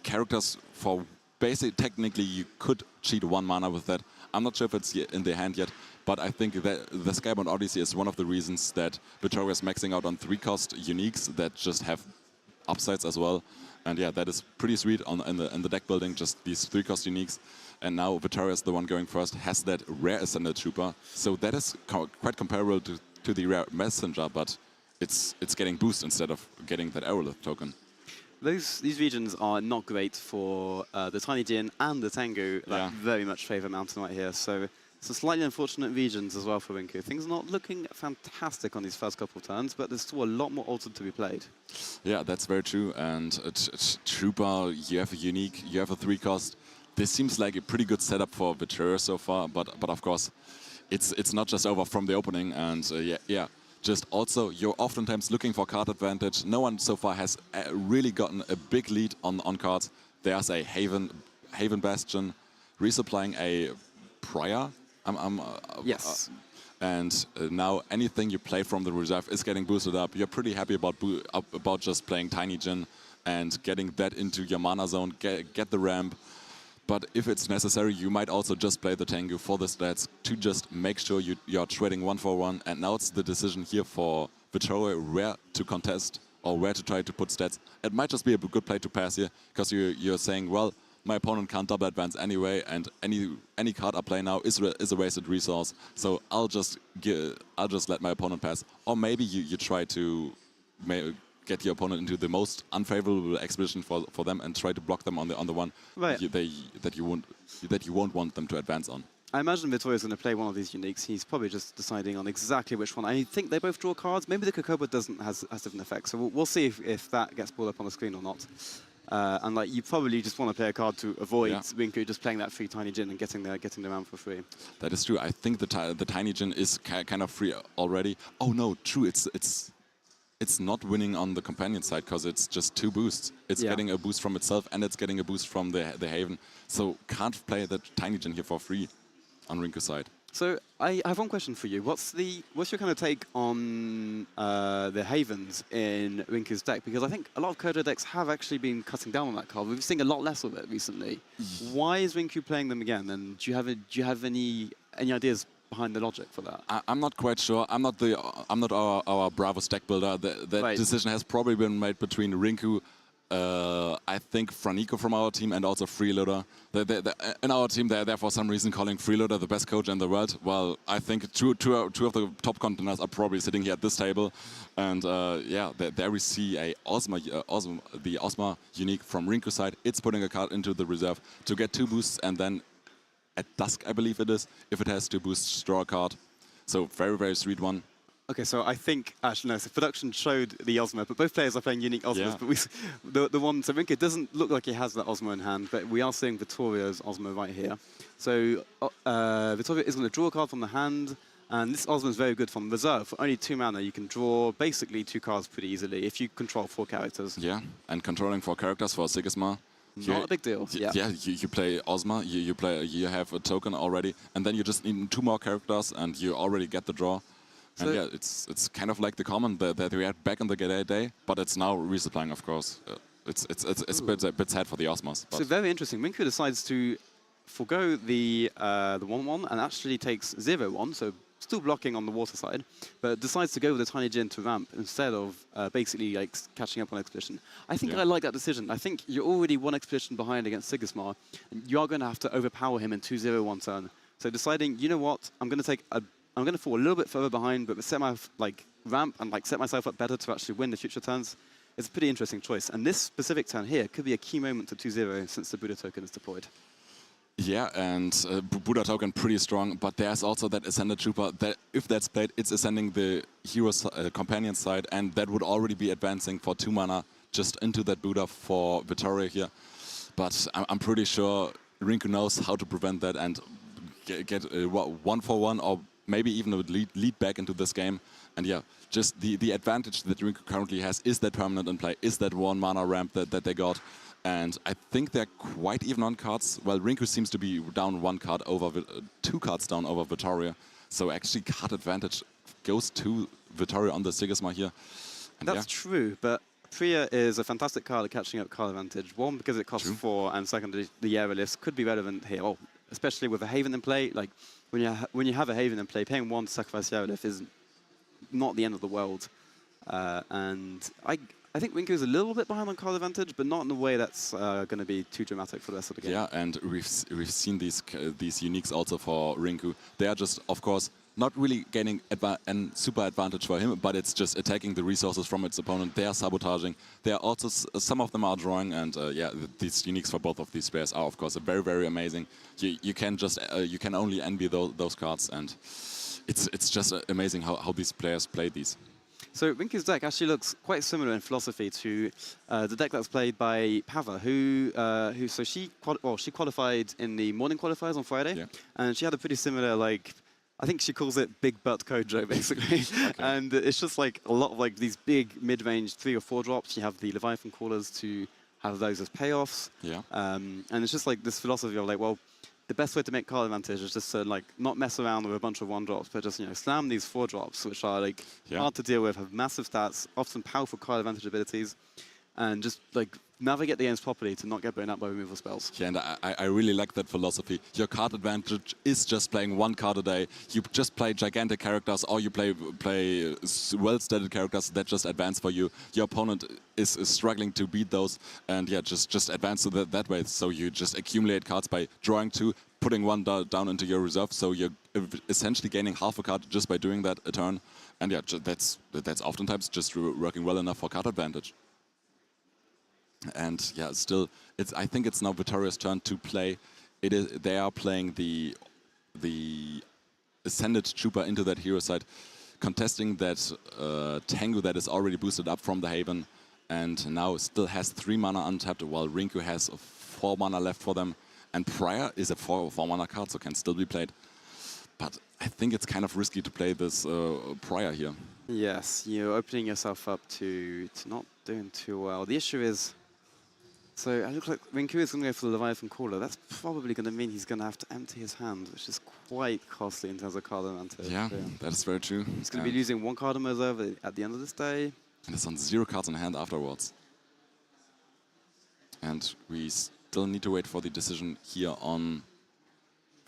[SPEAKER 3] characters for technically you could cheat 1 mana with that. I'm not sure if it's in the hand yet. But I think that the Skybound Odyssey is one of the reasons that Vittorio is maxing out on 3-cost uniques that just have upsides as well. And yeah, that is pretty sweet in the deck building, just these 3-cost uniques. And now Vittorio is the one going first, has that rare Ascended Trooper. So that is quite comparable to the rare Messenger, but it's getting boost instead of getting that Aerolith token.
[SPEAKER 10] These regions are not great for the Tiny Djinn and the Tengu. Very much favour Mountain right here. So some slightly unfortunate regions as well for Rinku. Things not looking fantastic on these first couple of turns, but there's still a lot more Altered to be played.
[SPEAKER 3] Yeah, that's very true. And Trooper, you have a unique, you have a 3-cost. This seems like a pretty good setup for Vittorio so far, but of course, it's not just over from the opening. And just also, you're oftentimes looking for card advantage. No one so far has really gotten a big lead on cards. There's a Haven Bastion, resupplying a Prior.
[SPEAKER 10] Yes.
[SPEAKER 3] And now anything you play from the reserve is getting boosted up. You're pretty happy about just playing Tiny Djinn and getting that into your mana zone, get the ramp. But if it's necessary, you might also just play the Tengu for the stats to just make sure you're trading 1-for-1. And now it's the decision here for Vittorio where to contest or where to try to put stats. It might just be a good play to pass here because you're saying, well, my opponent can't double advance anyway, and any card I play now is a wasted resource. So I'll just let my opponent pass. Or maybe you try to get your opponent into the most unfavorable expedition for them and try to block them on the one that you won't want them to advance on.
[SPEAKER 10] I imagine Vittorio's going to play one of these uniques. He's probably just deciding on exactly which one. I think they both draw cards. Maybe the Kokoba has different effects. So we'll see if that gets pulled up on the screen or not. And like you probably just want to play a card to avoid Rinku just playing that free Tiny Djinn and getting the round for free.
[SPEAKER 3] That is true. I think the Tiny Djinn is kind of free already. Oh no, true. It's not winning on the companion side because it's just 2 boosts. It's getting a boost from itself and it's getting a boost from the Haven. So can't play the Tiny Djinn here for free on Rinku's side.
[SPEAKER 10] So I have one question for you. What's your kind of take on the Havens in Rinku's deck? Because I think a lot of Kojo decks have actually been cutting down on that card. We've seen a lot less of it recently. Why is Rinku playing them again? And do you have any ideas behind the logic for that?
[SPEAKER 3] I'm not quite sure. I'm not our Bravo stack builder. That decision has probably been made between Rinku, I think Franiko from our team, and also Freeloader. In our team, they're for some reason calling Freeloader the best coach in the world. Well, I think two of the top contenders are probably sitting here at this table. And yeah, there we see the Ozma unique from Rinku's side. It's putting a card into the reserve to get 2 boosts, and then at dusk, I believe it is, if it has 2 boosts, draw a card. So very, very sweet one.
[SPEAKER 10] Okay, so I think, actually, no, so production showed the Ozma, but both players are playing unique Ozmas.
[SPEAKER 3] Yeah.
[SPEAKER 10] But the one, so Rinko doesn't look like he has that Ozma in hand, but we are seeing Vittorio's Ozma right here. So Vittorio is going to draw a card from the hand, and this Ozma is very good from reserve. For only 2 mana, you can draw basically 2 cards pretty easily if you control 4 characters.
[SPEAKER 3] Yeah, and controlling 4 characters for Sigismar.
[SPEAKER 10] Not a big deal. Yeah,
[SPEAKER 3] you play Ozma, you have a token already, and then you just need 2 more characters, and you already get the draw. And so yeah, it's kind of like the common that we had back in the day, but it's now resupplying, of course. It's a bit sad for the Ozmas.
[SPEAKER 10] So very interesting. Rinku decides to forgo the 1/1 and actually takes 0/1, so still blocking on the water side, but decides to go with a Tiny Djinn to ramp instead of basically like catching up on Expedition. I think I like that decision. I think you're already 1 Expedition behind against Sigismar, and you are going to have to overpower him in 2/0/1 turn. So deciding, you know what, I'm going to fall a little bit further behind, but set my ramp and set myself up better to actually win the future turns. It's a pretty interesting choice. And this specific turn here could be a key moment to 2-0 since the Buddha token is deployed.
[SPEAKER 3] Yeah, and Buddha token pretty strong, but there's also that Ascended Trooper that if that's played, it's ascending the hero's companion side, and that would already be advancing for 2 mana just into that Buddha for Vittoria here. But I'm pretty sure Rinku knows how to prevent that and get 1-for-1 or maybe even a lead back into this game. And yeah, just the advantage that Rinku currently has is that permanent in play, is that 1 mana ramp that they got. And I think they're quite even on cards. Well, Rinku seems to be down 1 card over 2 cards down over Vittoria. So actually card advantage goes to Vittoria on the Sigismar here. And
[SPEAKER 10] that's true, but Priya is a fantastic card at catching up card advantage. 1, because it costs 4, and secondly, the Aerialist could be relevant here. Oh, especially with a Haven in play. Like when you have a Haven in play, paying 1 to sacrifice the Aerialist is not the end of the world. And I think Rinku is a little bit behind on card advantage, but not in a way that's going to be too dramatic for the rest of the game.
[SPEAKER 3] Yeah, and we've seen these uniques also for Rinku. They are just, of course, not really gaining a super advantage for him, but it's just attacking the resources from its opponent. They are sabotaging. They are also, some of them are drawing, and yeah, these uniques for both of these players are, of course, very, very amazing. You can just you can only envy those cards, and it's just amazing how these players play these.
[SPEAKER 10] So Rinku's deck actually looks quite similar in philosophy to the deck that's played by Pava, who she qualified in the morning qualifiers on Friday, and she had a pretty similar I think she calls it Big Butt Kojo, basically. Okay. And it's just a lot of these big mid-range 3 or 4 drops. You have the Leviathan Callers to have those as payoffs.
[SPEAKER 3] Yeah.
[SPEAKER 10] And it's just this philosophy of well, the best way to make card advantage is just to not mess around with a bunch of 1 drops, but just slam these 4 drops, which are hard to deal with, have massive stats, often powerful card advantage abilities, and just navigate the games properly to not get blown out by removal spells.
[SPEAKER 3] Yeah, and I really like that philosophy. Your card advantage is just playing 1 card a day. You just play gigantic characters, or you play well-stated characters that just advance for you. Your opponent is struggling to beat those, and yeah, just advance to that way. So you just accumulate cards by drawing 2, putting 1 down into your reserve. So you're essentially gaining half a card just by doing that a turn. And yeah, that's oftentimes just working well enough for card advantage. And yeah, still, I think it's now Vittoria's turn to play. They are playing the Ascended Trooper into that hero side, contesting that Tengu that is already boosted up from the Haven, and now still has 3 mana untapped, while Rinku has 4 mana left for them. And Prior is a 4 mana card, so can still be played. But I think it's kind of risky to play this Prior here.
[SPEAKER 10] Yes, you're opening yourself up to not doing too well. The issue is, so it looks like Rinku is going to go for the Leviathan Caller. That's probably going to mean he's going to have to empty his hand, which is quite costly in terms of card advantage.
[SPEAKER 3] Yeah, that is very true.
[SPEAKER 10] He's going to be losing 1 card in reserve at the end of this day.
[SPEAKER 3] And it's on 0 cards in hand afterwards. And we still need to wait for the decision here on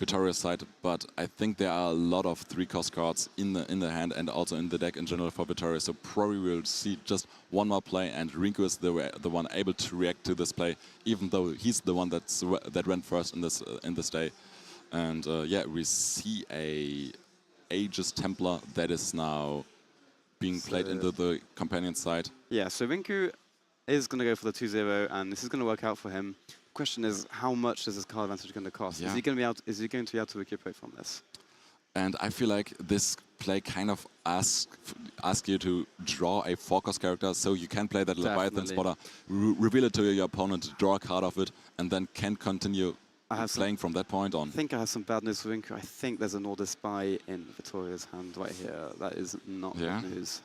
[SPEAKER 3] Victoria's side, but I think there are a lot of 3-cost cards in the hand and also in the deck in general for Victoria. So probably we'll see just one more play, and Rinku is the one able to react to this play, even though he's the one that went first in this day. And yeah, we see a Aegis Templar that is now being played into the companion side.
[SPEAKER 10] Yeah, so Rinku is going to go for the 2-0, and this is going to work out for him. Question is, how much is this card advantage going to cost?
[SPEAKER 3] Yeah.
[SPEAKER 10] Is he going to be able? Is he going to be able to recuperate from this?
[SPEAKER 3] And I feel like this play kind of ask you to draw a 4-cost character, so you can play that Leviathan spotter, reveal it to your opponent, draw a card of it, and then can continue playing from that point on.
[SPEAKER 10] I think I have some bad news for Rinku. I think there's an Order Spy in Vittoria's hand right here. That is not good news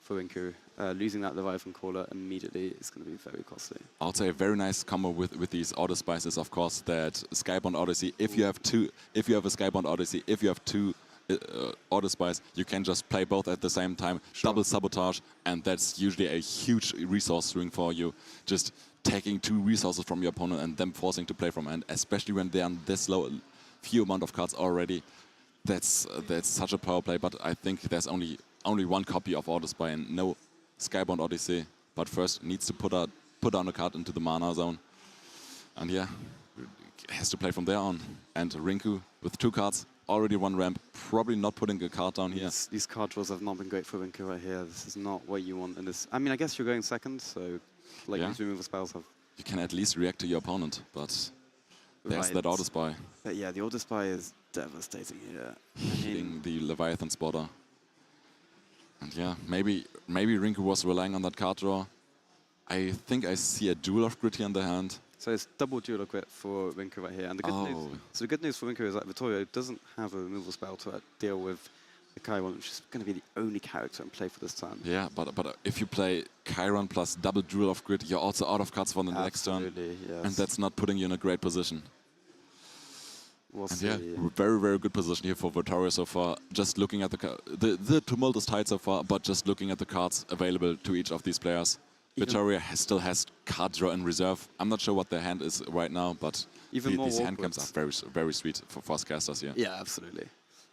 [SPEAKER 10] for Rinku. Losing that Leviathan Caller immediately is going to be very costly.
[SPEAKER 3] I'd say a very nice combo with these Order Spies is, of course, that Skybound Odyssey. If you have a Skybound Odyssey, if you have 2 Order Spies, you can just play both at the same time, double sabotage, and that's usually a huge resource swing for you. Just taking 2 resources from your opponent and them forcing to play from end, especially when they're on this few amount of cards already. That's such a power play, but I think there's only one copy of Order Spy and no Skybound Odyssey. But first needs to put down a card into the mana zone, and yeah, has to play from there on. And Rinku with 2 cards, already 1 ramp, probably not putting a card down here.
[SPEAKER 10] Yes, these card draws have not been great for Rinku right here. This is not what you want in this. I mean, I guess you're going second, so like these removal spells have.
[SPEAKER 3] You can at least react to your opponent, but there's that Order Spy.
[SPEAKER 10] But yeah, the Order Spy is devastating here.
[SPEAKER 3] Hitting the Leviathan spotter. And yeah, maybe Rinku was relying on that card draw. I think I see a Duel of Grit here in the hand.
[SPEAKER 10] So it's double Duel of Grit for Rinku right here. And the good news for Rinku is that Vittorio doesn't have a removal spell to deal with the Chiron, which is going to be the only character in play for this turn.
[SPEAKER 3] Yeah, but if you play Chiron plus double Duel of Grit, you're also out of cards for the next turn.
[SPEAKER 10] Yes.
[SPEAKER 3] And that's not putting you in a great position.
[SPEAKER 10] We'll
[SPEAKER 3] and
[SPEAKER 10] see.
[SPEAKER 3] yeah, very, very good position here for Vittoria so far. Just looking at the tumult is tight so far, but just looking at the cards available to each of these players. Vittoria still has card draw in reserve. I'm not sure what their hand is right now, but these hand camps are very, very sweet for fast casters here.
[SPEAKER 10] Yeah, absolutely.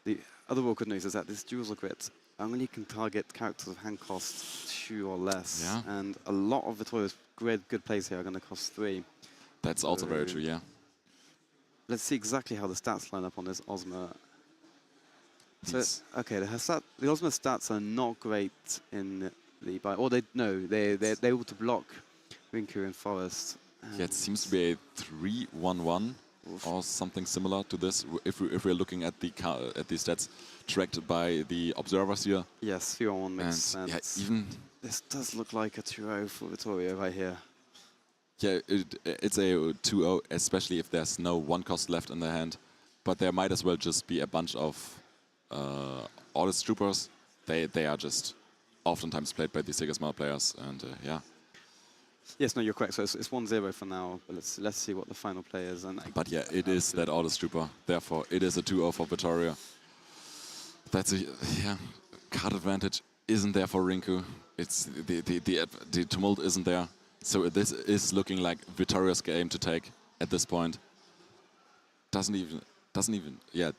[SPEAKER 10] The other awkward news is that this Duels of Grit only can target characters of hand cost 2 or less.
[SPEAKER 3] Yeah.
[SPEAKER 10] And a lot of Vittoria's good plays here are going to cost 3.
[SPEAKER 3] That's also very true, yeah.
[SPEAKER 10] Let's see exactly how the stats line up on this Ozma. So, okay, the Ozma stats are not great in the they're able to block Rinku and Forest.
[SPEAKER 3] Yeah, it seems to be a 3-1-1 or something similar to this. If we're looking at the stats tracked by the observers here.
[SPEAKER 10] Yes, 3-1 makes sense.
[SPEAKER 3] Yeah, even
[SPEAKER 10] this does look like a 2-0 for Vittoria right here.
[SPEAKER 3] Yeah, it's a 2-0, especially if there's no 1 cost left in the hand. But there might as well just be a bunch of Audit Troopers. They are just oftentimes played by the Sigismund players, and yeah.
[SPEAKER 10] Yes, no, you're correct. So it's 1-0 for now. But let's see what the final play is.
[SPEAKER 3] But yeah, it is that Audit Trooper. Therefore, it is a 2-0 for Vittoria. That's card advantage isn't there for Rinku. It's the tumult isn't there. So this is looking like Vittoria's game to take at this point. Doesn't even,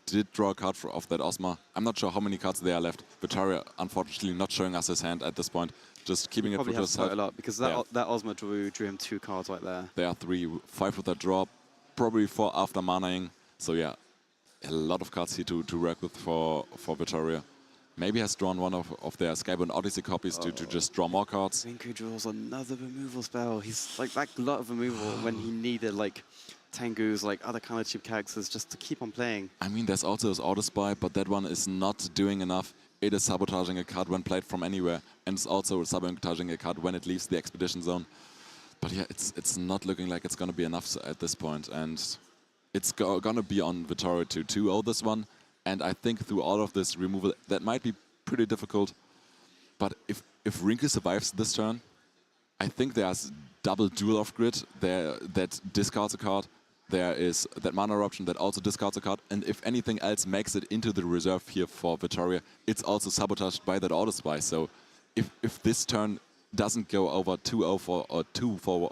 [SPEAKER 3] did draw a card of that Ozma. I'm not sure how many cards there are left. Vittoria, unfortunately, not showing us his hand at this point. Just keeping it for himself.
[SPEAKER 10] A lot because that Ozma drew him 2 cards right there.
[SPEAKER 3] There are 5 with that draw, probably 4 after manaing. So yeah, a lot of cards here to work with for Vittoria. Maybe has drawn one of their Skybound Odyssey copies to just draw more cards.
[SPEAKER 10] Rinku draws another removal spell. He's like that glut of removal when he needed like Tengu's, like other kind of cheap characters just to keep on playing.
[SPEAKER 3] I mean, there's also his Auto Spy, but that one is not doing enough. It is sabotaging a card when played from anywhere, and it's also sabotaging a card when it leaves the expedition zone. But yeah, it's not looking like it's going to be enough at this point, and it's going to be on Vittoria to 2-0 this one. And I think through all of this removal, that might be pretty difficult. But if Rinku survives this turn, I think there's double Duel of Grit there that discards a card. There is that mana eruption that also discards a card. And if anything else makes it into the reserve here for Vittoria, it's also sabotaged by that Auto Spy. So if this turn doesn't go over 2-0 or 2 for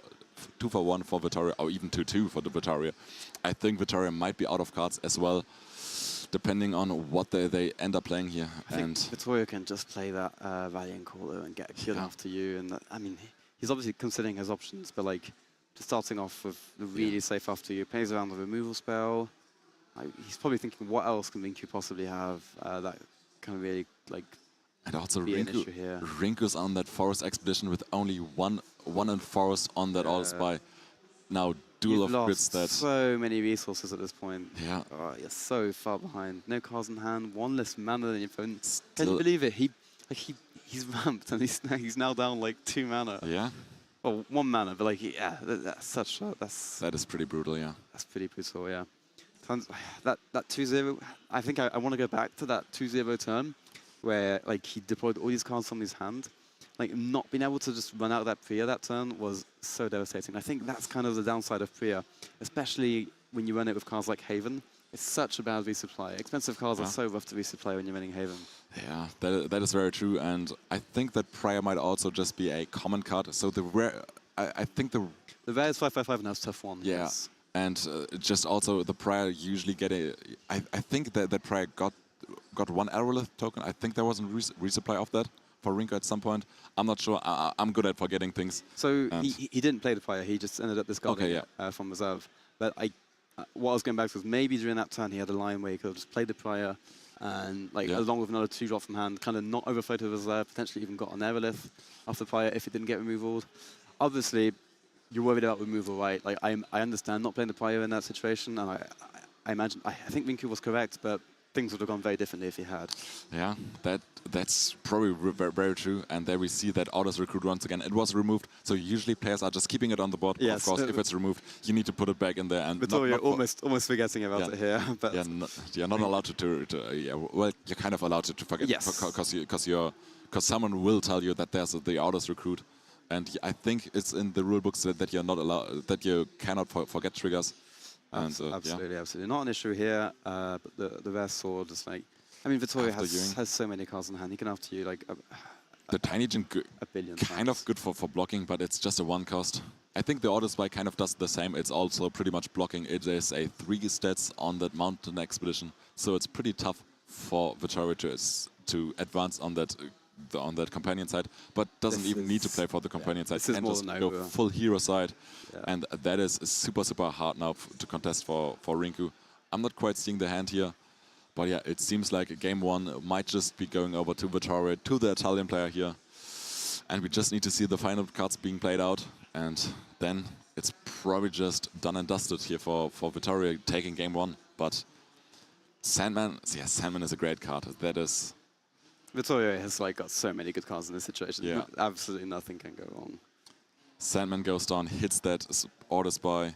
[SPEAKER 3] for 1 for Vitoria, or even 2-2 for the Vitoria. I think Vitoria might be out of cards as well, depending on what they end up playing here.
[SPEAKER 10] I think Vitoria can just play that Valiant Caller and get good after you. And that, I mean, he's obviously considering his options, but like just starting off with the really safe after you, plays around the removal spell. He's probably thinking, what else can Rinku possibly have that can really like.
[SPEAKER 3] And also Rinku's on that forest expedition with only one in forest on that auto spy. Now Duel of Grids that
[SPEAKER 10] so many resources at this point.
[SPEAKER 3] Yeah.
[SPEAKER 10] Oh, you're so far behind. No cards in hand, 1 less mana than your opponent. Can you believe it? He's ramped and he's now down like 2 mana.
[SPEAKER 3] Yeah.
[SPEAKER 10] Well, 1 mana, but like that's such
[SPEAKER 3] that is pretty brutal. Yeah.
[SPEAKER 10] That's pretty brutal. Yeah. That 2-0. I think I want to go back to that 2-0 turn where like he deployed all these cards from his hand. Like not being able to just run out of that Priya that turn was so devastating. I think that's kind of the downside of Priya, especially when you run it with cards like Haven. It's such a bad resupply. Expensive cards are so rough to resupply when you're running Haven.
[SPEAKER 3] Yeah, that is very true. And I think that Priya might also just be a common card. So the rare, I think the
[SPEAKER 10] rare is 5/5/5 and that's tough one.
[SPEAKER 3] Yeah. Yes. And just also the Priya usually get a. I think that Priya got 1 Aerolith token. I think there was a resupply of that for Rinko at some point. I'm not sure. I'm good at forgetting things.
[SPEAKER 10] So he didn't play the Priya. He just ended up discarding it from reserve. But what I was going back to was maybe during that turn he had a line where he could have just played the Priya and along with another 2-drop from hand, kind of not overflowed to reserve, potentially even got an Aerolith after Priya if it didn't get removaled. Obviously, you're worried about removal, right? Like I understand not playing the Priya in that situation, and I imagine I think Rinku was correct, but things would have gone very differently if he had.
[SPEAKER 3] Yeah, that's probably very true. And there we see that Autos Recruit once again. It was removed, so usually players are just keeping it on the board. Yes. Of course, if it's removed, you need to put it back in there. And
[SPEAKER 10] you're almost forgetting about it here. But
[SPEAKER 3] you're not allowed to well, you're kind of allowed to forget.
[SPEAKER 10] Yes.
[SPEAKER 3] Because someone will tell you that there's the Autos Recruit. And I think it's in the rule books that you're not allowed, that you cannot forget triggers. And,
[SPEAKER 10] absolutely. Not an issue here, but the rare sword is like, I mean, Vitoria has so many cards in hand. He can after you like
[SPEAKER 3] the Tiny Jin
[SPEAKER 10] a billion
[SPEAKER 3] kind
[SPEAKER 10] times.
[SPEAKER 3] of good for blocking, but it's just a 1 cost. I think the Auto Spy kind of does the same. It's also pretty much blocking. It is a 3 stats on that mountain expedition, so it's pretty tough for Vitoria to advance on that companion side, but doesn't even need to play for the companion side. Can just go full hero side, and that is super hard now to contest for Rinku. I'm not quite seeing the hand here, but yeah, it seems like game 1 might just be going over to Vitoria, to the Italian player here, and we just need to see the final cards being played out, and then it's probably just done and dusted here for Vitoria taking game 1. But Sandman is a great card. That is.
[SPEAKER 10] Vitoria has got so many good cards in this situation.
[SPEAKER 3] Yeah.
[SPEAKER 10] Absolutely nothing can go wrong.
[SPEAKER 3] Sandman goes down, hits that Order Spy.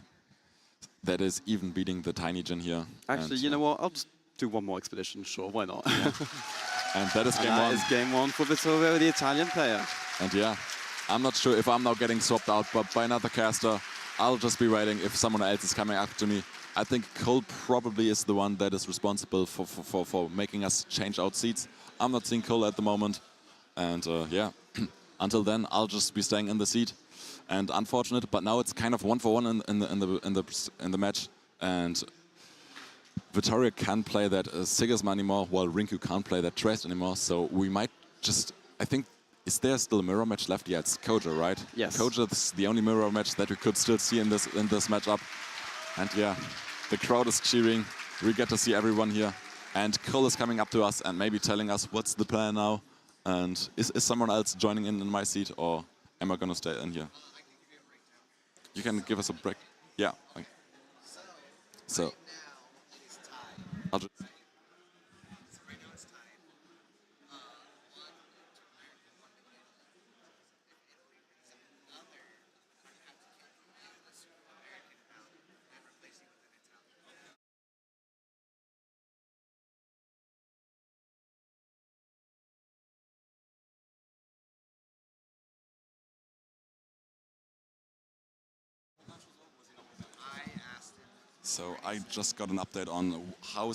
[SPEAKER 3] That is even beating the Tiny Jin here.
[SPEAKER 10] Actually, you know what? I'll just do 1 more expedition. Sure, why not?
[SPEAKER 3] Yeah. And that is game 1.
[SPEAKER 10] That is game 1 for Vitoria, the Italian player.
[SPEAKER 3] And yeah, I'm not sure if I'm now getting swapped out by another caster. I'll just be waiting if someone else is coming after me. I think Cole probably is the one that is responsible for making us change out seats. I'm not seeing Cole at the moment, and yeah, until then I'll just be staying in the seat. And unfortunate, but now it's kind of 1-for-1 in the match, and Vitoria can't play that Sigisma anymore, while Rinku can't play that Trace anymore. So we might just, I think, is there still a mirror match left? Yeah, it's Koja, right?
[SPEAKER 10] Yes.
[SPEAKER 3] Koja is the only mirror match that we could still see in this matchup, and yeah, the crowd is cheering. We get to see everyone here. And Cole is coming up to us and maybe telling us what's the plan now. And is someone else joining in my seat, or am I going to stay in here? You can give us a break. Yeah. So I'll just. So I just got an update on how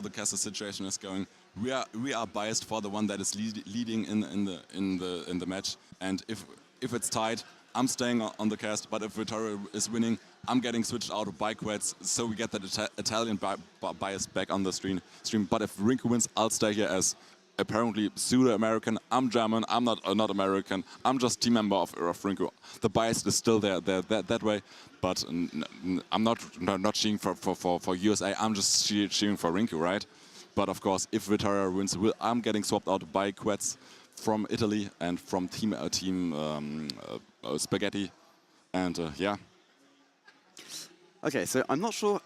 [SPEAKER 3] the caster situation is going. We are biased for the one that is leading in the match, and if it's tied, I'm staying on the cast, but if Vittorio is winning, I'm getting switched out by Quets, so we get that Italian bias back on the stream. But if Rinku wins, I'll stay here as apparently pseudo-American. I'm German, I'm not American, I'm just team member of Rinku. The bias is still there that way, but I'm not cheering for USA, I'm just cheering for Rinku, right? But of course, if Vittorio wins, I'm getting swapped out by Quets from Italy and from team Spaghetti, and yeah.
[SPEAKER 10] Okay, so I'm not sure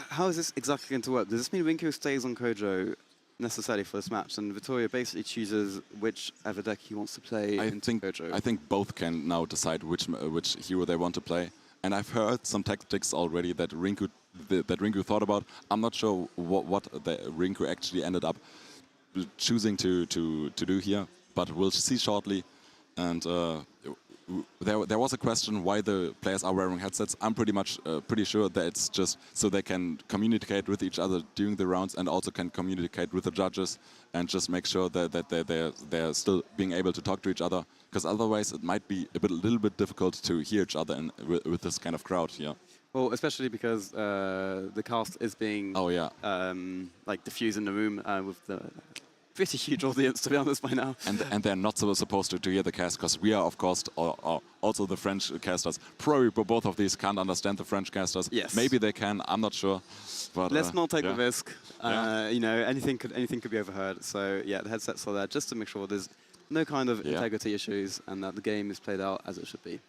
[SPEAKER 10] how is this exactly going to work. Does this mean Rinku stays on Kojo necessarily for this match, and Vittorio basically chooses whichever deck he wants to play into Kojo?
[SPEAKER 3] I think both can now decide which hero they want to play, and I've heard some tactics already that Rinku thought about. I'm not sure what the Rinku actually ended up choosing to do here, but we'll see shortly. And there was a question why the players are wearing headsets. I'm pretty sure that it's just so they can communicate with each other during the rounds and also can communicate with the judges and just make sure that they're still being able to talk to each other, because otherwise it might be a little bit difficult to hear each other with this kind of crowd here.
[SPEAKER 10] Well, especially because the cast is being like diffused in the room with the pretty huge audience, to be honest, by now.
[SPEAKER 3] And they're not supposed to hear the cast, because we are, of course, also the French casters. Probably both of these can't understand the French casters.
[SPEAKER 10] Yes.
[SPEAKER 3] Maybe they can, I'm not sure. But
[SPEAKER 10] let's not take the risk. You know, anything could be overheard. So yeah, the headsets are there just to make sure there's no kind of integrity issues and that the game is played out as it should be.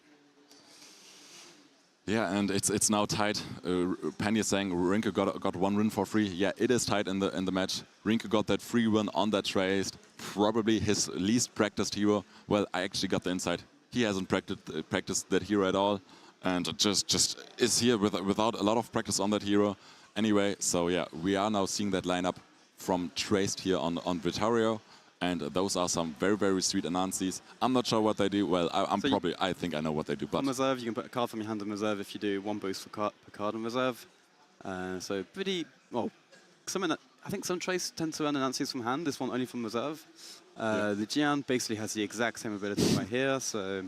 [SPEAKER 3] Yeah, and it's now tied. Penny is saying Rinku got one win for free. Yeah, it is tied in the match. Rinku got that free win on that trace. Probably his least practiced hero. Well, I actually got the insight. He hasn't practiced that hero at all, and just is here without a lot of practice on that hero. Anyway, so yeah, we are now seeing that lineup from Traced here on Vittorio. And those are some very, very sweet Anansis. I'm not sure what they do. Well, I think I know what they do. But
[SPEAKER 10] on reserve, you can put a card from your hand in reserve if you do one boost per card in reserve. So pretty, well, I think some trays tend to run Anansis from hand, this one only from reserve. The Jian basically has the exact same ability right here, so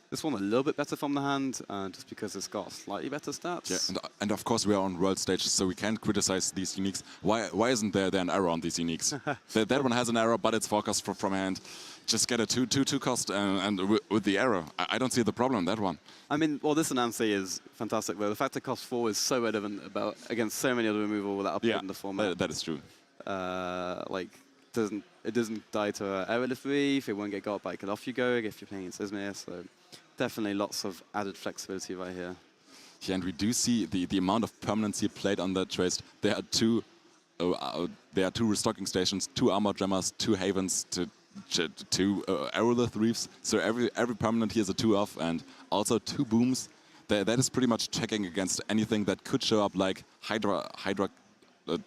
[SPEAKER 10] this one a little bit better from the hand, just because it's got slightly better stats.
[SPEAKER 3] Yeah, and of course we are on world stage, so we can't criticize these uniques. Why isn't there an error on these uniques? that one has an error, but it's forecast from hand. Just get a 2/2 cost, and with the error, I don't see the problem in that one.
[SPEAKER 10] I mean, well, this Anansi is fantastic, though. The fact that cost 4 is so relevant against so many other removal that upgrade in the format.
[SPEAKER 3] That is true.
[SPEAKER 10] Like, it doesn't die to error delivery. If it won't get got by off you go if you're playing against Izmir, so definitely lots of added flexibility right here.
[SPEAKER 3] Yeah, and we do see the amount of permanency played on that trace. There are two restocking stations, 2 armor jammers, 2 havens, 2 aerolith reefs. So every permanent here is a 2-off, and also 2 booms. That is pretty much checking against anything that could show up, like Hydra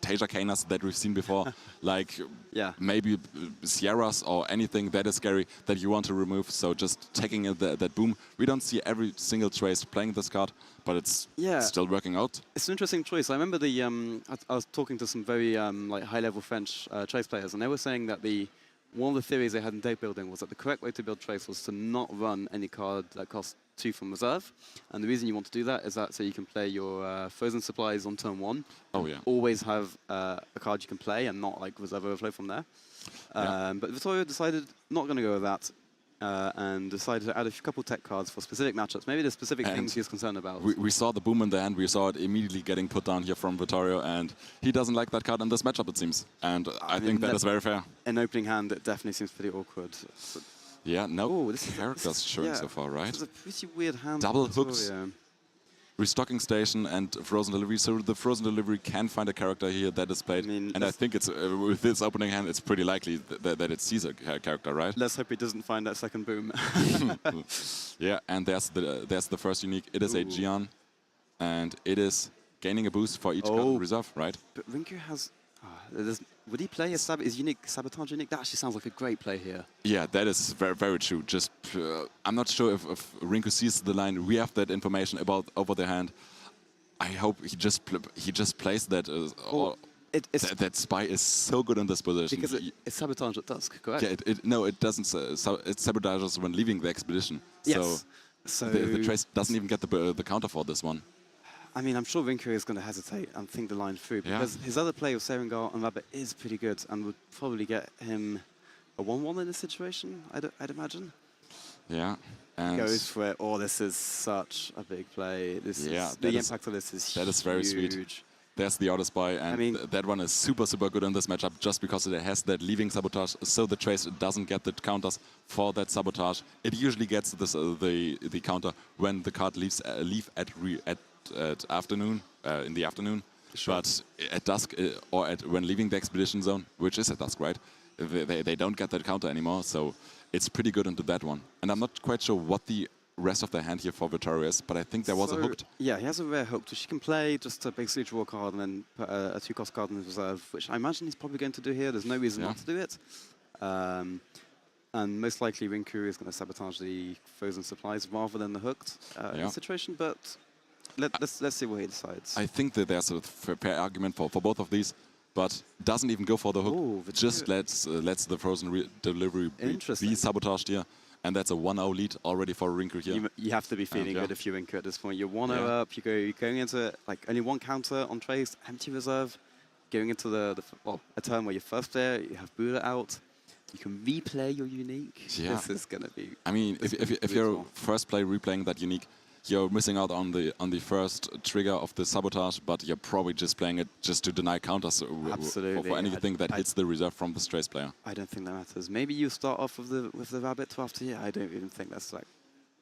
[SPEAKER 3] Taser Canas that we've seen before, like maybe Sierras or anything that is scary that you want to remove. So just taking that boom. We don't see every single trace playing this card, but it's still working out.
[SPEAKER 10] It's an interesting choice. I remember I was talking to some very like high-level French trace players, and they were saying that one of the theories they had in deck building was that the correct way to build trace was to not run any card that costs 2 from reserve. And the reason you want to do that is that so you can play your frozen supplies on turn 1.
[SPEAKER 3] Oh yeah.
[SPEAKER 10] Always have a card you can play and not like reserve overflow from there. But Vittorio decided not going to go with that. And decided to add a couple tech cards for specific matchups. Maybe there's specific things he's concerned about.
[SPEAKER 3] We saw the boom in the hand. We saw it immediately getting put down here from Vittorio, and he doesn't like that card in this matchup, it seems. And I think that is very fair.
[SPEAKER 10] In opening hand, it definitely seems pretty awkward. But
[SPEAKER 3] yeah, no characters showing so far, right?
[SPEAKER 10] This is a pretty weird hand.
[SPEAKER 3] Double hooks. Restocking station and frozen delivery. So the frozen delivery can find a character here that is played. I think it's with this opening hand, it's pretty likely that it sees a character, right?
[SPEAKER 10] Let's hope it doesn't find that second boom.
[SPEAKER 3] Yeah, and there's the first unique. It is a Jian, and it is gaining a boost for each card reserve, right?
[SPEAKER 10] But Rinku has. Would he play his unique Sabotage unique? That actually sounds like a great play here.
[SPEAKER 3] Yeah, that is very, very true. Just I'm not sure if Rinku sees the line. We have that information over the hand. I hope he just plays that. That spy is so good in this position.
[SPEAKER 10] Because it's Sabotage at dusk, correct?
[SPEAKER 3] Yeah, no, it doesn't. It sabotages when leaving the expedition.
[SPEAKER 10] Yes. So
[SPEAKER 3] the trace doesn't even get the counter for this one.
[SPEAKER 10] I mean, I'm sure Rinku is going to hesitate and think the line through because his other play of Serengar and Rabbit is pretty good and would probably get him a 1-1 in this situation, I'd imagine.
[SPEAKER 3] Yeah.
[SPEAKER 10] And goes for it. Oh, this is such a big play. This is, the impact of this is huge.
[SPEAKER 3] That is very sweet. There's the auto spy, and I mean, that one is super good in this matchup just because it has that leaving sabotage, so the trace doesn't get the counters for that sabotage. It usually gets this, the counter when the card leaves at afternoon, in the afternoon. Sure. But at dusk or when leaving the expedition zone, which is at dusk, right? They don't get that counter anymore, so it's pretty good into that one. And I'm not quite sure what the rest of the hand here for Vittorio is, but I think there was a hooked.
[SPEAKER 10] Yeah, he has a rare hooked, which he can play just to basically draw a card and then put a 2-cost card in his reserve, which I imagine he's probably going to do here. There's no reason not to do it. And most likely Rinku is going to sabotage the frozen supplies rather than the hooked situation, but let's see what he decides.
[SPEAKER 3] I think that there's a fair argument for both of these, but doesn't even go for the hook. Ooh, just lets the frozen delivery be sabotaged here. And that's a 1-0 lead already for Rinku here.
[SPEAKER 10] You have to be feeling good if you're Rinku at this point. You're 1-0 up, you're going into like only one counter on trace, empty reserve, going into a turn where you're first player, you have Buddha out, you can replay your unique. Yeah. This is going to be...
[SPEAKER 3] I mean, if you're first play replaying that unique, you're missing out on the first trigger of the sabotage, but you're probably just playing it just to deny counters for anything that hits the reserve from the trace player.
[SPEAKER 10] I don't think that matters. Maybe you start off with the rabbit to after. Yeah, I don't even think that's like.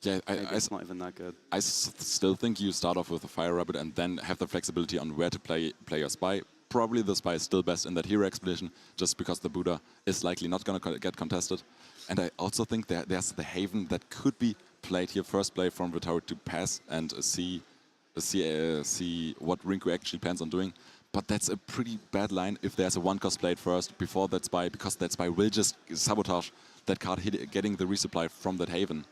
[SPEAKER 3] Yeah,
[SPEAKER 10] it's not even that good.
[SPEAKER 3] I still think you start off with a fire rabbit and then have the flexibility on where to play your spy. Probably the spy is still best in that hero expedition, just because the Buddha is likely not going to get contested. And I also think there's the Haven that could be played here, first play from Vittorio to pass and see what Rinku actually plans on doing. But that's a pretty bad line if there's a 1-cost played first before that spy, because that spy will just sabotage that card getting the resupply from that Haven.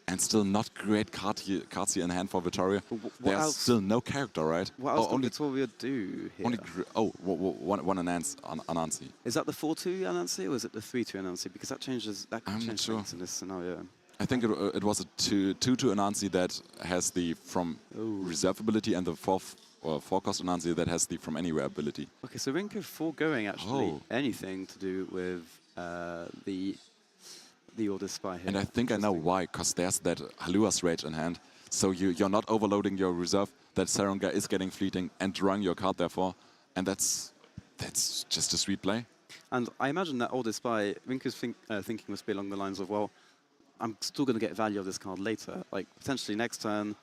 [SPEAKER 3] And still not great cards here in hand for Vittorio. There's still no character, right?
[SPEAKER 10] What else can Vittorio do here?
[SPEAKER 3] One Anansi.
[SPEAKER 10] Is that the 4-2 Anansi or is it the 3-2 Anansi? Because that can change things in this scenario.
[SPEAKER 3] I think it was a 2-2 Anansi that has the from reserve ability and the 4-cost Anansi that has the from anywhere ability.
[SPEAKER 10] Okay, so Rinku foregoing actually anything to do with the Order Spy here.
[SPEAKER 3] And I think I know why, because there's that Halua's Rage in hand. So you're not overloading your reserve, that Serengar is getting fleeting and drawing your card therefore. And that's just a sweet play.
[SPEAKER 10] And I imagine that Order Spy, Rinku's thinking must be along the lines of, well, I'm still going to get value of this card later. Like, potentially next turn,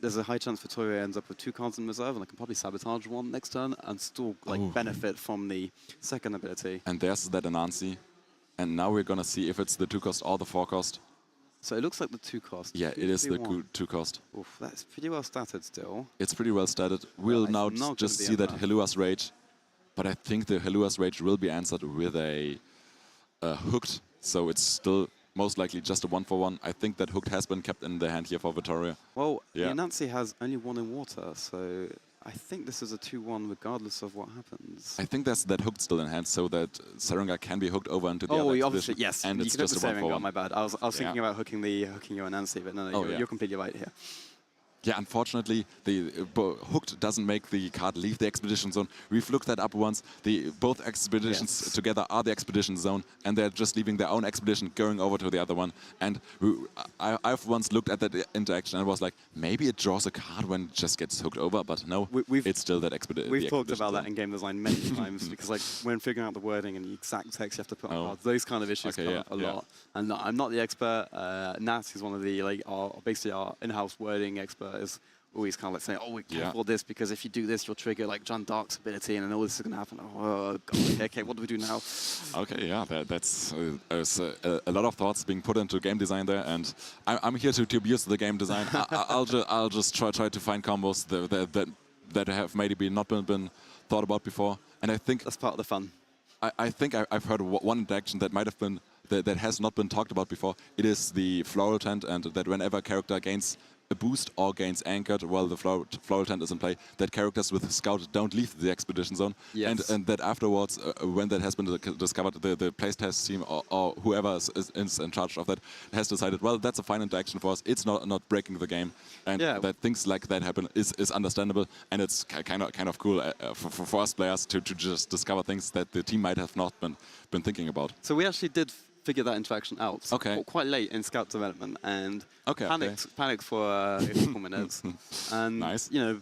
[SPEAKER 10] there's a high chance Vittorio ends up with 2 cards in reserve, and I can probably sabotage one next turn and still benefit from the second ability.
[SPEAKER 3] And there's that Anansi. And now we're going to see if it's the 2-cost or the 4-cost.
[SPEAKER 10] So it looks like the 2-cost.
[SPEAKER 3] Yeah, it is the 2-cost.
[SPEAKER 10] Oof, that's pretty well statted still.
[SPEAKER 3] It's pretty well statted. We'll now just see that Halua's Rage. But I think the Halua's Rage will be answered with a hooked. So it's still most likely just a 1-for-1. I think that hooked has been kept in the hand here for Vittorio.
[SPEAKER 10] Well, Nancy has only 1 in water, so I think this is a 2-1 regardless of what happens.
[SPEAKER 3] I think that's that hooked still in hand, so that Serengar can be hooked over into the other expedition.
[SPEAKER 10] Obviously, yes.
[SPEAKER 3] And it's just a 1-for-1.
[SPEAKER 10] My bad. I was thinking about hooking your Nancy, but no, you're completely right here.
[SPEAKER 3] Yeah, unfortunately, the hooked doesn't make the card leave the expedition zone. We've looked that up once. Both expeditions together are the expedition zone, and they're just leaving their own expedition, going over to the other one. And I've once looked at that interaction and was like, maybe it draws a card when it just gets hooked over, but no, it's still that expedition.
[SPEAKER 10] We've talked about that in game design many times, because like when figuring out the wording and the exact text you have to put on cards, those kind of issues come up a lot. And I'm not the expert. Nat is one of the basically our in-house wording expert. Is always kind of like saying, oh, we can't afford this because if you do this, you'll trigger like John Dark's ability and then all this is going to happen. Oh, God, okay, what do we do now?
[SPEAKER 3] Okay, yeah, that's a lot of thoughts being put into game design there, and I'm here to abuse the game design. I'll just try to find combos that have maybe not been thought about before, and I think
[SPEAKER 10] that's part of the fun.
[SPEAKER 3] I think I've heard one interaction that might have been that has not been talked about before. It is the floral tent, and that whenever a character gains a boost or gains anchored while the floral tent is in play, that characters with Scout don't leave the expedition zone.
[SPEAKER 10] Yes.
[SPEAKER 3] And that afterwards, when that has been discovered, the playtest team or whoever is in charge of that has decided, well, that's a fine interaction for us. It's not breaking the game. And that things like that happen is understandable. And it's kind of cool for us players to just discover things that the team might have not been thinking about.
[SPEAKER 10] So we actually did figure that interaction out quite late in Scout development, and panicked for a couple minutes, and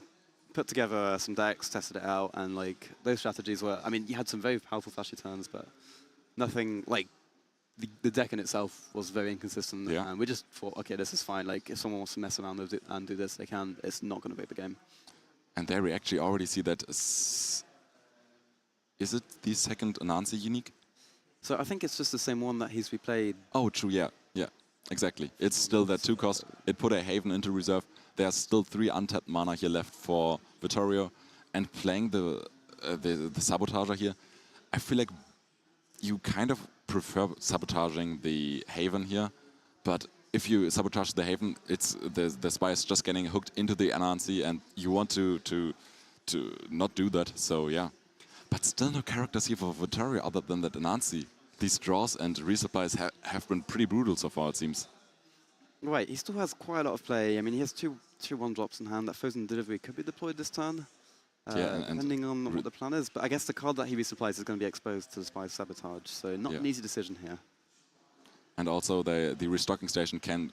[SPEAKER 10] put together some decks, tested it out, and like those strategies were. I mean, you had some very powerful flashy turns, but nothing like the deck in itself was very inconsistent.
[SPEAKER 3] Yeah.
[SPEAKER 10] And we just thought, okay, this is fine. Like if someone wants to mess around with it and do this, they can. It's not going to break the game.
[SPEAKER 3] And there we actually already see that. Is it the second Anansi unique?
[SPEAKER 10] So I think it's just the same one that he's replayed.
[SPEAKER 3] Oh, true, yeah, exactly. It's still that 2 cost. It put a Haven into reserve. There's still 3 untapped mana here left for Vittorio. And playing the Sabotager here, I feel like you kind of prefer sabotaging the Haven here. But if you sabotage the Haven, it's the spy is just getting hooked into the Anansi, and you want to not do that, so yeah. But still no characters here for Vittorio other than that Anansi. These draws and resupplies have been pretty brutal so far, it seems.
[SPEAKER 10] Right, he still has quite a lot of play. I mean, he has two 1-drops in hand. That Frozen Delivery could be deployed this turn, depending on what the plan is. But I guess the card that he resupplies is going to be exposed to the Spy's Sabotage, so not an easy decision here.
[SPEAKER 3] And also the restocking station can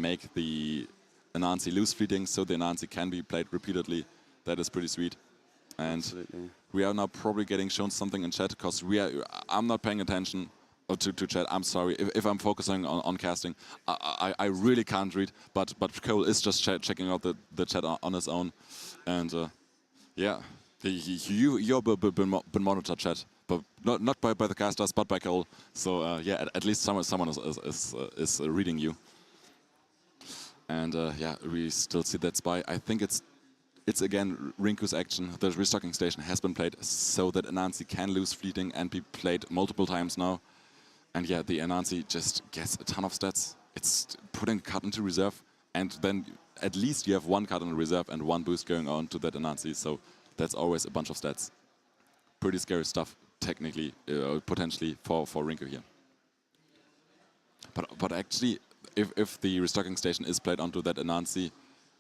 [SPEAKER 3] make the Anansi lose fleeting, so the Anansi can be played repeatedly. That is pretty sweet. And we are now probably getting shown something in chat because I'm not paying attention to chat. I'm sorry if I'm focusing on casting. I really can't read, but Cole is just checking out the chat on his own, and you're been monitored chat, but not by the casters, but by Cole. So at least someone is reading you. And we still see that spy. I think it's again Rinku's action. The restocking station has been played so that Anansi can lose fleeting and be played multiple times now. And yeah, the Anansi just gets a ton of stats. It's putting a card into reserve, and then at least you have 1 card in reserve and 1 boost going on to that Anansi. So that's always a bunch of stats. Pretty scary stuff, technically, potentially for Rinku here. But actually, if the restocking station is played onto that Anansi,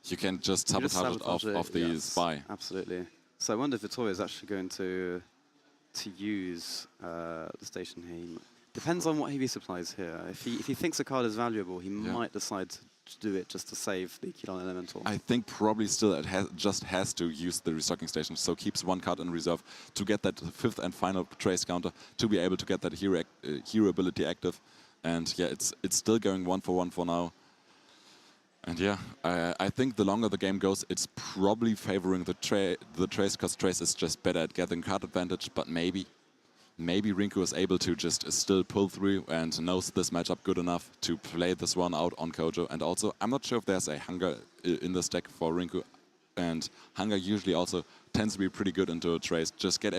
[SPEAKER 3] you can just sabotage it off the spy.
[SPEAKER 10] Absolutely. So I wonder if Vittorio is actually going to use the station here. Depends on what he resupplies here. If he thinks a card is valuable, he might decide to do it just to save the Kilon Elemental.
[SPEAKER 3] I think probably still it just has to use the restocking station, so keeps 1 card in reserve to get that 5th and final trace counter, to be able to get that hero ability active. And yeah, it's still going 1 for 1 for now. And yeah, I think the longer the game goes, it's probably favoring the Trace, because Trace is just better at getting card advantage, but maybe Rinku is able to just still pull through and knows this matchup good enough to play this one out on Kojo. And also, I'm not sure if there's a Hunger in this deck for Rinku, and Hunger usually also tends to be pretty good into a Trace. Just get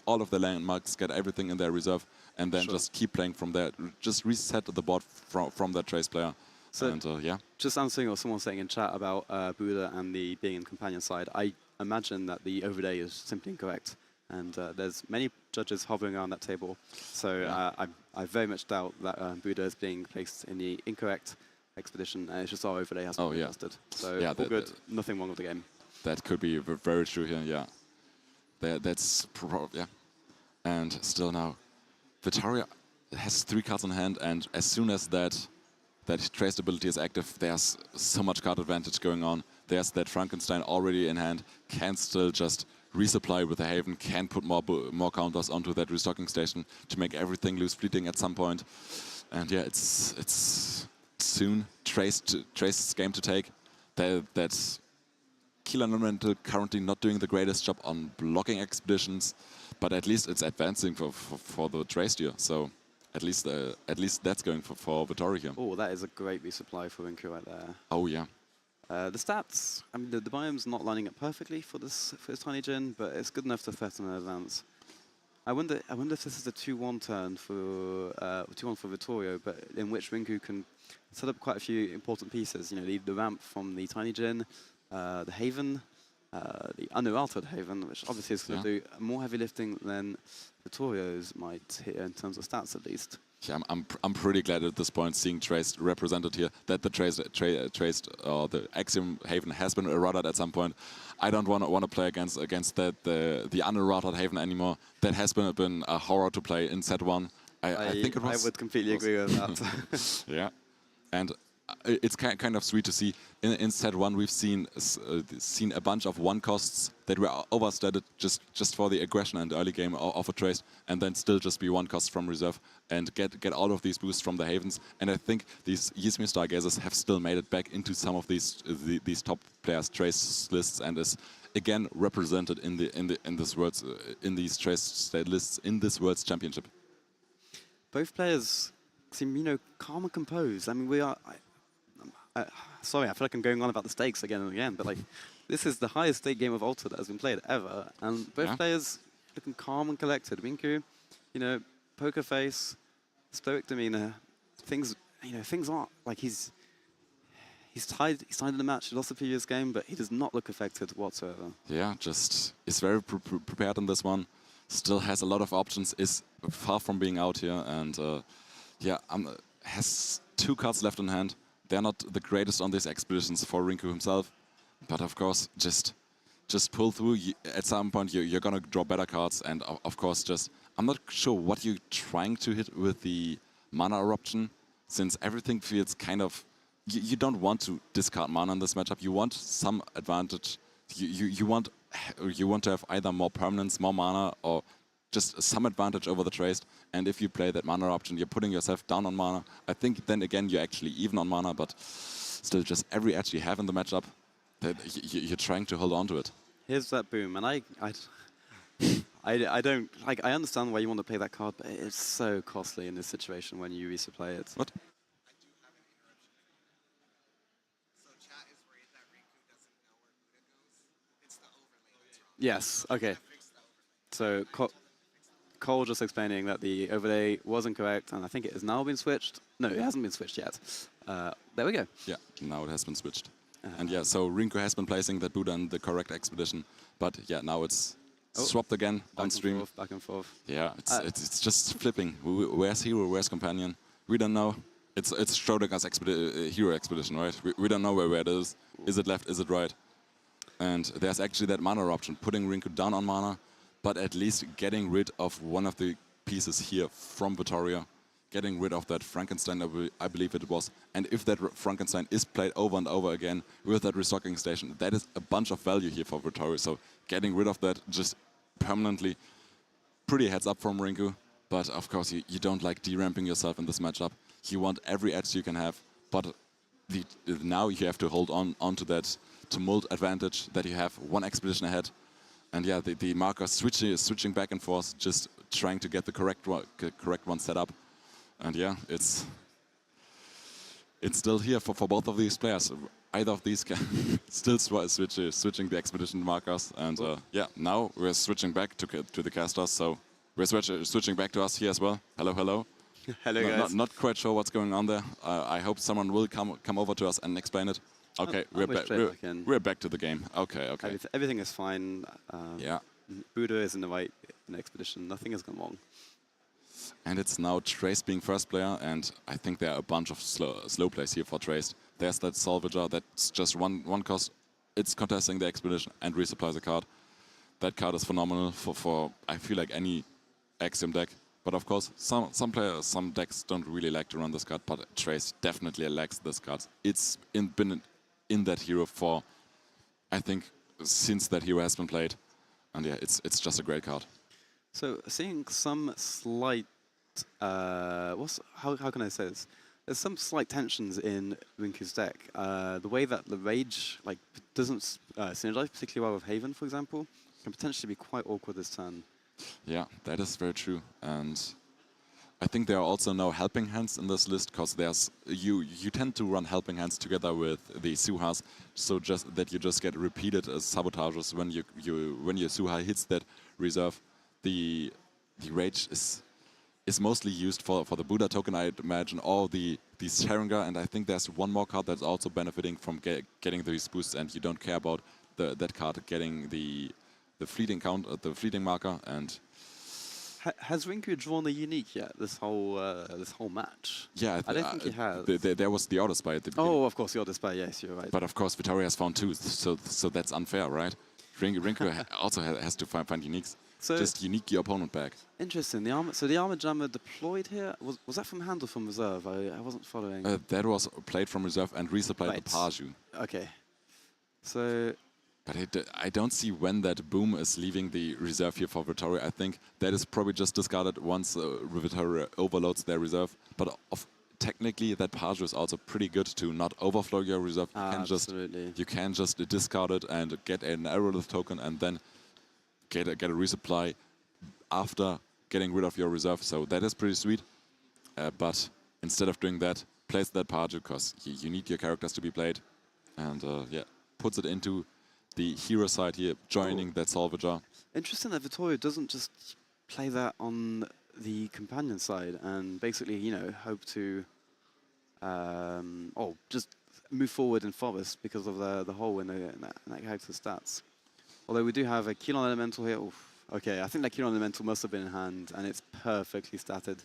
[SPEAKER 3] all of the landmarks, get everything in their reserve, and then just keep playing from there. Just reset the board from that Trace player.
[SPEAKER 10] So,
[SPEAKER 3] and,
[SPEAKER 10] just answering what someone's saying in chat about Buddha and the being in companion side, I imagine that the overlay is simply incorrect. And there's many judges hovering around that table. So I very much doubt that Buddha is being placed in the incorrect expedition. And it's just our overlay has been adjusted. So all good, nothing wrong with the game.
[SPEAKER 3] That could be very true here, that's And still now, Vittorio has 3 cards in hand, and as soon as that Trace ability is active, there's so much card advantage going on. There's that Frankenstein already in hand, can still just resupply with the Haven, can put more counters onto that restocking station to make everything lose fleeting at some point. And yeah, it's soon Trace's game to take. That's Killer Elemental currently not doing the greatest job on blocking expeditions, but at least it's advancing for the Trace deal. So at least that's going for Vittorio here.
[SPEAKER 10] Oh, that is a great resupply for Rinku right there.
[SPEAKER 3] Oh yeah.
[SPEAKER 10] The stats, I mean, the biome's not lining up perfectly for this tiny Jin, but it's good enough to threaten an advance. I wonder if this is a 2-1 turn for 2-1 for Vittorio, but in which Rinku can set up quite a few important pieces. You know, the ramp from the Tiny Jin, the Haven, the unaltered Haven, which obviously is going to do more heavy lifting than Vittorio's might here in terms of stats at least.
[SPEAKER 3] Yeah, I'm pretty glad at this point seeing Traced represented here, that the Traced the Axiom Haven has been errated at some point. I don't want to play against that the unerrated Haven anymore. That has been a horror to play in set 1. I think it was.
[SPEAKER 10] I would completely agree with that.
[SPEAKER 3] Yeah, and it's kind of sweet to see. In set 1 we've seen a bunch of 1 costs that were overstated just for the aggression and early game of a Trace, and then still just be 1 cost from reserve and get all of these boosts from the Havens. And I think these Yizmi Stargazers have still made it back into some of these top players' Trace lists, and is again represented in these Trace state lists in this World's Championship.
[SPEAKER 10] Both players seem, you know, calm and composed. I mean, we are. Sorry, I feel like I'm going on about the stakes again and again, but like, this is the highest stake game of Alter that has been played ever, and both players looking calm and collected. Rinku, you know, poker face, stoic demeanor. Things aren't like he's tied in the match. He lost the previous game, but he does not look affected whatsoever.
[SPEAKER 3] Yeah, just is very prepared in this one. Still has a lot of options. Is far from being out here, and has 2 cards left in hand. They're not the greatest on these expeditions for Rinku himself, but of course, just pull through. At some point, you're gonna draw better cards, and of course, I'm not sure what you're trying to hit with the mana eruption, since everything feels kind of. You don't want to discard mana in this matchup. You want some advantage. You want to have either more permanence, more mana, or just some advantage over the Traced. And if you play that mana option, you're putting yourself down on mana. I think then again you're actually even on mana, but still just every edge you have in the matchup, that you're trying to hold on to it.
[SPEAKER 10] Here's that boom, and I don't like. I understand why you want to play that card, but it's so costly in this situation when you resupply it.
[SPEAKER 3] What?
[SPEAKER 10] Yes. Okay. So Cole just explaining that the overlay was incorrect, and I think it has now been switched. No, it hasn't been switched yet. There we go.
[SPEAKER 3] Yeah, now it has been switched. And yeah, so Rinku has been placing that Buddha in the correct expedition, but yeah, now it's swapped again on stream.
[SPEAKER 10] Back and forth.
[SPEAKER 3] Yeah, it's just flipping. Where's hero? Where's companion? We don't know. It's Schrodinger's hero expedition, right? We don't know where it is. Is it left? Is it right? And there's actually that mana option, putting Rinku down on mana, but at least getting rid of one of the pieces here from Vittorio, getting rid of that Frankenstein, I believe it was. And if that Frankenstein is played over and over again with that restocking station, that is a bunch of value here for Vittorio. So getting rid of that just permanently, pretty heads up from Rinku. But of course, you don't like deramping yourself in this matchup. You want every edge you can have, but now you have to hold on to that tumult advantage that you have one expedition ahead. And yeah, the marker switching back and forth, just trying to get the correct one set up. And yeah, it's still here for both of these players. Either of these can still switching the expedition markers. And yeah, now we're switching back to the casters. So we're switching back to us here as well. Hello, hello.
[SPEAKER 10] Hello, guys.
[SPEAKER 3] Not quite sure what's going on there. I hope someone will come over to us and explain it. Okay, we're back to the game. Okay.
[SPEAKER 10] Everything is fine.
[SPEAKER 3] Yeah.
[SPEAKER 10] Buddha is in the right expedition. Nothing has gone wrong.
[SPEAKER 3] And it's now Trace being first player, and I think there are a bunch of slow plays here for Trace. There's that Salvager, that's just one cost. It's contesting the expedition and resupplies a card. That card is phenomenal for I feel like any Axiom deck. But of course, some decks don't really like to run this card, but Trace definitely lacks this card. It's been in that hero for, I think, since that hero has been played. And yeah, it's just a great card.
[SPEAKER 10] So seeing some slight, how can I say this? There's some slight tensions in Rinku's deck. The way that the Rage doesn't synergize particularly well with Haven, for example, can potentially be quite awkward this turn.
[SPEAKER 3] Yeah, that is very true. And I think there are also no helping hands in this list, because there's you tend to run helping hands together with the Suhas, so just that you just get repeated as sabotages when your Suha hits that reserve. The the Rage is mostly used for the Buddha token, I'd imagine, or the Sharingan, and I think there's one more card that's also benefiting from getting these boosts, and you don't care about that card getting the fleeting count, the fleeting marker, and.
[SPEAKER 10] Has Rinku drawn a unique yet? This whole match.
[SPEAKER 3] Yeah,
[SPEAKER 10] I don't think he has.
[SPEAKER 3] There was the auto spy at the beginning.
[SPEAKER 10] Oh, of course, the auto spy. Yes, you're right.
[SPEAKER 3] But of course, Vittoria has found 2, so that's unfair, right? Rinku also has to find uniques.
[SPEAKER 10] So
[SPEAKER 3] just unique your opponent back.
[SPEAKER 10] Interesting. The armor jammer deployed here was that from hand or from reserve? I wasn't following.
[SPEAKER 3] That was played from reserve and resupplied the Paju.
[SPEAKER 10] Okay. So.
[SPEAKER 3] But I don't see when that boom is leaving the reserve here for Vittoria. I think that is probably just discarded once Vittoria overloads their reserve. But technically, that Paju is also pretty good to not overflow your reserve. You can just discard it and get an Aerolith token and then get a resupply after getting rid of your reserve. So that is pretty sweet. But instead of doing that, place that Paju because you need your characters to be played. And yeah, puts it into the hero side here, joining that Salvager.
[SPEAKER 10] Interesting that Vittoria doesn't just play that on the companion side and basically, you know, hope to just move forward in Forest because of the hole in that character's stats. Although we do have a Kilon Elemental here. Oof. Okay, I think that Kilon Elemental must have been in hand and it's perfectly statted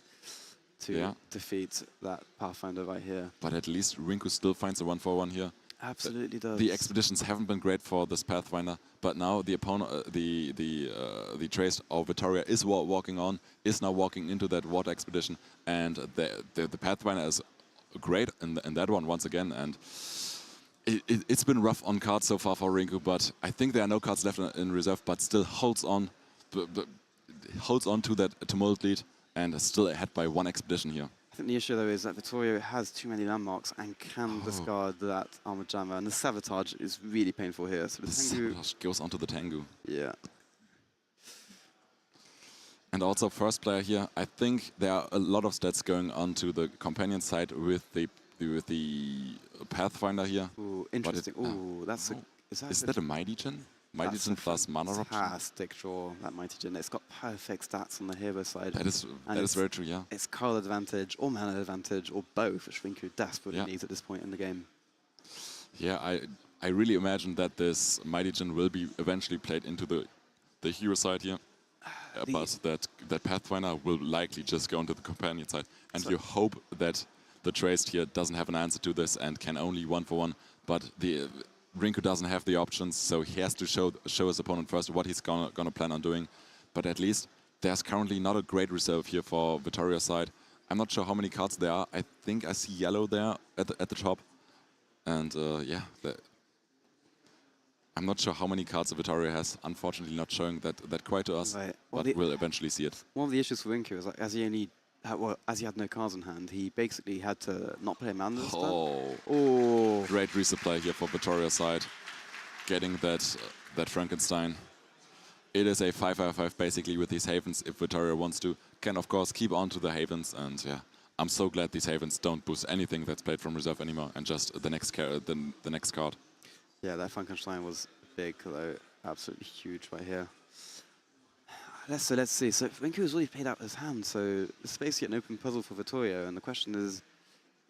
[SPEAKER 10] to defeat that Pathfinder right here.
[SPEAKER 3] But at least Rinku still finds a 1-for-1 here.
[SPEAKER 10] Absolutely does.
[SPEAKER 3] The expeditions haven't been great for this Pathfinder, but now the opponent, the Trace or Vittoria is walking now walking into that water expedition, and the Pathfinder is great in that one once again. And it's been rough on cards so far for Rinku, but I think there are no cards left in reserve, but still holds on to that tumult lead and is still ahead by 1 expedition here.
[SPEAKER 10] I think the issue, though, is that Vittoria has too many landmarks and can discard that armored jammer, and the Sabotage is really painful here. So the
[SPEAKER 3] Sabotage goes onto the Tengu.
[SPEAKER 10] Yeah.
[SPEAKER 3] And also, first player here, I think there are a lot of stats going on to the companion side with the Pathfinder here.
[SPEAKER 10] Ooh, interesting. Ooh,
[SPEAKER 3] is that a Mighty Gen? Mighty Gen plus mana option?
[SPEAKER 10] Fantastic draw, that Mighty Gen. It's got perfect stats on the hero side.
[SPEAKER 3] That is very true, yeah.
[SPEAKER 10] It's card advantage, or mana advantage, or both, which Rinku desperately needs at this point in the game.
[SPEAKER 3] Yeah, I really imagine that this Mighty Gen will be eventually played into the hero side here. But that Pathfinder will likely just go into the companion side. And you hope that the Traced here doesn't have an answer to this and can only 1-for-1. But Rinku doesn't have the options, so he has to show his opponent first what he's gonna plan on doing. But at least there's currently not a great reserve here for Vittoria's side. I'm not sure how many cards there are. I think I see yellow there at the top. And yeah, I'm not sure how many cards Vittoria has. Unfortunately, not showing that quite to us, right. But we'll eventually see it.
[SPEAKER 10] One of the issues for Rinku is like, as he had no cards in hand, he basically had to not play a mana this turn.
[SPEAKER 3] Great resupply here for Vittoria's side, getting that Frankenstein. It is a 5/5 basically with these Havens. If Vittoria wants to, can of course keep on to the Havens, and yeah, I'm so glad these Havens don't boost anything that's played from reserve anymore, and just the next card.
[SPEAKER 10] Yeah, that Frankenstein was big, though, absolutely huge right here. Let's see. So Rinku has already played out his hand, so it's basically an open puzzle for Vittoria, and the question is,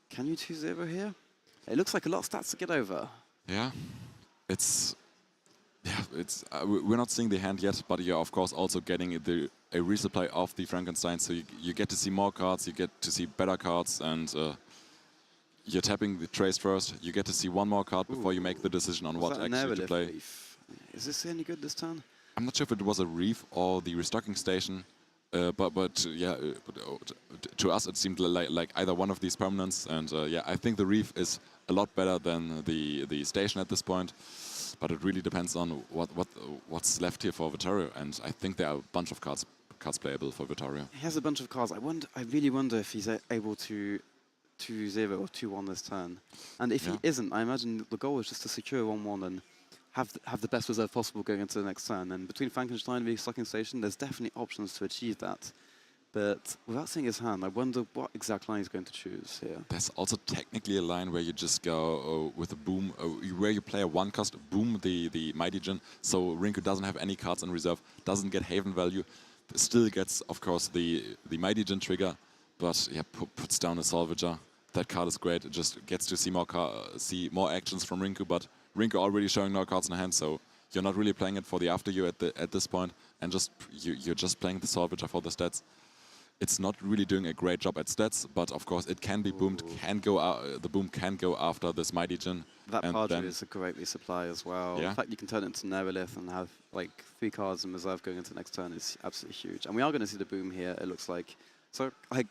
[SPEAKER 10] can you 2-0 here? It looks like a lot of stats to get over.
[SPEAKER 3] Yeah, we're not seeing the hand yet, but you're of course also getting a resupply of the Frankenstein, so you get to see more cards, you get to see better cards, and you're tapping the Trace first. You get to see one more card before you make the decision on what actually to play.
[SPEAKER 10] Is this any good this turn?
[SPEAKER 3] I'm not sure if it was a reef or the restocking station, but yeah, to us it seemed like either one of these permanents, and yeah, I think the reef is a lot better than the station at this point, but it really depends on what's left here for Vittoria, and I think there are a bunch of cards playable for Vittoria.
[SPEAKER 10] He has a bunch of cards. I really wonder if he's able to 2-0 or 2-1 this turn, and if he isn't, I imagine the goal is just to secure 1-1 and have the best reserve possible going into the next turn. And between Frankenstein and the Sucking Station, there's definitely options to achieve that. But without seeing his hand, I wonder what exact line he's going to choose here.
[SPEAKER 3] There's also technically a line where you just go with a boom, where you play a 1-cost, boom the Mighty Djinn, so Rinku doesn't have any cards in reserve, doesn't get Haven value. still gets, of course, the Mighty Jin trigger, but yeah, puts down a Salvager. That card is great. It just gets to see more actions from Rinku, but Rinku already showing no cards in hand, so you're not really playing it for the after you at this point, and you're just playing the Salvager for the stats. It's not really doing a great job at stats, but of course it can be boomed. The boom can go after this Mighty Jin.
[SPEAKER 10] That Padre is a great resupply as well.
[SPEAKER 3] Yeah.
[SPEAKER 10] The fact you can turn it into Nerolith and have like 3 cards in reserve going into the next turn is absolutely huge. And we are going to see the boom here, it looks like. So like,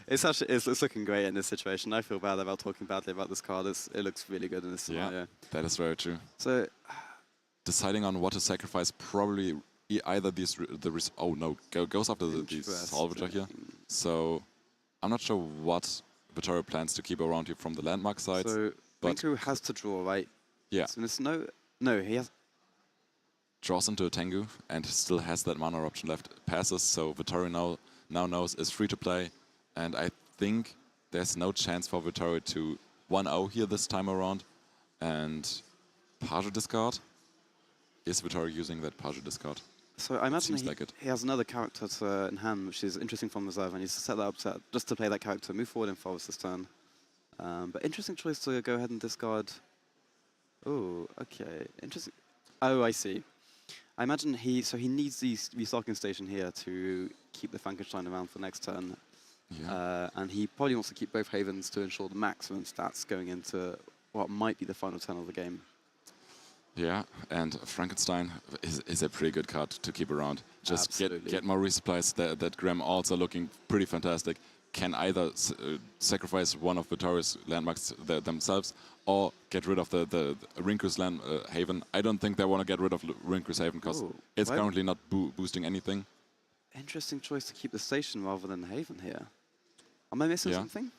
[SPEAKER 10] it's looking great in this situation. I feel bad about talking badly about this card. It looks really good in this scenario.
[SPEAKER 3] Yeah, that is very true.
[SPEAKER 10] So,
[SPEAKER 3] deciding on what to sacrifice, probably either goes after the Salvager here. So I'm not sure what Vittorio plans to keep around here from the landmark side.
[SPEAKER 10] So Rinku has to draw, right?
[SPEAKER 3] Yeah.
[SPEAKER 10] So there's no, he has.
[SPEAKER 3] Draws into a Tengu and still has that mana option left. Passes, so Vittorio now knows is free to play, and I think there's no chance for Vittorio to 1-0 here this time around. And Page discard. Is Vittorio using that Page discard?
[SPEAKER 10] So I imagine
[SPEAKER 3] like
[SPEAKER 10] he has another character in hand, which is interesting from reserve, and he's set that up just to play that character, move forward in Forest this turn. But interesting choice to go ahead and discard. Oh, okay, interesting. Oh, I see. I imagine he needs the restocking station here to keep the Frankenstein around for next turn.
[SPEAKER 3] Yeah.
[SPEAKER 10] And he probably wants to keep both Havens to ensure the maximum stats going into what might be the final turn of the game.
[SPEAKER 3] Yeah, and Frankenstein is a pretty good card to keep around. Just get more resupplies. That Graham also looking pretty fantastic. Can either sacrifice one of Vittorio's landmarks themselves, or get rid of the Rinku's Haven. I don't think they want to get rid of Rinku's Haven because it's currently not boosting anything.
[SPEAKER 10] Interesting choice to keep the station rather than Haven here. Am I missing something?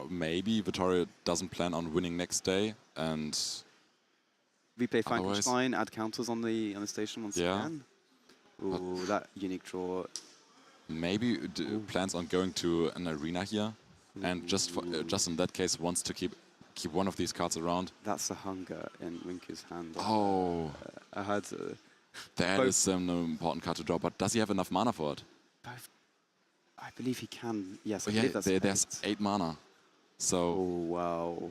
[SPEAKER 3] Maybe Vittorio doesn't plan on winning next day, and
[SPEAKER 10] we play Frankenstein, add counters on the station once again. Ooh, that unique draw.
[SPEAKER 3] Maybe plans on going to an arena here, and just in that case wants to keep one of these cards around.
[SPEAKER 10] That's the hunger in Rinku's hand.
[SPEAKER 3] Oh,
[SPEAKER 10] I had
[SPEAKER 3] that is an important card to draw. But does he have enough mana for it?
[SPEAKER 10] I believe he can. Yes,
[SPEAKER 3] there's 8 mana. So
[SPEAKER 10] wow,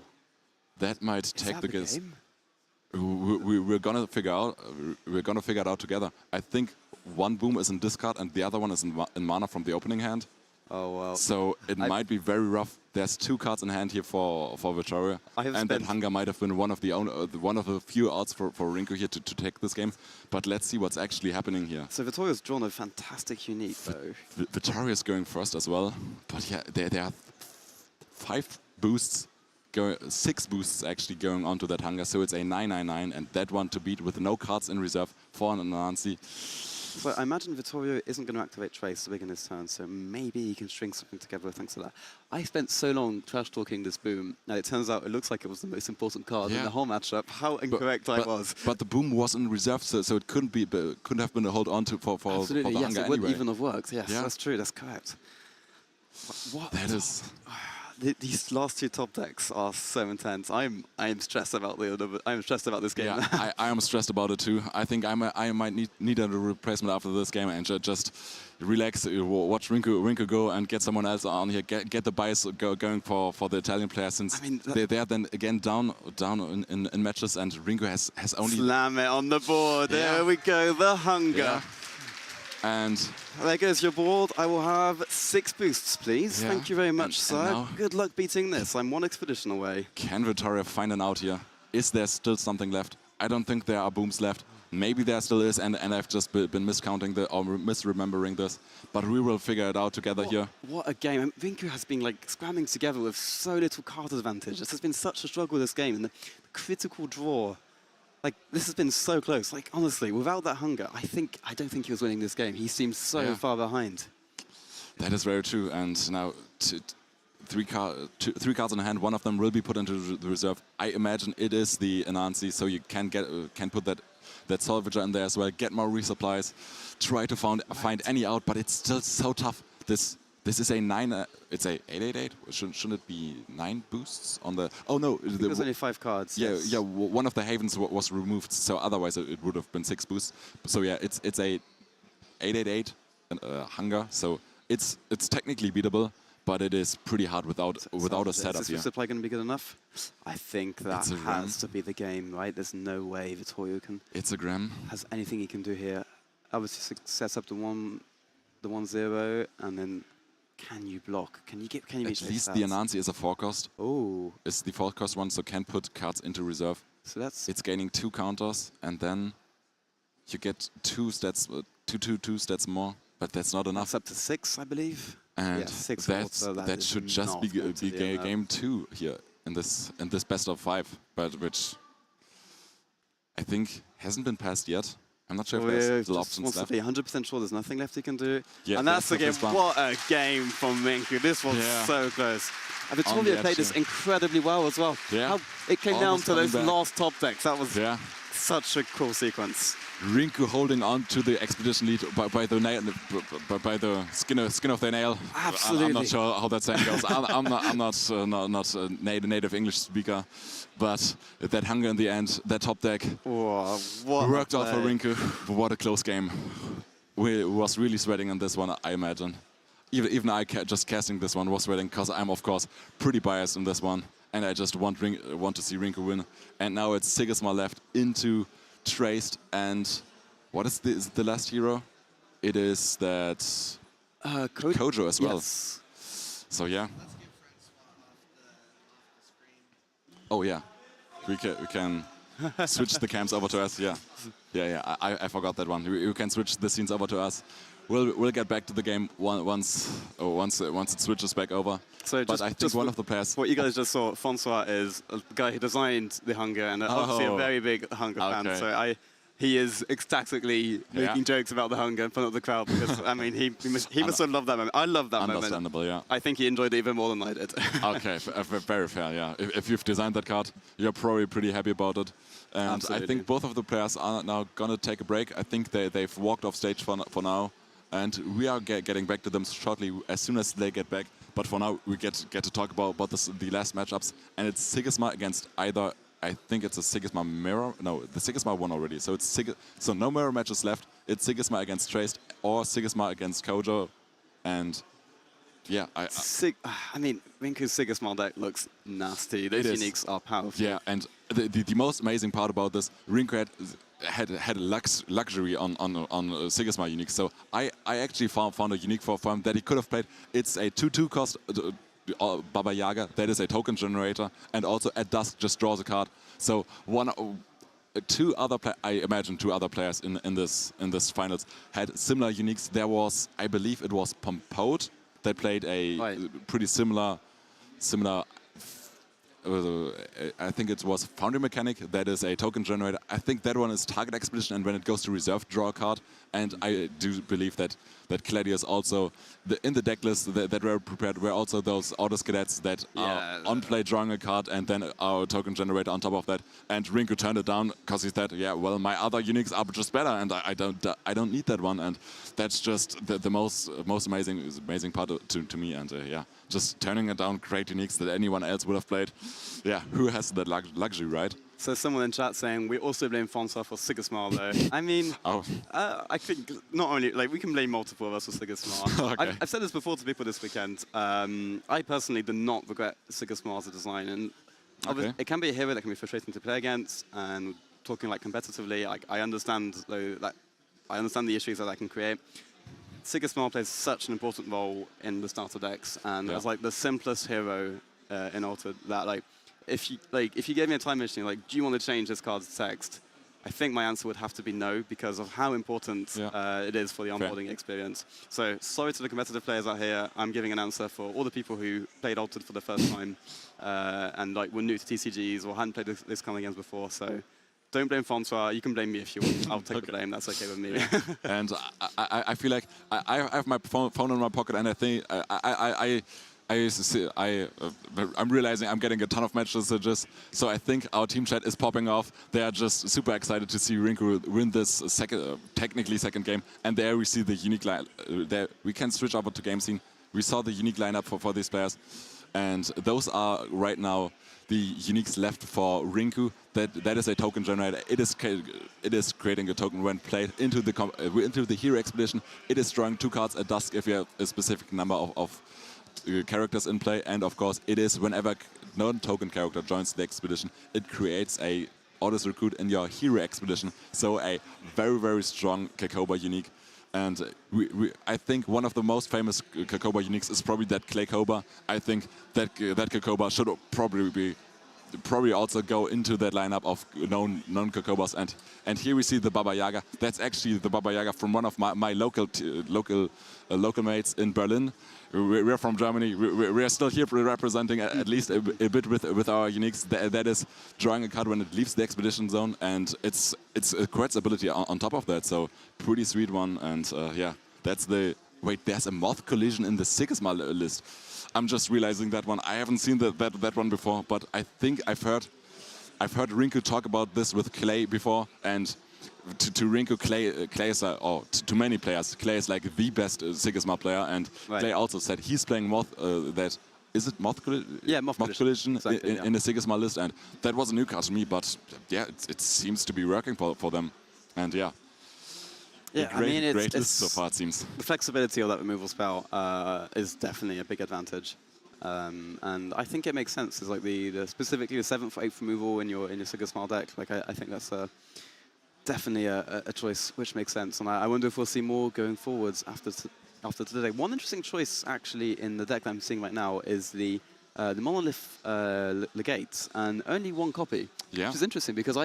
[SPEAKER 3] that might take the
[SPEAKER 10] guess.
[SPEAKER 3] We're gonna figure it out together. I think one boom is in discard and the other one is in mana from the opening hand.
[SPEAKER 10] Oh wow!
[SPEAKER 3] So it might be very rough. There's 2 cards in hand here for Vittorio, and that hunger might have been one of the few outs for Rinku here to take this game. But let's see what's actually happening here.
[SPEAKER 10] So Vittorio's drawn a fantastic unique though.
[SPEAKER 3] Vittorio's going first as well, but yeah, there are 5 boosts. 6 boosts actually going onto that hunger, so it's a 9/9/9, and that one to beat with no cards in reserve for an Anansi.
[SPEAKER 10] So I imagine Vittorio isn't going to activate Trace to begin his turn, so maybe he can string something together thanks to that. I spent so long trash talking this boom. Now it turns out it looks like it was the most important card in the whole matchup. How incorrect I was.
[SPEAKER 3] But the boom was in reserve, so it couldn't have been a hold on to for
[SPEAKER 10] Absolutely,
[SPEAKER 3] the
[SPEAKER 10] yes,
[SPEAKER 3] hunger
[SPEAKER 10] it
[SPEAKER 3] anyway.
[SPEAKER 10] wouldn't even have worked. Yes, that's true. That's correct. What?
[SPEAKER 3] That is.
[SPEAKER 10] These last 2 top decks are so intense. I'm stressed about this game.
[SPEAKER 3] Yeah, I am stressed about it too. I think I might need a replacement after this game and just relax, watch Rinku go and get someone else on here. Get the bias going for the Italian players, since they are then again down in matches, and Rinku has only
[SPEAKER 10] slam it on the board. There we go. The hunger.
[SPEAKER 3] Yeah. And
[SPEAKER 10] there goes your board. I will have 6 boosts, please. Thank you very much, sir. Good luck beating this. I'm 1 expedition away.
[SPEAKER 3] Can Vittorio find an out here? Is there still something left? I don't think there are booms left. Maybe there still is, and I've just been miscounting or misremembering this. But we will figure it out together here.
[SPEAKER 10] What a game. Rinku has been like scramming together with so little card advantage. This has been such a struggle this game, and the critical draw. Like, this has been so close. Like, honestly, without that hunger, I don't think he was winning this game. He seems so far behind.
[SPEAKER 3] That is very true. And now 3 cards in hand. One of them will be put into the reserve. I imagine it is the Anansi, so you can put that Salvager in there as well. Get more resupplies. Try to find any out, but it's still so tough. This This is a 9. It's a 888. Shouldn't it be 9 boosts on the? Oh no,
[SPEAKER 10] There's only 5 cards.
[SPEAKER 3] Yeah,
[SPEAKER 10] yes.
[SPEAKER 3] yeah. One of the havens was removed, so otherwise it would have been 6 boosts. So yeah, it's a 888 hunger. So it's technically beatable, but it is pretty hard without a setup
[SPEAKER 10] Is
[SPEAKER 3] here.
[SPEAKER 10] this supply going to be good enough? I think that
[SPEAKER 3] It's a
[SPEAKER 10] has to be the game, right? There's no way Vittorio
[SPEAKER 3] It's a gram.
[SPEAKER 10] has anything he can do here. Obviously sets up the 1-0, and then can you block? Can you reach
[SPEAKER 3] At
[SPEAKER 10] those
[SPEAKER 3] least the
[SPEAKER 10] stats?
[SPEAKER 3] Anansi is a 4-cost.
[SPEAKER 10] Oh,
[SPEAKER 3] It's the 4-cost one, so can put cards into reserve.
[SPEAKER 10] so that's
[SPEAKER 3] It's gaining 2 counters, and then you get 2 stats, 2 stats more. But that's not enough.
[SPEAKER 10] up to 6, I believe.
[SPEAKER 3] And
[SPEAKER 10] Yeah, 6
[SPEAKER 3] that
[SPEAKER 10] is
[SPEAKER 3] should just
[SPEAKER 10] not
[SPEAKER 3] be
[SPEAKER 10] going to be enough.
[SPEAKER 3] game 2 here in this best of 5, but which I think hasn't been passed yet. I'm not sure if there's still options
[SPEAKER 10] wants to
[SPEAKER 3] left.
[SPEAKER 10] be 100% sure there's nothing left he can do.
[SPEAKER 3] Yeah,
[SPEAKER 10] and that's the game.
[SPEAKER 3] this one.
[SPEAKER 10] What a game from Minku. This was
[SPEAKER 3] Yeah.
[SPEAKER 10] so close. And
[SPEAKER 3] On
[SPEAKER 10] Vittorio
[SPEAKER 3] the
[SPEAKER 10] played
[SPEAKER 3] edge,
[SPEAKER 10] this
[SPEAKER 3] yeah.
[SPEAKER 10] incredibly well as well.
[SPEAKER 3] Yeah.
[SPEAKER 10] It came down
[SPEAKER 3] Almost
[SPEAKER 10] to those
[SPEAKER 3] coming back.
[SPEAKER 10] last top decks. That was
[SPEAKER 3] Yeah.
[SPEAKER 10] such a cool sequence.
[SPEAKER 3] Rinku holding on to the expedition lead by the nail, by the skin of their nail.
[SPEAKER 10] Absolutely.
[SPEAKER 3] I'm not sure how that saying goes. I'm not a native English speaker, but that hunger in the end, that top deck
[SPEAKER 10] Whoa, what
[SPEAKER 3] worked
[SPEAKER 10] a
[SPEAKER 3] out for
[SPEAKER 10] play.
[SPEAKER 3] Rinku. What a close game. We was really sweating on this one, I imagine. Even I just casting this one was sweating because I'm of course pretty biased in this one, and I just want to see Rinku win. And now it's Sigismar left into Traced, and what is the last hero? It is that Kojo as well.
[SPEAKER 10] Yes.
[SPEAKER 3] So yeah. Oh yeah, we can switch the cams over to us. Yeah, yeah. I forgot that one. We can switch the scenes over to us. We'll get back to the game once it switches back over.
[SPEAKER 10] So
[SPEAKER 3] but I think one of the players.
[SPEAKER 10] What you guys just saw, Francois is a guy who designed the hunger and obviously a very big hunger fan.
[SPEAKER 3] Okay.
[SPEAKER 10] So he is ecstatically making jokes about the hunger in front of the crowd because I mean he must have loved that moment. I love that moment.
[SPEAKER 3] Understandable, yeah.
[SPEAKER 10] I think he enjoyed it even more than I did.
[SPEAKER 3] Okay, very fair, yeah. If you've designed that card, you're probably pretty happy about it. And
[SPEAKER 10] Absolutely.
[SPEAKER 3] I think both of the players are now gonna take a break. I think they've walked off stage for now. And we are getting back to them shortly as soon as they get back. But for now, we get to talk about the last matchups. And it's Sigismar against either, I think it's a Sigismar mirror. No, the Sigismar won already. So it's so no mirror matches left. It's Sigismar against Traced or Sigismar against Kojo. And yeah,
[SPEAKER 10] I mean, Rinku's Sigismar deck looks nasty. Those uniques are powerful.
[SPEAKER 3] Yeah, and the most amazing part about this, Rinku had a luxury on Sigismar unique. So I actually found a unique for him that he could have played. It's a 2/2 cost Baba Yaga. That is a token generator, and also at dusk just draws a card. So I imagine two other players in this finals had similar uniques. There was, I believe, it was Pompode that played a pretty similar. I think it was Foundry Mechanic, that is a token generator. I think that one is Target Expedition, and when it goes to reserve, draw a card. And I do believe that Claudius also, in the deck list that were prepared, were also those Autos Cadets that are on play drawing a card, and then our token generator on top of that. And Rinku turned it down because he said, yeah, well, my other uniques are just better, and I don't need that one. And that's just the most amazing part to me. And yeah, just turning it down, great uniques that anyone else would have played. Yeah, who has that luxury, right?
[SPEAKER 10] So someone in chat saying we also blame Francois for Sigismar though. I mean, I think not only we can blame multiple of us for Sigismar.
[SPEAKER 3] Okay.
[SPEAKER 10] I've said this before to people this weekend. I personally do not regret Sigismar as a design, and it can be a hero that can be frustrating to play against. And talking competitively, I understand though that I understand the issues that can create. Sigismar plays such an important role in the starter decks, and as the simplest hero in Altered that if you gave me a time machine, do you want to change this card's text? I think my answer would have to be no, because of how important it is for the onboarding experience. So sorry to the competitive players out here. I'm giving an answer for all the people who played Altered for the first time and were new to TCGs or hadn't played this kind of games before. So don't blame Francois. You can blame me if you want. I'll take the blame. That's okay with me.
[SPEAKER 3] And I feel like I have my phone in my pocket, and I think I'm realizing I'm getting a ton of match messages, so I think our team chat is popping off. They are just super excited to see Rinku win this technically second game, and there we see the unique line. There we can switch over to game scene. we saw the unique lineup for these players, and those are right now the uniques left for Rinku. That is a token generator. It is creating a token when played into the hero expedition. It is drawing 2 cards at dusk if you have a specific number of characters in play, and of course it is whenever non-token character joins the expedition, it creates a Orders Recruit in your hero expedition. So a very, very strong Kakoba unique. And I think one of the most famous Kakoba uniques is probably that Claykoba. I think that Kakoba should probably also go into that lineup of known non-Kakobas. And here we see the Baba Yaga. That's actually the Baba Yaga from one of my local mates in Berlin. We're from Germany. We are still here representing at least a bit with our uniques. That is drawing a card when it leaves the expedition zone, and it's a Quet's ability on top of that. So pretty sweet one. And yeah, that's the wait. There's a Moth Collision in the Sigisma list. I'm just realizing that one. I haven't seen that one before, but I think I've heard Rinku talk about this with Clay before, and to Rinku, Clay is or to many players, Clay is like the best Sigisma player, and Clay also said he's playing Moth. That is it Moth Collision?
[SPEAKER 10] Yeah, Moth
[SPEAKER 3] Collision
[SPEAKER 10] exactly,
[SPEAKER 3] in the Sigisma list, and that was a new card to me, but yeah, it seems to be working for them, and yeah.
[SPEAKER 10] Yeah,
[SPEAKER 3] great,
[SPEAKER 10] I mean,
[SPEAKER 3] great list so far, it seems.
[SPEAKER 10] The flexibility of that removal spell is definitely a big advantage, and I think it makes sense. It's like specifically the 7th or 8th removal in your Sigisma deck. Like I think that's definitely a choice which makes sense, and I wonder if we'll see more going forwards after today. One interesting choice actually in the deck that I'm seeing right now is the Monolith Legate, and only 1 copy, which is interesting because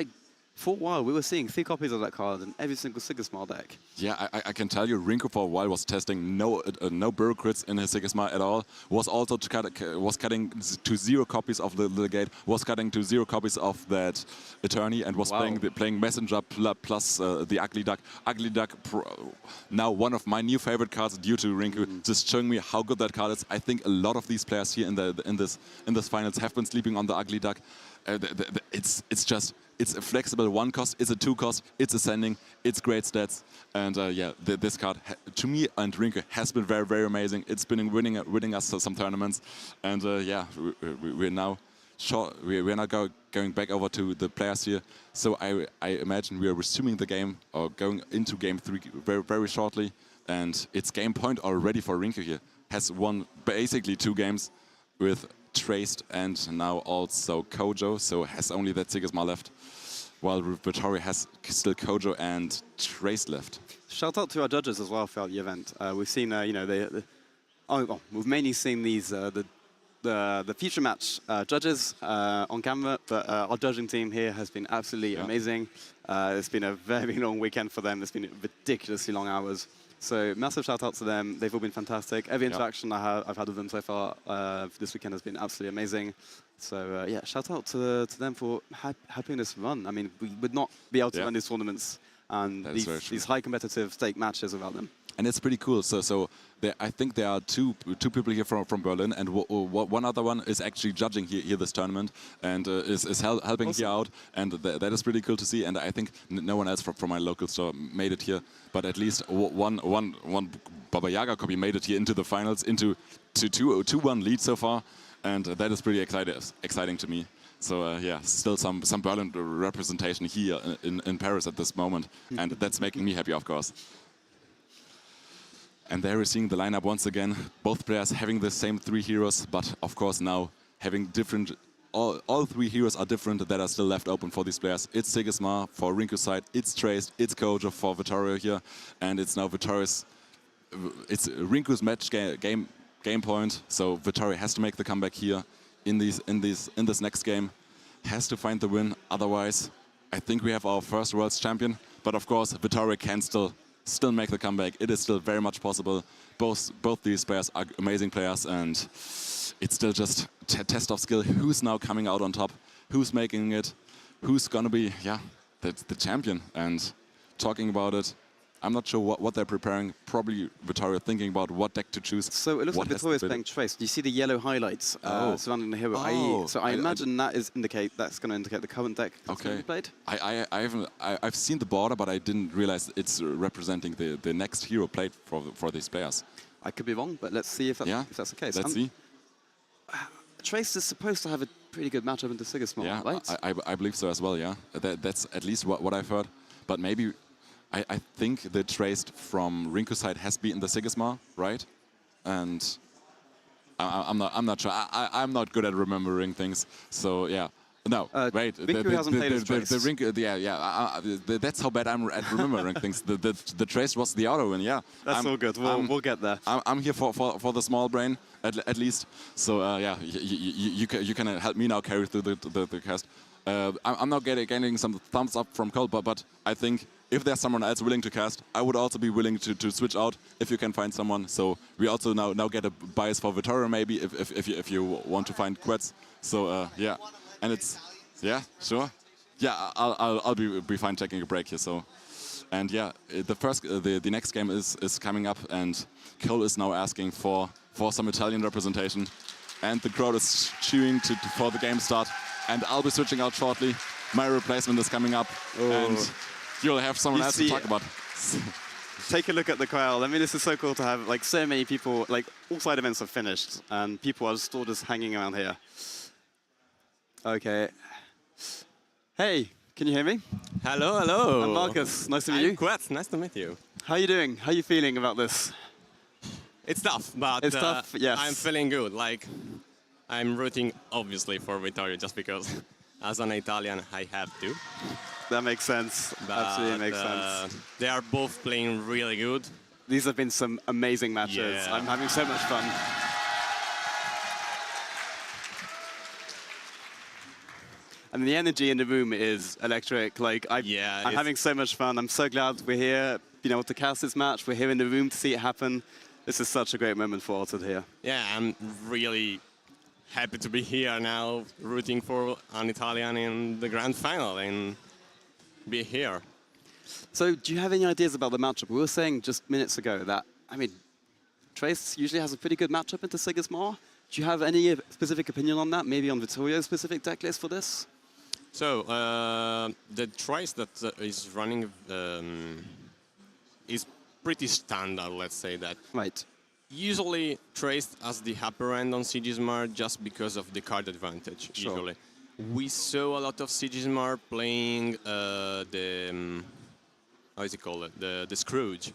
[SPEAKER 10] for a while, we were seeing 3 copies of that card in every single Sigisma deck.
[SPEAKER 3] Yeah, I can tell you, Rinku for a while was testing no Burrow crits in his Sigisma at all. Was also cutting to 0 copies of the Legate. Was cutting to 0 copies of that Attorney, and was playing Messenger plus the Ugly Duck. Ugly Duck, now one of my new favorite cards due to Rinku, just showing me how good that card is. I think a lot of these players here in this finals have been sleeping on the Ugly Duck. It's a flexible 1 cost, it's a 2 cost, it's ascending, it's great stats, and yeah, this card to me and Rinku has been very, very amazing. It's been winning us some tournaments, and yeah, we're now going back over to the players here. So I imagine we are resuming the game or going into game 3 very, very shortly, and it's game point already for Rinku here. Has won basically 2 games with Traced and now also Kojo, so has only that Sigisma left, while Vittori has still Kojo and Traced left.
[SPEAKER 10] Shout out to our judges as well throughout the event. We've seen, we've mainly seen these the future match judges on camera, but our judging team here has been absolutely amazing. It's been a very long weekend for them. It's been ridiculously long hours. So massive shout out to them. They've all been fantastic. Every interaction I've had with them so far this weekend has been absolutely amazing. So yeah, shout out to them for helping us run. I mean, we would not be able to run these tournaments and these high competitive stake matches without them.
[SPEAKER 3] And it's pretty cool. So I think there are two people here from Berlin, and one other one is actually judging here this tournament and is helping here out. And that is pretty cool to see. And I think no one else from my local store made it here, but at least one Baba Yaga copy made it here into the finals, into 2-1 lead so far, and that is pretty exciting to me. So yeah, still some Berlin representation here in Paris at this moment, and that's making me happy, of course. And there we're seeing the lineup once again. Both players having the same 3 heroes, but of course now having different. All 3 heroes are different that are still left open for these players. It's Sigisma for Rinku's side, it's Traced, it's Kojo for Vittorio here, and it's now Vittorio's. It's Rinku's match game point. So Vittorio has to make the comeback here in this next game. Has to find the win. Otherwise, I think we have our first World's champion. But of course, Vittorio can still make the comeback. It is still very much possible. Both these players are amazing players, and it's still just a test of skill. Who's now coming out on top? Who's making it? Who's gonna be the champion? And talking about it, I'm not sure what they're preparing. Probably Vittorio thinking about what deck to choose.
[SPEAKER 10] So it looks like Vittorio's playing Trace. Do you see the yellow highlights surrounding the hero? So I imagine that's going to indicate the current deck that's going to be played.
[SPEAKER 3] I've seen the border, but I didn't realize it's representing the next hero played for these players.
[SPEAKER 10] I could be wrong, but let's see if that's the case.
[SPEAKER 3] Let's see.
[SPEAKER 10] Trace is supposed to have a pretty good matchup into Sigismund,
[SPEAKER 3] Yeah,
[SPEAKER 10] right?
[SPEAKER 3] I believe so as well, yeah. That's at least what I've heard. But maybe, I think the Traced from Rinku's side has beaten the Sigismund, right? And I'm not sure. I'm not good at remembering things. So yeah. No, wait.
[SPEAKER 10] Rinku hasn't played as Trace.
[SPEAKER 3] The Rinku, that's how bad I'm at remembering things. The Trace was the auto win, yeah.
[SPEAKER 10] That's all good. We'll get there.
[SPEAKER 3] I'm here for the small brain, at least. So yeah, you can help me now carry through the cast. I'm now getting some thumbs up from Cole, but I think if there's someone else willing to cast, I would also be willing to switch out if you can find someone. So we also now get a bias for Vittorio maybe if you want to find Quets. So yeah, and it's sure. Yeah, I'll be fine taking a break here. So, and yeah, the next game is coming up, and Cole is now asking for some Italian representation, and the crowd is cheering for the game start. And I'll be switching out shortly. My replacement is coming up, and you'll have someone else to talk about.
[SPEAKER 10] Take a look at the crowd. I mean, this is so cool to have like so many people. Like all side events are finished, and people are still just hanging around here. Okay. Hey, can you hear me?
[SPEAKER 11] Hello, hello.
[SPEAKER 10] I'm Marcus. Nice to meet you.
[SPEAKER 11] Quets. Nice to meet you.
[SPEAKER 10] How are you doing? How are you feeling about this?
[SPEAKER 11] It's tough, but
[SPEAKER 10] it's tough. Yes.
[SPEAKER 11] I'm feeling good. Like, I'm rooting obviously for Vittorio just because, as an Italian, I have to.
[SPEAKER 10] That makes sense.
[SPEAKER 11] But,
[SPEAKER 10] absolutely makes sense.
[SPEAKER 11] They are both playing really good.
[SPEAKER 10] These have been some amazing matches.
[SPEAKER 11] Yeah.
[SPEAKER 10] I'm having so much fun. And the energy in the room is electric. Like I'm having so much fun. I'm so glad we're here, to cast this match. We're here in the room to see it happen. This is such a great moment for Altered here.
[SPEAKER 11] Yeah, I'm really happy to be here now, rooting for an Italian in the grand final and be here.
[SPEAKER 10] So do you have any ideas about the matchup? We were saying just minutes ago that, Trace usually has a pretty good matchup into Sigismund. Do you have any specific opinion on that? Maybe on Vittorio's specific deck list for this?
[SPEAKER 11] So, the Trace that is running is pretty standard, let's say that.
[SPEAKER 10] Right.
[SPEAKER 11] Usually traced as the upper end on Sigismund just because of the card advantage,
[SPEAKER 10] Sure.
[SPEAKER 11] usually. We saw a lot of Sigismund playing how is it called? The Scrooge.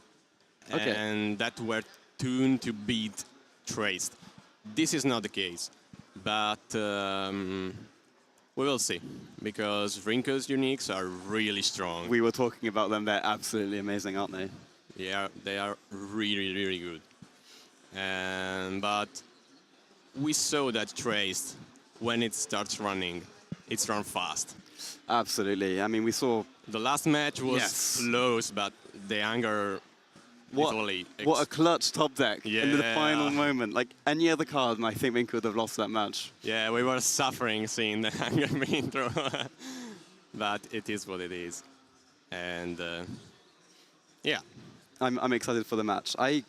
[SPEAKER 10] Okay.
[SPEAKER 11] And that were tuned to beat traced. This is not the case, but we will see, because Rinku's uniques are really strong.
[SPEAKER 10] We were talking about them. They're absolutely amazing, aren't they?
[SPEAKER 11] Yeah, they are really, really good. But we saw that traced, when it starts running, it's run fast.
[SPEAKER 10] Absolutely. I mean, we saw...
[SPEAKER 11] The last match was close, but the anger literally...
[SPEAKER 10] What a clutch top deck in the final moment. Like any other card, and I think Rinku would have lost that match.
[SPEAKER 11] Yeah, we were suffering seeing the anger being thrown. But it is what it is. And yeah.
[SPEAKER 10] I'm excited for the match. I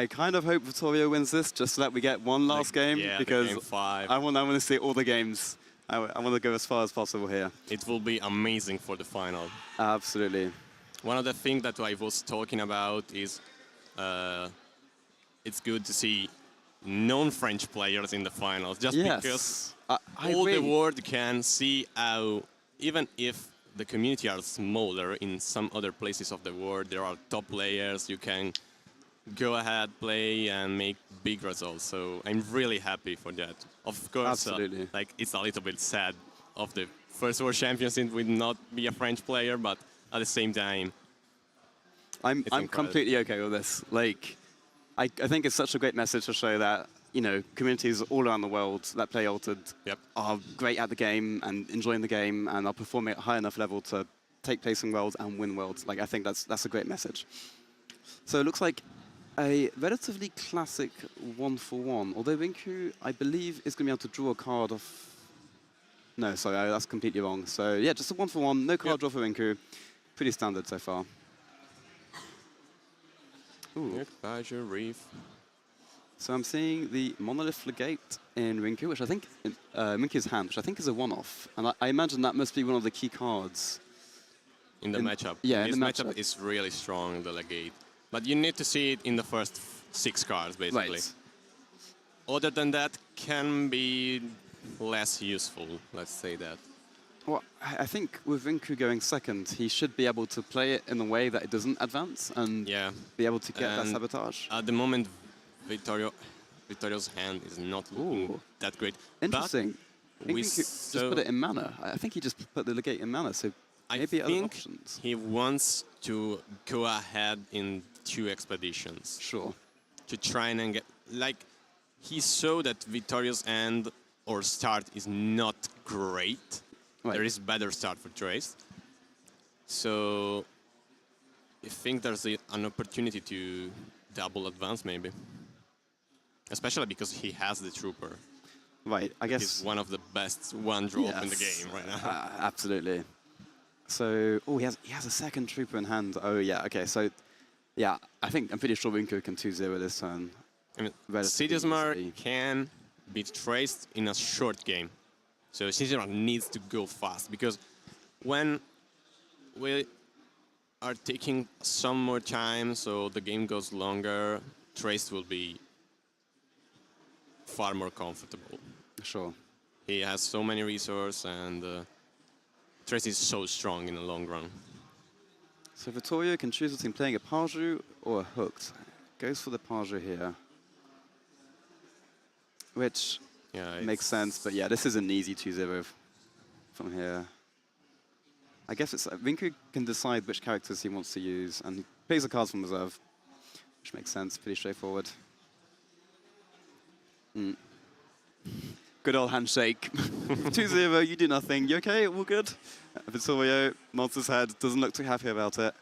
[SPEAKER 10] kind of hope Vittorio wins this just so that we get one last game, because
[SPEAKER 11] game 5.
[SPEAKER 10] I want to see all the games. I want to go as far as possible here.
[SPEAKER 11] It will be amazing for the final.
[SPEAKER 10] Absolutely.
[SPEAKER 11] One of the things that I was talking about is it's good to see non-French players in the finals, just because all the world can see how, even if the community are smaller in some other places of the world, there are top players, you can go ahead, play, and make big results. So I'm really happy for that. Of course, it's a little bit sad of the first World Championship would not be a French player, but at the same time,
[SPEAKER 10] I'm completely okay with this. Like, I think it's such a great message to show that, communities all around the world that play Altered are great at the game and enjoying the game and are performing at a high enough level to take place in Worlds and win Worlds. Like, I think that's a great message. So it looks like a relatively classic 1-for-1, although Rinku, I believe, is going to be able to draw a card off... No, sorry, that's completely wrong. So yeah, just a 1-for-1, no card draw for Rinku. Pretty standard so far. Ooh.
[SPEAKER 11] Reef.
[SPEAKER 10] So I'm seeing the Monolith Legate in Rinku, which I think, Rinku's hand, which I think is a one-off. And I imagine that must be one of the key cards.
[SPEAKER 11] In the matchup.
[SPEAKER 10] Yeah,
[SPEAKER 11] this
[SPEAKER 10] in the
[SPEAKER 11] matchup is really strong, the Legate. But you need to see it in the first 6 cards, basically.
[SPEAKER 10] Right.
[SPEAKER 11] Other than that, can be less useful, let's say that.
[SPEAKER 10] Well, I think with Rinku going second, he should be able to play it in a way that it doesn't advance and be able to get that sabotage.
[SPEAKER 11] At the moment, Vittorio's hand is not looking that great.
[SPEAKER 10] Interesting.
[SPEAKER 11] But
[SPEAKER 10] Rinku just put it in mana. I think he just put the legate in mana, so maybe other options.
[SPEAKER 11] He wants to go ahead in 2 expeditions.
[SPEAKER 10] Sure.
[SPEAKER 11] To try and get, like, he saw that Vittorio's end or start is not great. Right. There is better start for Trace. So I think there's an opportunity to double advance maybe. Especially because he has the Trooper.
[SPEAKER 10] Right, I guess.
[SPEAKER 11] He's one of the best one drop in the game right now.
[SPEAKER 10] Absolutely. So, he has a second Trooper in hand. Oh yeah, okay. So, yeah, I'm pretty sure Rinku can 2-0 this turn.
[SPEAKER 11] I mean, Sigizmar can be traced in a short game. So Sigizmar needs to go fast because when we are taking some more time, so the game goes longer, Traced will be far more comfortable.
[SPEAKER 10] Sure.
[SPEAKER 11] He has so many resources and Traced is so strong in the long run.
[SPEAKER 10] So Vittorio can choose between playing a Paju or a Hooked. Goes for the Paju here. Which makes sense, but yeah, this is an easy 2-0 from here. I guess it's Rinku can decide which characters he wants to use, and he plays the cards from reserve, which makes sense, pretty straightforward. Good old handshake. 2-0, you do nothing. You okay? All good? Vittorio, Monster's head, doesn't look too happy about it.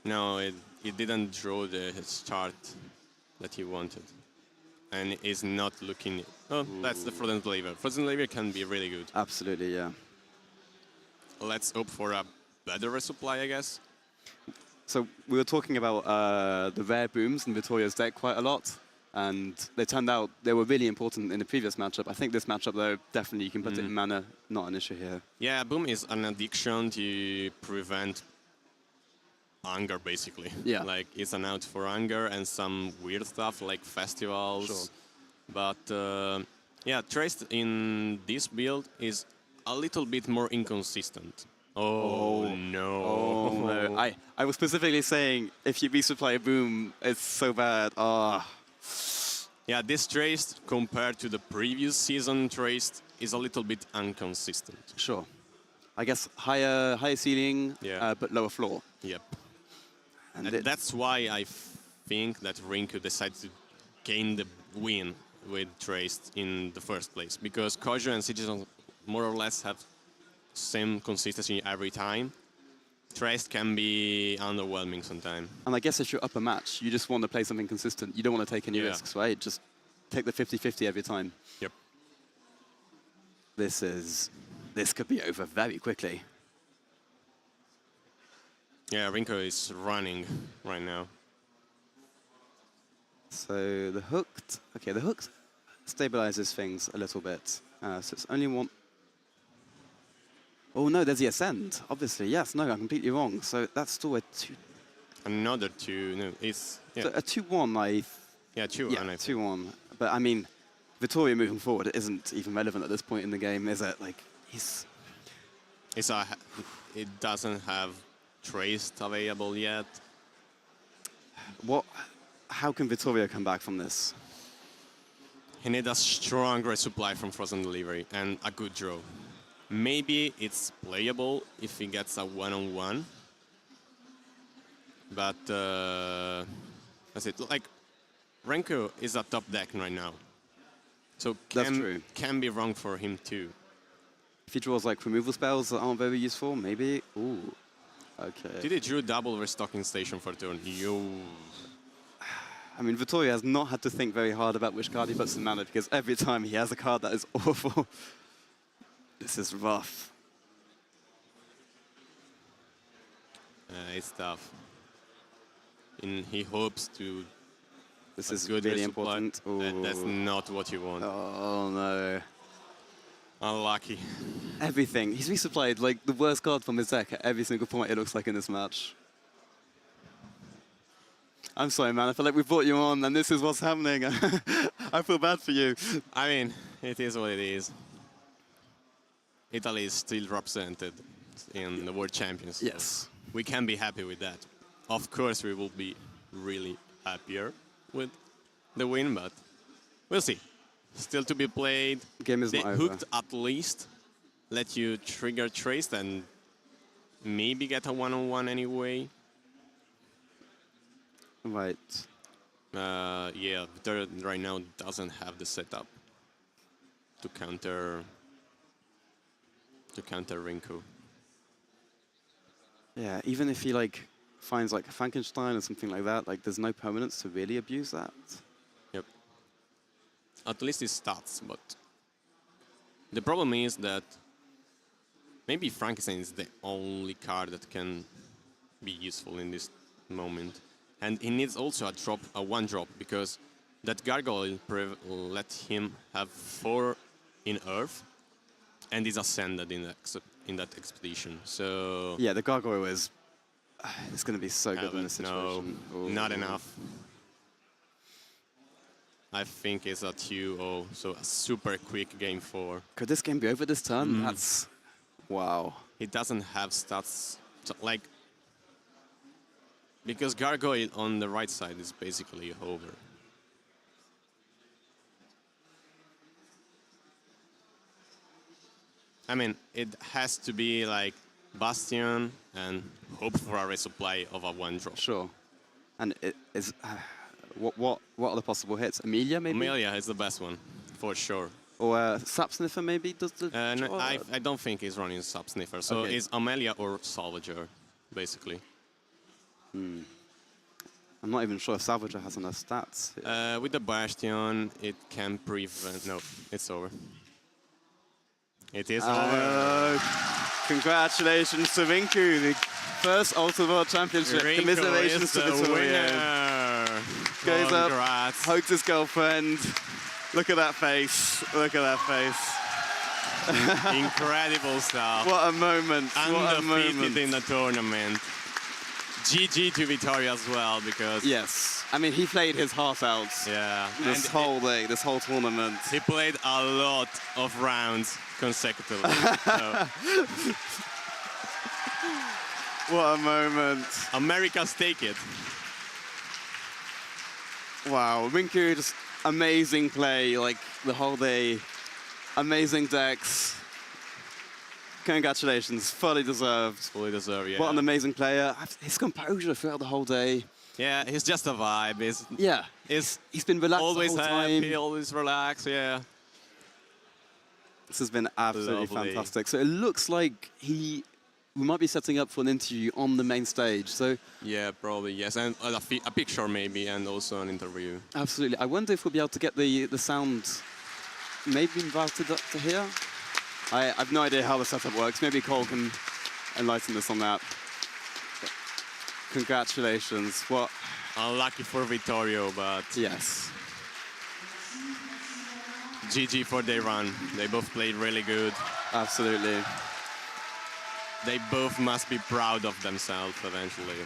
[SPEAKER 11] No, it didn't draw the start that he wanted. And is not looking... Oh, that's the Frozen Flavor. Frozen Flavor can be really good.
[SPEAKER 10] Absolutely, yeah.
[SPEAKER 11] Let's hope for a better resupply, I guess.
[SPEAKER 10] So we were talking about the rare booms in Vittorio's deck quite a lot. And they turned out they were really important in the previous matchup. I think this matchup, though, definitely you can put it in mana. Not an issue here.
[SPEAKER 11] Yeah, boom is an addiction to prevent anger, basically.
[SPEAKER 10] Yeah.
[SPEAKER 11] Like, it's an out for anger and some weird stuff like festivals.
[SPEAKER 10] Sure.
[SPEAKER 11] But, yeah, Traced in this build is a little bit more inconsistent. Oh, no.
[SPEAKER 10] Oh, no. I was specifically saying, if you resupply a boom, it's so bad.
[SPEAKER 11] Yeah, this Traced, compared to the previous season Traced, is a little bit inconsistent.
[SPEAKER 10] Sure. I guess higher ceiling, but lower floor.
[SPEAKER 11] Yep. And that's why I think that Rinku decided to gain the win with Traced in the first place. Because Kojo and Sigizmar more or less have same consistency every time. Traced can be underwhelming sometimes.
[SPEAKER 10] And I guess if you're up a match, you just want to play something consistent. You don't want to take any risks, right? Just take the 50-50 every time.
[SPEAKER 11] Yep.
[SPEAKER 10] This could be over very quickly.
[SPEAKER 11] Yeah, Rinku is running right now.
[SPEAKER 10] So the Hooked, okay, the Hooked stabilizes things a little bit. So it's only one. Oh no, there's the Ascend, obviously. Yes, no, I'm completely wrong. So that's still a 2.
[SPEAKER 11] Another 2, no, it's... Yeah.
[SPEAKER 10] So a 2-1,
[SPEAKER 11] Yeah, 2-1.
[SPEAKER 10] Yeah, 2-1. But I mean, Vittorio moving forward isn't even relevant at this point in the game, is it? Like,
[SPEAKER 11] it doesn't have Traced available yet.
[SPEAKER 10] How can Vittorio come back from this?
[SPEAKER 11] He needs a strong resupply from Frozen Delivery and a good draw. Maybe it's playable if he gets a one-on-one. But that's it. Like, Renko is a top deck right now. So can be wrong for him too.
[SPEAKER 10] If he draws like removal spells that aren't very useful, maybe. Ooh. Okay.
[SPEAKER 11] Did he drew double restocking station for turn? Yo.
[SPEAKER 10] I mean, Vittorio has not had to think very hard about which card he puts in mana because every time he has a card that is awful. This is rough.
[SPEAKER 11] It's tough. And he hopes to.
[SPEAKER 10] This is good really important.
[SPEAKER 11] That's not what you want.
[SPEAKER 10] Oh no.
[SPEAKER 11] Unlucky.
[SPEAKER 10] Everything. He's resupplied like the worst card from his deck at every single point it looks like in this match. I'm sorry, man. I feel like we brought you on, and this is what's happening. I feel bad for you.
[SPEAKER 11] I mean, it is what it is. Italy is still represented in the World Championships.
[SPEAKER 10] Yes.
[SPEAKER 11] We can be happy with that. Of course, we will be really happier with the win, but we'll see. Still to be played.
[SPEAKER 10] Game is
[SPEAKER 11] they
[SPEAKER 10] not over.
[SPEAKER 11] hooked at least. Let you trigger trace and maybe get a one-on-one anyway.
[SPEAKER 10] Right.
[SPEAKER 11] Yeah, Victoria right now doesn't have the setup to counter Rinko.
[SPEAKER 10] Yeah, even if he like finds like Frankenstein or something like that, like there's no permanence to really abuse that.
[SPEAKER 11] Yep. At least his stats, but the problem is that maybe Frankenstein is the only card that can be useful in this moment. And he needs also a one drop, because that Gargoyle let him have 4 in Earth, and is ascended in that expedition. So
[SPEAKER 10] yeah, the Gargoyle is it's going to be so good in this situation.
[SPEAKER 11] No, not enough. I think it's a 2-0, so a super quick game 4.
[SPEAKER 10] Could this game be over this turn? That's wow.
[SPEAKER 11] He doesn't have stats like, because Gargoyle on the right side is basically over. I mean, it has to be like Bastion and hope for a resupply of a one drop.
[SPEAKER 10] Sure. And it is what are the possible hits? Amelia maybe?
[SPEAKER 11] Amelia is the best one, for sure.
[SPEAKER 10] Or Sap Sniffer maybe does the
[SPEAKER 11] No, I don't think he's running Sap Sniffer, so
[SPEAKER 10] Okay.
[SPEAKER 11] it's Amelia or Salvager, basically.
[SPEAKER 10] I'm not even sure if Salvager has enough stats.
[SPEAKER 11] With the Bastion, it can prevent... No, it's over. It is over.
[SPEAKER 10] Congratulations to Rinku, the first Ultimate World Championship.
[SPEAKER 11] Rinko
[SPEAKER 10] Commiserations
[SPEAKER 11] is
[SPEAKER 10] to
[SPEAKER 11] the
[SPEAKER 10] Vittorio.
[SPEAKER 11] winner.
[SPEAKER 10] Goes up,
[SPEAKER 11] Congrats.
[SPEAKER 10] hugs his girlfriend. Look at that face. Look at that face.
[SPEAKER 11] Incredible stuff.
[SPEAKER 10] What a moment. What a
[SPEAKER 11] Undefeated
[SPEAKER 10] moment.
[SPEAKER 11] in the tournament. GG to Vittorio as well, because
[SPEAKER 10] Yes. I mean, he played his heart out this
[SPEAKER 11] and
[SPEAKER 10] whole day, this whole tournament.
[SPEAKER 11] he played a lot of rounds consecutively. So,
[SPEAKER 10] What a moment.
[SPEAKER 11] America's take it.
[SPEAKER 10] Wow, Rinku, just amazing play, like the whole day. Amazing decks. Congratulations, fully deserved.
[SPEAKER 11] Fully deserved, yeah.
[SPEAKER 10] What an amazing player. His composure throughout the whole day.
[SPEAKER 11] Yeah, he's just a vibe.
[SPEAKER 10] He's been relaxed
[SPEAKER 11] Always
[SPEAKER 10] the whole
[SPEAKER 11] happy,
[SPEAKER 10] time.
[SPEAKER 11] always relaxed, yeah.
[SPEAKER 10] This has been absolutely
[SPEAKER 11] Lovely.
[SPEAKER 10] fantastic. So it looks like we might be setting up for an interview on the main stage. So
[SPEAKER 11] Yeah, probably, yes. And a picture maybe, and also an interview.
[SPEAKER 10] absolutely. I wonder if we'll be able to get the sound maybe invited up to here. I have no idea how the setup works. Maybe Cole can enlighten us on that. But congratulations. What?
[SPEAKER 11] Unlucky for Vittorio, but
[SPEAKER 10] Yes.
[SPEAKER 11] GG for their run. They both played really good.
[SPEAKER 10] Absolutely.
[SPEAKER 11] They both must be proud of themselves eventually.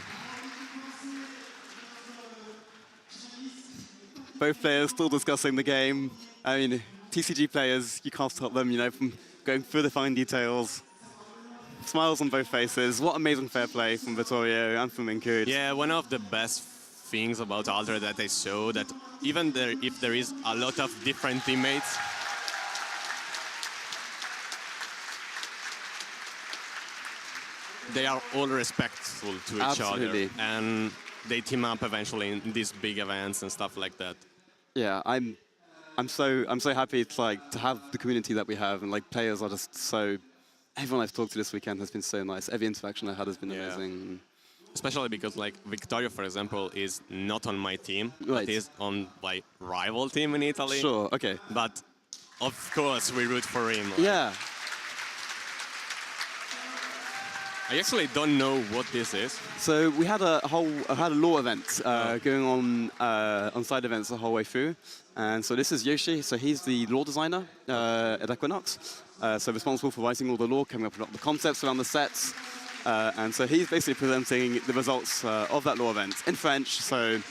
[SPEAKER 10] Both players still discussing the game. I mean, TCG players, you can't stop them, from going through the fine details. Smiles on both faces. What amazing fair play from Vittorio and from Rinku.
[SPEAKER 11] Yeah, one of the best things about Alter that I saw, that even if there is a lot of different teammates, they are all respectful to each
[SPEAKER 10] Absolutely.
[SPEAKER 11] other, and they team up eventually in these big events and stuff like that.
[SPEAKER 10] Yeah, I'm so happy to have the community that we have, and players are just so. Everyone I've talked to this weekend has been so nice. Every interaction I had has been amazing.
[SPEAKER 11] Especially because Victoria, for example, is not on my team,
[SPEAKER 10] Right.
[SPEAKER 11] but is on my rival team in Italy.
[SPEAKER 10] Sure, okay.
[SPEAKER 11] But of course we root for him.
[SPEAKER 10] Yeah.
[SPEAKER 11] I actually don't know what this is.
[SPEAKER 10] So we had a law event going on side events the whole way through, and so this is Yoshi. So he's the law designer at Equinox, so responsible for writing all the law, coming up with the concepts around the sets, and so he's basically presenting the results of that law event in French. So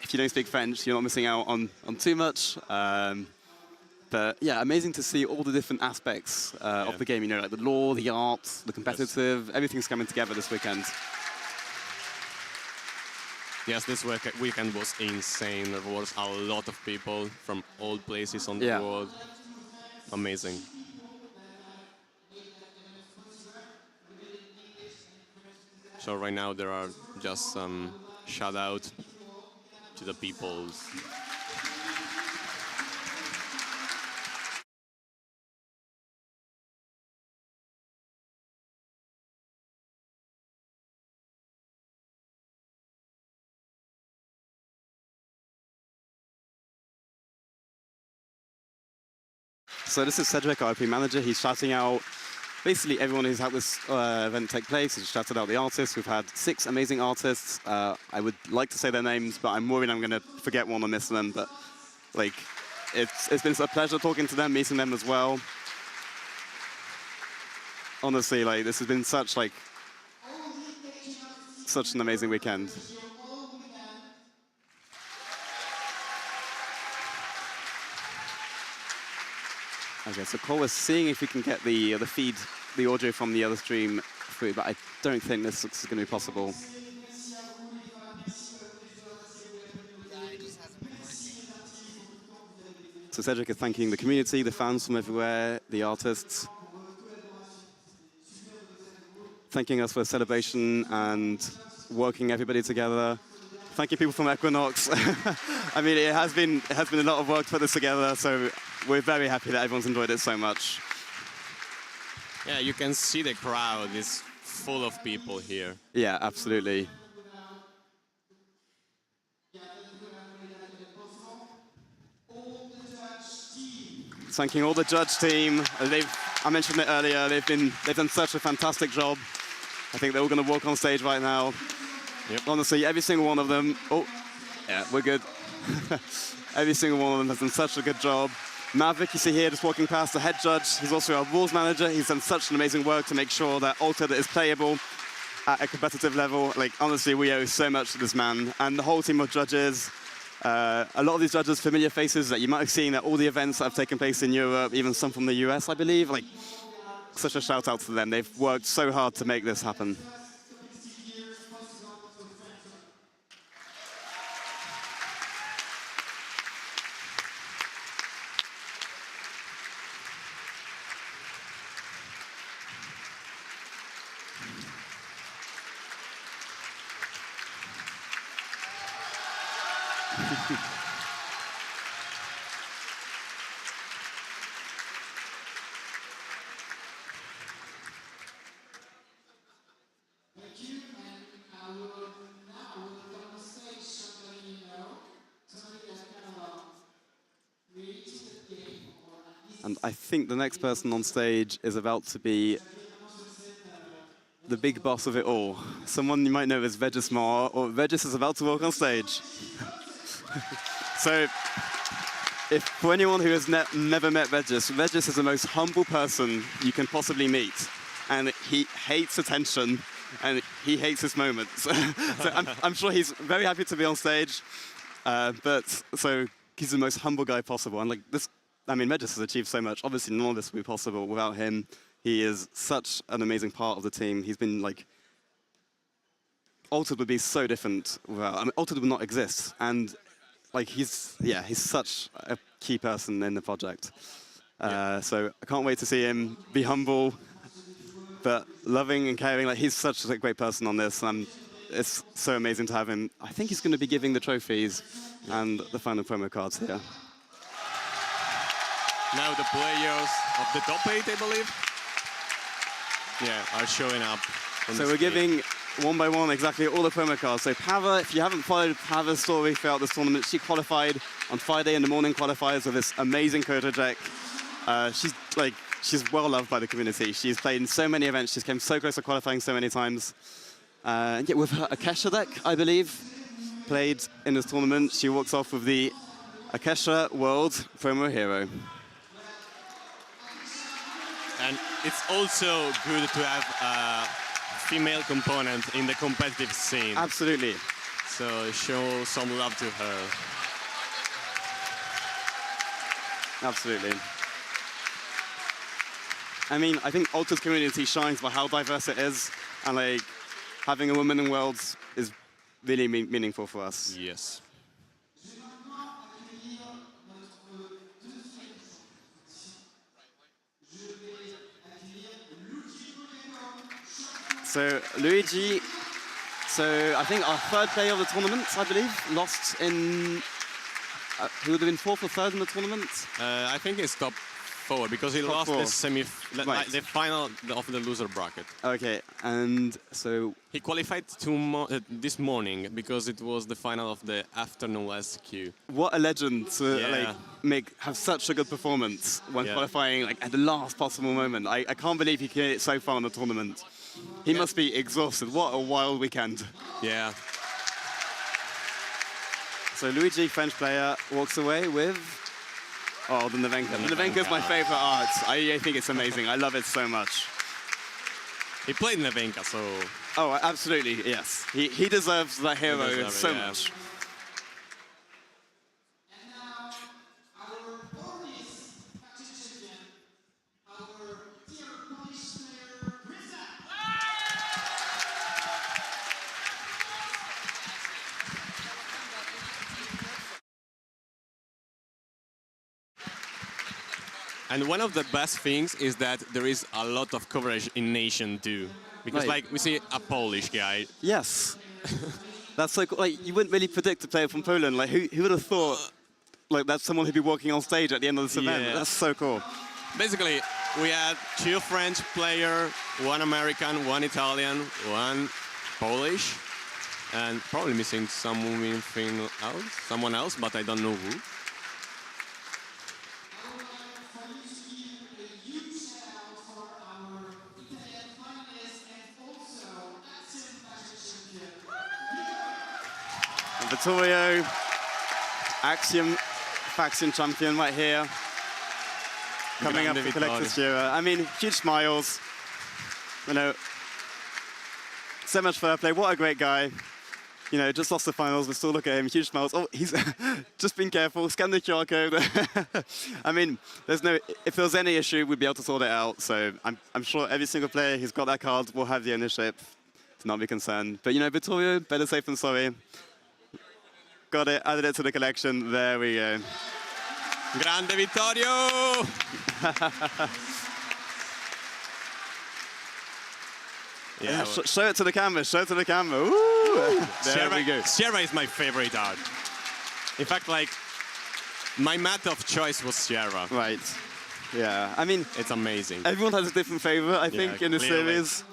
[SPEAKER 10] if you don't speak French, you're not missing out on too much. But yeah, amazing to see all the different aspects of the game. You know, like the lore, the art, the competitive, everything's coming together this weekend.
[SPEAKER 11] Yes, this weekend was insane. There was a lot of people from all places on the world. Amazing. So right now there are just some shout out to the peoples.
[SPEAKER 10] So this is Cedric, our IP manager. He's shouting out basically everyone who's helped this event take place. He's shouted out the artists. We've had 6 amazing artists. I would like to say their names, but I'm worried I'm going to forget one or miss them. But like, it's been a pleasure talking to them, meeting them as well. Honestly, like this has been such an amazing weekend. Okay, so Cole is seeing if we can get the feed, the audio from the other stream through, but I don't think this is going to be possible. So Cedric is thanking the community, the fans from everywhere, the artists, thanking us for the celebration and working everybody together. Thank you, people from Equinox. I mean, it has been a lot of work to put this together, so we're very happy that everyone's enjoyed it so much.
[SPEAKER 11] Yeah, you can see the crowd is full of people here.
[SPEAKER 10] Yeah, absolutely. Thanking all the judge team. I mentioned it earlier. They've done such a fantastic job. I think they're all going to walk on stage right now.
[SPEAKER 11] Yep.
[SPEAKER 10] Honestly, every single one of them. Oh, yeah, we're good. Every single one of them has done such a good job. Maverick, you see here, just walking past, the head judge. He's also our rules manager. He's done such an amazing work to make sure that Altered is playable at a competitive level. Like, honestly, we owe so much to this man. And the whole team of judges. A lot of these judges, familiar faces that you might have seen at all the events that have taken place in Europe, even some from the US, I believe. Like, such a shout out to them. They've worked so hard to make this happen. And I think the next person on stage is about to be the big boss of it all. Someone you might know as Vegismar, or Vegis is about to walk on stage. So, for anyone who has never met Vegis, Vegis is the most humble person you can possibly meet. And he hates attention, and he hates his moments. So I'm sure he's very happy to be on stage. So he's the most humble guy possible. And like this, I mean, Vegis has achieved so much. Obviously, none of this would be possible without him. He is such an amazing part of the team. He's been like, Altered would be so different without, I mean, Altered would not exist. And like, he's such a key person in the project. So I can't wait to see him be humble, but loving and caring. Like, he's such a great person on this. And it's so amazing to have him. I think he's going to be giving the trophies and the final promo cards here.
[SPEAKER 11] Now the players of the top 8, I believe, are showing up.
[SPEAKER 10] So we're giving one by one exactly all the promo cards. So Pava, if you haven't followed Pava's story throughout this tournament, she qualified on Friday in the morning qualifiers with this amazing Koto deck. She's well loved by the community. She's played in so many events. She's came so close to qualifying so many times. With her Akesha deck, I believe, played in this tournament. She walks off with the Akesha World Promo Hero.
[SPEAKER 11] And it's also good to have a female component in the competitive scene.
[SPEAKER 10] Absolutely.
[SPEAKER 11] So show some love to her.
[SPEAKER 10] Absolutely. I mean, I think Ultra's community shines by how diverse it is, and like having a woman in Worlds is really meaningful for us.
[SPEAKER 11] Yes.
[SPEAKER 10] So Luigi, so I think our third player of the tournament, I believe, lost in. He would have been fourth or third in the tournament.
[SPEAKER 11] I think he's top 4 because he lost the final of the loser bracket.
[SPEAKER 10] Okay, and so
[SPEAKER 11] he qualified this morning because it was the final of the afternoon SQ.
[SPEAKER 10] What a legend to have such a good performance when qualifying at the last possible moment. I can't believe he came so far in the tournament. He must be exhausted. What a wild weekend.
[SPEAKER 11] Yeah.
[SPEAKER 10] So Luigi, French player, walks away with the Nevenka. The Nevenka is my favorite art. I think it's amazing. I love it so much.
[SPEAKER 11] He played Nevenka, so...
[SPEAKER 10] Oh, absolutely, yes. He deserves that hero so much.
[SPEAKER 11] And one of the best things is that there is a lot of coverage in Nation too. Because we see a Polish guy.
[SPEAKER 10] Yes. That's so cool. You wouldn't really predict a player from Poland. Who would have thought that's someone who'd be walking on stage at the end of this event? That's so cool.
[SPEAKER 11] Basically, we had 2 French players, 1 American, 1 Italian, 1 Polish, and probably missing someone else, but I don't know who.
[SPEAKER 10] Vittorio, Axiom faction champion right here. Coming up for Collector's Jura. I mean, huge smiles. So much fair play. What a great guy. Just lost the finals, but still look at him. Huge smiles. Oh, he's just been careful. Scan the QR code. I mean, if there was any issue, we'd be able to sort it out. So I'm sure every single player who's got that card will have the ownership to not be concerned. But Vittorio, better safe than sorry. Got it, added it to the collection. There we go.
[SPEAKER 11] Grande Vittorio!
[SPEAKER 10] Show it to the camera, show it to the camera. Ooh. There we go.
[SPEAKER 11] Sierra is my favorite art. In fact, my mat of choice was Sierra.
[SPEAKER 10] Right. Yeah, I mean...
[SPEAKER 11] It's amazing.
[SPEAKER 10] Everyone has a different favorite, I think, in the series.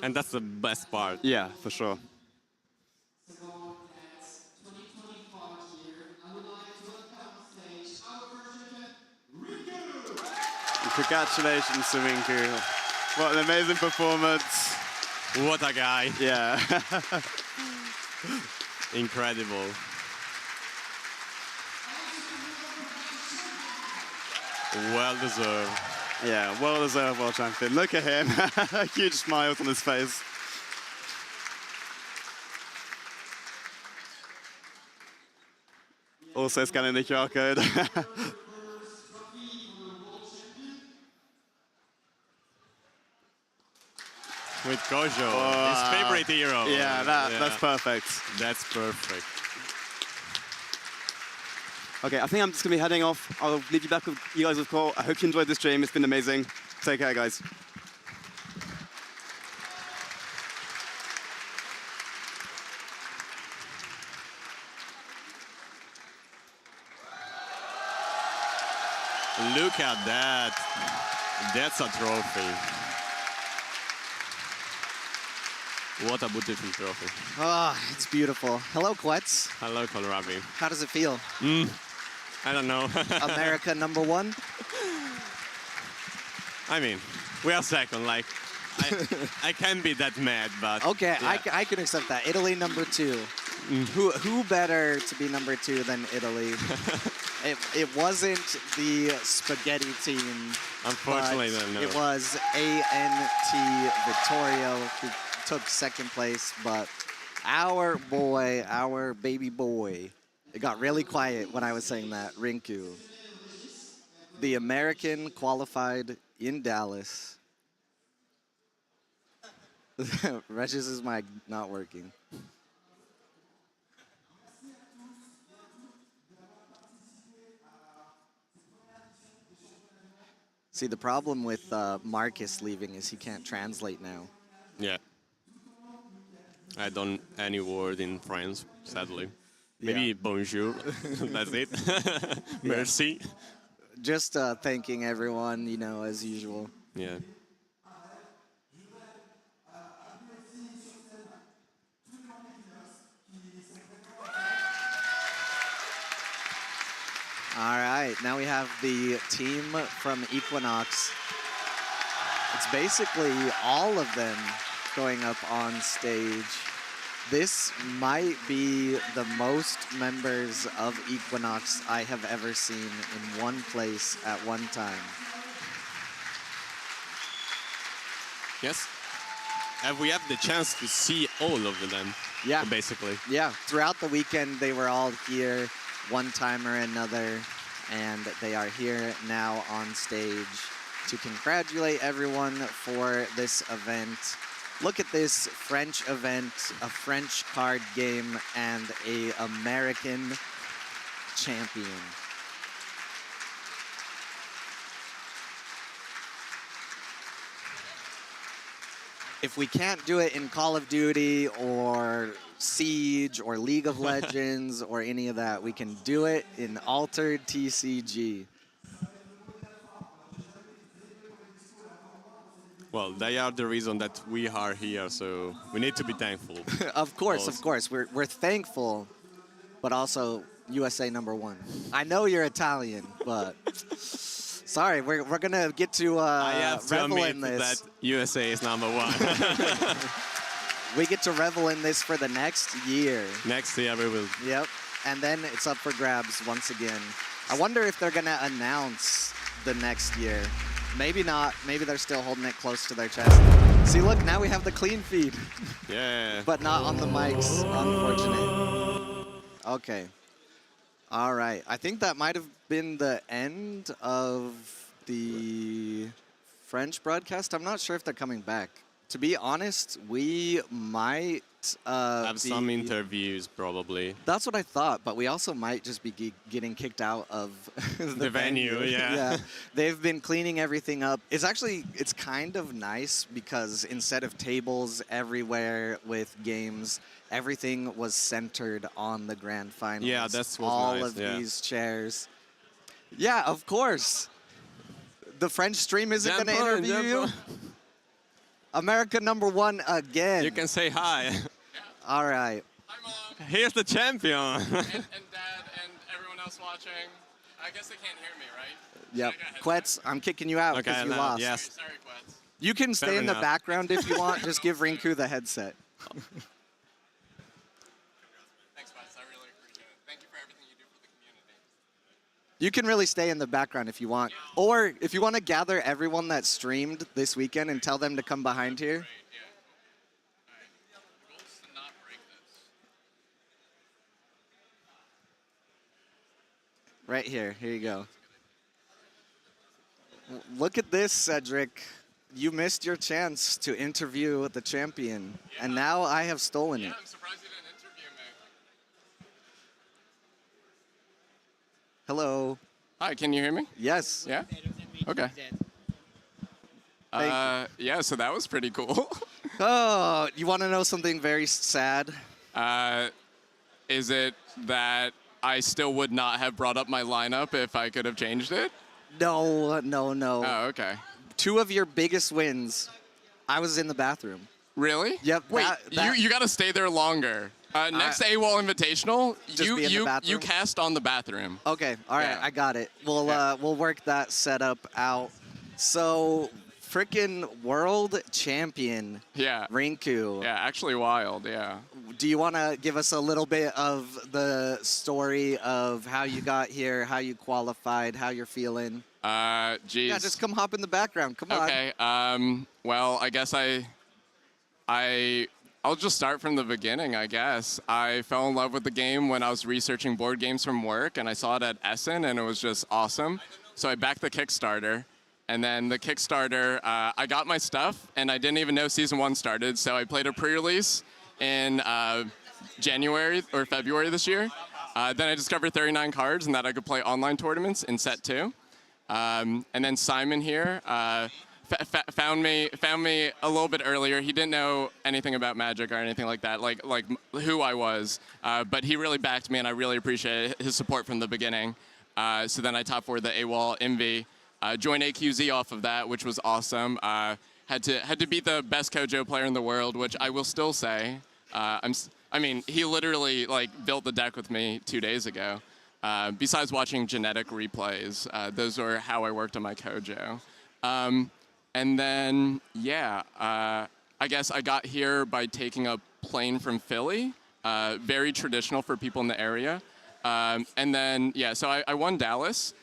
[SPEAKER 11] And that's the best part.
[SPEAKER 10] Yeah, for sure. Congratulations to Rinku. What an amazing performance.
[SPEAKER 11] What a guy.
[SPEAKER 10] Yeah.
[SPEAKER 11] Incredible. Well deserved.
[SPEAKER 10] Yeah, well deserved world champion. Look at him. Huge smiles on his face. Also scanning the QR code.
[SPEAKER 11] With Kojo, his favorite hero.
[SPEAKER 10] Yeah, that's perfect.
[SPEAKER 11] That's perfect.
[SPEAKER 10] Okay, I think I'm just going to be heading off. I'll leave you back with you guys with Cole. I hope you enjoyed this stream. It's been amazing. Take care, guys.
[SPEAKER 11] Look at that. That's a trophy. What a beautiful trophy.
[SPEAKER 1] Ah, it's beautiful. Hello, Quetz.
[SPEAKER 11] Hello, Kohlrabi.
[SPEAKER 1] How does it feel?
[SPEAKER 11] I don't know.
[SPEAKER 1] America #1?
[SPEAKER 11] I mean, we are second. I can't be that mad, but...
[SPEAKER 1] Okay,
[SPEAKER 11] yeah.
[SPEAKER 1] I can accept that. Italy #2. Who better to be #2 than Italy? It wasn't the spaghetti team.
[SPEAKER 11] Unfortunately, no.
[SPEAKER 1] It was ANT Vittorio who took second place, but Our boy, our baby boy. It got really quiet when I was saying that. Rinku. The American qualified in Dallas. Regis' mic not working. See, the problem with Marcus leaving is he can't translate now.
[SPEAKER 11] Yeah. I don't any word in French, sadly. Maybe bonjour. That's it. Merci.
[SPEAKER 1] Just thanking everyone, you know, as usual.
[SPEAKER 11] Yeah.
[SPEAKER 1] All right, now we have the team from Equinox. It's basically all of them going up on stage. This might be the most members of Equinox I have ever seen in one place at one time.
[SPEAKER 11] Yes. And we have the chance to see all of them.
[SPEAKER 1] Yeah.
[SPEAKER 11] Basically.
[SPEAKER 1] Yeah, throughout the weekend, they were all here one time or another, and they are here now on stage to congratulate everyone for this event. Look at this French event, a French card game, and an American champion. If we can't do it in Call of Duty or Siege or League of Legends or any of that, we can do it in Altered TCG.
[SPEAKER 11] Well, they are the reason that we are here, so we need to be thankful.
[SPEAKER 1] Of course. We're thankful, but also USA #1. I know you're Italian, but sorry, we're gonna get to
[SPEAKER 11] I have to
[SPEAKER 1] revel
[SPEAKER 11] admit
[SPEAKER 1] in this.
[SPEAKER 11] that USA is #1.
[SPEAKER 1] We get to revel in this for the next year.
[SPEAKER 11] Next year we will.
[SPEAKER 1] Yep, and then it's up for grabs once again. I wonder if they're gonna announce the next year. Maybe not. Maybe they're still holding it close to their chest. See, look, now we have the clean feed.
[SPEAKER 11] Yeah.
[SPEAKER 1] But not on the mics, unfortunate. Okay. All right. I think that might have been the end of the French broadcast. I'm not sure if they're coming back. To be honest, we might
[SPEAKER 11] have some interviews, probably.
[SPEAKER 1] That's what I thought, but we also might just be getting kicked out of
[SPEAKER 11] the venue. Yeah.
[SPEAKER 1] They've been cleaning everything up. It's kind of nice because instead of tables everywhere with games, everything was centered on the grand finals.
[SPEAKER 11] Yeah, that's what's
[SPEAKER 1] all
[SPEAKER 11] nice,
[SPEAKER 1] of these chairs. Yeah, of course. The French stream isn't going to interview you. America #1 again.
[SPEAKER 11] You can say hi.
[SPEAKER 1] All right.
[SPEAKER 8] Hi, Mom.
[SPEAKER 11] Here's the champion.
[SPEAKER 8] and Dad and everyone else watching. I guess they can't hear me, right?
[SPEAKER 1] Yep. Quetz, I'm kicking you out because you lost.
[SPEAKER 11] Yes.
[SPEAKER 8] Sorry, Quetz.
[SPEAKER 1] You can stay
[SPEAKER 11] Fair
[SPEAKER 1] in the
[SPEAKER 11] enough.
[SPEAKER 1] background if you want. Just give Rinku the headset.
[SPEAKER 8] Thanks, Quetz. I really appreciate it. Thank you for everything you do for the community.
[SPEAKER 1] You can really stay in the background if you want. Or if you want to gather everyone that streamed this weekend and tell them to come behind here.
[SPEAKER 8] Great, yeah. All right. The goal is to not break this.
[SPEAKER 1] Right here. Here you go. Look at this, Cedric. You missed your chance to interview the champion, and now I have stolen it.
[SPEAKER 8] I'm surprised you didn't interview me.
[SPEAKER 1] Hello.
[SPEAKER 8] Hi, can you hear me?
[SPEAKER 1] Yes.
[SPEAKER 8] Yeah? Okay. Yeah, so that was pretty cool.
[SPEAKER 1] Oh, you want to know something very sad?
[SPEAKER 8] Is it that I still would not have brought up my lineup if I could have changed it?
[SPEAKER 1] No.
[SPEAKER 8] Oh, okay.
[SPEAKER 1] 2 of your biggest wins, I was in the bathroom.
[SPEAKER 8] Really?
[SPEAKER 1] Yep.
[SPEAKER 8] Wait, you got to stay there longer. Next A.W.O.L Invitational,
[SPEAKER 1] Just be in the bathroom?
[SPEAKER 8] you cast on the bathroom.
[SPEAKER 1] Okay, all right,
[SPEAKER 8] Yeah.
[SPEAKER 1] I got it. We'll work that setup out. So, freaking world champion,
[SPEAKER 8] Yeah.
[SPEAKER 1] Rinku.
[SPEAKER 8] Yeah, actually wild, yeah.
[SPEAKER 1] Do you want to give us a little bit of the story of how you got here, how you qualified, how you're feeling?
[SPEAKER 8] Geez.
[SPEAKER 1] Yeah, just come hop in the background. Come on.
[SPEAKER 8] Okay. Well, I guess I I'll just start from the beginning, I guess. I fell in love with the game when I was researching board games from work, and I saw it at Essen, and it was just awesome. So I backed the Kickstarter, and then the Kickstarter, I got my stuff, and I didn't even know Season 1 started, so I played a pre-release in January or February this year. Then I discovered 39 cards and that I could play online tournaments in set 2. And then Simon here found me a little bit earlier. He didn't know anything about Magic or anything like that, like who I was. But he really backed me, and I really appreciate his support from the beginning. So then I top 4'd the A.W.O.L Envy, joined AQZ off of that, which was awesome. Had to beat the best Kojo player in the world, which I will still say. I mean, he literally built the deck with me 2 days ago. Besides watching genetic replays, those are how I worked on my Kojo. And then, yeah, I guess I got here by taking a plane from Philly, very traditional for people in the area. And then, yeah, so I won Dallas.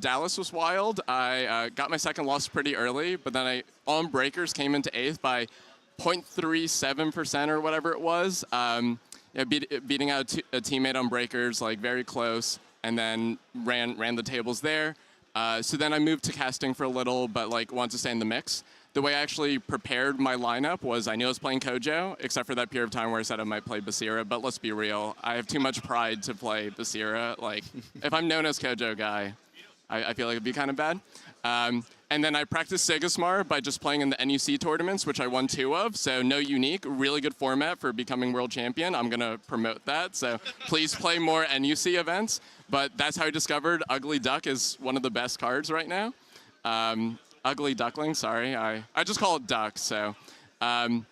[SPEAKER 8] Dallas was wild. I got my second loss pretty early, but then I, on breakers, came into 8th by 0.37% or whatever it was. Yeah, beating out a teammate on breakers, very close, and then ran the tables there. So then I moved to casting for a little, but wanted to stay in the mix. The way I actually prepared my lineup was I knew I was playing Kojo, except for that period of time where I said I might play Basira. But let's be real, I have too much pride to play Basira. If I'm known as Kojo guy, I feel like it'd be kind of bad. And then I practiced Sigismar by just playing in the NUC tournaments, which I won 2 of. So no unique, really good format for becoming world champion. I'm gonna promote that. So please play more NUC events. But that's how I discovered Ugly Duck is one of the best cards right now. Ugly Duckling, sorry. I just call it Duck, so. And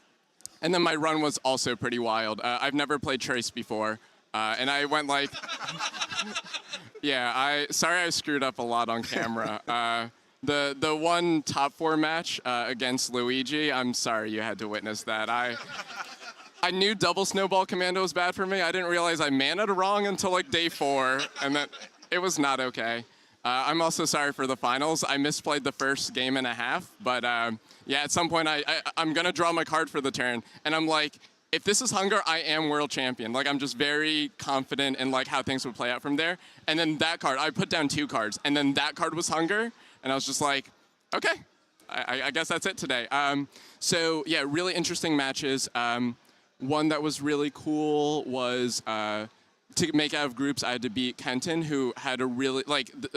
[SPEAKER 8] then my run was also pretty wild. I've never played Trace before. And I went yeah, sorry I screwed up a lot on camera. The one top 4 match against Luigi, I'm sorry you had to witness that. I knew double Snowball Commando was bad for me. I didn't realize I mana'd wrong until day 4, and that it was not okay. I'm also sorry for the finals. I misplayed the first game and a half, but yeah, at some point I'm gonna draw my card for the turn, and I'm like, if this is Hunger, I am world champion. I'm just very confident in how things would play out from there. And then that card, I put down 2 cards, and then that card was Hunger, and I was just like, okay, I guess that's it today. So yeah, really interesting matches. One that was really cool was to make out of groups, I had to beat Kenton, who had a really,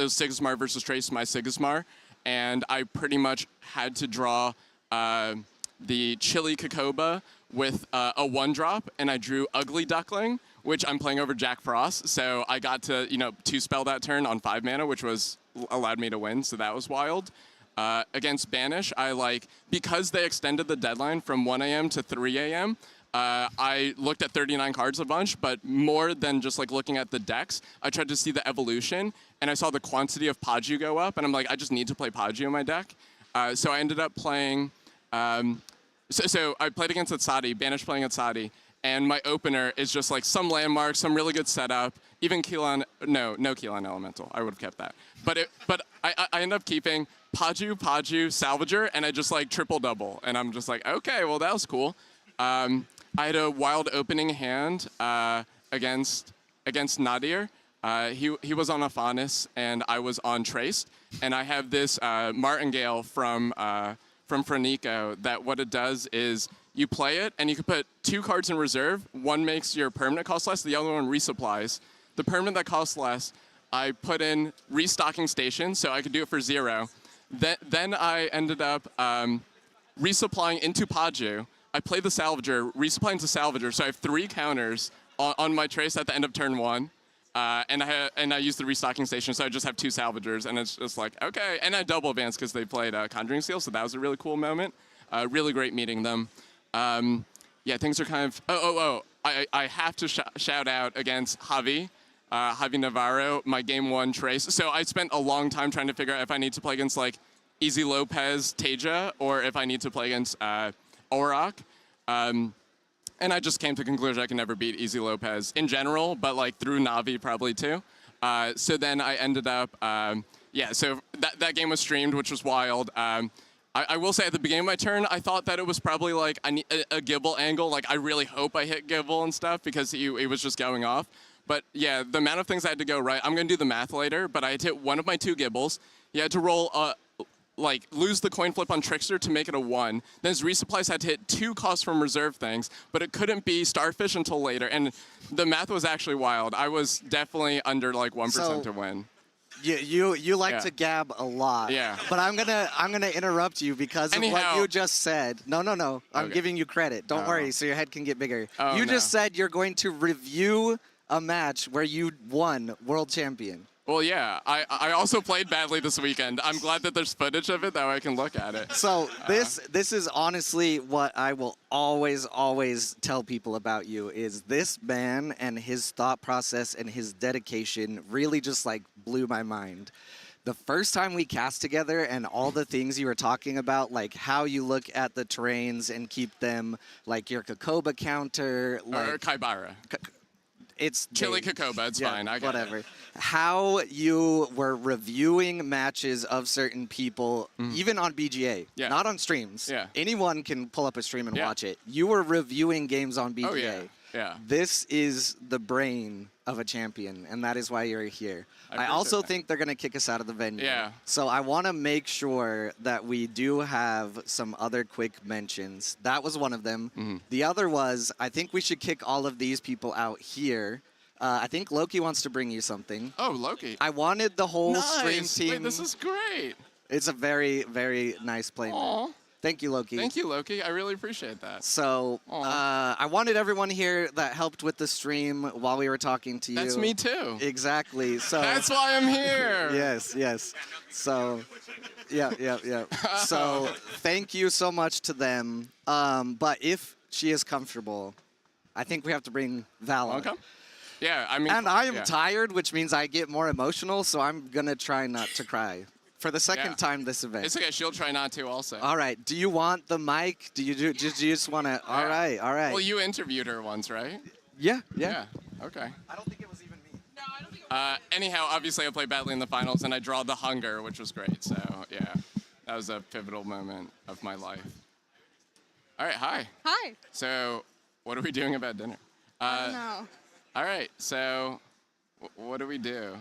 [SPEAKER 8] Sigismar versus Trace, my Sigismar, and I pretty much had to draw the Chili Kokoba with a 1-drop, and I drew Ugly Duckling, which I'm playing over Jack Frost, so I got to, 2-spell that turn on 5 mana, which allowed me to win, so that was wild. Against Banish, because they extended the deadline from 1 a.m. to 3 a.m., I looked at 39 cards a bunch, but more than just looking at the decks, I tried to see the evolution, and I saw the quantity of Paju go up, and I'm like, I just need to play Paju in my deck. So I ended up playing, so I played against Atsadi, Banish playing Atsadi, and my opener is just some landmark, some really good setup, even Keelan, no Keelan Elemental, I would have kept that. But I ended up keeping Paju, Salvager, and I just triple-double, and I'm just okay, well that was cool. I had a wild opening hand against Nadir. He was on Aphanis, and I was on Trace. And I have this Martingale from Franico that what it does is you play it, and you can put 2 cards in reserve. One makes your permanent cost less, the other one resupplies. The permanent that costs less, I put in Restocking Station, so I could do it for 0. Then I ended up resupplying into Paju. I played the Salvager, resupplying to Salvager, so I have 3 counters on my Trace at the end of turn 1. And I used the Restocking Station, so I just have 2 Salvagers, and it's just okay. And I double advanced because they played Conjuring Seal, so that was a really cool moment. Really great meeting them. Yeah, things are kind of... I have to shout out against Javi Navarro, my game 1 Trace. So I spent a long time trying to figure out if I need to play against Easy Lopez, Teja, or if I need to play against Auroch. And I just came to the conclusion I can never beat Easy Lopez in general, but through Navi probably too. So then I ended up, yeah, so that game was streamed, which was wild. I will say at the beginning of my turn, I thought that it was probably like I need a Gibble angle. Like I really hope I hit Gibble and stuff because he was just going off. But yeah, the amount of things I had to go right. I'm gonna do the math later, but I had to hit one of my 2 Gibbles. He had to roll lose the coin flip on Trickster to make it a 1. Then his resupplies had to hit 2 costs from reserve things, but it couldn't be Starfish until later. And the math was actually wild. I was definitely under like 1% to win.
[SPEAKER 1] You like to gab a lot.
[SPEAKER 8] Yeah.
[SPEAKER 1] But I'm gonna interrupt you because of what you just said. No. I'm giving you credit. Don't worry, so your head can get bigger. You just said you're going to review a match where you won World Champion.
[SPEAKER 8] Well, yeah. I also played badly this weekend. I'm glad that there's footage of it, that way I can look at it.
[SPEAKER 1] So this is honestly what I will always tell people about you is this man and his thought process and his dedication really just like blew my mind. The first time we cast together and all the things you were talking about, like how you look at the terrains and keep them like your Kokoba counter. Like,
[SPEAKER 8] or Kaibara.
[SPEAKER 1] It's
[SPEAKER 8] Chili Kokoba, it's fine. I get
[SPEAKER 1] whatever.
[SPEAKER 8] it.
[SPEAKER 1] How you were reviewing matches of certain people, even on BGA, not on streams.
[SPEAKER 8] Yeah.
[SPEAKER 1] Anyone can pull up a stream and watch it. You were reviewing games on BGA.
[SPEAKER 8] Oh, yeah.
[SPEAKER 1] This is the brain of a champion, and that is why you're here. I also think they're going to kick us out of the venue.
[SPEAKER 8] Yeah.
[SPEAKER 1] So I want to make sure that we do have some other quick mentions. That was one of them. The other was, I think we should kick all of these people out here. I think Loki wants to bring you something.
[SPEAKER 8] Oh, Loki.
[SPEAKER 1] I wanted the whole stream team.
[SPEAKER 8] Wait, this is great.
[SPEAKER 1] It's a very, very nice playmat. Thank you, Loki.
[SPEAKER 8] Thank you, Loki. I really appreciate that.
[SPEAKER 1] So I wanted everyone here that helped with the stream while we were talking to you.
[SPEAKER 8] That's me too.
[SPEAKER 1] Exactly. So
[SPEAKER 8] that's why I'm here.
[SPEAKER 1] Yes. So, yeah. So thank you so much to them. But if she is comfortable, I think we have to bring Val on.
[SPEAKER 8] Okay. Yeah, I mean.
[SPEAKER 1] And I am tired, which means I get more emotional. So I'm gonna try not to cry. For the second time this event.
[SPEAKER 8] It's okay. She'll try not to also.
[SPEAKER 1] All right. Do you want the mic? Do you just want to? All right.
[SPEAKER 8] Well, you interviewed her once, right?
[SPEAKER 1] Yeah.
[SPEAKER 8] Okay.
[SPEAKER 1] I don't think it was even me.
[SPEAKER 4] No, I don't think it was
[SPEAKER 8] Anyhow, obviously I played badly in the finals, and I drawed the hunger, which was great. So, yeah. That was a pivotal moment of my life. All right. Hi.
[SPEAKER 4] Hi.
[SPEAKER 8] So, what are we doing about dinner?
[SPEAKER 4] I don't know.
[SPEAKER 8] All right. So, what do we do?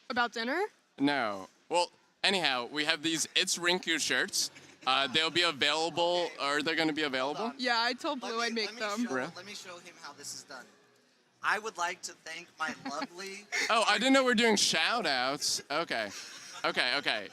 [SPEAKER 4] About dinner?
[SPEAKER 8] No. Well, anyhow, we have these It's Rinku shirts. They'll be available, or they're going to be available?
[SPEAKER 4] Yeah, I told Blue I'd make them.
[SPEAKER 1] Let me show him how this is done. I would like to thank my lovely...
[SPEAKER 8] Oh, I didn't know we were doing shout-outs. Okay.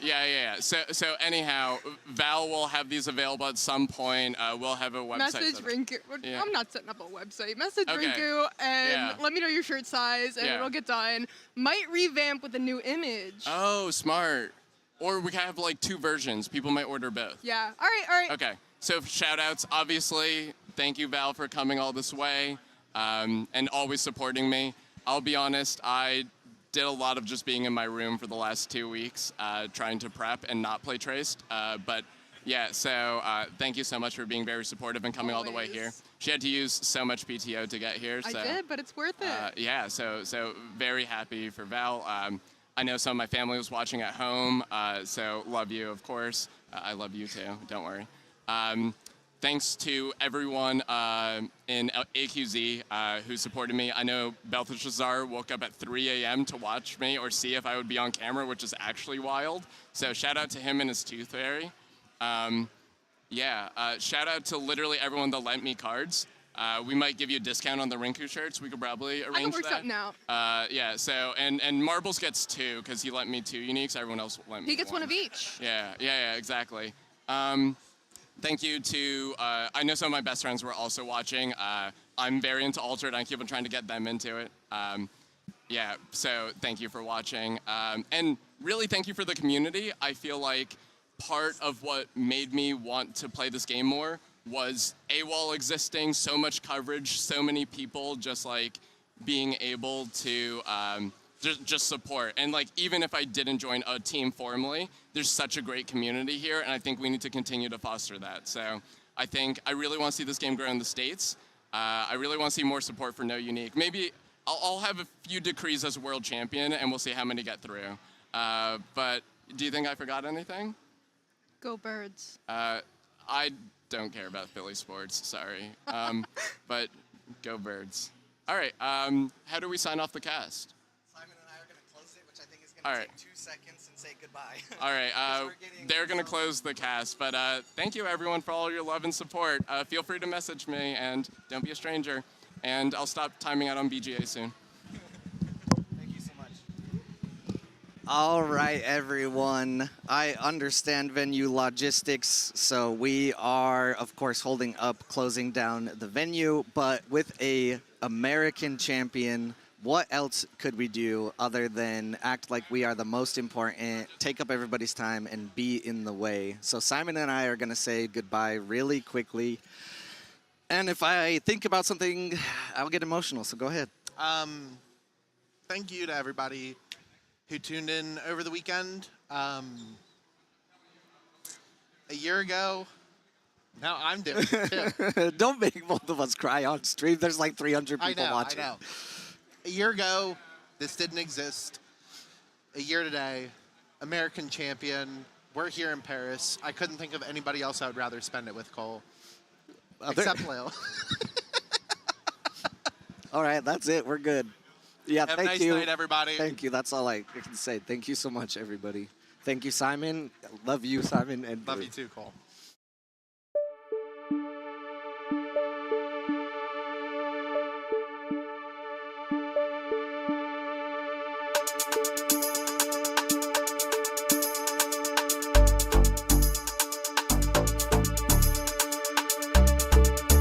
[SPEAKER 8] Yeah. So anyhow, Val will have these available at some point. We'll have a website.
[SPEAKER 4] Message Rinku. Yeah. I'm not setting up a website. Message Rinku and let me know your shirt size, and it'll get done. Might revamp with a new image.
[SPEAKER 8] Oh, smart. Or we can have like 2 versions. People might order both.
[SPEAKER 4] Yeah. All right.
[SPEAKER 8] Okay. So shout-outs, obviously. Thank you, Val, for coming all this way and always supporting me. I'll be honest, I did a lot of just being in my room for the last 2 weeks, trying to prep and not play Traced. But yeah, so thank you so much for being very supportive and coming all the way here. She had to use so much PTO to get here. So,
[SPEAKER 4] I did, but it's worth it.
[SPEAKER 8] Yeah, so very happy for Val. I know some of my family was watching at home, so love you, of course. I love you too, don't worry. Thanks to everyone in AQZ who supported me. I know Belteshazzar woke up at 3 a.m. to watch me or see if I would be on camera, which is actually wild. So shout out to him and his tooth fairy. Shout out to literally everyone that lent me cards. We might give you a discount on the Rinku shirts. We could probably arrange that.
[SPEAKER 4] I can work something out.
[SPEAKER 8] So, and Marbles gets 2 because he lent me 2 uniques. Everyone else lent me
[SPEAKER 4] He gets one of each.
[SPEAKER 8] Yeah, exactly. Thank you to, I know some of my best friends were also watching. I'm very into Altered. I keep on trying to get them into it. So thank you for watching. And really thank you for the community. I feel like part of what made me want to play this game more was A.W.O.L existing, so much coverage, so many people just like being able to just support. And like, even if I didn't join a team formally, there's such a great community here, and I think we need to continue to foster that. So I think I really want to see this game grow in the States. I really want to see more support for No Unique. Maybe I'll have a few decrees as a world champion, and we'll see how many get through. But do you think I forgot anything?
[SPEAKER 4] Go Birds.
[SPEAKER 8] I don't care about Philly sports, sorry. But go Birds. All right, how do we sign off the cast?
[SPEAKER 1] Simon and I are going to close it, which I think is going to take 2 seconds and say goodbye.
[SPEAKER 8] All right, they're going to close the cast, but thank you everyone for all your love and support. Feel free to message me, and don't be a stranger. And I'll stop timing out on BGA soon.
[SPEAKER 1] Thank you so much. All right, everyone. I understand venue logistics, so we are, of course, holding up, closing down the venue, but with a American champion, what else could we do other than act like we are the most important, take up everybody's time, and be in the way? So Simon and I are going to say goodbye really quickly. And if I think about something, I'll get emotional, so go ahead.
[SPEAKER 7] Thank you to everybody who tuned in over the weekend. A year ago, now I'm doing it too.
[SPEAKER 1] Don't make both of us cry on stream. There's like 300 people watching.
[SPEAKER 7] I know. A year ago, this didn't exist. A year today, American champion. We're here in Paris. I couldn't think of anybody else I would rather spend it with, Cole. Except Lil.
[SPEAKER 1] All right, that's it. We're good. Yeah,
[SPEAKER 7] Have
[SPEAKER 1] thank
[SPEAKER 7] a nice
[SPEAKER 1] you.
[SPEAKER 7] night, everybody.
[SPEAKER 1] Thank you. That's all I can say. Thank you so much, everybody. Thank you, Simon. Love you, Simon. And
[SPEAKER 7] Love you too, Cole.